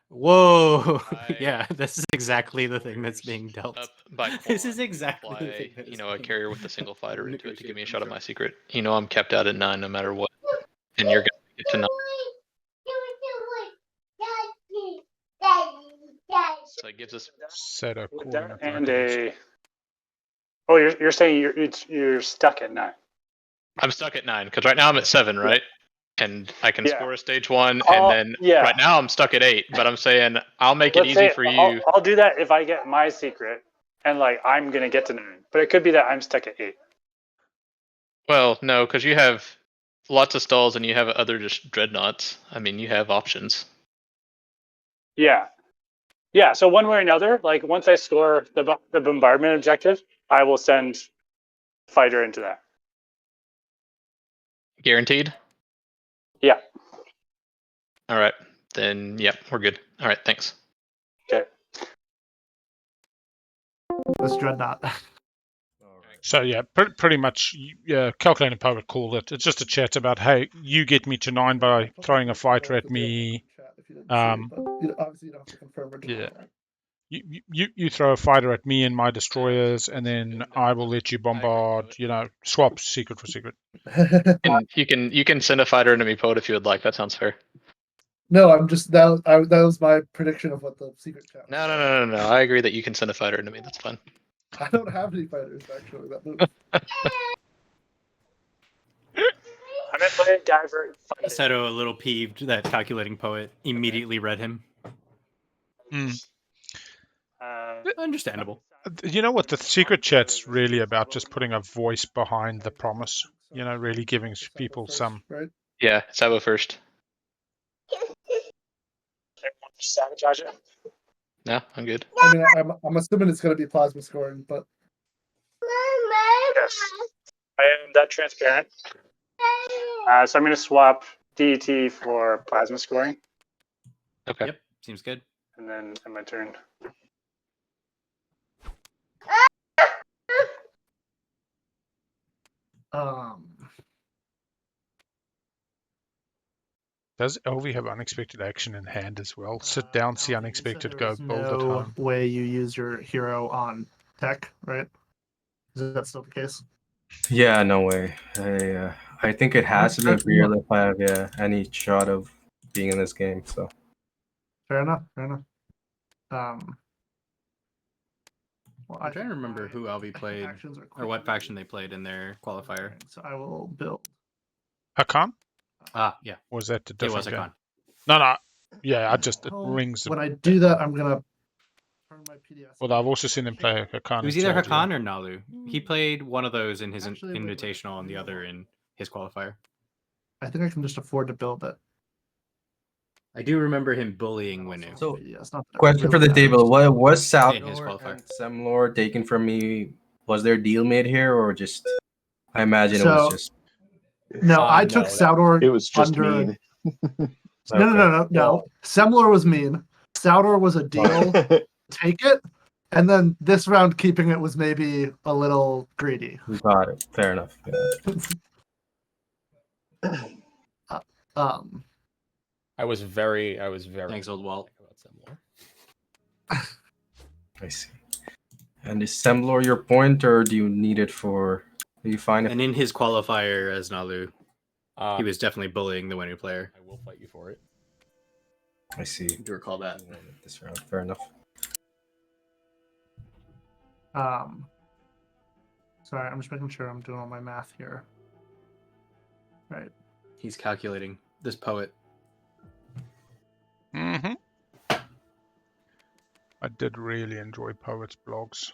Whoa! Yeah, this is exactly the thing that's being dealt. Up by this is exactly fly, the thing that is a carrier with a single fighter into it to give me a shot at my secret. You know I'm kept out at 9 no matter what, and you're gonna get to 9. So it gives us Seto and a. Oh, you're saying you're stuck at 9. I'm stuck at 9 because right now I'm at 7, right? And I can score a stage 1, and then right now I'm stuck at 8. But I'm saying I'll make it easy for you. I'll do that if I get my secret, and like I'm gonna get to 9. But it could be that I'm stuck at 8. Well, no, because you have lots of stalls and you have other just dreadnoughts. I mean, you have options. Yeah. So one way or another, like once I score the bombardment objective, I will send fighter into that. Guaranteed? Yeah. All right. Then, yeah, we're good. All right, thanks. Okay. This dreadnought. So yeah, pretty much, Calculating Poet called it. It's just a chat about, hey, you get me to 9 by throwing a fighter at me. Obviously, you don't have to confirm or deny. Yeah. You throw a fighter at me and my destroyers, and then I will let you bombard. Swap secret for secret. And you can send a fighter into me, Poet, if you would like. That sounds fair. No, I'm just that was my prediction of what the secret chat. No. I agree that you can send a fighter into me. That's fine. I don't have any fighters actually that move. I'm gonna play Divert. Seto, a little peeved that Calculating Poet immediately read him. Understandable. You know what? The secret chat's really about just putting a voice behind the promise. Really giving people some. Right? Yeah, Sabo first. Sabotage it. No, I'm good. I mean, I'm assuming it's going to be plasma scoring, but. Yes, I am that transparent. So I'm going to swap DET for plasma scoring. Okay. Yep, seems good. And then on my turn. Does LV have unexpected action in hand as well? Sit down, see unexpected, go build at home. No way you use your hero on tech, right? Is that still the case? Yeah, no way. I think it has to be Imperial if I have any shot of being in this game. So fair enough. Well, I'm trying to remember who LV played or what faction they played in their qualifier. So I will build. Hakan? Yeah. Or was that the different It was game? Hakan. No. Yeah, it rings. When I do that, I'm gonna turn my PDS. Well, I've also seen him play Hakan. It was either Hakan or Nalu. He played one of those in his invitational and the other in his qualifier. I think I can just afford to build it. I do remember him bullying Winnu. So, Yeah, it's not that it question for really the table: matters. What was In his Salvador qualifier. and Semlor taken from me? Was there a deal made here, or just? I imagine it So- was just. No, I took Saldor It was just under. mean. No. Semler was mean. Saldor was a deal. Take it. And then this round, keeping it was maybe a little greedy. Got it. Fair enough. I was very. Thanks, old Walt. About Semlor. I see. And is Semlor your point, or do you need it for? Do you find it? And in his qualifier as Nalu, he was definitely bullying the Winnu player. I will fight you for it. I see. Do you recall that? This round, fair enough. Sorry, I'm just making sure I'm doing all my math here. Right. He's calculating this poet. Mm-hmm. I did really enjoy Poet's blogs.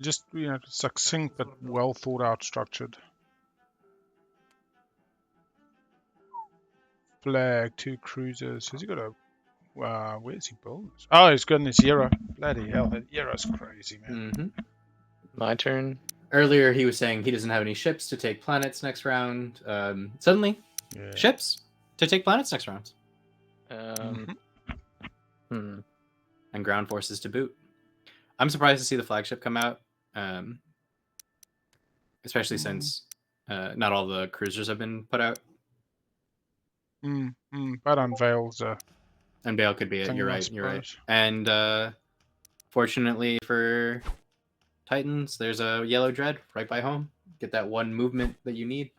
Just, succinct but well thought out, structured. Flag, 2 cruisers. Has he got a... where's he built? Oh, he's got in his Euro. Bloody hell, that Euro's crazy, man. Mm-hmm. My turn. Earlier, he was saying he doesn't have any ships to take planets next round. Suddenly, ships to take planets next round. And ground forces to boot. I'm surprised to see the flagship come out, especially since not all the cruisers have been put out. But Unveil's Unveil could be it. You're right. You're right. suppose. And fortunately for Titans, there's a yellow dread right by home. Get that one movement that you need.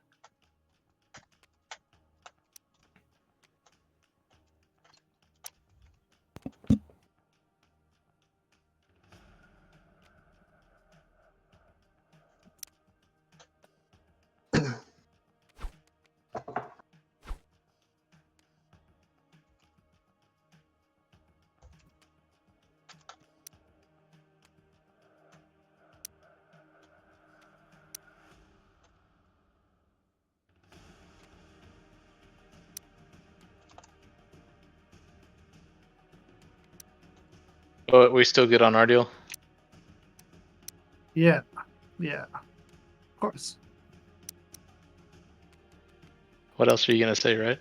But we still good on our deal? Yeah. Of course. What else are you gonna say, right?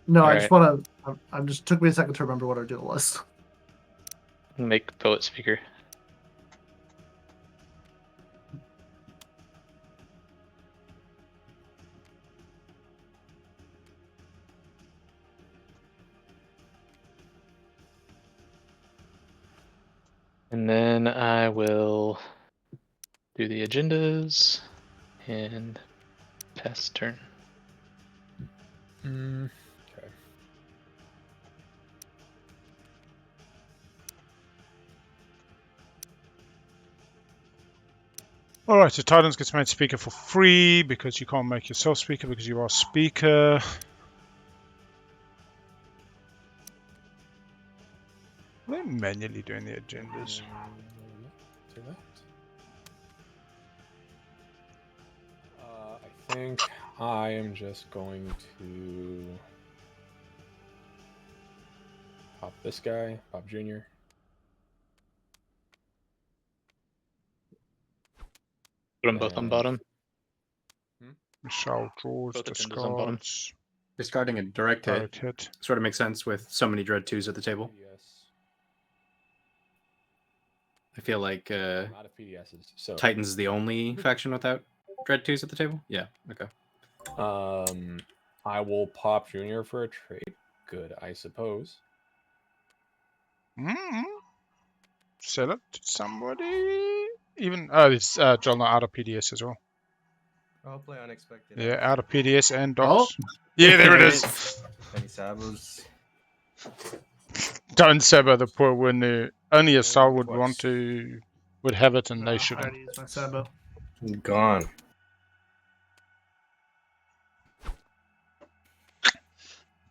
No, All I just want to. I'm just took me a second to remember what our deal was. Make Poet speaker. And then I will do the agendas and pass turn. Okay. Alright, so Titans gets made speaker for free because you can't make yourself speaker because you are speaker. Are they manually doing the agendas? Do that. I think I am just going to pop this guy, Pop Jr. Put them both on bottom. Michelle draws, Both agendas on bottom. discards. Discarding a direct hit Direct hit. sort of makes sense with so many Dread 2s at the table. Yes. I feel like I'm out of PDSs. So Titans is the only faction without Dread 2s at the table? Yeah, okay. I will pop Junior for a trade. Good, I suppose. Sell it to somebody. Even it's JolNar out of PDS as well. I'll play unexpected. Yeah, out of PDS and docs. Yeah, there it is. Any Sabos? Don't Sabo the poor Winnu. Only a star would have it, and they I shouldn't. already used my Sabo. Gone.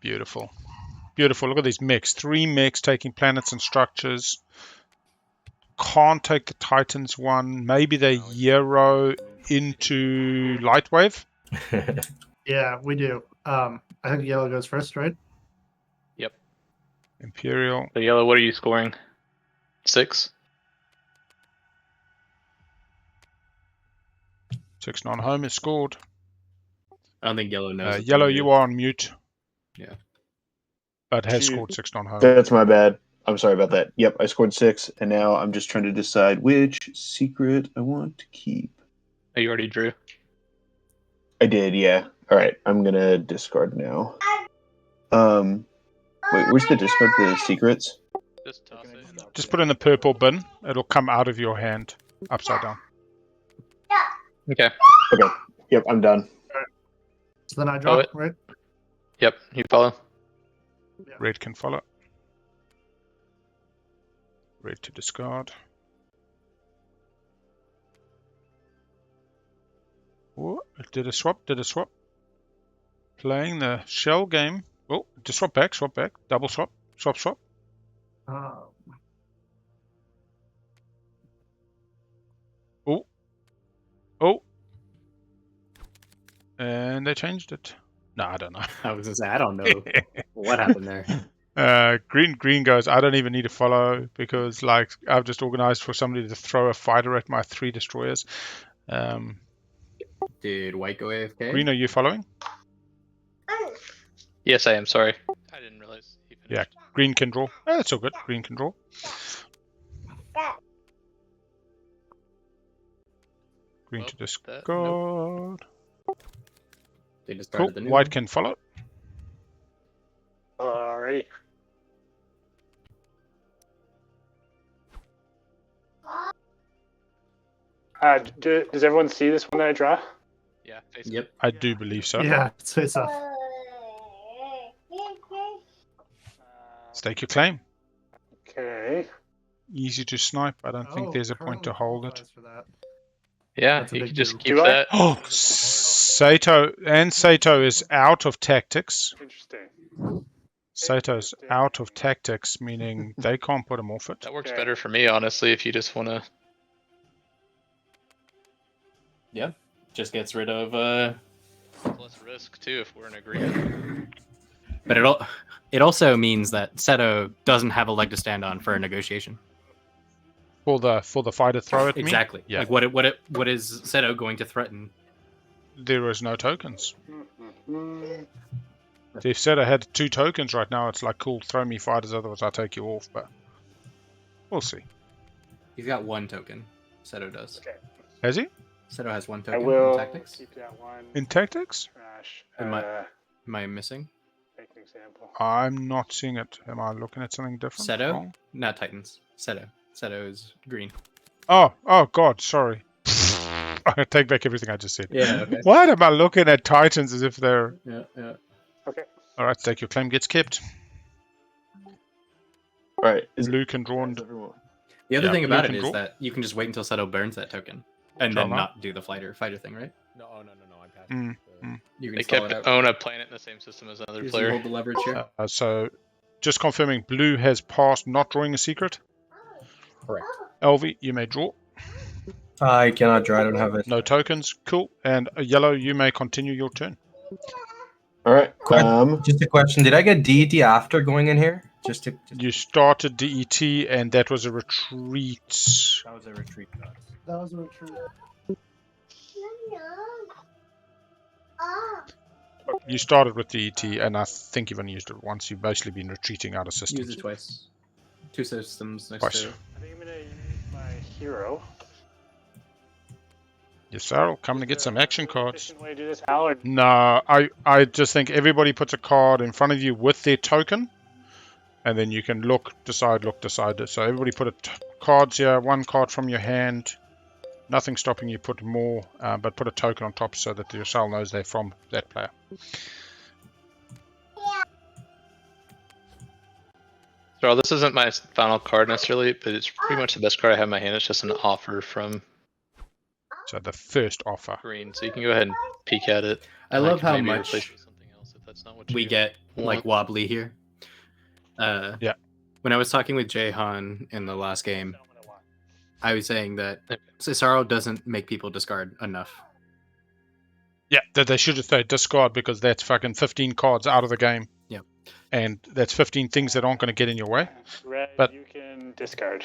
Beautiful. Beautiful. Look at these mechs. 3 mechs taking planets and structures. Can't take the Titans one. Maybe they Euro into Lightwave. Yeah, we do. I think yellow goes first, right? Yep. Imperial. So yellow, what are you scoring? 6? 6 non-home is scored. I don't think yellow knows. what Yellow, to you do. are on mute. Yeah. But has Shoot. scored 6 non-home. That's my bad. I'm sorry about that. Yep, I scored 6, and now I'm just trying to decide which secret I want to keep. Oh, you already drew? I did, yeah. All right, I'm gonna discard now. Wait, where's the discard the secrets? Just toss it. Just put it in the purple bin. It'll come out of your hand, upside down. Okay. Okay. Yep, I'm done. So then I draw, it. right? Yep, you follow. Red can follow. Red to discard. Oh, it did a swap, Playing the shell game. Oh, just swap back, double swap, swap. Oh. And they changed it. No, I don't know. I was gonna say I don't know what happened there. Green goes, I don't even need to follow because like I've just organized for somebody to throw a fighter at my 3 destroyers. Did white go AFK? Green, are you following? Yes, I am. Sorry. I didn't realize he finished. Yeah, green can draw. Oh, that's all good. Green can draw. Green to discard. Nope. They just Cool. started the new White one. can follow. Alrighty. Does everyone see this one that I draw? Yeah. Yep. I do believe so. Yeah, it's face off. Stake your claim. Okay. Easy to snipe. I don't think there's a point to hold it. Yeah, That's a you big can just deal. keep Do I? that. Oh, Seto is out of tactics. Interesting. Sato's out of tactics, meaning they can't put him off it. That works Okay. better for me, honestly, if you just want to. Yeah. Just gets rid of Less risk, too, if we're in agreement. But it also means that Seto doesn't have a leg to stand on for a negotiation. For the fighter throw at me? Exactly. Yeah. Like what is Seto going to threaten? There is no tokens. Mhm. If Seto had 2 tokens right now, it's like, cool, throw me fighters, otherwise I'll take you off, but we'll see. He's got 1 token. Seto does. Okay. Has he? Seto has 1 I token will in tactics. keep that one. In tactics? Trash. Am I missing? Make an example. I'm not seeing it. Am I looking at something different? Seto? Wrong? Not Titans. Seto. Seto is green. Oh, God, sorry. I take back everything I just said. Yeah, okay. What am I looking at Titans as if they're... Yeah. Okay. Alright, stake your claim gets kept. Alright. Blue can draw and... The other Yeah, thing blue about can it is draw. that you can just wait until Seto burns that token and then JolNar. not do the fighter thing, right? No, I'm passing. You can They stall kept it out. own a planet in the same system as another Here's player. hold the leverage here. So, just confirming, blue has passed not drawing a secret. Correct. Elvi, you may draw. I cannot draw. I don't have it. No tokens. Cool. And yellow, you may continue your turn. Alright. Just a question. Did I get DET after going in here? You started DET, and that was a retreat. That was a retreat. That was a retreat. You started with DET, and I think you've only used it once. You've basically been retreating out of systems. Use it twice. 2 systems next Twice. to. I think I'm gonna use my hero. Yssaril, coming to get some action cards. Efficient way to do this, Al, or No, I just think everybody puts a card in front of you with their token, and then you can look, decide. So everybody put cards here, 1 card from your hand. Nothing stopping you put more, but put a token on top so that the Yssaril knows they're from that player. So this isn't my final card necessarily, but it's pretty much the best card I have in my hand. It's just an offer from So the first offer. green, so you can go ahead and peek at it. I and love can how maybe much replace it with something else if that's not what we you get want. like wobbly here. Yeah. When I was talking with Jahan in the last game, I was saying that Yssaril doesn't make people discard enough. Yeah, that they should have said discard because that's fucking 15 cards out of the game. Yep. And that's 15 things that aren't going to get in your way. Red, But you can discard.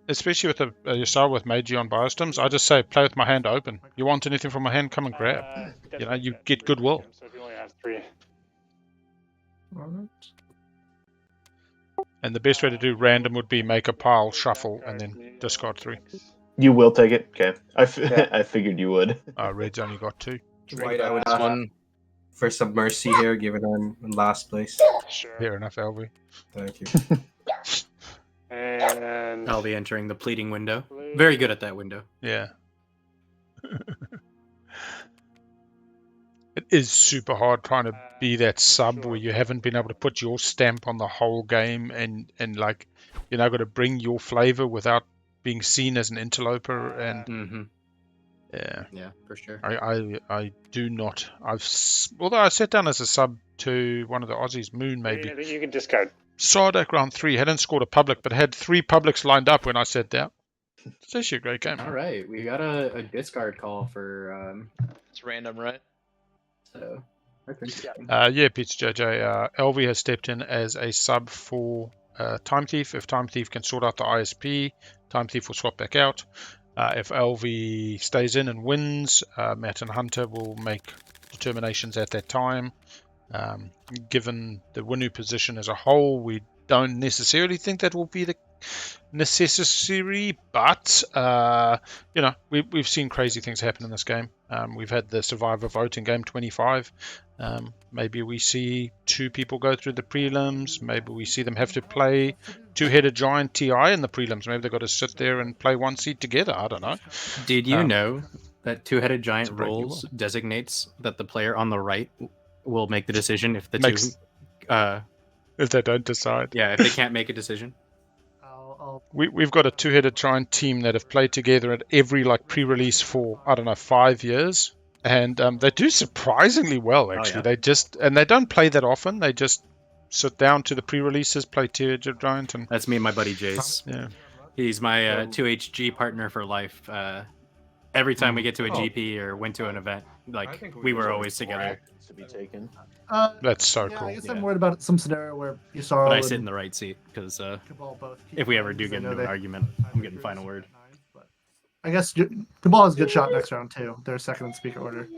especially with you start with Meiji on biostems, I just say play with my hand open. You want anything from my hand, come and grab. You get goodwill. So if you only have 3. Alright. And the best way to do random would be make a pile, shuffle, and then discard 3. You will take it? Okay. I figured you would. Red's only got 2. White, I would This one. for some mercy here, given I'm in last place. Sure. Fair enough, LV. Thank you. And I'll be entering the pleading window. Very good at that window. Yeah. It is super hard trying to be that sub where you haven't been able to put your stamp on the whole game and like you're now got to bring your flavor without being seen as an interloper and Yeah, for sure. I do not. Although I sat down as a sub to one of the Aussies, Moon maybe. I think you can discard. Sardak round 3 hadn't scored a public, but had 3 publics lined up when I sat down. It's actually a great game. All right, we got a discard call for. It's random, right? So. Okay. Yeah, Pizza JJ. LV has stepped in as a sub for TimeThief. If TimeThief can sort out the ISP, TimeThief will swap back out. If LV stays in and wins, Matt and Hunter will make determinations at that time. Given the Winnu position as a whole, we don't necessarily think that will be the necessary, but we've seen crazy things happen in this game. We've had the survivor vote in game 25. Maybe we see 2 people go through the prelims. Maybe we see them have to play two-headed giant TI in the prelims. Maybe they've got to sit there and play one seat together. I don't know. Did you know that two-headed giant rules designates that the player on the right will make the decision if the if they don't decide? Yeah, if they can't make a decision. We've got a two-headed giant team that have played together at every pre-release for 5 years, and they do surprisingly well actually. They don't play that often. They just sit down to the pre-releases, play two-headed giant, and that's me and my buddy Jace. Yeah, he's my 2HG partner for life. Every time we get to a GP or went to an event, we were always together. To be taken. That's so cool. I guess I'm worried about some scenario where Yssaril. But I sit in the right seat because if we ever do get into an argument, I'm getting final word. I guess Cabal has a good shot next round too. They're second in speaker order.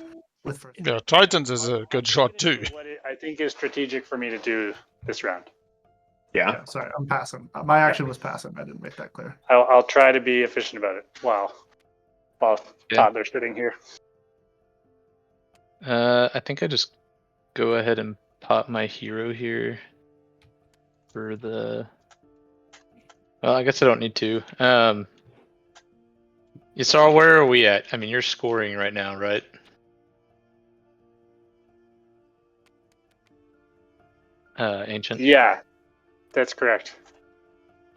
With first. Yeah, Titans is a good shot too. What I think is strategic for me to do this round. Yeah. Sorry, I'm passing. My action was passing. I didn't make that clear. I'll try to be efficient about it. While Toddler's sitting here. I think I just go ahead and pop my hero here for the. Well, I guess I don't need to. Yssaril, where are we at? I mean, you're scoring right now, right? Ancient. Yeah, that's correct.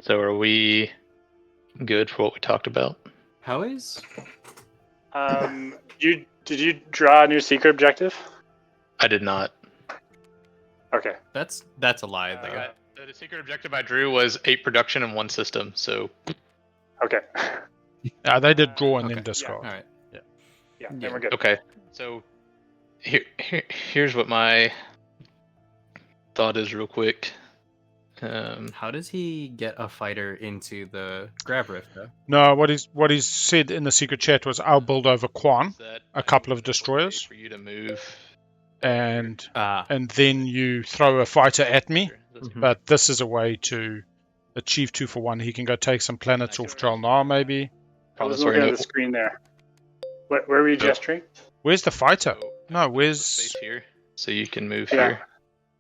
So are we good for what we talked about? How is? Did you draw a new secret objective? I did not. Okay. That's a lie. The secret objective I drew was 8 production and 1 system. So. Okay. They did draw and then discard. All right. Yeah. Then we're good. Okay. So here's what my thought is real quick. How does he get a fighter into the grab rift? Though? No, what he's said in the secret chat was, I'll build over Quan a couple of destroyers for you to move, and then you throw a fighter at me. But this is a way to achieve 2 for 1. He can go take some planets off JolNar maybe. I was looking at the screen there. Where were you gesturing? Where's the fighter? No, where's space here, so you can move here.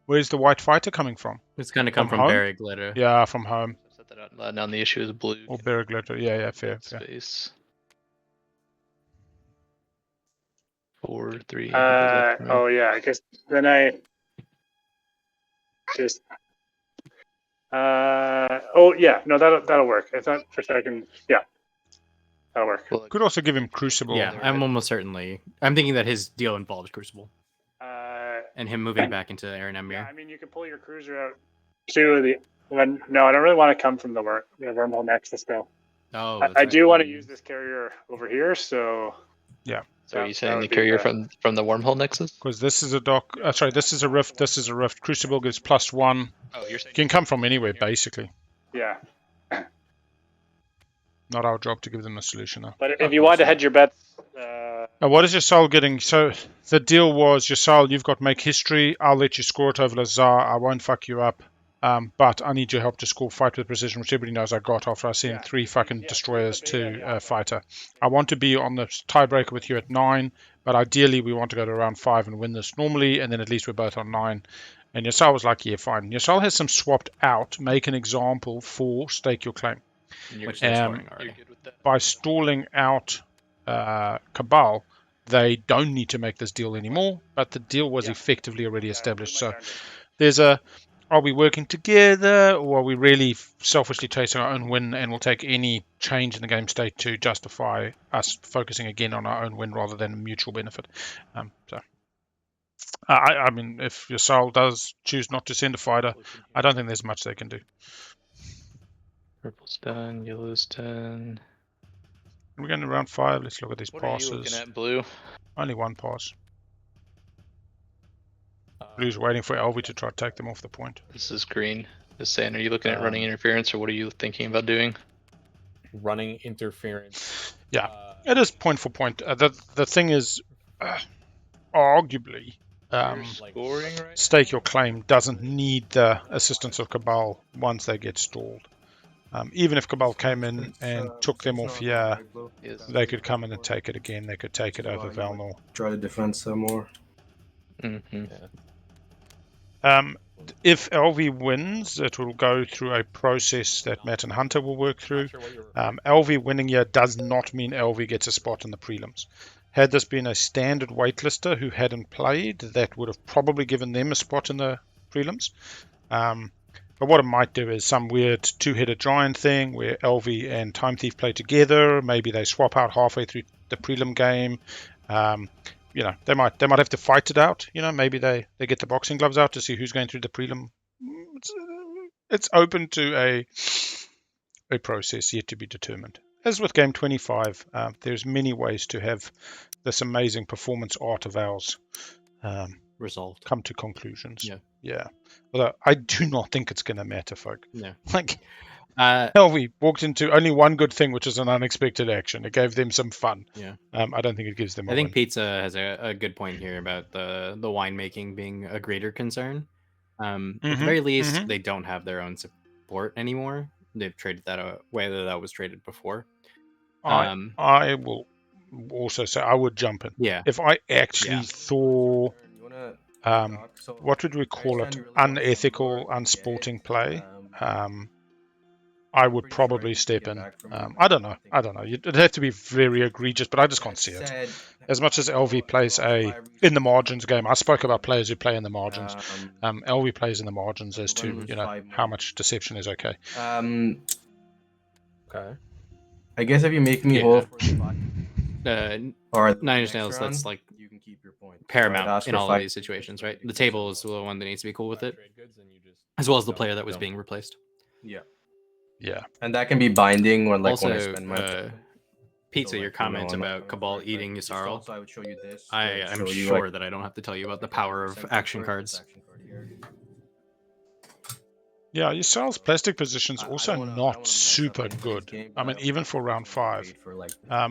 Where's the white fighter coming from? It's going to come from Barrick Glitter. Yeah, from home. Set that out loud. Now the issue is blue. Or Barrick Glitter. Yeah, fair. Space. 4, 3. Oh yeah, I guess then I just. Oh yeah, no, that'll work. I thought for a second. Yeah, that'll work. Could also give him Crucible. Yeah, I'm almost certainly. I'm thinking that his deal involves Crucible. And him moving back into Aaron Emir. Yeah, I mean, you can pull your cruiser out to no, I don't really want to come from the wormhole nexus though. Oh, I do want to use this carrier over here, so. Yeah. So are you saying the courier from the wormhole nexus? Because this is a dock. Sorry, this is a rift. This is a rift. Crucible gives +1. Oh, you're saying Can come from anywhere, basically. Yeah. Not our job to give them a solution, though. But if you want to hedge your bets, what is Yssaril getting? So the deal was, Yssaril, you've got make history. I'll let you score it over Lazar. I won't fuck you up. But I need your help to score fight with precision, which everybody knows I got after I sent 3 fucking destroyers to fighter. I want to be on the tiebreaker with you at 9, but ideally we want to go to round 5 and win this normally, and then at least we're both on 9. And Yssaril was like, yeah, fine. Yssaril has some swapped out. Make an example for stake your claim. Which they're scoring already. By stalling out Cabal, they don't need to make this deal anymore, but the deal was effectively already established. So there's a, are we working together, or are we really selfishly chasing our own win, and we'll take any change in the game state to justify us focusing again on our own win rather than a mutual benefit? I mean, if Yssaril does choose not to send a fighter, I don't think there's much they can do. Purple's done, yellow's done. We're going to round 5. Let's look at these passes. What are you looking at, Blue? Only one pass. Blue's waiting for Elvi to try to take them off the point. This is green. Just saying, are you looking at running interference, or what are you thinking about doing? Running interference. Yeah, it is point for point. The thing is, arguably, stake your claim doesn't need the assistance of Cabal once they get stalled. Even if Cabal came in and took them off here, they could come in and take it again. They could take it over Valnor. Try to defend some more. Mm-hmm. If LV wins, it will go through a process that Matt and Hunter will work through. LV winning here does not mean LV gets a spot in the prelims. Had this been a standard waitlister who hadn't played, that would have probably given them a spot in the prelims. But what it might do is some weird two-headed giant thing where LV and TimeThief play together. Maybe they swap out halfway through the prelim game. You know, they might have to fight it out. You know, maybe they get the boxing gloves out to see who's going through the prelim. It's open to a process yet to be determined. As with game 25, there's many ways to have this amazing performance art of ours resolved, come to conclusions. Yeah. Although I do not think it's going to matter, folk. No. Like, we walked into only one good thing, which is an unexpected action. It gave them some fun. Yeah. I don't think it gives them. I think Pizza has a good point here about the winemaking being a greater concern. At the very least, they don't have their own support anymore. They've traded that away. That was traded before. I will also say I would jump in. Yeah. If I actually saw, what would we call it? Unethical, unsporting play. I would probably step in. I don't know. It'd have to be very egregious, but I just can't see it. As much as LV plays in the margins game, I spoke about players who play in the margins. LV plays in the margins as to how much deception is okay. Okay. I guess if you make me whole for 5, or 9 nails, that's like you can keep your point. Paramount in all of these situations, right? The table is the one that needs to be cool with it, as well as the player that was being replaced. Yeah, and that can be binding when also, when I spend my Pizza, your comment about Cabal eating Yssaril. I would show you this. I'm sure that I don't have to tell you about the power of action cards. Yeah, Yssaril's plastic position's also not super good. I mean, even for round 5.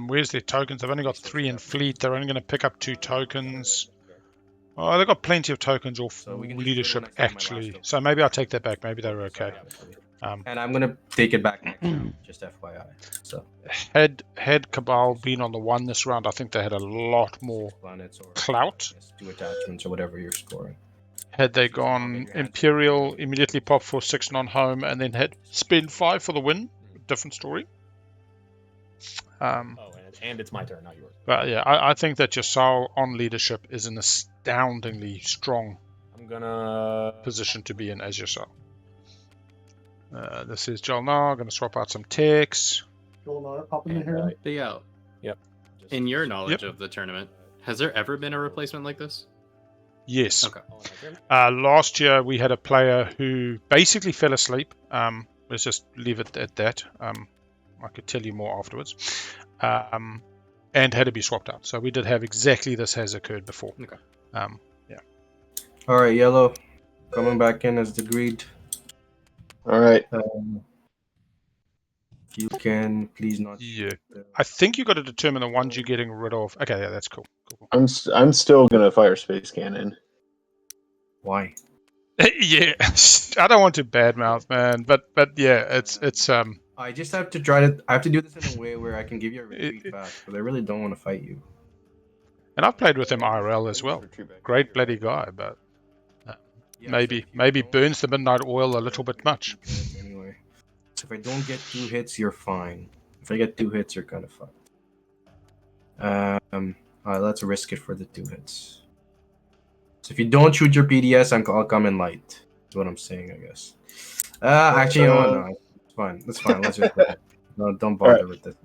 Where's their tokens? They've only got 3 in fleet. They're only going to pick up 2 tokens. Oh, they've got plenty of tokens off leadership, actually. So maybe I'll take that back. Maybe they're okay. And I'm going to take it back next round, just FYI. So had Cabal been on the 1 this round, I think they had a lot more clout. Do attachments or whatever you're scoring. Had they gone Imperial, immediately pop for 6 non-home, and then had spend 5 for the win, different story. And it's my turn, not yours. But yeah, I think that Yssaril on leadership is an astoundingly strong position to be in as Yssaril. This is JolNar. Going to swap out some techs. JolNar popping in here. Yeah. Yep. In your knowledge of the tournament, has there ever been a replacement like this? Yes. Okay. Last year we had a player who basically fell asleep. Let's just leave it at that. I could tell you more afterwards. and had to be swapped out. So we did have exactly this has occurred before. Okay. Yeah. All right, yellow, coming back in as the greed. All right. You can please not. Yeah. I think you got to determine the ones you're getting rid of. Okay, yeah, that's cool. Cool. I'm still gonna fire space cannon. Why? Yeah, I don't want to badmouth, man, but yeah, it's I just have to try to. I have to do this in a way where I can give you a retreat fast, because I really don't want to fight you. And I've played with him IRL as well. Great bloody guy, but maybe burns the midnight oil a little bit much. Anyway, so if I don't get 2 hits, you're fine. If I get 2 hits, you're kind of fucked. All right, let's risk it for the 2 hits. So if you don't shoot your PDS, I'll come in light. That's what I'm saying, I guess. Actually, you know what? No, it's fine. That's fine. Let's just no, don't bother with this.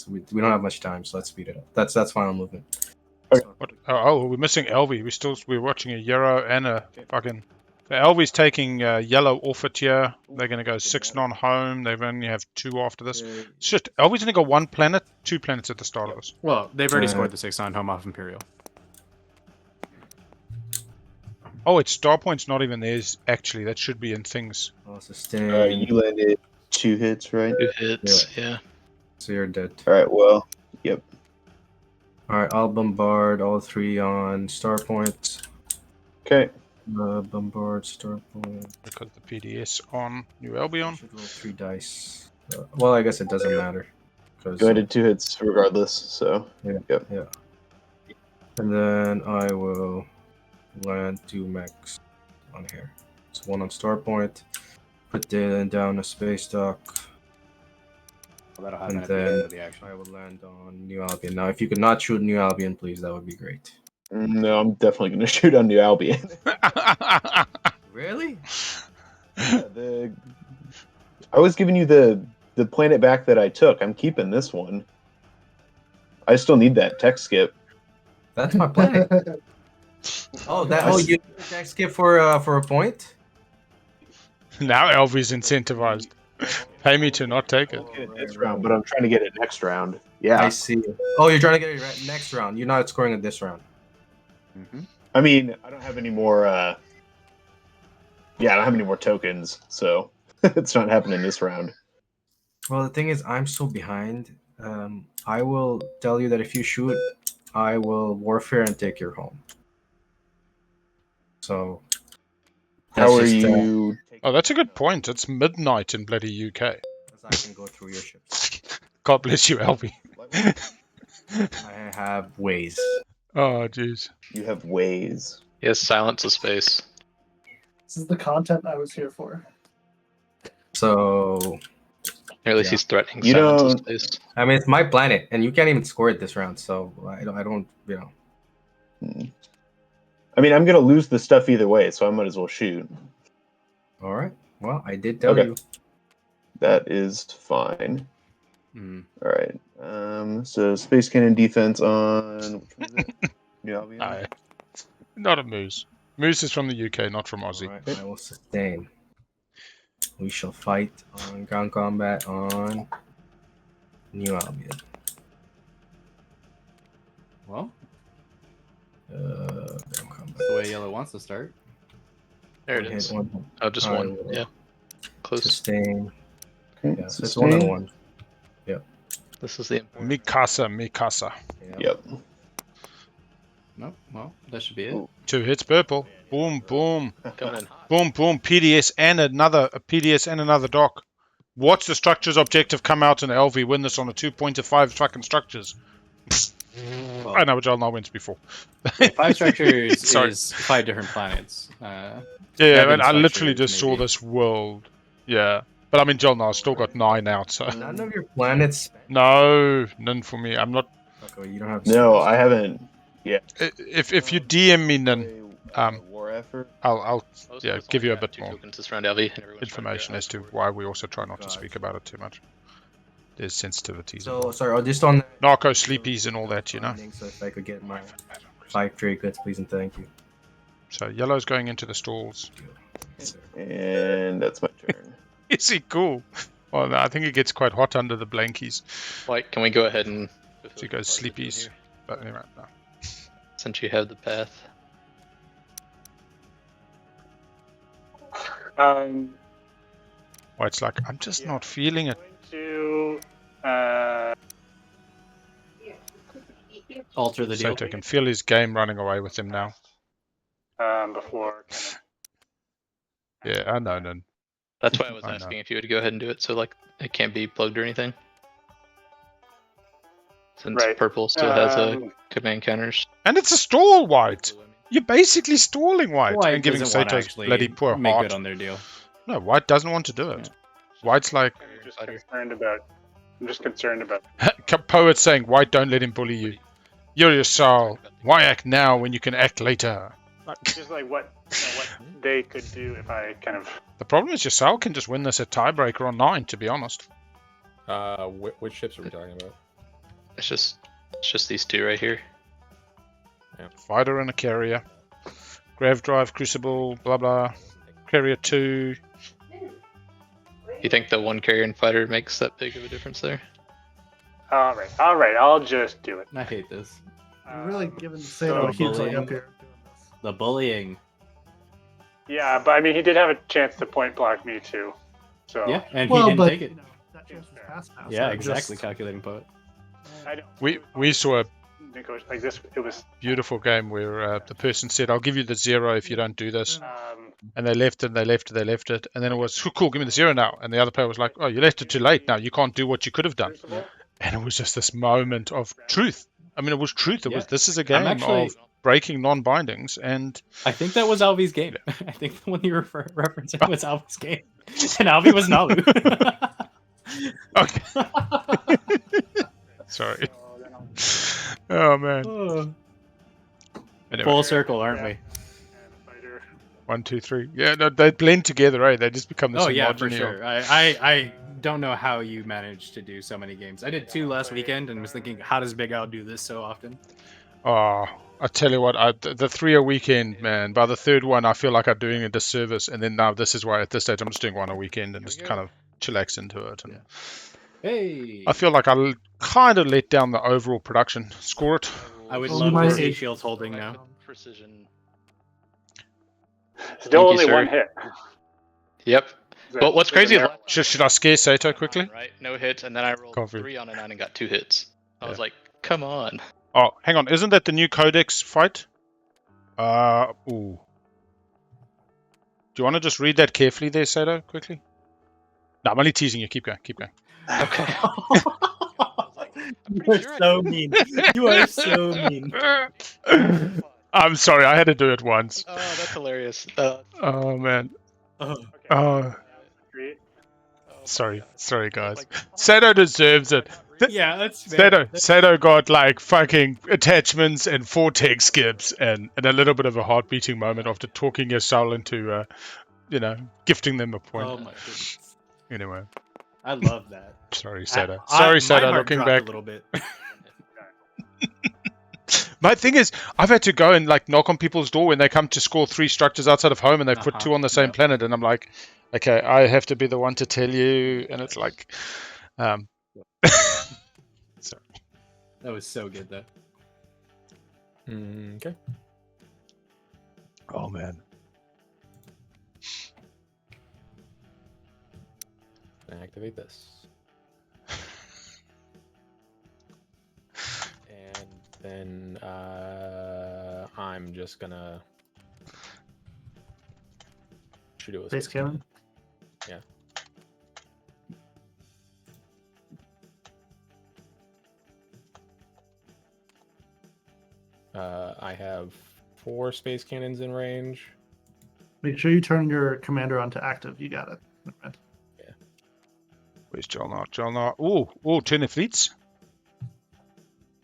We don't have much time, so let's speed it up. That's final movement. What? Oh, we're missing Elvie. We're watching a Euro and a fucking. So Elvie's taking yellow off it here. They're going to go 6 non-home. They only have 2 after this. Shit, Elvie's only got 1 planet, 2 planets at the start of this. Well, they've already scored the 6 non-home off Imperial. Oh, its star point's not even theirs, actually. That should be in things. Oh, sustain. You landed 2 hits, right? 2 hits, yeah. So you're dead. All right, well, yep. All right, I'll bombard all 3 on star points. Okay. Bombard star point. Because the PDS on New Albion. Should roll 3 dice. Well, I guess it doesn't matter. Go ahead, 2 hits regardless, so. Yeah. Yep. Yeah. And then I will land 2 mechs on here. So 1 on star point. Put down a space dock. That'll happen And at the end then of the action. I will land on New Albion. Now, if you could not shoot New Albion, please, that would be great. No, I'm definitely going to shoot on New Albion. Really? Yeah, I was giving you the planet back that I took. I'm keeping this one. I still need that tech skip. That's my planet. You tech skip for a point? Now Elvie's incentivized. Pay me to not take it. I'll get it this round, but I'm trying to get it next round. Yeah. I see. Oh, you're trying to get it next round. You're not scoring it this round. Mm-hmm. I mean, I don't have any more. I don't have any more tokens, so it's not happening this round. Well, the thing is, I'm so behind. I will tell you that if you shoot, I will warfare and take your home. So. How are you? Oh, that's a good point. It's midnight in bloody UK. I can go through your ships. God bless you, Elvie. I have ways. Oh, jeez. You have ways. Yes, silence of space. This is the content I was here for. So. Or at least he's threatening You silence of don't- space. I mean, it's my planet, and you can't even score it this round. So I don't. I mean, I'm gonna lose the stuff either way, so I might as well shoot. All right. Well, I did tell Okay. you. That is fine. Mm. All right. So space cannon defense on which one is it? New Albion. Aye. Not a Moose. Moose is from the UK, not from Aussie. All right, I will sustain. We shall fight on ground combat on New Albion. Well, Ground combat. that's the way yellow wants to start. There it One is. hit, 1 hit. Oh, just All one. right, Yeah. Close. Sustain. Okay, Yeah, so it's 1 on 1. This is the important. Mikasa. Yep. No, well, that should be it. 2 hits purple. Boom, boom. Coming in. Boom, boom. PDS and another dock. Watch the structures objective come out and LV win this on a 2.5 fucking structures. Well, I know what JolNar wins before. 5 structures Sorry. is 5 different planets. Yeah, Seven and I literally structures, just saw maybe. this world. Yeah. But I mean, JolNar's still got 9 out, so. None of your planets. No, none for me. I'm not. Okay, you don't have. No, I haven't. If you DM me, then War effort. I'll Most yeah of us give only you a have bit 2 more tokens this round, Elvie, and everyone's information trying as to to why we also try not to speak about it too much. There's sensitivities. So sorry, just on Narco sleepies and all that, you know. So if I could get my 5 trade goods, please and thank you. So yellow's going into the stalls. And that's my turn. Is he cool? Well, no, I think it gets quite hot under the blankies. Like, can we go ahead and to He a goes compartment in sleepies. here, But anyway, no. since you have the path. White's like, I'm just not feeling it. To Alter the deal. Seto can feel his game running away with him now. before kind of Yeah, I know, no. That's why I was I know. asking if you would go ahead and do it, so like it can't be plugged or anything. Since Right. purple still has command counters. And it's a stall, White. You're basically stalling White White and giving doesn't want to Seto's actually bloody poor make heart. good on their deal. No, White doesn't want to do it. White's like, I'm just concerned about Poet saying, White, don't let him bully you. You're your soul. Why act now when you can act later? just like what they could do if I kind of. The problem is your soul can just win this at tiebreaker on 9, to be honest. Which ships are we talking about? It's just these two right here. Yeah. Fighter and a carrier. Grav drive, crucible, blah blah. Carrier 2. You think the one carrier and fighter makes that big of a difference there? All right, I'll just do it. I hate this. You're really giving Seto a huge leg up here. The bullying. Yeah, but I mean, he did have a chance to point block me too. So Yeah, and he didn't take it. You know, that chance was past now. Yeah, so exactly. just- Calculating poet. I don't. We saw a Like this, it was. beautiful game where the person said, I'll give you the 0 if you don't do this. Um, And they left it, and they left it, they left it. And then it was, cool, give me the 0 now. And the other player was like, oh, you left it too late now. You can't do what you could have done. And it was just this moment of truth. I mean, it was truth. It was, this is a game of breaking non-bindings. And I think that was Alvi's game. I think the one you were referencing was Alvi's game. And Alvi was Nalu. Okay. Sorry. Oh, man. Anyway. Full circle, aren't we? 1, 2, 3. Yeah, no, they blend together, right? They just become this Oh yeah, for homogeneous- sure. I don't know how you managed to do so many games. I did 2 last weekend and was thinking, how does Big Al do this so often? Oh, I tell you what, the 3 a weekend, man. By the third one, I feel like I'm doing a disservice. And then now this is why at this stage I'm just doing 1 a weekend and just kind of chillax into it. And Hey! I feel like I kind of let down the overall production. Score it. I would Only love my to see eight. Shields holding now. Precision. still Thank only you, sir. one hit. Yep. But what's crazy is Should I scare Seto quickly? right, no hits, and then I rolled Coffee. 3 on a 9 and got 2 hits. I was Yeah. like, come on. Oh, hang on. Isn't that the new Codex fight? Ooh. Do you want to just read that carefully there, Seto, quickly? No, I'm only teasing you. Keep going. Keep going. Okay. You are so mean. You are so mean. I'm sorry. I had to do it once. Oh, that's hilarious. Oh, man. Oh. Oh, sorry, guys. Seto deserves it. Yeah, that's fair. Seto got like fucking attachments and vortex skips and a little bit of a heart beating moment after talking your soul into, gifting them a point. Oh my goodness. Anyway, I love that. sorry, Seto. My Seto. heart Looking dropped back, a little bit. my thing is, I've had to go and like knock on people's door when they come to score 3 structures outside of home, and they've put 2 on the same planet, and I'm like, okay, I have to be the one to tell you, and it's like, sorry. That was so good though. Okay. Oh man. Activate this. And then I'm just gonna shoot it with Base cannon. Yeah. I have 4 space cannons in range. Make sure you turn your commander onto active. You got it. Okay. Where's JolNar? JolNar. Oh, turn the fleets.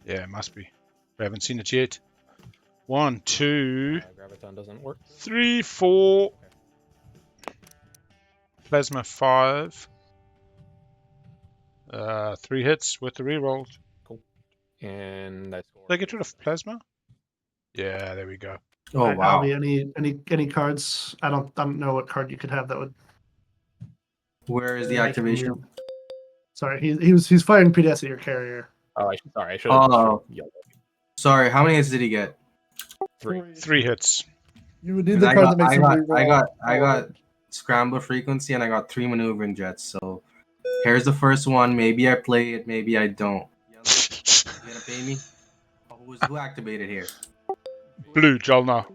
Yeah, it must be. We haven't seen it yet. 1, 2, Graviton doesn't work. 3, 4. Plasma 5. 3 hits with the rerolls. Cool. And that's. Did they get rid of plasma? Yeah, there we go. Oh Alright, wow. Albie, any cards? I don't know what card you could have that would. Where is the activation? Sorry, he's firing PDS at your carrier. Oh, sorry. I should have yelled. Sorry, how many hits did he get? 3. 3 hits. You would need the card that makes him reroll. I got scramble frequency and I got 3 maneuvering jets. So here's the first one. Maybe I play it, maybe I don't. You gonna pay me? Who activated here? Blue, JolNar.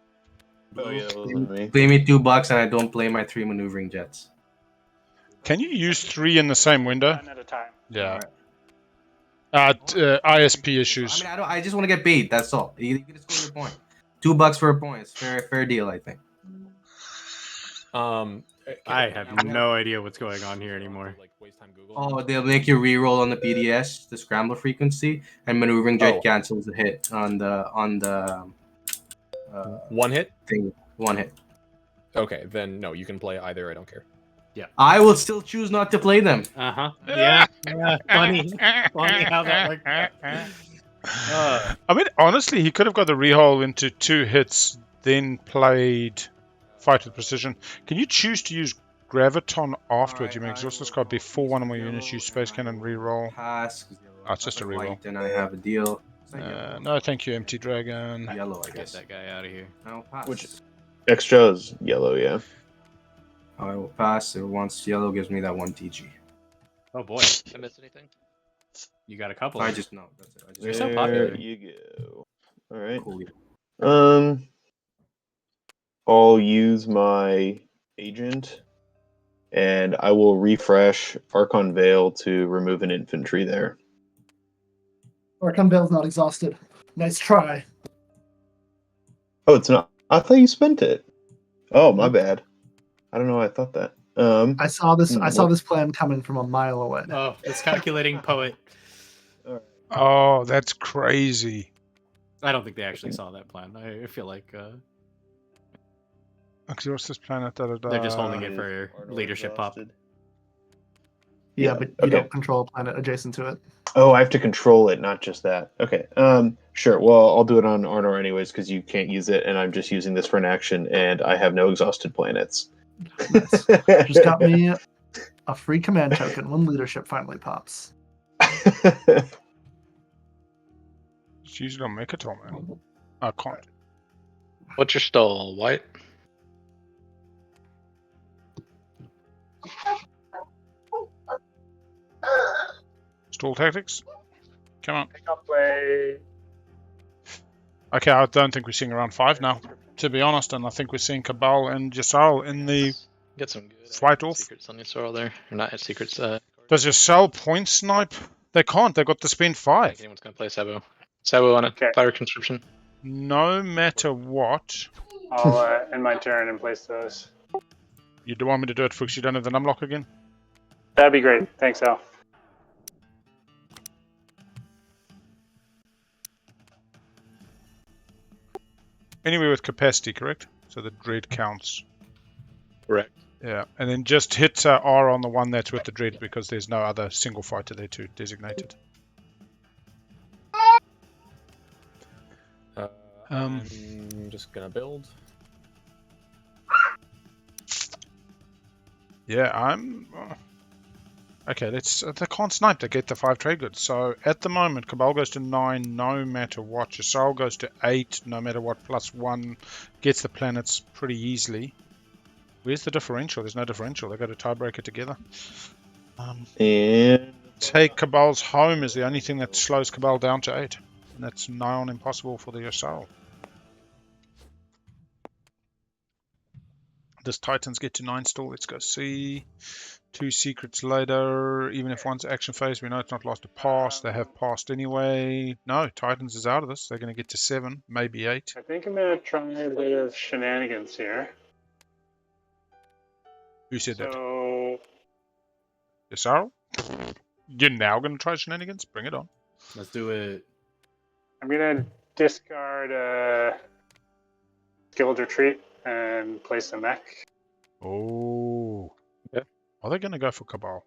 Pay me $2 and I don't play my 3 maneuvering jets. Can you use 3 in the same window? One at a time. Yeah. ISP issues. I mean, I just want to get paid. That's all. You can just score your point. $2 for a point. It's fair deal, I think. I have no idea what's going on here anymore. Oh, they'll make you reroll on the PDS, the scramble frequency, and maneuvering jet cancels the hit on the one hit thing. 1 hit. Okay, then no, you can play either. I don't care. Yeah, I will still choose not to play them. Yeah. Funny how that worked. I mean, honestly, he could have got the reroll into 2 hits, then played Fight with Precision. Can you choose to use Graviton afterwards? You may exhaust this card before one of my units use Space Cannon reroll. Pass. It's just a reroll. Then I have a deal. No, thank you, Empty Dragon. Yellow, I Get guess. that guy out of here. I'll pass. Which Xxcha is yellow, yeah. I will pass. If it wants yellow, gives me that 1 TG. Oh boy. Did I miss anything? You got a couple. I just know. That's it. You're so popular. There you go. All right. Cool. I'll use my agent, and I will refresh Archon Veil to remove an infantry there. Archon Veil's not exhausted. Nice try. Oh, it's not. I thought you spent it. Oh, my bad. I don't know why I thought that. I saw this. I saw this plan coming from a mile away. Oh, this calculating poet. Oh, that's crazy. I don't think they actually saw that plan. I feel like Exhaust this planet. they're just holding it for leadership pop. Yeah, but you don't control a planet adjacent to it. Oh, I have to control it, not just that. Okay. Sure. Well, I'll do it on Arnor anyways because you can't use it, and I'm just using this for an action, and I have no exhausted planets. Nice. Just got me a free command token when leadership finally pops. Just use it on Mechatol, man. I can't. What's your stall, White? Stall tactics? Come on. I'll play. Okay, I don't think we're seeing around 5 now, to be honest, and I think we're seeing Cabal and Yssaril in the Get some good fight off. secrets on Yssaril there. Or not secrets. Does Yssaril point snipe? They can't. They've got to spend 5. Anyone's going to play Sabo. Sabo on a fire conscription. No matter what. I'll end my turn and place those. You do want me to do it, Fuchs? You don't have the numlock again? That'd be great. Thanks, Al. Anywhere with capacity, correct? So the dread counts. Correct. Yeah, and then just hit R on the one that's with the dread because there's no other single fighter there to designate it. I'm just gonna build. Yeah, I'm... Okay, let's... They can't snipe, they get the 5 trade goods. So, at the moment, Cabal goes to 9 no matter what. Yssaril goes to 8 no matter what, plus 1. Gets the planets pretty easily. Where's the differential? There's no differential. They go to tiebreaker together. And... Take Cabal's home is the only thing that slows Cabal down to 8. And that's nigh on impossible for the Yssaril. Does Titans get to 9 still? Let's go see. 2 secrets later. Even if one's action phase, we know it's not lost to pass. They have passed anyway. No, Titans is out of this. They're going to get to 7, maybe 8. I think I'm going to try a bit of shenanigans here. Who said that? So... Yssaril? You're now going to try shenanigans? Bring it on. Let's do it. I'm going to discard Skilled Retreat and place a mech. Oh. Yeah. Are they going to go for Cabal?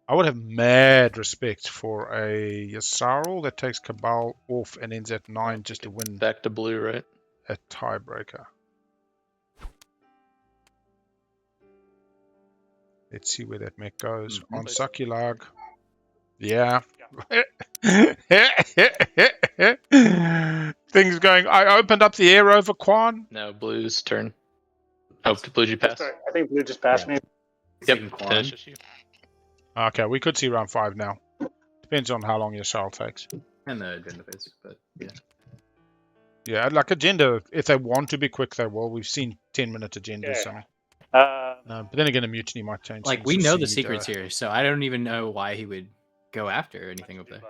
I would have mad respect for a Yssaril that takes Cabal off and ends at 9 just to win. Back to blue, right? A tiebreaker. Let's see where that mech goes. On Sakulag. Yeah. Things going. I opened up the air over Quan. No, Blue's turn. Oh, Blue, you pass? Sorry, I think Blue just passed me. Yep, finishes you. Okay, we could see round 5 now. Depends on how long your Yssaril takes. And the agenda phase, but yeah. Yeah, like agenda, if they want to be quick, they will. We've seen 10-minute agendas. Yeah. Something. But then again, a mutiny might change. Like, things we to know the seed, secrets here, so I don't even know why he would go after anything up there.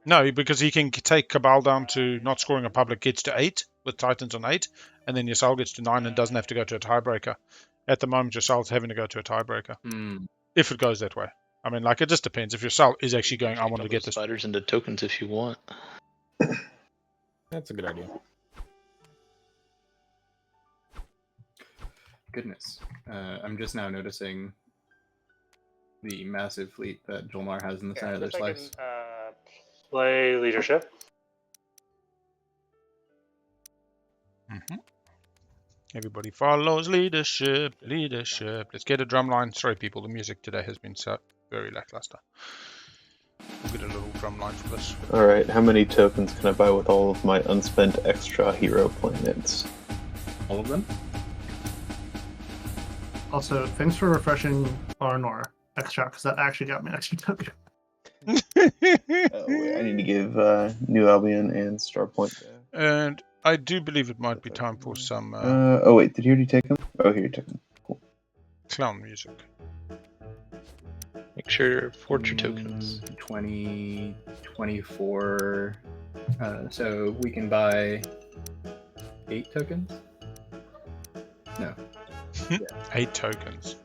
No, because he can take Cabal down to not scoring a public, gets to 8 with Titans on 8, and then Yssaril gets to 9 and doesn't have to go to a tiebreaker. At the moment, Yssaril's having to go to a tiebreaker. If it goes that way. I mean, like, it just depends. If Yssaril is actually going, I want to get this. Spiders into tokens if you want. That's a good idea. Goodness. I'm just now noticing the massive fleet that JolNar has in the center of their slice. Play leadership. Everybody follows leadership, leadership. Let's get a drum line. Sorry, people, the music today has been so very lackluster. We'll get a little drum line for this. Alright, how many tokens can I buy with all of my unspent extra hero planets? All of them? Also, thanks for refreshing Arnor Xxcha, because that actually got me an extra token. Oh, wait, I need to give New Albion and Starpoint back. And I do believe it might be time for some oh wait, did you already take them? Oh, here you took them. Cool. clown music. Make sure forge your tokens. 20, 24. So we can buy 8 tokens? No. 8 tokens.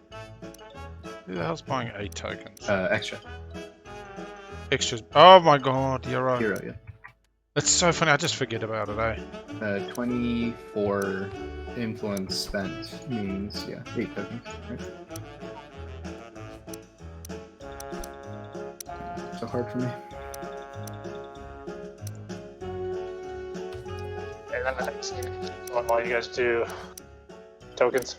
Who the hell's buying 8 tokens? Xxcha. Extras. Oh my god, you're right. Hero, yeah. It's so funny, I just forget about it, eh? 24 influence spent means, yeah, 8 tokens. Right? So hard for me. Okay, then while you guys do tokens,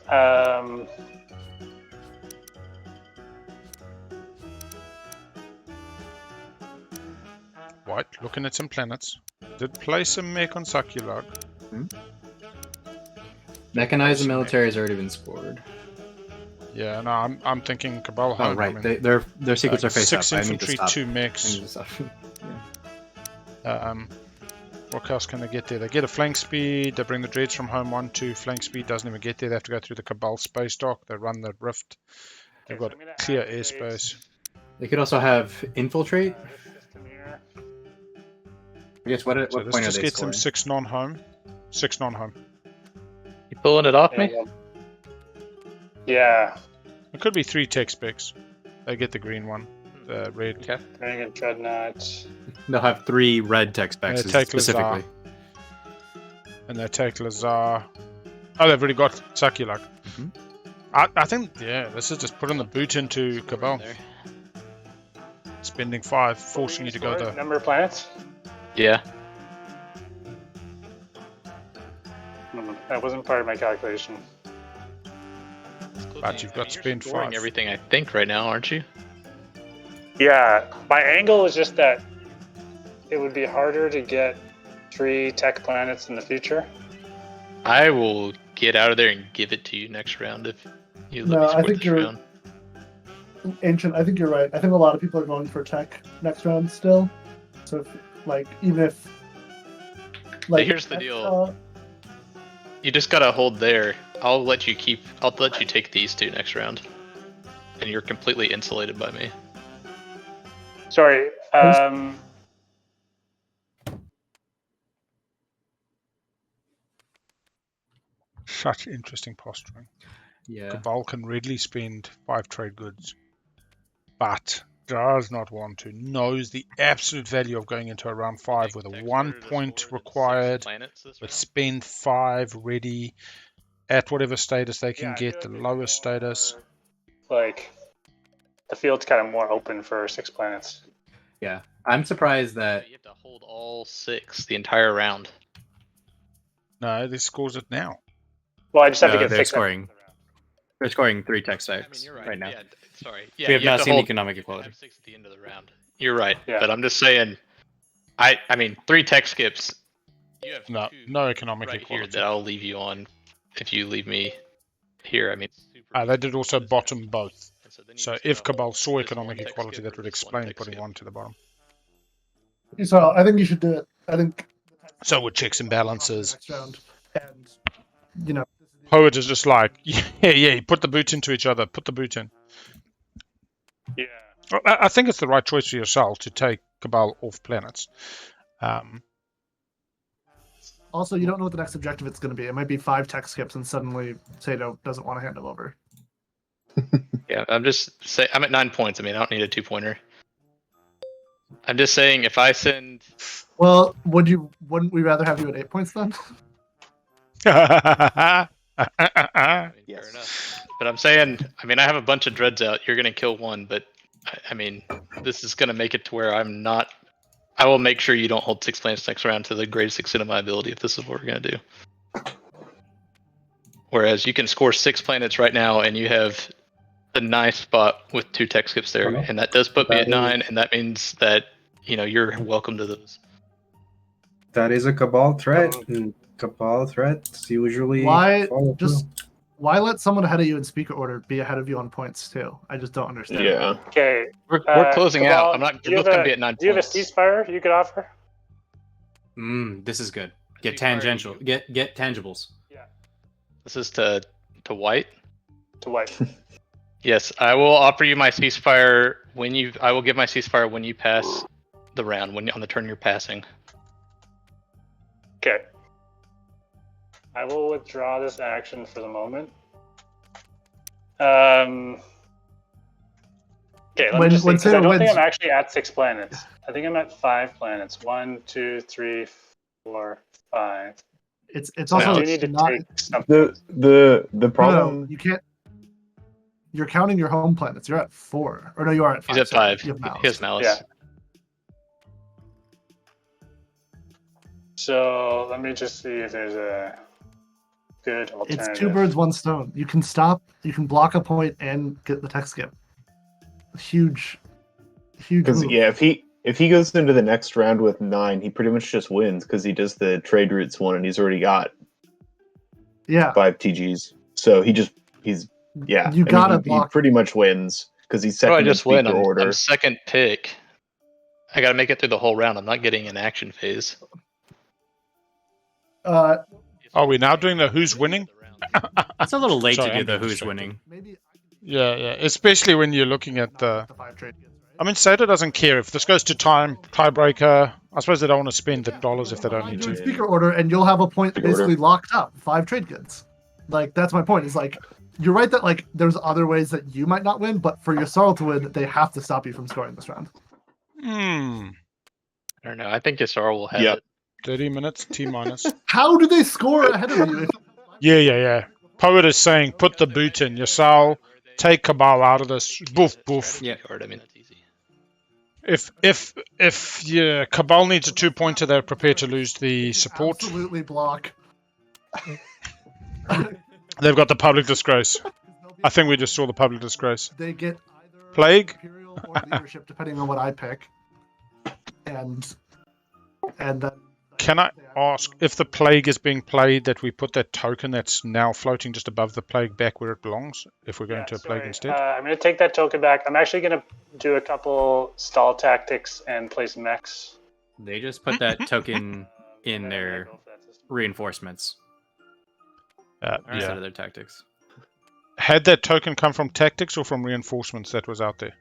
White, looking at some planets. Did play some mech on Sakulag. Mechanized military has already been scored. Yeah, no, I'm thinking Cabal Oh, home. right. I mean, Their secrets are face 6 up. I need to infantry, stop. 2 I need mechs. to stop. What else can they get there? They get a flank speed. They bring the dreads from home 1-2. Flank speed doesn't even get there. They have to go through the Cabal space dock. They run the rift. They've got clear airspace. They could also have infiltrate. I guess what So point this are just they gets scoring? them 6 non-home. 6 non-home. You pulling it off me? yeah. It could be 3 tech specs. They get the green one. The red. Okay. Dragon Dreadnought. They'll have 3 red tech specs take specifically. And they take Lazar. Oh, they've already got Sakulag. I think, yeah, this is just putting the boot into Cabal. Spending 5, forcing you to go there. Number of planets? Yeah. That wasn't part of my calculation. But you've got spend You're scoring 5. everything, I think, right now, aren't you? Yeah, my angle is just that it would be harder to get 3 tech planets in the future. I will get out of there and give it to you next round if you let No, me I score think this you're round. Ancient. I think you're right. I think a lot of people are going for tech next round still. So, even if, Here's the deal. You just gotta hold there. I'll let you take these 2 next round, and you're completely insulated by me. Sorry. Such interesting posturing. Yeah. Cabal can readily spend 5 trade goods, but does not want to. Knows the absolute value of going into a round 5 with a 1 point required, with spend 5 ready at whatever status they can get, the lowest status. The field's kind of more open for 6 planets. Yeah, I'm surprised that you have to hold all 6 the entire round. No, this scores it now. Well, I just have to get they're 6. scoring. They're scoring 3 tech specs I mean, you're right now. Yeah, sorry. We have you not to seen hold- economic you have to equality. have 6 at the end of the round. You're right, Yeah. but I'm just saying. I mean, 3 tech skips. You have no economic right equality. here that I'll leave you on if you leave me here. I mean, They did also bottom both. So if Cabal saw this economic one tech equality, skip that or would this one explain tech putting skip. 1 to the bottom. So I think you should do it. I think. So with checks and balances. Next round, and you know. Poet is just like, yeah, put the boot into each other. Put the boot in. Yeah. I think it's the right choice for yourself to take Cabal off planets. Also, you don't know what the next objective it's going to be. It might be 5 tech skips, and suddenly Seto doesn't want to hand him over. Yeah, I'm at 9 points. I mean, I don't need a 2-pointer. I'm just saying if I send. Well, wouldn't we rather have you at 8 points then? I mean, fair enough. But I'm saying, I mean, I have a bunch of dreads out. You're gonna kill 1, but I mean, this is gonna make it to where I'm not. I will make sure you don't hold 6 planets next round to the greatest extent of my ability if this is what we're gonna do. Whereas you can score 6 planets right now, and you have a nice spot with 2 tech skips there, and that does put me at 9, and that means that you're welcome to those. That is a Cabal threat, and Cabal threats usually Why let someone ahead of you in speaker order be ahead of you on points too? I just don't understand. Yeah. Okay. We're closing Cabal, out. I'm not. You're both gonna be at 9 points. Do you have a ceasefire you could offer? This is good. Get tangential. Get tangibles. Yeah. This is to white. To white. Yes, I will offer you my ceasefire when you. I will give my ceasefire when you pass the round. On the turn you're passing. Okay. I will withdraw this action for the moment. Okay, let me just see, because I don't think I'm actually at 6 planets. I think I'm at 5 planets. 1, 2, 3, 4, 5. It's also I do need to take something. The problem. No, you can't. You're counting your home planets. You're at 4, or no, you are at 5. He's at 5. You have Malice. He has Malice. Yeah. So let me just see if there's a good alternative. It's 2 birds, 1 stone. You can stop. You can block a point and get the tech skip. Huge. Because yeah, if he goes into the next round with 9, he pretty much just wins because he does the trade routes one and he's already got 5 TGs. So he's You gotta block. He pretty much wins because he's second in speaker order. I'm second pick. I gotta make it through the whole round. I'm not getting an action phase. Are we now doing the who's winning? It's a little late to do the who's winning. Yeah. Especially when you're looking at the. I mean, Seto doesn't care if this goes to tiebreaker. I suppose they don't want to spend the dollars if they don't need to. Speaker order, and you'll have a point basically locked up. 5 trade goods. Like that's my point. Is like you're right that like there's other ways that you might not win, but for Yssaril to win, they have to stop you from scoring this round. I don't know. I think Yssaril will have it. 30 minutes, T minus. How do they score ahead of you? Yeah. Poet is saying, put the boot in. Yssaril, take Cabal out of this. Boof, boof. Yeah. I mean, that's easy. If Cabal needs a 2-pointer, they're prepared to lose the support. Absolutely block. They've got the public disgrace. I think we just saw the public disgrace. They get either Plague? Imperial or leadership, depending on what I pick. And then. Can I ask if the plague is being played that we put that token that's now floating just above the plague back where it belongs? If we're going to a plague instead, I'm going to take that token back. I'm actually going to do a couple stall tactics and place mechs. They just put that token in their reinforcements instead of their tactics. Had that token come from tactics or from reinforcements that was out there?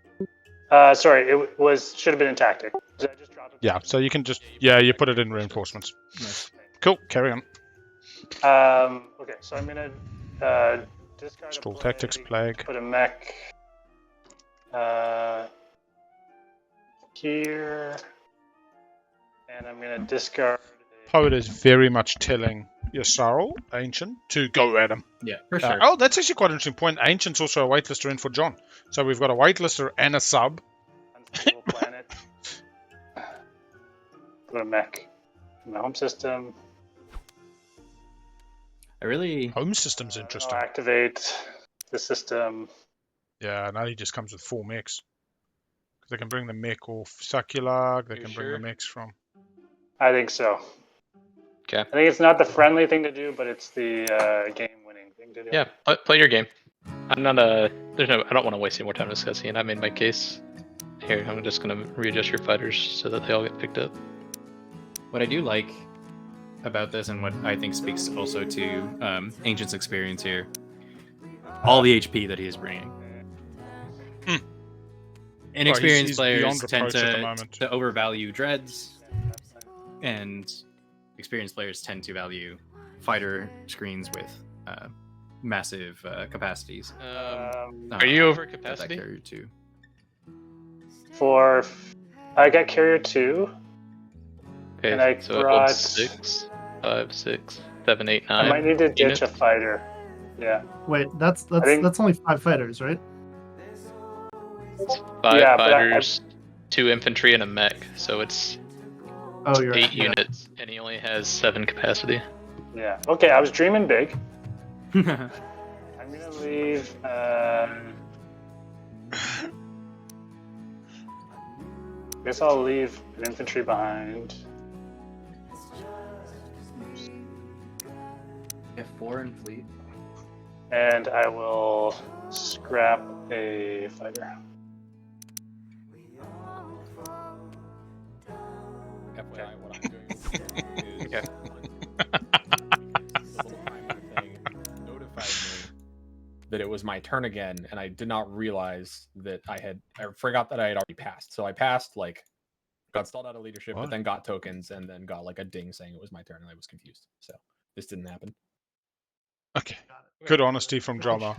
Sorry, it should have been in tactic. Did I just drop it? Yeah, so you can just you put it in reinforcements. Nice. Cool, carry on. Okay, so I'm gonna discard Stall a tactics, plague. Put a mech here, and I'm gonna discard. Poet is very much telling Yssaril, Ancient, to go at him. Yeah, for sure. That's actually quite an interesting point. Ancient's also a waitlister in for John. So we've got a waitlister and a sub. Unstable planet. Put a mech in the home system. Home system's interesting. Activate the system. Yeah, now he just comes with 4 mechs. They can bring the mech off Sakulag. They You can bring the mechs from. I think so. Okay. I think it's not the friendly thing to do, but it's the game-winning thing to do. Yeah, play your game. I'm not I don't want to waste any more time discussing it. I made my case. Here, I'm just gonna readjust your fighters so that they all get picked up. What I do like about this, and what I think speaks also to Ancient's experience here, all the HP that he is bringing. Inexperienced he's players beyond tend reproach at the moment. to overvalue dreads, and experienced players tend to value fighter screens with massive capacities. Are you over capacity? Carrier 2. I got carrier 2. Okay, and I so brought... it holds 6, 5, 6, 7, 8, 9. I might need to ditch units. a fighter. Yeah. Wait, that's think- that's only 5 fighters, right? It's 5 Yeah, but fighters, 2 infantry, and a mech. So it's Oh, you're 8 right. units, and he only has 7 capacity. Yeah. Okay, I was dreaming big. I'm gonna leave. Guess I'll leave an infantry behind. F4 in fleet. And I will scrap a fighter. FYI, what I'm doing is Okay. the little timer thing notified me that it was my turn again, and I did not realize that I forgot that I had already passed. So I passed, like, got stalled out of leadership, but then got tokens, and then got like a ding saying it was my turn, and I was confused. So this didn't happen. Okay. Good honesty from JolNar.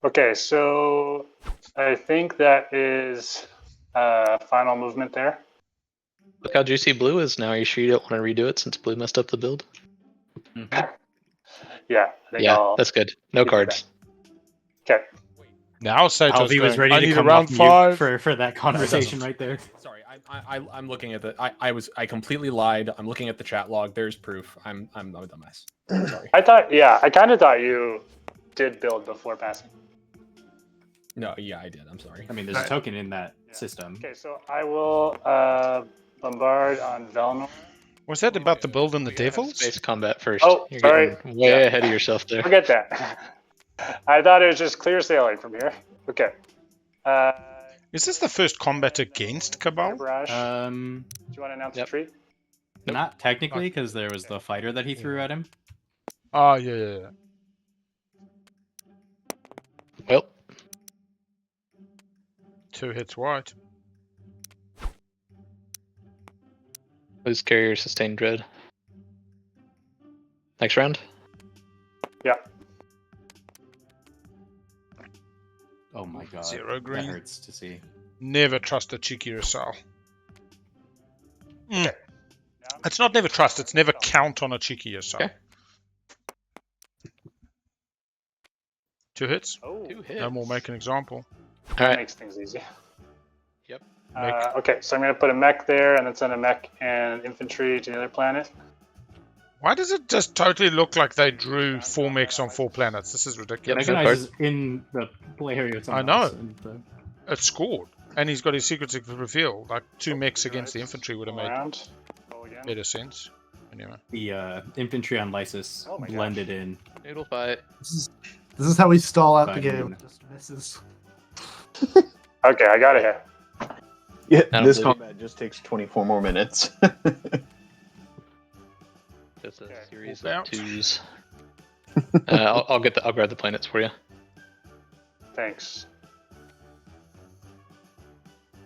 Okay, so I think that is final movement there. Look how juicy blue is now. Are you sure you don't want to redo it since blue messed up the build? Yeah. I think Yeah, that's good. No keep it cards. Okay. Now Seto's Alvi was going, ready I to need come around off mute 5. for that conversation right there. Sorry, I'm looking at the. I completely lied. I'm looking at the chat log. There's proof. I'm a dumbass. Sorry. I kind of thought you did build before passing. No, yeah, I did. I'm sorry. I mean, there's a token in that system. Okay, so I will bombard on Velnor. Was that about the build and the We gotta have devils? Space combat first. Oh, You're sorry. getting way ahead of yourself there. Forget that. I thought it was just clear sailing from here. Okay. Is this the first combat against Cabal? Barrage. Do you want to announce a treat? Not technically, because there was the fighter that he threw at him. Oh, yeah. Well, 2 hits white. lose carrier, sustain dread. Next round. Yeah. Oh my god. 0 green. That hurts to see. Never trust a cheeky Yssaril. It's not never trust, it's never count on a cheeky Yssaril. Okay. 2 hits. Oh, 2 hits. No more make an example. All right. makes things easy. Yep. Okay, so I'm going to put a mech there and then send a mech and infantry to the other planet. Why does it just totally look like they drew 4 mechs on 4 planets? This is ridiculous. Mechanized is in the play area. I know. It scored. And he's got his secret reveal. Like 2 mechs against the infantry would have made Around. Go again. better sense. Anyway. The infantry on Lysis Oh my blended in. Noodle fight. This is how we stall out the Fine, game. dude. Just misses. Okay, I got it here. Yeah, I don't this believe combat just takes 24 more minutes. Just a Okay. series Full of bounce. 2s. I'll grab the planets for you. Thanks.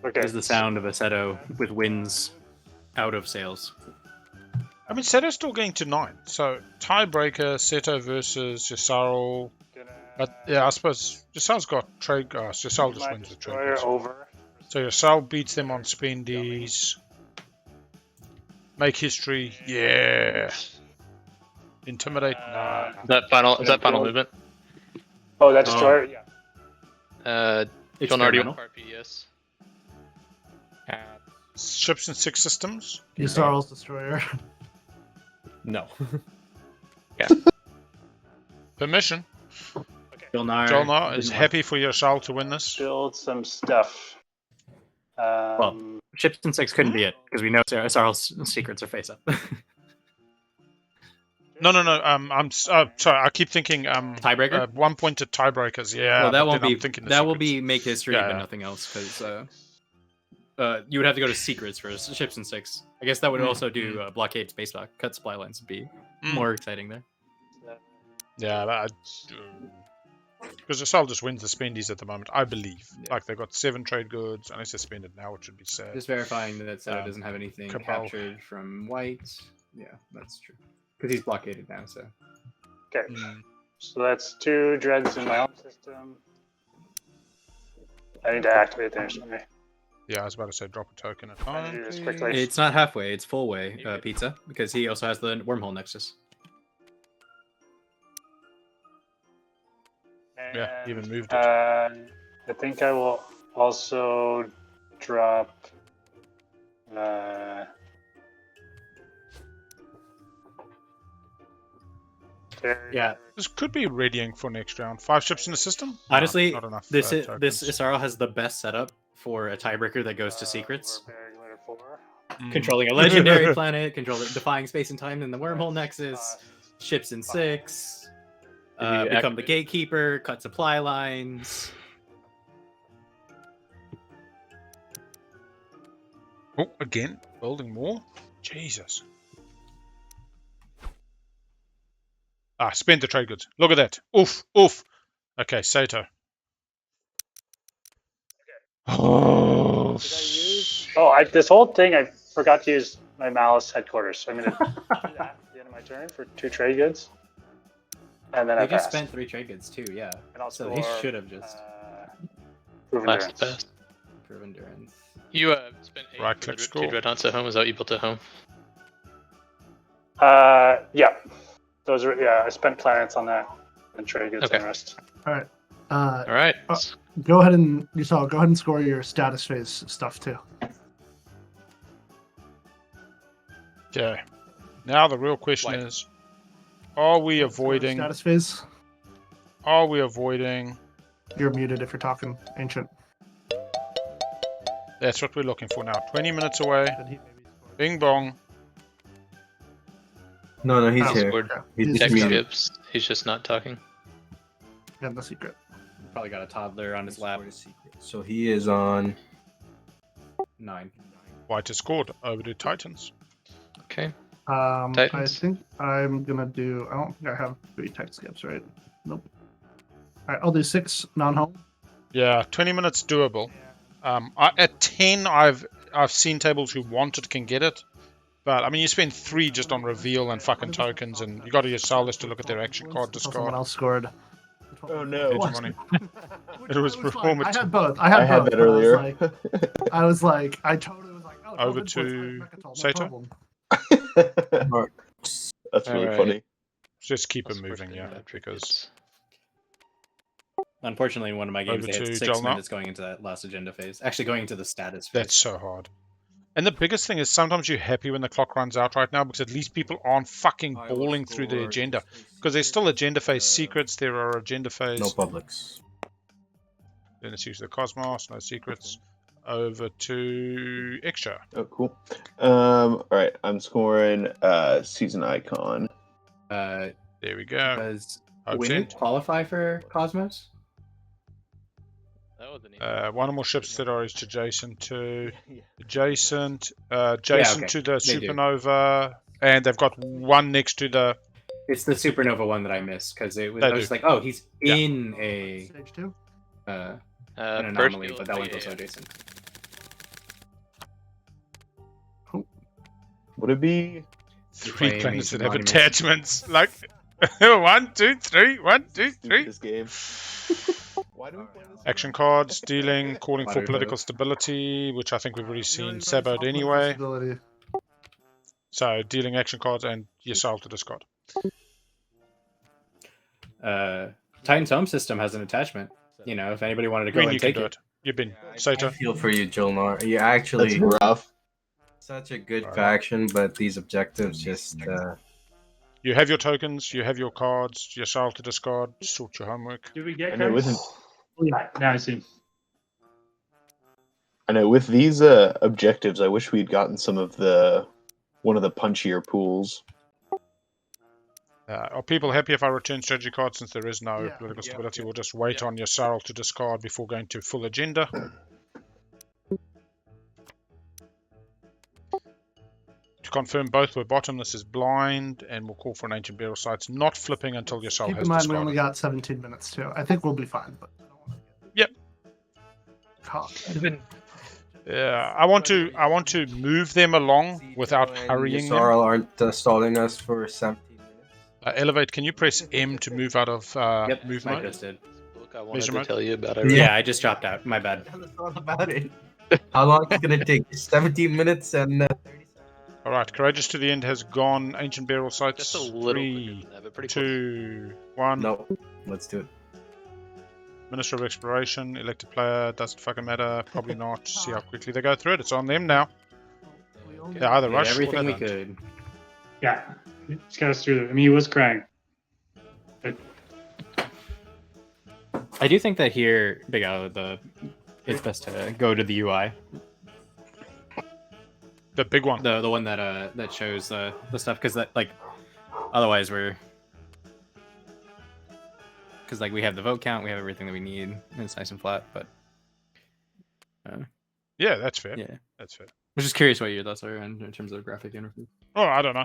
Okay. There's the sound of a Seto with winds out of sails. I mean, Seto's still getting to 9. So, tiebreaker, Seto versus Yssaril. But, yeah, I suppose Yssaril's got trade... Yssaril just wins the trade. Over. So, Yssaril beats them on spendies. Make history. Yeah. Intimidate. Nah. Is that final movement? Oh, that destroyer? Yeah. JolNar, do you want RPS? Ships and 6 systems. Yssaril's destroyer. No. Permission. Okay. JolNar JolNar is didn't happy for Yssaril to win this. Build some stuff. Well, ships and 6 couldn't be it because we know Yssaral's secrets are face up. No. I'm sorry. I keep thinking Tiebreaker. 1 point to tiebreakers. Yeah. Well, that but won't then be. I'm thinking the That will secrets. be make history, Yeah, but yeah. nothing else, because you would have to go to secrets for ships and 6. I guess that would also do blockade space dock, cut supply lines would be more exciting there. Yeah, because Yssaril just wins the spendies at the moment, I believe. Yeah. Like they've got 7 trade goods. Unless they spend it now, it should be sad. Just verifying that Seto doesn't have anything Cabal. captured from white. Yeah, that's true. Because he's blockaded now, so. Okay. So that's 2 dreads in my own system. I need to activate there something. Yeah, I was about to say drop a token at I home. do this quickly. It's not halfway, it's full way, Pizza, because he also has the wormhole nexus. Yeah, even moved it. I think I will also drop. Yeah. This could be readying for next round. 5 ships in the system? Honestly, no, not enough. this tokens. Yssaril has the best setup for a tiebreaker that goes to secrets. Four. Controlling a legendary planet, controlling defying space and time in the wormhole nexus, ships in 6, become the gatekeeper, cut supply lines. Oh, again, building more. Jesus. Spend the trade goods. Look at that. Oof. Okay, Seto. Oh. This whole thing, I forgot to use my Malice headquarters. So I'm going to do that at the end of my turn for 2 trade goods. And then I just pass. spent 3 trade goods too, yeah. And I'll So score, he should have just prove endurance. prove endurance. You spent 8 Right for click the score. 2 dread hunts at home. Is that what you built at home? Yeah. Those are, I spent planets on that and trade goods Okay. and rest. All right. All right. Go ahead and go ahead and score your status phase stuff too. Okay. Now the real question is, are we avoiding... Status phase? Are we avoiding... You're muted if you're talking, Ancient. That's what we're looking for now. 20 minutes away. Bing bong. No, he's Oh, here. Scored He's Tech muted. ships. He's just not talking. And the secret. Probably got a toddler on his lap. So he is on 9. White has scored. Over to Titans. Okay. I Titans. think I'm gonna do. I don't think I have 3 tech skips, right? Nope. All right, I'll do 6 non-home. Yeah, 20 minutes doable. At 10, I've seen tables who want it can get it. But, I mean, you spend 3 just on reveal and fucking tokens, and you got to use Salas to look at their action card Someone discard. else scored. Oh no! Hegemony. It was performative. I had both. I had both, that but earlier. I totally was like, oh, Over Tobin to puts Mechatol, Seto? no problem. That's really Alright. funny. Just keep Let's it moving, work yeah, that because... Unfortunately, in one of my games, Over they to had 6 JolNar. minutes going into that last agenda phase. Actually, going into the status phase. That's so hard. And the biggest thing is sometimes you're happy when the clock runs out right now because at least people aren't fucking balling through the agenda. Because there's still agenda phase secrets, there are agenda phase... no publics. Then let's use the Cosmos, no secrets. Over to Xxcha. Oh, cool. All right, I'm scoring season icon. There we go. Does Hope Winnu sent. qualify for Cosmos? That was an One or more ships that are adjacent to adjacent to the They do. supernova, and they've got one next to the. It's the supernova one that I missed because it was. They I was do. like, oh, he's Yeah. in a Stage 2. an first anomaly, field, but that one's yeah. also adjacent. Would it be? 3 playing planets that Ancient have Monuments. attachments. Like 1, 2, 3, 1, 2, 3. This game. Why do we play this? Action cards, dealing, calling for Moderate political vote. stability, which I think we've already seen Really Sabot solid anyway. flexibility. So dealing action cards and Yssaril to discard. Titan's home system has an attachment. You know, if anybody wanted to go Green, and you can take do it. it. You've been I Seto. feel for you, JolNar. You're That's actually rough. such a good faction, but these objectives just You have your tokens, you have your cards, Yssaril to discard, sort your homework. Do we get And it wasn't. Now I see. I know with these objectives, I wish we'd gotten some of one of the punchier pools. Are people happy if I return strategy cards since there is no political stability? We'll just wait on Yssaril to discard before going to full agenda. To confirm, both were bottom. This is blind, and we'll call for an ancient burial site. It's not flipping until Yssaril has discarded. Keep in mind, we only got 17 minutes too. I think we'll be fine. But yep. Yeah, I want to move them along without hurrying them. Yssaril aren't stalling us for 17 minutes. Elevate, can you press M to move out of move mode? I just did. Look, I wanted to tell you about it. Yeah, I just dropped out. My bad. That's all about it. How long is it going to take? 17 minutes and 30 seconds. Alright, Courageous to the End has gone. Ancient Burial Sites. Just a little 3, 2, 1. No, let's do it. Minister of Exploration, elected player, doesn't fucking matter, probably not. See how quickly they go through it. It's on them now. They either rush everything we or they could. Yeah, just got us through. I mean, he was crying. But I do think that here, Big Al, it's best to go to the UI. The big one. The one that that shows the stuff, because that otherwise we're. Because we have the vote count, we have everything that we need, and it's nice and flat. But yeah, that's fair. Yeah, that's fair. I was just curious what your thoughts are in terms of graphic interface. Oh, I don't know.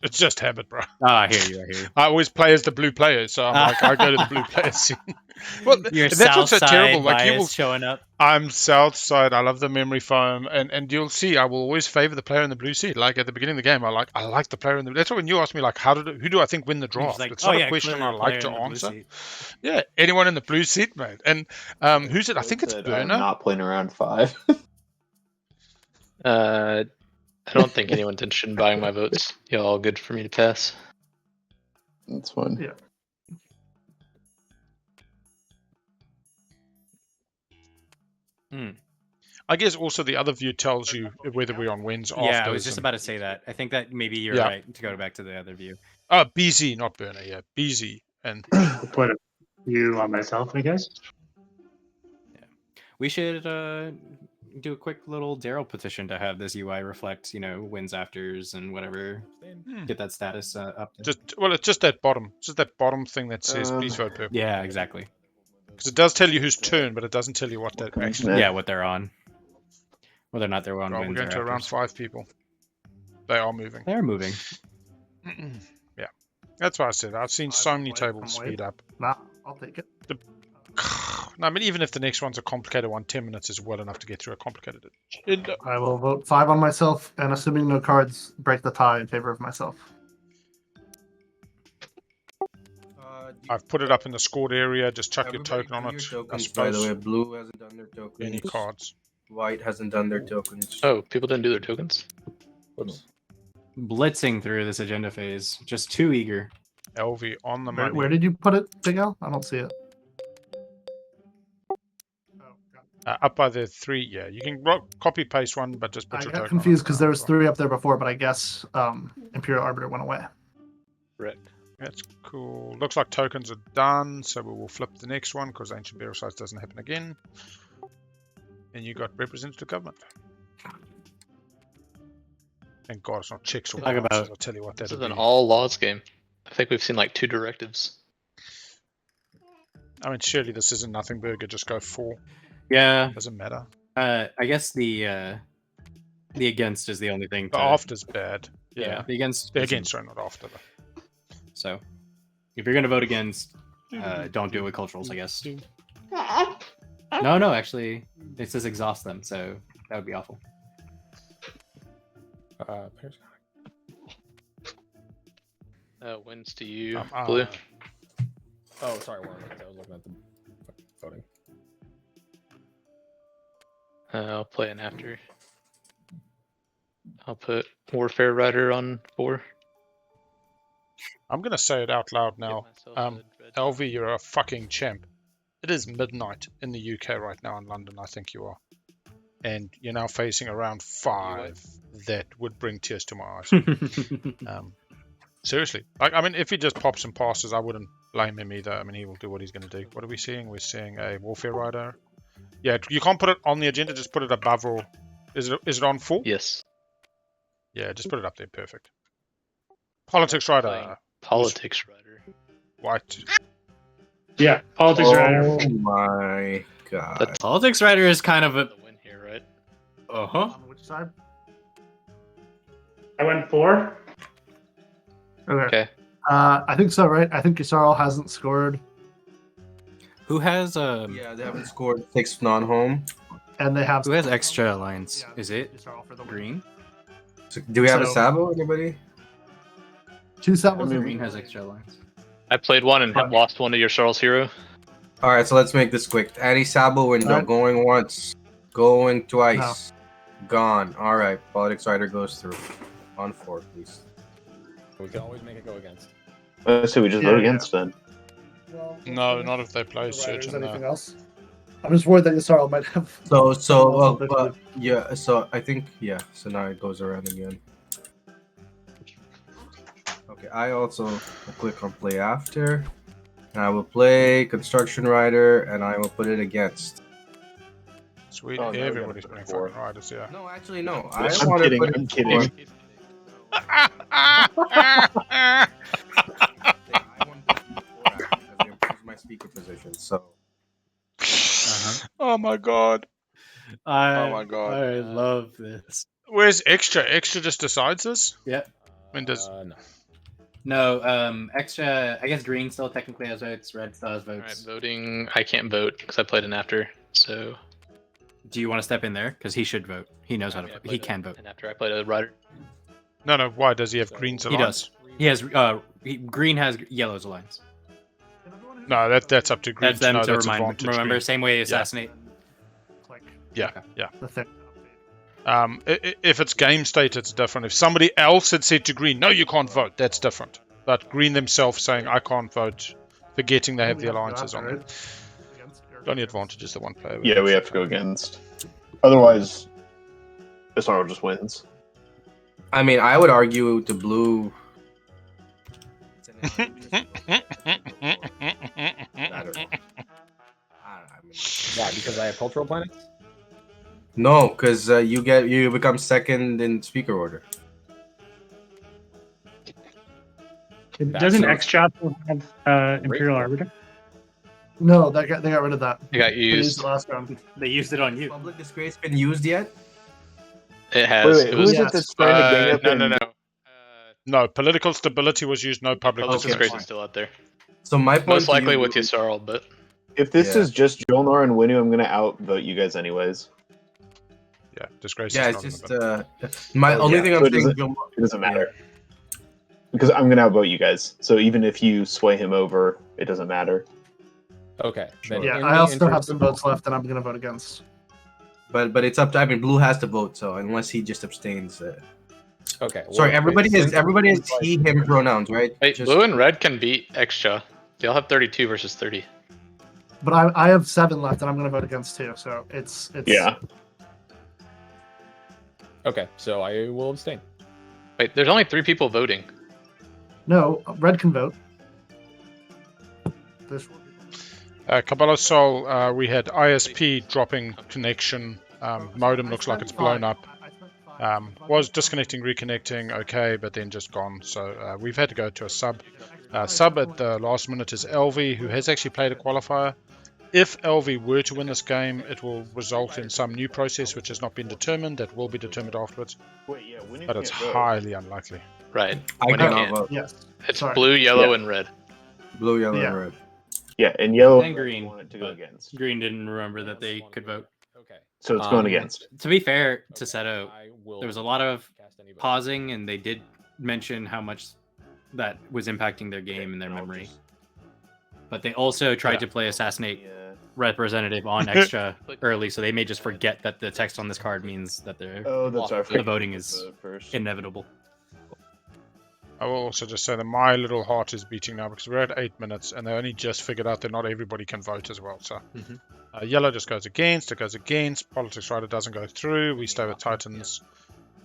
It's just habit, bro. I hear you. I always play as the blue player, so I'm like, I go to the blue player scene. Well, Your that's what's so South terrible. Side Like you will, showing up. I'm South Side. I love the memory foam, and you'll see, I will always favor the player in the blue seat. Like at the beginning of the game, I like the player in the. That's why when you ask me like, who do I think win the draft? Like, it's not a question I like to answer. Yeah, anyone in the blue seat, mate. And who's it? I think it's Burner. I'm not playing around 5. I don't think anyone's interested in buying my votes. You're all good for me to pass. That's fine. Yeah. I guess also the other view tells you whether we're on wins after. Yeah, I was just about to say that. I think that maybe you're right to go back to the other view. Oh, BZ, not Burner. Yeah, BZ. And I'll put a view on myself, I guess. Yeah. We should do a quick little Daryl petition to have this UI reflect, wins afters and whatever. Get that status up there. It's just that bottom. It's just that bottom thing that says please vote purple. Yeah, exactly. Because it does tell you whose turn, but it doesn't tell you what that actually. Yeah, what they're on. Whether or not they're on. Right, we're going to around 5 people. They are moving. They're moving. Yeah, that's why I said I've seen so many tables speed up. Nah, I'll take it. No, I mean, even if the next one's a complicated one, 10 minutes is well enough to get through a complicated. I will vote 5 on myself, and assuming no cards break the tie in favor of myself. I've put it up in the scored area. Just chuck your token on it. By the way, blue hasn't done their tokens. Any cards? White hasn't done their tokens. Oh, people didn't do their tokens? Whoops. Blitzing through this agenda phase. Just too eager. LV on the money. Where did you put it, Big Al? I don't see it. Up by the 3, yeah. You can copy paste one, but just put your token. I got confused because there was 3 up there before, but I guess Imperial Arbiter went away. Right. That's cool. Looks like tokens are done, so we will flip the next one because Ancient Burial Sites doesn't happen again. And you got representative government. Thank God it's not checks or laws. I'll tell you what that is. This is an all laws game. I think we've seen like 2 directives. I mean, surely this isn't nothing burger. Just go 4. Yeah. Doesn't matter. I guess the against is the only thing. The after's bad. Yeah. The against. The against are not after. So, if you're gonna vote against, don't do it with culturals, I guess. No, actually, it says exhaust them, so that would be awful. Wins to you, Blue. Oh, sorry, Warren. I was looking at the voting. I'll play an after. I'll put Warfare Rider on 4. I'm going to say it out loud now. LV, you're a fucking champ. It is midnight in the UK right now in London, I think you are. And you're now facing around 5 that would bring tears to my eyes. Seriously. I mean, if he just pops and passes, I wouldn't blame him either. I mean, he will do what he's going to do. What are we seeing? We're seeing a Warfare Rider. Yeah, you can't put it on the agenda. Just put it above or is it on full? Yes. Yeah, just put it up there. Perfect. Politics writer. Politics writer. White. Yeah, politics writer. Oh my god. The politics writer is kind of a win here, right? Uh-huh. On which side? I went 4. Okay. I think so, right? I think Yssaril hasn't scored. Who has Yeah, they haven't scored 6 non-home. And they have. Who has Xxcha alliance? Yeah, Is it Yssaril for the win. Green? So, do we have a So- Sabo? Anybody? 2 Sabos. Green has Xxcha alliance. I played one and lost one to your Charles Hero. All right, so let's make this quick. Anti-Sabo window, Right. going once, going twice, gone. All right, politics writer goes through. On 4, please. We can always make it go against. So we just vote against then. Well, No, not if they play Writers, Surgeon. anything else? I'm just worried that Yssaril might have. Yeah. So I think So now it goes around again. Okay, I also will click on play after, and I will play construction rider, and I will put it against. Sweet. Oh, no, Everybody's we putting got 4. fucking riders, yeah. No, actually, no. I'm I want to kidding, put it. I'm kidding. I want to put it before because it improves my speaker position. So. Oh my god. Oh my god. I love this. Where's Xxcha? Xxcha just decides this? Yep. When does No. No, Xxcha. I guess Green still technically has votes. Red still has Alright, votes. voting. I can't vote because I played an after. So. Do you want to step in there? Because he should vote. He knows how to vote. He can vote. And after I played a rider. No, why does he have Green's He alliance? does. He has. Green has Yellow's alliance. No, that's up to Green That's them know to that's remind. advantage Remember, Green. same way assassinate. Yeah. The thing. If it's game state, it's different. If somebody else had said to Green, no, you can't vote, that's different. But Green themselves saying, I can't vote, forgetting they have the alliances on them. The only advantage is the one player. Yeah, we have to go against. Otherwise, Yssaril just wins. I mean, I would argue the blue. Why? Because I have cultural planets? No, because you become second in speaker order. Doesn't Xxcha have Imperial Arbiter? No, they got rid of that. It got They used used. it last round. They used it on you. Public disgrace been used yet? It has. Wait, it who was, is it that's trying to gang up no. No, political stability was used, no public Public disgrace. disgrace is still out there. So my point Most to likely you- with Yssaril, but If this Yeah. is just JolNar and Winnu, I'm gonna outvote you guys anyways. Yeah, disgrace Yeah, is it's not in the just my only yeah, thing so I'm it saying. doesn't- It doesn't matter. Because I'm gonna outvote you guys. So even if you sway him over, it doesn't matter. Okay. Then Yeah, in I the also have interest some of- votes left, and I'm gonna vote against. But it's up to. I mean, blue has to vote. So unless he just abstains. Okay. Sorry, well, everybody wait, has he him pronouns, right? wait, Just- blue and red can beat Xxcha. They all have 32 versus 30. But I have 7 left, and I'm gonna vote against too. So it's Yeah. Okay, so I will abstain. Wait, there's only 3 people voting. No, red can vote. There's 4 people. Cabal Sol, we had ISP dropping connection. Modem looks like it's blown up. Was disconnecting, reconnecting, okay, but then just gone. So we've had to go to a sub. Sub at the last minute is LV, who has actually played a qualifier. If LV were to win this game, it will result in some new process which has not been determined. That will be determined afterwards. Wait, yeah, Winnu But it's can't vote. highly unlikely. Right. I When you cannot can't. vote. Yes. It's Sorry. blue, yellow, Yeah. and red. Blue, yellow, Yeah. and red. Yeah, and yellow And green, wanted to go but- against. Green didn't remember that they could vote. Okay. So it's going against. To be fair to Okay, Seto, I will there was a lot of cast any votes. pausing, and they did mention how much that was impacting their game and their memory. But they also tried to play assassinate Yeah. representative on Xxcha early, so they may just forget that the text on this card means that they're Oh, that's our the voting is vote first. inevitable. I will also just say that my little heart is beating now because we're at 8 minutes and they only just figured out that not everybody can vote as well. So yellow just goes against, it goes against. Politics Rider doesn't go through. We stay with Titans.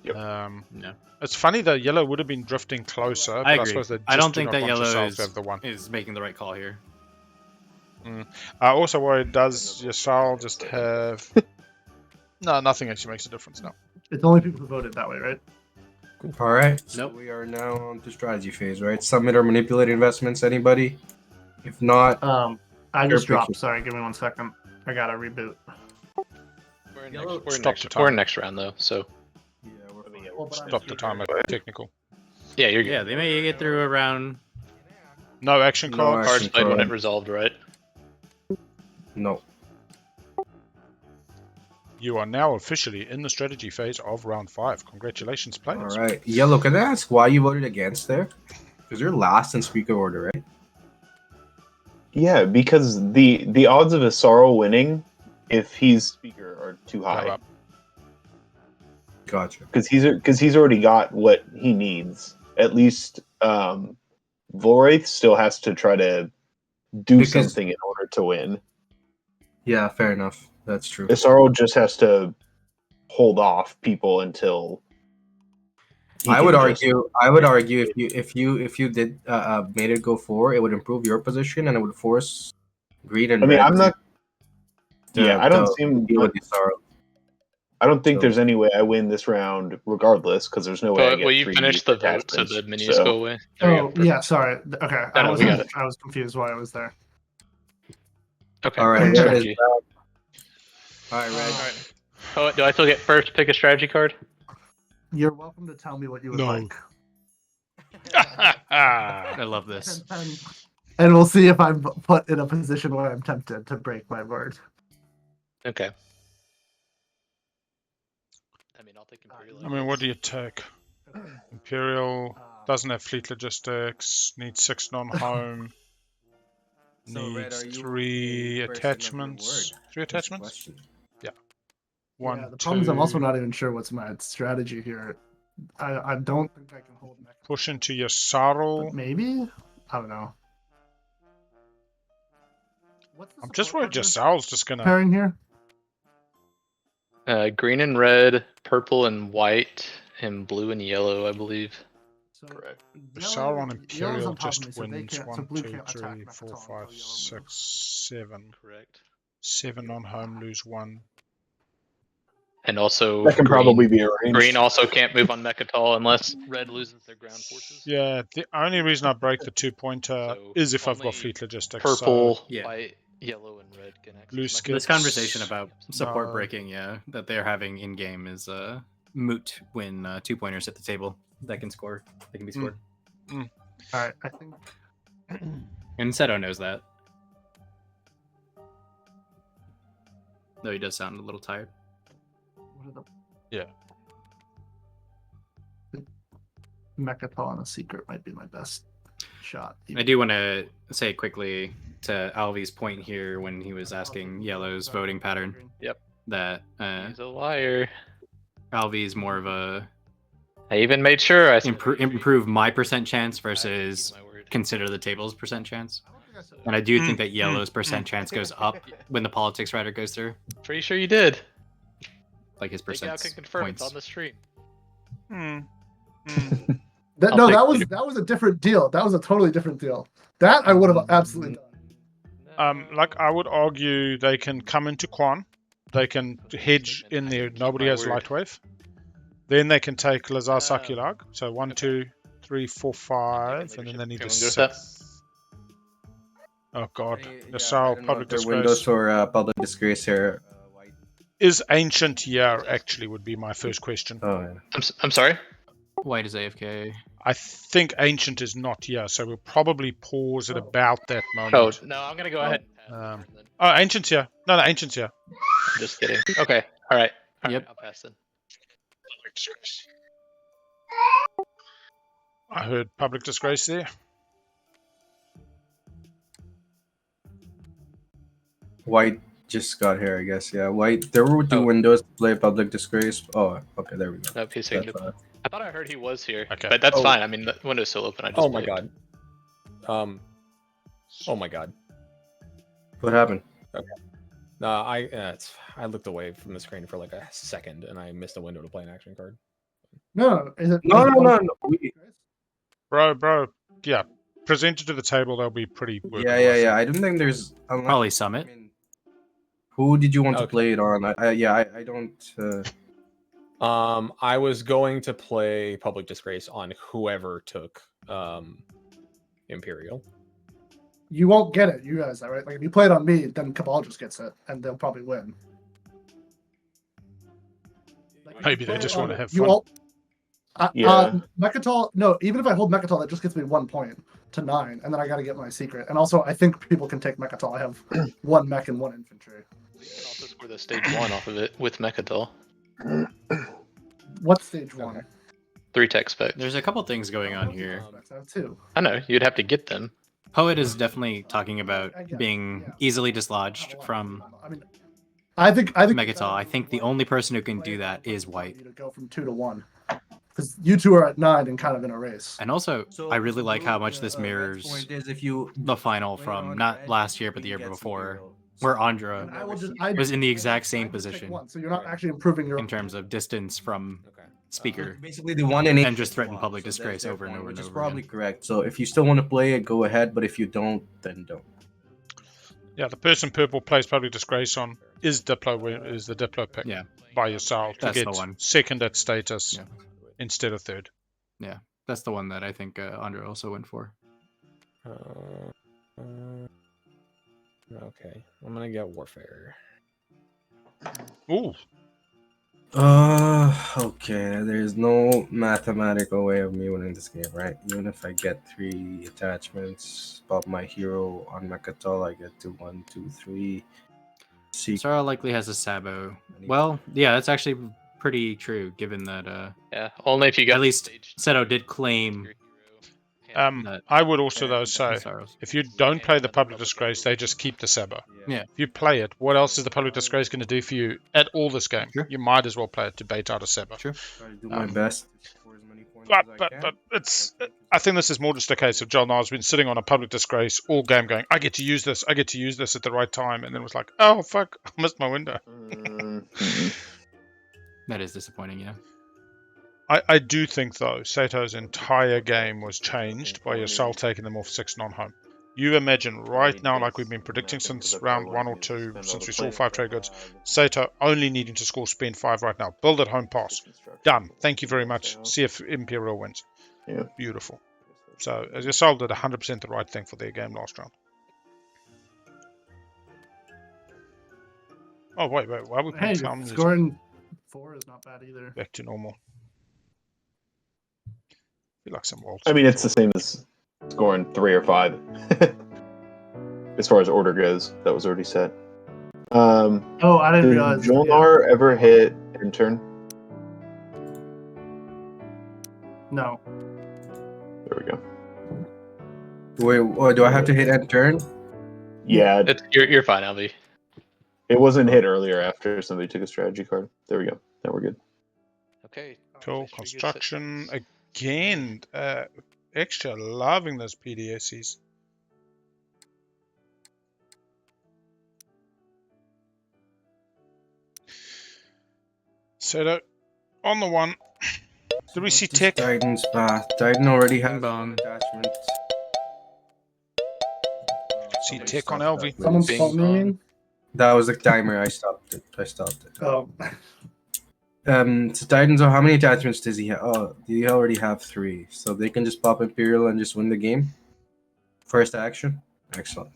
Yep. No. It's funny that yellow would have been drifting closer. But I agree. suppose they I just don't do think not that want yellow to have the one. is making the right call here. Also, what does Yssaril just have? No, nothing actually makes a difference now. It's only people who voted that way, right? All right. So we are now on to strategy phase, right? Submit or manipulate investments. Anybody? If not, I just dropped. Sorry, give me 1 second. I gotta reboot. We're next round though, so. Yeah, Stop the timer. Technical. Yeah, you're good. Yeah, they may get through a round. No action cards. Cards played when it resolved, right? No. You are now officially in the strategy phase of round 5. Congratulations, players. All right. Yellow, can I ask why you voted against there? Because you're last in speaker order, right? Yeah, because the odds of Yssaril winning, if he's speaker, are too high. Gotcha. Because he's already got what he needs. At least Volraith still has to try to do something in order to win. Yeah, fair enough. That's true. Yssaril just has to hold off people until. I would argue if you did made it go 4, it would improve your position and it would force green and red. I'm not. I don't see him. Deal with Yssaril. I don't think there's any way I win this round, regardless, because there's no way. I get you finished the vote, so the menus go away. Oh yeah, sorry. Okay, I was confused why I was there. Okay. All right. Red. All right, Red. Oh, do I still get first pick a strategy card? You're welcome to tell me what you would like. I love this. And we'll see if I'm put in a position where I'm tempted to break my word. Okay. I mean, I'll take Imperial. I mean, what do you take? Imperial doesn't have fleet logistics, needs 6 non-home, needs 3 attachments. 3 attachments? Yeah. One, the problem is I'm also not even sure what's my strategy here. I don't think I can hold next. Push into Yssaril. Maybe? I don't know. I'm just worried Yssaril's just gonna pairing here. Green and red, purple and white, and blue and yellow, I believe. Correct. Yssaril on Imperial just wins 1, 2, 3, 4, 5, 6, 7. Correct. 7 on home, lose 1. And also, that can probably be arranged. Green also can't move on Mechatol unless red loses their ground forces. Yeah, the only reason I break the 2-pointer is if I've got fleet logistics. Purple, white, yellow, and red can access. This conversation about support breaking, that they're having in game is moot when 2-pointers at the table that can score. They can be scored. All right, I think. And Seto knows that. Though he does sound a little tired. Yeah. Mechatol on a secret might be my best shot. I do want to say quickly to Alvy's point here when he was asking Yellow's voting pattern. Yep. That he's a liar. Alvy's more of a. I even made sure I improve my percent chance versus consider the table's percent chance. And I do think that Yellow's percent chance goes up when the politics rider goes through. Pretty sure you did. Like his percent can confirm points. It's on the stream. That was a different deal. That was a totally different deal. That I would have absolutely done. Like I would argue they can come into Quan, they can hedge in there. Nobody has light wave. Then they can take Lazar Sakulag. So 1, 2, 3, 4, 5, and then they need to 6. Oh God, Yssaril, public disgrace. Windows for public disgrace here. Is Ancient here actually would be my first question. Oh, yeah. I'm sorry? White is AFK. I think Ancient is not here, so we'll probably pause at about that moment. Oh, no, I'm going to go ahead. Ancient's here. No, Ancient's here. I'm just kidding. Okay, all right. Yep. I'll pass then. Public disgrace. I heard public disgrace there. White just got here, I guess. Yeah, White. There were 2 windows to play public disgrace. Oh, okay, there we go. No, I thought I heard he was here, but that's fine. I mean, the window's still open. I just oh my god. Oh my god. What happened? Okay. No, I looked away from the screen for like a second, and I missed a window to play an action card. No, is it? No. Bro, yeah. presented to the table, they'll be pretty workable. Yeah. I don't think there's Probably Summit. I mean, who did you want to Okay. play it on? I don't. I was going to play Public Disgrace on whoever took Imperial. You won't get it. You guys, right? Like if you play it on me, then Cabal just gets it, and they'll probably win. Like, Maybe they just want to have fun. You all, Yeah. Mechatol. No, even if I hold Mechatol, that just gets me 1 point to 9, and then I got to get my secret. And also, I think people can take Mechatol. I have 1 mech and 1 infantry. You can also score the stage 1 off of it with Mechatol. What's stage 1? 3 tech specs. There's a couple things going on here. I have 2. I know, you'd have to get them. Poet is definitely talking about being easily dislodged from I think Mechatol. I think the only person who can do that is White. To go from 2 to 1, because you two are at 9 and kind of in a race. And also, I really like how much this mirrors the final from not last year but the year before, where Andra was in the exact same position. So you're not actually improving your in terms of distance from speaker. Basically, the 1 in 8 and just threaten public disgrace over and over and which is over. probably correct. So if you still want to play it, go ahead. But if you don't, then don't. Yeah, the person purple plays Public Disgrace on is the Diplo pick. Yeah. By yourself to That's get the one. second at status instead of third. Yeah, that's the one that I think Andra also went for. Okay, I'm gonna get Warfare. Ooh. Okay. There's no mathematical way of me winning this game, right? Even if I get 3 attachments, pop my hero on Mechatol, I get to 1, 2, 3. Sarah likely has a Sabo. Well, yeah, that's actually pretty true, given that. Yeah, only if you got at least Seto did claim. I would also though say if you don't play the Public Disgrace, they just keep the Sabo. Yeah. If you play it, what else is the Public Disgrace going to do for you at all this game? Sure. You might as well play it to bait out a Sabo. Sure. Try to do my best. But it's. I think this is more just a case of JolNar's been sitting on a Public Disgrace all game, going, I get to use this at the right time, and then was like, oh fuck, I missed my window. That is disappointing, yeah. I do think though Seto's entire game was changed by Yssaril taking them off 6 non-home. You imagine right now, like we've been predicting since round 1 or 2, since we saw 5 trade goods, Seto only needing to score spend 5 right now. Build at home pass. Done. Thank you very much. See if Imperial wins. Yeah. Beautiful. So Yssaril did 100% the right thing for their game last round. Oh wait, why would we scoring 4 is not bad either. Back to normal. I feel like some waltz. I mean, it's the same as scoring 3 or 5. As far as order goes, that was already set. I didn't realize. Did JolNar ever hit intern? No. There we go. Wait, do I have to hit end turn? Yeah. You're fine, Alvi. It wasn't hit earlier after somebody took a strategy card. There we go. Now we're good. Okay. Cool. Construction again. Xxcha loving those PDSs. So on the 1, did we see tech? Titan's path. Titan already has an attachment. See tech on LV. Someone's calling. That was the timer. I stopped it. Oh. So Titans, how many attachments does he have? Oh, he already have 3. So they can just pop Imperial and just win the game. First action. Excellent.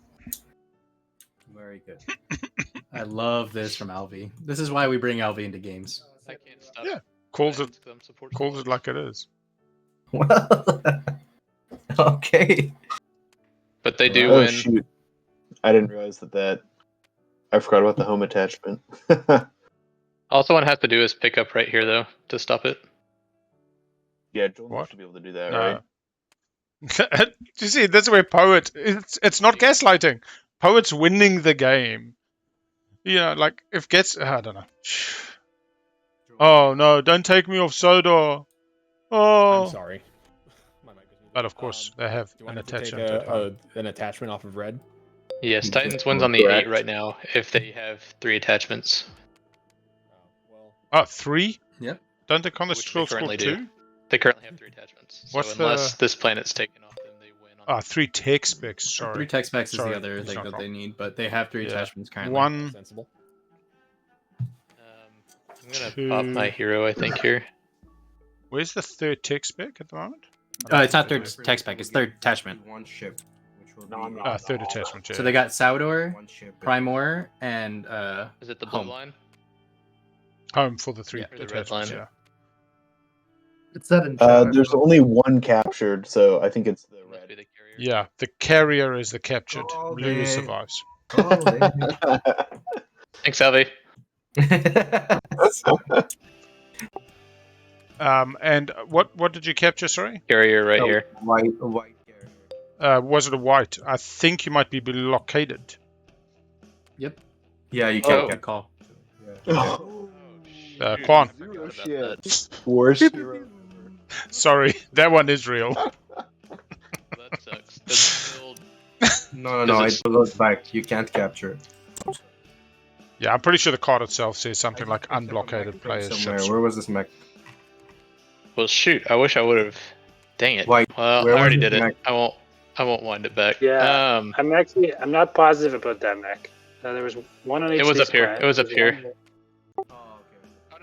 Very good. I love this from Alvi. This is why we bring Alvi into games. I can't stop. Yeah. Calls it like it is. Well, okay. But they do Oh, win. shoot. I didn't realize that. I forgot about the home attachment. Also, one has to do is pick up right here, though, to stop it. Yeah, JolNar should be able to do that, right? You see, that's where Poet. It's not gaslighting. Poet's winning the game. You know, like if gets. I don't know. Oh no! Don't take me off Sodor. Oh. I'm sorry. But of course, they have an attachment. An attachment off of red. Yes, Titans wins on the 8 right now if they have 3 attachments. Oh, 3? Yeah. Don't they still score 2? They currently have 3 attachments. So What's unless this planet's taken off, then they win 3 tech specs. Sorry. 3 tech specs is Sorry, the other it's thing not that wrong. they need, but they have 3 Yeah. attachments currently. One, Sensible. I'm gonna two. pop my hero, I think, here. Where's the 3rd tech spec at the moment? It's not 3rd tech spec, it's 3rd attachment. One ship, which will be 3rd attachment. Yeah. So they got Saudor, one ship. Primor, and Is it the blue Home. line? Home for the 3 Yeah, or the red attachments. line. Yeah. It's set in chat. There's only one captured, so I think it's the Must be red. the carrier. Yeah. The carrier is the captured. Oh, Blue they- survives. Thanks, Alvi. And what did you capture? Sorry. Carrier right here. White carrier. Was it a white? I think you might be blockaded. Yep. Yeah, you Oh. can't Good call. Quan. Forgot about that. Worst hero. Sorry, that one is real. That sucks. Does it build... No, Does it goes back. You can't capture it. Yeah, I'm pretty sure the card itself says something like unblockaded players. Somewhere. ships. Where was this mech? Well, shoot. I wish I would have. Dang it. White. Well, Where I already was did it, it. Mac? I won't wind it back. Yeah. I'm not positive about that mech. There was one on each. It was of up these here. planets. It was up There's here. one-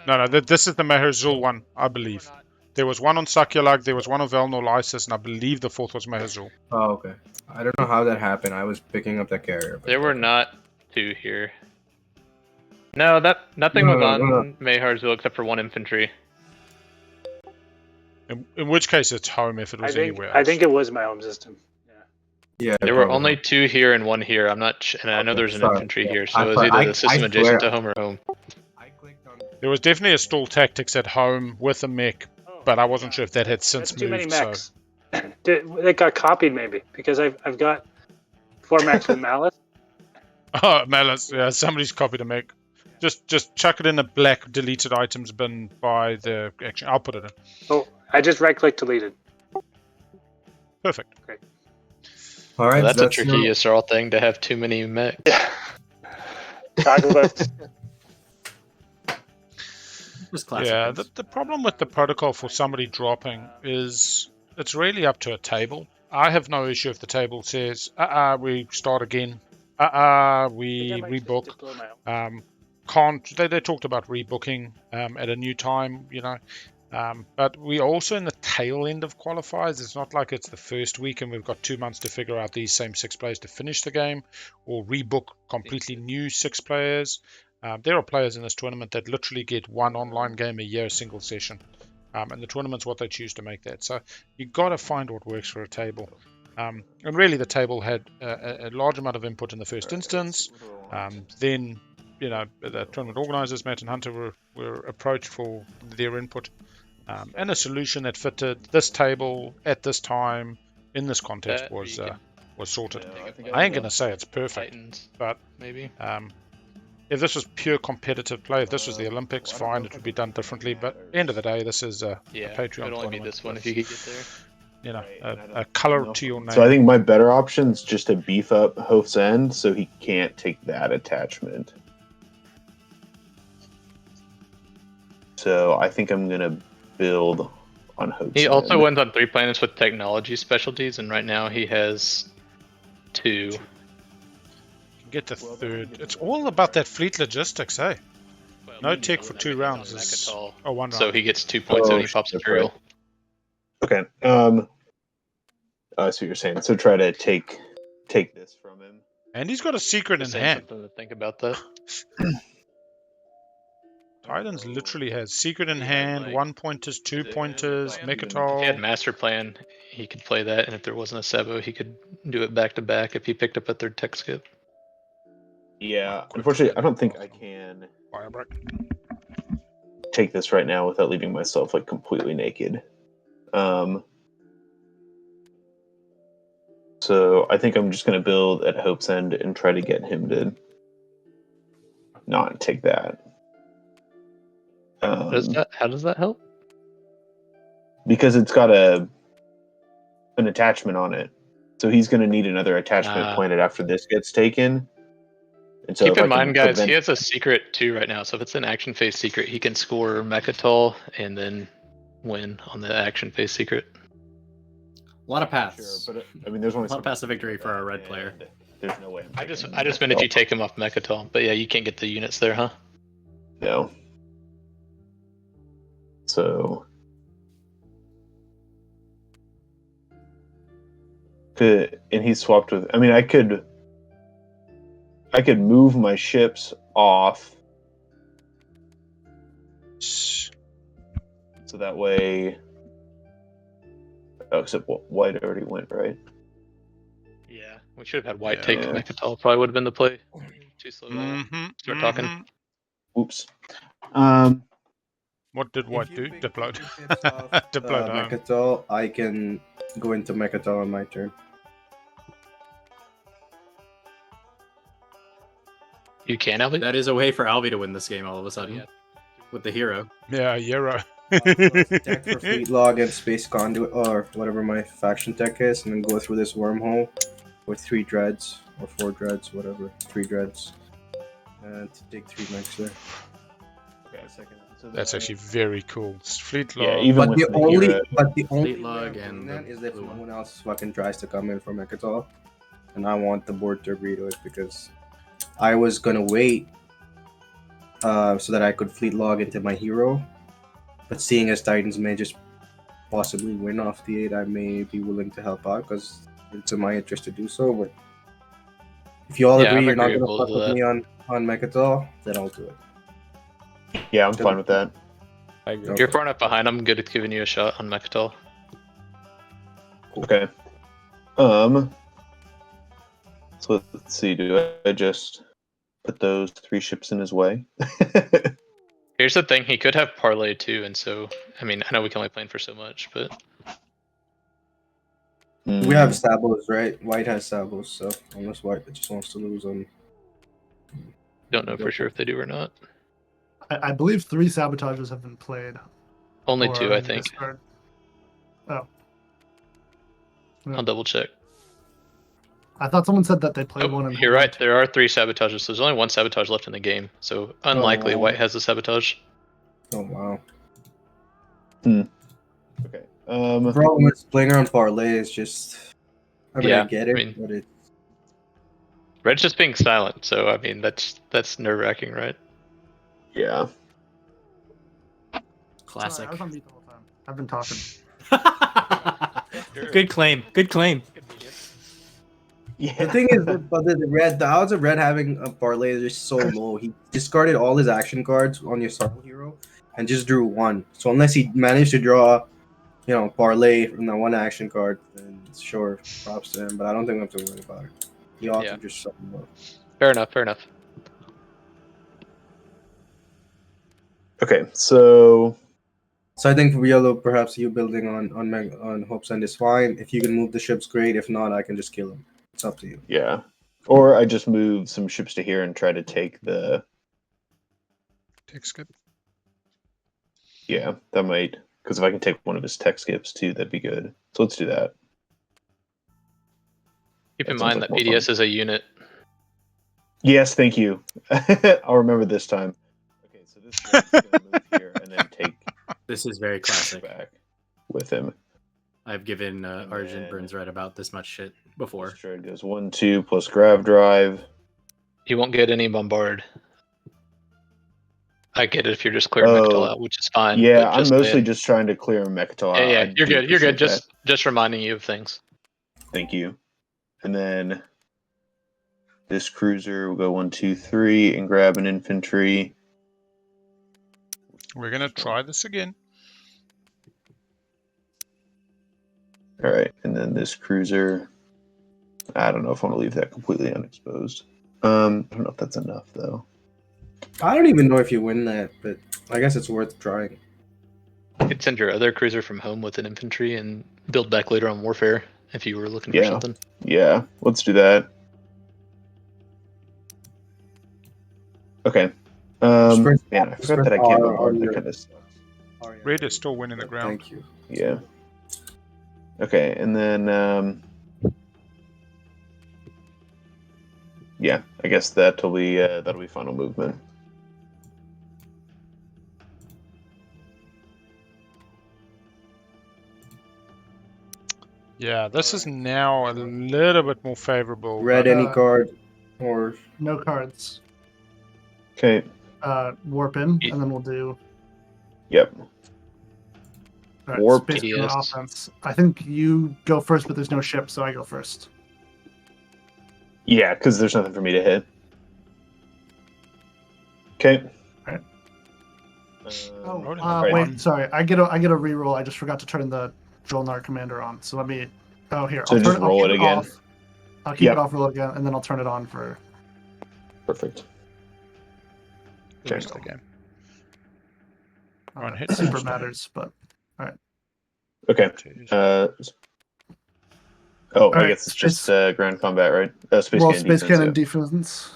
No, this is the Meherzul one, I believe. There was one on Sakylag, there was one on Velnor Lysis, and I believe the 4th was Meherzul. Oh, okay. I don't know how that happened. I was picking up that carrier. There were not 2 here. No, nothing was on Meharzul except for 1 infantry. In which case, it's home if it was anywhere else. I think it was my home system. Yeah. There were probably. only 2 here and 1 here. I'm not, and I know Okay, there's an sorry. infantry here, I so it was thought- either I the system swear- adjacent to home or home. I clicked on. There was definitely a stall tactics at home with a mech, but I wasn't sure if that had since That's too many moved. So. mechs. It got copied maybe because I've got 4 mechs with Malice. Oh, Malice, yeah, somebody's copied a mech. Just chuck it in a black deleted items bin by the action. I'll put it in. Oh, I just right-click deleted. Perfect. All right. Well, that's a your- tricky Yssaril thing to have too many mechs. Yeah. Talk about. Just classic. Yeah, ones. the problem with the protocol for somebody dropping is it's really up to a table. I have no issue if the table says, we start again. We rebook. They talked about rebooking at a new time, you know. But we're also in the tail end of qualifiers. It's not like it's the first week and we've got 2 months to figure out these same 6 players to finish the game or rebook completely new 6 players. There are players in this tournament that literally get 1 online game a year, single session. And the tournament's what they choose to make that. So you've got to find what works for a table. And really the table had a large amount of input in the first instance. Then, you know, the tournament organizers, Matt and Hunter, were approached for their input. And a solution that fitted this table at this time in this context was sorted. I ain't going to say it's perfect, Titans, but maybe. if this was pure competitive play, if this was the Olympics, fine, it would be done differently. But end of the day, this is a Patreon it'd only be tournament this one with, if you could get there. you know, a color to your name. So I think my better option is just to beef up Hof's End so he can't take that attachment. So I think I'm going to build on Hof's He End. also went on 3 planets with technology specialties, and right now he has 2. Get the 3rd. It's all about that fleet logistics, eh? No tech for 2 rounds is 1 round. So he gets 2 points when he pops Imperial. Okay. I see what you're saying. So try to take this from him. And he's got a secret in Just saying hand. something to think about that. Titans literally has secret in hand, 1 pointers, 2 pointers, If he had Mechatol. Master Plan, he could play that, and if there wasn't a Sebo, he could do it back to back if he picked up a 3rd tech skip. Yeah, unfortunately, I don't think I can Fire break. take this right now without leaving myself like completely naked. So I think I'm just going to build at Hope's End and try to get him to not take that. How does that help? Because it's got an attachment on it, so he's going to need another attachment planted after this gets taken. And so Keep if in I can mind, guys, prevent- he has a secret too right now. So if it's an action phase secret, he can score Mechatol and then win on the action phase secret. A lot of paths. Sure, but I mean, there's only a lot of paths to victory for our red player. There's no way. I just meant if you take him off Mechatol, but yeah, you can't get the units there, huh? No. So. And he swapped with. I mean, I could move my ships off, so that way. Oh, except white already went, right? Yeah, we should have had white take Mechatol. Probably would have been the play. Too slow. Start talking. Oops. What did white do? Deploy. Deploy Mechatol. I can go into Mechatol on my turn. You can, Alvi? That is a way for Alvi to win this game all of a sudden. With the hero. Yeah, hero. Tech for Fleet Log and Space Conduit, or whatever my faction tech is, and then go through this wormhole with 3 dreads, or 4 dreads, whatever. 3 dreads. And to take 3 mechs there. Okay, a second. So That's actually very cool. Fleet log. Yeah, even with the only Fleet log and that is if no one else fucking tries to come in for Mechatol, and I want the board to agree to it because I was gonna wait so that I could fleet log into my hero, but seeing as Titans may just possibly win off the 8, I may be willing to help out because it's in my interest to do so. But if you all agree you're not gonna fuck with me on Mechatol, then I'll do it. Yeah, I'm fine with that. I agree. You're far enough behind. I'm good at giving you a shot on Mechatol. Okay. So let's see. Do I just put those 3 ships in his way? Here's the thing. He could have parlay too, and so I mean, I know we can only plan for so much, but we have Sabos, right? White has Sabos, so unless White just wants to lose on. Don't know for sure if they do or not. I believe 3 sabotages have been played. Only 2, I think. Oh. I'll double check. I thought someone said that they played one. You're right. There are 3 sabotages. So there's only 1 sabotage left in the game. So unlikely White has a sabotage. Oh wow. Okay. The problem with playing around parlay is just. I get it, but it's. Red's just being silent. So I mean, that's nerve-wracking, right? Yeah. Classic. Sorry, I was on mute the whole time. I've been talking. Good claim. Good claim. Yeah. The thing is, the odds of Red having a parlay is just so low. He discarded all his action cards on your Yssaril hero and just drew 1. So unless he managed to draw, parlay from that 1 action card, then sure, props to him. But I don't think we have to worry about it. The odds are just so low. Fair enough. Fair enough. Okay, so I think for Yellow, perhaps you building on Hopes End is fine. If you can move the ships, great. If not, I can just kill him. It's up to you. Yeah, or I just move some ships to here and try to take the tech skip. Yeah, that might, because if I can take one of his tech skips too, that'd be good. So let's do that. Keep in mind that PDS is a unit. Yes, thank you. I'll remember this time. Okay, so this guy's gonna move here and then take. This is very classic. Back with him. I've given ArgentBurnsRed about this much shit before. Sure, it goes 1/2 plus grav drive. You won't get any bombard. I get it if you're just clearing Mechatol out, which is fine. Yeah, I'm mostly just trying to clear Mechatol out. Yeah, you're good. You're good. Just reminding you of things. Thank you. And then this cruiser will go 1, 2, 3 and grab an infantry. We're gonna try this again. All right, and then this cruiser. I don't know if I want to leave that completely unexposed. I don't know if that's enough though. I don't even know if you win that, but I guess it's worth trying. You could send your other cruiser from home with an infantry and build back later on warfare if you were looking for something. Yeah, let's do that. Okay. Man, I forgot that I can't bombard. That kind of sucks. Red is still winning the ground. Thank you. Yeah. Okay, and then yeah, I guess that'll be final movement. Yeah, this is now a little bit more favorable. Red but- any card or No cards. Okay. Warp in, and then we'll do. Yep. All right, Warp space cannon TDS. offense. I think you go first, but there's no ship, so I go first. Yeah, because there's nothing for me to hit. Okay. Alright. Right. Wait, sorry. I get a reroll. I just forgot to turn the JolNar commander on. So let me. Oh, here. So just roll keep it again. Off. I'll keep it off, roll it again, and then I'll turn it on for. Perfect. The rest of the game. One hit Super matters, but all right. Okay. I right, guess it's just ground combat, right? Space Well, cannon space defense, cannon yeah. defense.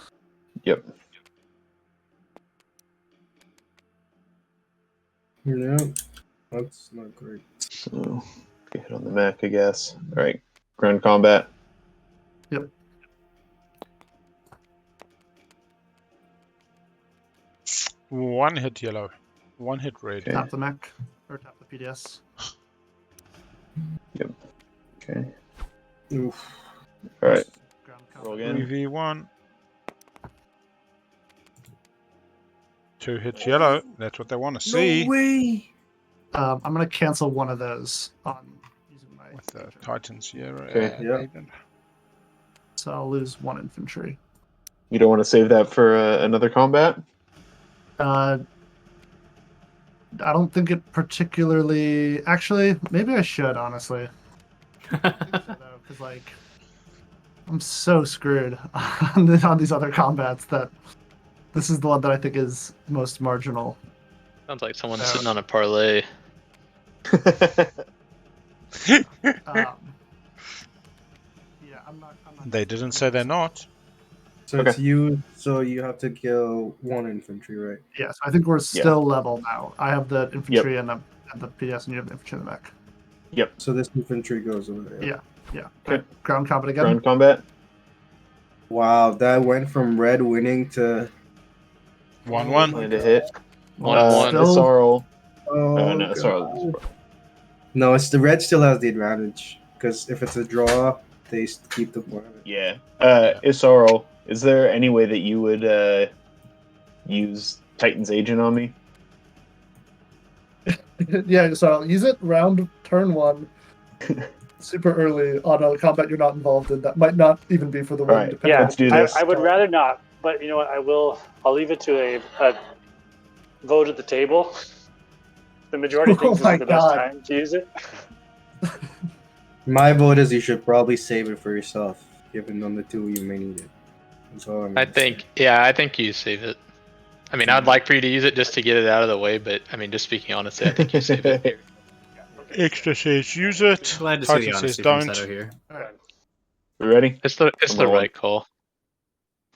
Yep. Yeah, that's not great. So, get hit on the mech, I guess. All right. Ground combat. Yep. One hit yellow. One hit red. Okay. Tap the mech or tap the PDS. Yep. Okay. Oof. All right. Ground Roll combat. again. 3v1. 2 hits yellow. That's what they want to see. No way. I'm gonna cancel one of those on using my. With the Titans here. Okay. Yeah. So I'll lose 1 infantry. You don't want to save that for another combat? I don't think it particularly. Actually, maybe I should honestly. Because like, I'm so screwed on these other combats that this is the one that I think is most marginal. Sounds like someone's sitting on a parlay. Yeah, I'm not. They didn't say they're not. So it's you. So you have to kill 1 infantry, right? Yes, I think we're still level now. I have the infantry and the PS, and you have the infantry in the mech. Yep. So this infantry goes over there. Yeah. Okay. Right. Ground combat again. Ground combat. Wow, that went from red winning to 1-1. Land a hit. 1-1. Yssaril. oh No, God. Yssaril. No, it's the red still has the advantage because if it's a draw, they keep the point. Yeah. Yssaril, is there any way that you would use Titan's Agent on me? Yeah, so I'll use it turn 1, super early on a combat you're not involved in. That might not even be for the win. Right. Depending Yeah, Let's do this. I would rather not, but you know what? I'll leave it to a vote at the table. The majority thinks this is the best time to use it. My vote is you should probably save it for yourself, given on the 2 you may need it. That's all I'm I gonna say. think you save it. I mean, I'd like for you to use it just to get it out of the way, but I mean, just speaking honestly, I think you save it. Xxcha says use it. Glad to see the Titan says honesty from don't. Seto here. You ready? It's the Number one. right call.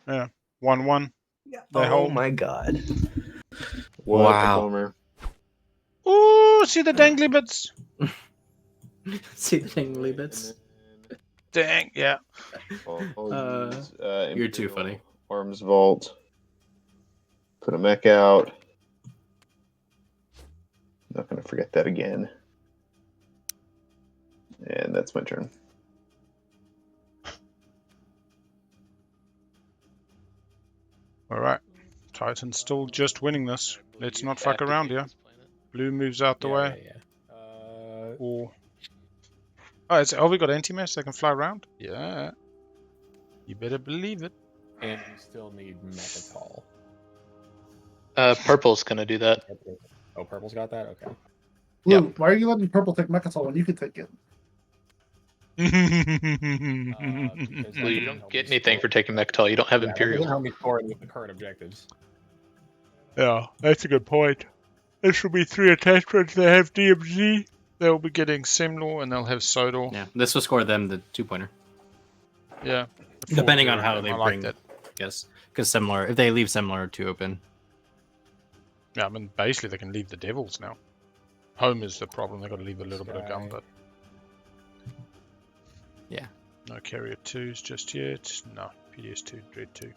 1-1. They Oh hold. my God! What Wow. a bummer. Ooh, see the dangly bits. See the tingly bits. Dang, yeah. I'll use, You're too Imperial funny. Arms Vault. Put a mech out. Not going to forget that again. And that's my turn. All right. Titan's still just winning this. Let's not fuck around here. Blue moves out the way. Or... Oh, we got anti-mass? They can fly around? Yeah. You better believe it. And we still need Mechatol. Purple's gonna do that. Oh, purple's got that? Okay. Blue, why are you letting purple take Mechatol when you could take it? Well, you don't get anything for taking Mechatol. You don't have It Imperial. doesn't help me scoring with the current objectives. Yeah, that's a good point. This will be 3 attachments. They have DMZ. They'll be getting Semlor and they'll have Sodor. Yeah, this will score them the 2-pointer. Yeah. Depending on how they I bring like that. Yes, because similar. If they leave similar to open. Yeah, I mean, basically they can leave the Devils now. Home is the problem. They've got to leave a little bit of gun, but... Yeah. No Carrier 2s just yet. No, PDS2, Dread 2.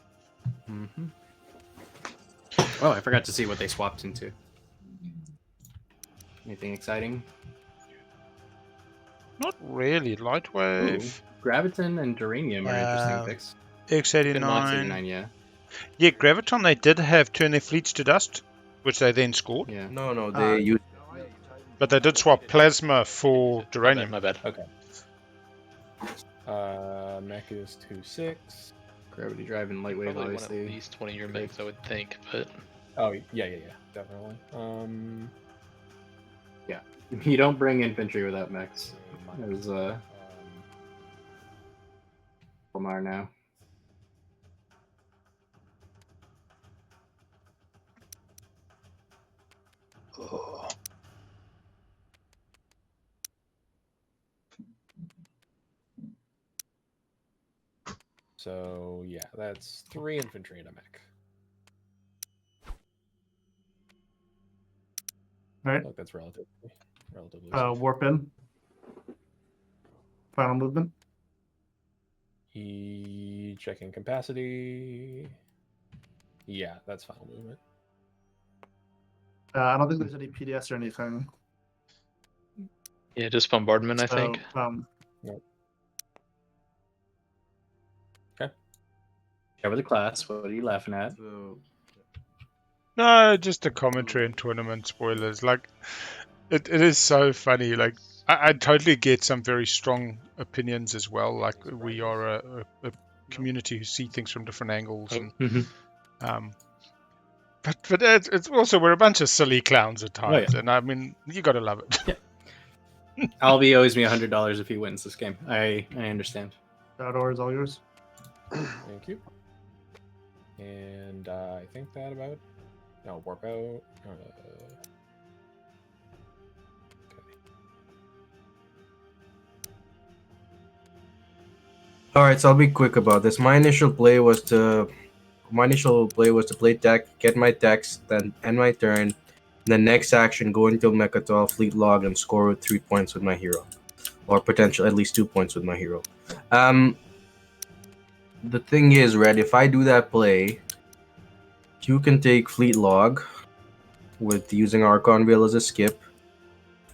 Mm-hmm. Oh, I forgot to see what they swapped into. Anything exciting? Not really. Lightwave. Ooh, Graviton and Duranium are interesting picks. X89. Yeah. Yeah, Graviton, they did have turn their fleets to dust, which they then scored. Yeah. No, they used. But they did swap Plasma for Duranium. My bad. Okay. Mech is 2/6. Gravity Drive and Lightwave, Probably obviously. at least 20 year mechs, I would think, but. Oh yeah, definitely. Yeah, you don't bring infantry without mechs. There's Lamar now. Oh. So yeah, that's 3 infantry and a mech. All right. Look, that's relatively. Warp in. Final movement. Checking capacity. Yeah, that's final movement. I don't think there's any PDS or anything. Yeah, just bombardment, I So, think. Yep. Okay. Cover the class. What are you laughing at? No, just the commentary and tournament spoilers. Like, it is so funny. Like, I totally get some very strong opinions as well. Like, we are a community who see things from different angles, and but it's also we're a bunch of silly clowns at times, and I mean, you got to love it. Yeah. Albie owes me $100 if he wins this game. I understand. Outdoor is all yours. Thank you. And I think that about. No, warp out. All right, so I'll be quick about this. My initial play was to play tech, get my techs, then end my turn. The next action, go into Mechatol, fleet log, and score with 3 points with my hero, or potentially at least 2 points with my hero. The thing is, Red, if I do that play, you can take fleet log with using Archon Veil as a skip,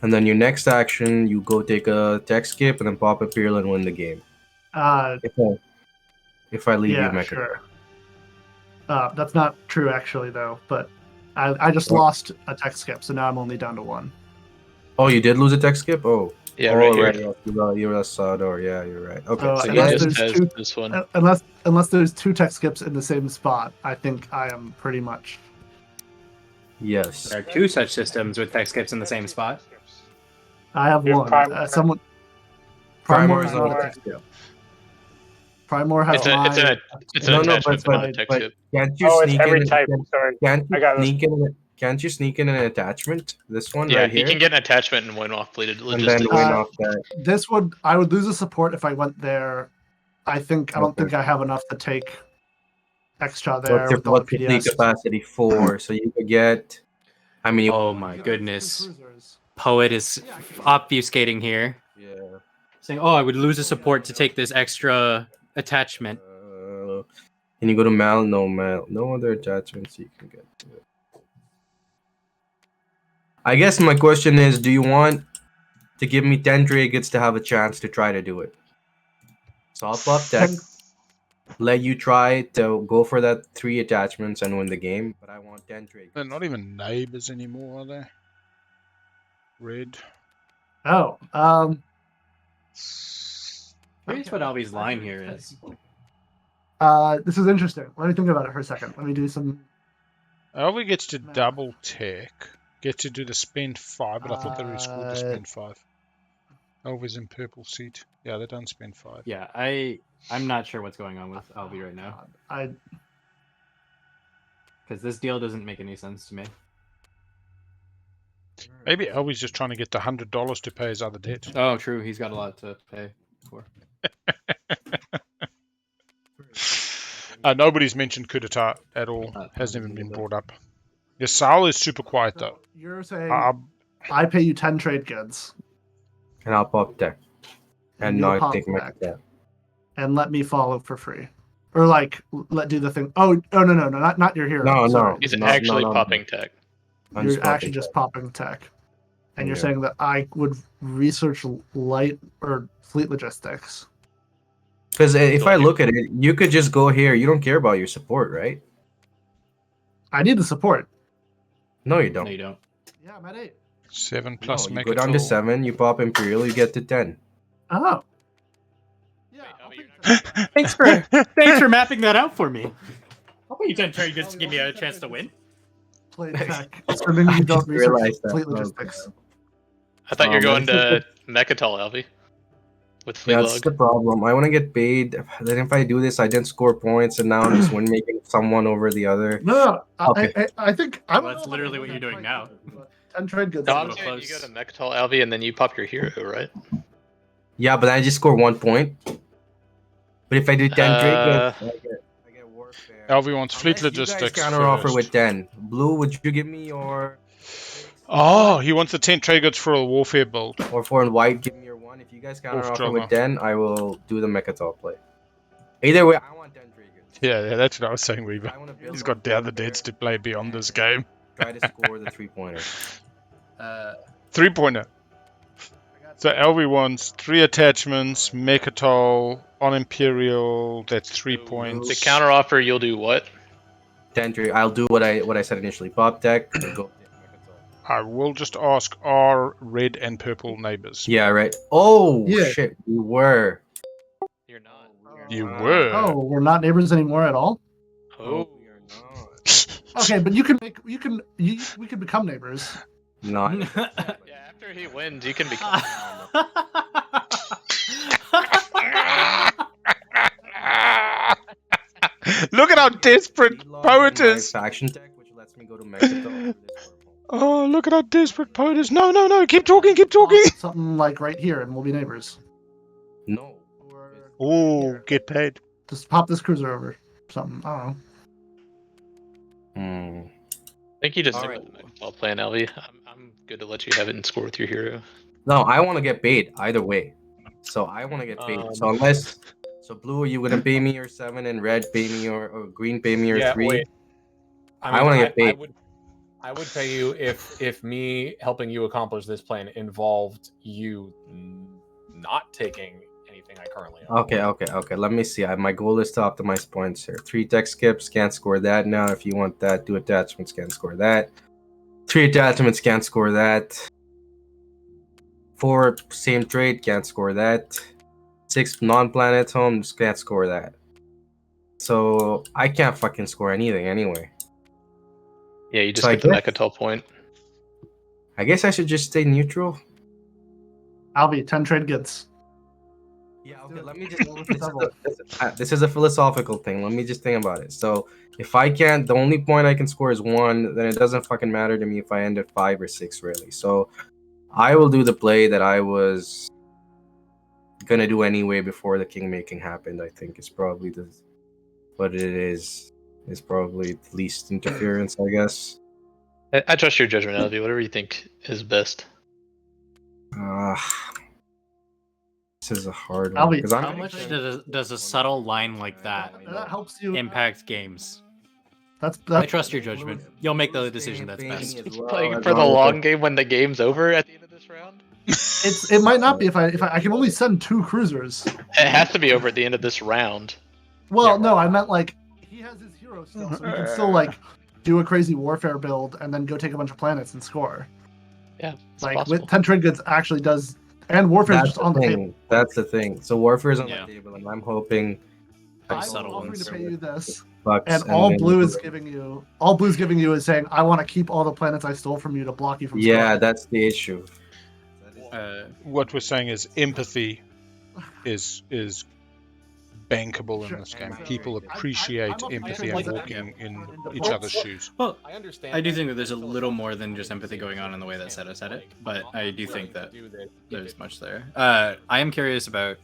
and then your next action, you go take a tech skip and then pop Imperial and win the game. If I leave you Mechatol. Sure. That's not true, actually, though. But I just lost a tech skip, so now I'm only down to 1. Oh, you did lose a tech skip? Oh. Yeah, right right here. You're a Sador. Yeah, you're right. Okay. So So he unless just there's has two, this one. unless there's 2 tech skips in the same spot, I think I am pretty much. Yes. There are 2 such systems with tech skips in the same spot. I have You have one. Primor. Someone. Primor is not a tech skip. Primor has It's an attachment, but not a tech skip. Can't you It's sneak every in? type. Sorry. Can't I got you sneak in? Can't you sneak in an attachment? This one Yeah, right he here. can get an attachment and win off fleeted and then logistics. win off that. I would lose a support if I went there. I don't think I have enough to take Xxcha there. What's your fleet capacity for? So you could get. I mean. Oh my goodness. Poet is obfuscating here. Yeah. Saying, "Oh, I would lose a support to take this extra attachment." Can you go to Mal? No other attachments you can get to it. I guess my question is, do you want to give me 10 trinkets to have a chance to try to do it? So I'll pop tech, let you try to go for that 3 attachments and win the game, but I want 10 trinkets. They're not even neighbors anymore, are they? Red. Oh, Here's what Albie's line here is. This is interesting. Let me think about it for a second. Let me do some. Elvi gets to double tech. Get to do the spend 5, but I thought they rescored the spend 5. Elvi's in purple seat. Yeah, they don't spend 5. Yeah, I'm not sure what's going on with Albie right now. Because this deal doesn't make any sense to me. Maybe Elvi's just trying to get the $100 to pay his other debt. Oh, true. He's got a lot to pay for. Nobody's mentioned coup d'etat at all. Hasn't even been brought up. Yssaril is super quiet though. You're saying I pay you 10 trade goods. And I'll pop tech. And not take my tech. And let me follow for free. Or do the thing. Oh no, not your hero. No. He's actually popping tech. You're actually just popping tech. And you're saying that I would research light or fleet logistics. Because if I look at it, you could just go here. You don't care about your support, right? I need the support. No, you don't. No, you don't. Yeah, I'm at 8. 7 plus You go down to 7, you pop Imperial, you get to 10. Oh. Thanks for mapping that out for me. I'll pay you 10 trade goods to give me a chance to win. Play tech. Assuming you don't research fleet logistics. I thought you were going to Mechatol, Alvi. With fleet That's log. the problem. I want to get paid. Then if I do this, I didn't score points, and now I'm just win making someone over the other. No. Okay. I think That's literally what you're doing now. 10 trade goods. No, I'm saying you go to Mechatol, Alvi, and then you pop your hero, right? Yeah, but I just score 1 point. But if I do 10 trade goods, I get warfare. Alvi wants fleet Unless logistics. You guys counter offer first. with 10. Blue, would you give me your? Oh, he wants the 10 trade goods for a warfare build. Or for white, give me your 1. If you guys counter offer with 10, I will do the Mechatol play. Either way, I want 10 trade goods. Yeah, that's what I was saying, Weaver. He's got the other deads to play beyond this game. Try to score the 3-pointer. 3-pointer. So Alvi wants 3 attachments, Mechatol, on Imperial, that's 3 points. The counter offer, you'll do what? 10 trade. I'll do what I said initially. Pop deck and go. I will just ask, are red and purple neighbors? Yeah, right. Oh, Yeah. shit. We were. You're not. You were. Oh, we're not neighbors anymore at all? Oh. Okay, but we can become neighbors. No. Yeah, after he wins, you can become. Look at how desperate Poet is. Faction tech, which lets me go to Mexico. Oh, look at how desperate Poet is. No, keep talking. Something like right here, and we'll be neighbors. No. Oh, get paid. Just pop this cruiser over. Something. I don't know. I think you just stick with the Mechatol plan, Alvi. I'm good to let you have it and score with your hero. No, I want to get paid either way. So I want to get paid. So unless, blue, are you gonna pay me your 7, and red pay me or green pay me your 3? Wait. I want to get paid. I would pay you if me helping you accomplish this plan involved you not taking anything I currently own. Okay. Let me see. My goal is to optimize points here. 3 tech skips, can't score that now. If you want that, 2 attachments, can't score that. 3 attachments, can't score that. 4 same trade, can't score that. 6 non-planet homes, can't score that. So I can't fucking score anything anyway. Yeah, you just get the Mechatol point. I guess I should just stay neutral. Alvi, 10 trade goods. Yeah, okay, let me just... this is a philosophical thing. Let me just think about it. So, if I can't... The only point I can score is 1, then it doesn't fucking matter to me if I end at 5 or 6, really. So, I will do the play that I was gonna do anyway before the king-making happened, I think. Is probably what it is probably the least interference, I guess. I trust your judgment, Alvi. Whatever you think is best. This is a hard one. Alvi, how much does a subtle line like that helps you impact games? That's I trust your judgment. You'll make the decision that's best. Playing for the long game when the game's over at the end of this round? It might not be if I can only send 2 cruisers. It has to be over at the end of this round. Well, no, I meant like he has his hero still, so he can still like do a crazy warfare build and then go take a bunch of planets and score. Yeah, like possible. with 10 trade goods actually does, and warfare is just on the table. That's the thing. So warfare is on the table, and I'm hoping. I'm offering to pay you this, Bucks, and all blue is giving you is saying, I want to keep all the planets I stole from you to block you from scoring. Yeah, that's the issue. What we're saying is empathy is bankable in this game. People appreciate empathy and walking in each other's shoes. Well, I do think that there's a little more than just empathy going on in the way that Seto said it, but I do think that there's much there. I am curious about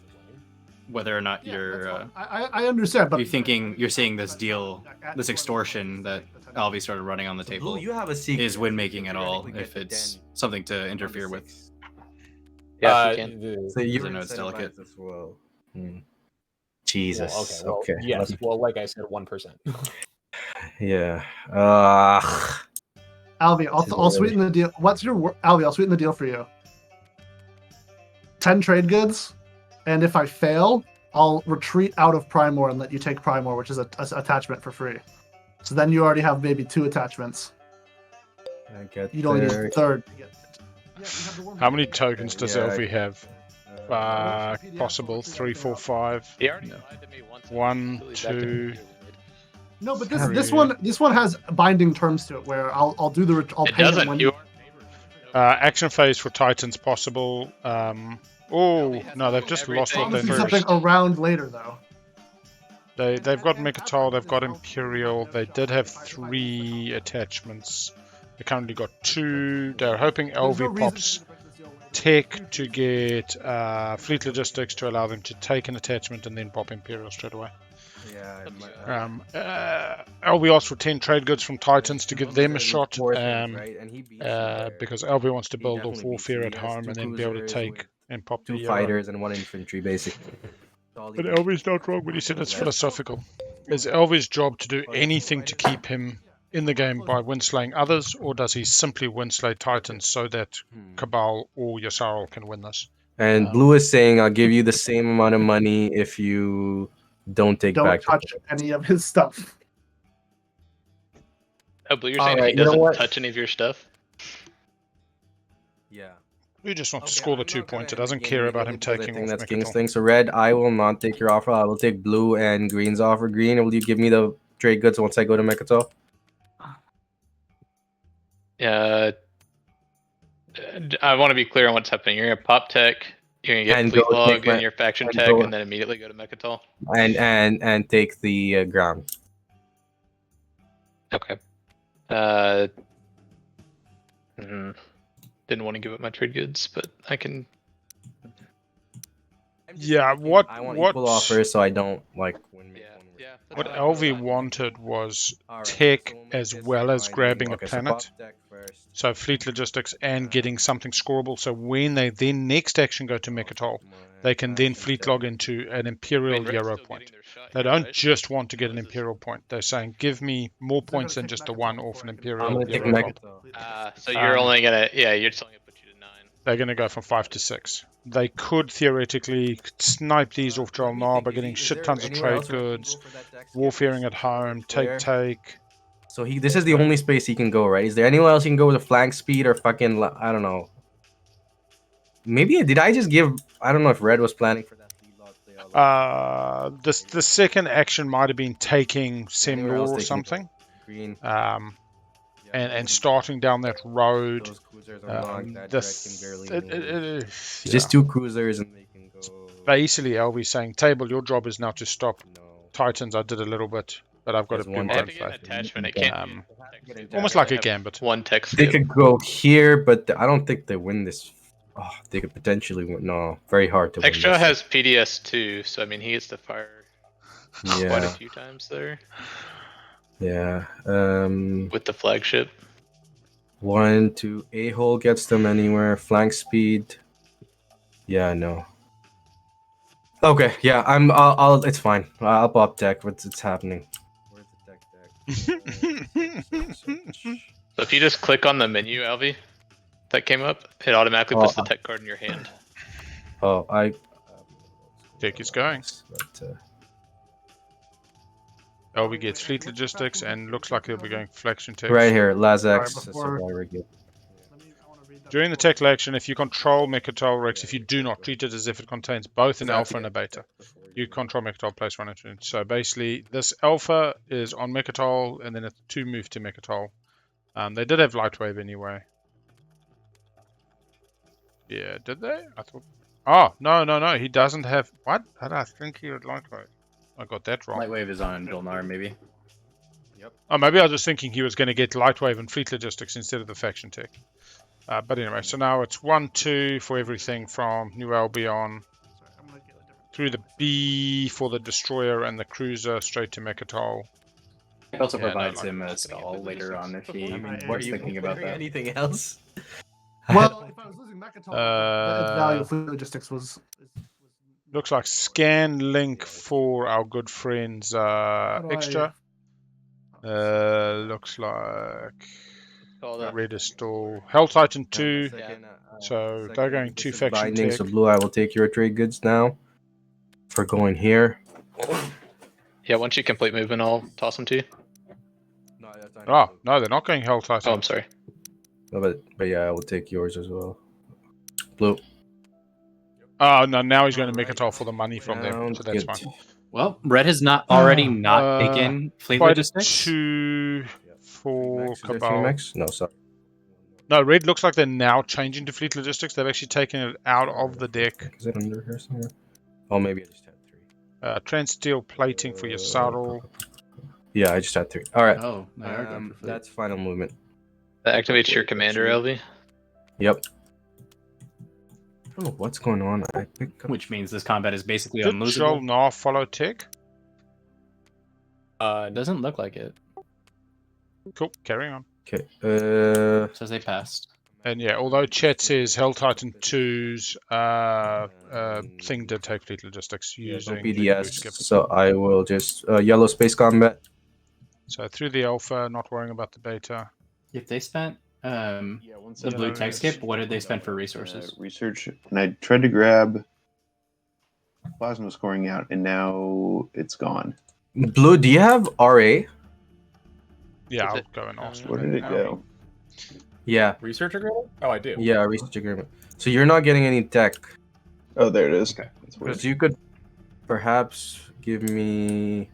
whether or not you're. I understand, but you're seeing this deal, this extortion that Alvi started running on the table. You have a secret. Is win making at all? If it's something to interfere with. Yeah, you can. So you know it's delicate as well. Jesus. Okay. Yes. Well, like I said, 1%. Yeah. Alvi, I'll sweeten the deal. What's your Alvi? I'll sweeten the deal for you. 10 trade goods, and if I fail, I'll retreat out of Primor and let you take Primor, which is a attachment for free. So then you already have maybe 2 attachments. You don't need a third. How many tokens does Elvi have? Possible 3, 4, 5. He already lied to me once. 1, 2. No, but this one has binding terms to it where I'll do the I'll pay them when action phase for Titans possible. Oh no, they've just lost what they first. Something around later though. They've got Mechatol, they've got Imperial. They did have 3 attachments. They currently got 2. They're hoping LV pops Tech to get Fleet Logistics to allow them to take an attachment and then pop Imperial straight away. LV asked for 10 trade goods from Titans to give them a shot because LV wants to build off Warfare at home and then be able to take and pop 2 fighters and 1 infantry, basically. But LV's not wrong when he said it's philosophical. Is LV's job to do anything to keep him in the game by winslaying others, or does he simply winslay Titans so that Cabal or Yssaril can win this? And Blue is saying, I'll give you the same amount of money if you don't touch any of his stuff. Oh, Blue, you're saying he doesn't touch any of your stuff? Yeah. He just wants to score the 2 points. It doesn't care about him taking off. That's King's thing. So Red, I will not take your offer. I will take Blue and Green's offer. Green, will you give me the trade goods once I go to Mechatol? I want to be clear on what's happening. You're gonna pop tech, you're gonna get fleet log and your faction tech, and then immediately go to Mechatol. And take the ground. Okay. Didn't want to give up my trade goods, but I can. Yeah, I want equal offers, so I don't like win. What LV wanted was tech as well as grabbing a planet. So fleet logistics and getting something scoreable. So when they then next action go to Mechatol, they can then fleet log into an Imperial Euro point. They don't just want to get an Imperial point. They're saying, give me more points than just a 1 off an Imperial Euro point. So you're only gonna, you're just only gonna put you to 9. They're gonna go from 5 to 6. They could theoretically snipe these off JolNar by getting shit tons of trade goods, warfaring at home, take. So this is the only space he can go, right? Is there anywhere else he can go with a flank speed or fucking, I don't know. Maybe, did I just give, I don't know if Red was planning for that. The second action might have been taking Semlor or something. Green. And starting down that road. Those cruisers are just 2 cruisers and they can go. Basically, LV saying, Table, your job is now to stop Titans. I did a little bit, but I've got to one attachment. It can't almost like a gambit. One text. They could go here, but I don't think they win this. Oh, they could potentially win. No, very hard to win. Xxcha has PDS too, so I mean he gets to fire quite a few times there. Yeah. With the flagship. 1, 2, A-hole gets them anywhere. Flank speed. Yeah, no. Okay, yeah, I'll it's fine. I'll pop tech. It's happening. Where's the tech? So if you just click on the menu, LV, that came up, it automatically puts the tech card in your hand. Oh, Tech is going. LV gets fleet logistics and looks like he'll be going flexion tech. Right here, Lazax. During the tech action, if you control Mechatol Rex, if you do not, treat it as if it contains both an alpha and a beta. You control Mechatol, place 1 into it. So basically, this alpha is on Mechatol, and then it's 2 move to Mechatol. They did have Lightwave anyway. Yeah, did they? I thought. Oh, no. He doesn't have. What? How did I think he had Lightwave? I got that wrong. Lightwave is on JolNar, maybe. Yep. Oh, maybe I was just thinking he was going to get Lightwave and fleet logistics instead of the faction tech. But anyway, so now it's 1, 2 for everything from New Albion through the B for the destroyer and the cruiser straight to Mechatol. It also provides him a stall later on if he was thinking about that. Anything else? Well, if I was losing Mechatol, the value of fleet logistics was. Looks like scan link for our good friends Xxcha. Looks like Red is still Hell Titan 2. So they're going 2 faction Binding, tech. so blue, I will take your trade goods now for going here. Yeah, once you complete movement, I'll toss them to you. Oh, no, they're not going Hell Titan. Oh, I'm sorry. No, but yeah, I will take yours as well. Blue. Oh, no, now he's going to Mechatol for the money from them, so that's fine. Well, red has not already not taken fleet quite logistics. 2 for Cabal. No, sorry. No, red looks like they're now changing to fleet logistics. They've actually taken it out of the deck. Is it under here somewhere? Oh, maybe I just had 3. Trans-steel plating for Yssaril. Yeah, I just had 3. All right. Oh, they are going for fleet. That's final movement. That activates your commander, LV. Yep. I don't know what's going on. I pick up... Which means this combat is basically Did unlosable. JolNar follow tech? Doesn't look like it. Cool, carrying on. Okay. Says they passed. And yeah, although chat says Hell Titan 2's thing did take fleet logistics using no the PDS, skip. so I will just yellow space combat. So through the alpha, not worrying about the beta. If they spent the blue tech skip, what did they spend for resources? Research, and I tried to grab plasma scoring out, and now it's gone. Blue, do you have RA? Yeah, I'll go and ask. Where did it go? Yeah. Research agreement? Oh, I do. Yeah, research agreement. So you're not getting any tech. Oh, there it is. Okay. That's weird. Because you could perhaps give me...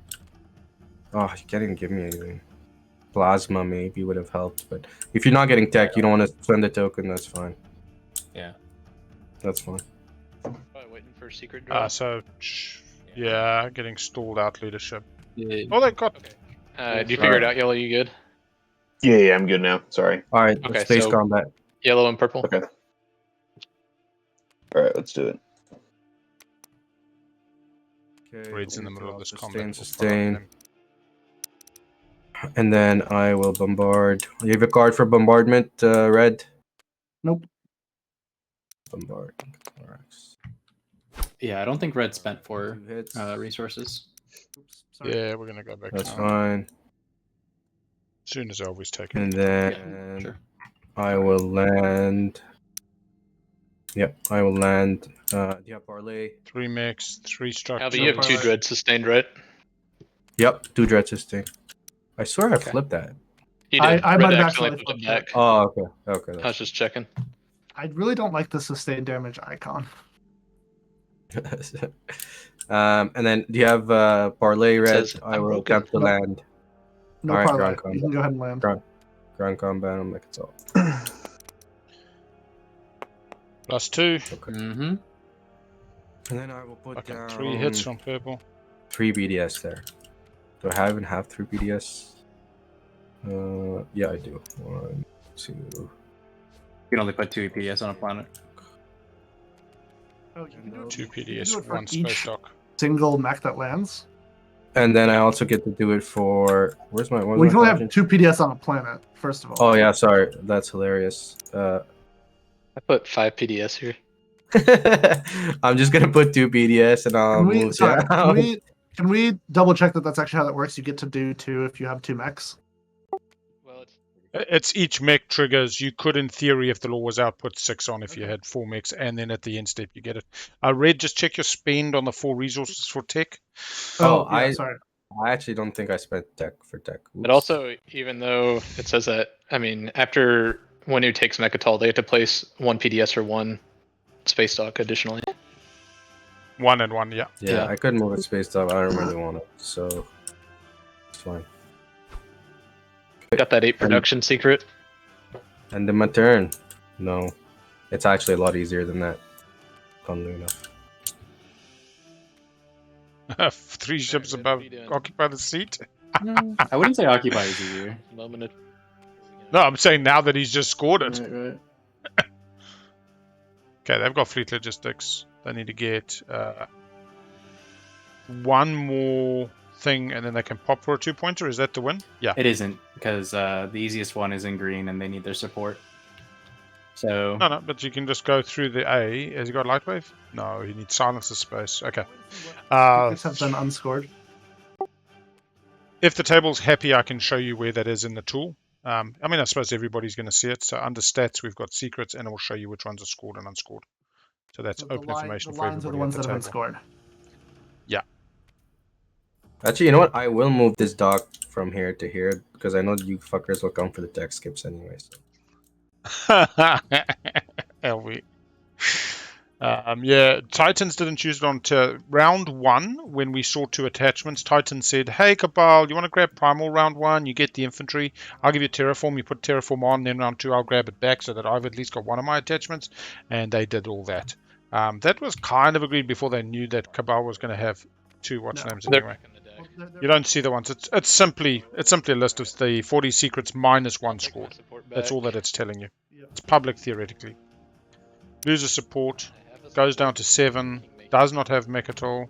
Oh, you can't even give me anything. Plasma maybe would have helped, but if you're not getting tech, you don't want to spend the token, that's fine. Yeah. That's fine. Probably waiting for a secret draw. Yeah, getting stalled out leadership. Yeah. Oh, they got... Do you figure it out, Yellow? You good? Yeah, I'm good now. Sorry. All right, Okay, space so combat. Yellow and purple. Okay. All right, let's do it. Okay, Red's in the middle of this combat. Sustain. And then I will bombard. You have a card for bombardment, Red? Nope. Bombard. Yeah, I don't think red spent for resources. Yeah, we're going to go back That's now. fine. As soon as Elvis taken. And then Sure. I will land. Yep, I will land. Do you have parlay? 3 mechs, 3 structure. Alvi, you have 2 dread sustained, right? Yep, 2 dread sustain. I swear I flipped that. You did. I Red might have accidentally actually put it back. Oh, okay. Okay. I was just checking. I really don't like the sustained damage icon. And then do you have parlay, Red? Says, I will broken. attempt to land. No All right, parlay. ground You can go ahead and land. Ground combat, I'm like, it's all. +2. Okay. Mm-hmm. And then I will put Okay, down 3 hits from purple. 3 BDS there. Do I even have 3 BDS? Yeah, I do. 1, 2. You can only put 2 EPS on a planet. Oh, you can do it. 2 You can do PDS, it for 1 space each dock. single mech that lands. And then I also get to do it for. Where's my one? Well, you can only have 2 PDS on a planet, first of all. Oh yeah, sorry, that's hilarious. I put 5 PDS here. I'm just gonna put 2 BDS and I'll move down. Can we double check that that's actually how that works? You get to do 2 if you have 2 mechs. Well, It's each mech triggers. You could, in theory, if the law was out, put 6 on if you had 4 mechs, and then at the end step you get it. Red, just check your spend on the 4 resources for tech. Oh, yeah, sorry. I actually don't think I spent tech for tech. Oops. But also, even though it says that, I mean, after Winnu takes Mechatol, they have to place 1 PDS or 1 space dock additionally. 1 and 1, yeah. Yeah, I couldn't move a space dock. I don't really want it, so it's fine. Got that 8 production secret. And then my turn. No, it's actually a lot easier than that. Funnily enough. 3 ships above occupy the seat. I wouldn't say occupy is easier. No, I'm saying now that he's just scored it. Right. Okay, they've got fleet logistics. They need to get 1 more thing, and then they can pop for a 2-pointer. Is that the win? Yeah. It isn't, because the easiest one is in green and they need their support. So No, but you can just go through the A. Has he got Lightwave? No, he needs Silencer space. Okay. Tickets have been unscored. If the table's happy, I can show you where that is in the tool. I mean, I suppose everybody's going to see it. So under stats, we've got secrets, and it will show you which ones are scored and unscored. So that's open information The for lines are the everybody ones at that the have been table. scored. Yeah. Actually, you know what? I will move this dock from here to here because I know you fuckers will come for the tech skips anyway. So. Yeah, Titans didn't choose it on to round 1 when we saw 2 attachments. Titan said, hey, Cabal, you want to grab Primal round 1? You get the infantry. I'll give you Terraform. You put Terraform on. Then round 2, I'll grab it back so that I've at least got one of my attachments. And they did all that. That was kind of agreed before they knew that Cabal was going to have 2 names anyway. You don't see the ones. It's simply a list of the 40 secrets minus 1 scored. That's all that it's telling you. It's public theoretically. Loses support, goes down to 7, does not have Mechatol.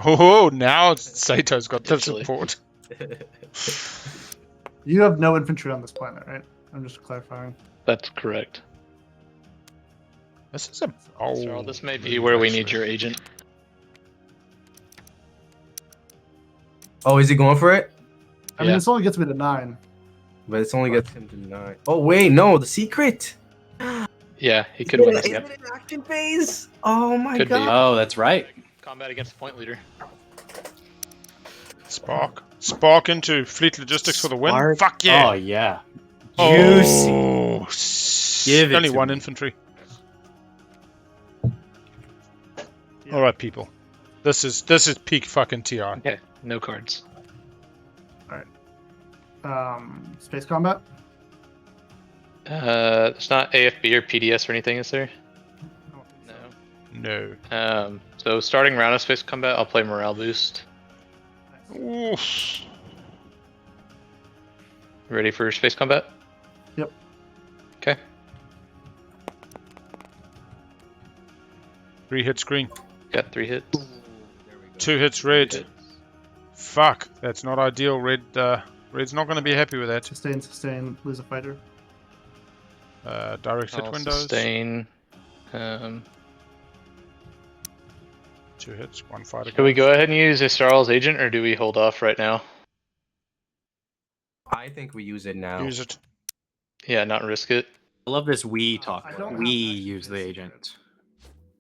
Oh, now Sato's got the support. You have no infantry on this planet, right? I'm just clarifying. That's correct. This is a Yssaril, this may be where we need your agent. Oh, is he going for it? I mean, this only gets me to 9. But it's only gets him to 9. Oh wait, no, the secret. Yeah, he could win. Is it an action phase? Oh my Could god. be. Oh, that's right. Combat against the point leader. Spark into fleet logistics for the win. Spark? Fuck yeah. Oh yeah. Oh, Give it only to 1 me. infantry. All right, people. This is peak fucking TI. Okay, no cards. Space combat. There's not AFB or PDS or anything, is there? No. So starting round of space combat, I'll play morale boost. Oof. Ready for space combat? Yep. Okay. 3 hits green. Got 3 hits. 2 hits red. Fuck, that's not ideal. Red's not going to be happy with that. Sustain, lose a fighter. Direct hit I'll windows. Sustain. 2 hits, 1 fighter. Should we go ahead and use Yssaral's agent, or do we hold off right now? I think we use it now. Use it. Yeah, not risk it. I love this we talk. We use the agent.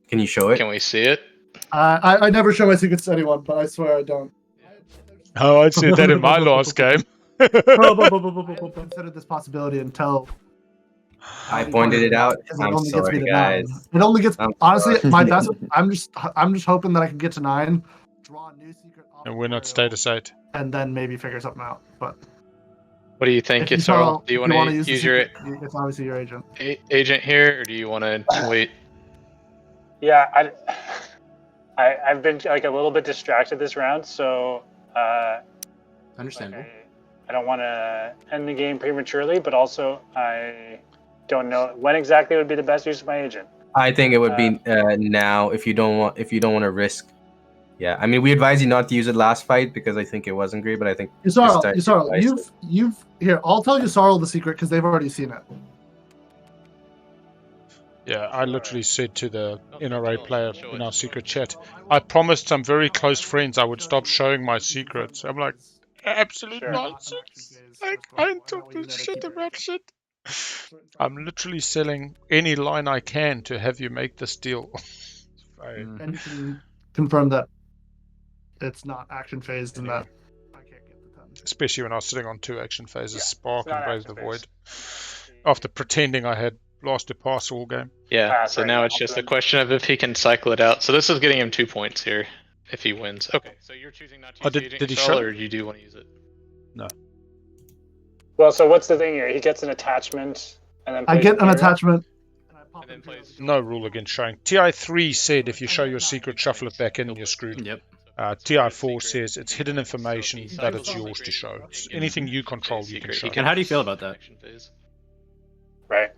Can you show it? Can we see it? I never show my secrets to anyone, but I swear I don't. Oh, I said that in my last game. Considered this possibility until I pointed it out. I'm sorry, guys. It only gets honestly sorry. my best. I'm just hoping that I can get to 9, draw a new secret, off And we're not status 8. and then maybe figure something out. But What do you think, if Yssaril? Do you want wanna to use the use your secret, it's obviously your agent. agent here, or do you want to wait? Yeah, I've been like a little bit distracted this round, so Understandable. I don't want to end the game prematurely, but also I don't know when exactly would be the best use of my agent. I think it would be now if you don't want to risk. Yeah, I mean we advise you not to use it last fight because I think it wasn't great, but I think Yssaril, you've here. I'll tell Yssaril the secret because they've already seen it. Yeah, I literally said to the NRA player in our secret chat, I promised some very close friends I would stop showing my secrets. I'm like, absolute nonsense. Like, I ain't talking shit about shit. I'm literally selling any line I can to have you make this deal. And you can confirm that it's not action phased and that I can't get the 10. Especially when I was sitting on 2 action phases, Spark and Blaze the Void. After pretending I had lost a pass all game. Yeah, so now it's just a question of if he can cycle it out. So this is getting him 2 points here if he wins. Okay, so you're choosing not to use the agent did he Yssaril, show? or you do want to use it? No. Well, so what's the thing here? He gets an attachment, and then I plays get an hero? attachment. And then plays. No rule against showing. TI3 said if you show your secret, shuffle it back in and you're screwed. Yep. TI4 says it's hidden information that it's yours to show. It's anything you control, you can show. And how do you feel about that? Right.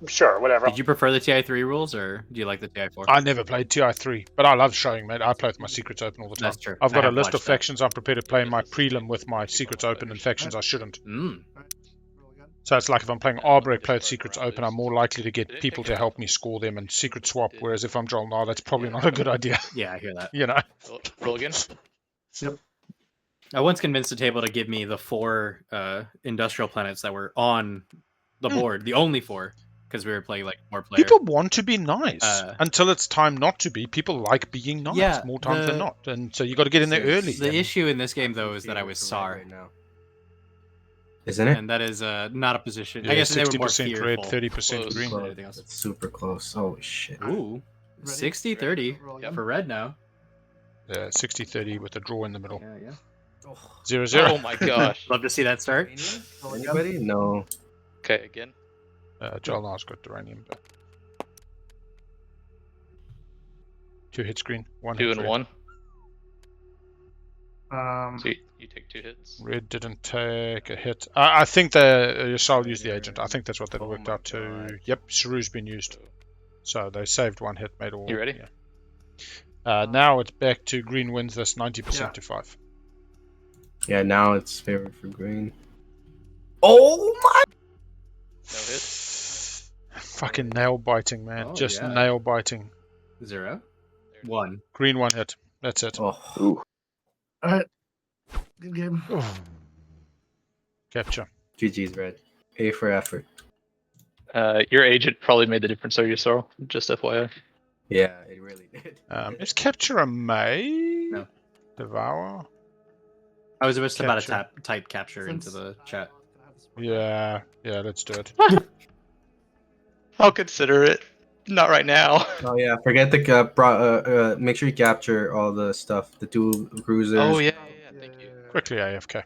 Sure, whatever. Did you prefer the TI3 rules or do you like the TI4? I never played TI3, but I love showing, mate. I play with my secrets open all the time. That's true. I've got I a have list of watched that. factions I'm prepared to play in my prelim with my secrets open and factions I shouldn't. Mm. So it's like if I'm playing Arbrek, play with secrets open, I'm more likely to get people to help me score them and secret swap, whereas if I'm JolNar, that's probably not a good idea. Yeah, I hear that. You know? Roll again. Yep. I once convinced the table to give me the 4 industrial planets that were on the board, the only 4, because we were playing like more player. People want to be nice until it's time not to be. People like being nice more times than not, and so you got to get in there early. The issue in this game, though, is that I was SAR right now. Isn't it? And that is not a position. Yeah, I guess they were more 60% fearful. red, 30% Close. green. Anything else? It's super close. Holy shit. Ooh, 60-30 for red now. 60-30 with a draw in the middle. Yeah. 0-0. Oh my gosh. Love to see that start. Anybody? No. Okay, again. JolNar's got Duranium. But 2 hits green, 1 2 hit and red. 1. So you take 2 hits. Red didn't take a hit. I think Yssaril used the agent. I think that's what that worked out to. Yep, Saru's been used. So they saved 1 hit, made all. You ready? Yeah. Now it's back to green wins this 90% to 5. Yeah, now it's favored for green. Oh my! No hit. Fucking nail biting, man. Just nail biting. 0. 1. Green 1 hit. That's it. Oh. Alright. Good game. Capture. GG's red. A for effort. Your agent probably made the difference there, Yssaril. Just FYI. Yeah, it really did. Is capture a May? No. Devour? I was just about to type capture into the chat. Yeah, let's do it. I'll consider it. Not right now. Oh yeah, forget the make sure you capture all the stuff. The 2 cruisers. Oh yeah, thank you. Quickly AFK.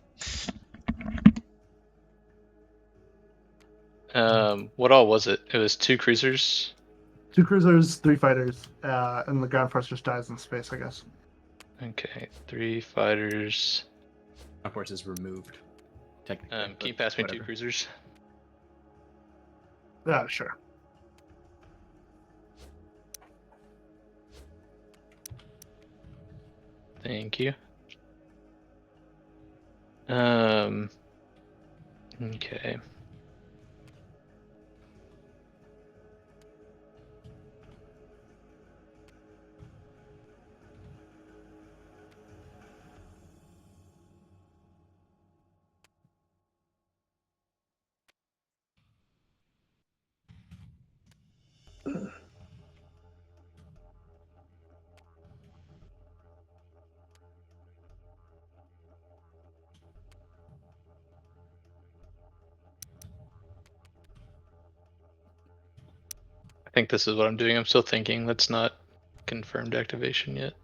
What all was it? It was 2 cruisers. 2 cruisers, 3 fighters, and the ground force just dies in space, I guess. Okay, 3 fighters. Ground force is removed. Technically. Can you pass me 2 cruisers? Yeah, sure. Thank you. Okay. I think this is what I'm doing. I'm still thinking. That's not confirmed activation yet.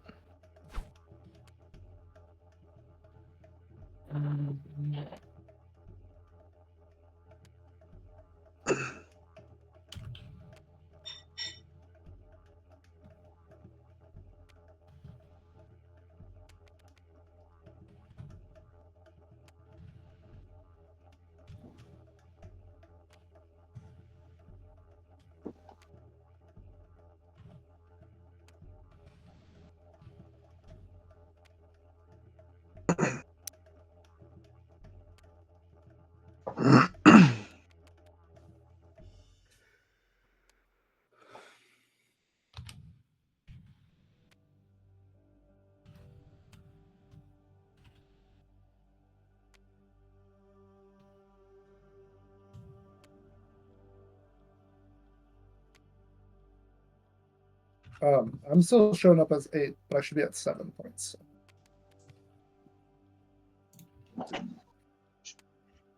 I'm still showing up as 8, but I should be at 7 points.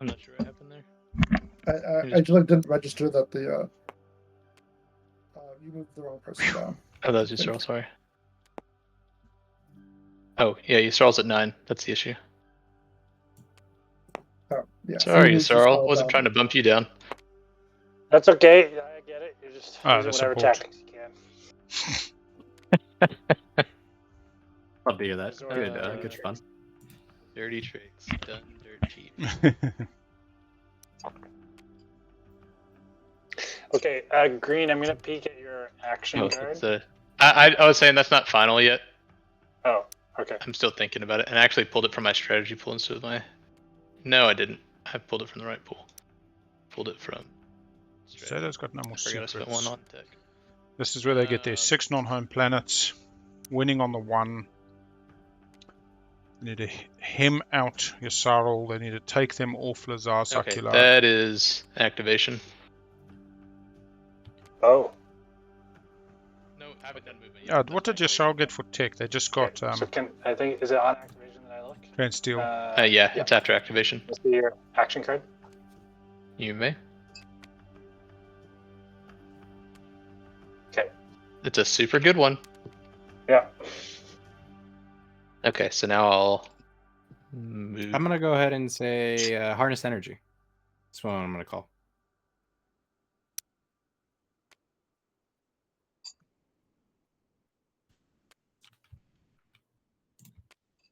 I'm not sure what happened there. I just didn't register that the you moved the wrong person down. Oh, that was Yssaril, sorry. Oh, yeah, Yssaril at 9. That's the issue. Oh, yeah. Sorry, Yssaril. Wasn't trying to bump you down. That's okay. I get it. You're just using the whatever support. tactics you can. Love to hear that. Good fun. Dirty tricks done dirt cheap. Okay, Green, I'm gonna peek at your action card. I was saying that's not final yet. Oh, okay. I'm still thinking about it, and I actually pulled it from my strategy pool instead of my. No, I didn't. I pulled it from the right pool. Pulled it from. Seto's got no more I forgot I spent 1 on tech. This is where they get their 6 non-home planets, winning on the 1, They need to hem out Yssaril. They need to take them off Lazar Okay, Sakular. that is activation. Oh. No, haven't done movement yet. What did Yssaril get for tech? They just got So I think, is it on activation that I look? Grand Steel. Yeah, it's after activation. Let's see your action card. You may. Okay. It's a super good one. Yeah. Okay, so now I'll move. I'm gonna go ahead and say harness energy. That's what I'm gonna call.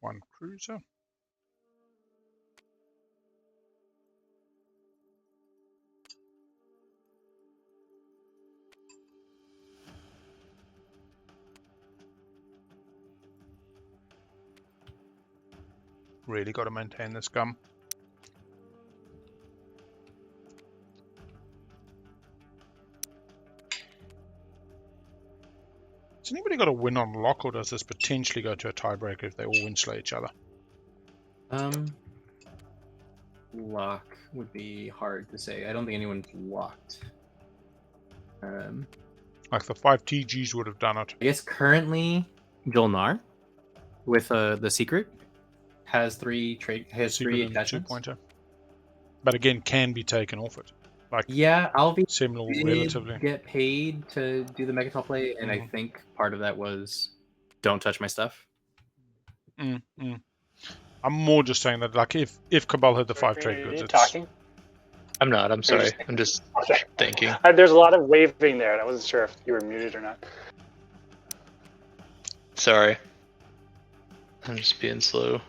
One cruiser. Really got to maintain this gum. Has anybody got a win on lock, or does this potentially go to a tiebreaker if they all win slay each other? Lock would be hard to say. I don't think anyone's locked. Like the 5 TGs would have done it. I guess currently JolNar with the secret has three attachments. Pointer. But again, can be taken off it. Like yeah, Alvi Seminole did relatively get paid to do the Megatop play, and I think part of that was don't touch my stuff. I'm more just saying that, like, if Cabal had the 5 trade goods, it's... talking? I'm not. I'm sorry. I'm just thinking. There's a lot of waving there, and I wasn't sure if you were muted or not. Sorry. I'm just being slow.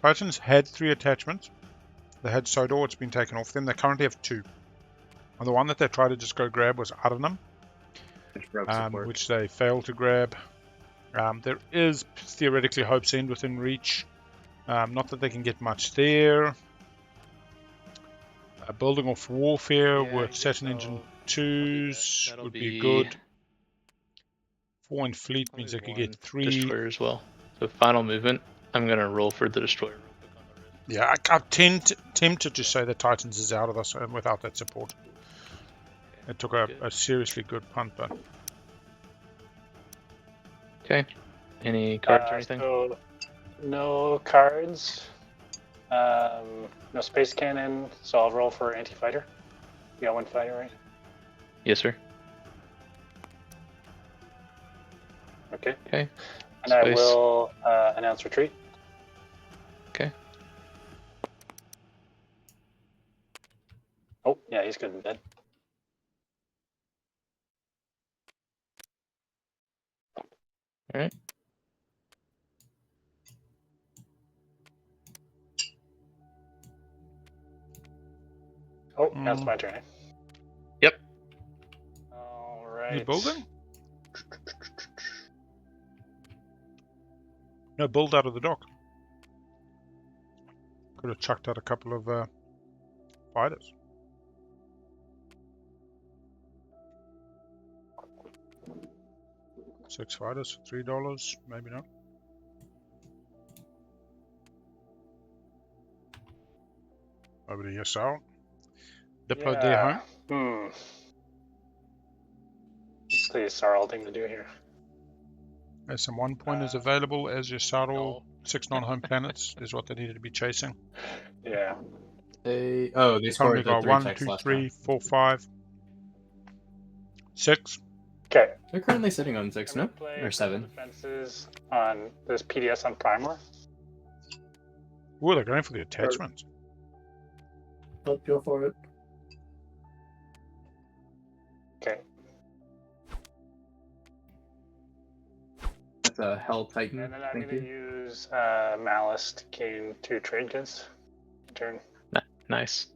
Titans had 3 attachments. They had Sodor, it's been taken off them. They currently have 2. And the one that they tried to just go grab was Arnhem, which they failed to grab. There is theoretically Hope's End within reach. Not that they can get much there. Building off Warfare with Saturn Engine 2s would be good. 4 in Fleet means they could get 3. Destroyer as well. So final movement, I'm going to roll for the Destroyer. Yeah, I'm tempted to say that Titans is out of this without that support. It took a seriously good punt, but... Okay. Any cards or anything? So, no cards. No space cannon, so I'll roll for anti-fighter. You got 1 fighter, right? Yes, sir. Okay. Okay. And I will announce retreat. Okay. Oh, yeah, he's good and dead. All right. Oh, that's my turn. Yep. All right. You building? No, build out of the dock. Could have chucked out a couple of fighters. $6 fighters for $3, maybe not. Over to Yssaril. Deploy their home. What's the Yssaril thing to do here? There's some 1-pointers available as Yssaril. 6 non-home planets is what they needed to be chasing. Yeah. They Currently scored the got 3 1, techs 2, last 3, round. 4, 5, 6. Okay. They're currently sitting on 6, no? Or 7. Defenses on this PDS on Primor. Ooh, they're going for the attachments. Let's go for it. Okay. That's a Hell Titan. And then I'm going to use Malice to gain 2 trade goods. Turn. Nice.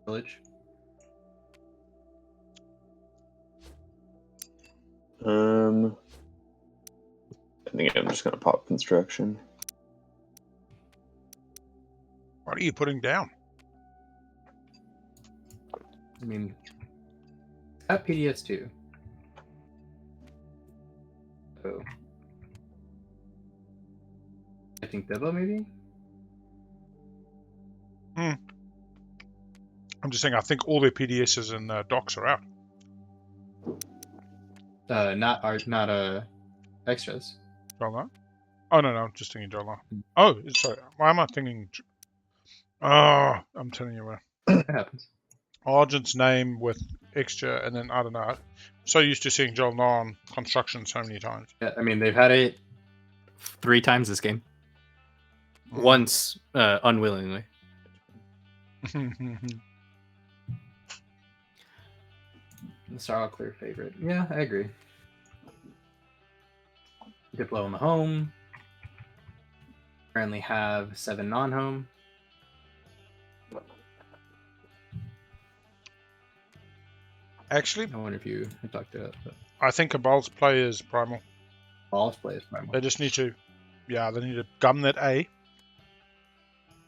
Village. I think I'm just gonna pop construction. What are you putting down? I mean, At PDS too. Oh. I think Debo maybe? I'm just saying, I think all their PDSs and docs are out. Not extras. JolNar? Oh, no, I'm just thinking JolNar. Oh, sorry. Why am I thinking... Oh, I'm telling you what. It happens. Argent's name with Xxcha, and then, I don't know. I'm so used to seeing JolNar on construction so many times. Yeah, I mean, they've had it 3 times this game. Once, unwillingly. Yssaril clear favorite. Yeah, I agree. Diplo in the home. Currently have 7 non-home. Actually, I wonder if you talked to it. But... I think Cabal's play is primal. Cabal's play is primal. They just need to, they need to gum that A.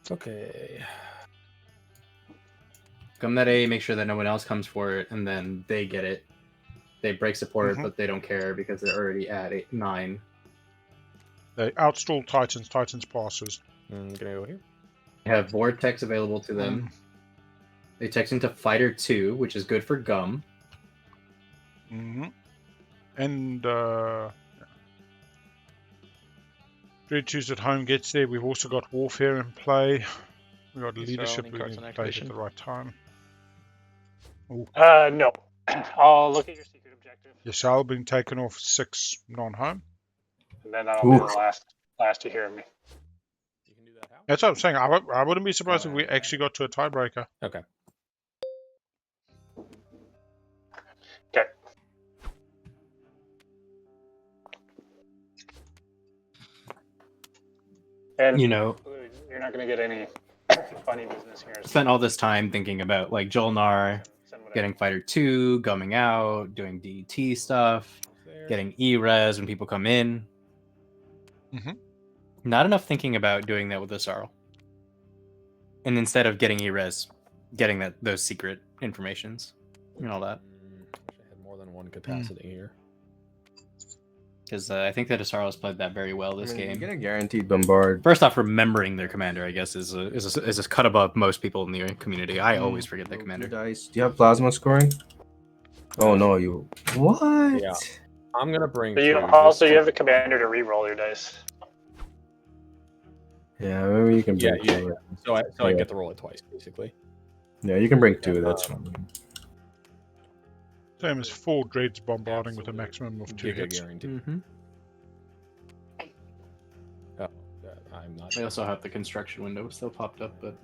It's okay. Gum that A, make sure that no one else comes for it, and then they get it. They break support, but they don't care because they're already at 9. They outstall Titans. Titans passes. Gonna go here. They have Vortex available to them. They text into Fighter 2, which is good for Gum. And Dread 2's at home gets there. We've also got Warfare in play. We've got Leadership we need to place at the right time. No. I'll look at your secret objective. Yssaril being taken off 6 non-home. And then that'll be the last you hear of me. You can do that how? That's what I'm saying. I wouldn't be surprised if we actually got to a tiebreaker. Okay. Okay. And you know, you're not going to get any funny business here. Spent all this time thinking about like JolNar getting Fighter 2, gumming out, doing DT stuff, getting E-Res when people come in. Not enough thinking about doing that with Yssaril. And instead of getting E-Res, getting those secret informations and all that. Wish I had more than one capacity here. Because I think that Yssaril has played that very well this game. You get a guaranteed bombard. First off, remembering their commander, I guess, is a cut above most people in the community. I always forget their commander. Dice. Do you have plasma scoring? Oh no, you what? Yeah, I'm gonna bring. So you also you have the commander to re-roll your dice. Yeah, maybe you can bring two. So I get to roll it twice, basically. Yeah, you can bring 2. That's fine. Same as 4 Dreads bombarding with a maximum of 2 hits. Guaranteed. Oh, I'm not. They also have the construction window still popped up, but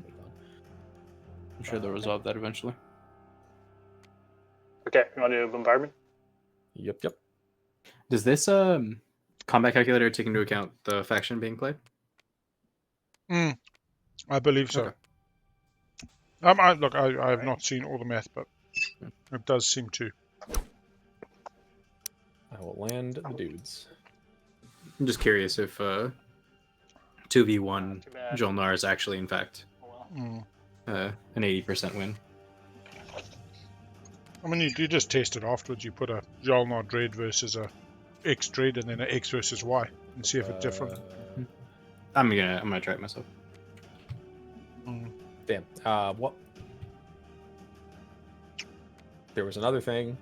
I'm sure they'll resolve that eventually. Okay, you want to do bombardment? Yep. Does this combat calculator take into account the faction being played? I believe so. Okay. Look, I have not seen all the math, but it does seem to. I will land the dudes. I'm just curious if 2v1 JolNar is actually, in fact, an 80% win. I mean, you just test it afterwards. You put a JolNar Dread versus a X Dread, and then an X versus Y, and see if it's different. I'm gonna try it myself. Damn. What? There was another thing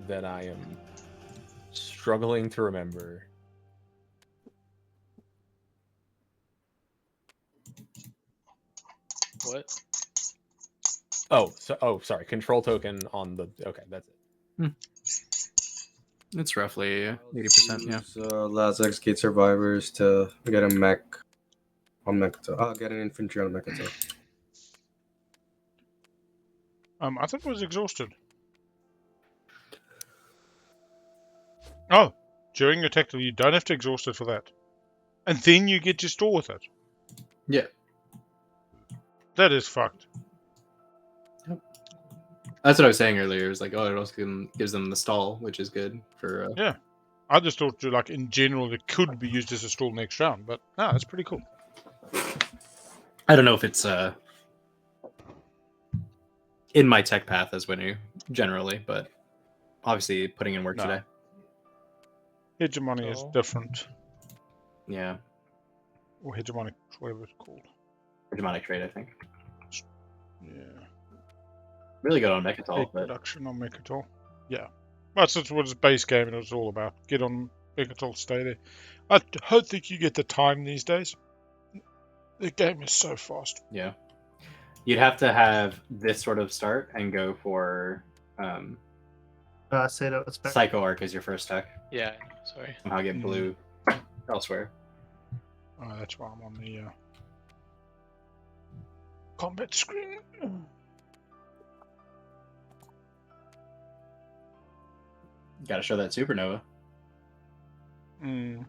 that I am struggling to remember. What? Sorry. Control token on the. Okay, that's it. It's roughly 80%. Yeah. Last execute survivors to get a mech on Mechatol. Get an infantry on Mechatol. I thought it was exhausted. Oh, during your tactical, you don't have to exhaust it for that, and then you get to store with it. Yeah. That is fucked. Yep. That's what I was saying earlier. It was like, it also gives them the stall, which is good for. Yeah, I just thought, like, in general, it could be used as a stall next round, but no, it's pretty cool. I don't know if it's in my tech path as Winnu generally, but obviously putting in work No. today. Hegemony is different. Yeah. Or hegemonic, whatever it's called. Hegemonic trade, I think. Yeah. Really good on Mechatol, Egg but production on Mechatol. Yeah. That's what its base game and it was all about. Get on Mechatol, stay there. I don't think you get the time these days. The game is so fast. yeah. You'd have to have this sort of start and go for Seto, it's back. Psycho Arc as your first tech. Yeah, sorry. Somehow get blue elsewhere. Oh, that's why I'm on the combat screen. Got to show that supernova. Mm.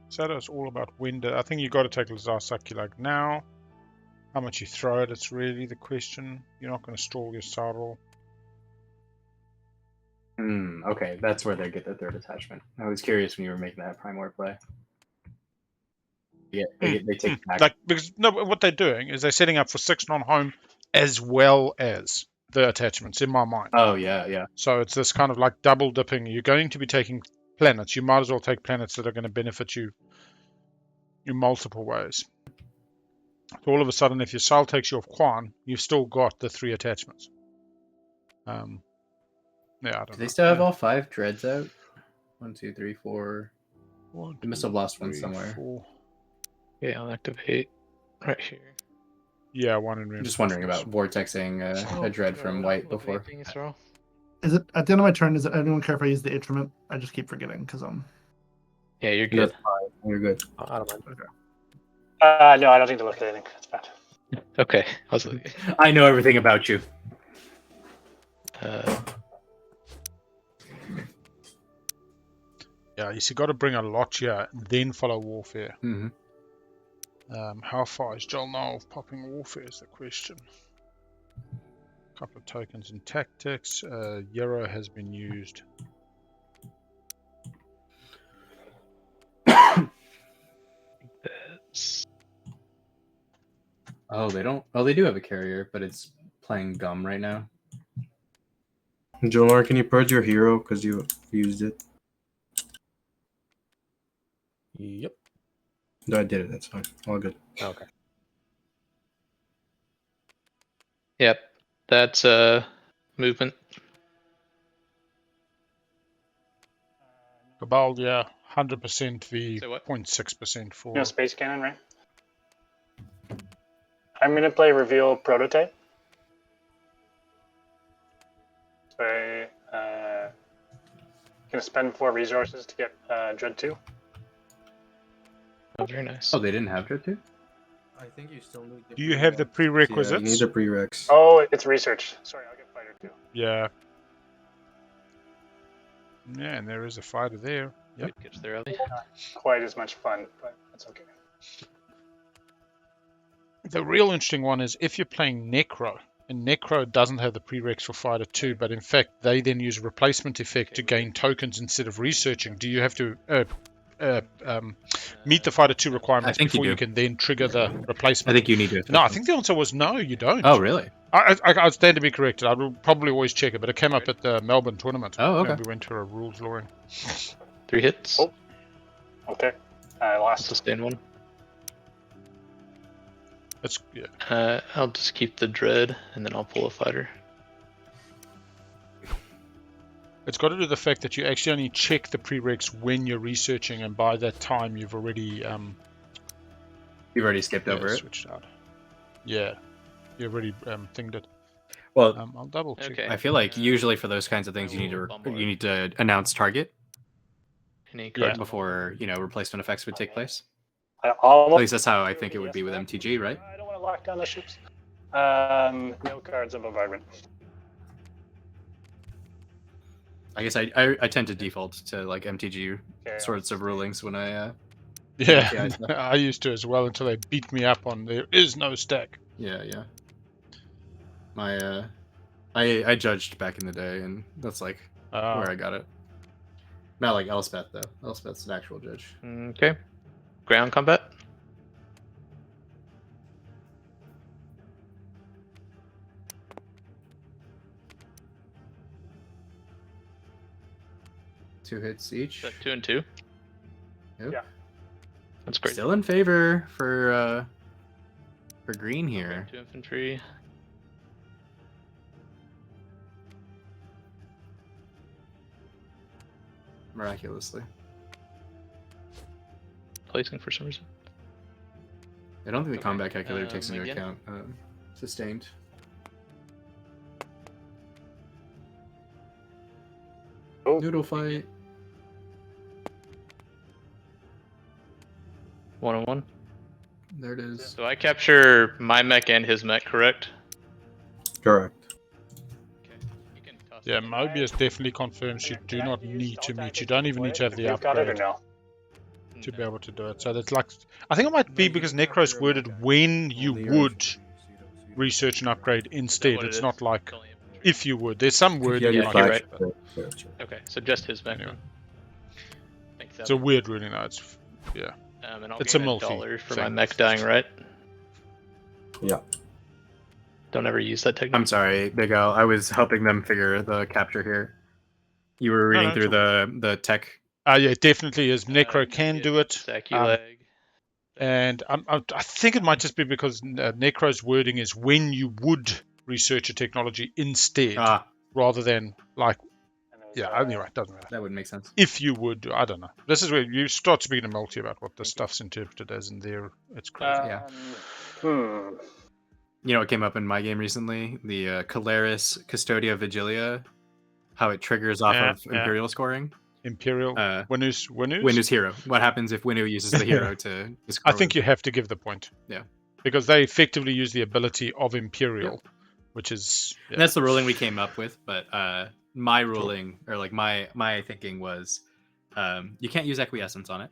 So that's all about window. I think you got to take Lazar like now. How much you throw it, it's really the question. You're not going to stall your Yssaril. Okay, that's where they get the third attachment. I was curious when you were making that Primor play. Yeah, they take back. Like, because no, what they're doing is they're setting up for 6 non-home as well as the attachments in my mind. Oh yeah. So it's this kind of like double dipping. You're going to be taking planets. You might as well take planets that are going to benefit you in multiple ways. So all of a sudden, if your Yssaril takes you off Quan, you've still got the 3 attachments. Yeah, I don't know. Do they still have all 5 dreads out? 1, 2, 3, 4. You must have lost one somewhere. 4. Yeah, I'll activate right here. Yeah, 1 in I'm just wondering about vortexing a dread from white before. Is it at the end of my turn? Does anyone care if I use the instrument? I just keep forgetting because I'm. Yeah, you're good. You're good. I don't mind. Okay. No, I don't think to look at anything. It's bad. Okay. I know everything about you. Yeah, you see, got to bring a lot here, then follow warfare. Mm-hmm. How far is JolNar of popping warfare is the question. A couple of tokens in tactics. Euro has been used. Oh, they don't. Oh, they do have a carrier, but it's playing gum right now. JolNar, can you purge your hero because you used it? Yep. No, I did it. That's fine. All good. Okay. Yep. That's movement. Cabal, yeah, 100% v Say what? 0.6% for. No space cannon, right? I'm gonna play reveal prototype. So I gonna spend 4 resources to get Dread 2. Oh, very nice. Oh, they didn't have dread 2? I think you still need. Do you have the prerequisites? Yeah, you need the prereqs. Oh, it's research. Sorry, I'll get fighter 2. Yeah. Yeah, and there is a fighter there. Yep. Gets there early. Not quite as much fun, but that's okay. The real interesting one is if you're playing Necro, and Necro doesn't have the prereqs for fighter 2, but in fact they then use a replacement effect to gain tokens instead of researching. Do you have to meet the fighter 2 requirements before you can then trigger the replacement? I think you need to. No, I think the answer was no, you don't. Oh, really? I stand to be corrected. I will probably always check it, but it came up at the Melbourne tournament. Oh, okay. And we went to a rules lawyering. 3 hits. Oh. Okay. I lost. Sustain 1. That's yeah. I'll just keep the dread, and then I'll pull a fighter. It's got to do with the fact that you actually only check the prereqs when you're researching, and by that time you've already skipped over it. Switched out. Yeah, you've already thinged it. Well, I'll double check. Okay. I feel like usually for those kinds of things, you need to announce target before replacement effects would take place. At least that's how I think it would be with MTG, right? I don't want to lock down the ships. No cards of Bombardment. I guess I tend to default to like MTG sorts of rulings when I yeah, I used to as well until they beat me up on there is no stack. Yeah. My I judged back in the day, and that's like where I got it. Not like Elspeth though. Elspeth's an actual judge. Okay. Ground combat. 2 hits each. Is that 2 and 2? Yep. Yeah. That's great. Still in favor for green here. 2 infantry. Miraculously. Placing for some reason. I don't think the Okay, combat calculator takes into again? account sustained. Oh. Noodle fight. 1-on-1. There it is. So I capture my mech and his mech, correct? Correct. You can toss Yeah, it. Mobius definitely confirms you do not need to meet. You don't even need to have the You've got it or upgrade no? to be able to do it. So that's like, I think it might be because Necro's worded when you would research and upgrade instead. what it It's is? not like It's only infantry. if you would. There's some wording Yeah, like you're that, right. but Okay, so just his mech Anyway. then. Thanks, it's a weird ruling. No, it's yeah. and I'll it's gain a multi $1 for my thing. mech dying, right? Yeah. Don't ever use that technique. I'm sorry, Big Al. I was helping them figure the capture here. You were reading no, through it's the tech. Yeah, it definitely is. Necro can do it. Saculeg. And I think it might just be because Necro's wording is when you would research a technology instead, rather than like, yeah, anyway, it doesn't matter. That would make sense. If you would, I don't know. This is where you start speaking to Multi about what the stuff's interpreted as in there. It's crazy. Yeah. Hmm. You know what came up in my game recently? The Calaris Custodia Vigilia. How it triggers off of Imperial scoring. Imperial. Winnu's? Winnu's hero. What happens if Winnu uses the hero to score? I think you have to give the point. Yeah. Because they effectively use the ability of Imperial, which is... Yeah. And that's the ruling we came up with, but my ruling, or like my thinking was, you can't use acquiescence on it.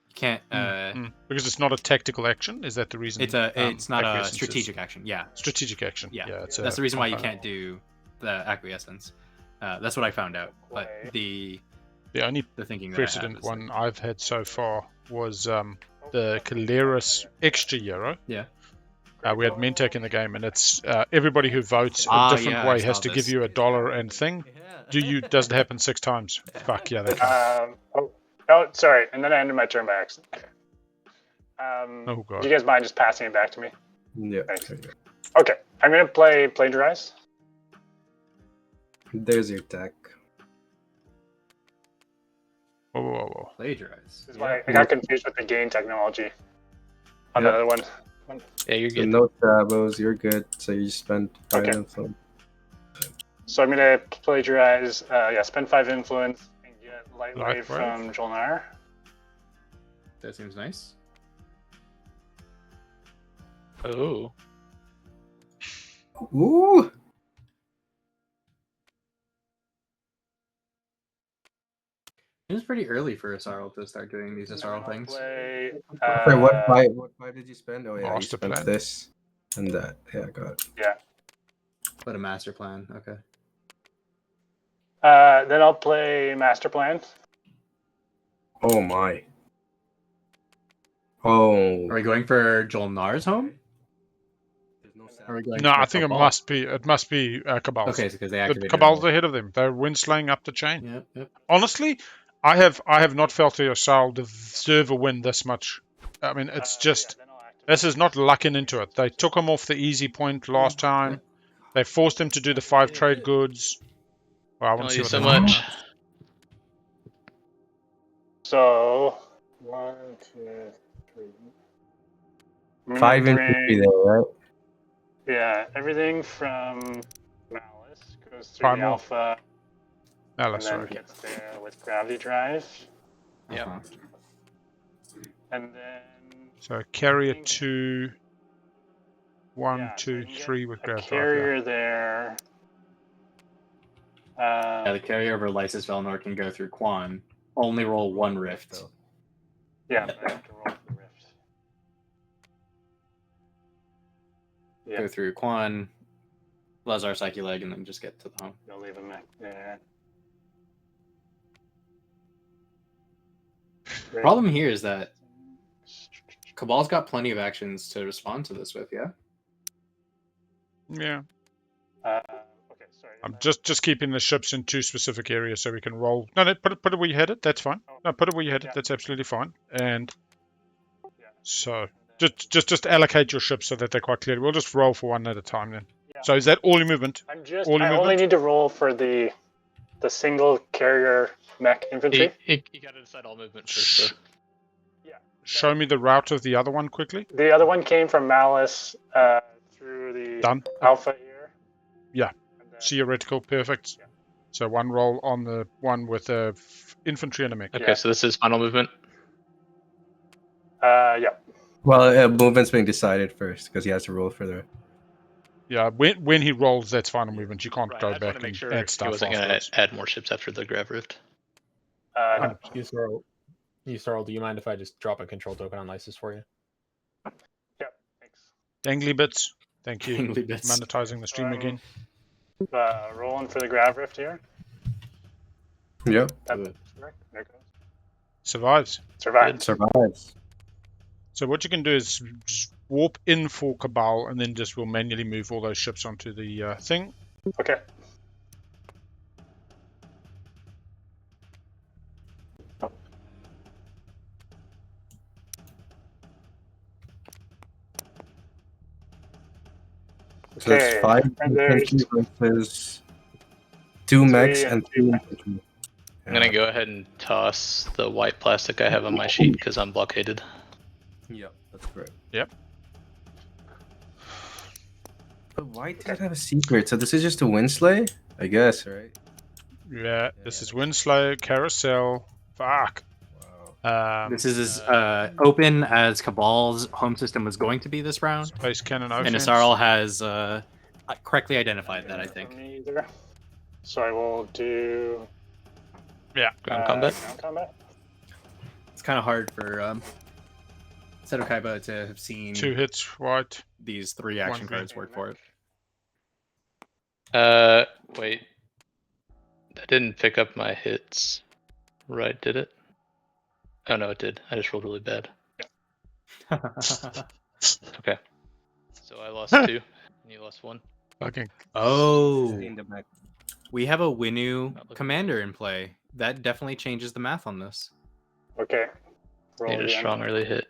You can't... Because it's not a tactical action? Is that the reason? It's not a strategic action, yeah. Strategic action. Yeah, it's that's the reason why you can't do the acquiescence. That's what I found out. But the only thinking precedent one I've had so far was the Calaris Xxcha Euro. Yeah. We had Mentek in the game, and it's everybody who votes a different way has to give you $1 and thing. Does it happen 6 times? Fuck yeah, that can. Oh, sorry. And then I ended my turn by accident. Oh god. Do you guys mind just passing it back to me? Yeah. Thanks. Okay, I'm gonna play Plagiarize. There's your tech. Whoa. Plagiarize. This is why I got confused with the gain technology on the other one. Yeah, you're good. No travels, you're good. So you spend 5 influence. So I'm gonna plagiarize. Spend 5 influence and get Lightwave from JolNar. That seems nice. Oh. Ooh. It was pretty early for Yssaril to start doing these Yssaril things. Wait, what 5 did you spend? Oh yeah, you spent plan. this and that. Yeah, got it. Yeah. What a master plan. Okay. Then I'll play Master Plan. Oh my. Oh. Are we going for JolNar's home? Are we going No, for I think Cabal? it must be Cabal. Okay, because they activated Cabal's ahead of them. They're windslaying up the chain. Yep. Honestly, I have not felt Yssaril deserve a win this much. I mean, it's just this is not lucking into it. They took him off the easy point last time. They forced him to do the 5 trade goods. Well, I want to see what so they much. So 1, 2, 3. 5 infantry there, right? Yeah, everything from Malice goes through the Alpha. Malice, and then sorry. gets there with Gravity Drive. Yep. And then... So carrier 2, 1, 2, 3 with Gravity Drive. Carrier there. The carrier over Lysis Velnor can go through Quan. Only roll 1 rift. Yeah, I have to roll for the rift. Yeah. Go through Quan, Lazar Saculeg, and then just get to the home. You'll leave him there. Problem here is that Cabal's got plenty of actions to respond to this with, yeah? Yeah. Okay, sorry. I'm just keeping the ships in 2 specific areas so we can roll. No, put it where you had it. That's fine. No, put it where you had it. That's absolutely fine. And so just allocate your ships so that they're quite clear. We'll just roll for one at a time then. Yeah. So is that all your movement? I only need to roll for the single carrier mech infantry. You gotta decide all movement first. Show me the route of the other one quickly. The other one came from Malice through the Alpha here. Yeah. Theoretical, perfect. Yeah. So one roll on the one with infantry and a mech. Okay, so this is final movement. Yeah. Well, movement's being decided first because he has to roll for the. Yeah, when he rolls, that's final movement. You can't go I just back want to make and sure add stuff. he wasn't going to add more ships after the Grav Rift. No. Yssaril, do you mind if I just drop a control token on Lysis for you? Yeah, thanks. Dangly bits. Thank you. Dangly bits. Monetizing the stream again. Rolling for the Grav Rift here. Yep. There it goes. Survives. Survives. So what you can do is just warp in for Cabal, and then just will manually move all those ships onto the thing. Okay. So it's 5 infantry versus 2 mechs and 2 infantry. I'm going to go ahead and toss the white plastic I have on my sheet because I'm blockaded. Yep, that's correct. Yep. But why does it have a secret? So this is just a Winslay? I guess, right? Yeah, this is Winslow, Carousel. Fuck. Wow. This is as open as Cabal's home system was going to be this round. Space Cannon And offense. Yssaril has correctly identified that, I think. So I will do. Yeah. Ground combat. Ground combat. It's kind of hard for Seto Kaiba to have seen 2 hits, white. these 3 action cards work for it. Wait. That didn't pick up my hits. Right, did it? Oh no, it did. I just rolled really bad. Okay. So I lost 2, and you lost 1. Okay. Oh. We have a Winnu commander in play. That definitely changes the math on this. Okay. Need a strong early hit.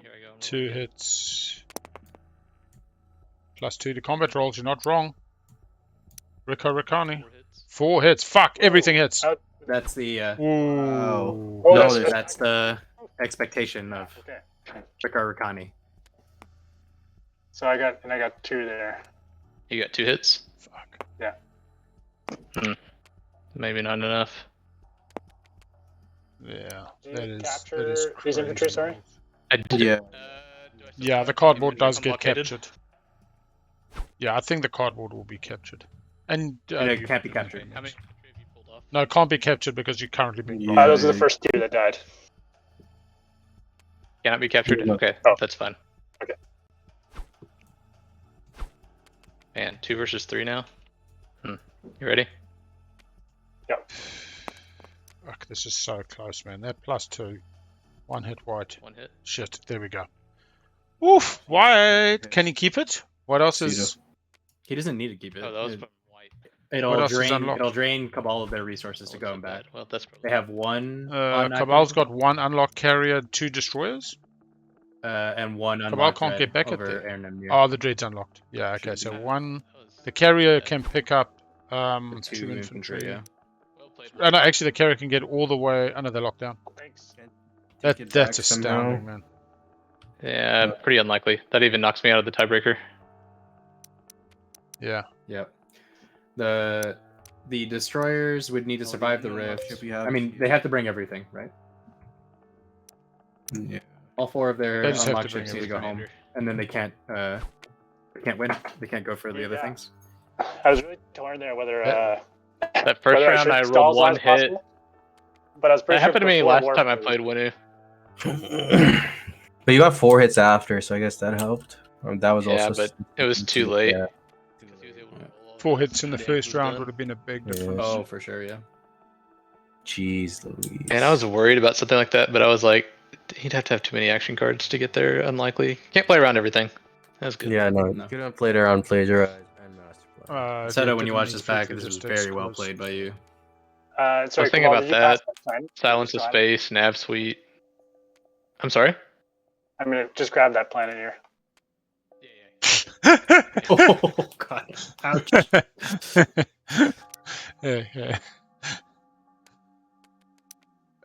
Here I go. 2 hits. +2 to combat rolls. You're not wrong. Rico Riccani. 4 hits. Fuck, everything hits. That's the Ooh. Oh, that's the expectation of Rico Riccani. So I got 2 there. You got 2 hits? Fuck. Yeah. Maybe not enough. Yeah. Did That you is capture crazy. these infantry, sorry? I did. Yeah. Do I still Yeah, have the any cardboard infantry does get unblockaded? captured. Yeah, I think the cardboard will be captured. And it can't be captured. How many infantry have you pulled off? no, it can't be captured because you're currently being blocked. Those are the first 2 that died. Cannot be captured? No. Okay, Oh. that's fine. Okay. Man, 2 versus 3 now? You ready? Yep. Fuck, this is so close, man. That +2. 1 hit white. 1 hit. Shit, there we go. Oof, white. Can he keep it? What else is... He doesn't need to keep it. Oh, that was from white. It'll else is drain. unlocked? It'll drain Cabal of their resources Oh, to it's go not and back. bad. Well, that's probably They have 1. Cabal's got 1 unlocked carrier, 2 destroyers. And 1 Cabal unlocked can't red get back at over there. Aaron and Mir. Oh, the dread's unlocked. Yeah, okay, so Yeah. 1... The carrier can pick up 2 2 infantry. yeah. well played. No, actually, the carrier can get all the way... Oh, no, they're locked down. Thanks. That's astounding, man. Yeah, pretty unlikely. That even knocks me out of the tiebreaker. Yeah. Yep. The destroyers would need to survive the rift. We have I mean, they have to bring everything, right? Yeah. All 4 of their They just have to unlocked bring ships need to go home, everything. and then they can't win. They can't go for the other Yeah. things. I was really torn there whether That first whether I round, should I stall rolled as 1 long as hit. possible, but I was pretty That sure happened to me before last Warfare time I was- played Winnu. But you got 4 hits after, so I guess that helped. That was Yeah, also. but it was too late. Yeah. 4 hits in the Damage first was round done. would have been a big Yeah. difference. Oh, for sure, yeah. Jeez Louise. And I was worried about something like that, but I was like, He'd have to have too many action cards to get there. Unlikely. Can't play around everything. That's good. Yeah, no. You could have played around Plagiarize and Master Plan. Seto, when you watch this back, this was very well played by you. Sorry, I was thinking Cabal, about did you pass that. plan? Silence of Space, Nav Suite. I'm sorry? I'm going to just grab that planet here. Oh, God. Ouch. Yeah.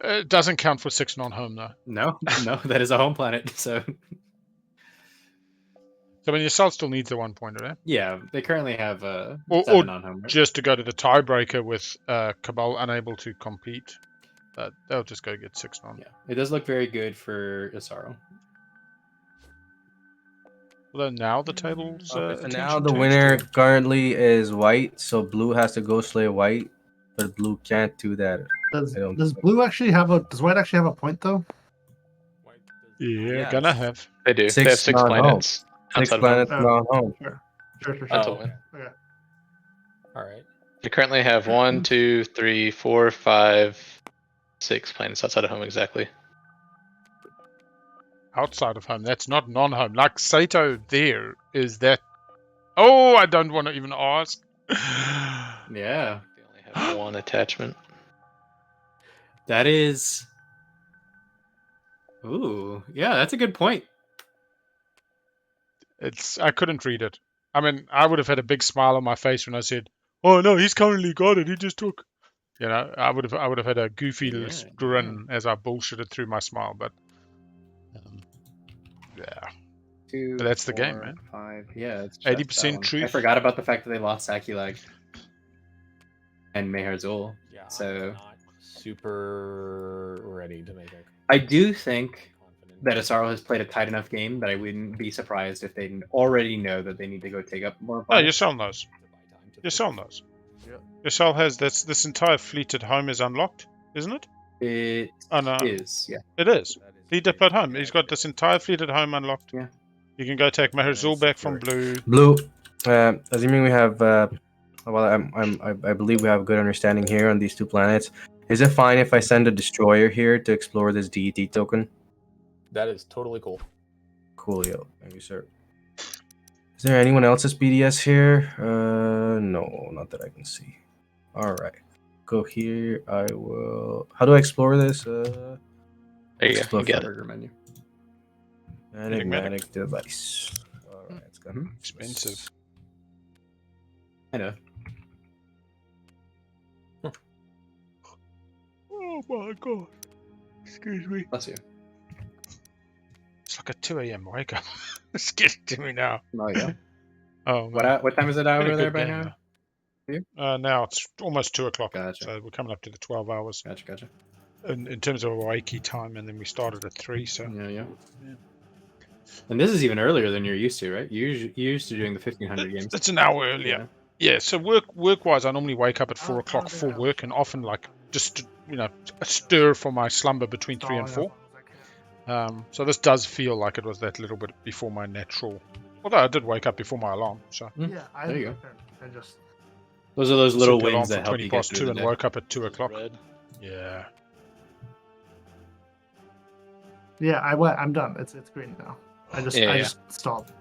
It doesn't count for 6 non-home, though. No, that is a home planet, so... So, I mean, Yssaril still needs the 1 pointer, eh? Yeah, they currently have 7 or non-home. Right? Just to go to the tiebreaker with Cabal unable to compete. They'll just go get 6 non. Yeah, it does look very good for Yssaril. Although now the table's... So now the winner currently is white, so blue has to go slay white, but blue can't do that. Does blue actually have a... Does white actually have a point, though? Yeah, gonna have. They do. They have 6 planets. 6 planets non-home. Sure. That's a win. Okay. All right. They currently have 1, 2, 3, 4, 5, 6 planets outside of home exactly. Outside of home, that's not non-home. Like Seto there, is that... Oh, I don't want to even ask. Yeah. They only have 1 attachment. That is... Ooh, yeah, that's a good point. I couldn't read it. I mean, I would have had a big smile on my face when I said, "Oh no, he's currently got it. He just took." You know, I would have had a goofy grin as I bullshitted through my smile. But yeah, 2, but that's the 4, game, man. 5. Yeah, it's 80% truth. I forgot about the fact that they lost Sakulag and Meharzul. Yeah, so I'm not super ready to make it. I do think that Yssaril has played a tight enough game that I wouldn't be surprised if they already know that they need to go take up more. No, Yssaril knows. Yssaril knows. Yssaril has this entire fleet at home is unlocked, isn't it? It is, yeah. It is. Fleet depot at home. He's got this entire fleet at home unlocked. Yeah. You can go take Meharzul back from blue. Blue, assuming we have, I believe we have a good understanding here on these 2 planets. Is it fine if I send a destroyer here to explore this DET token? That is totally cool. Coolio. Thank you, sir. Is there anyone else's BDS here? No, not that I can see. All right. Go here. I will... How do I explore this? There you go. You get it. Menu. Enigmatic device. All right. It's gonna expensive. I know. Oh my god. Excuse me. Bless you. It's like a 2 a.m. wake up. It's getting to me now. Oh, yeah. Oh, what time is it over there by now? Now it's almost 2 o'clock. Gotcha. So we're coming up to the 12 hours. Gotcha. In terms of wakey time, and then we started at 3. So Yeah. And this is even earlier than you're used to, right? You're used to doing the 1500 games. It's an hour earlier. Yeah. So work-wise, I normally wake up at 4 o'clock for work, and often like just a stir for my slumber between 3 and 4. So this does feel like it was that little bit before my natural. Although I did wake up before my alarm. So Yeah, there you go. I just... Those are those little set the alarm wins for that help 20 you get past through 2 the and day. woke up at 2 o'clock. Yeah. Yeah, I'm done. It's green now. I just stalled.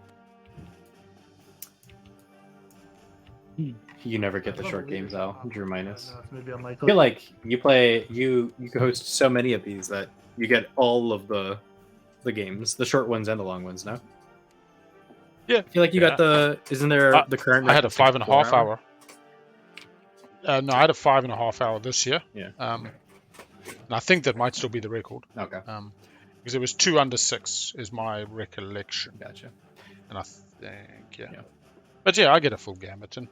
You never get the short games out, Drew minus. Maybe I feel like you host so many of these that you get all of the games, the short ones and the long ones now. Yeah. I feel like you got isn't there the current... I had a 5.5 hour. No, I had a 5.5 hour this year. Yeah. And I think that might still be the record. Okay. Because it was 2 under 6 is my recollection. Gotcha. And I think, yeah. But yeah, I get a full gamut. And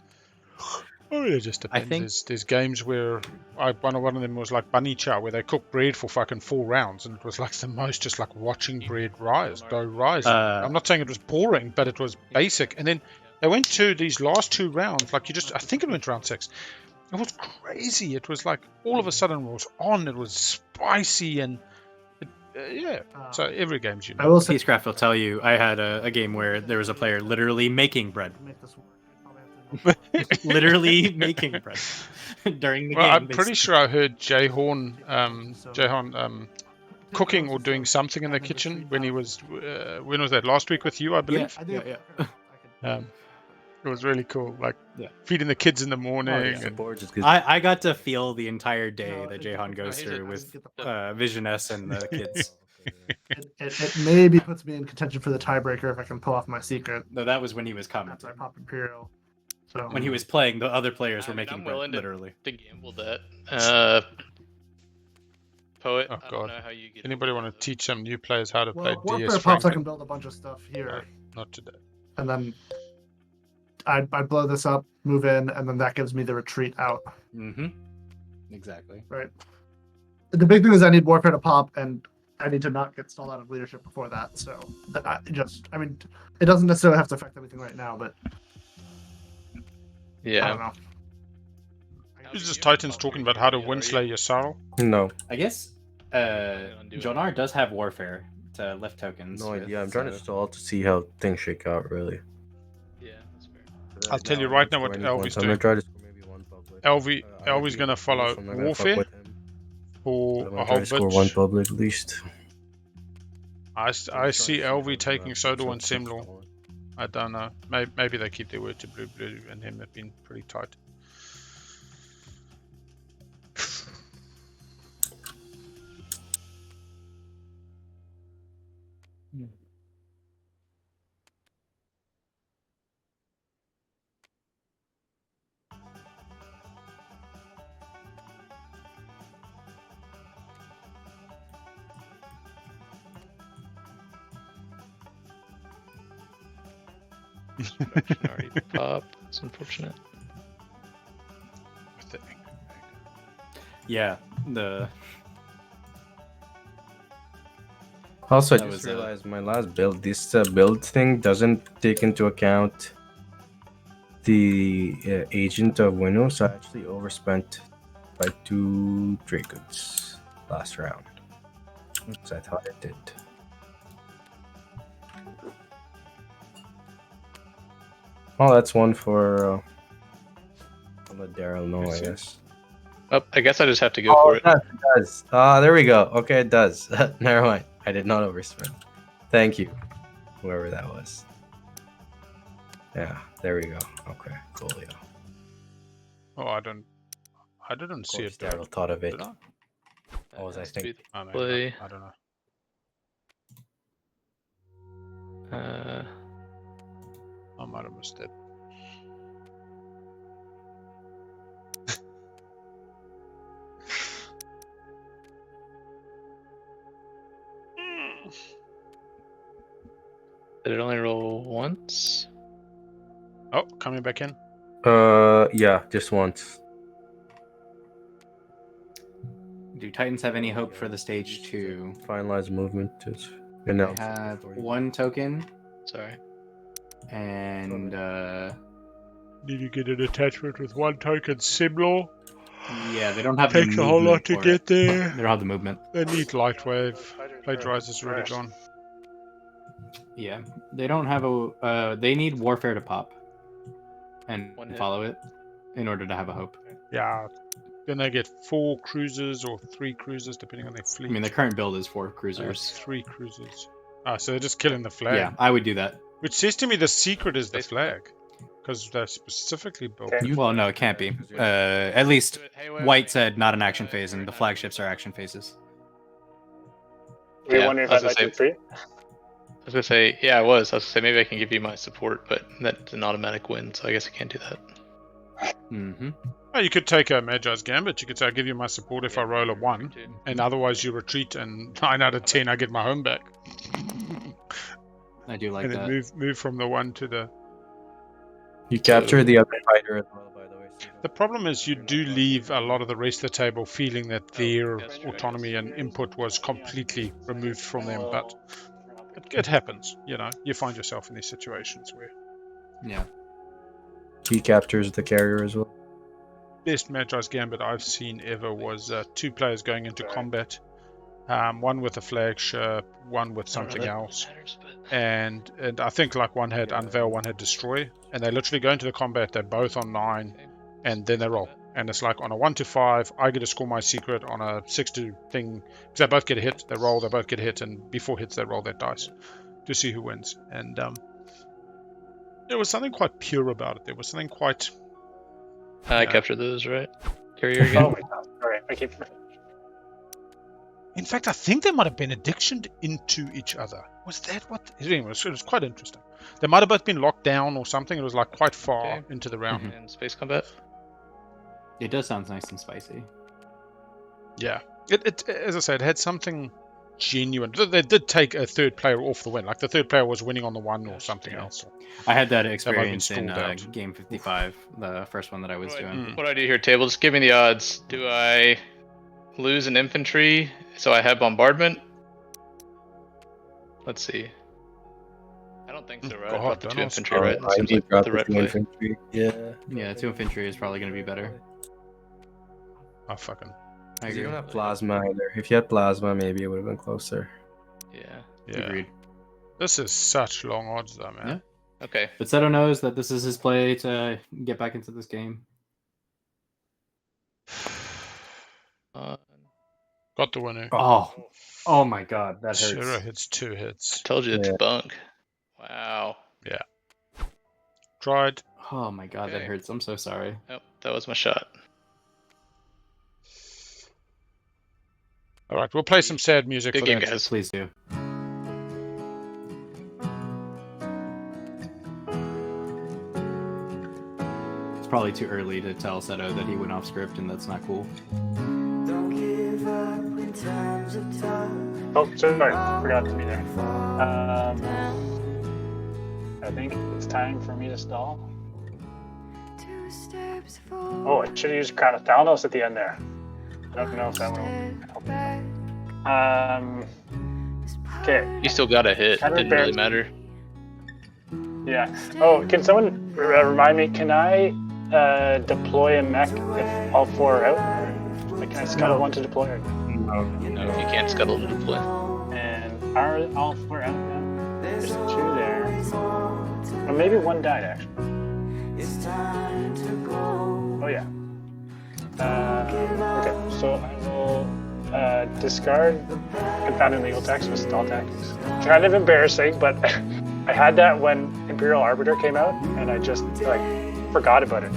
it just depends. I think there's games where one of them was like Bunny Chow, where they cooked bread for fucking 4 rounds, and it was like the most just like watching bread rise. I'm not saying it was boring, but it was basic. And then they went to these last 2 rounds, like I think it went round 6. It was crazy. It was like all of a sudden it was on. It was spicy and so every game's unique. I will say, Peacecraft will tell you. I had a game where there was a player literally making bread. Literally making bread during the game. I'm pretty sure I heard Jay Horn cooking or doing something in the kitchen when he was. When was that? Last week with you, I believe. Yeah. It was really cool. Like feeding the kids in the morning. And I got to feel the entire day that Jehan goes through with Vision S and the kids. It maybe puts me in contention for the tiebreaker if I can pull off my secret. No, that was when he was commenting. After I pop Imperial. So when he was playing, the other players were making I'm bread, willing literally. to gamble that. Poet, Oh I don't God! know how you get Anybody want to teach some new players how to play Warfare DS? pops, I can build a bunch of stuff here. Not today. And then I blow this up, move in, and then that gives me the retreat out. Mm-hmm. Exactly. Right. The big thing is I need Warfare to pop, and I need to not get stalled out of leadership before that. So I mean, it doesn't necessarily have to affect everything right now, but yeah. I don't know. Is this Titans talking about how to Winslay Yssaril? No. I guess JolNar does have Warfare to lift tokens. No idea. I'm trying to stall to see how things shake out, really. Yeah, that's fair. I'll tell you right now what Elvy's doing. I'm gonna try to score maybe one public. Elvy's gonna follow Warfare for a whole score bitch. one public at least. I see Elvy taking Seto and Semlor. I don't know. Maybe they keep their word to Blue and him have been pretty tight. Already pop. It's unfortunate. Yeah, the. Also, I just realized my last build, this build thing doesn't take into account the agent of Winnu, so I actually overspent by 2 trade goods last round. So I thought it did. Oh, that's one for. I'll let Daryl know, I guess. Oh, I guess I just have to go for it. It does. Ah, there we go. Okay, it does. Never mind. I did not overspend. Thank you, whoever that was. Yeah, there we go. Okay, cool. Yeah. Oh, I didn't see it. Daryl thought of it. Did I? What was I thinking? I mean, Play. I don't know. I might have missed it. Did it only roll once? Oh, coming back in. Yeah, just once. Do Titans have any hope for the stage 2? Finalize movement. Just I have 1 token. Sorry. And Did you get an attachment with 1 token? Semlor? yeah, they don't have Takes the a whole lot movement to for get it. there. They don't have the movement. They need light wave. Plagiarizer's already gone. Yeah, they don't have a. They need Warfare to pop and follow it in order to have a hope. Yeah. Then they get 4 cruisers or 3 cruisers, depending on their fleet. I mean, the current build is 4 cruisers. 3 cruisers. Ah, so they're just killing the flag. Yeah, I would do that. Which says to me the secret is the flag. Because they're specifically built. Well, no, it can't be. At least White said not an action phase, and the flagships are action phases. Were you wondering if I'd like to free? I was gonna say, yeah, I was. I was gonna say maybe I can give you my support, but that's an automatic win, so I guess I can't do that. Mm-hmm. Oh, you could take a Magi's Gambit. You could say, I'll give you my support if I roll a 1, and otherwise you retreat, and 9 out of 10 I get my home back. I do like and that. then move from the 1 to the... You capture the other fighter as well, by the way. The problem is you do leave a lot of the rest of the table feeling that their autonomy and input was completely removed from them, but it happens, you know. You find yourself in these situations where... Yeah. He captures the carrier as well. Best Magi's Gambit I've seen ever was 2 players going into combat. 1 with a flagship, 1 with something else. And I think like 1 had Unveil, 1 had Destroy. And they literally go into the combat, they're both on 9, and then they roll. And it's like on a 1 to 5, I get to score my secret. On a 6 to thing, because they both get a hit, they roll, they both get a hit, and before hits they roll their dice to see who wins. And there was something quite pure about it. There was something quite. I captured those, right? Carrier again. Oh my god! All right, I keep. In fact, I think they might have been addictioned into each other. Was that what? Anyway, it was quite interesting. They might have both been locked down or something. It was like quite far into the round. And space combat. It does sound nice and spicy. Yeah, it as I said, it had something genuine. They did take a third player off the win. Like the third player was winning on the 1 or something else. I had that experience in out. game 55, the first one that I was doing. What do I do here, table? Just give me the odds. Do I lose an infantry so I have bombardment? Let's see. I don't think so, right? I brought the 2 infantry, right? That seems like the right play. Infantry. Yeah, 2 infantry is probably going to be better. Oh, fucking. You don't have plasma either. If you had plasma, maybe it would have been closer. Yeah. Agreed. This is such long odds, though, man. Yeah. Okay. But Seto knows that this is his play to get back into this game. Got the winner. Oh my god, that hurts. Sure, hits 2 hits. I told you it's bunk. Wow. Yeah. Tried. Oh my god, that hurts. I'm so sorry. Yep, that was my shot. All right, we'll play some sad music. Good for game, that. guys. Please do. It's probably too early to tell Seto that he went off script, and that's not cool. Oh, sorry, forgot to be there. I think it's time for me to stall. Oh, I should have used Crown of Thalnos at the end there. I don't know if that will help. Okay. You still got a hit. It didn't really matter. Yeah. Oh, can someone remind me? Can I deploy a mech if all 4 are out? Like, can I scuttle one to deploy? No, you can't scuttle to deploy. And are all 4 out now? There's 2 there. Or maybe 1 died actually. Oh yeah. Okay, so I will discard confounding legal text with stall tactics. Kind of embarrassing, but I had that when Imperial Arbiter came out, and I just forgot about it.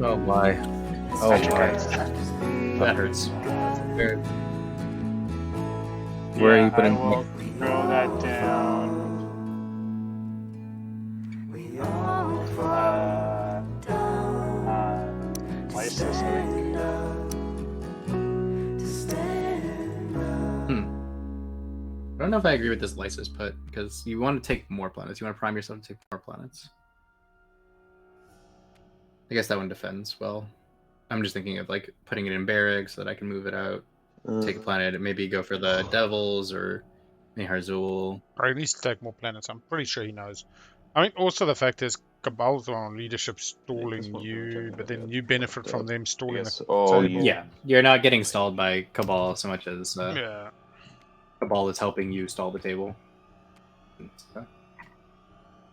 Oh my. Oh my. That hurts. Where are you putting? I will throw that down. Places, I think. I don't know if I agree with this Lysis put, because you want to take more planets. You want to prime yourself to take more planets. I guess that one defends well. I'm just thinking of putting it in barracks so that I can move it out, take a planet, and maybe go for the Devils or Harzul. Or at least take more planets. I'm pretty sure he knows. I mean, also the fact is, Cabal's on leadership stalling you, but then you benefit from them stalling the table. Yeah, you're not getting stalled by Cabal so much as yeah. Cabal is helping you stall the table.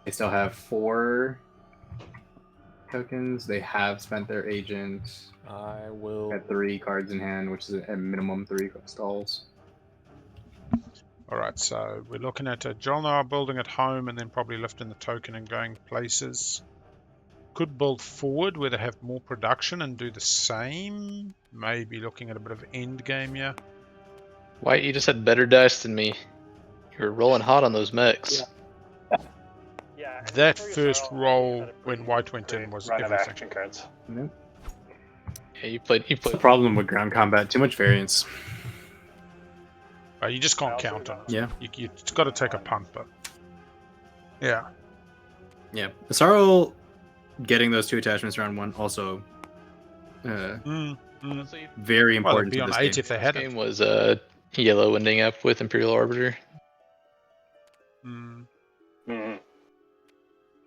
They still have 4 tokens. They have spent their agent. I will. At 3 cards in hand, which is at minimum 3 stalls. Alright, so we're looking at a JolNar building at home and then probably lifting the token and going places. Could build forward where they have more production and do the same. Maybe looking at a bit of end game here. White, you just had better dice than me. You were rolling hot on those mechs. Yeah. That first roll when White went in was run of everything. action cards. Yeah, you played. That's the problem with ground combat. Too much variance. You just can't count on it. Yeah. You just got to take a punt, but yeah. Yeah. Yssaril getting those 2 attachments round 1 also very important. Well, to on this 8 game. if they had This game it. was yellow ending up with Imperial Arbiter.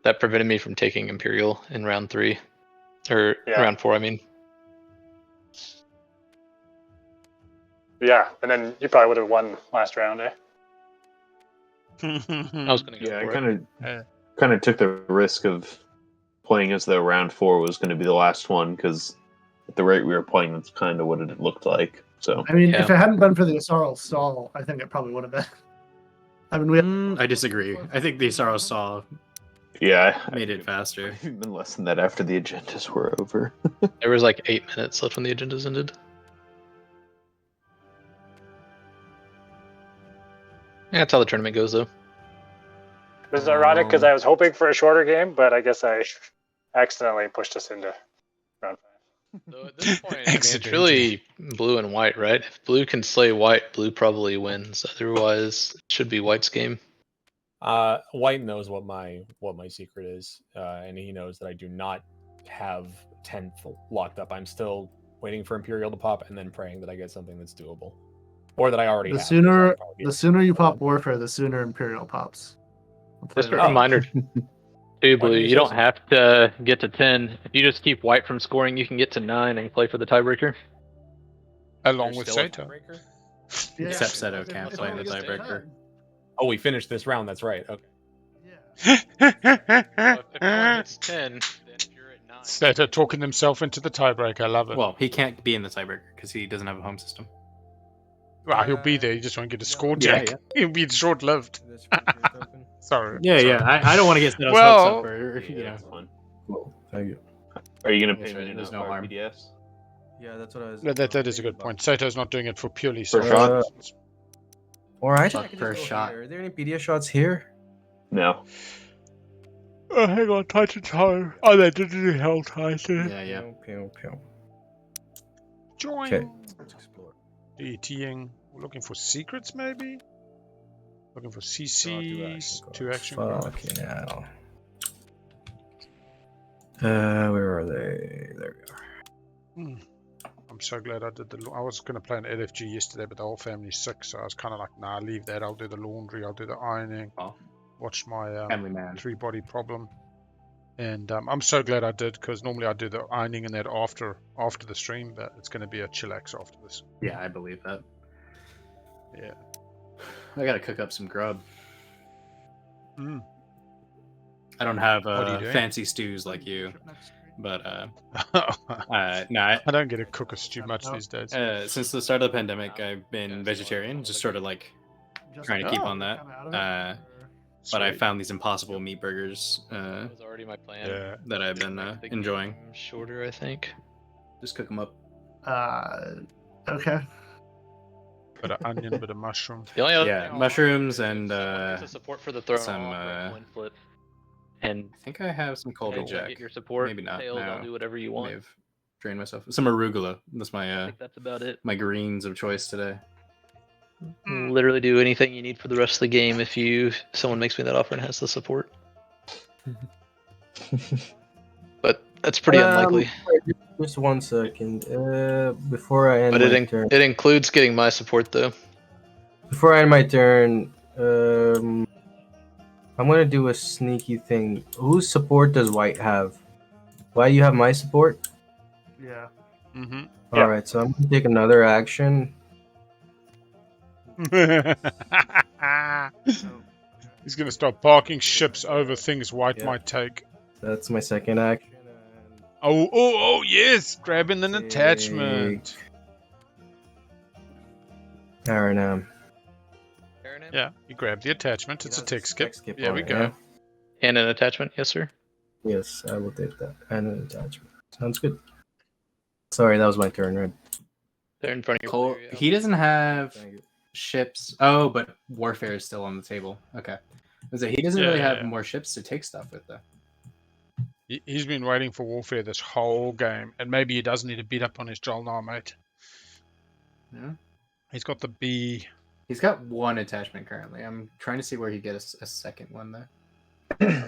That prevented me from taking Imperial in round 3. Or round 4, I mean. Yeah, and then you probably would have won last round, eh? I was going to go Yeah, for I kind of took the risk of playing as though round 4 was going to be the last one, because at the rate we were playing, that's kind of what it looked like. So I mean, if it hadn't been for the Yssaril stall, I think it probably would have been. I mean, I disagree. I think the Yssaril stall made it faster. Even less than that after the agendas were over. There was like 8 minutes left when the agendas ended. Yeah, that's how the tournament goes, though. This is ironic because I was hoping for a shorter game, but I guess I accidentally pushed us into round 5. So at this point, I mean, it's really blue and white, right? If blue can slay white, blue probably wins. Otherwise, it should be white's game. White knows what my secret is, and he knows that I do not have 10th locked up. I'm still waiting for Imperial to pop and then praying that I get something that's doable, or that I already have. The sooner you pop Warfare, the sooner Imperial pops. Just a reminder, too, blue. You don't have to get to 10. If you just keep white from scoring, you can get to 9 and play for the tiebreaker. Along with Seto. Except Seto can't play the tiebreaker. Oh, we finished this round. That's right. Okay. Well, if one gets 10, then you're at 9. Seto talking himself into the tiebreaker. I love it. Well, he can't be in the tiebreaker because he doesn't have a home system. Well, he'll be there. You just won't get a score, Jack. Yeah. He'll be short-lived. Sorry. Yeah. I don't want to get Seto's Well, hopes up, or you know. Cool. Thank you. Are you going to pay Right, me there's enough no harm. RPDS? Yeah, that's what I was. That is a good point. Seto's not doing it for purely For selfish shot? reasons. Or I Fuck per shot. Are there any PDS shots here? No. Oh, hang on, Titan Toe. Oh, they did do Hell Titan. Yeah. Join. Okay. Let's explore. DTing. We're looking for secrets, maybe? Looking for CCs. 2 action cards. Okay, now. Where are they? There we are. I'm so glad I did I was going to play an LFG yesterday, but the whole family's sick, so I was kind of like, nah, leave that. I'll do the laundry, I'll do the ironing, watch my Family man. 3-body problem. And I'm so glad I did, because normally I do the ironing and that after the stream, but it's going to be a chillax after this. Yeah, I believe that. Yeah. I gotta cook up some grub. Mm. I don't have What are you doing? fancy stews like you, but I don't get to cook a stew much these days. Since the start of the pandemic, I've been vegetarian, just sort of like trying to keep on that. But I found these impossible meat burgers That was already my plan. that I've been enjoying. Shorter, I think. Just cook them up. Okay. Bit of onion, bit of mushroom. The only other thing I'll mushrooms offer and is a support for the throne. some. I'll coin flip. And I think I have some Colby Jack. Get your support. Maybe not. Tails, now. I'll do whatever you I want. may have drained myself. Some arugula. That's I my think that's about it. my greens of choice today. Literally do anything you need for the rest of the game if someone makes me that offer and has the support. But that's pretty unlikely. Just 1 second. Before I end But my turn. it includes getting my support though. Before I end my turn, I'm gonna do a sneaky thing. Whose support does White have? Why do you have my support? Yeah. Mm-hmm. Alright, so I'm gonna take another action. He's going to start parking ships over things White might take. That's my second action. Oh, yes! Grabbing an attachment. Aranam. Yeah, you grab the attachment. It's a tech skip. There we on it, go. yeah? And an attachment, yes sir. Yes, I will take that. And an attachment. Sounds good. Sorry, that was my turn, Red. They're in front of your Cole, player, yeah. he doesn't have ships. Oh, but warfare is still on the table. Okay. He doesn't really have more ships to take stuff with, though. He's been waiting for warfare this whole game, and maybe he does need to beat up on his JolNar, mate. Yeah. He's got the B. He's got 1 attachment currently. I'm trying to see where he gets a second one, though.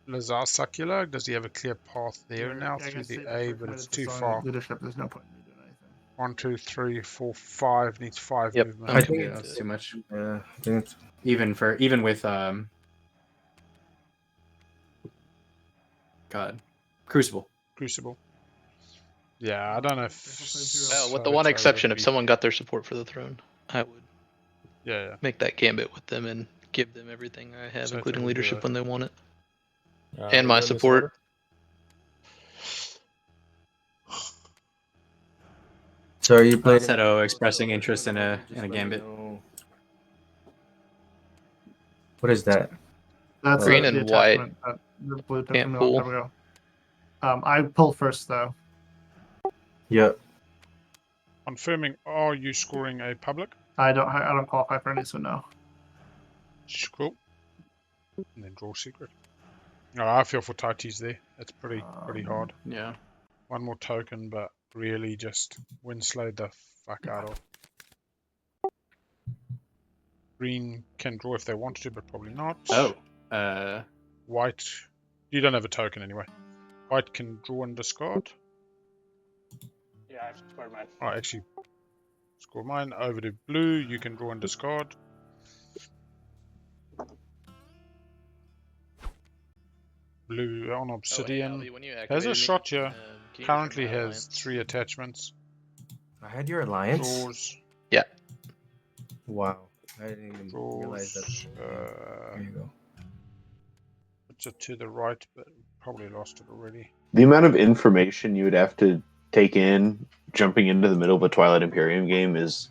Lazar Succular, does he have a clear path there now through the A, but it's too far. Leadership, there's no point in me doing anything. 1, 2, 3, 4, 5 needs 5 Yep. movement. I think That's too much. Yeah, I think it's... Even with God, Crucible. Yeah, I don't know if... With the one exception, if someone got their support for the throne, I would make that gambit with them and give them everything I have, So including would do leadership it. when they want it. And my in this support. order? So are you playing Seto expressing interest in a gambit. What is that? That's Green the and white attachment that the blue took can't from me a long time pull. ago. I pull first though. Yep. Confirming, are you scoring a public? I don't qualify for any, so no. Cool. And then draw secret. No, I feel for Taitis there. It's pretty hard. Yeah. One more token, but really just windslide the fuck out of. Green can draw if they want to, but probably not. Oh. White, you don't have a token anyway. White can draw and discard. Yeah, I've scored mine. Oh, actually, score mine. Over to blue, you can draw and discard. Blue on obsidian. Alvi, when you Has a activated shot me, here. can you Currently confirm my has alliance? 3 attachments. I had your alliance. Draws. Yeah. Wow. I didn't even realize that. Draws. There you go. Puts it to the right, but probably lost it already. The amount of information you would have to take in jumping into the middle of a Twilight Imperium game is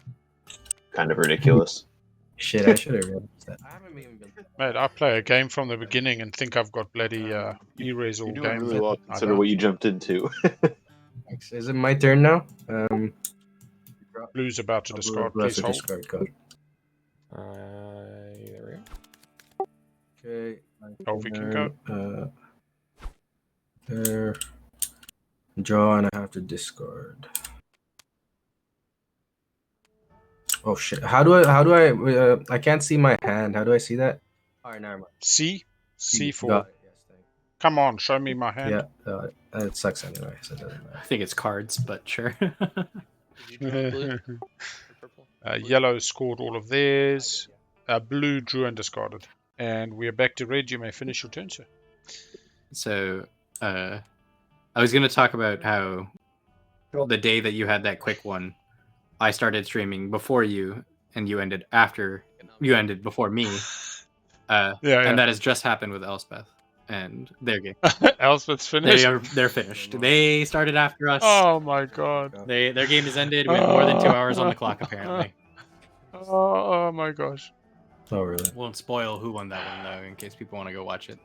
kind of ridiculous. Shit, I should have realized that. I haven't even been. Mate, I play a game from the beginning and think I've got bloody E-res all You're doing game. really well I consider don't. what you jumped into. Thanks. Is it my turn now? Blue's about to discard. Blue has Please to hold. discard card. There we go. Okay. Alvi can go. There. Draw, and I have to discard. Oh shit! How do I? I can't see my hand. How do I see that? All right, never mind. C Got for. it. Yes, thank Come on, show me my hand. Yeah, it sucks anyway, so it doesn't matter. I think it's cards, but sure. Did you draw blue or purple? Yellow scored all of theirs. Blue drew and discarded. And we are back to red. You may finish your turn, sir. So, I was going to talk about how the day that you had that quick one, I started streaming before you, and you ended after you ended before me. And that has just happened with Elspeth and their game. Elspeth's finished. They're finished. They started after us. Oh my god. Their game is ended with more than 2 hours on the clock, apparently. Oh my gosh. Oh really? Won't spoil who won that one though, in case people want to go watch it.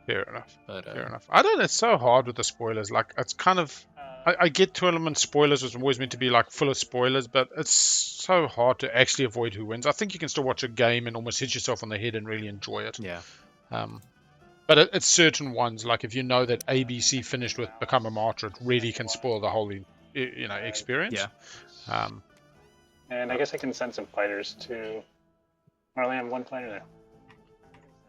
Fair enough. But, Fair enough. I don't know, it's so hard with the spoilers. Like, it's kind of... I get tournament spoilers was always meant to be like full of spoilers, but it's so hard to actually avoid who wins. I think you can still watch a game and almost hit yourself on the head and really enjoy it. Yeah. But it's certain ones, like if you know that ABC finished with Become a Martyr, it really can spoil the whole experience. Yeah. And I guess I can send some fighters to... I only have one fighter there.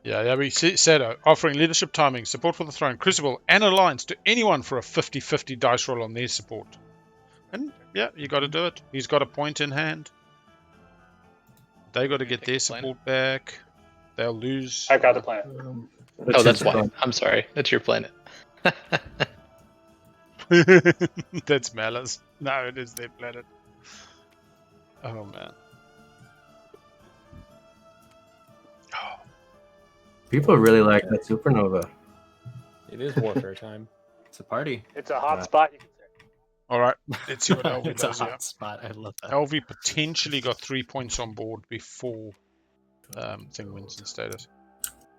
Yeah, we see Seto offering leadership timing, support for the throne, Crucible, and Alliance to anyone for a 50-50 dice roll on their support. And yeah, you got to do it. He's got a point in hand. They got to get their support back. They'll lose. I've got the planet. Oh, that's why. I'm sorry. That's your planet. That's Mala's. No, it is their planet. Oh man. People really like that supernova. It is warfare time. It's a party. It's a hot spot, you can say. All right, let's see what Elvi It's a does hot here. spot. I love that. Elvi potentially got 3 points on board before thing wins in status.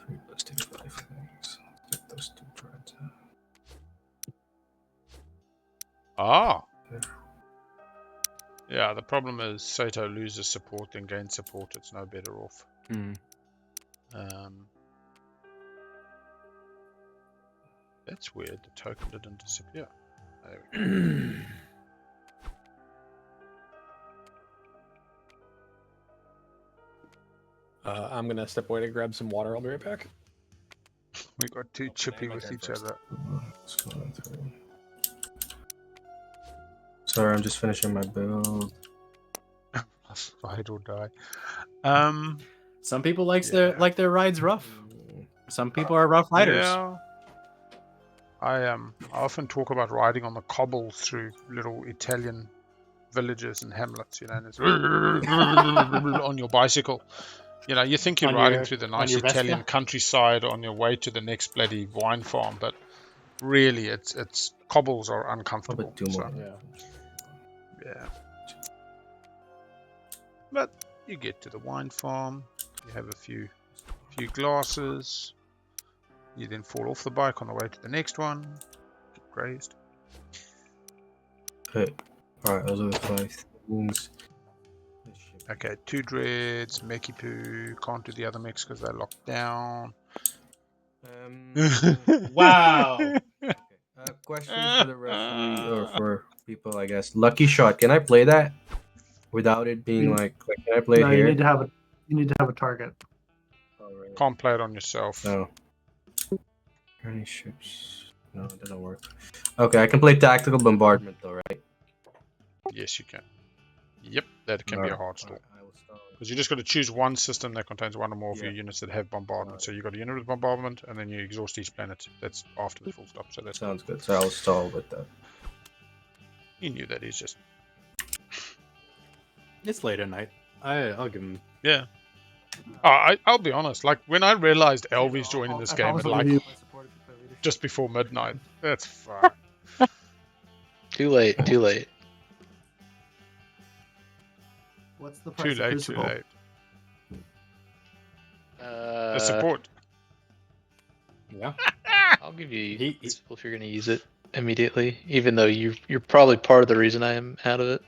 3 + 2 5 things. Get those 2 cards out. Ah. Yeah, the problem is Seto loses support and gains support. It's no better off. That's weird. The token didn't disappear. There we go. I'm gonna step away to grab some water. I'll be right back. We got too chippy with each other. Sorry, I'm just finishing my build. Ride or die. Some people like their rides rough. Some people are rough riders. Yeah. I often talk about riding on the cobbles through little Italian villages and hamlets, and it's on your bicycle. You think you're riding through the nice Italian countryside on your way to the next bloody wine farm, but really, it's cobbles are uncomfortable. So. Yeah. But you get to the wine farm. You have a few glasses. You then fall off the bike on the way to the next one. Get grazed. Okay. Alright, those are the 5 things. Okay, 2 dreads, Meki Poo, can't do the other mechs because they're locked down. Wow! Okay. Question for the referee, or for people, I guess. Lucky Shot, can I play that? Without it being like can I play it here? You need to have a target. Alright. Can't play it on yourself. No. Any ships? No, it doesn't work. Okay, I can play Tactical Bombardment though, right? Yes, you can. Yep, that can be a hard stall. I will stall. Because you just got to choose one system that contains one or more of your units that have bombardment. So you got a unit with bombardment, and then you exhaust each planet. That's after the full stop. So that sounds good. So I'll stall with that. You knew that. He's just. It's late at night. I'll give him. Yeah. I'll be honest. Like when I realized Elvy's joining this game at like just before midnight. That's fuck. Too late. Too late. What's the price? Too late. The support. Yeah. I'll give you Crucible if you're going to use it immediately, even though you're probably part of the reason I am out of it.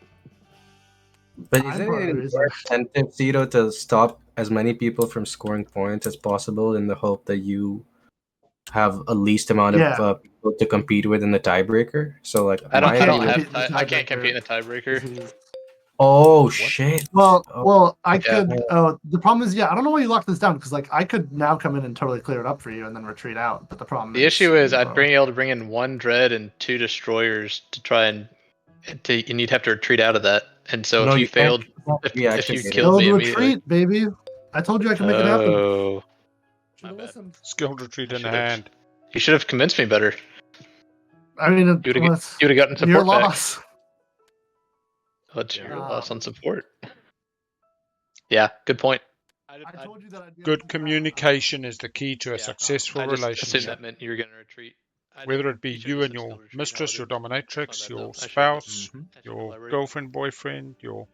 But isn't it incentive, Seto, to stop as many people from scoring points as possible in the hope that you have a least amount of people to compete with in the tiebreaker? So like, I can't compete in a tiebreaker. Oh shit! Well, I could. The problem is, I don't know why you locked this down because like I could now come in and totally clear it up for you and then retreat out. But the issue is I'd be able to bring in 1 dread and 2 destroyers to try and you'd have to retreat out of that. And so if you failed, if you killed me immediately, baby, I told you I could make it happen. Oh, skilled retreat in hand. You should have convinced me better. I mean, you would have gotten support your back. loss. What's your loss on support? Yeah, good point. I told you that I'd be good communication is the key to a successful relationship. I assumed that meant you were going to retreat. Whether it be you and your mistress, your dominatrix, your spouse, your girlfriend, boyfriend, your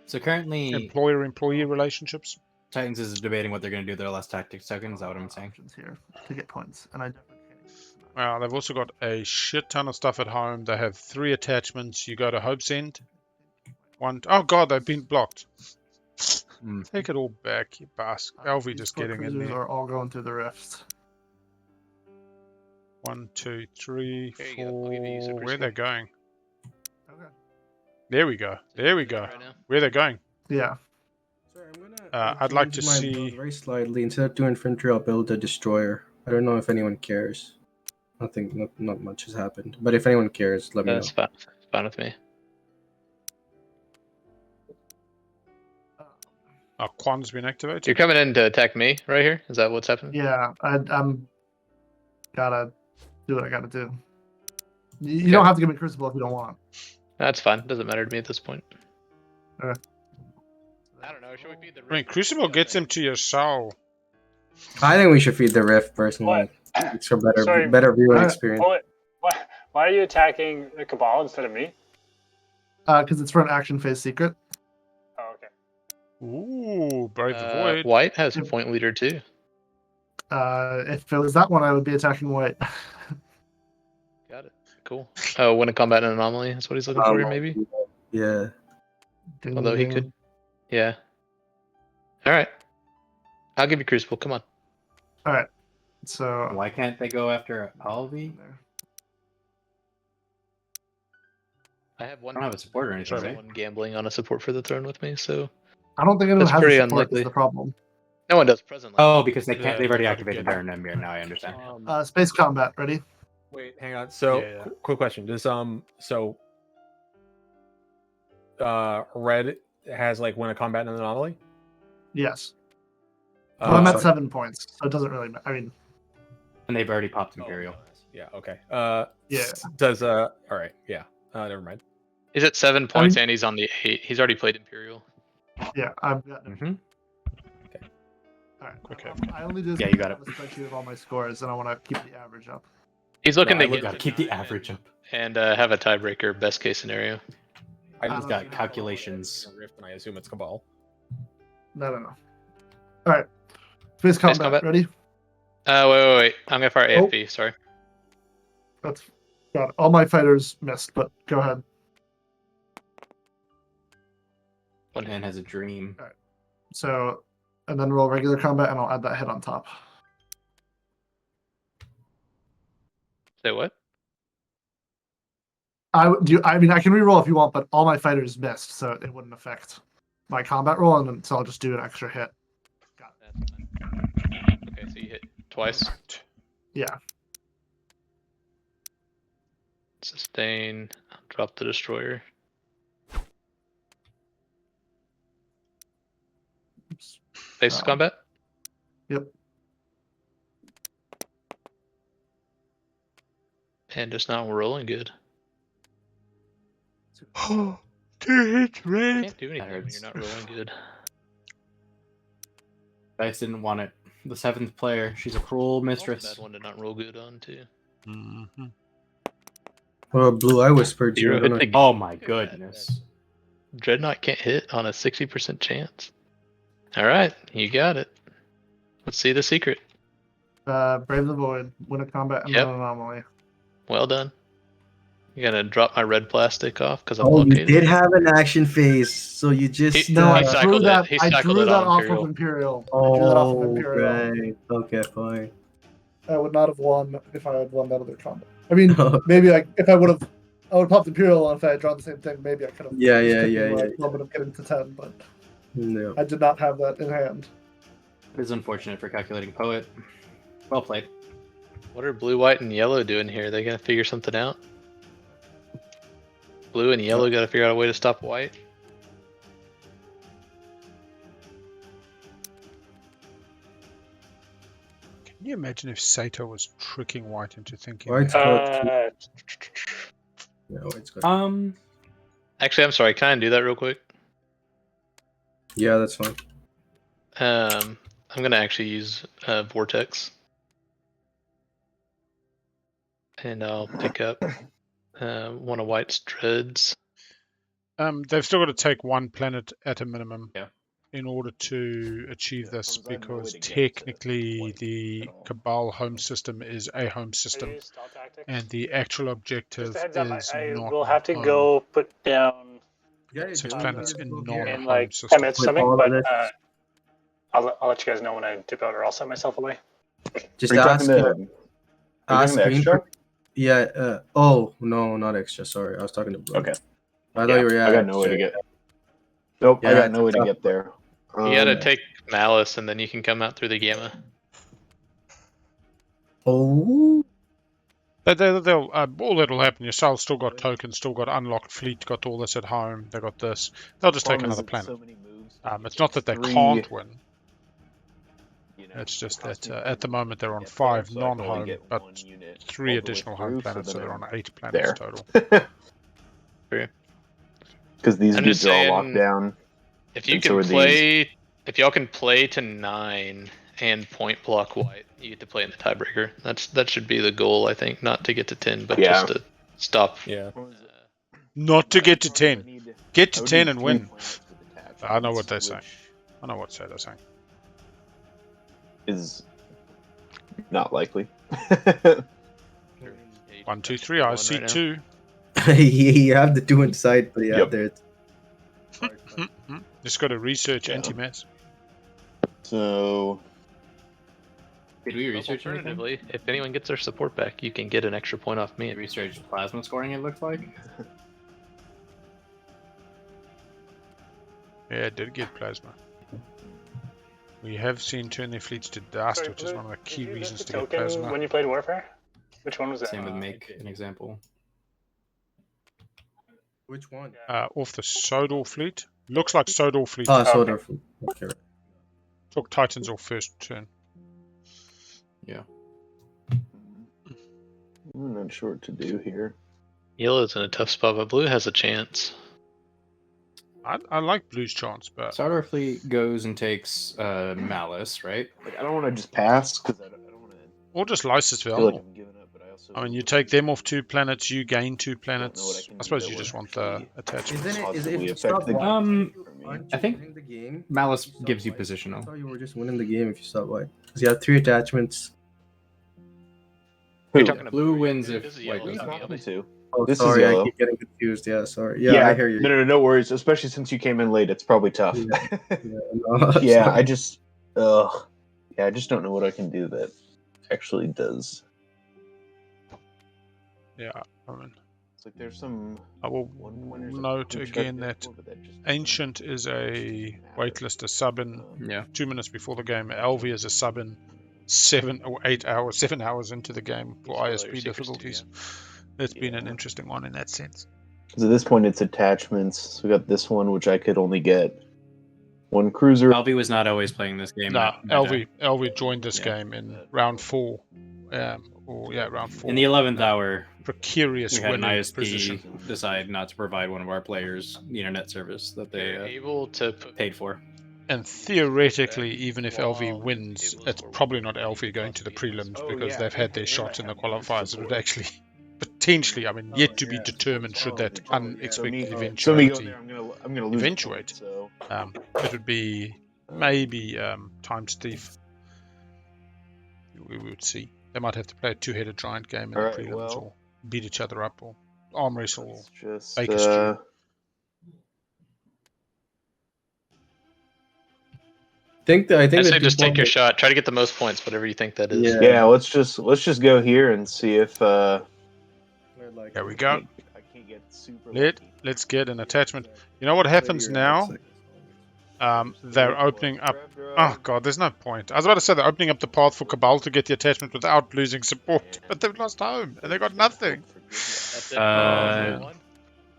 So currently, employer-employee relationships. Titans is debating what they're going to do with their last tactics token. Is that what I'm saying? Here to get points, and I definitely can't. They've also got a shit ton of stuff at home. They have 3 attachments. You go to Hope's End. Oh god, they've been blocked. Take it all back, you bastard. Elvy just getting in there. Are all going through the rifts. 1, 2, 3, 4. Where are they going? Okay. There we go. There we go. Where are they going? Yeah. Sorry, I'm gonna. I'd like to see. Very slightly. Instead of 2 infantry, I'll build a destroyer. I don't know if anyone cares. I think not much has happened. But if anyone cares, let me know. That's fine with me. Quan's been activated. You're coming in to attack me right here? Is that what's happening? Yeah, I'm gotta do what I gotta do. You don't have to give me Crucible if you don't want. That's fine. Doesn't matter to me at this point. Okay. I don't know. Should we feed the Rift? I mean, Crucible gets him to your soul. I think we should feed the Rift personally. It's for better viewing experience. Why are you attacking the Cabal instead of me? Because it's for an action phase secret. Oh, okay. Ooh, Brave the Void. White has a point leader too. If it was that one, I would be attacking White. Got it. Cool. Oh, win a combat and anomaly. That's what he's looking for here, maybe? Yeah. Although he could. Yeah. Alright. I'll give you Crucible. Come on. Alright. So. Why can't they go after Alvi? I don't have a support or anything, right? One gambling on a support for the throne with me, so. I don't think anyone has pretty a support. unlikely. Is the problem. No one does presently. Oh, because they can't. They've already activated Baron Emir. Now I understand. Space combat ready. Wait, hang on. So, quick question: does Red has like win a combat and an anomaly? Yes. Well, I'm at 7 points, so it doesn't really matter. I mean, and they've already popped Imperial. Yeah. Okay. Yeah. Does all right. Yeah. Never mind. He's at 7 points and he's on the 8. He's already played Imperial. Yeah, I've got. Okay. All right. Okay. I only do. Yeah, you got it. A spreadsheet of all my scores, and I want to keep the average up. He's looking to keep the average up and have a tiebreaker, best case scenario. I just got calculations. Rift, and I assume it's Cabal. No. All right. Space combat. Ready? Wait. I'm gonna fire AFP. Sorry. That's got it. All my fighters missed, but go ahead. One man has a dream. All right. So, and then roll regular combat, and I'll add that hit on top. Say what? I mean, I can reroll if you want, but all my fighters missed, so it wouldn't affect my combat roll, and then, so I'll just do an extra hit. Got it. Okay, so you hit twice. Yeah. Sustain. Drop the destroyer. Oops. Base combat. Yep. And just not rolling good. Oh, 2 hits, red. Can't do anything when you're not rolling good. Dice didn't want it. The 7th player, she's a cruel mistress. Bad one to not roll good on too. Mm-hmm. Well, Blue, I whispered to you. Oh my goodness. Dreadnought can't hit on a 60% chance. Alright, you got it. Let's see the secret. Brave the Void, win a combat and an anomaly. Well done. You gotta drop my red plastic off because I'm you located. did have an action phase, so you just. He I cycled drew that. it. He I cycled drew it that on off Imperial. of Imperial. Oh, I drew that off of Imperial. right. Okay, fine. I would not have won if I had won that other combat. I mean, maybe if I would have popped Imperial, and if I had drawn the same thing, maybe I could have. Yeah. Moment of getting to 10, but no. I did not have that in hand. It is unfortunate for Calculating Poet. Well played. What are blue, white, and yellow doing here? They gonna figure something out? Blue and yellow gotta figure out a way to stop white. Can you imagine if Seto was tricking white into thinking? White's got Actually, I'm sorry. Can I do that real quick? Yeah, that's fine. I'm gonna actually use Vortex, and I'll pick up one of White's dreads. They've still got to take one planet at a minimum in order to achieve this, because technically the Cabal home system is a home system, and the actual objective is not. We'll have to go put down 6 planets in non-home in like system. 10 minutes or something, but I'll let you guys know when I dip out, or I'll set myself away. Just ask Xxcha? Yeah. Oh no, not Xxcha. Sorry, I was talking to Blue. Okay. I thought you were. I got no way to get. Nope, I got no way to get there. You gotta take Malice, and then you can come out through the Gamma. Oh. But they'll all that'll happen. Yssaril still got tokens, still got unlocked fleet, got all this at home. They got this. They'll just take another planet. It's not that they can't win. It's just that at the moment they're on 5 non-home, but 3 additional home planets, so they're on 8 planets total. Because these dudes are all locked down. If you can play, if y'all can play to 9 and point block white, you get to play in the tiebreaker. That should be the goal, I think. Not to get to 10, but just to stop. Yeah. Not to get to 10. Get to 10 and win. I know what they're saying. I know what they're saying. Is not likely. 1, 2, 3. I see 2. You have the 2 inside, but there. Just got to research anti-mass. So, did we research alternatively, anything? If anyone gets their support back, you can get an extra point off me. Research plasma scoring, it looks like. Yeah, it did get plasma. We have seen turn their fleets to dust, which is one of the key reasons to get plasma. When you played Warfare? Which one was that? Same with make an example. Which one? Off the Sodor fleet. Looks like Sodor fleet. Sodor fleet. Okay. Took Titans off first turn. Yeah. I'm not sure what to do here. Yellow's in a tough spot, but blue has a chance. I like blue's chance, but Sodor fleet goes and takes Malice, right? Like, I don't want to just pass because I don't want to. Or just Lysis I feel like I'm giving up, but I so I mean, you take them off 2 planets, you gain 2 planets. I suppose you just want the Isn't attachments. it? Is it Positively if you affect stop the white? game. Aren't I you think winning the game? Malice if you stop gives you white? I positional. thought you were just winning the game if you stop white. Because you have 3 attachments. You're Who? talking Blue wins This if is white yellow, doesn't. isn't it, Talking Yellow? to. Oh, This is sorry, I yellow. keep getting confused. Yeah, sorry. Yeah, I hear you. No worries. Especially since you came in late, it's probably tough. No, Yeah, sorry. I just don't know what I can do that actually does. Yeah, I mean, It's like there's some. I will one-pointers I note can check again there that for, but that just Ancient is a waitlist, a sub in Yeah. 2 minutes before the game. Alvi is a sub in 7 or 8 hours, 7 hours into the game for Still your ISP secrets too, difficulties. It's been an interesting one in that sense. Because at this point it's attachments. So we got this one, which I could only get 1 cruiser. Alvi was not always playing this game. Nah, Magi. Alvi joined this Yeah. game in round 4. Round 4. In the 11th hour, Precarious we had an winning ISP position. decide not to provide one of our players the internet service that they You're able to paid for. And theoretically, even if LV wins, it's probably not LV going to the prelims because they've had their shots in the qualifiers. It would actually, potentially, I mean, yet to be determined should that unexpected eventuality I'm gonna lose eventuate. So It would be maybe TimeThief. We would see. They might have to play a 2-headed giant game in the prelims, or beat each other up, or arm wrestle, or just bake a stew. I say just take your shot. Try to get the most points, whatever you think that is. Yeah, let's just go here and see if There we go. I can't get super Let's get an attachment. You know what happens now? They're opening up. Oh god, there's no point. I was about to say they're opening up the path for Cabal to get the attachment without losing support, but they've lost home and they got nothing.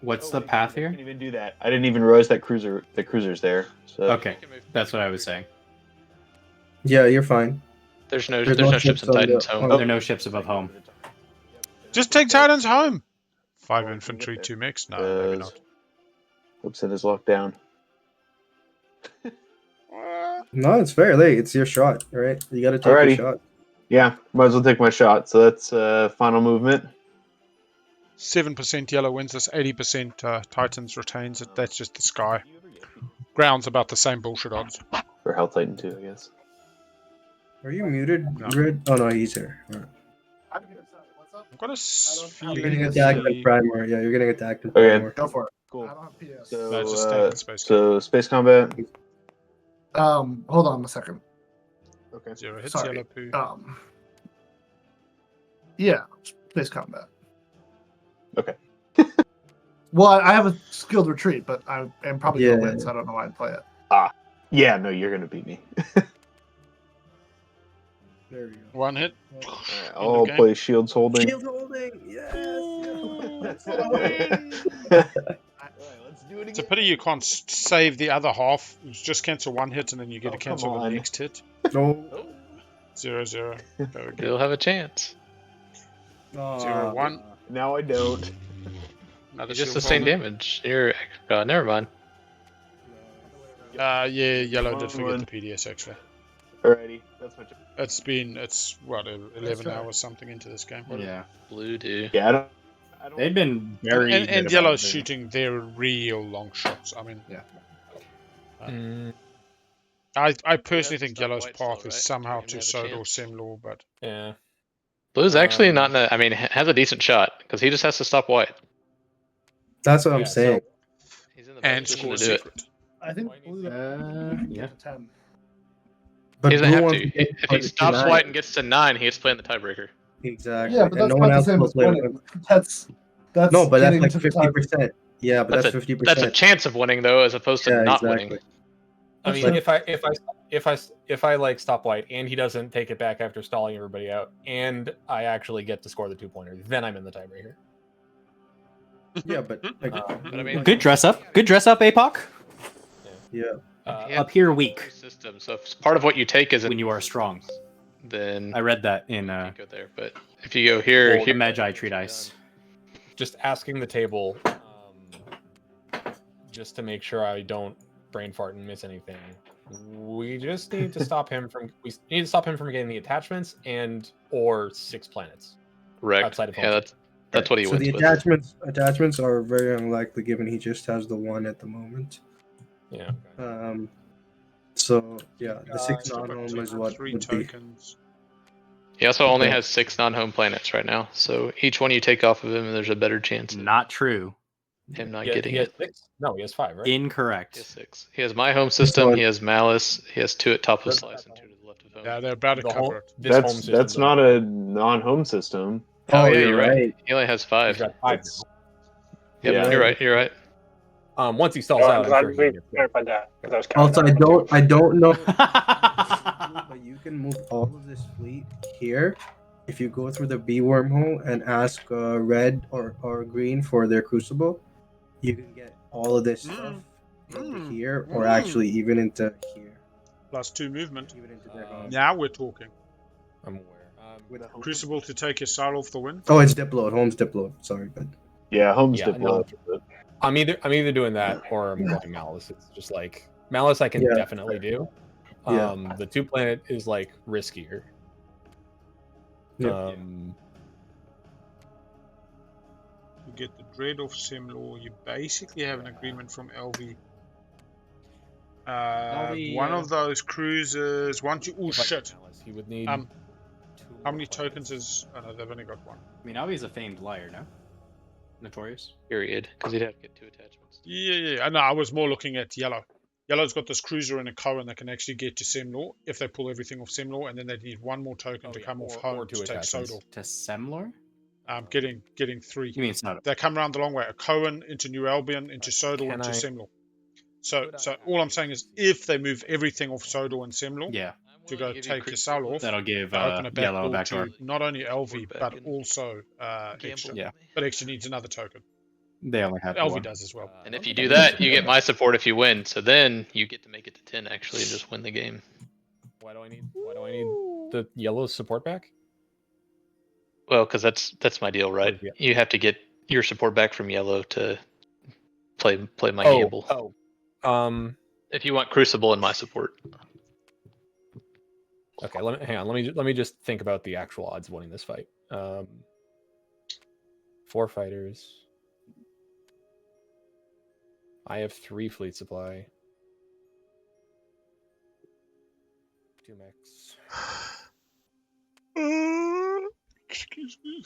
What's the path here? I didn't even do that. I didn't even realize that the cruiser's there. So. Okay, that's what I was saying. Yeah, you're fine. There's no ships in Titan's home. There are no ships above home. Just take Titan's home. 5 infantry, 2 mechs. No, maybe not. Looks it is locked down. No, it's fair. Like, it's your shot, all right? You got to take your shot. Yeah, might as well take my shot. So that's final movement. 7% yellow wins this, 80% Titans retains it. That's just the sky. Ground's about the same bullshit odds. For Hell Titan 2, I guess. Are you muted, Red? Oh, no, he's here. Right. I've got a feeling you're getting attacked in Primor. Yeah, you're getting attacked in Primor. Go for it. Cool. I don't have PS. No, just standard space. So space combat. Hold on a second. Okay. 0 hits, Sorry. yellow poo. Yeah, space combat. Okay. Well, I have a skilled retreat, but I am probably gonna win, so I don't know why I'd play it. Yeah, no, you're gonna beat me. There we go. 1 hit. I'll play Shields Holding. Shield holding, yes. It's a pity you can't save the other half. You just cancel 1 hit and then you get to cancel the next hit. No. 0-0. You'll have a chance. 0-1. Now I don't. Another You just shield sustained holding. damage. You're never mind. Yeah, yellow did forget the PDS actually. Alrighty, that's my. It's what 11 hours something into this game. Yeah. Blue do. Yeah, I don't. They've been very and good yellow's about shooting their real long shots. I mean, Yeah. I personally think yellow's path is somehow to Soda or Semlor, but Yeah. Blue's actually not in a. I mean, has a decent shot because he just has to stop white. That's what I'm saying. He's in the and best score position to do secret. I think blue yeah. 10. But He doesn't blue have wants to. to get If he to stops 9. white and gets to 9, he has to play in the tiebreaker. Exactly. Yeah, but that's and no one not the else same will as play with winning. him. That's No, but that's getting like to the tie- 50%. Yeah, but that's 50%. That's a chance of winning though, as opposed to not winning. I mean, if I like stop white and he doesn't take it back after stalling everybody out, and I actually get to score the 2-pointer, then I'm in the tiebreaker. Yeah, but like, But I mean, Good dress up, Apoc. yeah. Up here weak. System. So if part of what you take is When you are strong. then I read that in you go there. But if you go here, the Magi Treatise. Just asking the table, just to make sure I don't brain fart and miss anything. We just need to stop him from. We need to stop him from getting the attachments and or 6 planets. Correct. Outside of Yeah, that's what he So wins the with. attachments are very unlikely given he just has the 1 at the moment. Yeah. So yeah, the 6 Still got non-home is what 3 would be. tokens. He also only Okay. has 6 non-home planets right now, so each one you take off of him, there's a better chance of Not true. him not He getting has it. 6? No, he has 5, right? He has Incorrect. 6. He has my home system. one. He has Malice. He has 2 at top of slice and 2 to the left of home. Yeah, they're about to The cover whole, it. this home system That's doesn't- not a non-home system. Oh, yeah, you're you're right. right. He only has He's 5. got 5 That's- Yep, yeah. you're right. You're right. Once he stalls Oh, out, I'm I'm glad sure he we can get 6. clarified that. 'Cause I was counting Also, on it, too. I don't know, but you can move all of this fleet here if you go through the B wormhole and ask red or green for their crucible. You can get all of this stuff into here, or actually even into here, +2 movement. even into their home. Now we're talking. I'm aware. With home. Crucible to take Yssaril off the win. Oh, it's dipload. Home's dipload. Sorry, but Yeah, home's Yeah, diploid. I'm either doing that or I'm going Malice. It's just like Malice I can Yeah. definitely do. Yeah. The 2 planet is like riskier. Yeah. You get the Dread off Semlor. You basically have an agreement from LV. One of those cruisers. Once you. Oh If I shit! get Malice, he would need. How many tokens is? Oh no, they've only got 1. I mean, Alvy's a famed liar, no? Notorious. Period. Because he'd have to get 2 attachments. Yeah. No, I was more looking at yellow. Yellow's got this cruiser and a Cohen that can actually get to Semlor if they pull everything off Semlor, and then they need 1 more token to come off home or to 2 take attachments. Sodor. To Semlor? Getting 3. You mean Soda? They come around the long way. A Cohen into New Albion, into Sodor, Can into I- Semlor. So all I'm saying is, if they move everything off Sodor and Semlor Yeah. to go take Yssaril off, That'll give they open a Yellow a backdoor backdoor. to not only LV Back but in. also Xxcha. Yeah. But Xxcha needs another token. They only have LV one. does as well. And if you do that, you get my support if you win. So then you get to make it to 10 actually and just win the game. Why do I need the yellow support back? Well, because that's my deal, right? Yeah. You have to get your support back from yellow to play my gamble. If you want Crucible and my support. Okay, hang on. Let me just think about the actual odds of winning this fight. 4 fighters. I have 3 fleet supply. 2 mechs. Excuse me.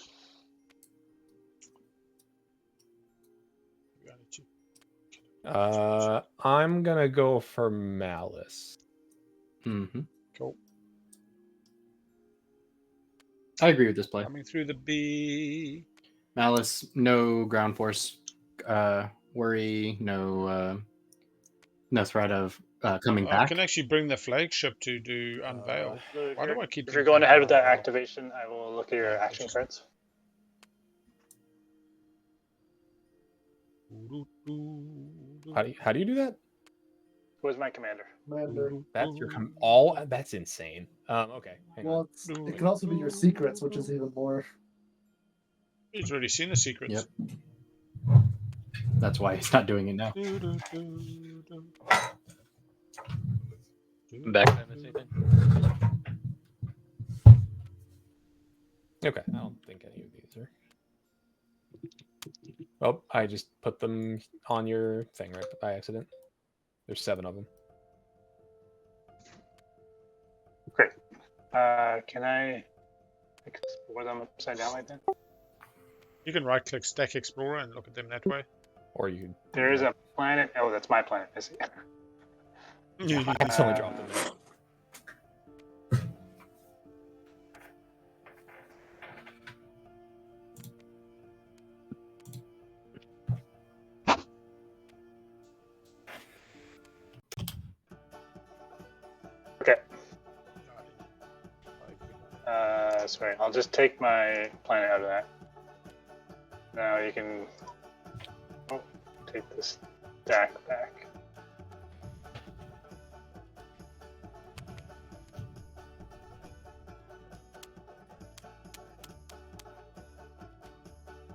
I'm gonna go for Malice. Mm-hmm. Cool. I agree with this play. Coming through the B. Malice, no ground force worry, no threat of coming I back. can actually bring the flagship to do unveil. Why do I keep? If you're going ahead with that activation, I will look at your action cards. How do you do that? Who is my commander? That's your that's insane. Okay. Hang on. It can also be your secrets, which is even more. He's already seen the secrets. Yep. That's why he's not doing it now. Back time, if anything. Okay, I don't think any of these are. Oh, I just put them on your thing right by accident. There's 7 of them. Great. Can I explore them upside down like that? You can right-click Stack Explorer and look at them that way. Or you could. There is a planet. Oh, that's my planet. I see. I accidentally dropped them there. Okay. Sorry, I'll just take my planet out of that. Now you can take this stack back.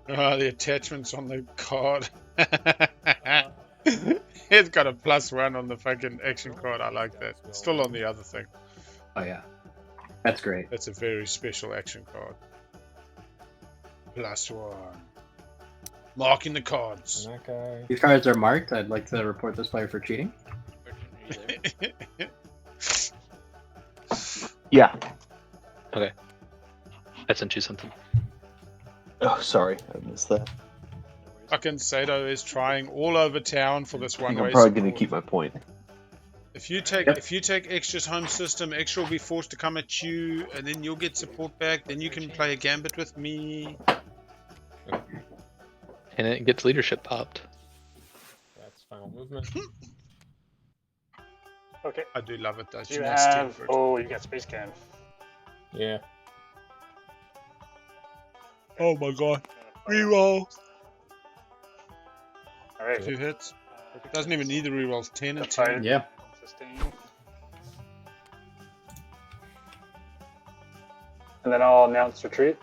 The attachments on the card. It's got a +1 on the fucking action card. I like that. Still on the other thing. Oh yeah, that's great. That's a very special action card. +1. Marking the cards. And that guy. These cards are marked. I'd like to report this player for cheating. Yeah. Okay. I sent you something. Oh, sorry, I missed that. Fucking Seto is trying all over town for this I think one-way I'm probably support. going to keep my point. If you take Xxcha's home system, Xxcha will be forced to come at you, and then you'll get support back. Then you can play a gambit with me. And it gets leadership popped. That's final movement. Okay. I do love it though. You have. Oh, you got Space Can. Yeah. Oh my god. Reroll. All right. 2 hits. Doesn't even need the rerolls. 10 and 10. Yeah. Sustain. And then I'll announce retreat.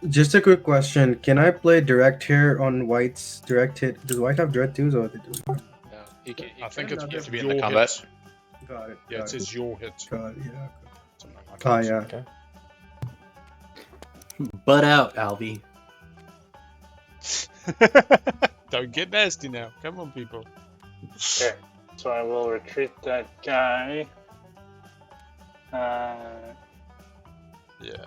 Just a quick question. Can I play direct here on White's direct hit? Does White have direct twos or they do? No, you I think it's you have to be in your the combat. hit. Got it. Yeah, it says your hit. Got it, yeah. Something like Ah, that. yeah. Okay. Butt out, Alvi. Don't get nasty now. Come on, people. Okay. So I will retreat that guy. Yeah.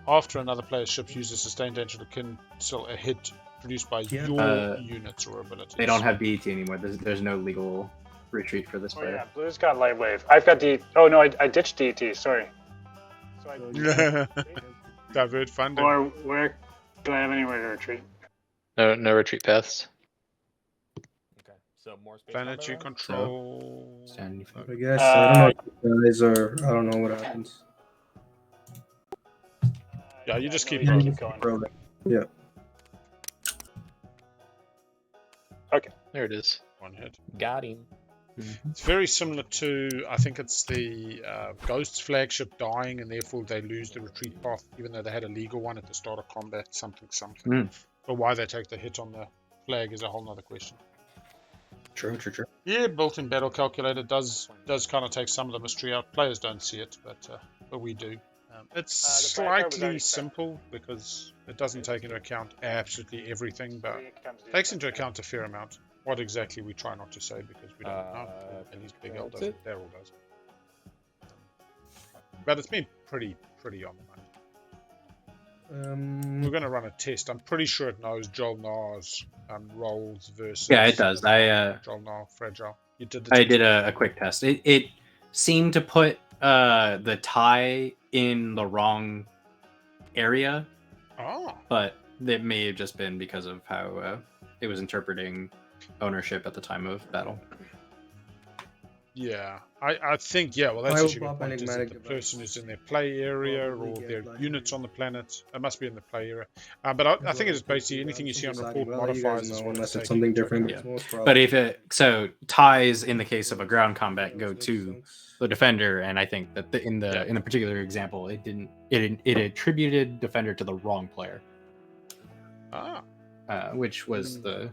After another player's ship uses sustained damage to cancel a hit produced by your units or abilities. They don't have DET anymore. There's no legal retreat for this Oh player. yeah, Blue's got Light Wave. I've got DET. Oh no, I ditched DET. Sorry. So Divert funding. Or where do I have anywhere to retreat? No retreat paths. Okay. So more space. Planetary combat control. I guess. I don't know if you guys are. I don't know what happens. Yeah, you just keep rolling. Rolling. Yeah. Okay. There it is. 1 hit. round? Got him. It's very similar to, I think it's the Ghost's flagship dying, and therefore they lose the retreat path, even though they had a legal one at the start of combat, something. But why they take the hit on the flag is a whole nother question. True. Yeah, built-in battle calculator does kind of take some of the mystery out. Players don't see it, but we do. It's slightly simple because it doesn't take into account absolutely everything, but takes into account a fair amount. What exactly we try not to say because we don't know. At least Big L doesn't. Daryl does. But it's been pretty on the money. We're going to run a test. I'm pretty sure it knows JolNar's rolls versus. Yeah, it does. JolNar fragile. You did the I test. did a quick test. It seemed to put the tie in the wrong area. Oh. But it may have just been because of how it was interpreting ownership at the time of battle. Yeah, I think, well, that's actually a good point, is that the person who's in their play area or their units on the planet. It must be in the play area. But I think it is basically anything you see on report modifiers is what unless it's it's something different. Yeah. But if so ties in the case of a ground combat go to the defender, and I think that in the particular example, it attributed defender to the wrong player. Which was the.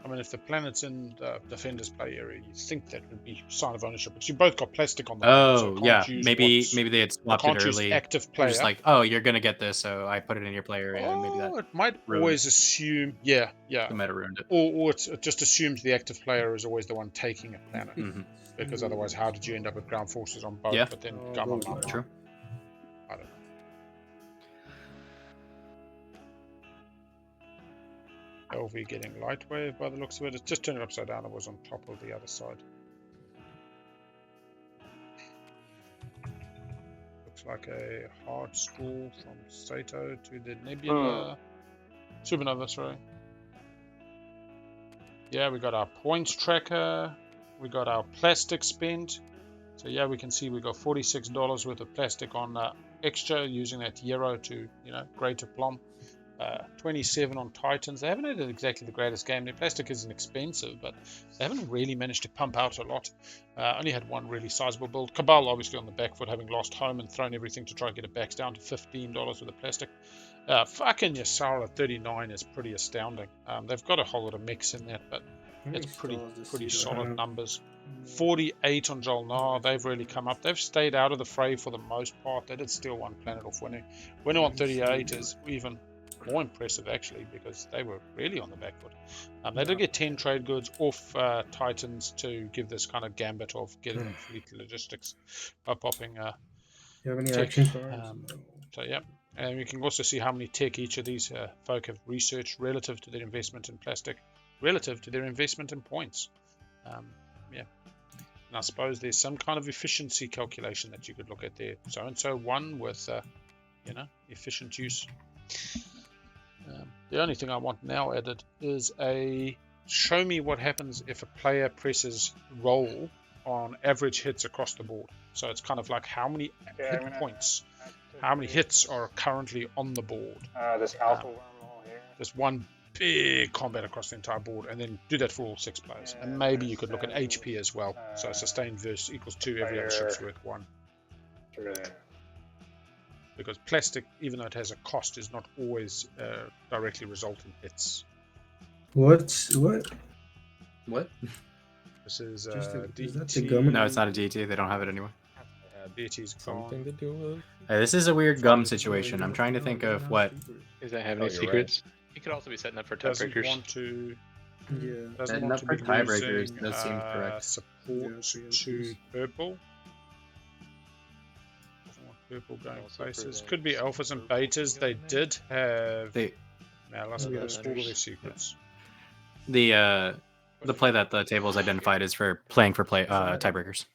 I mean, if the planet's in the defender's play area, you think that would be sign of ownership. But you both got plastic on the planet, so yeah, maybe they had swapped it early. Active player. Just like, oh, you're gonna get this, so I put it in your play area. And maybe that it might always assume, the meta ruined it. Or it just assumes the active player is always the one taking a planet, because otherwise, how did you end up with ground forces on both? Yeah. But then True. I don't know. LV getting light wave by the looks of it. It just turned it upside down. It was on top of the other side. Looks like a hard school from Seto to the Nebula. Supernova, sorry. Yeah, we got our points tracker. We got our plastic spend. So yeah, we can see we got $46 worth of plastic on Xxcha using that euro to, greater plum. 27 on Titans. They haven't had exactly the greatest game. Their plastic isn't expensive, but they haven't really managed to pump out a lot. Only had one really sizable build. Cabal obviously on the back foot, having lost home and thrown everything to try and get it back down to $15 with the plastic. Fucking Yssaril at 39 is pretty astounding. They've got a whole lot of mix in that, but It's pretty solid numbers. 48 on JolNar. They've really come up. They've stayed out of the fray for the most part. They did steal one planet off Winnu. Winnu on 38 is even more impressive actually, because they were really on the back foot. They did get 10 trade goods off Titans to give this kind of gambit of getting them fleet logistics by popping you have any tech. action cards? So yeah, and you can also see how many tech each of these folk have researched relative to their investment in plastic, relative to their investment in points. Yeah, and I suppose there's some kind of efficiency calculation that you could look at there. So and so one with efficient use. The only thing I want now added is show me what happens if a player presses roll on average hits across the board. So it's kind of like how many hit points, how many hits are currently on the board. This alpha wormhole here. There's one big combat across the entire board, and then do that for all 6 players. And maybe you could look at HP as well. So sustained verse equals 2, every other ship's worth 1. Because plastic, even though it has a cost, is not always directly result in hits. What? This is Is that the DT. gum? No, it's not a DT. They don't have it anymore. DT's Something to do with. This is a weird gum situation. I'm trying to think of what. Does that have any you're secrets? You could also be setting up for doesn't tiebreakers. want to. Yeah. Doesn't Setting want up to for be tiebreakers losing, does seem correct. Support to purple. Doesn't want purple going places. Could be alphas and betas. They did have. Now let's go all their secrets. The play that the table has identified is for playing for tiebreakers.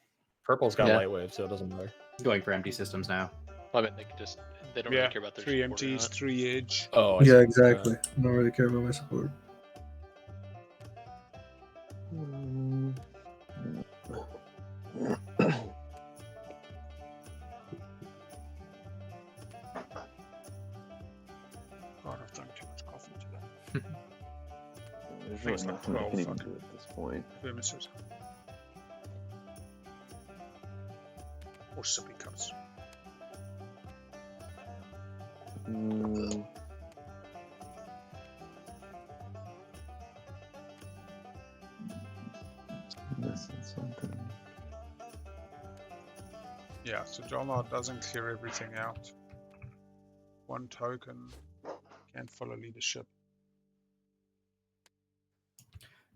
Purple's got Yeah. light wave, so it doesn't matter. Going for empty systems now. I mean, they don't really care about their 3 support or empties, not. 3 edge. Oh, I Yeah, see. exactly. I don't really care about my support. God, I've drunk too much coffee today. There's Thanks, really like nothing I 12 can even fucking do at this point. thermoses. Or sippy cups. Missing something. Yeah, so JolNar doesn't clear everything out. 1 token, can't follow leadership.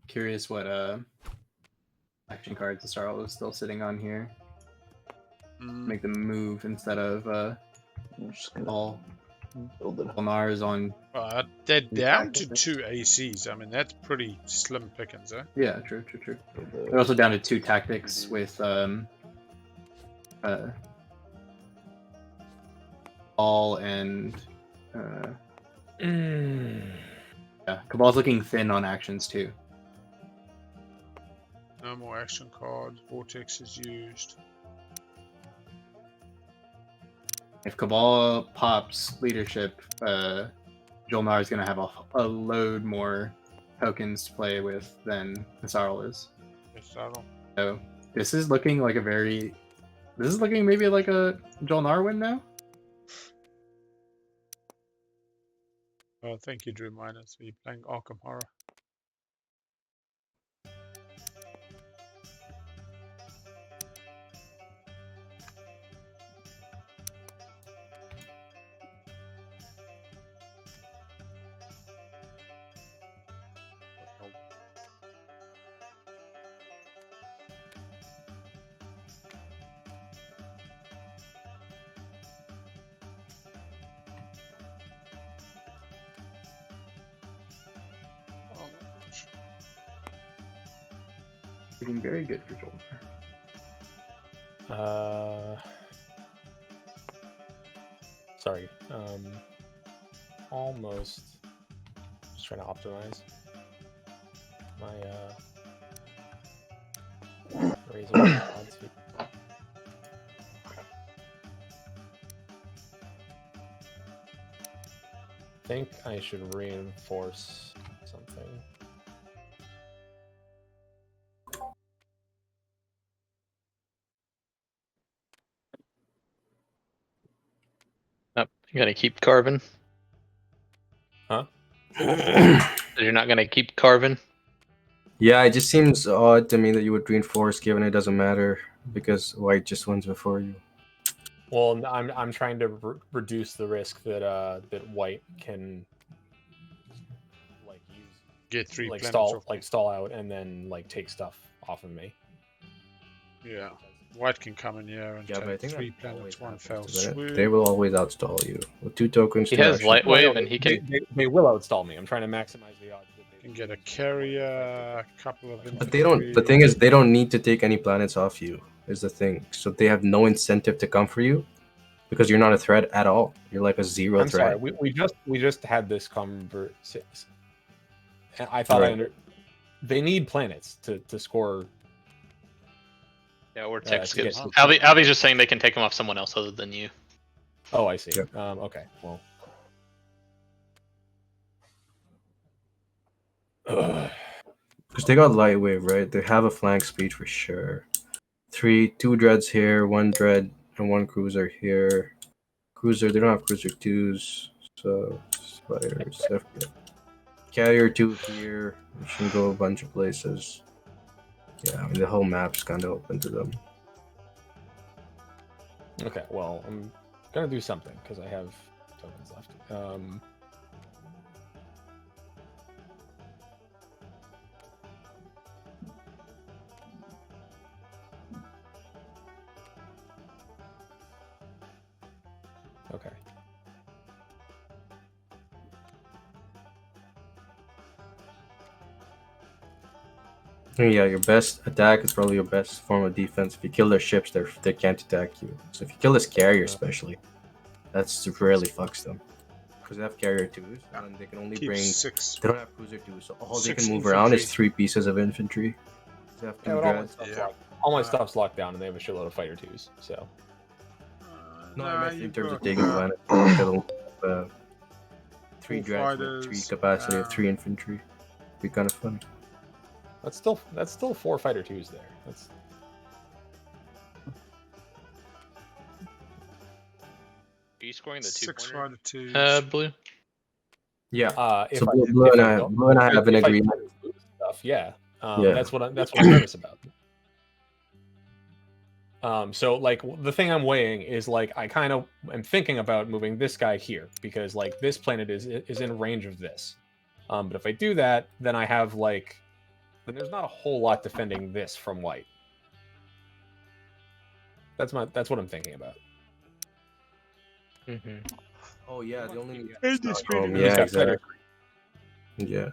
Curious what action cards Yssaril is still sitting on here. Make them move instead of I'm just gonna all. build it up. JolNar is on. They're down to 2 ACs. I mean, that's pretty slim pickings, eh? Yeah, true. They're also down to 2 tactics with all and yeah, Cabal's looking thin on actions too. No more action cards. Vortex is used. If Cabal pops leadership, JolNar is going to have a load more tokens to play with than Yssaril is. Yssaril. So this is looking like maybe like a JolNar win now. Oh, thank you, Drew Miners. Are you playing Arkham Horror? Looking very good for JolNar. Sorry. Almost. Just trying to optimize my razor odds here. I think I should reinforce something. You're gonna keep carving? Huh? You're not gonna keep carving? Yeah, it just seems odd to me that you would reinforce, given it doesn't matter because white just wins before you. Well, I'm trying to reduce the risk that that white can like get 3 like planets off me. stall out and then like take stuff off of me. Yeah, white can come in here and Yeah, but I take think 3 that planets, always 1 happens, fell doesn't it? swoop. They will always outstall you with 2 tokens. He to has actually- light wave, and he can. They will outstall me. I'm trying to maximize the odds. Can get a carrier, a couple of infantry. But they don't. The thing is, they don't need to take any planets off you. Is the thing. So they have no incentive to come for you because you're not a threat at all. You're like a 0 I'm threat. sorry. We just had this conversation. I thought Right. they need planets to score. Yeah, or tech to get- skips. Albie's just saying they can take them off someone else other than you. Oh, I see. Yep. Okay. Well. Because they got light wave, right? They have a flank speed for sure. 2 dreads here, 1 dread, and 1 cruiser here. Cruiser, they don't have cruiser 2s, so spiders. Carrier 2 here, which can go a bunch of places. Yeah, I mean the whole map's kind of open to them. Okay. Well, I'm gonna do something because I have tokens left. Okay. Yeah, your best attack is probably your best form of defense. If you kill their ships, they can't attack you. So if you kill this carrier, especially, that's really fucks them. Because they have carrier 2s, and they can only Keep bring 6. They don't have cruiser 2s, so all they 6 can move around is infantry. 3 pieces of infantry. They have 2 Yeah, but all my dreads. stuff's all my stuff's locked down, and they have a shitload of fighter 2s. So. No, Nah, I meant you in terms of got, taking planet. 3 4 dreads with 3 fighters, capacity of 3 infantry. Be kind of funny. That's still 4 fighter 2s there. That's Are you scoring the 6 2-pointer? fighter 2s. Blue. Yeah. if so I- Blue if and I I, don't- Blue and I have an if I agreement. do stuff, yeah. Yeah. That's what I'm nervous about. So like the thing I'm weighing is like I kind of am thinking about moving this guy here because like this planet is in range of this. But if I do that, then I have like then there's not a whole lot defending this from white. That's what I'm thinking about. Oh yeah, the only Yeah, exactly. Yeah.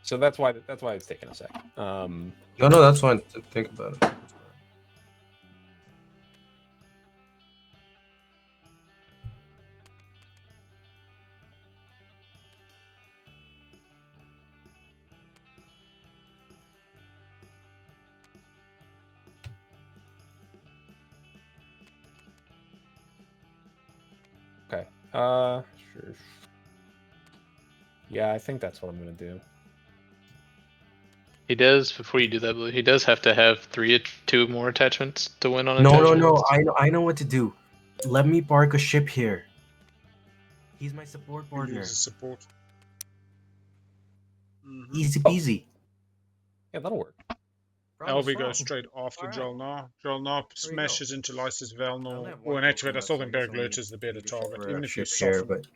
So that's why it's taking a second. No, that's fine. Think about it. Okay. Sure. Yeah, I think that's what I'm gonna do. He does, before you do that, Blue, he does have to have 2 more attachments to win on No, attachments. I know what to do. Let me park a ship here. He's my support partner. He's a support. Easy peasy. Yeah, that'll work. Albi goes straight after JolNar. JolNar smashes into Lysis Velnor. Well, in actual fact, I still think Berglurt is the better target, even if you here, soften. but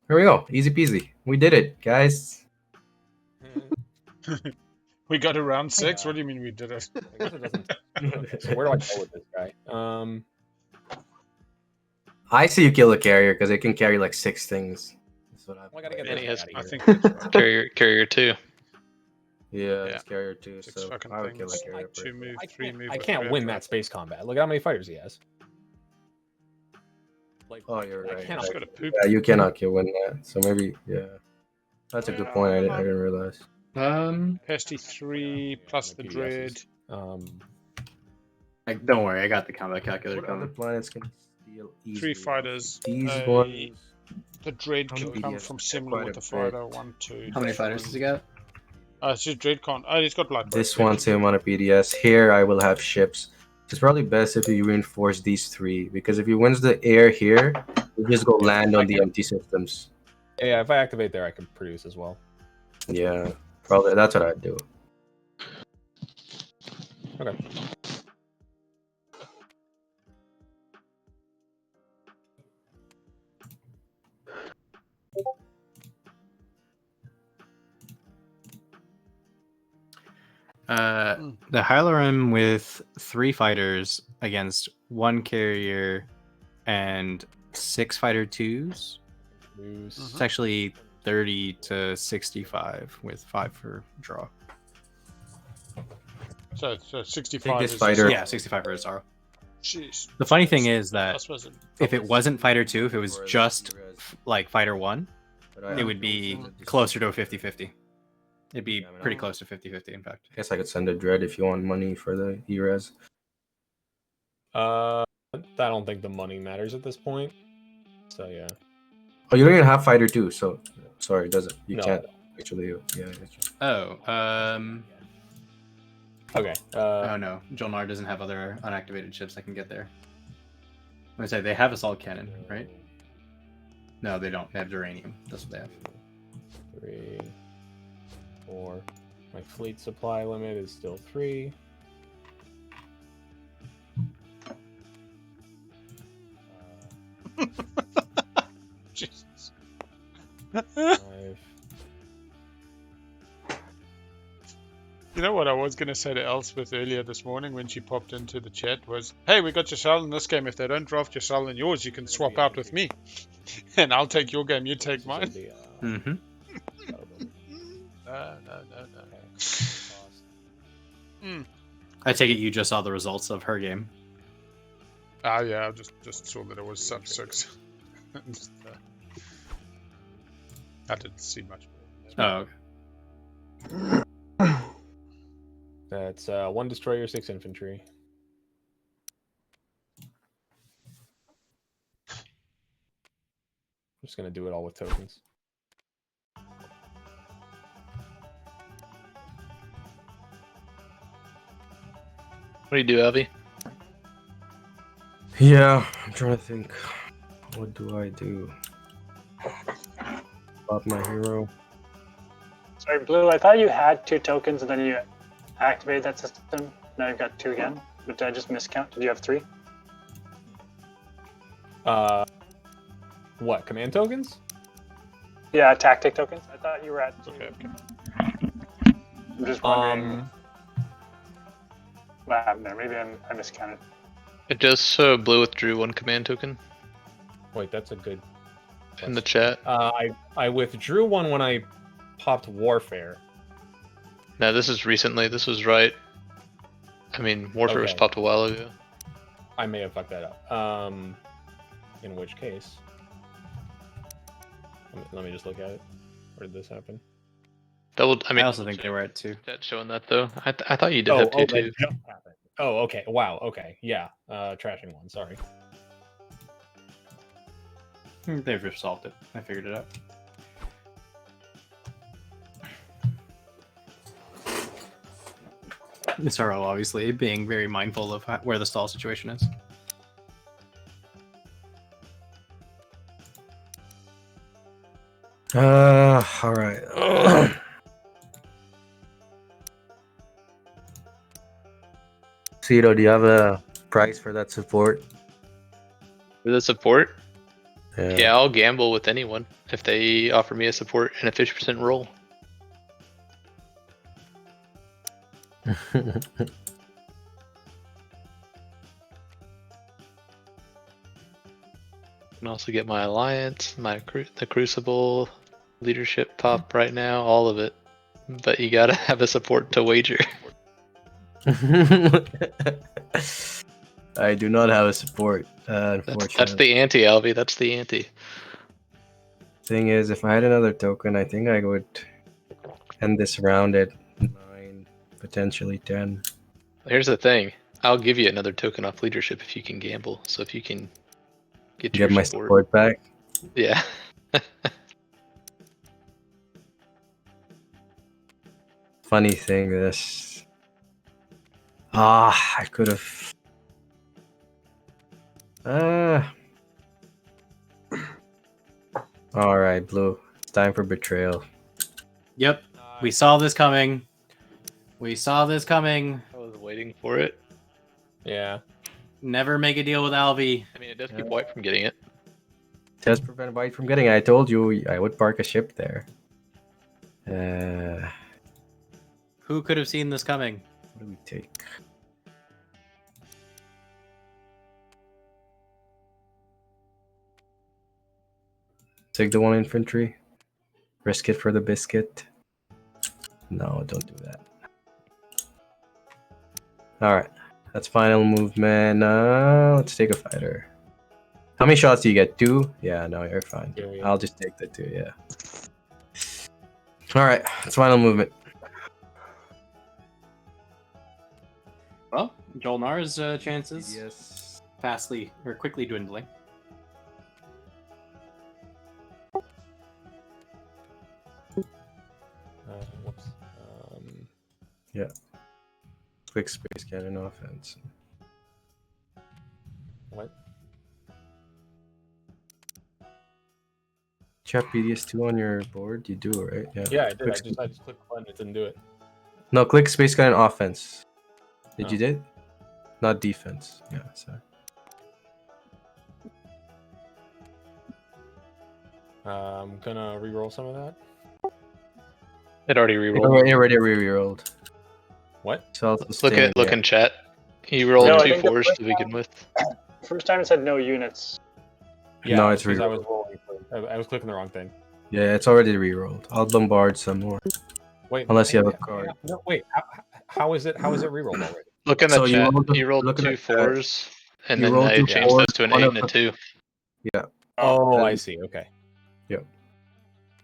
here we go. Easy peasy. We did it, guys. We got to round 6? What do you mean we did it? I guess it doesn't. Okay, so where do I go with this guy? I say you kill the carrier because it can carry like 6 things. That's what I gotta get And he has, I think that's right. carrier 2. Yeah, it's carrier 2. 6 So fucking I would kill the things. carrier. 2 move, 3 move. I can't win that space combat. Look at how many fighters he has. Like, Oh, you're I right. cannot. Just gotta poop. Yeah, you cannot kill win that. So maybe, yeah. That's a good point. I didn't realize. Pesty 3 plus the dread. Don't worry, I got the combat calculator What other coming. planets can steal 3 easily? fighters. These ones. The dread How can many come BDS? from Quite similar a with the bit. fighter. 1, 2. How many fighters does he got? It's just dread can't. Oh, he's got blood. This one's him on a PDS. Here I will have ships. It's probably best if you reinforce these 3 because if he wins the air here, you just go land on the empty systems. Yeah, if I activate there, I can produce as well. Yeah, probably that's what I'd do. Okay. The Hylorim with 3 fighters against 1 carrier and 6 fighter 2s. It's actually 30 to 65 with 5 for draw. So 65 is fighter. Yeah, 65 for Yssaril. Jeez. The funny thing is that if it wasn't fighter 2, if it was just like fighter 1, it would be closer to a 50-50. It'd be pretty close to 50-50, in fact. I guess I could send a Dread if you want money for the E-Res. I don't think the money matters at this point. So yeah. Oh, you don't even have fighter 2, so sorry, does it? You No, can't actually. Yeah. Oh, okay. Oh no, JolNar doesn't have other unactivated ships that can get there. I say they have assault cannon, right? No, they don't. They have Duranium. That's what they have. 3, 4. My fleet supply limit is still 3. Jesus. 5. You know what I was going to say to Elspeth earlier this morning when she popped into the chat was, hey, we got Yssaril in this game. If they don't draft Yssaril in yours, you can swap out with me. And I'll take your game, you take mine. Mm-hmm. No. I take it you just saw the results of her game. Yeah, I just saw that it was sub 6. I didn't see much more. Oh, okay. That's 1 destroyer, 6 infantry. I'm just gonna do it all with tokens. What do you do, Avi? Yeah, I'm trying to think. What do I do? About my hero. Sorry, Blue, I thought you had 2 tokens and then you activated that system. Now you've got 2 again. But did I just miscount? Did you have 3? What, command tokens? Yeah, tactic tokens. I thought you were at 2. Okay. I'm just wondering what happened there. Maybe I miscounted. It just so Blue withdrew 1 command token Wait, that's a good in the chat. I withdrew 1 when I popped Warfare. No, this is recently. This was right. I mean, Warfare was Okay. popped a while ago. I may have fucked that up. In which case, let me just look at it. Where did this happen? I mean, I also think they were at 2. That's showing that though. I thought you did have 2 that too. just happened. Oh, okay. Wow. Okay. Yeah. Trashing 1. Sorry. They've resolved it. I figured it out. Yssaril obviously being very mindful of where the stall situation is. All right. Seto, do you have a price for that support? For the support? Yeah, I'll gamble with anyone if they offer me a support and a 50% roll. Can also get my alliance, the Crucible, leadership pop right now, all of it. But you gotta have a support to wager. I do not have a support, unfortunately. That's the ante, Alvi. That's the ante. Thing is, if I had another token, I think I would end this round at 9, potentially 10. Here's the thing. I'll give you another token off leadership if you can gamble. So if you can get your my support back. Yeah. Funny thing, this. I could have. All right, Blue. It's time for betrayal. Yep, we saw this coming. We saw this coming. I was waiting for it. Yeah. Never make a deal with Alvi. I mean, it does keep White from getting it. Does prevent White from getting it. I told you I would park a ship there. Who could have seen this coming? What do we take? Take the 1 infantry. Risk it for the biscuit. No, don't do that. Alright. That's final movement. Let's take a fighter. How many shots do you get? 2? Yeah, no, you're fine. Yeah. I'll just take the 2, yeah. Alright, it's final movement. Well, JolNar's chances quickly dwindling. Whoops. Yeah. Quick space cannon offense. What? Do you have PDS2 on your board? You do, right? Yeah, I did. Quick I just clicked the button. It didn't do it. No, click space cannon offense. Did Oh. you did? Not defense. Yeah, sorry. I'm gonna re-roll some of that. It already re-rolled. It already re-rolled. What? So Look in chat. He rolled No, I 2 think the 4s first to begin with. First time it said no units. Yeah, No, it's because I re-rolled. was rolling. I was clicking the wrong thing. Yeah, it's already re-rolled. I'll bombard some more. Wait, Unless you have a wait, card. No, wait. How is it re-rolled already? Look in the So you chat. rolled You rolled look in 2 the chat. 4s, and You then rolled they 2 changed 4s, those to an one 8 of and a the- 2. Yeah. Oh, then- I see. Okay.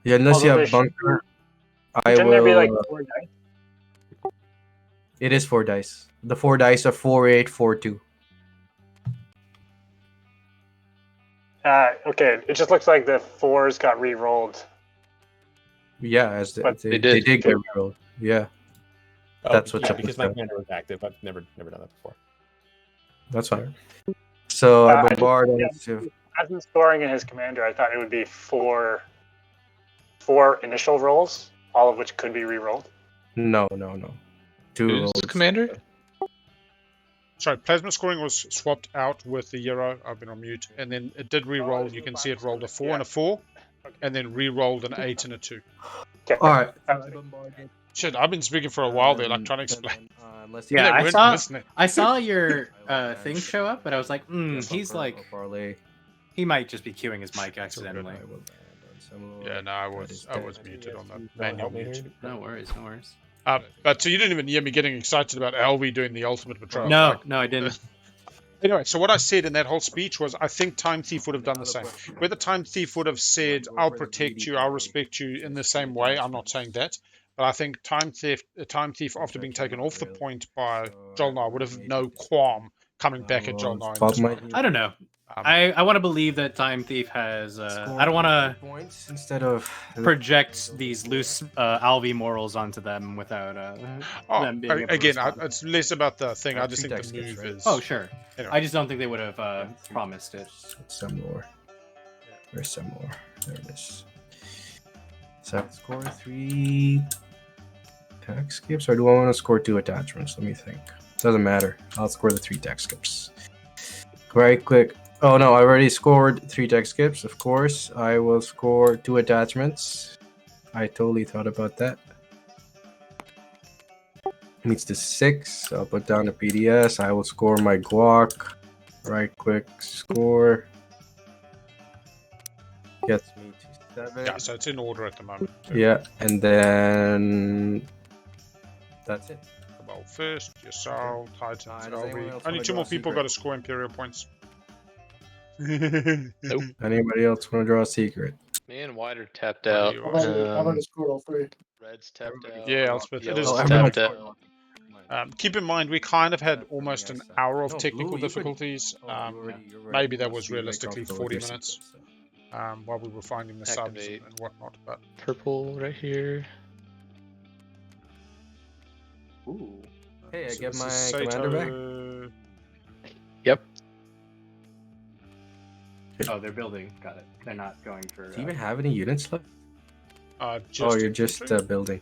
Yeah, unless you Although have bunker, I Shouldn't will. there be like 4 dice? It is 4 dice. The 4 dice are 4, 8, 4, 2. Okay, it just looks like the 4s got re-rolled. Yeah, as But they did. did get re-rolled. Yeah, Oh, That's what yeah, Chuck because was my saying. commander was active. I've never done that before. that's fine. So I I bombard just- into. As in scoring in his commander, I thought it would be four initial rolls, all of which could be re-rolled. No. 2 Who's rolls. commander? Sorry, plasma scoring was swapped out with the Euro. I've been on mute. And then it did re-roll. You can see it rolled a 4 and a 4. And then re-rolled an 8 and a 2. Okay. All right. Shit, I've been speaking for a while there, like trying to explain. Unless Yeah, They I weren't saw. listening. I saw your thing show up, but I was like, he's like, parlay. he might just be queuing his mic accidentally. Yeah, no, I was muted on the manual mute. No worries. But so you didn't even hear me getting excited about Alvi doing the ultimate patrol. No, like- no, I didn't. Anyway, so what I said in that whole speech was I think TimeThief would have done the same. Whether TimeThief would have said, I'll protect you, I'll respect you in the same way, I'm not saying that. But I think TimeThief, after being taken off the point by JolNar, would have no qualm coming back at JolNar in this one. I don't know. I want to believe that TimeThief has. I don't want to points instead of project these loose Alvi morals onto them without them being able to Again, respond. it's less about the thing. I just think the move is. Oh, sure. Anyway. I just don't think they would have promised it. Some more. There's some more. There it is. So score 3 tech skips, or do I want to score 2 attachments? Let me think. Doesn't matter. I'll score the 3 tech skips. Right click. Oh no, I already scored 3 tech skips. Of course, I will score 2 attachments. I totally thought about that. Needs to 6. I'll put down the PDS. I will score my guac. Right click, score. Gets me to 7. Yeah, so it's in order at the moment. Yeah, and then that's it. Cabal first, Yssaril, Titans, Does anyone Alvi. else Only wanna 2 draw more a people secret? got to score Imperial points. Nope. Anybody else want to draw a secret? Me and White are tapped What out. do you I've already scored all 3. Red's tapped out. Yeah, Elspeth, it is Yellow's everyone's tapped out. Keep in mind, we kind of had almost an hour of No, technical Blue, you could- difficulties. Oh, you already Maybe that lost, was you make realistically up for 40 your minutes. secrets, so. While we were finding the subs Activate. and whatnot. But Purple right here. Ooh. Hey, I so get this my is commander back. Seto. Yep. Oh, they're building. Got it. They're not going for. Do you even have any units left? Just Oh, you're just infantry? building.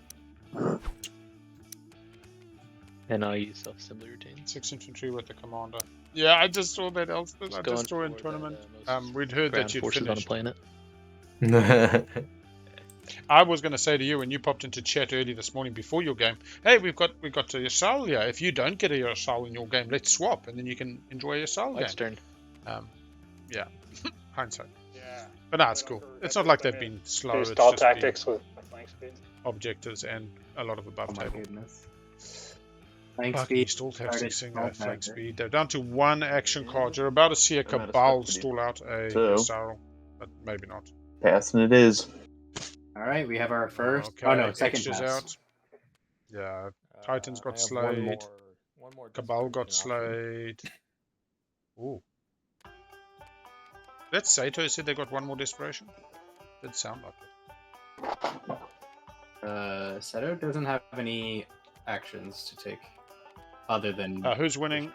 And now you self-assembly routine. 6 infantry with the commander. Yeah, I just saw that, Elston. I just saw in tournament. We'd heard that you'd forces finished. on a planet. I was going to say to you when you popped into chat early this morning before your game, hey, we've got a Yssaril here. If you don't get a Yssaril in your game, let's swap, and then you can enjoy a Yssaril game. Turn. Yeah, hindsight. Yeah, but no, it's cool. It's not like they've been slow. There's It's stall just tactics with flank speed. objectives and a lot of above table. Flank Fucking speed. stall started tactics, stall flank tactic. speed. They're down to 1 action card. You're about to see a Cabal stall out a Yssaril, but maybe not. Passing it is. All right, we have our first. Okay, Oh no, second Xxcha's pass. out. Yeah, Titans got I have slayed. One more Cabal got desperation option. slayed. Ooh. That's Seto said they got 1 more desperation. Did sound like it. Seto doesn't have any actions to take, other than. Who's winning?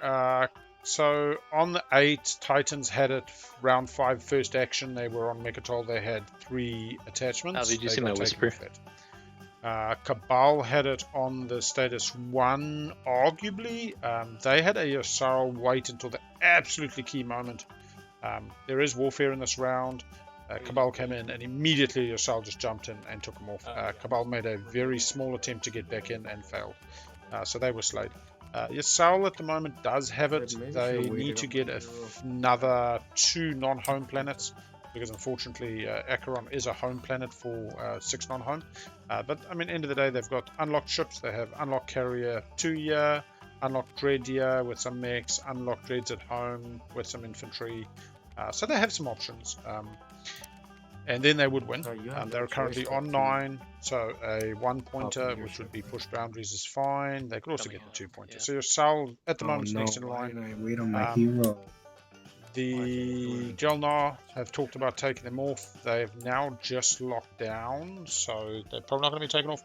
So on the 8, Titans had it round 5 first action. They were on Mechatol. They had 3 attachments. Did you They see got my taken whisper? off it. Cabal had it on the status 1, arguably. They had a Yssaril wait until the absolutely key moment. There is warfare in this round. Cabal came in and immediately Yssaril just jumped in and took him off. Cabal made a very small attempt to get back in and failed. So they were slayed. Yssaril at the moment does have it. They need to get another 2 non-home planets because unfortunately Acheron is a home planet for 6 non-home. But I mean, end of the day, they've got unlocked ships. They have unlocked carrier 2 here, unlocked dread here with some mechs, unlocked dreads at home with some infantry. So they have some options. And then they would win. They're currently on 9, so a 1-pointer, which would be push boundaries, is fine. They could also get the 2-pointer. So your Sal at the moment is next in line. Wait on my hero. The JolNar have talked about taking them off. They've now just locked down, so they're probably not going to be taken off.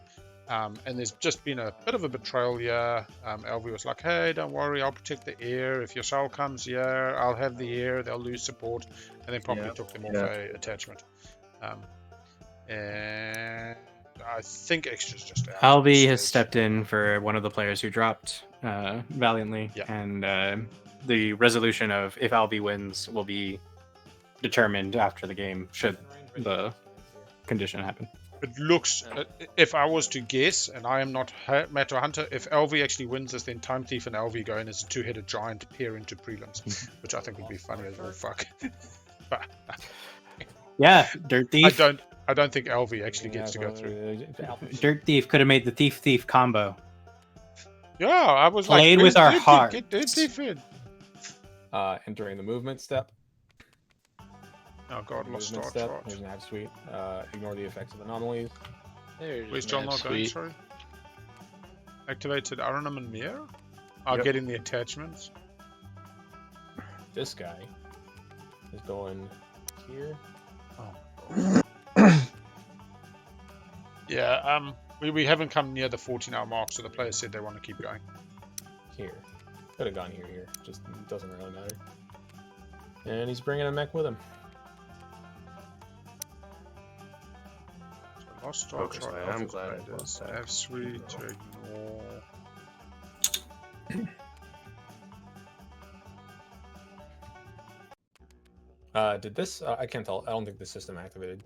And there's just been a bit of a betrayal here. LV was like, hey, don't worry, I'll protect the air. If your Sal comes here, I'll have the air. They'll lose support. And then probably took them off a attachment. And I think Xxcha's just out. Alvi has stepped in for one of the players who dropped valiantly, and the resolution of if Alvi wins will be determined after the game, should the condition happen. It looks, if I was to guess, and I am not Matter Hunter, if LV actually wins this, then TimeThief and LV go in as a 2-headed giant pair into prelims, which I think would be funny as well. Fuck. But, yeah, Dirt Thief. I don't think LV actually gets to go through. Dirt Thief could have made the Thief combo. Yeah, I was played like, with our heart. Get Dirt Thief in. Entering the movement step. Oh god, lost Movement start step. charge. There's an nav suite. Ignore the effects of anomalies. Where's JolNar going, sorry? Activated Aranum and Mir? I'll get in the attachments. This guy is going here. Yeah, we haven't come near the 14-hour mark, so the players said they want to keep going. Here. Could have gone here. Just doesn't really matter. And he's bringing a mech with him. So lost start Okay, charge. so I am glad I bought that. Have suite to ignore. Did this? I can't tell. I don't think the system activated.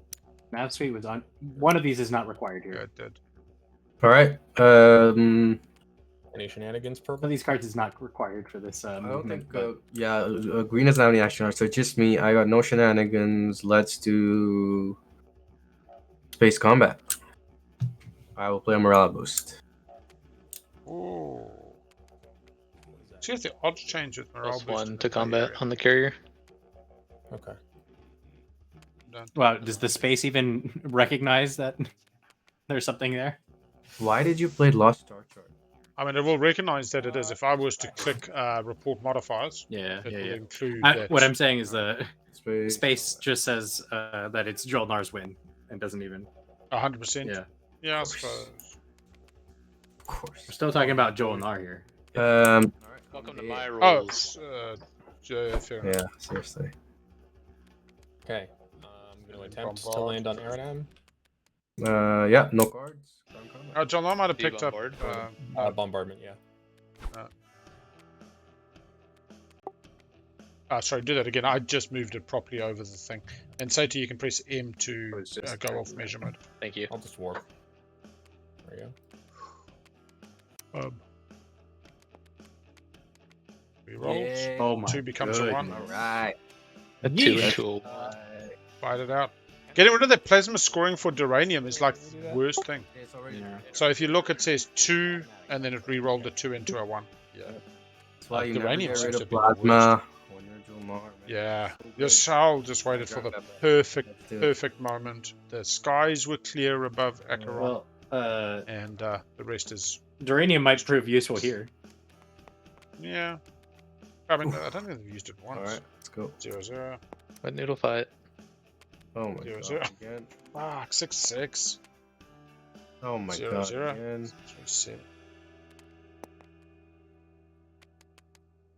Nav Suite was on. One of these is not required here. Yeah, it did. All right. Any shenanigans, One purple? of these cards is not required for this I don't movement. think. Green doesn't have any action on, so it's just me. I got no shenanigans. Let's do space combat. I will play a morale boost. Ooh. See if the odds change with morale +1 to combat on the carrier. Okay. Wow, does the space even recognize that there's something there? Why did you play Lost Star Chart? I mean, it will recognize that it is. If I was to click report modifiers, Yeah, it will yeah. include that. What I'm saying is the Space. space just says that it's JolNar's win and doesn't even. 100%. Yeah. Yeah, I suppose. Of course. We're still talking about JolNar here. Welcome to my Oh, rules. fair enough. Yeah, seriously. Okay. I'm going to attempt to land on Aranam. Yeah, no cards. John, I might have Do you picked up. bombard? Bombardment, yeah. Sorry, do that again. I just moved it properly over the thing. And Seto, you can press M to go off measure mode. Thank you. I'll just warp. There you go. Rerolls. Oh my 2 becomes a 1. All right. A 2 into a 1. Fight it out. Getting rid of that plasma scoring for Duranium is like the worst thing. So if you look, it says 2, and then it re-rolled the 2 into a 1. Yeah. That's why you never Duranium get seems rid to of be the worst. plasma. When you're JolNar, man. Yeah. So Yssaril just waited for the perfect moment. The skies were clear above Acheron. Well, and the rest is... Duranium might prove useful here. Yeah. I mean, I don't think they've used it once. Alright, let's go. 0-0. But noodle fight. Oh my 0-0. god, again. Fuck, 6-6. Oh my 0-0. god, again. 3-7.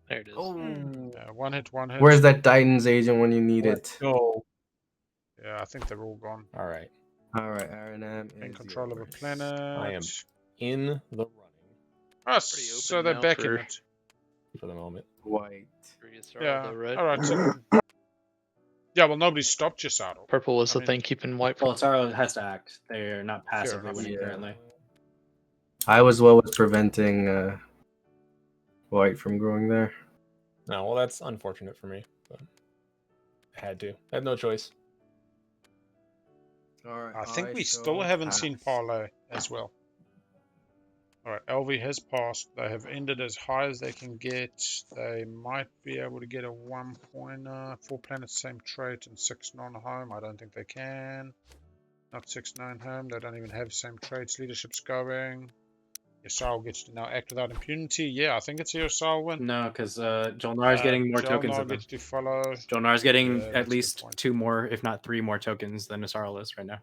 There it is. Oh. One hit. Where's that Titan's agent when you need it? Go. Yeah, I think they're all gone. Alright. Alright, Aranam In control of a planet. I am in the running. Oh, so they're back in it. For the moment. White. Yeah. Though, right? Alright, so... Yeah, well, nobody stopped Yssaril. Purple was the thing keeping white. Well, Yssaril has to act. They're not passively enough. winning currently. I was what was preventing white from growing there. No, well, that's unfortunate for me. But I had to. I had no choice. Alright, I think we still haven't seen Parlay as well. Alright, LV has passed. They have ended as high as they can get. They might be able to get a 1-pointer. 4 planets, same trait, and 6 non-home. I don't think they can. Not 6 9-home. They don't even have same traits. Leadership's going. Yssaril gets to now act without impunity. Yeah, I think it's a Yssaril win. No, because JolNar is getting more tokens JolNar of them. gets to follow. JolNar is getting Yeah, at that's a good least point. 2 more, if not 3 more tokens than Yssaril is right now.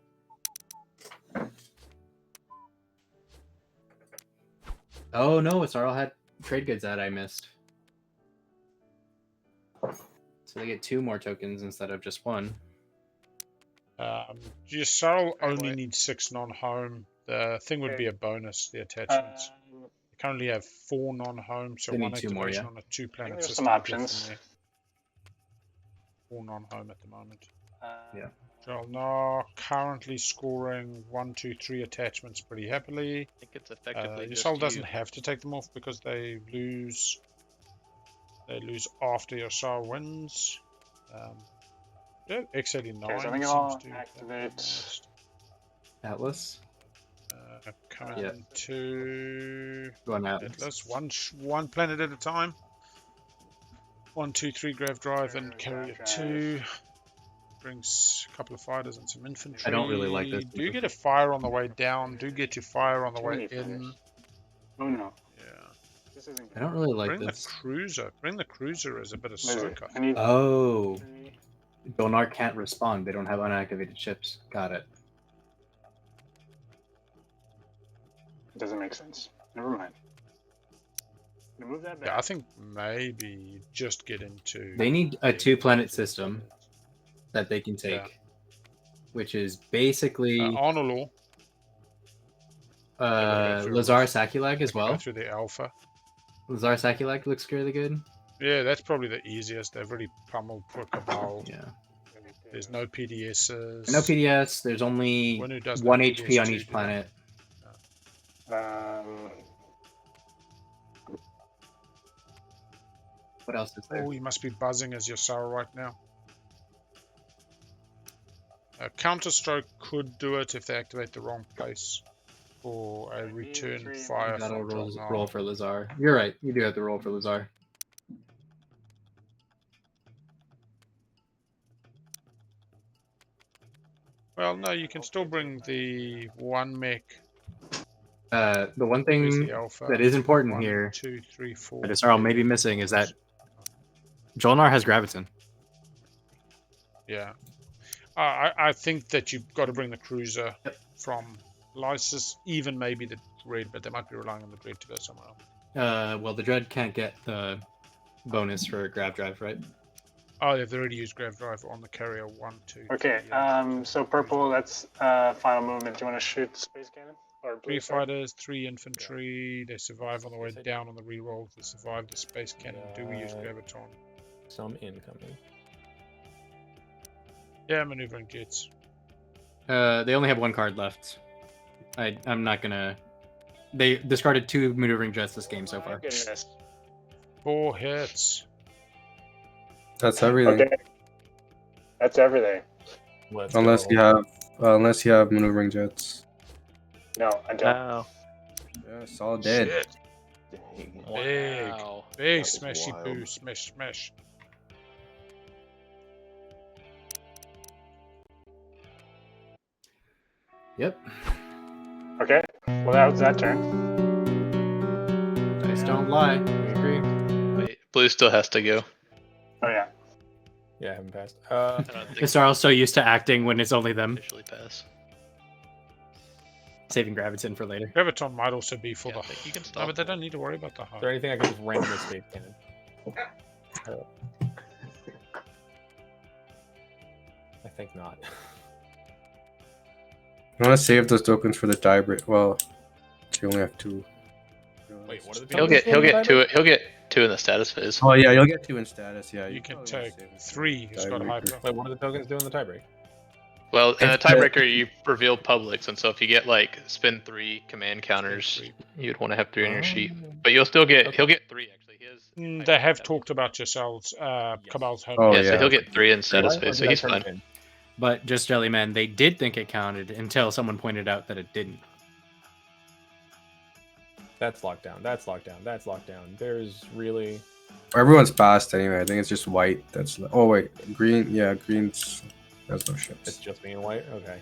Oh no, Yssaril had trade goods that I missed. So they get 2 more tokens instead of just 1. Yssaril only needs 6 non-home. The thing would be a bonus, the attachments. They currently have 4 non-home, so They 1 need 2 more, activation yeah. on a 2-planet There's system. some options. 4 non-home at the moment. Yeah. JolNar currently scoring 1, 2, 3 attachments pretty happily. I think it's effectively just Yssaril doesn't you. have to take them off because they lose. They lose after Yssaril wins. Yeah, X89 Okay, so I think seems I'll to activate Atlas. coming to Going out. Atlas. One planet at a time. 1, 2, 3 grav drive and carrier 2. Brings a couple of fighters and some infantry. I don't really like this. Do get a fire on the way down. Do get your fire on the way in. Oh no. Yeah. This isn't I don't really like Bring this. the cruiser. Bring the cruiser as a bit of Wait, wait, soaker. I need Oh. JolNar can't respond. They don't have unactivated ships. Got it. It doesn't make sense. Never mind. Move that back. Yeah, I think maybe just get into. They need a 2-planet system that they can take, which is basically Arnolor. Lazar Sakulag as Go well. through the alpha. Lazar Sakulag looks really good. Yeah, that's probably the easiest. They've really pummeled for Cabal. Yeah. There's no PDSs. No PDS. There's only Winnu does 1 no HP PDS on too, each do planet. What else is there? Oh, you must be buzzing as Yssaril right now. Counterstroke could do it if they activate the wrong place. Or a return fire You gotta from JolNar. roll for Lazar. You're right. You do have to roll for Lazar. Well, no, you can still bring the 1 mech. The one Where's thing the alpha? that is important 1, here 2, 3, 4. that Yssaril may be missing is that JolNar has Graviton. Yeah. I think that you've got to bring the cruiser from Lysis, even maybe the Dread, but they might be relying on the Dread to go somewhere else. Well, the Dread can't get the bonus for Grav Drive, right? Oh, they've already used Grav Drive on the carrier 1, 2. Okay, 3, yeah. so purple, that's final movement. Do you want to shoot the space cannon? Or blue, 3 sorry. fighters, 3 infantry. They survive on the way down on the reroll. They survive the space cannon. Do we use graviton? Some incoming. Yeah, maneuvering jets. They only have one card left. I'm not gonna. They discarded 2 maneuvering jets this game so far. Goodness. 4 hits. That's everything. Okay. That's everything. Let's Unless go. you have maneuvering jets. No, I don't. Wow. Yeah, it's all dead. Shit. Big. Wow. Big That was smashy wild. poo. Smash, smash. Yep. Okay. Well, that was that turn. Dice don't lie. We agree. Wait, blue still has to go. Oh yeah. Yeah, I haven't passed. I don't think Yssaril so used to acting when it's only them. officially pass. Saving Graviton for later. Graviton might also be for Yeah, the. I think you can No, stop but they them. don't need to worry about the Is high. there anything I can just randomly space cannon? I think not. I want to save those tokens for the tiebreak. Well, you only have 2. Wait, what are the He'll tokens get for the two. tiebreak? He'll get 2 in the status phase. Oh yeah, you'll get 2 in status. Yeah, You can probably take wanna save it for 3 who's got tiebreaker. hyper. Wait, what are the tokens doing in the tiebreak? Well, in a If the- tiebreaker, you reveal publics, and so if you get like spin 3 command counters, you'd want to have 3 on your sheet. But you'll still get. Okay. He'll get 3 actually. He has. They have talked about yourselves, Cabal's home. Oh, yeah, so yeah. he'll get 3 in status Or phase, so did I he's turn fine. it in? But just Jellyman, they did think it counted until someone pointed out that it didn't. That's lockdown. That's lockdown. That's lockdown. There's really. Everyone's passed anyway. I think it's just white. Oh wait, green. Yeah, green's. There's no It's ships. just me and white. Okay.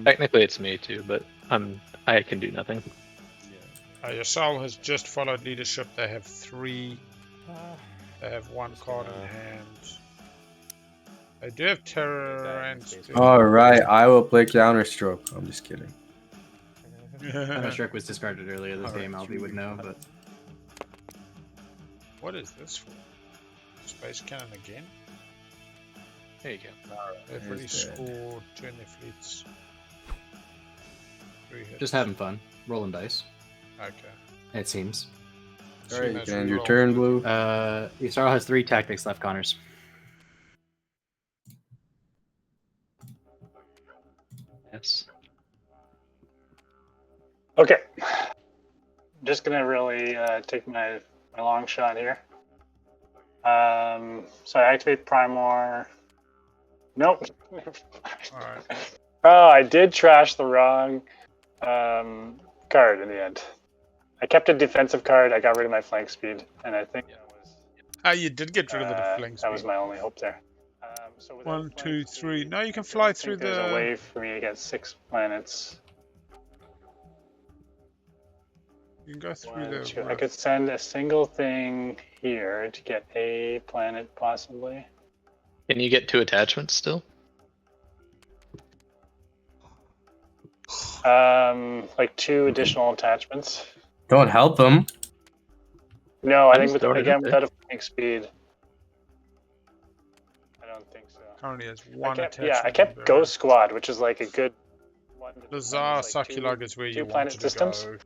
Technically, it's me too, but I can do nothing. Yssaril has just followed leadership. They have 3. They have 1 card in hand. They do have terror and. All right, I will play Counterstroke. I'm just kidding. Shrek was discarded earlier this game. Alfie would know, but What is this for? Space cannon again? There you go. They've already Here's the- scored 2 in their fleets. 3 hits. just having fun, rolling dice. Okay. It seems. All right, you That's can end your reroll. turn, Blue. Yssaril has 3 tactics left, Connors. Yes. Okay. I'm just gonna really take my long shot here. So I activate Primor. Nope. Alright. Oh, I did trash the wrong card in the end. I kept a defensive card. I got rid of my flank speed, and I think that was. Ah, you did get rid of the flank That was speed. my only hope there. So without 1, flank 2, speed, 3. No, you can I fly don't through think there's a the. way for me to get 6 planets. You can go through One, the. two. I could send a single thing here to get a planet, possibly. Can you get 2 attachments still? Like 2 additional attachments. Don't help them. No, I I'm think just with, throwing it again out there. without a flank speed. I don't think so. Currently has I 1 kept, attachment. yeah, I kept Ghost Squad, which is like a good one. to Lazar defend, like, Sakulag is where 2 you planet wanted to systems. go.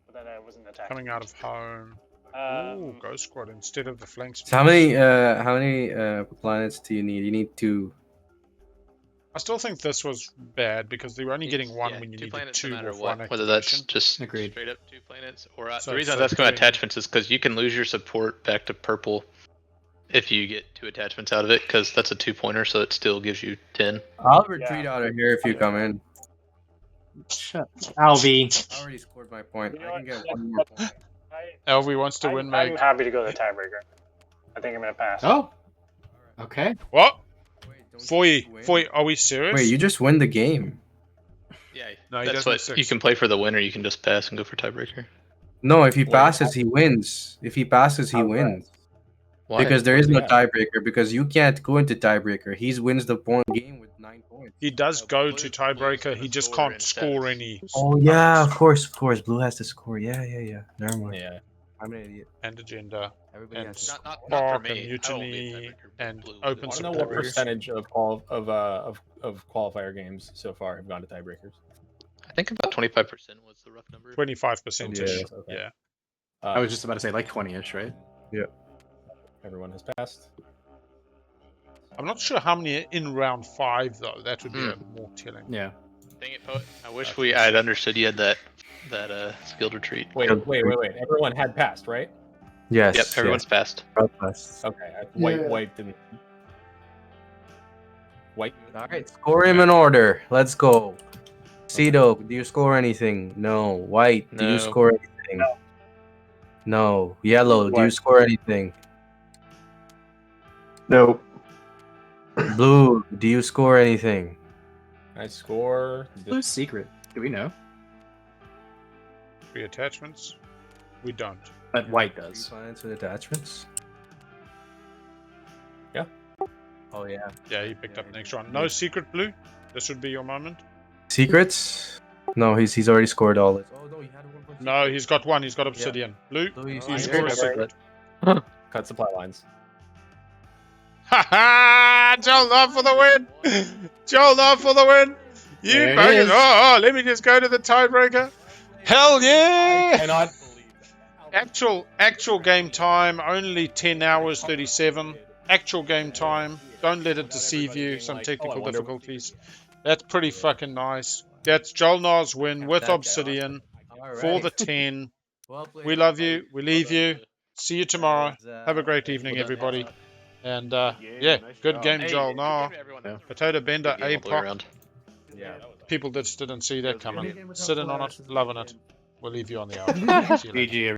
But then I wasn't attacking. Coming out of home. Ooh, Ghost Squad instead of the flank speed. So how many planets do you need? You need 2. I still think this was bad because they were only getting 1 Yeah, when you 2 needed planets 2 no matter with what. 1 Whether that's activation. just Agreed. straight up 2 planets, or So- the reason so I was asking about doing- attachments is because you can lose your support back to purple if you get 2 attachments out of it, because that's a 2-pointer, so it still gives you 10. I'll retreat out of here if you come in. Shut Alvy. I already scored my point. You know I can what? get 1 more point. Elvi wants to win, I'm mate. happy to go to the tiebreaker. I think I'm gonna pass. Oh. Okay. What? Wait, don't you Foy, just win? Foy, are we serious? Wait, you just win the game. Yeah, No, he that's doesn't what have you 6. can play for the win, or you can just pass and go for tiebreaker. No, if he Wait, passes, he wins. If he passes, he How's that? wins. Why? Because there is no Yeah. tiebreaker. Because you can't go into tiebreaker. He wins the point game with 9 points. He does No, go Blue's- to Blue's tiebreaker. gonna He just score can't in score status. any. Oh yeah, of course. Blue has to score. Yeah. Never mind. Yeah. I'm an idiot. And agenda. Everybody And has to Not, score. not for Spark me. and I will Mutiny be a tiebreaker, but and Blue will open be I don't the know support. what tiebreaker. percentage of qualifier games so far have gone to tiebreakers. think about 25% was the rough number. 25%. Okay. Yeah. I was just about to say like 20ish, right? Yeah. Everyone has passed. I'm not sure how many in round 5 though. That would be a more telling. Yeah. Dang it, Poet. I wish I'd understood you had that skilled retreat. Wait. Everyone had passed, right? Yes. Yep, everyone's passed. Okay. White didn't. White. All right, score him in order. Let's go. Seto, do you score anything? No. White, do you No. score anything? No. Yellow, do you score anything? Nope. Blue, do you score anything? I score. Blue's secret. Do we know? 3 attachments. We don't. But white does. Science with attachments. Yeah. Oh yeah. Yeah, he picked up next one. No secret, Blue. This would be your moment. Secrets? No, he's already scored all. Oh no, he had one. No, he's got one. He's got obsidian. Blue, you score a secret. Cut supply lines. Ha ha! JolNar for the win! JolNar for the win! You There it bugger! is. Oh, let me just go to the tiebreaker. Hell yeah! I cannot Actual game time, only 10 hours 37. Actual game time. Don't let it deceive you. Some technical difficulties. That's pretty fucking nice. That's JolNar's win with obsidian for the 10. We love you. We leave you. See you tomorrow. Have a great evening, everybody. And yeah, good game, JolNar. Potato Bender, Apoc. People that didn't see that coming. Sitting on it, loving it. We'll leave you on the hour. See you later.